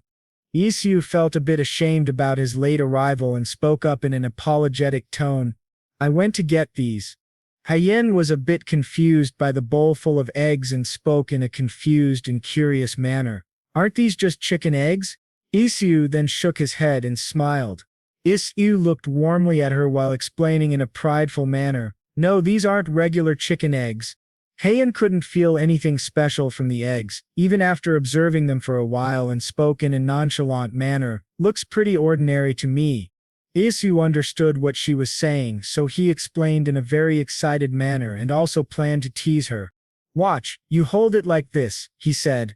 Isu felt a bit ashamed about his late arrival and spoke up in an apologetic tone. I went to get these. Hyen was a bit confused by the bowl full of eggs and spoke in a confused and curious manner. Aren't these just chicken eggs? Isu then shook his head and smiled. Isu looked warmly at her while explaining in a prideful manner, No, these aren't regular chicken eggs. Hyen couldn't feel anything special from the eggs, even after observing them for a while, and spoke in a nonchalant manner, Looks pretty ordinary to me. Isu understood what she was saying, so he explained in a very excited manner and also planned to tease her. Watch, you hold it like this, he said.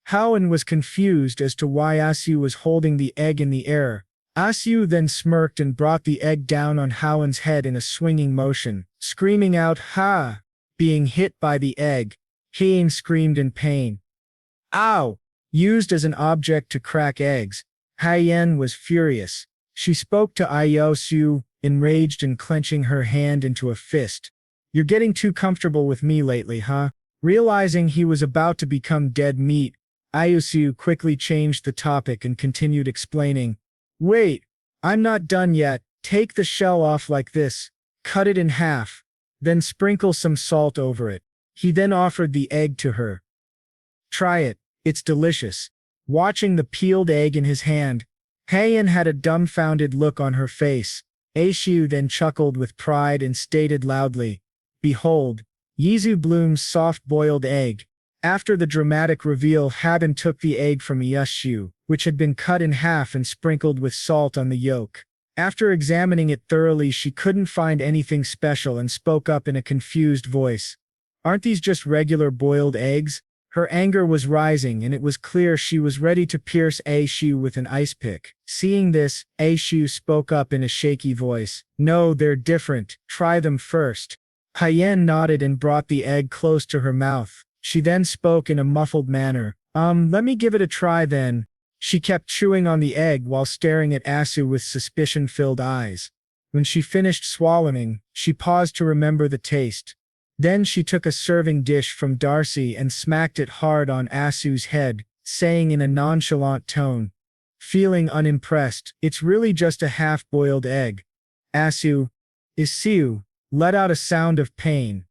Hyen was confused as to why Isu was holding the egg in the air. Isu then smirked and brought the egg down on Hyen's head in a swinging motion, screaming out, Ha! Being hit by the egg, Hyen screamed in pain. Ow! Used as an object to crack eggs, Hyen was furious. She spoke to Isu, enraged and clenching her hand into a fist. You're getting too comfortable with me lately, huh? Realizing he was about to become dead meat, Isu quickly changed the topic and continued explaining. Wait, I'm not done yet. Take the shell off like this. Cut it in half. Then sprinkle some salt over it. He then offered the egg to her. Try it, it's delicious. Watching the peeled egg in his hand, Hyen had a dumbfounded look on her face. Isu then chuckled with pride and stated loudly, Behold, Yizu Bloom's soft-boiled egg. After the dramatic reveal, Hyen took the egg from Isu, which had been cut in half and sprinkled with salt on the yolk. After examining it thoroughly, she couldn't find anything special and spoke up in a confused voice. Aren't these just regular boiled eggs? Her anger was rising and it was clear she was ready to pierce Aishu with an ice pick. Seeing this, Aishu spoke up in a shaky voice. No, they're different. Try them first. Hyen nodded and brought the egg close to her mouth. She then spoke in a muffled manner. Let me give it a try then. She kept chewing on the egg while staring at Asu with suspicion-filled eyes. When she finished swallowing, she paused to remember the taste. Then she took a serving dish from Darcy and smacked it hard on Asu's head, saying in a nonchalant tone. Feeling unimpressed, it's really just a half-boiled egg. Isu, let out a sound of pain.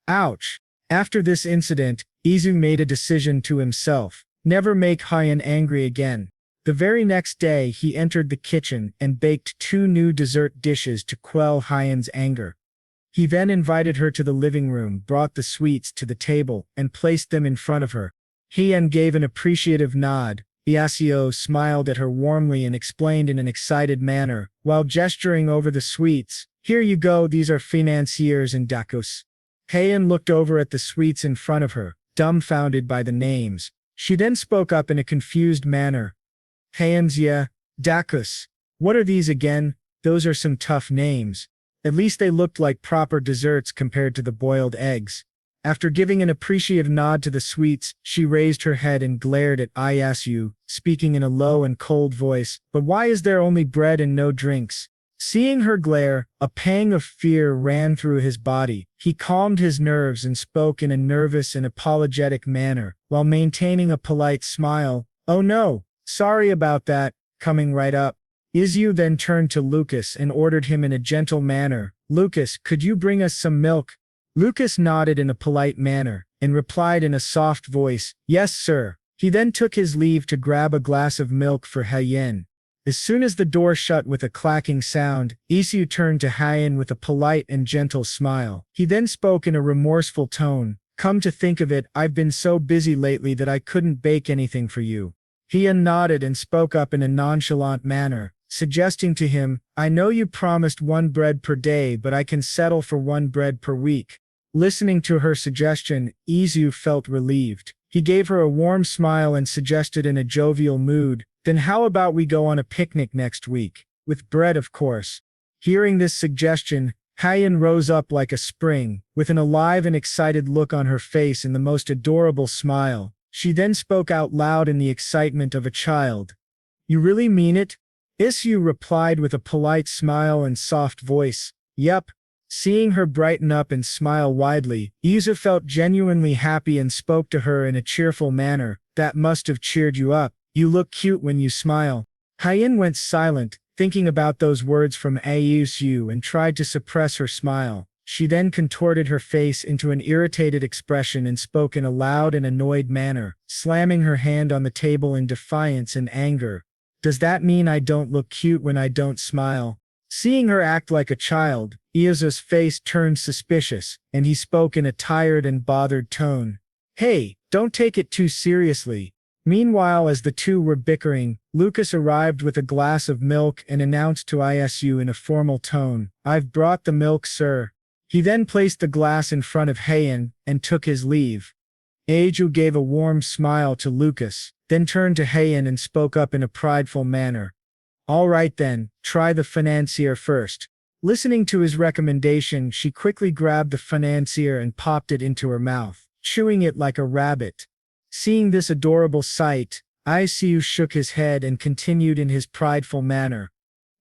Ouch. After this incident, Isu made a decision to himself. Never make Hyen angry again. The very next day he entered the kitchen and baked 2 new dessert dishes to quell Hyen's anger. He then invited her to the living room, brought the sweets to the table, and placed them in front of her. Hyen gave an appreciative nod. Iasio smiled at her warmly and explained in an excited manner, while gesturing over the sweets, "Here you go, these are financiers and dakos." Hyen looked over at the sweets in front of her, dumbfounded by the names. She then spoke up in a confused manner. "Hyen's dakos. What are these again? Those are some tough names. At least they looked like proper desserts compared to the boiled eggs." After giving an appreciative nod to the sweets, she raised her head and glared at Iyasu, speaking in a low and cold voice. "But why is there only bread and no drinks?" Seeing her glare, a pang of fear ran through his body. He calmed his nerves and spoke in a nervous and apologetic manner, while maintaining a polite smile. "Oh no, sorry about that, coming right up." Isu then turned to Lucas and ordered him in a gentle manner. "Lucas, could you bring us some milk?" Lucas nodded in a polite manner, and replied in a soft voice, "Yes, sir." He then took his leave to grab a glass of milk for Hyen. As soon as the door shut with a clacking sound, Isu turned to Hyen with a polite and gentle smile. He then spoke in a remorseful tone. "Come to think of it, I've been so busy lately that I couldn't bake anything for you." Hyen nodded and spoke up in a nonchalant manner, suggesting to him, "I know you promised 1 bread per day, but I can settle for 1 bread per week." Listening to her suggestion, Isu felt relieved. He gave her a warm smile and suggested in a jovial mood, "Then how about we go on a picnic next week? With bread, of course." Hearing this suggestion, Hyen rose up like a spring, with an alive and excited look on her face and the most adorable smile. She then spoke out loud in the excitement of a child. "You really mean it?" Isu replied with a polite smile and soft voice. "Yep." Seeing her brighten up and smile widely, Isu felt genuinely happy and spoke to her in a cheerful manner. "That must have cheered you up. You look cute when you smile." Hyen went silent, thinking about those words from Isu and tried to suppress her smile. She then contorted her face into an irritated expression and spoke in a loud and annoyed manner, slamming her hand on the table in defiance and anger. "Does that mean I don't look cute when I don't smile?" Seeing her act like a child, Iezo's face turned suspicious, and he spoke in a tired and bothered tone. "Hey, don't take it too seriously." Meanwhile, as the two were bickering, Lucas arrived with a glass of milk and announced to Isu in a formal tone, "I've brought the milk, sir." He then placed the glass in front of Hyen and took his leave. Eiju gave a warm smile to Lucas, then turned to Hyen and spoke up in a prideful manner. "All right then, try the financier first." Listening to his recommendation, she quickly grabbed the financier and popped it into her mouth, chewing it like a rabbit. Seeing this adorable sight, Isu shook his head and continued in his prideful manner.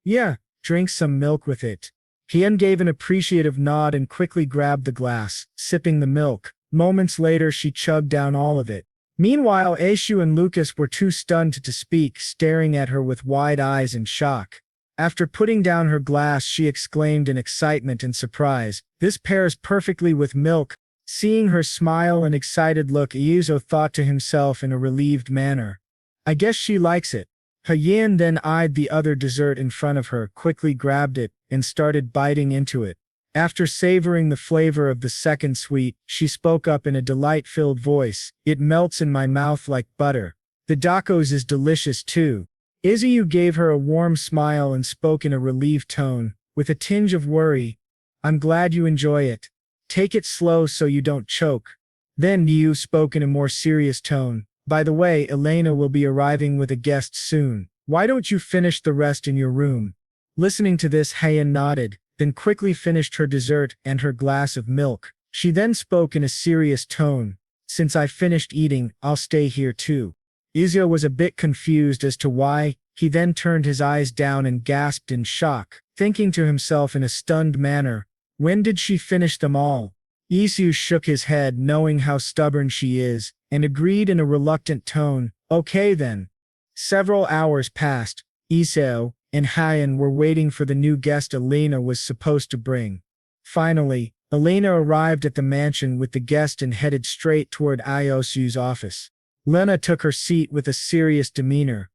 "Yeah, drink some milk with it." Hyen gave an appreciative nod and quickly grabbed the glass, sipping the milk. Moments later she chugged down all of it. Meanwhile, Aishu and Lucas were too stunned to speak, staring at her with wide eyes in shock. After putting down her glass, she exclaimed in excitement and surprise, "This pairs perfectly with milk." Seeing her smile and excited look, Iuzo thought to himself in a relieved manner, "I guess she likes it." Hyen then eyed the other dessert in front of her, quickly grabbed it, and started biting into it. After savoring the flavor of the second sweet, she spoke up in a delight-filled voice, "It melts in my mouth like butter. The dakos is delicious too." Izuyu gave her a warm smile and spoke in a relieved tone, with a tinge of worry, "I'm glad you enjoy it. Take it slow so you don't choke." Then Yu spoke in a more serious tone. By the way, Elena will be arriving with a guest soon. Why don't you finish the rest in your room? Listening to this, Hyen nodded, then quickly finished her dessert and her glass of milk. She then spoke in a serious tone. Since I finished eating, I'll stay here too. Isu was a bit confused as to why. He then turned his eyes down and gasped in shock, thinking to himself in a stunned manner, when did she finish them all? Isu shook his head, knowing how stubborn she is, and agreed in a reluctant tone, okay then. Several hours passed. Isu and Hyen were waiting for the new guest Elena was supposed to bring. Finally, Elena arrived at the mansion with the guest and headed straight toward Iosu's office. Lena took her seat with a serious demeanor.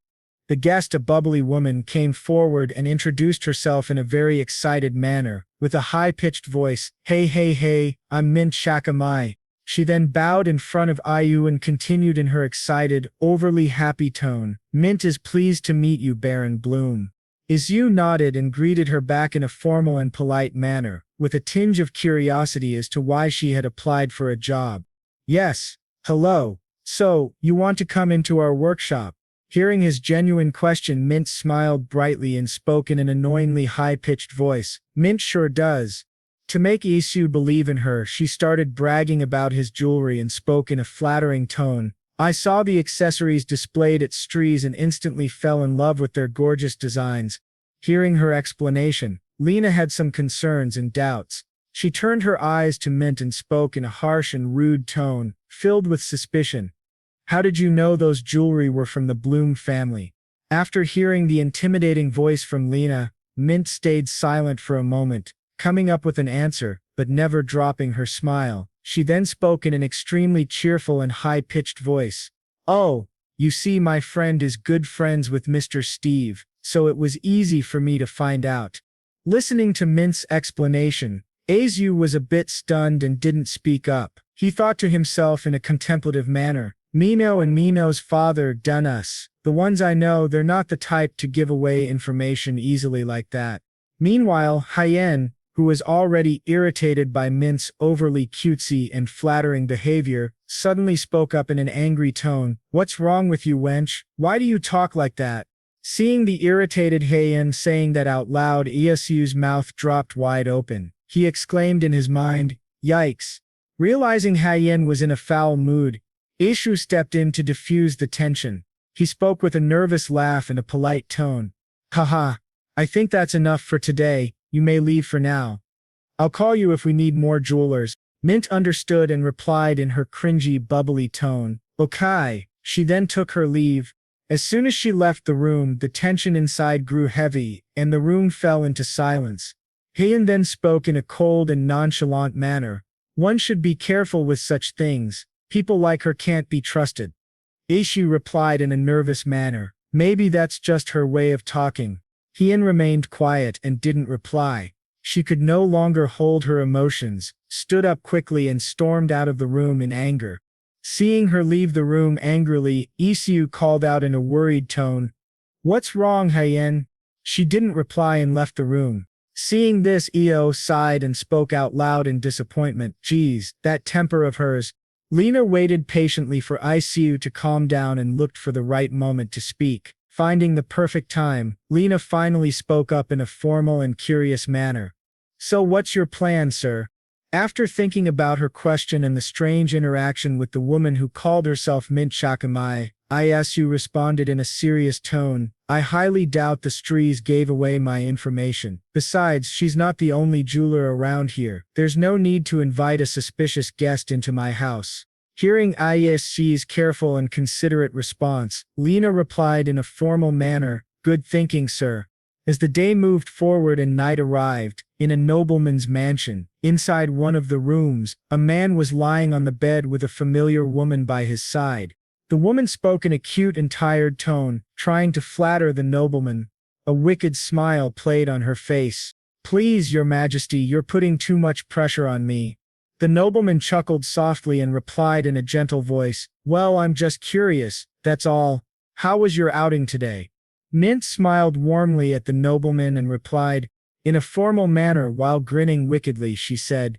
The guest, a bubbly woman, came forward and introduced herself in a very excited manner, with a high-pitched voice, hey, I'm Mint Shakamai. She then bowed in front of Iu and continued in her excited, overly happy tone, Mint is pleased to meet you, Baron Bloom. Isu nodded and greeted her back in a formal and polite manner, with a tinge of curiosity as to why she had applied for a job. Yes, hello. So, you want to come into our workshop? Hearing his genuine question, Mint smiled brightly and spoke in an annoyingly high-pitched voice. Mint sure does. To make Isu believe in her, she started bragging about his jewelry and spoke in a flattering tone. I saw the accessories displayed at Strees and instantly fell in love with their gorgeous designs. Hearing her explanation, Lena had some concerns and doubts. She turned her eyes to Mint and spoke in a harsh and rude tone, filled with suspicion. How did you know those jewelry were from the Bloom family? After hearing the intimidating voice from Lena, Mint stayed silent for a moment, coming up with an answer, but never dropping her smile. She then spoke in an extremely cheerful and high-pitched voice. Oh, you see, my friend is good friends with Mr. Steve, so it was easy for me to find out. Listening to Mint's explanation, Isu was a bit stunned and didn't speak up. He thought to himself in a contemplative manner, Mino and Mino's father done us. The ones I know, they're not the type to give away information easily like that. Meanwhile, Hyen, who was already irritated by Mint's overly cutesy and flattering behavior, suddenly spoke up in an angry tone. What's wrong with you, wench? Why do you talk like that? Seeing the irritated Hyen saying that out loud, Isu's mouth dropped wide open. He exclaimed in his mind, yikes. Realizing Hyen was in a foul mood, Isu stepped in to diffuse the tension. He spoke with a nervous laugh and a polite tone. Haha, I think that's enough for today, you may leave for now. I'll call you if we need more jewelers. Mint understood and replied in her cringy, bubbly tone. Okay. She then took her leave. As soon as she left the room, the tension inside grew heavy, and the room fell into silence. Hyen then spoke in a cold and nonchalant manner. One should be careful with such things. People like her can't be trusted. Isu replied in a nervous manner. Maybe that's just her way of talking. Hyen remained quiet and didn't reply. She could no longer hold her emotions, stood up quickly and stormed out of the room in anger. Seeing her leave the room angrily, Isu called out in a worried tone, What's wrong, Hyen? She didn't reply and left the room. Seeing this, Io sighed and spoke out loud in disappointment. Geez, that temper of hers. Lena waited patiently for Isu to calm down and looked for the right moment to speak. Finding the perfect time, Lena finally spoke up in a formal and curious manner. So what's your plan, sir? After thinking about her question and the strange interaction with the woman who called herself Mint Shakamai, Isu responded in a serious tone, I highly doubt the Strees gave away my information. Besides, she's not the only jeweler around here. There's no need to invite a suspicious guest into my house. Hearing Isu's careful and considerate response, Lena replied in a formal manner, Good thinking, sir. As the day moved forward and night arrived, in a nobleman's mansion, inside one of the rooms, a man was lying on the bed with a familiar woman by his side. The woman spoke in a cute and tired tone, trying to flatter the nobleman. A wicked smile played on her face. Please, your majesty, you're putting too much pressure on me. The nobleman chuckled softly and replied in a gentle voice, Well, I'm just curious, that's all. How was your outing today? Mint smiled warmly at the nobleman and replied, in a formal manner while grinning wickedly, she said,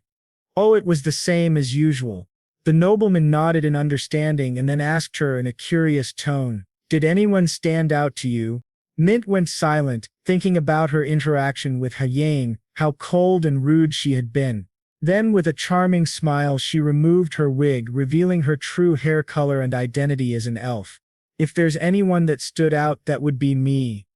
Oh, it was the same as usual. The nobleman nodded in understanding and then asked her in a curious tone, "Did anyone stand out to you?" Mint went silent, thinking about her interaction with Hyen, how cold and rude she had been. Then with a charming smile she removed her wig, revealing her true hair color and identity as an elf. "If there's anyone that stood out, that would be me."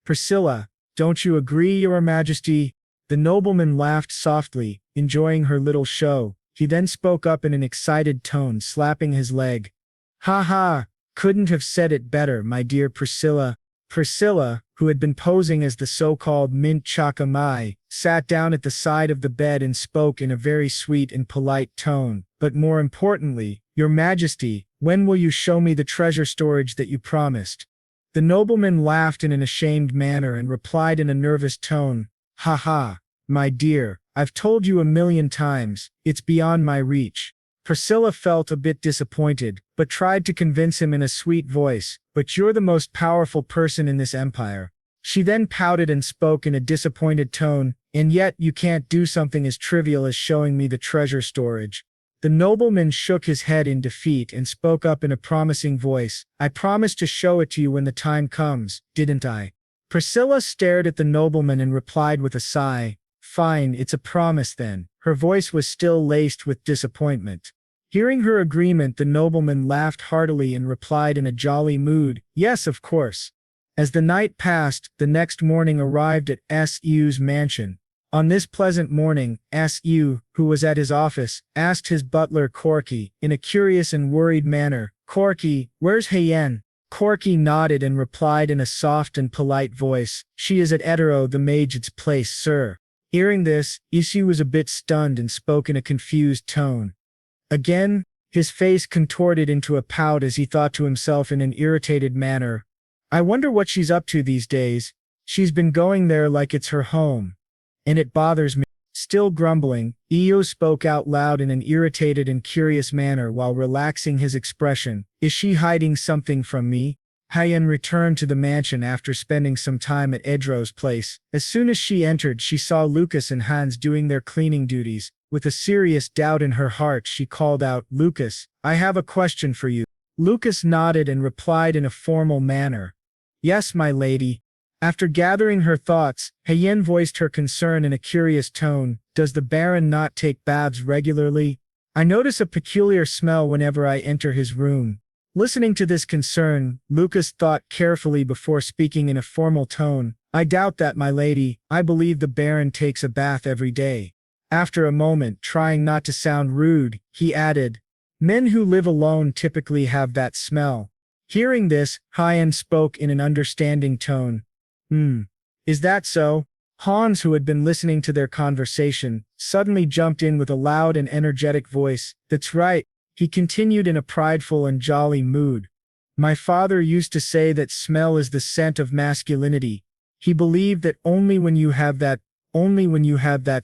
"Priscilla, don't you agree, Your Majesty?" The nobleman laughed softly, enjoying her little show. He then spoke up in an excited tone, slapping his leg. "Ha ha, couldn't have said it better, my dear Priscilla." Priscilla, who had been posing as the so-called Mint Chakamai, sat down at the side of the bed and spoke in a very sweet and polite tone. "But more importantly, Your Majesty, when will you show me the treasure storage that you promised?" The nobleman laughed in an ashamed manner and replied in a nervous tone, "Ha ha, my dear, I've told you 1,000,000 times, it's beyond my reach." Priscilla felt a bit disappointed, but tried to convince him in a sweet voice, "But you're the most powerful person in this empire." She then pouted and spoke in a disappointed tone, "And yet you can't do something as trivial as showing me the treasure storage." The nobleman shook his head in defeat and spoke up in a promising voice, "I promised to show it to you when the time comes, didn't I?" Priscilla stared at the nobleman and replied with a sigh, "Fine, it's a promise then." Her voice was still laced with disappointment. Hearing her agreement, the nobleman laughed heartily and replied in a jolly mood, "Yes, of course." As the night passed, the next morning arrived at Su's mansion. On this pleasant morning, Su, who was at his office, asked his butler Corky, in a curious and worried manner, "Corky, where's Hyen?" Corky nodded and replied in a soft and polite voice, "She is at Etero the mage's place, sir." Hearing this, Isu was a bit stunned and spoke in a confused tone. Again, his face contorted into a pout as he thought to himself in an irritated manner, "I wonder what she's up to these days. She's been going there like it's her home. And it bothers me." Still grumbling, Io spoke out loud in an irritated and curious manner while relaxing his expression, "Is she hiding something from me?" Hyen returned to the mansion after spending some time at Edro's place. As soon as she entered, she saw Lucas and Hans doing their cleaning duties. With a serious doubt in her heart, she called out, "Lucas, I have a question for you." Lucas nodded and replied in a formal manner, "Yes, my lady." After gathering her thoughts, Hyen voiced her concern in a curious tone, "Does the Baron not take baths regularly? I notice a peculiar smell whenever I enter his room." Listening to this concern, Lucas thought carefully before speaking in a formal tone, "I doubt that, my lady. I believe the Baron takes a bath every day." After a moment, trying not to sound rude, he added, "Men who live alone typically have that smell." Hearing this, Hyen spoke in an understanding tone, Is that so?" Hans, who had been listening to their conversation, suddenly jumped in with a loud and energetic voice, "That's right," he continued in a prideful and jolly mood. "My father used to say that smell is the scent of masculinity. He believed that only when you have that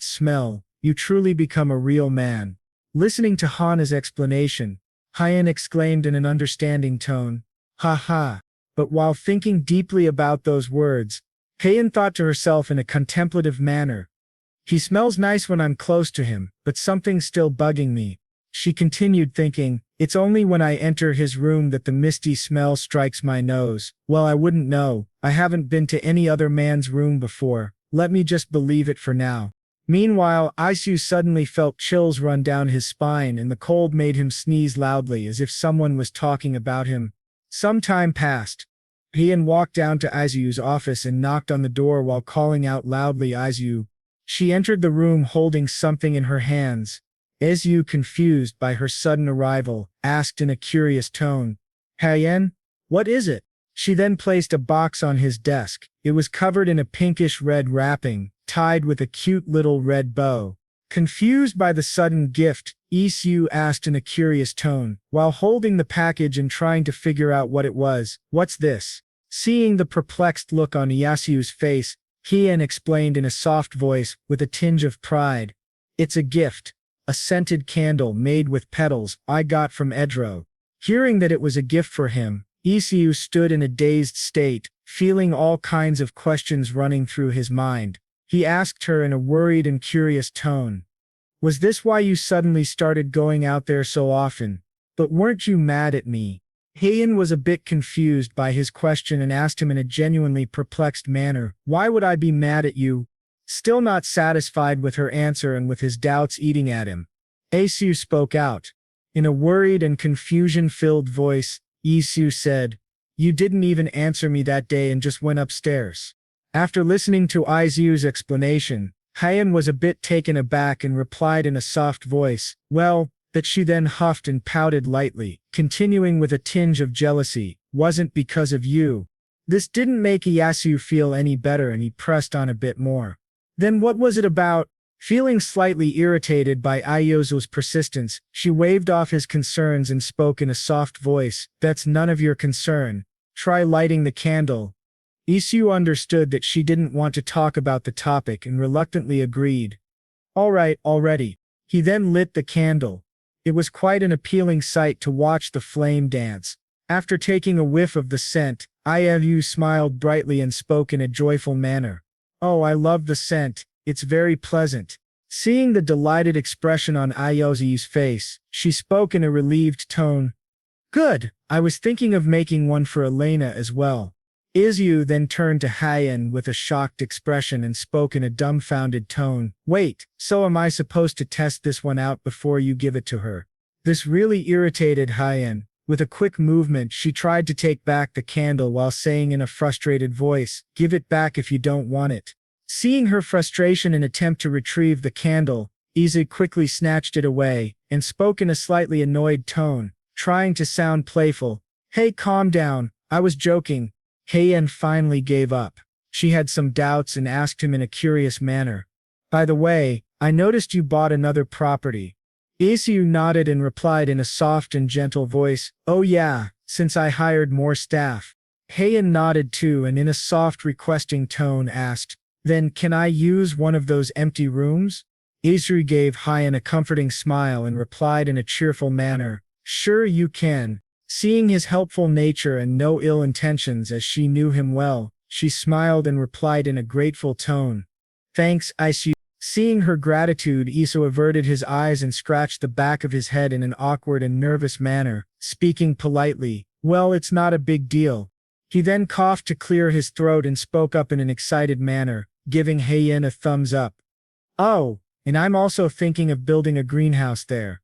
smell, you truly become a real man." Listening to Hana's explanation, Hyen exclaimed in an understanding tone, "Ha ha." But while thinking deeply about those words, Hyen thought to herself in a contemplative manner, "He smells nice when I'm close to him, but something's still bugging me." She continued thinking, "It's only when I enter his room that the misty smell strikes my nose. Well, I wouldn't know. I haven't been to any other man's room before. Let me just believe it for now." Meanwhile, Isu suddenly felt chills run down his spine and the cold made him sneeze loudly as if someone was talking about him. Some time passed. Hyen walked down to Isu's office and knocked on the door while calling out loudly, "Isu." She entered the room holding something in her hands. Isu, confused by her sudden arrival, asked in a curious tone, "Hyen, what is it?" She then placed a box on his desk. It was covered in a pinkish red wrapping, tied with a cute little red bow. Confused by the sudden gift, Isu asked in a curious tone, while holding the package and trying to figure out what it was, "What's this?" Seeing the perplexed look on Isu's face, Hyen explained in a soft voice, with a tinge of pride, "It's a gift. A scented candle made with petals I got from Edro." Hearing that it was a gift for him, Isu stood in a dazed state, feeling all kinds of questions running through his mind. He asked her in a worried and curious tone, Was this why you suddenly started going out there so often? But weren't you mad at me? Hyen was a bit confused by his question and asked him in a genuinely perplexed manner, "Why would I be mad at you?" Still not satisfied with her answer and with his doubts eating at him, Isu spoke out. In a worried and confusion-filled voice, Isu said, "You didn't even answer me that day and just went upstairs." After listening to Isu's explanation, Hyen was a bit taken aback and replied in a soft voice, "Well," that she then huffed and pouted lightly, continuing with a tinge of jealousy, "Wasn't because of you." This didn't make Iyasu feel any better and he pressed on a bit more. "Then what was it about?" Feeling slightly irritated by Iozu's persistence, she waved off his concerns and spoke in a soft voice, "That's none of your concern. Try lighting the candle." Isu understood that she didn't want to talk about the topic and reluctantly agreed. "All right, already." He then lit the candle. It was quite an appealing sight to watch the flame dance. After taking a whiff of the scent, Isu smiled brightly and spoke in a joyful manner. "Oh, I love the scent, it's very pleasant." Seeing the delighted expression on Iozu's face, she spoke in a relieved tone. "Good, I was thinking of making one for Elena as well." Isu then turned to Hyen with a shocked expression and spoke in a dumbfounded tone. "Wait, so am I supposed to test this one out before you give it to her?" This really irritated Hyen. With a quick movement, she tried to take back the candle while saying in a frustrated voice, "Give it back if you don't want it." Seeing her frustration and attempt to retrieve the candle, Isu quickly snatched it away and spoke in a slightly annoyed tone, trying to sound playful. "Hey, calm down, I was joking." Hyen finally gave up. She had some doubts and asked him in a curious manner, "By the way, I noticed you bought another property." Isu nodded and replied in a soft and gentle voice, "Oh yeah, since I hired more staff." Hyen nodded too and in a soft requesting tone asked, "Then can I use one of those empty rooms?" Isu gave Hyen a comforting smile and replied in a cheerful manner, "Sure you can." Seeing his helpful nature and no ill intentions as she knew him well, she smiled and replied in a grateful tone, "Thanks, Isu." Seeing her gratitude, Isu averted his eyes and scratched the back of his head in an awkward and nervous manner, speaking politely, "Well, it's not a big deal." He then coughed to clear his throat and spoke up in an excited manner, giving Hyen a thumbs up. "Oh, and I'm also thinking of building a greenhouse there."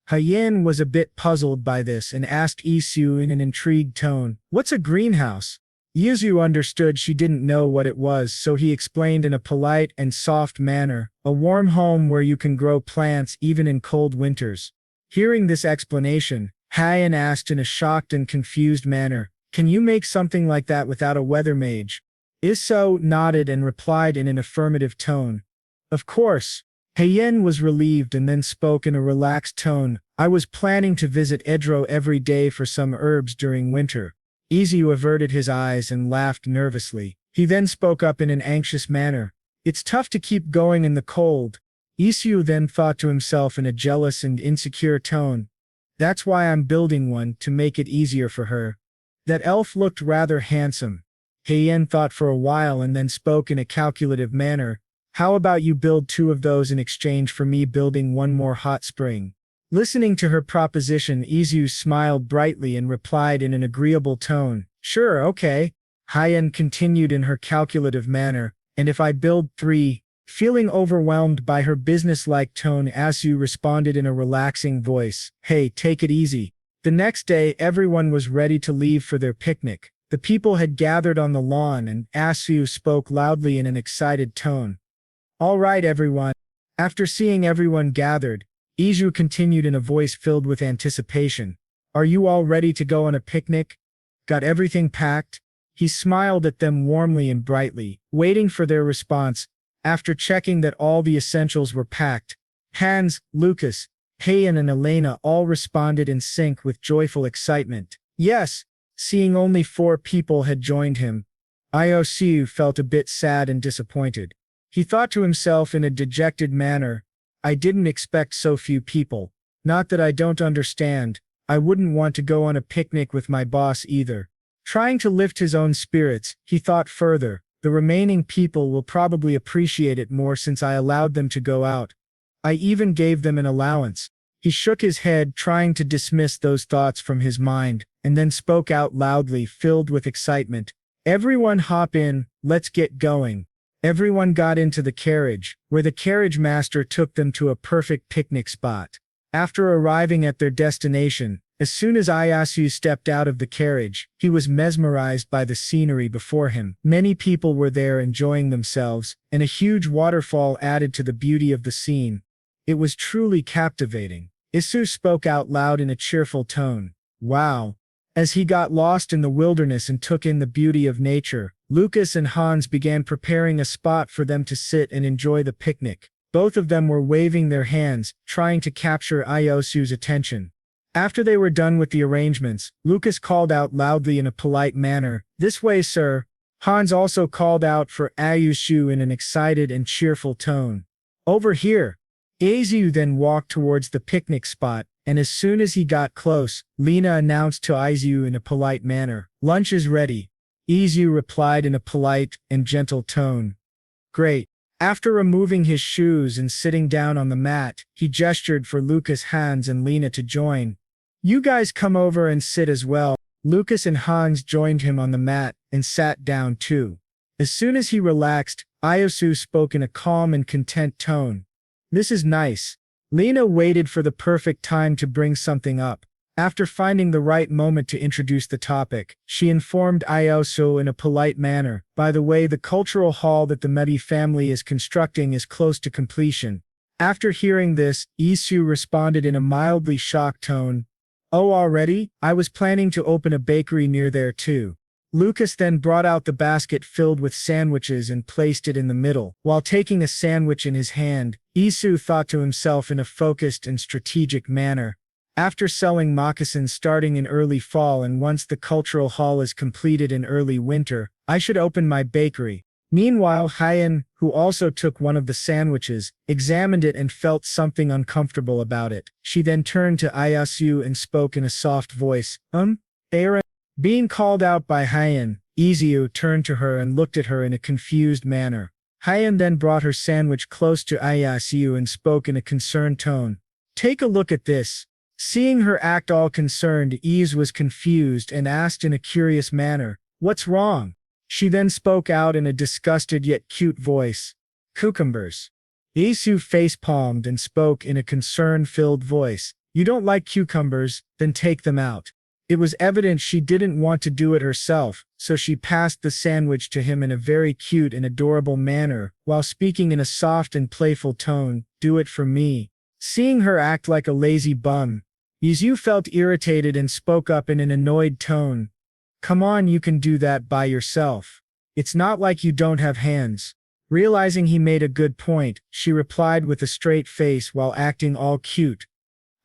Hyen was a bit puzzled by this and asked Isu in an intrigued tone, "What's a greenhouse?" Isu understood she didn't know what it was, so he explained in a polite and soft manner, "A warm home where you can grow plants even in cold winters." Hearing this explanation, Hyen asked in a shocked and confused manner, "Can you make something like that without a weather mage?" Isu nodded and replied in an affirmative tone, "Of course." Hyen was relieved and then spoke in a relaxed tone, "I was planning to visit Edro every day for some herbs during winter." Isu averted his eyes and laughed nervously. He then spoke up in an anxious manner, "It's tough to keep going in the cold." Isu then thought to himself in a jealous and insecure tone, "That's why I'm building one, to make it easier for her." That elf looked rather handsome. Hyen thought for a while and then spoke in a calculative manner, "How about you build 2 of those in exchange for me building one more hot spring?" Listening to her proposition, Isu smiled brightly and replied in an agreeable tone, "Sure, okay." Hyen continued in her calculative manner, "And if I build 3? Feeling overwhelmed by her business-like tone, Isu responded in a relaxing voice, "Hey, take it easy." The next day, everyone was ready to leave for their picnic. The people had gathered on the lawn and Isu spoke loudly in an excited tone. "All right, everyone." After seeing everyone gathered, Isu continued in a voice filled with anticipation, "Are you all ready to go on a picnic? Got everything packed?" He smiled at them warmly and brightly, waiting for their response. After checking that all the essentials were packed, Hans, Lucas, Hyen and Elena all responded in sync with joyful excitement. "Yes." Seeing only 4 people had joined him, Isu felt a bit sad and disappointed. He thought to himself in a dejected manner, "I didn't expect so few people. Not that I don't understand, I wouldn't want to go on a picnic with my boss either." Trying to lift his own spirits, he thought further, "The remaining people will probably appreciate it more since I allowed them to go out." I even gave them an allowance. He shook his head, trying to dismiss those thoughts from his mind, and then spoke out loudly, filled with excitement. Everyone hop in, let's get going. Everyone got into the carriage, where the carriage master took them to a perfect picnic spot. After arriving at their destination, as soon as Isu stepped out of the carriage, he was mesmerized by the scenery before him. Many people were there enjoying themselves, and a huge waterfall added to the beauty of the scene. It was truly captivating. Isu spoke out loud in a cheerful tone. Wow. As he got lost in the wilderness and took in the beauty of nature, Lucas and Hans began preparing a spot for them to sit and enjoy the picnic. Both of them were waving their hands, trying to capture Iosu's attention. After they were done with the arrangements, Lucas called out loudly in a polite manner, "This way, sir." Hans also called out for Iosu in an excited and cheerful tone. "Over here." Iosu then walked towards the picnic spot, and as soon as he got close, Lena announced to Iosu in a polite manner, "Lunch is ready." Iosu replied in a polite and gentle tone, "Great." After removing his shoes and sitting down on the mat, he gestured for Lucas, Hans, and Lena to join. "You guys come over and sit as well." Lucas and Hans joined him on the mat and sat down too. As soon as he relaxed, Iosu spoke in a calm and content tone. "This is nice." Lena waited for the perfect time to bring something up. After finding the right moment to introduce the topic, she informed Iosu in a polite manner, "By the way, the cultural hall that the Medi family is constructing is close to completion." After hearing this, Isu responded in a mildly shocked tone, "Oh, already? I was planning to open a bakery near there too." Lucas then brought out the basket filled with sandwiches and placed it in the middle. While taking a sandwich in his hand, Isu thought to himself in a focused and strategic manner, "After selling moccasins starting in early fall and once the cultural hall is completed in early winter, I should open my bakery." Meanwhile, Hyen, who also took one of the sandwiches, examined it and felt something uncomfortable about it. She then turned to Iosu and spoke in a soft voice, Aaron?" Being called out by Hyen, Isu turned to her and looked at her in a confused manner. Hyen then brought her sandwich close to Iosu and spoke in a concerned tone, "Take a look at this." Seeing her act all concerned, Isu was confused and asked in a curious manner, "What's wrong?" She then spoke out in a disgusted yet cute voice, "Cucumbers." Isu face-palmed and spoke in a concern-filled voice, "You don't like cucumbers, then take them out." It was evident she didn't want to do it herself, so she passed the sandwich to him in a very cute and adorable manner, while speaking in a soft and playful tone, "Do it for me." Seeing her act like a lazy bum, Isu felt irritated and spoke up in an annoyed tone, "Come on, you can do that by yourself. It's not like you don't have hands." Realizing he made a good point, she replied with a straight face while acting all cute,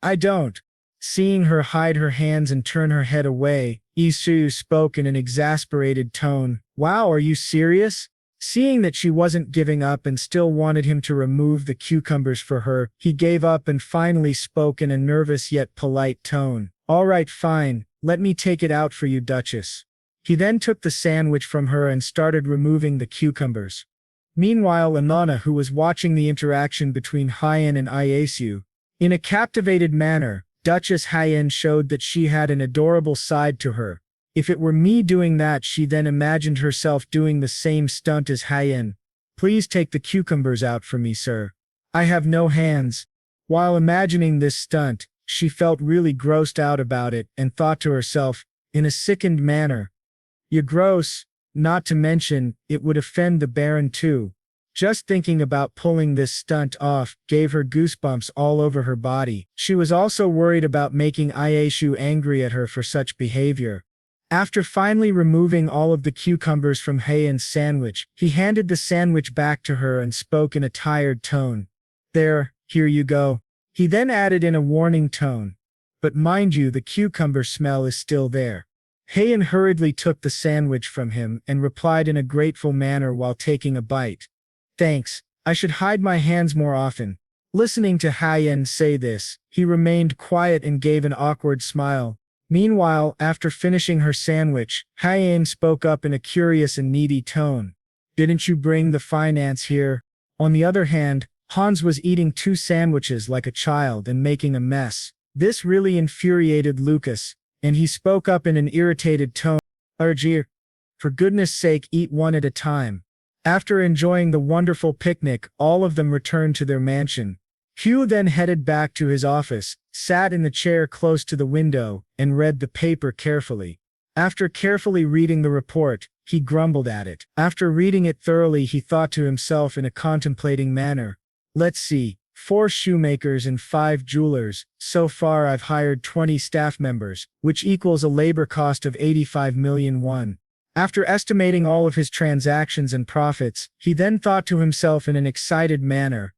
"I don't." Seeing her hide her hands and turn her head away, Isu spoke in an exasperated tone, "Wow, are you serious?" Seeing that she wasn't giving up and still wanted him to remove the cucumbers for her, he gave up and finally spoke in a nervous yet polite tone, "All right, fine, let me take it out for you, Duchess." He then took the sandwich from her and started removing the cucumbers. Meanwhile, Anana, who was watching the interaction between Hyen and Iosu, in a captivated manner, Duchess Hyen showed that she had an adorable side to her. If it were me doing that, she then imagined herself doing the same stunt as Hyen. "Please take the cucumbers out for me, sir. I have no hands." While imagining this stunt, she felt really grossed out about it and thought to herself, in a sickened manner, "You're gross, not to mention, it would offend the Baron too." Just thinking about pulling this stunt off gave her goosebumps all over her body. She was also worried about making Iosu angry at her for such behavior. After finally removing all of the cucumbers from Hyen's sandwich, he handed the sandwich back to her and spoke in a tired tone, "There, here you go." He then added in a warning tone, "But mind you, the cucumber smell is still there." Hyen hurriedly took the sandwich from him and replied in a grateful manner while taking a bite, "Thanks, I should hide my hands more often." Listening to Hyen say this, he remained quiet and gave an awkward smile. Meanwhile, after finishing her sandwich, Hyen spoke up in a curious and needy tone, "Didn't you bring the finance here?" On the other hand, Hans was eating 2 sandwiches like a child and making a mess. This really infuriated Lucas, and he spoke up in an irritated tone. Argir, for goodness sake, eat one at a time. After enjoying the wonderful picnic, all of them returned to their mansion. Hugh then headed back to his office, sat in the chair close to the window, and read the paper carefully. After carefully reading the report, he grumbled at it. After reading it thoroughly, he thought to himself in a contemplating manner, let's see, 4 shoemakers and 5 jewelers. So far I've hired 20 staff members, which equals a labor cost of 85 million won. After estimating all of his transactions and profits, he then thought to himself in an excited manner,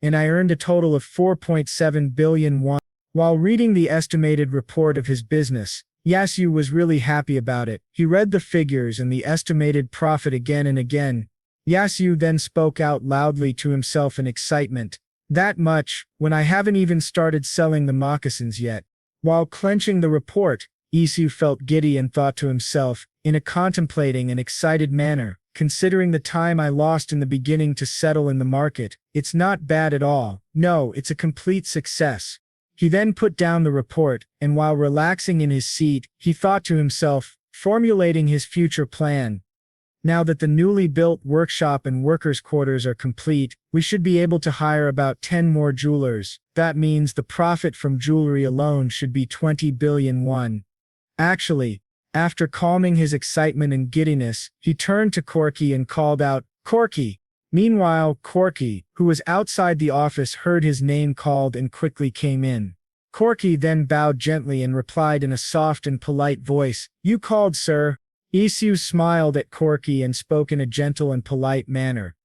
and I earned a total of 4.7 billion won. While reading the estimated report of his business, Yasu was really happy about it. He read the figures and the estimated profit again and again. Yasu then spoke out loudly to himself in excitement. That much, when I haven't even started selling the moccasins yet. While clenching the report, Isu felt giddy and thought to himself, in a contemplating and excited manner, considering the time I lost in the beginning to settle in the market, it's not bad at all. No, it's a complete success. He then put down the report, and while relaxing in his seat, he thought to himself, formulating his future plan. Now that the newly built workshop and workers' quarters are complete, we should be able to hire about 10 more jewelers. That means the profit from jewelry alone should be 20 billion won. Actually, after calming his excitement and giddiness, he turned to Corky and called out, Corky! Meanwhile, Corky, who was outside the office, heard his name called and quickly came in. Corky then bowed gently and replied in a soft and polite voice, You called, sir. Isu smiled at Corky and spoke in a gentle and polite manner.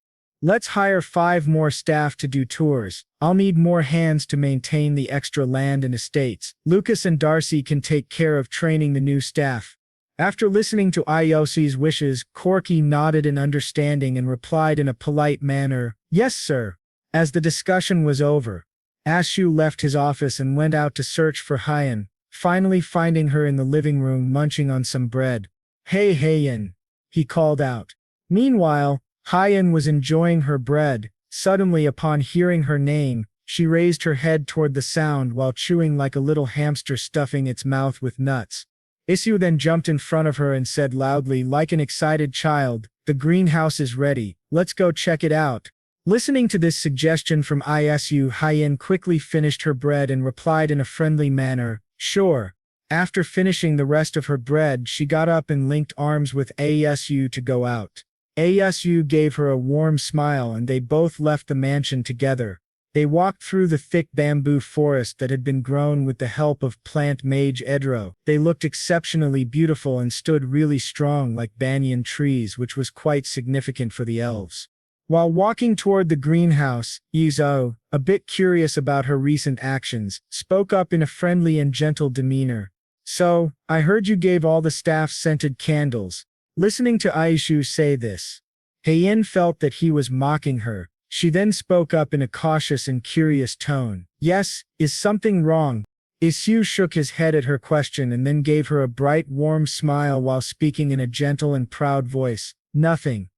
Let's hire 5 more staff to do tours. I'll need more hands to maintain the extra land and estates. Lucas and Darcy can take care of training the new staff. After listening to Iosi's wishes, Corky nodded in understanding and replied in a polite manner, Yes, sir. As the discussion was over, Ashu left his office and went out to search for Hyen, finally finding her in the living room munching on some bread. Hey Hyen, he called out. Meanwhile, Hyen was enjoying her bread. Suddenly, upon hearing her name, she raised her head toward the sound while chewing like a little hamster stuffing its mouth with nuts. Isu then jumped in front of her and said loudly like an excited child, The greenhouse is ready, let's go check it out. Listening to this suggestion from Isu, Hyen quickly finished her bread and replied in a friendly manner, Sure. After finishing the rest of her bread, she got up and linked arms with Asu to go out. Asu gave her a warm smile and they both left the mansion together. They walked through the thick bamboo forest that had been grown with the help of plant mage Edro. They looked exceptionally beautiful and stood really strong like banyan trees, which was quite significant for the elves. While walking toward the greenhouse, Izo, a bit curious about her recent actions, spoke up in a friendly and gentle demeanor. So, I heard you gave all the staff scented candles. Listening to Aishu say this, Hyen felt that he was mocking her. She then spoke up in a cautious and curious tone. Yes, is something wrong? Isu shook his head at her question and then gave her a bright, warm smile while speaking in a gentle and proud voice. Nothing.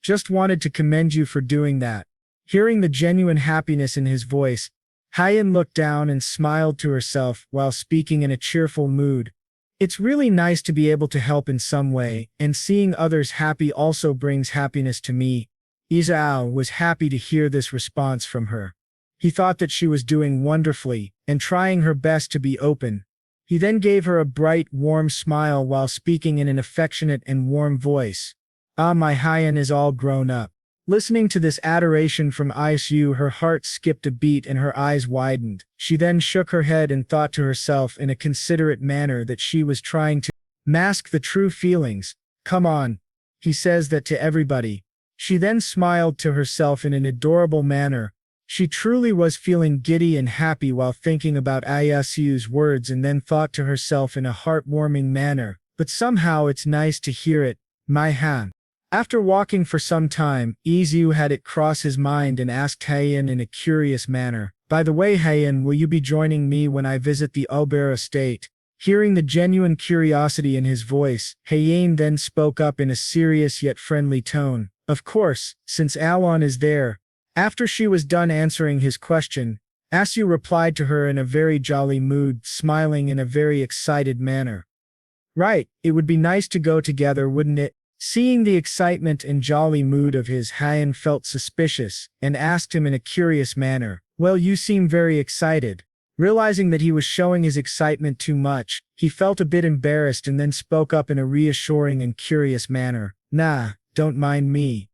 Just wanted to commend you for doing that. Hearing the genuine happiness in his voice, Hyen looked down and smiled to herself while speaking in a cheerful mood. It's really nice to be able to help in some way, and seeing others happy also brings happiness to me. Izao was happy to hear this response from her. He thought that she was doing wonderfully, and trying her best to be open. He then gave her a bright, warm smile while speaking in an affectionate and warm voice. Ah, my Hyen is all grown up. Listening to this adoration from Isu, her heart skipped a beat and her eyes widened. She then shook her head and thought to herself in a considerate manner that she was trying to mask the true feelings. Come on. He says that to everybody. She then smiled to herself in an adorable manner. She truly was feeling giddy and happy while thinking about Isu's words and then thought to herself in a heartwarming manner, but somehow it's nice to hear it, my Han. After walking for some time, Izu had it cross his mind and asked Hyen in a curious manner, By the way Hyen, will you be joining me when I visit the Ober estate? Hearing the genuine curiosity in his voice, Hyen then spoke up in a serious yet friendly tone. Of course, since Alon is there. After she was done answering his question, Asu replied to her in a very jolly mood, smiling in a very excited manner. Right, it would be nice to go together, wouldn't it? Seeing the excitement and jolly mood of his, Hyen felt suspicious, and asked him in a curious manner, "Well, you seem very excited." Realizing that he was showing his excitement too much, he felt a bit embarrassed and then spoke up in a reassuring and curious manner. "Nah, don't mind me.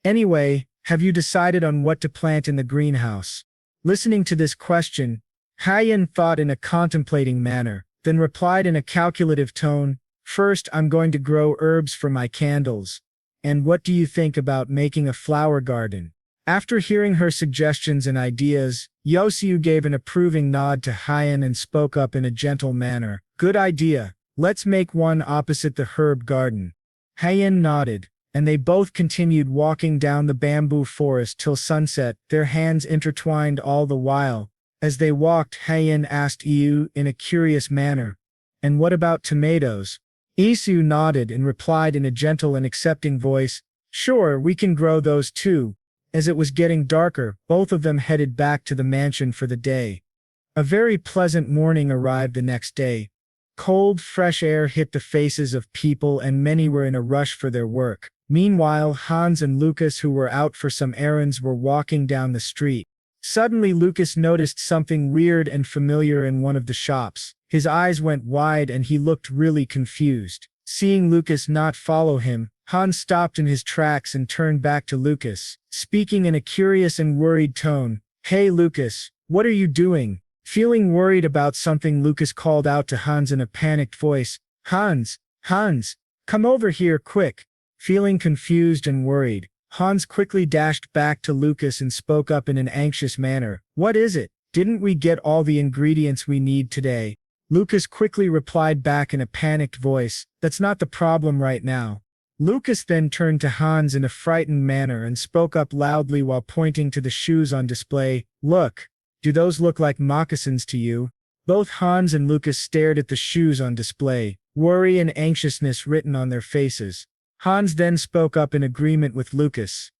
Anyway, have you decided on what to plant in the greenhouse?" Listening to this question, Hyen thought in a contemplating manner, then replied in a calculative tone, "First, I'm going to grow herbs for my candles. And what do you think about making a flower garden?" After hearing her suggestions and ideas, Yosiu gave an approving nod to Hyen and spoke up in a gentle manner. "Good idea. Let's make one opposite the herb garden." Hyen nodded, and they both continued walking down the bamboo forest till sunset, their hands intertwined all the while. As they walked, Hyen asked Isu in a curious manner, "And what about tomatoes?" Isu nodded and replied in a gentle and accepting voice, "Sure, we can grow those too." As it was getting darker, both of them headed back to the mansion for the day. A very pleasant morning arrived the next day. Cold, fresh air hit the faces of people and many were in a rush for their work. Meanwhile, Hans and Lucas, who were out for some errands, were walking down the street. Suddenly, Lucas noticed something weird and familiar in one of the shops. His eyes went wide and he looked really confused. Seeing Lucas not follow him, Hans stopped in his tracks and turned back to Lucas, speaking in a curious and worried tone. "Hey Lucas, what are you doing?" Feeling worried about something, Lucas called out to Hans in a panicked voice, Hans, come over here quick." Feeling confused and worried, Hans quickly dashed back to Lucas and spoke up in an anxious manner. "What is it? Didn't we get all the ingredients we need today?" Lucas quickly replied back in a panicked voice, "That's not the problem right now." Lucas then turned to Hans in a frightened manner and spoke up loudly while pointing to the shoes on display. "Look, do those look like moccasins to you?" Both Hans and Lucas stared at the shoes on display, worry and anxiousness written on their faces. Hans then spoke up in agreement with Lucas.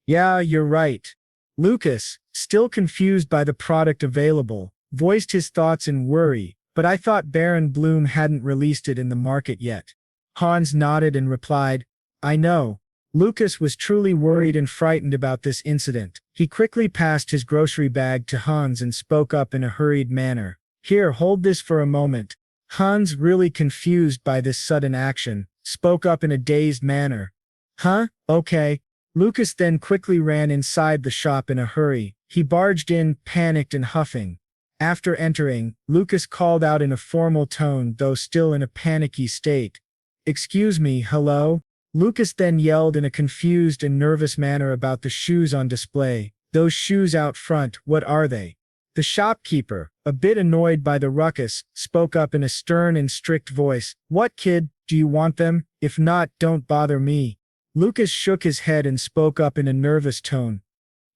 "Yeah, you're right." Lucas, still confused by the product available, voiced his thoughts in worry, "But I thought Baron Bloom hadn't released it in the market yet." Hans nodded and replied, "I know." Lucas was truly worried and frightened about this incident. He quickly passed his grocery bag to Hans and spoke up in a hurried manner. "Here, hold this for a moment." Hans, really confused by this sudden action, spoke up in a dazed manner. "Huh? Okay." Lucas then quickly ran inside the shop in a hurry. He barged in, panicked and huffing. After entering, Lucas called out in a formal tone, though still in a panicky state, "Excuse me, hello?" Lucas then yelled in a confused and nervous manner about the shoes on display. "Those shoes out front, what are they?" The shopkeeper, a bit annoyed by the ruckus, spoke up in a stern and strict voice. "What, kid, do you want them? If not, don't bother me." Lucas shook his head and spoke up in a nervous tone.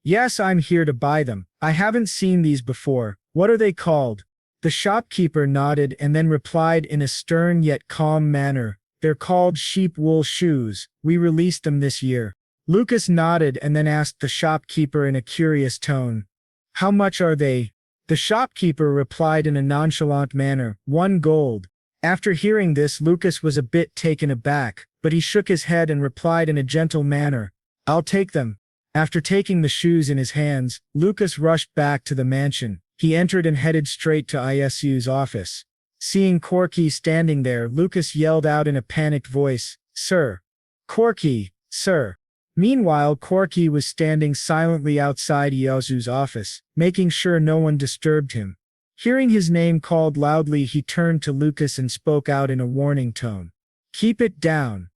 "Yes, I'm here to buy them. I haven't seen these before. What are they called?" The shopkeeper nodded and then replied in a stern yet calm manner. "They're called sheep wool shoes. We released them this year." Lucas nodded and then asked the shopkeeper in a curious tone, "How much are they?" The shopkeeper replied in a nonchalant manner, 1 gold. After hearing this, Lucas was a bit taken aback, but he shook his head and replied in a gentle manner, "I'll take them." After taking the shoes in his hands, Lucas rushed back to the mansion. He entered and headed straight to Isu's office. Seeing Corky standing there, Lucas yelled out in a panicked voice, "Sir! Corky, sir!" Meanwhile, Corky was standing silently outside Iosu's office, making sure no one disturbed him. Hearing his name called loudly, he turned to Lucas and spoke out in a warning tone, "Keep it down.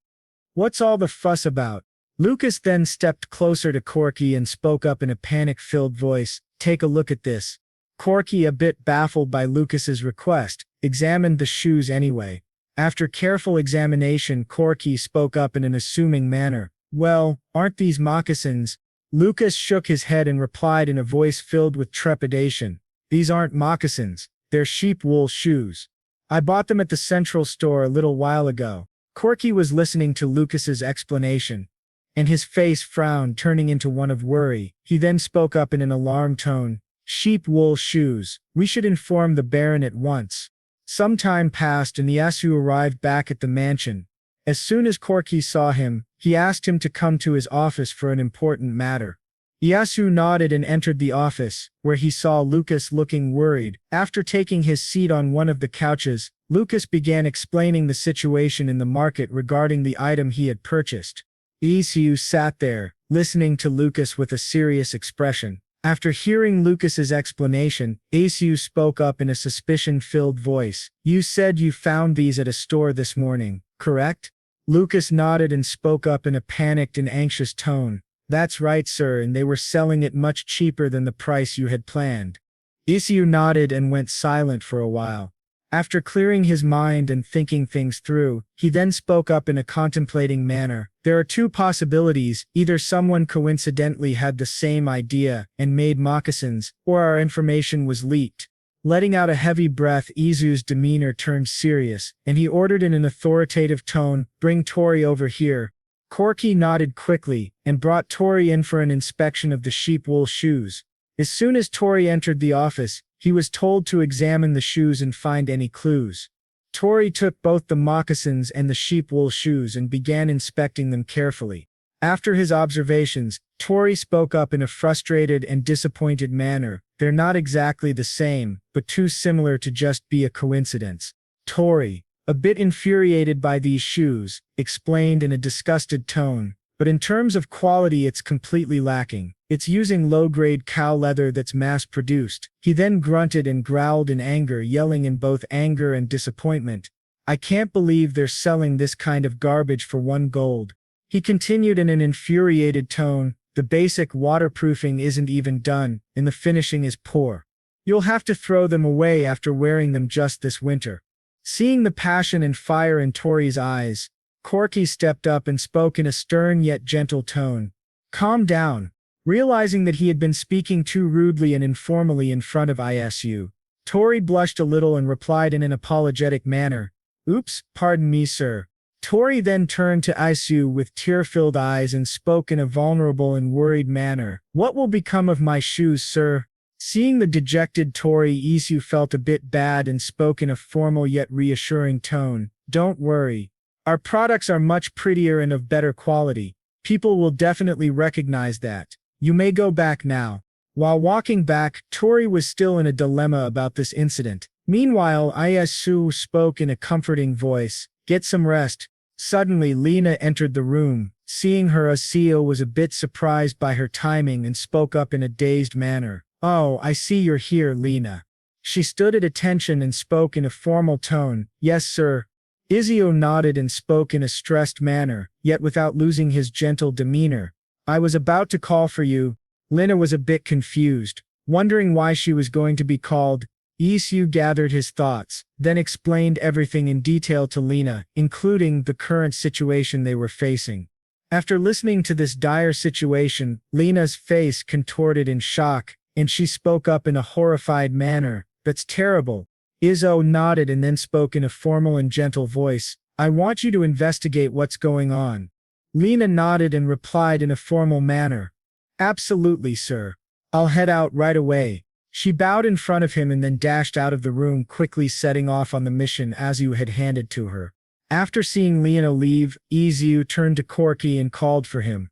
What's all the fuss about?" Lucas then stepped closer to Corky and spoke up in a panic-filled voice, "Take a look at this." Corky, a bit baffled by Lucas's request, examined the shoes anyway. After careful examination, Corky spoke up in an assuming manner, "Well, aren't these moccasins?" Lucas shook his head and replied in a voice filled with trepidation, "These aren't moccasins, they're sheep wool shoes. I bought them at the central store a little while ago." Corky was listening to Lucas's explanation. and his face frowned, turning into one of worry. He then spoke up in an alarmed tone. Sheep wool shoes. We should inform the Baron at once. Some time passed and Isu arrived back at the mansion. As soon as Corky saw him, he asked him to come to his office for an important matter. Isu nodded and entered the office, where he saw Lucas looking worried. After taking his seat on one of the couches, Lucas began explaining the situation in the market regarding the item he had purchased. Isu sat there, listening to Lucas with a serious expression. After hearing Lucas's explanation, Isu spoke up in a suspicion-filled voice. You said you found these at a store this morning, correct? Lucas nodded and spoke up in a panicked and anxious tone. That's right, sir, and they were selling it much cheaper than the price you had planned. Isu nodded and went silent for a while. After clearing his mind and thinking things through, he then spoke up in a contemplating manner. There are two possibilities: either someone coincidentally had the same idea and made moccasins, or our information was leaked. Letting out a heavy breath, Isu's demeanor turned serious, and he ordered in an authoritative tone, "Bring Tori over here." Corky nodded quickly, and brought Tori in for an inspection of the sheep wool shoes. As soon as Tori entered the office, he was told to examine the shoes and find any clues. Tori took both the moccasins and the sheep wool shoes and began inspecting them carefully. After his observations, Tori spoke up in a frustrated and disappointed manner. They're not exactly the same, but too similar to just be a coincidence. Tori, a bit infuriated by these shoes, explained in a disgusted tone, but in terms of quality it's completely lacking. It's using low-grade cow leather that's mass-produced. He then grunted and growled in anger, yelling in both anger and disappointment. I can't believe they're selling this kind of garbage for 1 gold. He continued in an infuriated tone, the basic waterproofing isn't even done, and the finishing is poor. You'll have to throw them away after wearing them just this winter. Seeing the passion and fire in Tori's eyes, Corky stepped up and spoke in a stern yet gentle tone. Calm down. Realizing that he had been speaking too rudely and informally in front of Isu, Tori blushed a little and replied in an apologetic manner. Oops, pardon me, sir. Tori then turned to Isu with tear-filled eyes and spoke in a vulnerable and worried manner. What will become of my shoes, sir? Seeing the dejected Tori, Isu felt a bit bad and spoke in a formal yet reassuring tone. Don't worry. Our products are much prettier and of better quality. People will definitely recognize that. You may go back now. While walking back, Tori was still in a dilemma about this incident. Meanwhile, Isu spoke in a comforting voice. Get some rest. Suddenly, Lena entered the room. Seeing her, Isu was a bit surprised by her timing and spoke up in a dazed manner. Oh, I see you're here, Lena. She stood at attention and spoke in a formal tone. Yes, sir. Isu nodded and spoke in a stressed manner, yet without losing his gentle demeanor. I was about to call for you. Lena was a bit confused, wondering why she was going to be called. Isu gathered his thoughts, then explained everything in detail to Lena, including the current situation they were facing. After listening to this dire situation, Lena's face contorted in shock, and she spoke up in a horrified manner. That's terrible. Isu nodded and then spoke in a formal and gentle voice. I want you to investigate what's going on. Lena nodded and replied in a formal manner. Absolutely, sir. I'll head out right away. She bowed in front of him and then dashed out of the room, quickly setting off on the mission Isu had handed to her. After seeing Lena leave, Isu turned to Corky and called for him.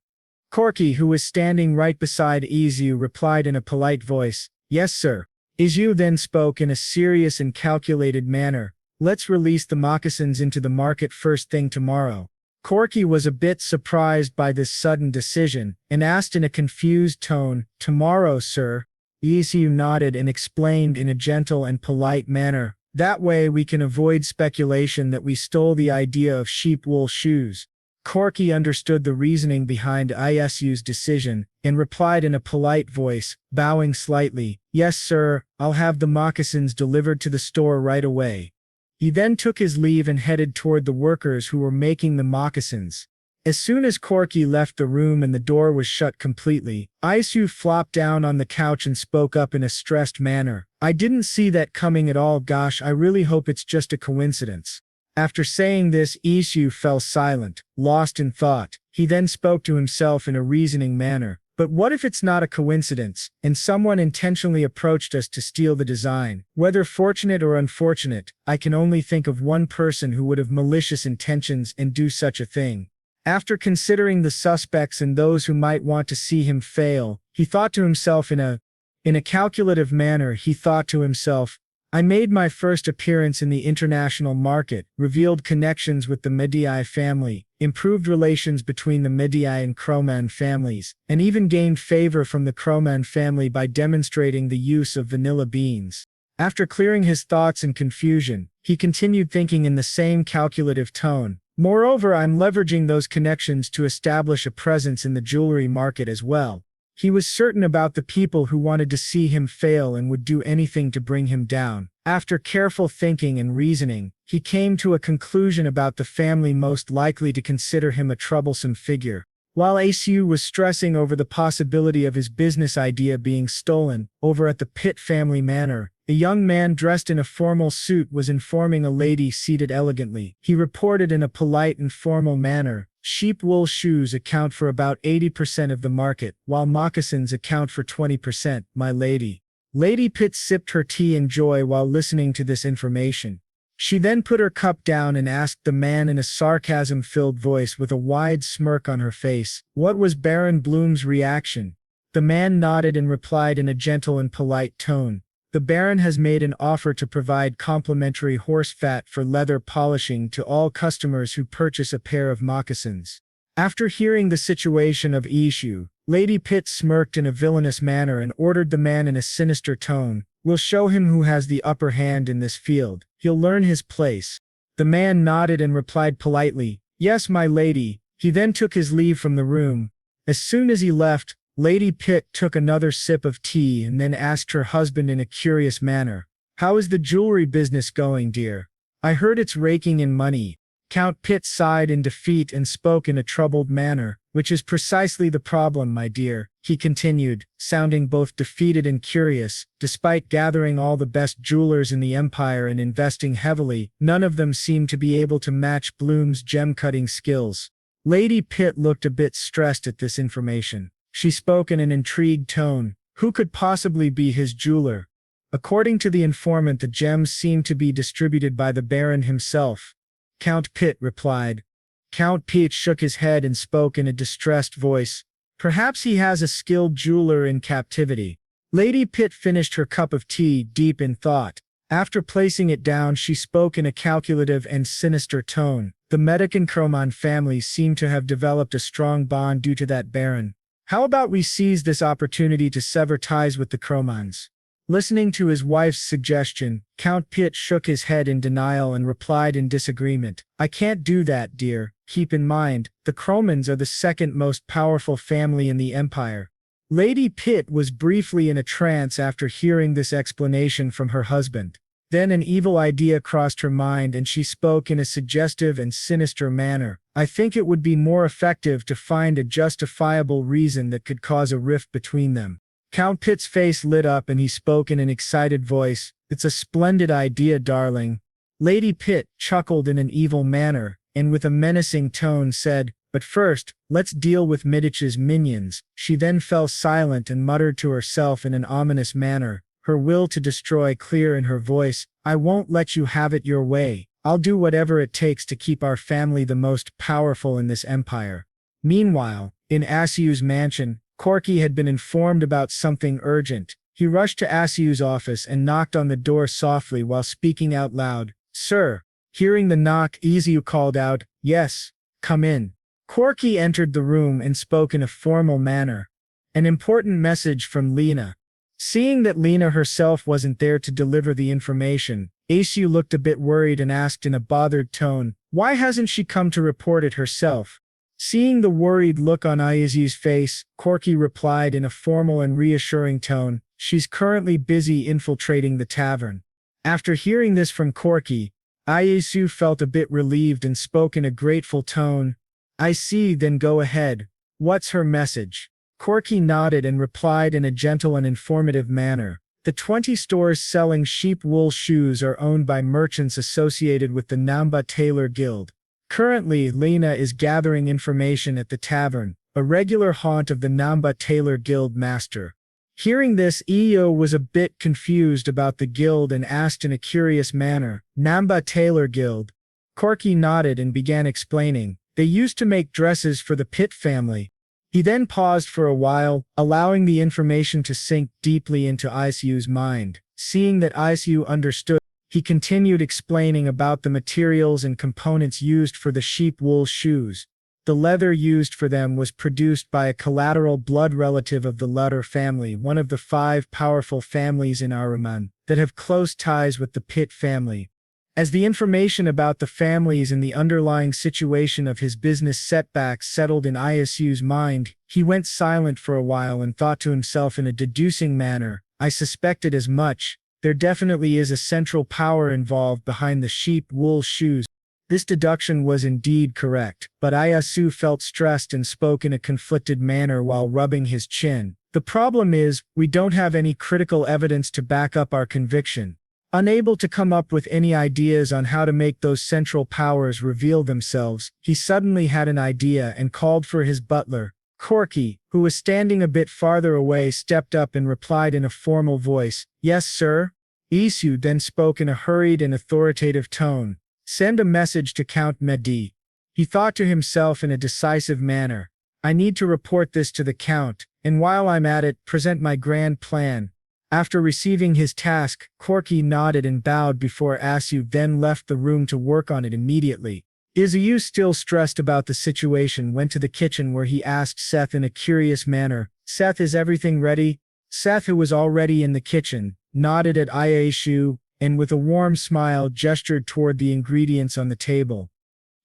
Corky, who was standing right beside Isu, replied in a polite voice. Yes, sir. Isu then spoke in a serious and calculated manner. Let's release the moccasins into the market first thing tomorrow. Corky was a bit surprised by this sudden decision, and asked in a confused tone, Tomorrow, sir? Isu nodded and explained in a gentle and polite manner. That way we can avoid speculation that we stole the idea of sheep wool shoes. Corky understood the reasoning behind Isu's decision, and replied in a polite voice, bowing slightly. Yes, sir, I'll have the moccasins delivered to the store right away. He then took his leave and headed toward the workers who were making the moccasins. As soon as Corky left the room and the door was shut completely, Isu flopped down on the couch and spoke up in a stressed manner. I didn't see that coming at all. Gosh, I really hope it's just a coincidence. After saying this, Isu fell silent, lost in thought. He then spoke to himself in a reasoning manner. But what if it's not a coincidence, and someone intentionally approached us to steal the design? Whether fortunate or unfortunate, I can only think of one person who would have malicious intentions and do such a thing. After considering the suspects and those who might want to see him fail, he thought to himself in a calculative manner. He thought to himself, I made my first appearance in the international market, revealed connections with the Medi family, improved relations between the Medi and Croman families, and even gained favor from the Croman family by demonstrating the use of vanilla beans. After clearing his thoughts and confusion, he continued thinking in the same calculative tone. Moreover, I'm leveraging those connections to establish a presence in the jewelry market as well. He was certain about the people who wanted to see him fail and would do anything to bring him down. After careful thinking and reasoning, he came to a conclusion about the family most likely to consider him a troublesome figure. While Isu was stressing over the possibility of his business idea being stolen, over at the Pit family manor, a young man dressed in a formal suit was informing a lady seated elegantly. He reported in a polite and formal manner, sheep wool shoes account for about 80% of the market, while moccasins account for 20%, my lady. Lady Pit sipped her tea in joy while listening to this information. She then put her cup down and asked the man in a sarcasm-filled voice with a wide smirk on her face, what was Baron Bloom's reaction? The man nodded and replied in a gentle and polite tone, the Baron has made an offer to provide complimentary horse fat for leather polishing to all customers who purchase a pair of moccasins. After hearing the situation of Isu, Lady Pit smirked in a villainous manner and ordered the man in a sinister tone, we'll show him who has the upper hand in this field. He'll learn his place. The man nodded and replied politely, yes, my lady. He then took his leave from the room. As soon as he left, Lady Pit took another sip of tea and then asked her husband in a curious manner, how is the jewelry business going, dear? I heard it's raking in money. Count Pitt sighed in defeat and spoke in a troubled manner, which is precisely the problem, my dear, he continued, sounding both defeated and curious. Despite gathering all the best jewelers in the empire and investing heavily, none of them seemed to be able to match Bloom's gem-cutting skills. Lady Pit looked a bit stressed at this information. She spoke in an intrigued tone. Who could possibly be his jeweler? According to the informant, the gems seemed to be distributed by the Baron himself. Count Pitt replied. Count Pitt shook his head and spoke in a distressed voice. Perhaps he has a skilled jeweler in captivity. Lady Pitt finished her cup of tea, deep in thought. After placing it down, she spoke in a calculative and sinister tone. The Medi and Croman families seem to have developed a strong bond due to that Baron. How about we seize this opportunity to sever ties with the Cromans? Listening to his wife's suggestion, Count Pitt shook his head in denial and replied in disagreement. I can't do that, dear. Keep in mind, the Cromans are the second most powerful family in the empire. Lady Pitt was briefly in a trance after hearing this explanation from her husband. Then an evil idea crossed her mind and she spoke in a suggestive and sinister manner. I think it would be more effective to find a justifiable reason that could cause a rift between them. Count Pitt's face lit up and he spoke in an excited voice. It's a splendid idea, darling. Lady Pitt chuckled in an evil manner, and with a menacing tone said, but first, let's deal with Medici's minions. She then fell silent and muttered to herself in an ominous manner, her will to destroy clear in her voice, I won't let you have it your way. I'll do whatever it takes to keep our family the most powerful in this empire. Meanwhile, in Asiu's mansion, Corky had been informed about something urgent. He rushed to Asiu's office and knocked on the door softly while speaking out loud. Sir. Hearing the knock, Asiu called out, yes, come in. Corky entered the room and spoke in a formal manner. An important message from Lena. Seeing that Lena herself wasn't there to deliver the information, Asiu looked a bit worried and asked in a bothered tone, why hasn't she come to report it herself? Seeing the worried look on Asiu's face, Corky replied in a formal and reassuring tone, she's currently busy infiltrating the tavern. After hearing this from Corky, Isu felt a bit relieved and spoke in a grateful tone. I see, then go ahead. What's her message? Corky nodded and replied in a gentle and informative manner. The 20 stores selling sheep wool shoes are owned by merchants associated with the Namba Tailor Guild. Currently, Lena is gathering information at the tavern, a regular haunt of the Namba Tailor Guild master. Hearing this, Iyo was a bit confused about the guild and asked in a curious manner, "Namba Tailor Guild?" Corky nodded and began explaining, "They used to make dresses for the Pit family." He then paused for a while, allowing the information to sink deeply into Isu's mind. Seeing that Isu understood, he continued explaining about the materials and components used for the sheep wool shoes. The leather used for them was produced by a collateral blood relative of the Lutter family, one of the 5 powerful families in Aruman that have close ties with the Pit family. As the information about the families and the underlying situation of his business setbacks settled in Isu's mind, he went silent for a while and thought to himself in a deducing manner, "I suspected as much. There definitely is a central power involved behind the sheep wool shoes." This deduction was indeed correct, but Isu felt stressed and spoke in a conflicted manner while rubbing his chin. "The problem is, we don't have any critical evidence to back up our conviction." Unable to come up with any ideas on how to make those central powers reveal themselves, he suddenly had an idea and called for his butler. Corky, who was standing a bit farther away, stepped up and replied in a formal voice, "Yes, sir." Isu then spoke in a hurried and authoritative tone, "Send a message to Count Medi." He thought to himself in a decisive manner, "I need to report this to the Count, and while I'm at it, present my grand plan." After receiving his task, Corky nodded and bowed before Isu then left the room to work on it immediately. Isu, still stressed about the situation, went to the kitchen where he asked Seth in a curious manner, "Seth, is everything ready?" Seth, who was already in the kitchen, nodded at Isu and with a warm smile gestured toward the ingredients on the table.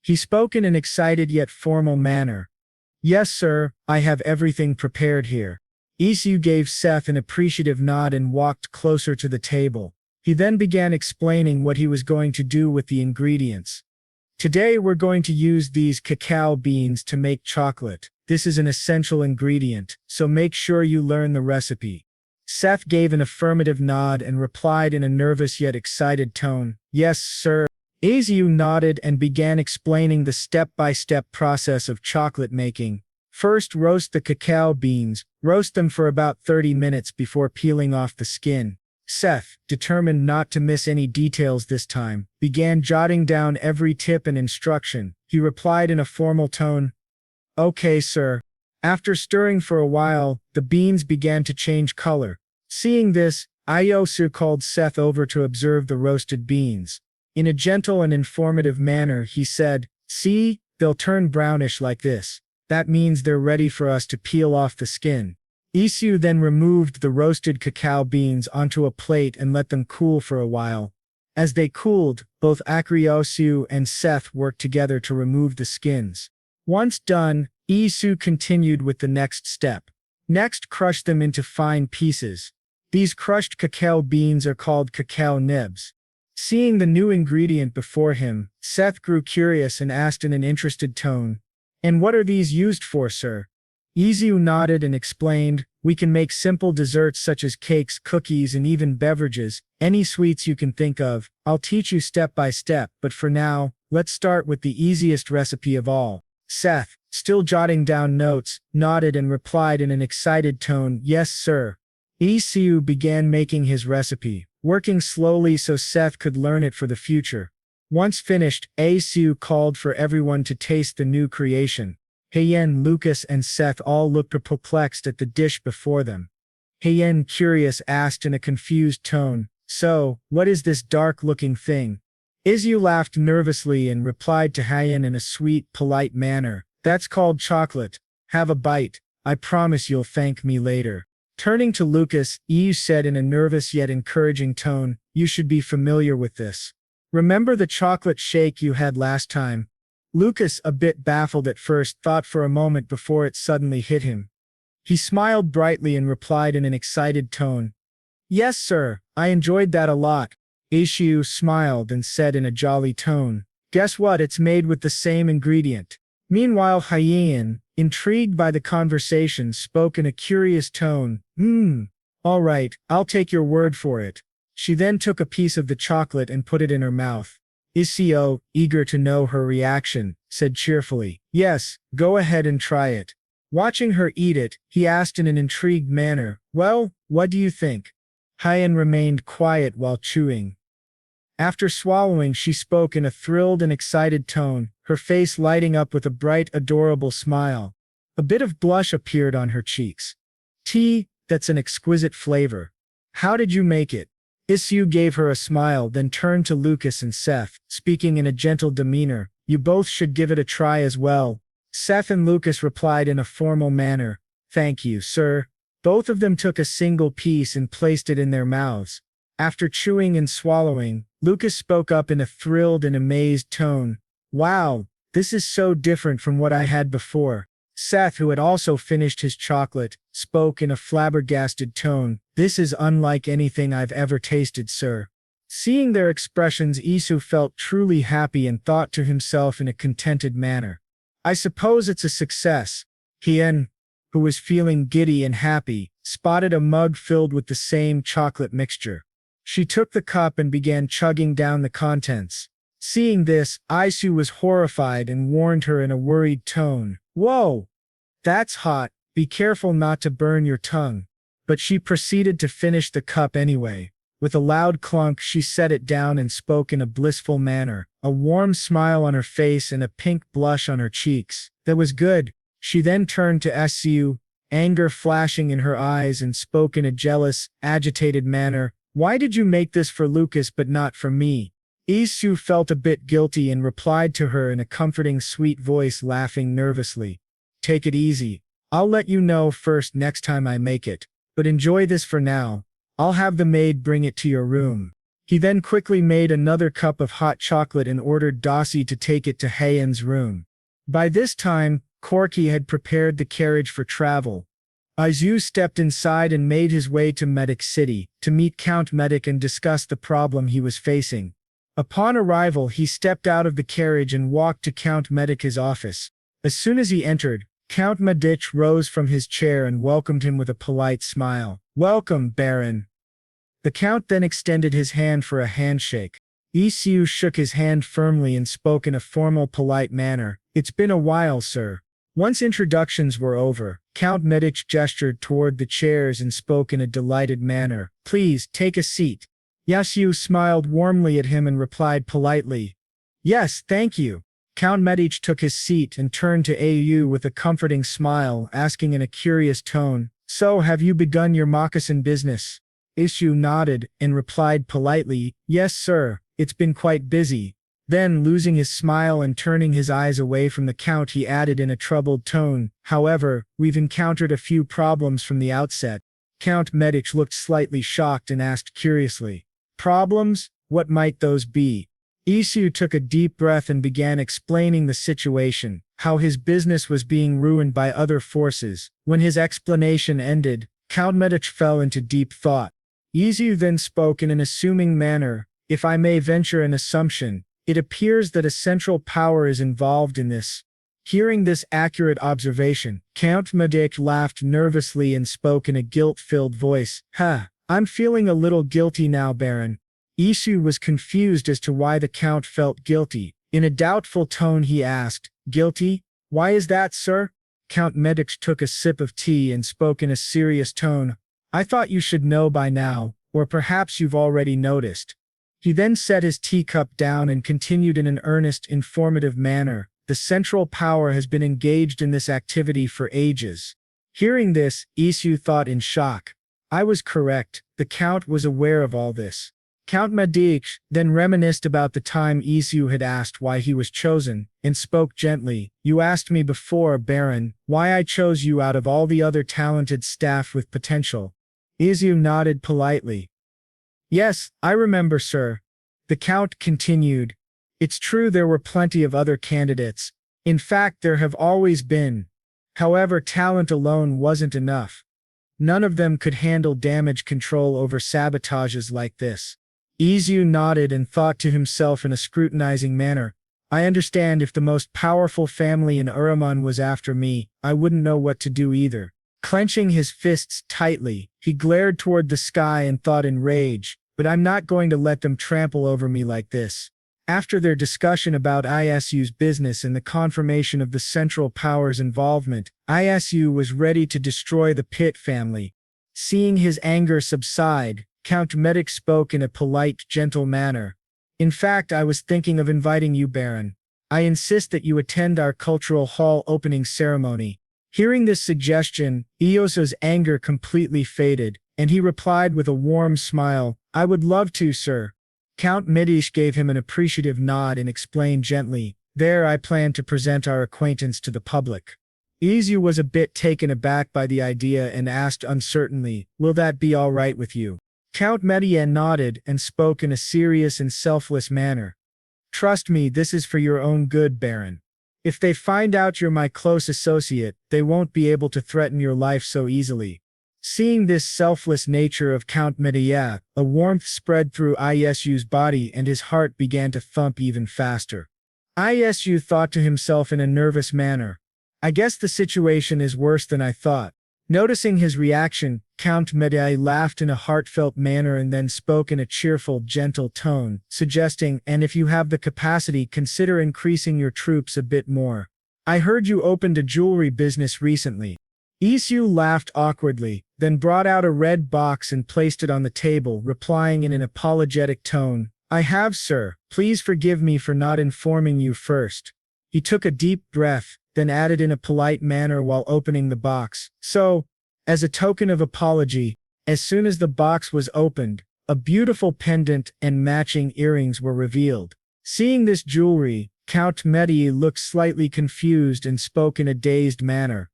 He spoke in an excited yet formal manner. "Yes, sir, I have everything prepared here." Isu gave Seth an appreciative nod and walked closer to the table. He then began explaining what he was going to do with the ingredients. "Today we're going to use these cacao beans to make chocolate. This is an essential ingredient, so make sure you learn the recipe." Seth gave an affirmative nod and replied in a nervous yet excited tone, "Yes, sir." Isu nodded and began explaining the step-by-step process of chocolate making. First, roast the cacao beans. Roast them for about 30 minutes before peeling off the skin. Seth, determined not to miss any details this time, began jotting down every tip and instruction. He replied in a formal tone, "Okay, sir." After stirring for a while, the beans began to change color. Seeing this, Isu called Seth over to observe the roasted beans. In a gentle and informative manner, he said, "See, they'll turn brownish like this. That means they're ready for us to peel off the skin." Isu then removed the roasted cacao beans onto a plate and let them cool for a while. As they cooled, both Isu and Seth worked together to remove the skins. Once done, Isu continued with the next step. Next, crush them into fine pieces. These crushed cacao beans are called cacao nibs. Seeing the new ingredient before him, Seth grew curious and asked in an interested tone, "And what are these used for, sir?" Isu nodded and explained, "We can make simple desserts such as cakes, cookies, and even beverages, any sweets you can think of. I'll teach you step by step, but for now, let's start with the easiest recipe of all." Seth, still jotting down notes, nodded and replied in an excited tone, "Yes, sir." Isu began making his recipe, working slowly so Seth could learn it for the future. Once finished, Isu called for everyone to taste the new creation. Hyen, Lucas, and Seth all looked perplexed at the dish before them. Hyen, curious, asked in a confused tone, "So, what is this dark-looking thing?" Isu laughed nervously and replied to Hyen in a sweet, polite manner, "That's called chocolate. Have a bite. I promise you'll thank me later." Turning to Lucas, Isu said in a nervous yet encouraging tone, "You should be familiar with this. Remember the chocolate shake you had last time?" Lucas, a bit baffled at first, thought for a moment before it suddenly hit him. He smiled brightly and replied in an excited tone, "Yes, sir, I enjoyed that a lot." Isu smiled and said in a jolly tone, "Guess what, it's made with the same ingredient." Meanwhile, Hyen, intrigued by the conversation, spoke in a curious tone, All right, I'll take your word for it. She then took a piece of the chocolate and put it in her mouth. Isu, eager to know her reaction, said cheerfully, yes, go ahead and try it. Watching her eat it, he asked in an intrigued manner, well, what do you think? Hyen remained quiet while chewing. After swallowing, she spoke in a thrilled and excited tone, her face lighting up with a bright, adorable smile. A bit of blush appeared on her cheeks. Tea, that's an exquisite flavor. How did you make it? Isu gave her a smile, then turned to Lucas and Seth, speaking in a gentle demeanor, you both should give it a try as well. Seth and Lucas replied in a formal manner, thank you, sir. Both of them took a single piece and placed it in their mouths. After chewing and swallowing, Lucas spoke up in a thrilled and amazed tone. Wow, this is so different from what I had before. Seth, who had also finished his chocolate, spoke in a flabbergasted tone. This is unlike anything I've ever tasted, sir. Seeing their expressions, Isu felt truly happy and thought to himself in a contented manner. I suppose it's a success. Hyen, who was feeling giddy and happy, spotted a mug filled with the same chocolate mixture. She took the cup and began chugging down the contents. Seeing this, Isu was horrified and warned her in a worried tone. Whoa! That's hot, be careful not to burn your tongue. But she proceeded to finish the cup anyway. With a loud clunk, she set it down and spoke in a blissful manner, a warm smile on her face and a pink blush on her cheeks. That was good. She then turned to Isu, anger flashing in her eyes, and spoke in a jealous, agitated manner. Why did you make this for Lucas but not for me? Isu felt a bit guilty and replied to her in a comforting, sweet voice, laughing nervously. Take it easy. I'll let you know first next time I make it. But enjoy this for now. I'll have the maid bring it to your room. He then quickly made another cup of hot chocolate and ordered Dossie to take it to Hyen's room. By this time, Corky had prepared the carriage for travel. Isu stepped inside and made his way to Medic City, to meet Count Medic and discuss the problem he was facing. Upon arrival, he stepped out of the carriage and walked to Count Medic's office. As soon as he entered, Count Medic rose from his chair and welcomed him with a polite smile. Welcome, Baron. The Count then extended his hand for a handshake. Isu shook his hand firmly and spoke in a formal, polite manner. It's been a while, sir. Once introductions were over, Count Medic gestured toward the chairs and spoke in a delighted manner. Please, take a seat. Isu smiled warmly at him and replied politely. Yes, thank you. Count Medic took his seat and turned to Au with a comforting smile, asking in a curious tone, so have you begun your moccasin business? Isu nodded and replied politely, yes sir, it's been quite busy. Then, losing his smile and turning his eyes away from the Count, he added in a troubled tone, however, we've encountered a few problems from the outset. Count Medic looked slightly shocked and asked curiously, problems? What might those be? Isu took a deep breath and began explaining the situation, how his business was being ruined by other forces. When his explanation ended, Count Medic fell into deep thought. Isu then spoke in an assuming manner, if I may venture an assumption, it appears that a central power is involved in this. Hearing this accurate observation, Count Medic laughed nervously and spoke in a guilt-filled voice. I'm feeling a little guilty now, Baron. Isu was confused as to why the Count felt guilty. In a doubtful tone he asked, guilty? Why is that, sir? Count Medic took a sip of tea and spoke in a serious tone. I thought you should know by now, or perhaps you've already noticed. He then set his teacup down and continued in an earnest, informative manner. The central power has been engaged in this activity for ages. Hearing this, Isu thought in shock. I was correct, the Count was aware of all this. Count Medic then reminisced about the time Isu had asked why he was chosen, and spoke gently. You asked me before, Baron, why I chose you out of all the other talented staff with potential. Isu nodded politely. Yes, I remember, sir. The Count continued. It's true there were plenty of other candidates. In fact, there have always been. However, talent alone wasn't enough. None of them could handle damage control over sabotages like this. Isu nodded and thought to himself in a scrutinizing manner. I understand if the most powerful family in Uraman was after me, I wouldn't know what to do either. Clenching his fists tightly, he glared toward the sky and thought in rage, but I'm not going to let them trample over me like this. After their discussion about ISU's business and the confirmation of the Central Power's involvement, ISU was ready to destroy the Pit family. Seeing his anger subside, Count Medi spoke in a polite, gentle manner. In fact, I was thinking of inviting you, Baron. I insist that you attend our cultural hall opening ceremony. Hearing this suggestion, Iyosa's anger completely faded, and he replied with a warm smile, I would love to, sir. Count Medi gave him an appreciative nod and explained gently, there I plan to present our acquaintance to the public. Izu was a bit taken aback by the idea and asked uncertainly, will that be all right with you? Count Medi nodded and spoke in a serious and selfless manner. Trust me, this is for your own good, Baron. If they find out you're my close associate, they won't be able to threaten your life so easily. Seeing this selfless nature of Count Medi, a warmth spread through Isu's body and his heart began to thump even faster. Isu thought to himself in a nervous manner, I guess the situation is worse than I thought. Noticing his reaction, Count Medi laughed in a heartfelt manner and then spoke in a cheerful, gentle tone, suggesting, and if you have the capacity, consider increasing your troops a bit more. I heard you opened a jewelry business recently. Isu laughed awkwardly, then brought out a red box and placed it on the table, replying in an apologetic tone, I have, sir. Please forgive me for not informing you first. He took a deep breath, then added in a polite manner while opening the box. So, as a token of apology, as soon as the box was opened, a beautiful pendant and matching earrings were revealed. Seeing this jewelry, Count Medi looked slightly confused and spoke in a dazed manner.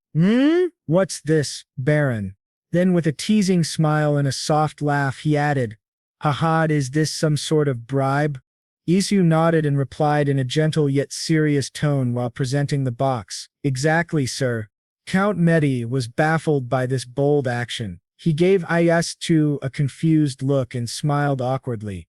What's this, Baron? Then with a teasing smile and a soft laugh he added, Haha, is this some sort of bribe? Isu nodded and replied in a gentle yet serious tone while presenting the box. Exactly, sir. Count Medi was baffled by this bold action. He gave Isu a confused look and smiled awkwardly.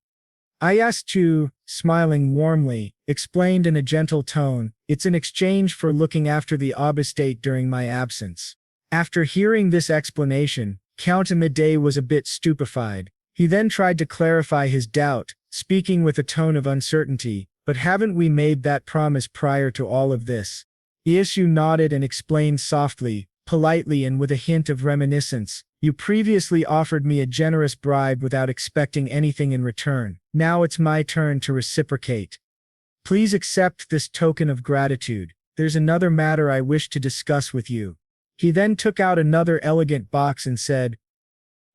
Isu, smiling warmly, explained in a gentle tone, it's in exchange for looking after the obestate during my absence. After hearing this explanation, Count Medi was a bit stupefied. He then tried to clarify his doubt, speaking with a tone of uncertainty, but haven't we made that promise prior to all of this? Isu nodded and explained softly, politely and with a hint of reminiscence, you previously offered me a generous bribe without expecting anything in return. Now it's my turn to reciprocate. Please accept this token of gratitude. There's another matter I wish to discuss with you. He then took out another elegant box and said,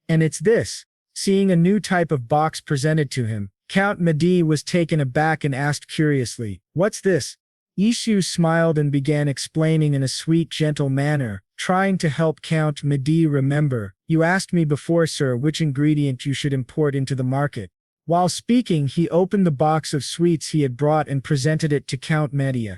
and it's this. Seeing a new type of box presented to him, Count Medi was taken aback and asked curiously, what's this? Isu smiled and began explaining in a sweet, gentle manner, trying to help Count Medi remember, you asked me before, sir, which ingredient you should import into the market. While speaking, he opened the box of sweets he had brought and presented it to Count Medi.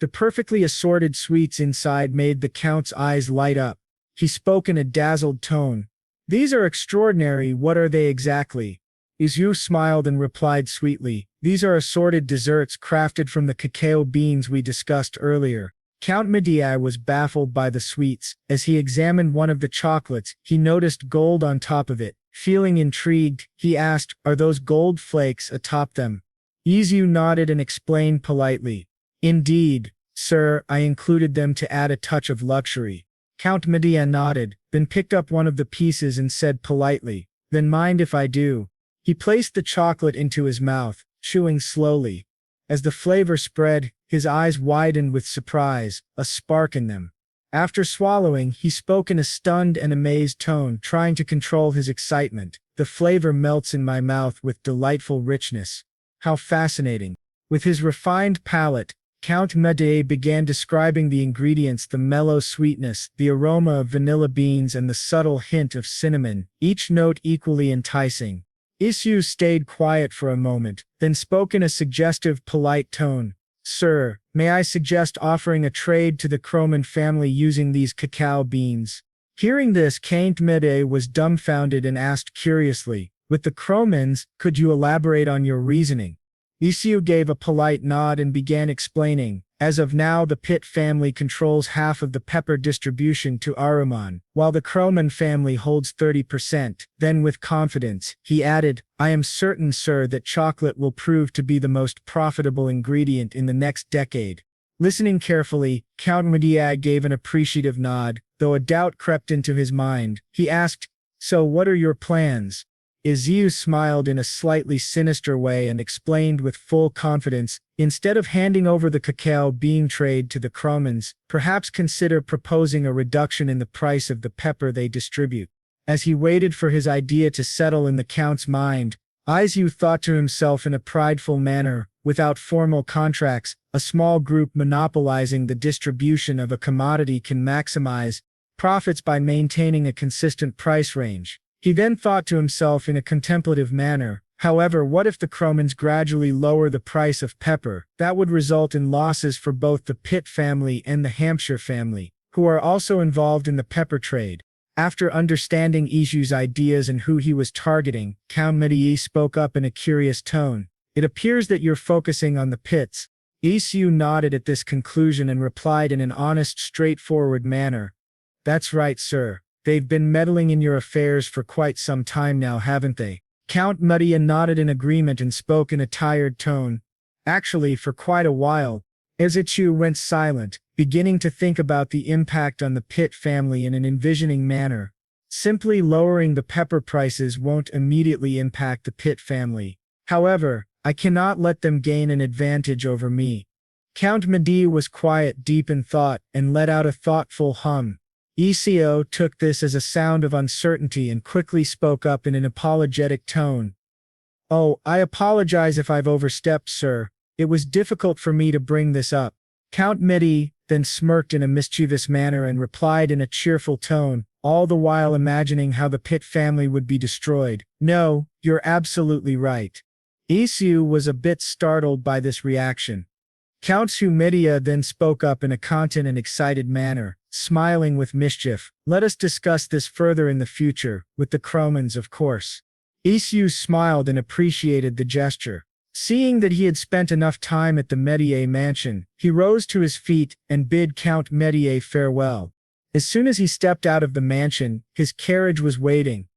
The perfectly assorted sweets inside made the Count's eyes light up. He spoke in a dazzled tone. These are extraordinary, what are they exactly? Isu smiled and replied sweetly, these are assorted desserts crafted from the cacao beans we discussed earlier. Count Medi was baffled by the sweets. As he examined one of the chocolates, he noticed gold on top of it. Feeling intrigued, he asked, are those gold flakes atop them? Isu nodded and explained politely, indeed, sir, I included them to add a touch of luxury. Count Medi nodded, then picked up one of the pieces and said politely, then mind if I do. He placed the chocolate into his mouth, chewing slowly. As the flavor spread, his eyes widened with surprise, a spark in them. After swallowing, he spoke in a stunned and amazed tone, trying to control his excitement. The flavor melts in my mouth with delightful richness. How fascinating. With his refined palate, Count Medi began describing the ingredients, the mellow sweetness, the aroma of vanilla beans and the subtle hint of cinnamon, each note equally enticing. Isu stayed quiet for a moment, then spoke in a suggestive, polite tone. Sir, may I suggest offering a trade to the Croman family using these cacao beans? Hearing this, Count Medi was dumbfounded and asked curiously, with the Cromans, could you elaborate on your reasoning? Isu gave a polite nod and began explaining, As of now, the Pit family controls half of the pepper distribution to Aruman, while the Croman family holds 30%. Then with confidence, he added, I am certain, sir, that chocolate will prove to be the most profitable ingredient in the next decade. Listening carefully, Count Medi gave an appreciative nod, though a doubt crept into his mind. He asked, so what are your plans? Isu smiled in a slightly sinister way and explained with full confidence, instead of handing over the cacao bean trade to the Cromans, perhaps consider proposing a reduction in the price of the pepper they distribute. As he waited for his idea to settle in the Count's mind, Isu thought to himself in a prideful manner, without formal contracts, a small group monopolizing the distribution of a commodity can maximize profits by maintaining a consistent price range. He then thought to himself in a contemplative manner, however, what if the Cromans gradually lower the price of pepper? That would result in losses for both the Pit family and the Hampshire family, who are also involved in the pepper trade. After understanding Isu's ideas and who he was targeting, Count Medi spoke up in a curious tone. It appears that you're focusing on the Pits. Isu nodded at this conclusion and replied in an honest, straightforward manner. That's right, sir. They've been meddling in your affairs for quite some time now, haven't they? Count Medi nodded in agreement and spoke in a tired tone. Actually, for quite a while. Isu went silent, beginning to think about the impact on the Pit family in an envisioning manner. Simply lowering the pepper prices won't immediately impact the Pit family. However, I cannot let them gain an advantage over me. Count Medi was quiet, deep in thought, and let out a thoughtful hum. Isu took this as a sound of uncertainty and quickly spoke up in an apologetic tone. Oh, I apologize if I've overstepped, sir. It was difficult for me to bring this up. Count Medi then smirked in a mischievous manner and replied in a cheerful tone, all the while imagining how the Pit family would be destroyed. No, you're absolutely right. Isu was a bit startled by this reaction. Count Medi then spoke up in a content and excited manner, smiling with mischief. Let us discuss this further in the future, with the Cromans, of course. Isu smiled and appreciated the gesture. Seeing that he had spent enough time at the Medi mansion, he rose to his feet and bid Count Medi farewell. As soon as he stepped out of the mansion, his carriage was waiting.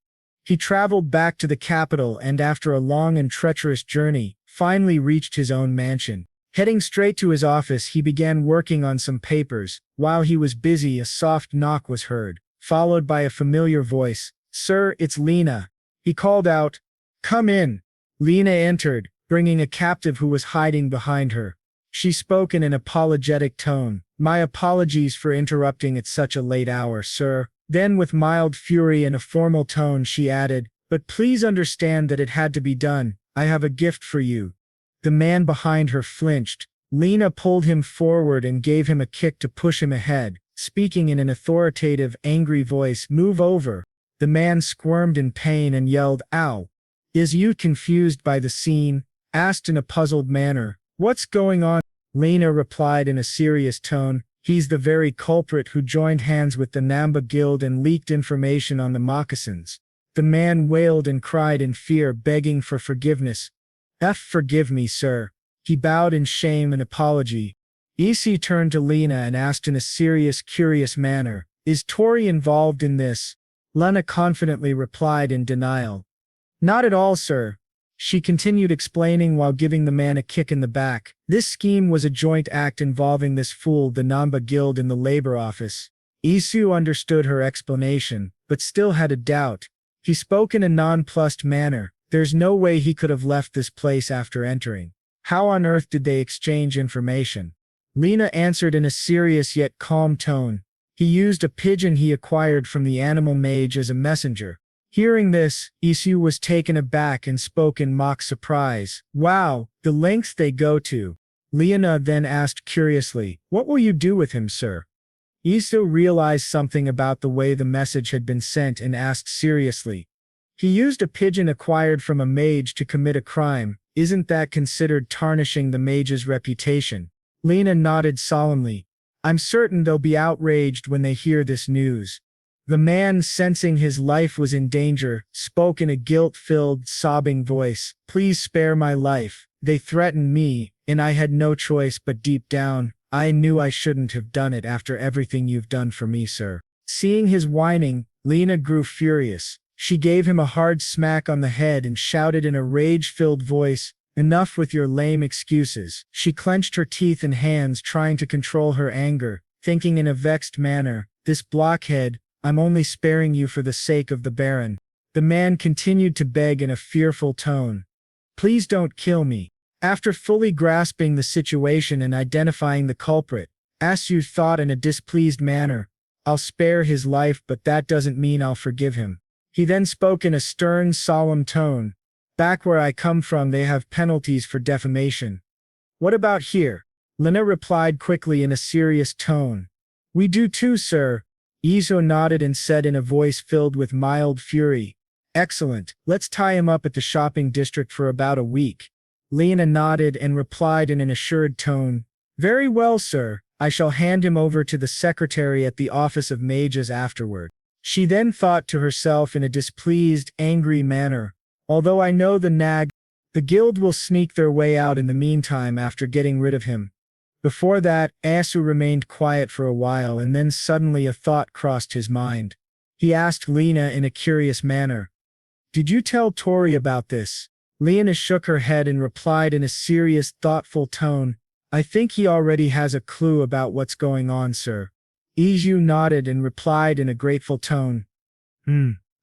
He traveled back to the capital and after a long and treacherous journey, finally reached his own mansion. Heading straight to his office, he began working on some papers. While he was busy, a soft knock was heard, followed by a familiar voice. Sir, it's Lena. He called out. Come in. Lena entered, bringing a captive who was hiding behind her. She spoke in an apologetic tone. My apologies for interrupting at such a late hour, sir. Then with mild fury and a formal tone she added, but please understand that it had to be done. I have a gift for you. The man behind her flinched. Lena pulled him forward and gave him a kick to push him ahead, speaking in an authoritative, angry voice, Move over. The man squirmed in pain and yelled, Ow. Isu, confused by the scene, asked in a puzzled manner, What's going on? Lena replied in a serious tone, He's the very culprit who joined hands with the Namba Guild and leaked information on the moccasins. The man wailed and cried in fear, begging for forgiveness. Forgive me, sir. He bowed in shame and apology. Isu turned to Lena and asked in a serious, curious manner, Is Tori involved in this? Lena confidently replied in denial. Not at all, sir. She continued explaining while giving the man a kick in the back. This scheme was a joint act involving this fool, the Namba Guild, in the labor office. Isu understood her explanation, but still had a doubt. He spoke in a nonplussed manner. There's no way he could have left this place after entering. How on earth did they exchange information? Lena answered in a serious yet calm tone. He used a pigeon he acquired from the animal mage as a messenger. Hearing this, Isu was taken aback and spoke in mock surprise. Wow, the lengths they go to. Lena then asked curiously, What will you do with him, sir? Isu realized something about the way the message had been sent and asked seriously. He used a pigeon acquired from a mage to commit a crime. Isn't that considered tarnishing the mage's reputation? Lena nodded solemnly. I'm certain they'll be outraged when they hear this news. The man, sensing his life was in danger, spoke in a guilt-filled, sobbing voice. Please spare my life. They threatened me, and I had no choice, but deep down, I knew I shouldn't have done it after everything you've done for me, sir. Seeing his whining, Lena grew furious. She gave him a hard smack on the head and shouted in a rage-filled voice, "Enough with your lame excuses." She clenched her teeth and hands trying to control her anger, thinking in a vexed manner, "This blockhead, I'm only sparing you for the sake of the Baron." The man continued to beg in a fearful tone, "Please don't kill me." After fully grasping the situation and identifying the culprit, Isu thought in a displeased manner, "I'll spare his life, but that doesn't mean I'll forgive him." He then spoke in a stern, solemn tone, "Back where I come from they have penalties for defamation. What about here?" Lena replied quickly in a serious tone, "We do too, sir." Iso nodded and said in a voice filled with mild fury, "Excellent, let's tie him up at the shopping district for about a week." Lena nodded and replied in an assured tone, "Very well, sir. I shall hand him over to the secretary at the office of mages afterward." She then thought to herself in a displeased, angry manner, "Although I know the guild will sneak their way out in the meantime after getting rid of him." Before that, Isu remained quiet for a while and then suddenly a thought crossed his mind. He asked Lena in a curious manner, "Did you tell Tori about this?" Lena shook her head and replied in a serious, thoughtful tone, "I think he already has a clue about what's going on, sir." Isu nodded and replied in a grateful tone,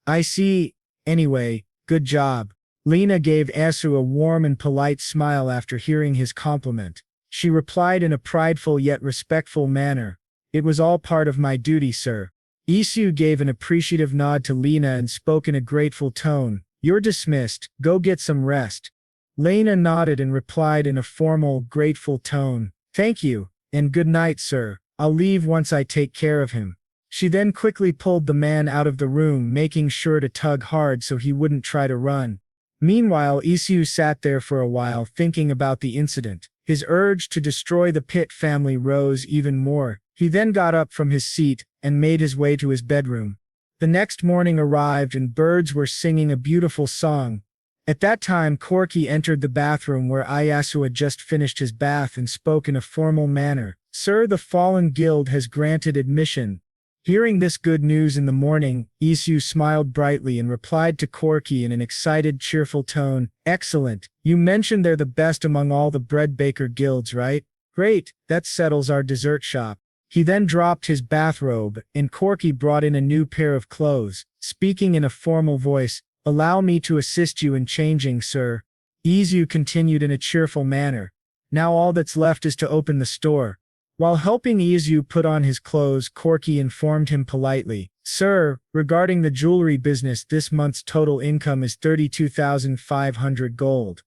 I see. Anyway, good job." Lena gave Isu a warm and polite smile after hearing his compliment. She replied in a prideful yet respectful manner, "It was all part of my duty, sir." Isu gave an appreciative nod to Lena and spoke in a grateful tone, "You're dismissed, go get some rest." Lena nodded and replied in a formal, grateful tone, "Thank you, and good night, sir. I'll leave once I take care of him." She then quickly pulled the man out of the room, making sure to tug hard so he wouldn't try to run. Meanwhile, Isu sat there for a while thinking about the incident. His urge to destroy the Pit family rose even more. He then got up from his seat and made his way to his bedroom. The next morning arrived and birds were singing a beautiful song. At that time Corky entered the bathroom where Iyasu had just finished his bath and spoke in a formal manner, "Sir, the Fallen Guild has granted admission." Hearing this good news in the morning, Isu smiled brightly and replied to Corky in an excited, cheerful tone, "Excellent, you mentioned they're the best among all the bread baker guilds, right? Great, that settles our dessert shop." He then dropped his bathrobe, and Corky brought in a new pair of clothes, speaking in a formal voice, "Allow me to assist you in changing, sir." Isu continued in a cheerful manner, "Now all that's left is to open the store." While helping Isu put on his clothes, Corky informed him politely, "Sir, regarding the jewelry business, this month's total income is 32,500 gold."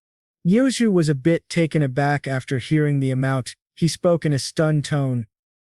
Isu was a bit taken aback after hearing the amount. He spoke in a stunned tone,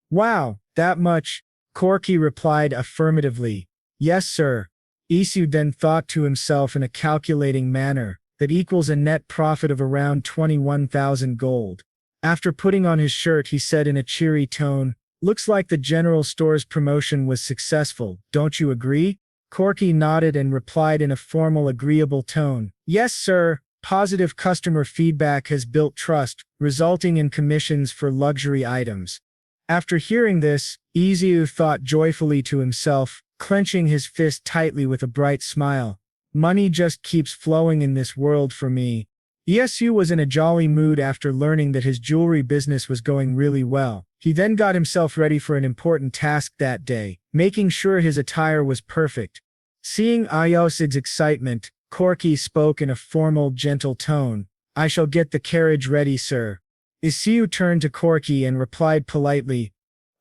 "Wow, that much?" Corky replied affirmatively, "Yes, sir." Isu then thought to himself in a calculating manner, "That equals a net profit of around 21,000 gold." After putting on his shirt he said in a cheery tone, "Looks like the general store's promotion was successful, don't you agree?" Corky nodded and replied in a formal agreeable tone, "Yes, sir. Positive customer feedback has built trust, resulting in commissions for luxury items." After hearing this, Isu thought joyfully to himself, clenching his fist tightly with a bright smile, "Money just keeps flowing in this world for me." Isu was in a jolly mood after learning that his jewelry business was going really well. He then got himself ready for an important task that day, making sure his attire was perfect. Seeing Iosig's excitement, Corky spoke in a formal, gentle tone, "I shall get the carriage ready, sir." Isu turned to Corky and replied politely,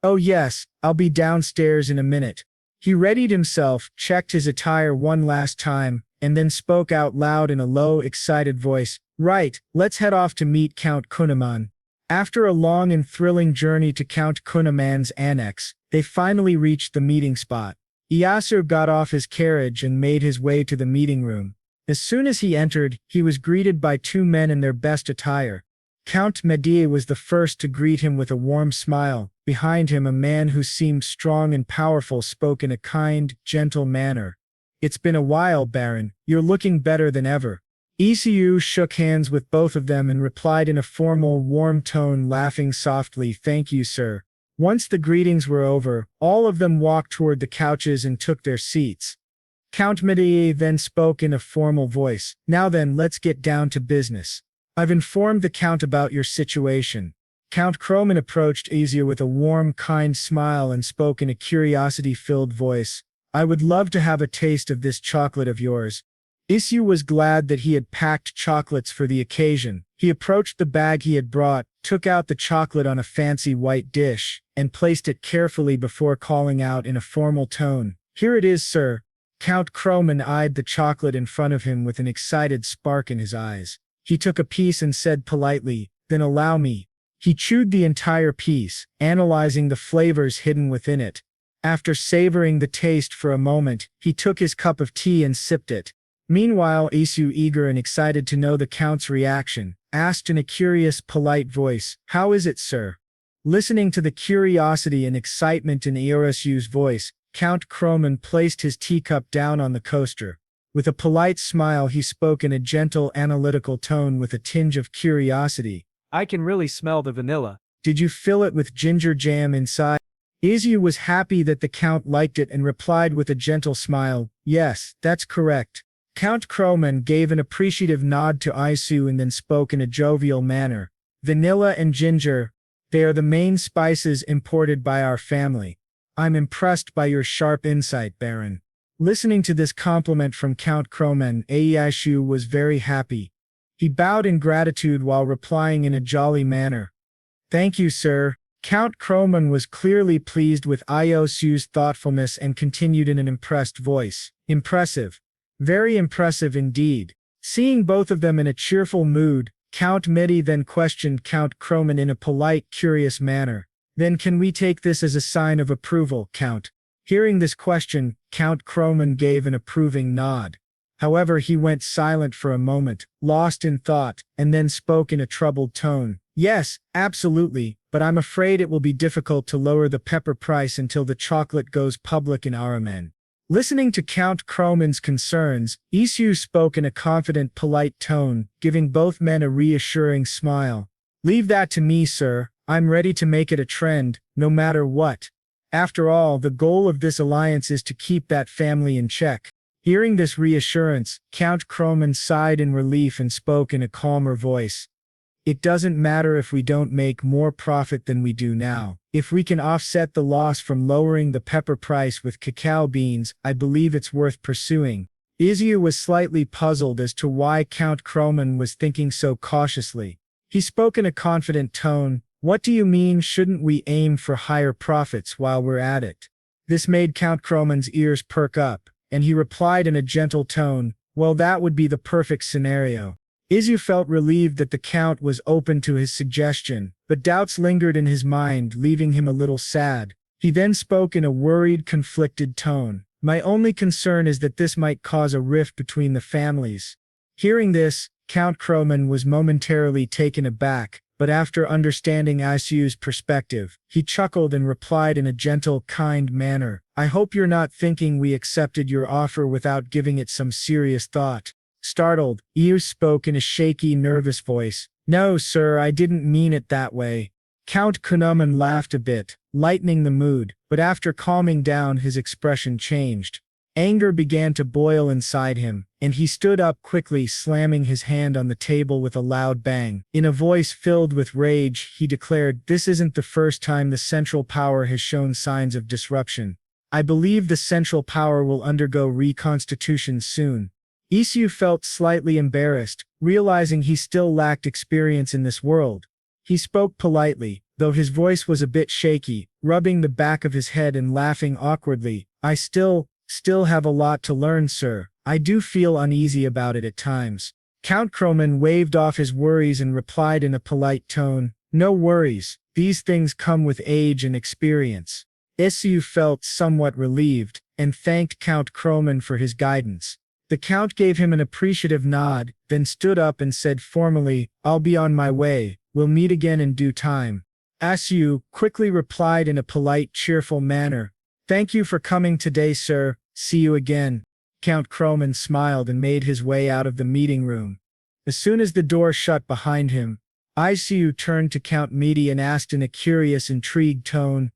"Oh yes, I'll be downstairs in a minute." He readied himself, checked his attire one last time, and then spoke out loud in a low, excited voice, "Right, let's head off to meet Count Kunaman." After a long and thrilling journey to Count Kunaman's annex, they finally reached the meeting spot. Iyasu got off his carriage and made his way to the meeting room. As soon as he entered, he was greeted by two men in their best attire. Count Medi was the first to greet him with a warm smile. Behind him, a man who seemed strong and powerful spoke in a kind, gentle manner. "It's been a while, Baron. You're looking better than ever." Isu shook hands with both of them and replied in a formal, warm tone, laughing softly, "Thank you, sir." Once the greetings were over, all of them walked toward the couches and took their seats. Count Medi then spoke in a formal voice. "Now then, let's get down to business. I've informed the Count about your situation." Count Croman approached Isu with a warm, kind smile and spoke in a curiosity-filled voice. "I would love to have a taste of this chocolate of yours." Isu was glad that he had packed chocolates for the occasion. He approached the bag he had brought, took out the chocolate on a fancy white dish, and placed it carefully before calling out in a formal tone, "Here it is, sir." Count Croman eyed the chocolate in front of him with an excited spark in his eyes. He took a piece and said politely, "Then allow me." He chewed the entire piece, analyzing the flavors hidden within it. After savoring the taste for a moment, he took his cup of tea and sipped it. Meanwhile, Isu, eager and excited to know the Count's reaction, asked in a curious, polite voice, "How is it, sir?" Listening to the curiosity and excitement in Isu's voice, Count Croman placed his teacup down on the coaster. With a polite smile, he spoke in a gentle, analytical tone with a tinge of curiosity. "I can really smell the vanilla." "Did you fill it with ginger jam inside?" Isu was happy that the Count liked it and replied with a gentle smile, "Yes, that's correct." Count Croman gave an appreciative nod to Isu and then spoke in a jovial manner. "Vanilla and ginger, they are the main spices imported by our family. I'm impressed by your sharp insight, Baron." Listening to this compliment from Count Croman, Isu was very happy. He bowed in gratitude while replying in a jolly manner, "Thank you, sir." Count Croman was clearly pleased with Isu's thoughtfulness and continued in an impressed voice, "Impressive. Very impressive indeed." Seeing both of them in a cheerful mood, Count Medi then questioned Count Croman in a polite, curious manner. "Then can we take this as a sign of approval, Count?" Hearing this question, Count Croman gave an approving nod. However, he went silent for a moment, lost in thought, and then spoke in a troubled tone. "Yes, absolutely, but I'm afraid it will be difficult to lower the pepper price until the chocolate goes public in Aramen." Listening to Count Croman's concerns, Isu spoke in a confident, polite tone, giving both men a reassuring smile. "Leave that to me, sir. I'm ready to make it a trend, no matter what. After all, the goal of this alliance is to keep that family in check." Hearing this reassurance, Count Croman sighed in relief and spoke in a calmer voice. "It doesn't matter if we don't make more profit than we do now. If we can offset the loss from lowering the pepper price with cacao beans, I believe it's worth pursuing." Isu was slightly puzzled as to why Count Croman was thinking so cautiously. He spoke in a confident tone, "What do you mean, shouldn't we aim for higher profits while we're at it?" This made Count Croman's ears perk up, and he replied in a gentle tone, "Well, that would be the perfect scenario." Isu felt relieved that the Count was open to his suggestion, but doubts lingered in his mind, leaving him a little sad. He then spoke in a worried, conflicted tone. "My only concern is that this might cause a rift between the families." Hearing this, Count Croman was momentarily taken aback, but after understanding Isu's perspective, he chuckled and replied in a gentle, kind manner, "I hope you're not thinking we accepted your offer without giving it some serious thought." Startled, Isu spoke in a shaky, nervous voice, "No, sir, I didn't mean it that way." Count Croman laughed a bit, lightening the mood, but after calming down his expression changed. Anger began to boil inside him, and he stood up quickly, slamming his hand on the table with a loud bang. In a voice filled with rage, he declared, "This isn't the first time the Central Power has shown signs of disruption. I believe the Central Power will undergo reconstitution soon." Isu felt slightly embarrassed, realizing he still lacked experience in this world. He spoke politely, though his voice was a bit shaky, rubbing the back of his head and laughing awkwardly. "I still have a lot to learn, sir. I do feel uneasy about it at times." Count Croman waved off his worries and replied in a polite tone, "No worries, these things come with age and experience." Isu felt somewhat relieved, and thanked Count Croman for his guidance. The Count gave him an appreciative nod, then stood up and said formally, "I'll be on my way. We'll meet again in due time." Isu quickly replied in a polite, cheerful manner, "Thank you for coming today, sir. See you again." Count Croman smiled and made his way out of the meeting room. As soon as the door shut behind him, Isu turned to Count Medi and asked in a curious, intrigued tone,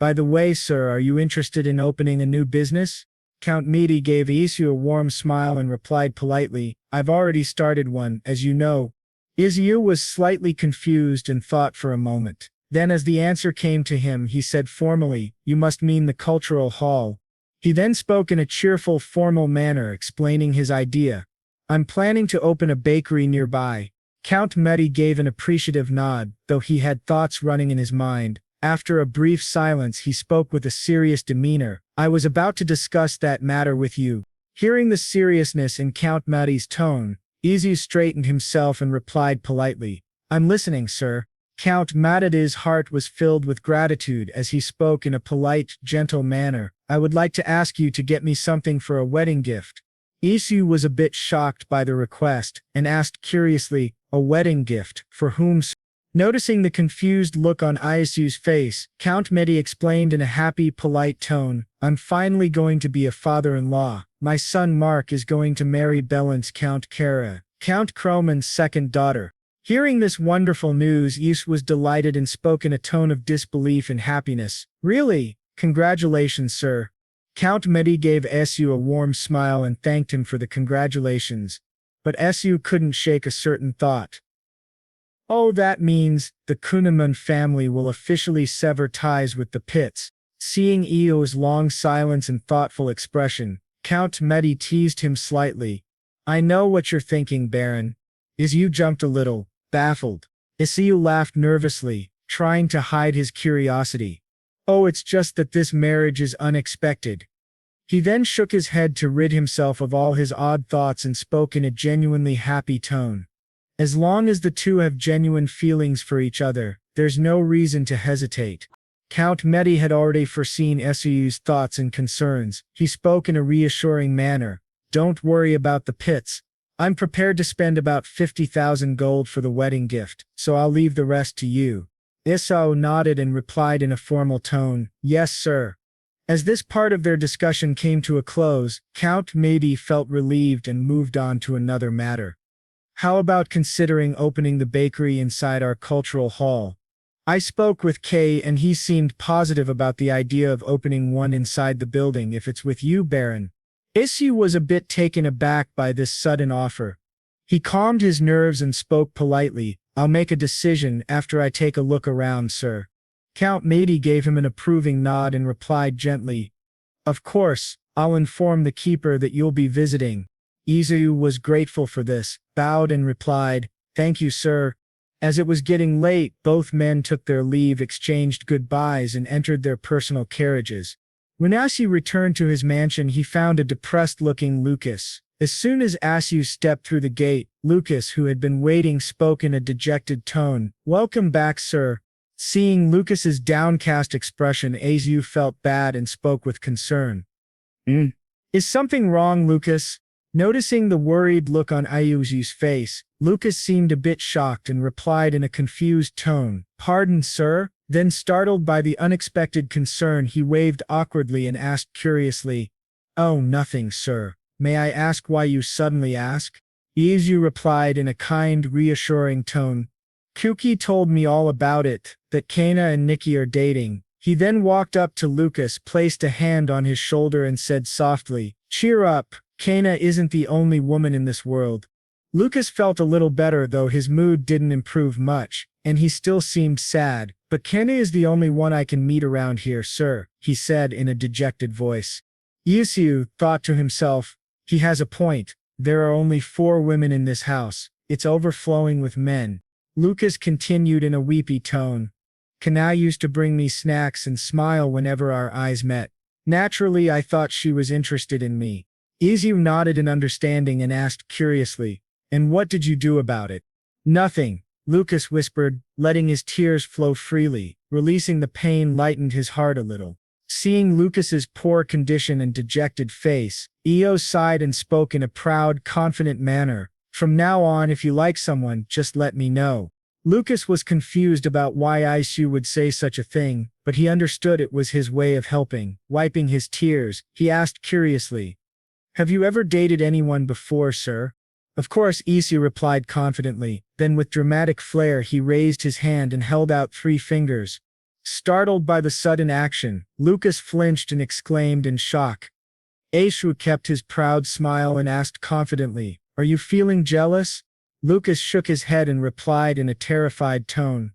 "By the way, sir, are you interested in opening a new business?" Count Medi gave Isu a warm smile and replied politely, "I've already started one, as you know." Isu was slightly confused and thought for a moment. Then as the answer came to him, he said formally, "You must mean the cultural hall." He then spoke in a cheerful, formal manner, explaining his idea. "I'm planning to open a bakery nearby." Count Medi gave an appreciative nod, though he had thoughts running in his mind. After a brief silence, he spoke with a serious demeanor. "I was about to discuss that matter with you." Hearing the seriousness in Count Medi's tone, Isu straightened himself and replied politely, "I'm listening, sir." Count Madi's heart was filled with gratitude as he spoke in a polite, gentle manner. "I would like to ask you to get me something for a wedding gift." Isu was a bit shocked by the request and asked curiously, "A wedding gift, for whom, sir?" Noticing the confused look on Isu's face, Count Medi explained in a happy, polite tone, "I'm finally going to be a father-in-law. My son Mark is going to marry Belen's Count Kara, Count Kroman's second daughter." Hearing this wonderful news, Isu was delighted and spoke in a tone of disbelief and happiness. "Really? Congratulations, sir." Count Medi gave Isu a warm smile and thanked him for the congratulations. But Isu couldn't shake a certain thought. "Oh, that means the Kunaman family will officially sever ties with the Pits." Seeing Io's long silence and thoughtful expression, Count Medi teased him slightly. "I know what you're thinking, Baron." Isu jumped a little, baffled. Isu laughed nervously, trying to hide his curiosity. "Oh, it's just that this marriage is unexpected." He then shook his head to rid himself of all his odd thoughts and spoke in a genuinely happy tone. "As long as the two have genuine feelings for each other, there's no reason to hesitate." Count Medi had already foreseen Isu's thoughts and concerns. He spoke in a reassuring manner. "Don't worry about the Pits. I'm prepared to spend about 50,000 gold for the wedding gift, so I'll leave the rest to you." Isu nodded and replied in a formal tone, "Yes, sir." As this part of their discussion came to a close, Count Medi felt relieved and moved on to another matter. "How about considering opening the bakery inside our cultural hall?" I spoke with Kay and he seemed positive about the idea of opening one inside the building if it's with you, Baron. Isu was a bit taken aback by this sudden offer. He calmed his nerves and spoke politely, "I'll make a decision after I take a look around, sir." Count Medi gave him an approving nod and replied gently, "Of course, I'll inform the keeper that you'll be visiting." Isu was grateful for this, bowed and replied, "Thank you, sir." As it was getting late, both men took their leave, exchanged goodbyes, and entered their personal carriages. When Asu returned to his mansion, he found a depressed-looking Lucas. As soon as Asu stepped through the gate, Lucas, who had been waiting, spoke in a dejected tone, "Welcome back, sir." Seeing Lucas's downcast expression, Asu felt bad and spoke with concern. "Is something wrong, Lucas?" Noticing the worried look on Isu's face, Lucas seemed a bit shocked and replied in a confused tone, "Pardon, sir?" Then, startled by the unexpected concern, he waved awkwardly and asked curiously, "Oh, nothing, sir. May I ask why you suddenly ask?" Isu replied in a kind, reassuring tone, "Kuki told me all about it, that Kana and Nikki are dating." He then walked up to Lucas, placed a hand on his shoulder and said softly, "Cheer up, Kana isn't the only woman in this world." Lucas felt a little better, though his mood didn't improve much, and he still seemed sad. "But Kana is the only one I can meet around here, sir," he said in a dejected voice. Isu thought to himself, he has a point. There are only 4 women in this house. It's overflowing with men. Lucas continued in a weepy tone. "Kana used to bring me snacks and smile whenever our eyes met. Naturally, I thought she was interested in me." Isu nodded in understanding and asked curiously, "And what did you do about it?" "Nothing," Lucas whispered, letting his tears flow freely. Releasing the pain lightened his heart a little. Seeing Lucas's poor condition and dejected face, Io sighed and spoke in a proud, confident manner, "From now on, if you like someone, just let me know." Lucas was confused about why Isu would say such a thing, but he understood it was his way of helping. Wiping his tears, he asked curiously, "Have you ever dated anyone before, sir?" Of course, Isu replied confidently. Then with dramatic flair he raised his hand and held out 3 fingers. Startled by the sudden action, Lucas flinched and exclaimed in shock. Isu kept his proud smile and asked confidently, "Are you feeling jealous?" Lucas shook his head and replied in a terrified tone.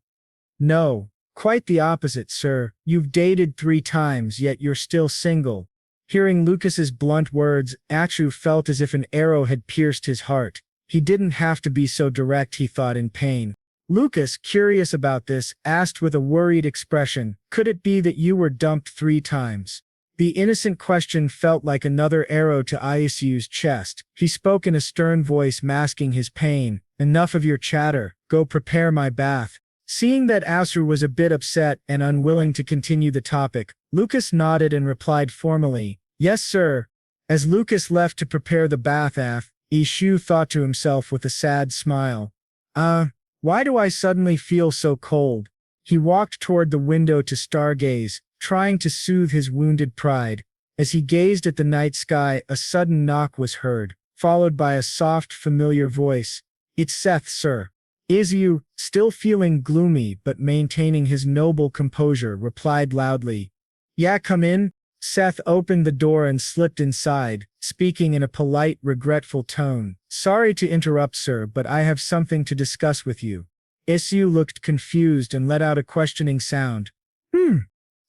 "No, quite the opposite, sir. You've dated 3 times yet you're still single." Hearing Lucas's blunt words, Achu felt as if an arrow had pierced his heart. He didn't have to be so direct, he thought in pain. Lucas, curious about this, asked with a worried expression, "Could it be that you were dumped 3 times?" The innocent question felt like another arrow to Isu's chest. He spoke in a stern voice masking his pain. "Enough of your chatter, go prepare my bath." Seeing that Asu was a bit upset and unwilling to continue the topic, Lucas nodded and replied formally, "Yes, sir." As Lucas left to prepare the bath, Isu thought to himself with a sad smile, why do I suddenly feel so cold?" He walked toward the window to stargaze, trying to soothe his wounded pride. As he gazed at the night sky, a sudden knock was heard, followed by a soft, familiar voice. "It's Seth, sir." Isu, still feeling gloomy but maintaining his noble composure, replied loudly, "Yeah, come in." Seth opened the door and slipped inside, speaking in a polite, regretful tone. "Sorry to interrupt, sir, but I have something to discuss with you." Isu looked confused and let out a questioning sound.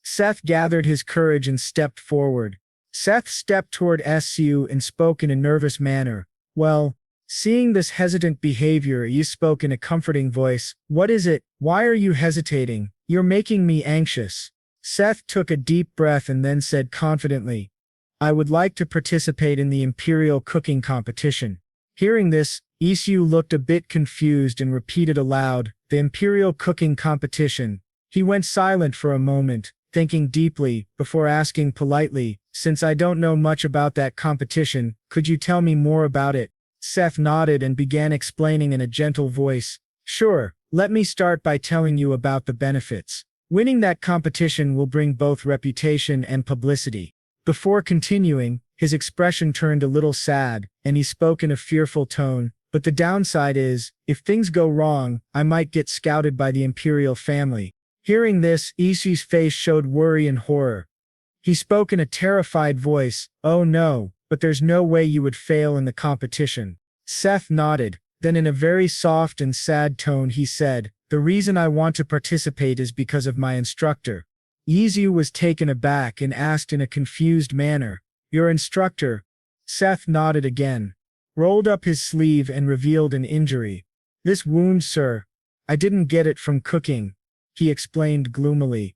Seth gathered his courage and stepped forward. Seth stepped toward Su and spoke in a nervous manner. "Well," seeing this hesitant behavior, Isu spoke in a comforting voice, "What is it? Why are you hesitating? You're making me anxious." Seth took a deep breath and then said confidently, "I would like to participate in the imperial cooking competition." Hearing this, Isu looked a bit confused and repeated aloud, "The imperial cooking competition." He went silent for a moment, thinking deeply, before asking politely, "Since I don't know much about that competition, could you tell me more about it?" Seth nodded and began explaining in a gentle voice, "Sure, let me start by telling you about the benefits. Winning that competition will bring both reputation and publicity." Before continuing, his expression turned a little sad, and he spoke in a fearful tone, "But the downside is, if things go wrong, I might get scouted by the imperial family." Hearing this, Isu's face showed worry and horror. He spoke in a terrified voice, "Oh no, but there's no way you would fail in the competition." Seth nodded, then in a very soft and sad tone he said, "The reason I want to participate is because of my instructor." Isu was taken aback and asked in a confused manner, "Your instructor?" Seth nodded again, rolled up his sleeve and revealed an injury. "This wound, sir. I didn't get it from cooking," he explained gloomily.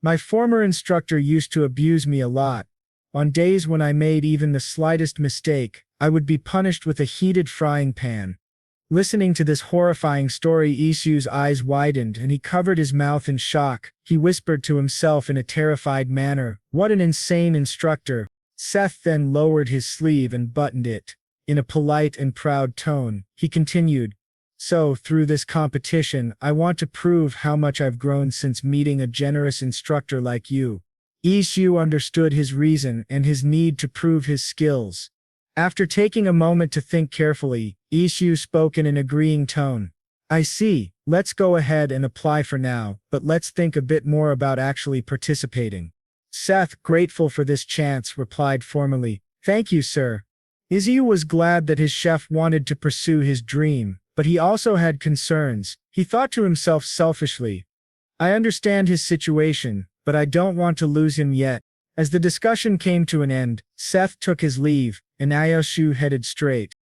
"My former instructor used to abuse me a lot. On days when I made even the slightest mistake, I would be punished with a heated frying pan." Listening to this horrifying story, Isu's eyes widened and he covered his mouth in shock. He whispered to himself in a terrified manner, "What an insane instructor." Seth then lowered his sleeve and buttoned it. In a polite and proud tone, he continued, "So, through this competition, I want to prove how much I've grown since meeting a generous instructor like you." Isu understood his reason and his need to prove his skills. After taking a moment to think carefully, Isu spoke in an agreeing tone. "I see, let's go ahead and apply for now, but let's think a bit more about actually participating." Seth, grateful for this chance, replied formally, "Thank you, sir." Isu was glad that his chef wanted to pursue his dream, but he also had concerns. He thought to himself selfishly, "I understand his situation, but I don't want to lose him yet." As the discussion came to an end, Seth took his leave, and Isu headed straight